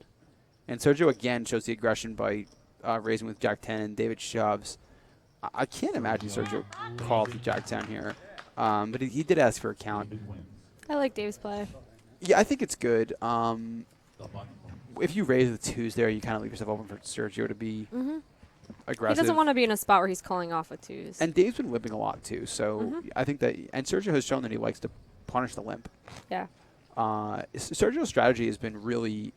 [SPEAKER 10] and Sergio again shows the aggression by raising with Jack 10, and David shoves. I can't imagine Sergio called the Jack 10 here, but he did ask for a count.
[SPEAKER 11] I like Dave's play.
[SPEAKER 10] Yeah, I think it's good. If you raise the twos there, you kind of leave yourself open for Sergio to be aggressive.
[SPEAKER 11] He doesn't want to be in a spot where he's calling off with twos.
[SPEAKER 10] And Dave's been limping a lot too, so I think that, and Sergio has shown that he likes to punish the limp.
[SPEAKER 11] Yeah.
[SPEAKER 10] Sergio's strategy has been really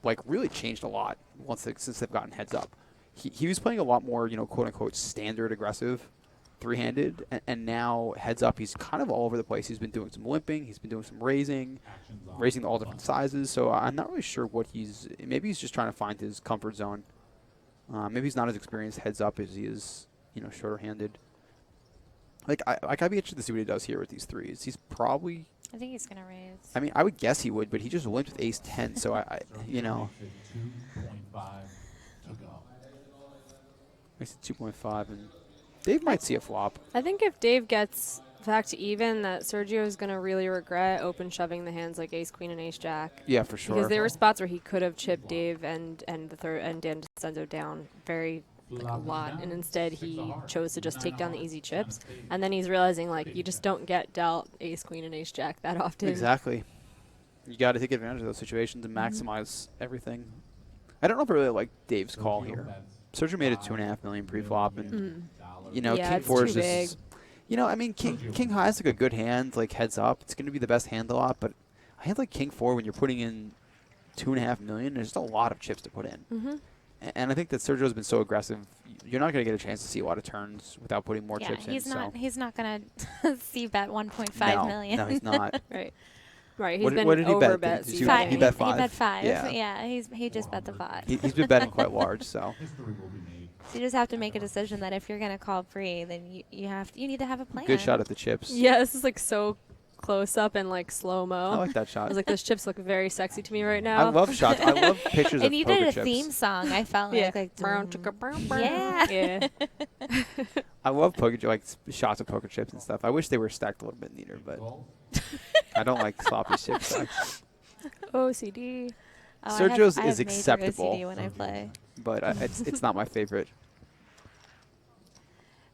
[SPEAKER 10] like really changed a lot since they've gotten heads up. He was playing a lot more, quote unquote standard aggressive, three-handed, and now heads up he's kind of all over the place. He's been doing some limping, he's been doing some raising to all different sizes. So I'm not really sure what maybe he's just trying to find his comfort zone. Maybe he's not as experienced heads up as he is, shorter-handed. Like I'd be interested to see what he does here with these threes. He's probably.
[SPEAKER 12] I think he's gonna raise.
[SPEAKER 10] I mean, I would guess he would, but he just limped with ace 10. So I.
[SPEAKER 15] 2.5 to go.
[SPEAKER 10] Makes it 2.5, and Dave might see a flop.
[SPEAKER 11] I think if Dave gets back to even, that Sergio is going to really regret open shoving the hands like ace queen and ace jack.
[SPEAKER 10] Yeah, for sure.
[SPEAKER 11] Because there were spots where he could have chipped Dave and Dan DeCenzo down very a lot, and instead he chose to just take down the easy chips. And then he's realizing like you just don't get dealt ace queen and ace jack that often.
[SPEAKER 10] Exactly. You got to take advantage of those situations and maximize everything. I don't know if I really like Dave's call here. Sergio made it $2.5 million pre-flop, and King 4 is just. I mean, King High is like a good hand, like heads up. It's going to be the best hand a lot, but a hand like King 4, when you're putting in $2.5 million, there's just a lot of chips to put in. And I think that Sergio's been so aggressive, you're not going to get a chance to see a lot of turns without putting more chips in.
[SPEAKER 12] He's not going to see bet 1.5 million.
[SPEAKER 10] No, he's not.
[SPEAKER 11] Right, he's been
[SPEAKER 10] what did he
[SPEAKER 11] over
[SPEAKER 10] bet?
[SPEAKER 11] bet.
[SPEAKER 10] He bet 5.
[SPEAKER 12] He bet 5.
[SPEAKER 10] Yeah,
[SPEAKER 12] he just bet the 5.
[SPEAKER 10] He's been betting quite large, so.
[SPEAKER 12] So you just have to make a decision that if you're going to call pre, then you need to have a plan.
[SPEAKER 10] Good shot at the chips.
[SPEAKER 11] Yeah, this is like so close up and like slow mo.
[SPEAKER 10] I like that shot.
[SPEAKER 11] I was like, those chips look very sexy to me right now.
[SPEAKER 10] I love shots. I love pictures of poker chips.
[SPEAKER 12] It needed a theme song. I felt like
[SPEAKER 11] yeah.
[SPEAKER 10] I love shots of poker chips and stuff. I wish they were stacked a little bit neater, but I don't like sloppy chip stacks.
[SPEAKER 11] OCD.
[SPEAKER 10] Sergio's
[SPEAKER 12] I have
[SPEAKER 10] is acceptable.
[SPEAKER 12] OCD when I play,
[SPEAKER 10] but it's not my favorite.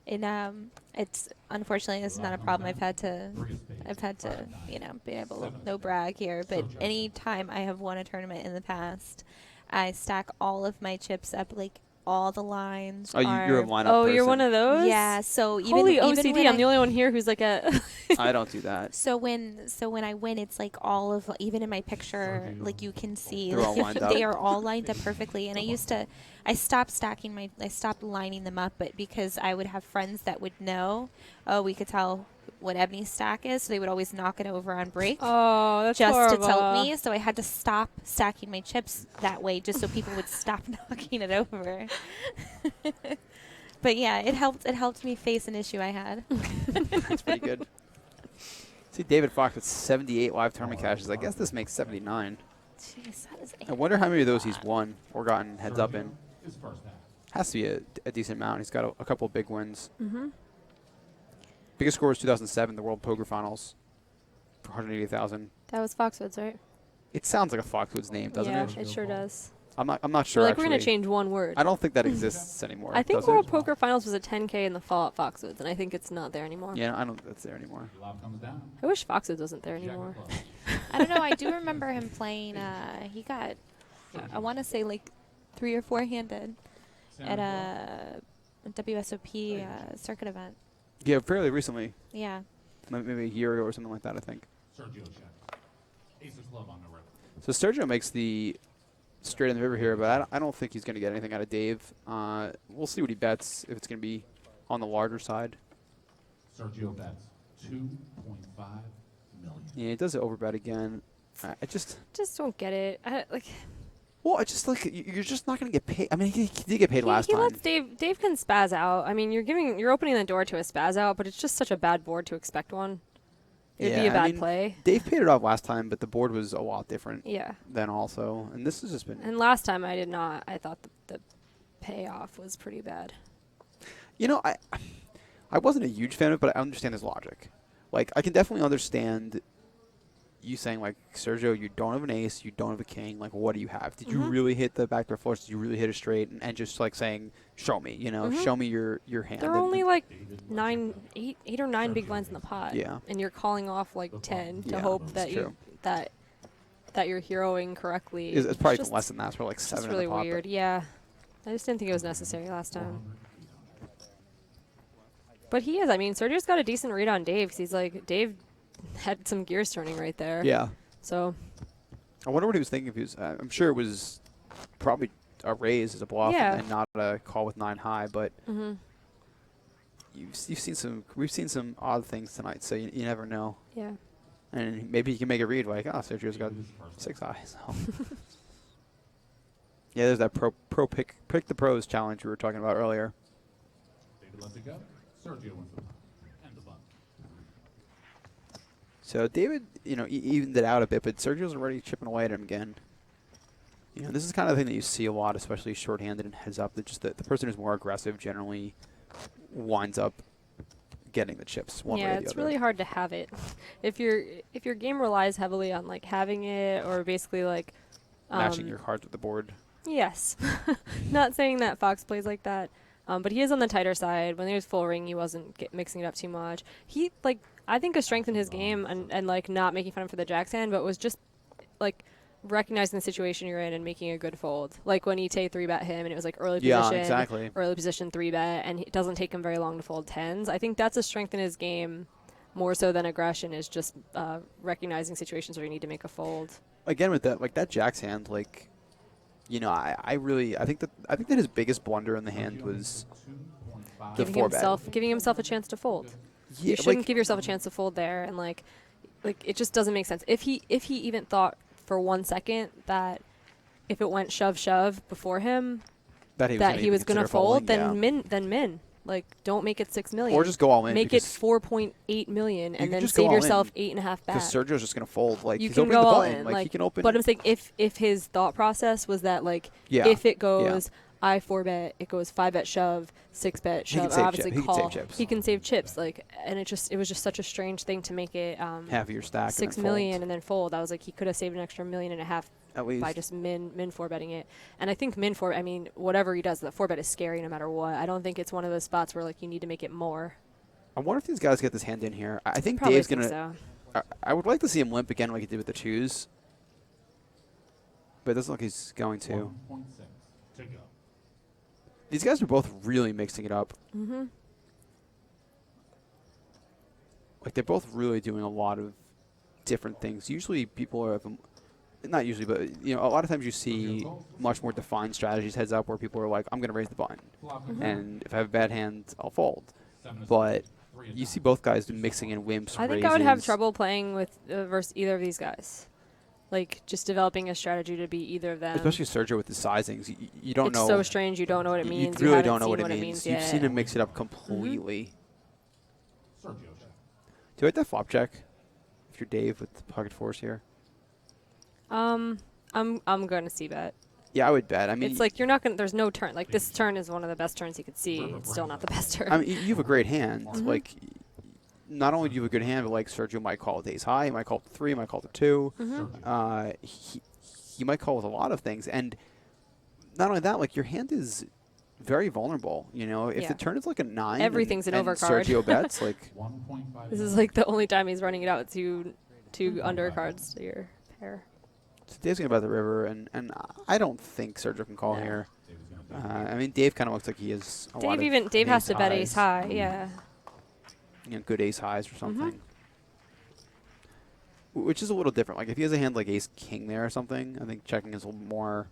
[SPEAKER 12] And it's unfortunately this is not a problem I've had to be able to no brag here, but any time I have won a tournament in the past, I stack all of my chips up like all the lines.
[SPEAKER 10] Oh, you're a lineup person.
[SPEAKER 11] You're one of those?
[SPEAKER 12] Yeah. So even
[SPEAKER 11] holy
[SPEAKER 12] even
[SPEAKER 11] OCD, I'm the only one here who's like a.
[SPEAKER 10] I don't do that.
[SPEAKER 12] So when I win, it's like all of even in my picture, like you can see
[SPEAKER 10] they're all lined up.
[SPEAKER 12] They are all lined up perfectly. And I stopped I stopped lining them up, but because I would have friends that would know, we could tell what Ebony's stack is, so they would always knock it over on break.
[SPEAKER 11] Oh, that's
[SPEAKER 12] just
[SPEAKER 11] horrible.
[SPEAKER 12] to tell me. So I had to stop stacking my chips that way, just so people would stop knocking it over. But yeah, it helped me face an issue I had.
[SPEAKER 10] That's pretty good. See David Fox with 78 live tournament cashes. I guess this makes 79.
[SPEAKER 12] Jeez, that is.
[SPEAKER 10] I wonder how many of those he's won or gotten heads up in. Has to be a decent amount. He's got a couple of big wins. Biggest score was 2007, the World Poker Finals, for 180,000.
[SPEAKER 11] That was Foxwoods, right?
[SPEAKER 10] It sounds like a Foxwoods name, doesn't it?
[SPEAKER 11] Yeah, it sure does.
[SPEAKER 10] I'm not sure.
[SPEAKER 11] We're going to change one word.
[SPEAKER 10] I don't think that exists anymore.
[SPEAKER 11] I think World Poker Finals was a 10K in the Fallout Foxwoods, and I think it's not there anymore.
[SPEAKER 10] Yeah, I don't think that's there anymore.
[SPEAKER 11] I wish Foxwoods wasn't there anymore.
[SPEAKER 12] I don't know. I do remember him playing. He got, I want to say like 3 or 4 handed at a WSOP circuit event.
[SPEAKER 10] Yeah, fairly recently.
[SPEAKER 12] Yeah.
[SPEAKER 10] Maybe a year ago or something like that, I think.
[SPEAKER 15] Sergio check. Ace of club on the river.
[SPEAKER 10] So Sergio makes the straight in the river here, but I don't think he's going to get anything out of Dave. We'll see what he bets, if it's going to be on the larger side.
[SPEAKER 15] Sergio bets 2.5 million.
[SPEAKER 10] Yeah, he does overbet again. I just
[SPEAKER 11] don't get it.
[SPEAKER 10] Well, it's just like you're just not going to get paid. I mean, he did get paid last time.
[SPEAKER 11] He lets Dave can spaz out. I mean, you're opening the door to a spaz out, but it's just such a bad board to expect one. It'd be a bad play.
[SPEAKER 10] Dave paid it off last time, but the board was a lot different.
[SPEAKER 11] Yeah.
[SPEAKER 10] Then also, and this has just been.
[SPEAKER 11] And last time I did not. I thought the payoff was pretty bad.
[SPEAKER 10] I wasn't a huge fan of it, but I understand his logic. Like, I can definitely understand you saying, like, Sergio, you don't have an ace, you don't have a king. Like, what do you have? Did you really hit the backdoor flush? Did you really hit it straight? And just, like, saying, show me, show me your hand.
[SPEAKER 11] There are only, like, 8 or 9 big blinds in the pot.
[SPEAKER 10] Yeah.
[SPEAKER 11] And you're calling off, like, 10 to hope that you're heroing correctly.
[SPEAKER 10] It's probably even less than that. It's probably, like, 7
[SPEAKER 11] in the pot. It's really weird,
[SPEAKER 10] but
[SPEAKER 11] yeah. I just didn't think it was necessary last time. But he is. I mean, Sergio's got a decent read on Dave, because he's like, Dave had some gears turning right there.
[SPEAKER 10] Yeah.
[SPEAKER 11] So.
[SPEAKER 10] I wonder what he was thinking. If he was, I'm sure it was probably a raise as a bluff
[SPEAKER 11] Yeah.
[SPEAKER 10] and not a call with 9 high, but
[SPEAKER 11] Mhm.
[SPEAKER 10] you've seen some. We've seen some odd things tonight, so you never know.
[SPEAKER 11] Yeah.
[SPEAKER 10] And maybe you can make a read like, oh, Sergio's got 6 high. So. Yeah, there's that pro pick the pros challenge we were talking about earlier.
[SPEAKER 15] David lets it go. Sergio wins the pot and the button.
[SPEAKER 10] So David, evened it out a bit, but Sergio's already chipping away at him again. This is kind of the thing that you see a lot, especially shorthanded and heads up. That just the person who's more aggressive generally winds up getting the chips one way or the other.
[SPEAKER 11] Yeah, it's really hard to have it. If your game relies heavily on like having it or basically like
[SPEAKER 10] matching your cards with the board.
[SPEAKER 11] Yes. Not saying that Fox plays like that, but he is on the tighter side. When he was full ring, he wasn't mixing it up too much. He I think a strength in his game and like not making fun of him for the jack's hand, but was just like recognizing the situation you're in and making a good fold. Like when Ite 3-bet him and it was like early position,
[SPEAKER 10] exactly.
[SPEAKER 11] early position 3-bet, and it doesn't take him very long to fold 10s. I think that's a strength in his game more so than aggression, is just recognizing situations where you need to make a fold.
[SPEAKER 10] Again, with that, like that jack's hand, like, I think that his biggest blunder in the hand was
[SPEAKER 11] giving himself a chance to fold.
[SPEAKER 10] Yeah,
[SPEAKER 11] you shouldn't give yourself a chance to fold there, and like it just doesn't make sense. If he even thought for 1 second that if it went shove
[SPEAKER 10] before him, that
[SPEAKER 11] he was going to fold, then
[SPEAKER 10] yeah.
[SPEAKER 11] min. Like, don't make it 6 million.
[SPEAKER 10] Or just go all in.
[SPEAKER 11] Make it 4.8 million, and then
[SPEAKER 10] just
[SPEAKER 11] save yourself 8.5 back.
[SPEAKER 10] Because Sergio's just going to fold. Like,
[SPEAKER 11] you
[SPEAKER 10] he's
[SPEAKER 11] can
[SPEAKER 10] opening
[SPEAKER 11] go
[SPEAKER 10] the
[SPEAKER 11] all
[SPEAKER 10] button.
[SPEAKER 11] in.
[SPEAKER 10] Like, he can open.
[SPEAKER 11] But I'm saying if his thought process was that, like, if it goes I 4-bet, it goes 5-bet shove, 6-bet shove, or obviously call. He can save chips. Like, and it was just such a strange thing to make it
[SPEAKER 10] half of your stack
[SPEAKER 11] 6 million and then fold. I was like, he could have saved an extra $1.5 million
[SPEAKER 10] at least
[SPEAKER 11] by just min 4-betting it. And I think min 4, I mean, whatever he does, the 4-bet is scary no matter what. I don't think it's one of those spots where like you need to make it more.
[SPEAKER 10] I wonder if these guys get this hand in here. I think
[SPEAKER 11] Probably
[SPEAKER 10] Dave's
[SPEAKER 11] think
[SPEAKER 10] gonna.
[SPEAKER 11] so.
[SPEAKER 10] I would like to see him limp again like he did with the twos, but it doesn't look like he's going to.
[SPEAKER 15] 1.6 to go.
[SPEAKER 10] These guys are both really mixing it up.
[SPEAKER 11] Mm-hmm.
[SPEAKER 10] Like they're both really doing a lot of different things. Usually people are, not usually, but a lot of times you see much more defined strategies heads up where people are like, I'm going to raise the button, and if I have a bad hand, I'll fold. But you see both guys mixing in wimps.
[SPEAKER 11] I think I would have trouble playing with versus either of these guys. Like, just developing a strategy to be either of them.
[SPEAKER 10] Especially Sergio with the sizings. You don't know.
[SPEAKER 11] It's so strange. You don't know what it means.
[SPEAKER 10] You really don't know what it means. You've seen him mix it up completely.
[SPEAKER 15] Sergio check.
[SPEAKER 10] Do you like that flop check? If you're Dave with the pocket fours here.
[SPEAKER 11] I'm going to see bet.
[SPEAKER 10] Yeah, I would bet. I mean,
[SPEAKER 11] it's like you're not going to, there's no turn. Like, this turn is one of the best turns you could see. It's still not the best turn.
[SPEAKER 10] I mean, you have a great hand. Like, not only do you have a good hand, but like Sergio might call it ace high, he might call it 3, he might call it 2. He might call with a lot of things, and not only that, like your hand is very vulnerable. If the turn is like a 9,
[SPEAKER 11] everything's an overcard.
[SPEAKER 10] Sergio bets like.
[SPEAKER 11] This is like the only time he's running it out with two undercards to your pair.
[SPEAKER 10] So Dave's gonna bet the river, and I don't think Sergio can call here. I mean, Dave kind of looks like he is.
[SPEAKER 11] Dave has to bet ace high, yeah.
[SPEAKER 10] Good ace highs or something. Which is a little different. Like if he has a hand like ace king there or something, I think checking is a little more,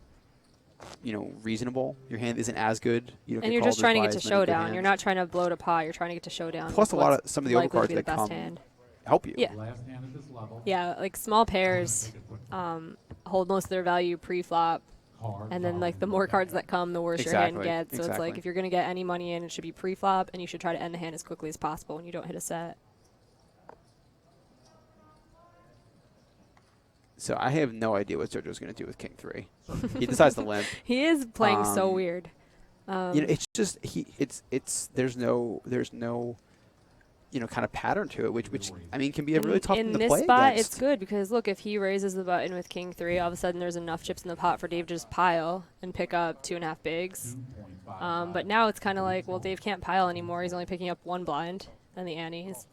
[SPEAKER 10] reasonable. Your hand isn't as good.
[SPEAKER 11] And you're just trying to get to showdown. You're not trying to blow to pot. You're trying to get to showdown.
[SPEAKER 10] Plus some of the overcards that come help you.
[SPEAKER 11] Yeah. Yeah, like small pairs hold most of their value pre-flop. And then, like, the more cards that come, the worse your hand gets. So it's like, if you're going to get any money in, it should be pre-flop, and you should try to end the hand as quickly as possible when you don't hit a set.
[SPEAKER 10] So I have no idea what Sergio's going to do with king 3. He decides to limp.
[SPEAKER 11] He is playing so weird.
[SPEAKER 10] It's just there's no kind of pattern to it, which I mean can be a really tough thing to play against.
[SPEAKER 11] In this spot, it's good because look, if he raises the button with king 3, all of a sudden there's enough chips in the pot for Dave to just pile and pick up 2.5 bigs. But now it's kind of like, well, Dave can't pile anymore. He's only picking up 1 blind and the antes.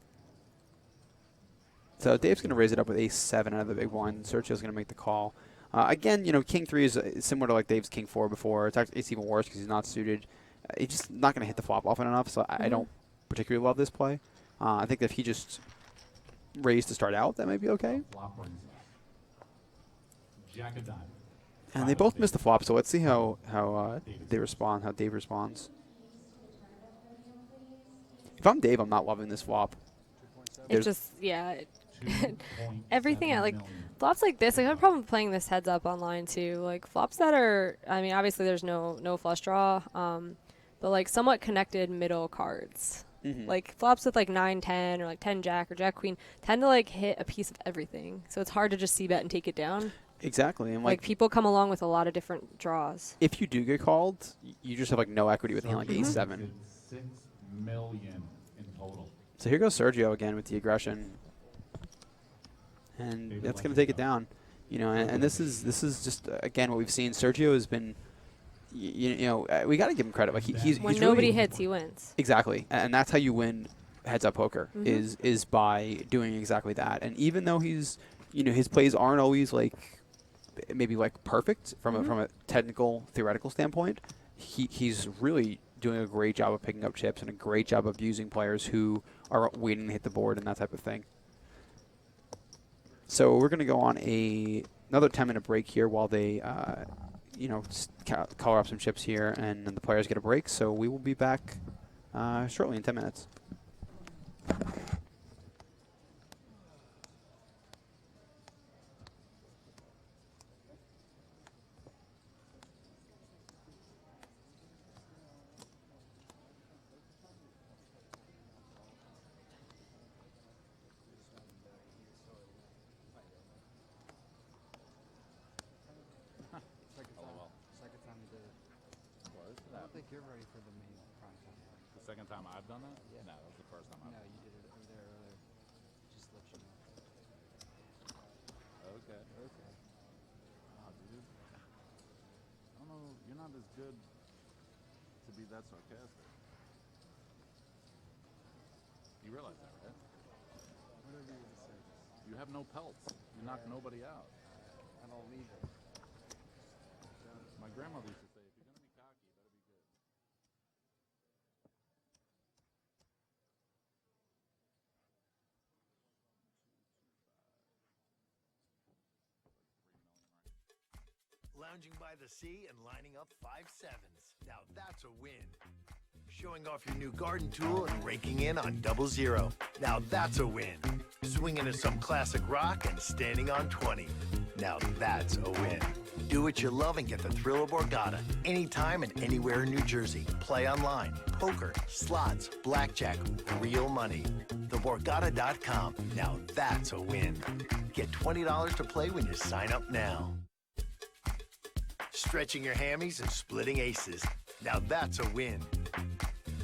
[SPEAKER 10] So Dave's going to raise it up with ace 7 out of the big one. Sergio's going to make the call. Again, king 3 is similar to like Dave's king 4 before. It's even worse because he's not suited. He's just not going to hit the flop often enough. So I don't particularly love this play. I think if he just raised to start out, that might be okay.
[SPEAKER 15] Flop brings us Jack of diamond,
[SPEAKER 10] And they both missed the flop, so let's see how they respond, how Dave responds. If I'm Dave, I'm not loving this flop.
[SPEAKER 11] It's just, yeah. Everything, like, flops like this, I have a problem playing this heads up online, too. Like, flops that are, I mean, obviously there's no flush draw, but, like, somewhat connected middle cards. Like, flops with, like, 9-10 or, like, 10-jack or jack-queen tend to, like, hit a piece of everything. So it's hard to just c-bet and take it down.
[SPEAKER 10] Exactly. And
[SPEAKER 11] like, people come along with a lot of different draws.
[SPEAKER 10] If you do get called, you just have, like, no equity with a hand like
[SPEAKER 15] Sergio
[SPEAKER 10] ace-7.
[SPEAKER 15] did $6 million in total.
[SPEAKER 10] So here goes Sergio again with the aggression. And that's going to take it down. You know, and this is just, again, what we've seen. Sergio has been, you know, we got to give him credit. Like he's
[SPEAKER 11] when
[SPEAKER 10] he's
[SPEAKER 11] nobody
[SPEAKER 10] really,
[SPEAKER 11] hits, he wins.
[SPEAKER 10] Exactly. And that's how you win heads-up poker, is by doing exactly that. And even though he's, you know, his plays aren't always, like, maybe, like, perfect from a technical, theoretical standpoint, he's really doing a great job of picking up chips and a great job of using players who are waiting to hit the board and that type of thing. So we're going to go on another 10-minute break here while they, you know, color up some chips here, and then the players get a break. So we will be back shortly in 10 minutes.
[SPEAKER 2] Second time you did it. I don't think you're ready for the main prime time.
[SPEAKER 8] The second time I've done that?
[SPEAKER 2] Yeah.
[SPEAKER 8] No, that was the first time I've
[SPEAKER 2] No,
[SPEAKER 8] done
[SPEAKER 2] you did it over there earlier. Just let you know.
[SPEAKER 8] Okay.
[SPEAKER 2] Okay.
[SPEAKER 8] Wow, dude. I don't know. You're not as good to be that sarcastic. You realize that, right?
[SPEAKER 2] Whatever you say.
[SPEAKER 8] You have no pelts. You knock nobody out.
[SPEAKER 2] I don't leave it.
[SPEAKER 8] My grandmother used to say, if you're going to be cocky, you better be good.
[SPEAKER 1] Lounging by the sea and lining up 5-7s. Now that's a win. Showing off your new garden tool and raking in on 00. Now that's a win. Swinging to some classic rock and standing on 20. Now that's a win. Do what you love and get the thrill of Borgata anytime and anywhere in New Jersey. Play online, poker, slots, blackjack, real money. TheBorgata.com. Now that's a win. Get $20 to play when you sign up now. Stretching your hammies and splitting aces. Now that's a win.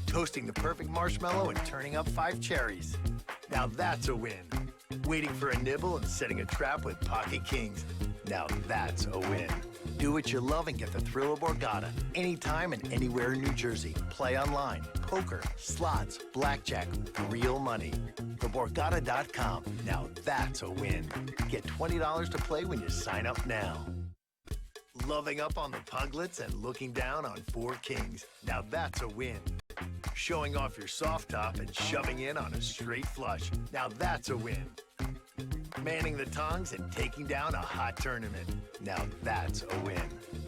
[SPEAKER 1] Toasting the perfect marshmallow and turning up 5 cherries. Now that's a win. Waiting for a nibble and setting a trap with pocket kings. Now that's a win. Do what you love and get the thrill of Borgata anytime and anywhere in New Jersey. Play online, poker, slots, blackjack, real money. TheBorgata.com. Now that's a win. Get $20 to play when you sign up now. Loving up on the puglets and looking down on 4 kings. Now that's a win. Showing off your soft top and shoving in on a straight flush. Now that's a win. Manning the tongs and taking down a hot tournament. Now that's a win.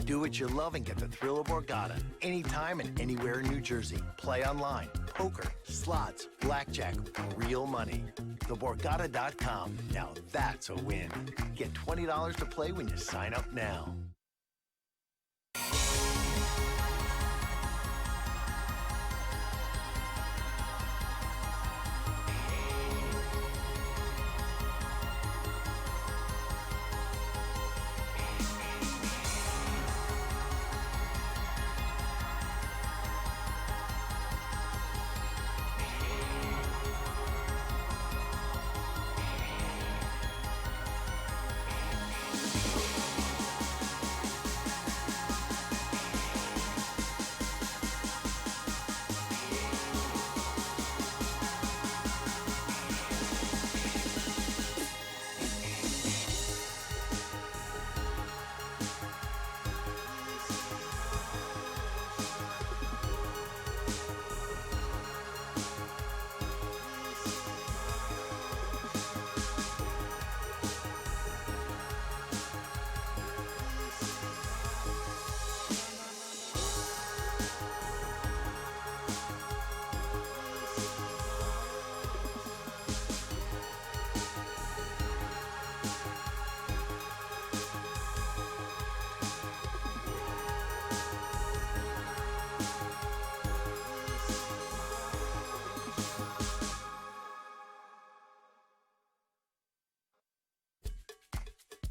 [SPEAKER 1] Do what you love and get the thrill of Borgata anytime and anywhere in New Jersey. Play online, poker, slots, blackjack, real money. TheBorgata.com. Now that's a win. Get $20 to play when you sign up now.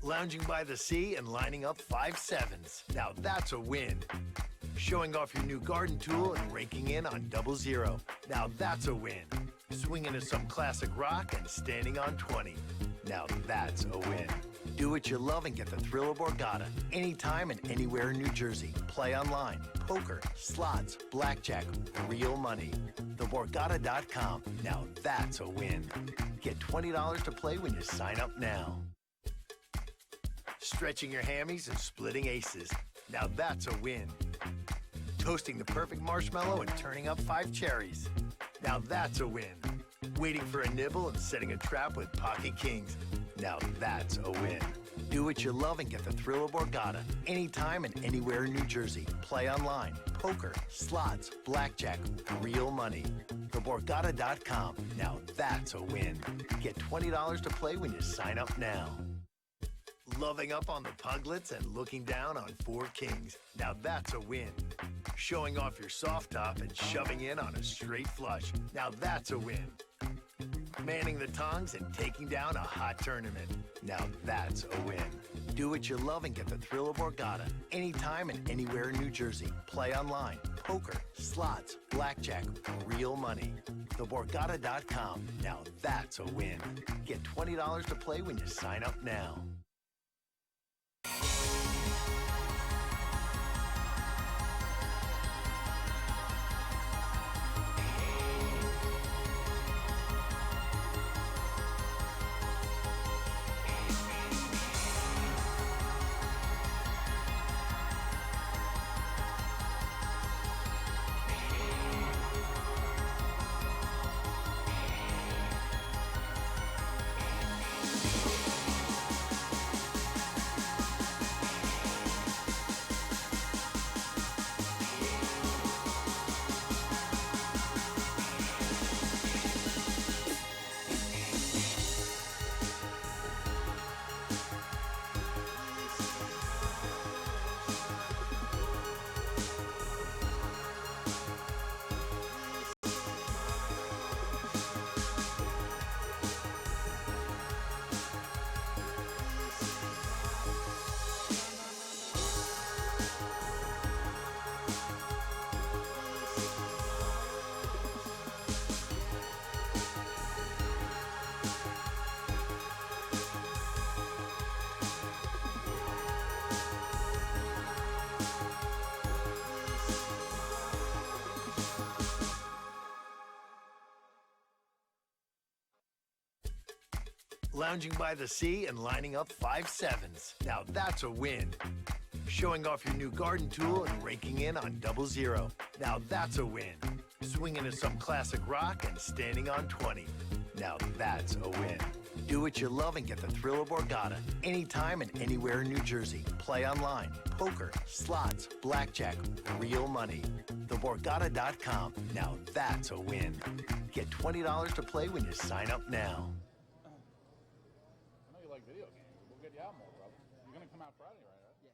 [SPEAKER 1] Lounging by the sea and lining up 5 sevens. Now that's a win. Showing off your new garden tool and raking in on 00. Now that's a win. Swinging to some classic rock and standing on 20. Now that's a win. Do what you love and get the thrill of Borgata anytime and anywhere in New Jersey. Play online, poker, slots, blackjack, real money. TheBorgata.com. Now that's a win. Get $20 to play when you sign up now. Stretching your hammies and splitting aces. Now that's a win. Toasting the perfect marshmallow and turning up 5 cherries. Now that's a win. Waiting for a nibble and setting a trap with pocket kings. Now that's a win. Do what you love and get the thrill of Borgata anytime and anywhere in New Jersey. Play online, poker, slots, blackjack, real money. TheBorgata.com. Now that's a win. Get $20 to play when you sign up now. Loving up on the puglets and looking down on 4 kings. Now that's a win. Showing off your soft top and shoving in on a straight flush. Now that's a win. Manning the tongs and taking down a hot tournament. Now that's a win. Do what you love and get the thrill of Borgata anytime and anywhere in New Jersey. Play online, poker, slots, blackjack, real money. TheBorgata.com. Now that's a win. Get $20 to play when you sign up now. Lounging by the sea and lining up 5 sevens. Now that's a win. Showing off your new garden tool and raking in on 00. Now that's a win. Swinging to some classic rock and standing on 20. Now that's a win. Do what you love and get the thrill of Borgata anytime and anywhere in New Jersey. Play online, poker, slots, blackjack, real money. TheBorgata.com. Now that's a win. Get $20 to play when you sign up now.
[SPEAKER 8] I know you like video games. We'll get you out more, brother. You're gonna come out Friday, right?
[SPEAKER 2] Yeah.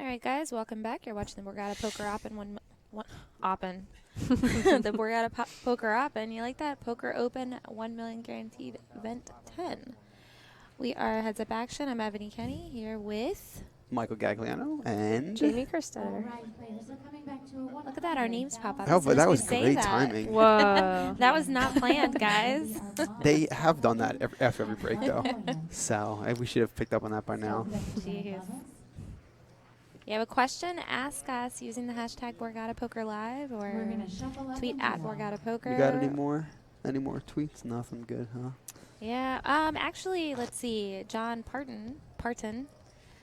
[SPEAKER 12] All right, guys, welcome back. You're watching the Borgata Poker Open the Borgata Poker Open. You like that? Poker Open 1 million guaranteed event 10. We are Heads Up Action. I'm Ebony Kenny here with
[SPEAKER 10] Michael Gagliano and
[SPEAKER 11] Jamie Kerstetter.
[SPEAKER 12] Look at that, our names pop up.
[SPEAKER 10] Oh, but that was
[SPEAKER 12] say
[SPEAKER 10] great
[SPEAKER 12] that.
[SPEAKER 10] timing.
[SPEAKER 11] Whoa.
[SPEAKER 12] That was not planned, guys.
[SPEAKER 10] They have done that after every break, though. So we should have picked up on that by now.
[SPEAKER 12] Jeez. You have a question? Ask us using the hashtag Borgata Poker Live or tweet at Borgata Poker.
[SPEAKER 10] You got any more? Any more tweets? Nothing good, huh?
[SPEAKER 12] Yeah. Actually, let's see. John Parton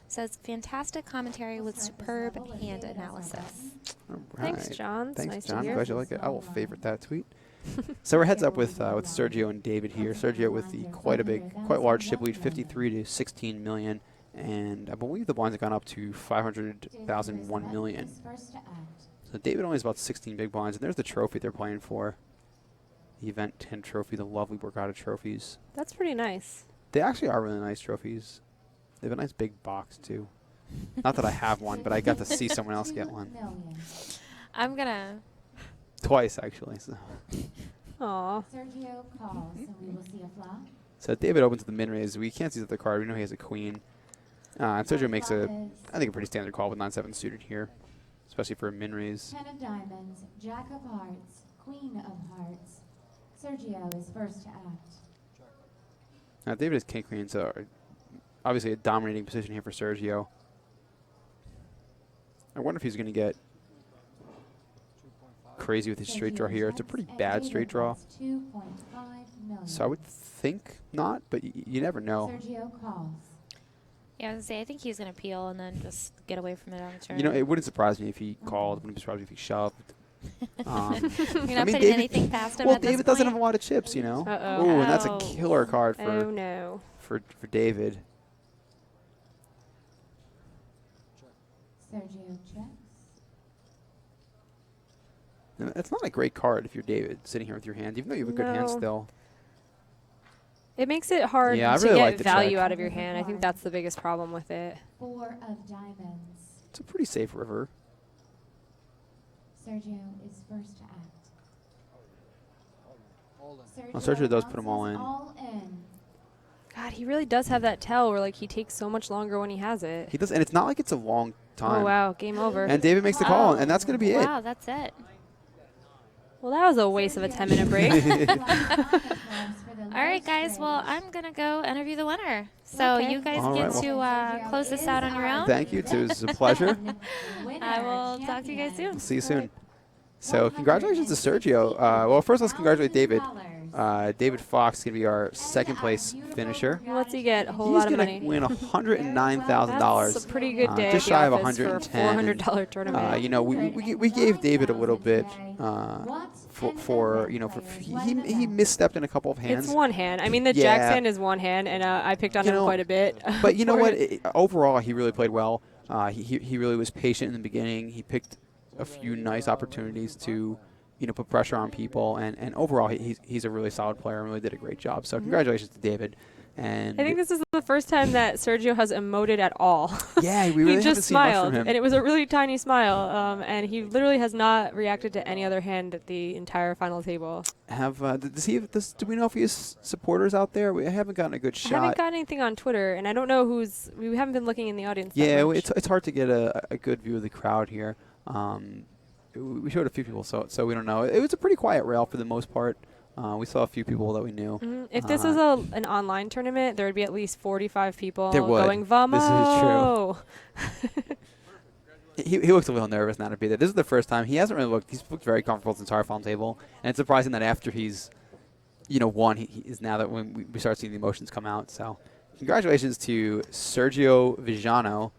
[SPEAKER 12] says fantastic commentary with superb hand analysis.
[SPEAKER 10] All right.
[SPEAKER 11] Thanks, John. It's
[SPEAKER 10] Thanks,
[SPEAKER 11] nice
[SPEAKER 10] John.
[SPEAKER 11] to hear.
[SPEAKER 10] Glad you like it. I will favorite that tweet. So we're heads up with Sergio and David here. Sergio with the quite large chip lead, 53 to 16 million, and I believe the blinds have gone up to 500,000, 1 million. So David only has about 16 big blinds, and there's the trophy they're playing for. The Event 10 trophy, the lovely Borgata trophies.
[SPEAKER 11] That's pretty nice.
[SPEAKER 10] They actually are really nice trophies. They have a nice big box too. Not that I have one, but I got to see someone else get one.
[SPEAKER 12] I'm gonna.
[SPEAKER 10] Twice, actually. So.
[SPEAKER 11] Aww.
[SPEAKER 5] Sergio calls, and we will see a flop.
[SPEAKER 10] So David opens the min raise. We can't see the other card. We know he has a queen. And Sergio makes I think, a pretty standard call with 9-7 suited here, especially for a min raise.
[SPEAKER 5] 10 of diamonds, jack of hearts, queen of hearts. Sergio is first to act.
[SPEAKER 10] Now David has king queen, so obviously a dominating position here for Sergio. I wonder if he's going to get crazy with his straight draw here. It's a pretty bad straight draw. So I would think not, but you never know.
[SPEAKER 5] Sergio calls.
[SPEAKER 12] Yeah, I was gonna say I think he's gonna peel and then just get away from it on the turn.
[SPEAKER 10] You know, it wouldn't surprise me if he called. It wouldn't surprise me if he shoved.
[SPEAKER 12] You're not
[SPEAKER 10] I mean,
[SPEAKER 12] putting
[SPEAKER 10] David,
[SPEAKER 12] anything past him.
[SPEAKER 10] well,
[SPEAKER 12] at this
[SPEAKER 10] David doesn't
[SPEAKER 12] point.
[SPEAKER 10] have a lot of chips, you know.
[SPEAKER 11] Uh-oh.
[SPEAKER 10] Ooh, and that's a killer card for
[SPEAKER 11] Oh, no.
[SPEAKER 10] for David.
[SPEAKER 5] Sergio checks.
[SPEAKER 10] And it's not a great card if you're David sitting here with your hand, even though you have a good hand
[SPEAKER 11] No.
[SPEAKER 10] still.
[SPEAKER 11] It makes it hard
[SPEAKER 10] Yeah, I
[SPEAKER 11] to
[SPEAKER 10] really
[SPEAKER 11] get
[SPEAKER 10] like the
[SPEAKER 11] value
[SPEAKER 10] check.
[SPEAKER 11] out of your hand. I think that's the biggest problem with it.
[SPEAKER 5] 4 of diamonds.
[SPEAKER 10] It's a pretty safe river.
[SPEAKER 5] Sergio is first to act.
[SPEAKER 10] Well, Sergio does put them all in.
[SPEAKER 5] All in.
[SPEAKER 11] God, he really does have that tell where like he takes so much longer when he has it.
[SPEAKER 10] He does, and it's not like it's a long time.
[SPEAKER 11] Oh wow, game over.
[SPEAKER 10] And David makes the call, and that's going to be it.
[SPEAKER 12] Wow, that's it.
[SPEAKER 11] Well, that was a waste of a 10-minute break.
[SPEAKER 12] All right, guys. Well, I'm gonna go interview the winner. So
[SPEAKER 11] Okay.
[SPEAKER 12] you guys
[SPEAKER 10] All
[SPEAKER 12] get
[SPEAKER 10] right,
[SPEAKER 12] to close this out on your own.
[SPEAKER 10] Thank you. It was a pleasure.
[SPEAKER 12] I will talk to you guys soon.
[SPEAKER 10] See you soon. So congratulations to Sergio. Well, first let's congratulate David. David Fox is going to be our second place finisher.
[SPEAKER 11] What's he get? A whole
[SPEAKER 10] He's
[SPEAKER 11] lot of
[SPEAKER 10] going
[SPEAKER 11] money.
[SPEAKER 10] to win $109,000.
[SPEAKER 11] That's a pretty good day.
[SPEAKER 10] Just
[SPEAKER 11] at
[SPEAKER 10] shy
[SPEAKER 11] the
[SPEAKER 10] of
[SPEAKER 11] office
[SPEAKER 10] $110.
[SPEAKER 11] for a $400 tournament.
[SPEAKER 10] You know, we gave David a little bit for you know, he misstepped in a couple of hands.
[SPEAKER 11] It's one hand. I mean, the
[SPEAKER 10] Yeah.
[SPEAKER 11] Jack's hand is one hand, and I picked on
[SPEAKER 10] You
[SPEAKER 11] him
[SPEAKER 10] know,
[SPEAKER 11] quite a bit.
[SPEAKER 10] But you know
[SPEAKER 11] for
[SPEAKER 10] what?
[SPEAKER 11] it.
[SPEAKER 10] Overall, he really played well. He really was patient in the beginning. He picked a few nice opportunities to, you know, put pressure on people, and overall he's a really solid player and really did a great job. So congratulations to David. And
[SPEAKER 11] I think this is the first time that Sergio has emoted at all.
[SPEAKER 10] Yeah, we really
[SPEAKER 11] he
[SPEAKER 10] haven't
[SPEAKER 11] just
[SPEAKER 10] seen much
[SPEAKER 11] smiled,
[SPEAKER 10] from him.
[SPEAKER 11] and it was a really tiny smile. And he literally has not reacted to any other hand at the entire final table.
[SPEAKER 10] Do we know if he has supporters out there? We haven't gotten a good
[SPEAKER 11] I
[SPEAKER 10] shot.
[SPEAKER 11] haven't gotten anything on Twitter, and I don't know who's. We haven't been looking in the audience. that
[SPEAKER 10] Yeah,
[SPEAKER 11] much.
[SPEAKER 10] it's hard to get a good view of the crowd here. We showed a few people, so we don't know. It was a pretty quiet rail for the most part. We saw a few people that we knew.
[SPEAKER 11] If this was an online tournament, there would be at least 45 people
[SPEAKER 10] There would.
[SPEAKER 11] going Vamos.
[SPEAKER 10] This is true. He looks a little nervous now to be there. This is the first time. He hasn't really looked. He's looked very comfortable at the entire final table. And it's surprising that after he's, you know, won, he is now that when we start seeing the emotions come out. So congratulations to Sergio Vijano,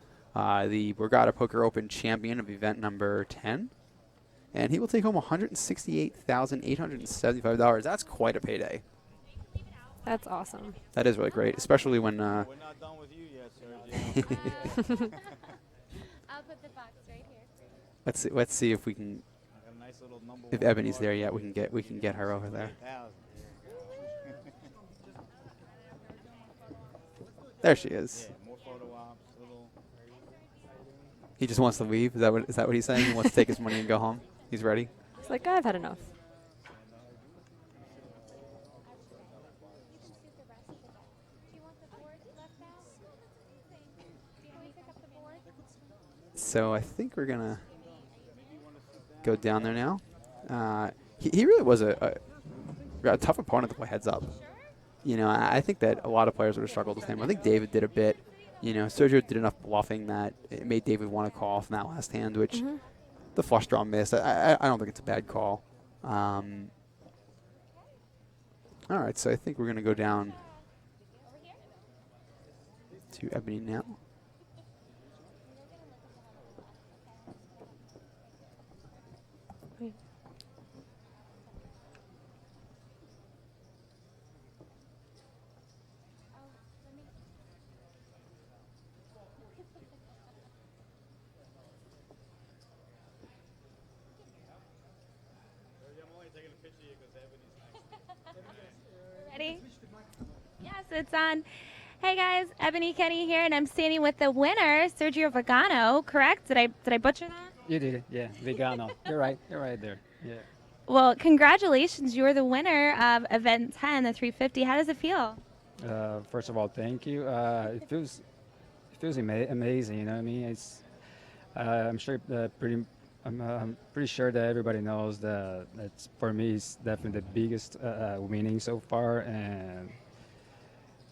[SPEAKER 10] the Borgata Poker Open champion of event number 10. And he will take home $168,875. That's quite a payday.
[SPEAKER 11] That's awesome.
[SPEAKER 10] That is really great, especially when.
[SPEAKER 8] We're not done with you yet, Sergio.
[SPEAKER 4] I'll put the box right here for you.
[SPEAKER 10] Let's see if we can. If Ebony's there yet, we can get her over there. There she is.
[SPEAKER 8] Yeah, more photo ops,
[SPEAKER 10] He just wants to leave. Is that what he's saying? He wants to take his money and go home. He's ready.
[SPEAKER 11] It's like I've had enough.
[SPEAKER 10] So I think we're gonna go down there now. He really was a tough opponent to play heads up. You know, I think that a lot of players would have struggled with him. I think David did a bit. You know, Sergio did enough bluffing that it made David want to call from that last hand, which the flush draw missed. I don't think it's a bad call. All right, so I think we're going to go down to Ebony now.
[SPEAKER 12] Ready? Yes, it's on. Hey guys, Ebony Kenny here, and I'm standing with the winner, Sergio Vigano. Correct? Did I butcher that?
[SPEAKER 18] You did it, yeah. Vigano. You're right. You're right there. Yeah.
[SPEAKER 12] Well, congratulations. You're the winner of Event 10, the 350. How does it feel?
[SPEAKER 18] First of all, thank you. It feels amazing. You know what I mean? It's I'm sure I'm pretty sure that everybody knows that that's for me it's definitely the biggest winning so far, and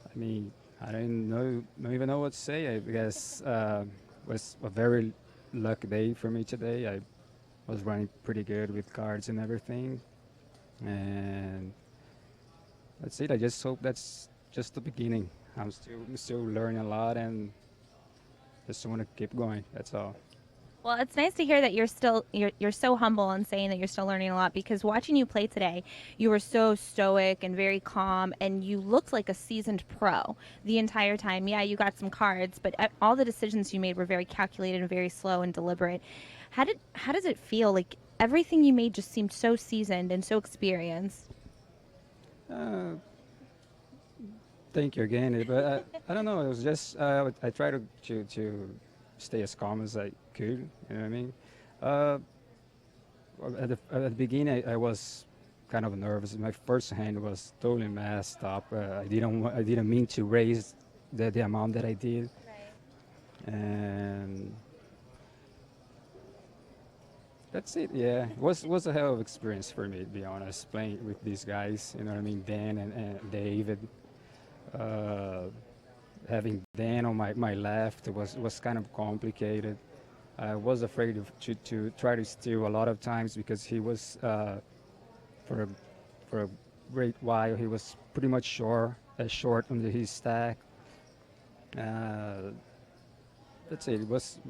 [SPEAKER 18] I mean I don't even know what to say. I guess was a very lucky day for me today. I was running pretty good with cards and everything, and that's it. I just hope that's just the beginning. I'm still learning a lot, and just want to keep going. That's all.
[SPEAKER 12] Well, it's nice to hear that you're so humble and saying that you're still learning a lot, because watching you play today, you were so stoic and very calm, and you looked like a seasoned pro the entire time. Yeah, you got some cards, but all the decisions you made were very calculated and very slow and deliberate. How does it feel? Like everything you made just seemed so seasoned and so experienced.
[SPEAKER 18] Thank you again, but I don't know. It was just I tried to stay as calm as I could. You know what I mean? At the beginning, I was kind of nervous. My first hand was totally messed up. I didn't mean to raise the amount that I did, and that's it. Yeah, it was a hell of experience for me, to be honest, playing with these guys. You know what I mean? Dan and David. Having Dan on my left was kind of complicated. I was afraid to try to steal a lot of times because he was for a great while he was pretty much short on his stack. That's it. It was.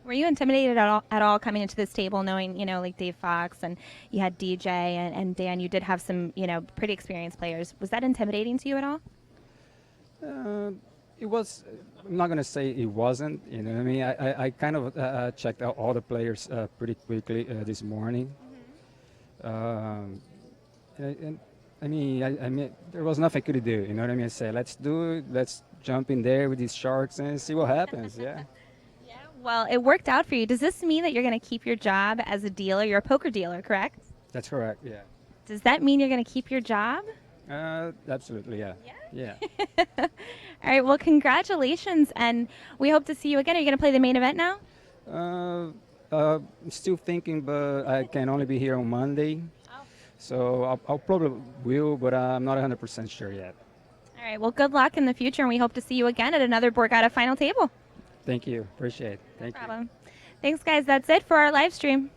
[SPEAKER 12] Were you intimidated at all coming into this table, knowing, like Dave Fox and you had DJ and Dan, you did have some, pretty experienced players. Was that intimidating to you at all?
[SPEAKER 18] It was. I'm not gonna say it wasn't. You know what I mean? I kind of checked out all the players pretty quickly this morning. And I mean, there was nothing I could do. You know what I mean? I say, let's do it. Let's jump in there with these sharks and see what happens. Yeah.
[SPEAKER 12] Well, it worked out for you. Does this mean that you're going to keep your job as a dealer? You're a poker dealer, correct?
[SPEAKER 18] That's correct. Yeah.
[SPEAKER 12] Does that mean you're going to keep your job?
[SPEAKER 18] Absolutely. Yeah. Yeah.
[SPEAKER 12] All right. Well, congratulations, and we hope to see you again. Are you going to play the main event now?
[SPEAKER 18] I'm still thinking, but I can only be here on Monday, so I'll probably will, but I'm not 100% sure yet.
[SPEAKER 12] All right. Well, good luck in the future, and we hope to see you again at another Borgata final table.
[SPEAKER 18] Thank you. Appreciate it. Thank you.
[SPEAKER 12] No problem. Thanks, guys. That's it for our live stream.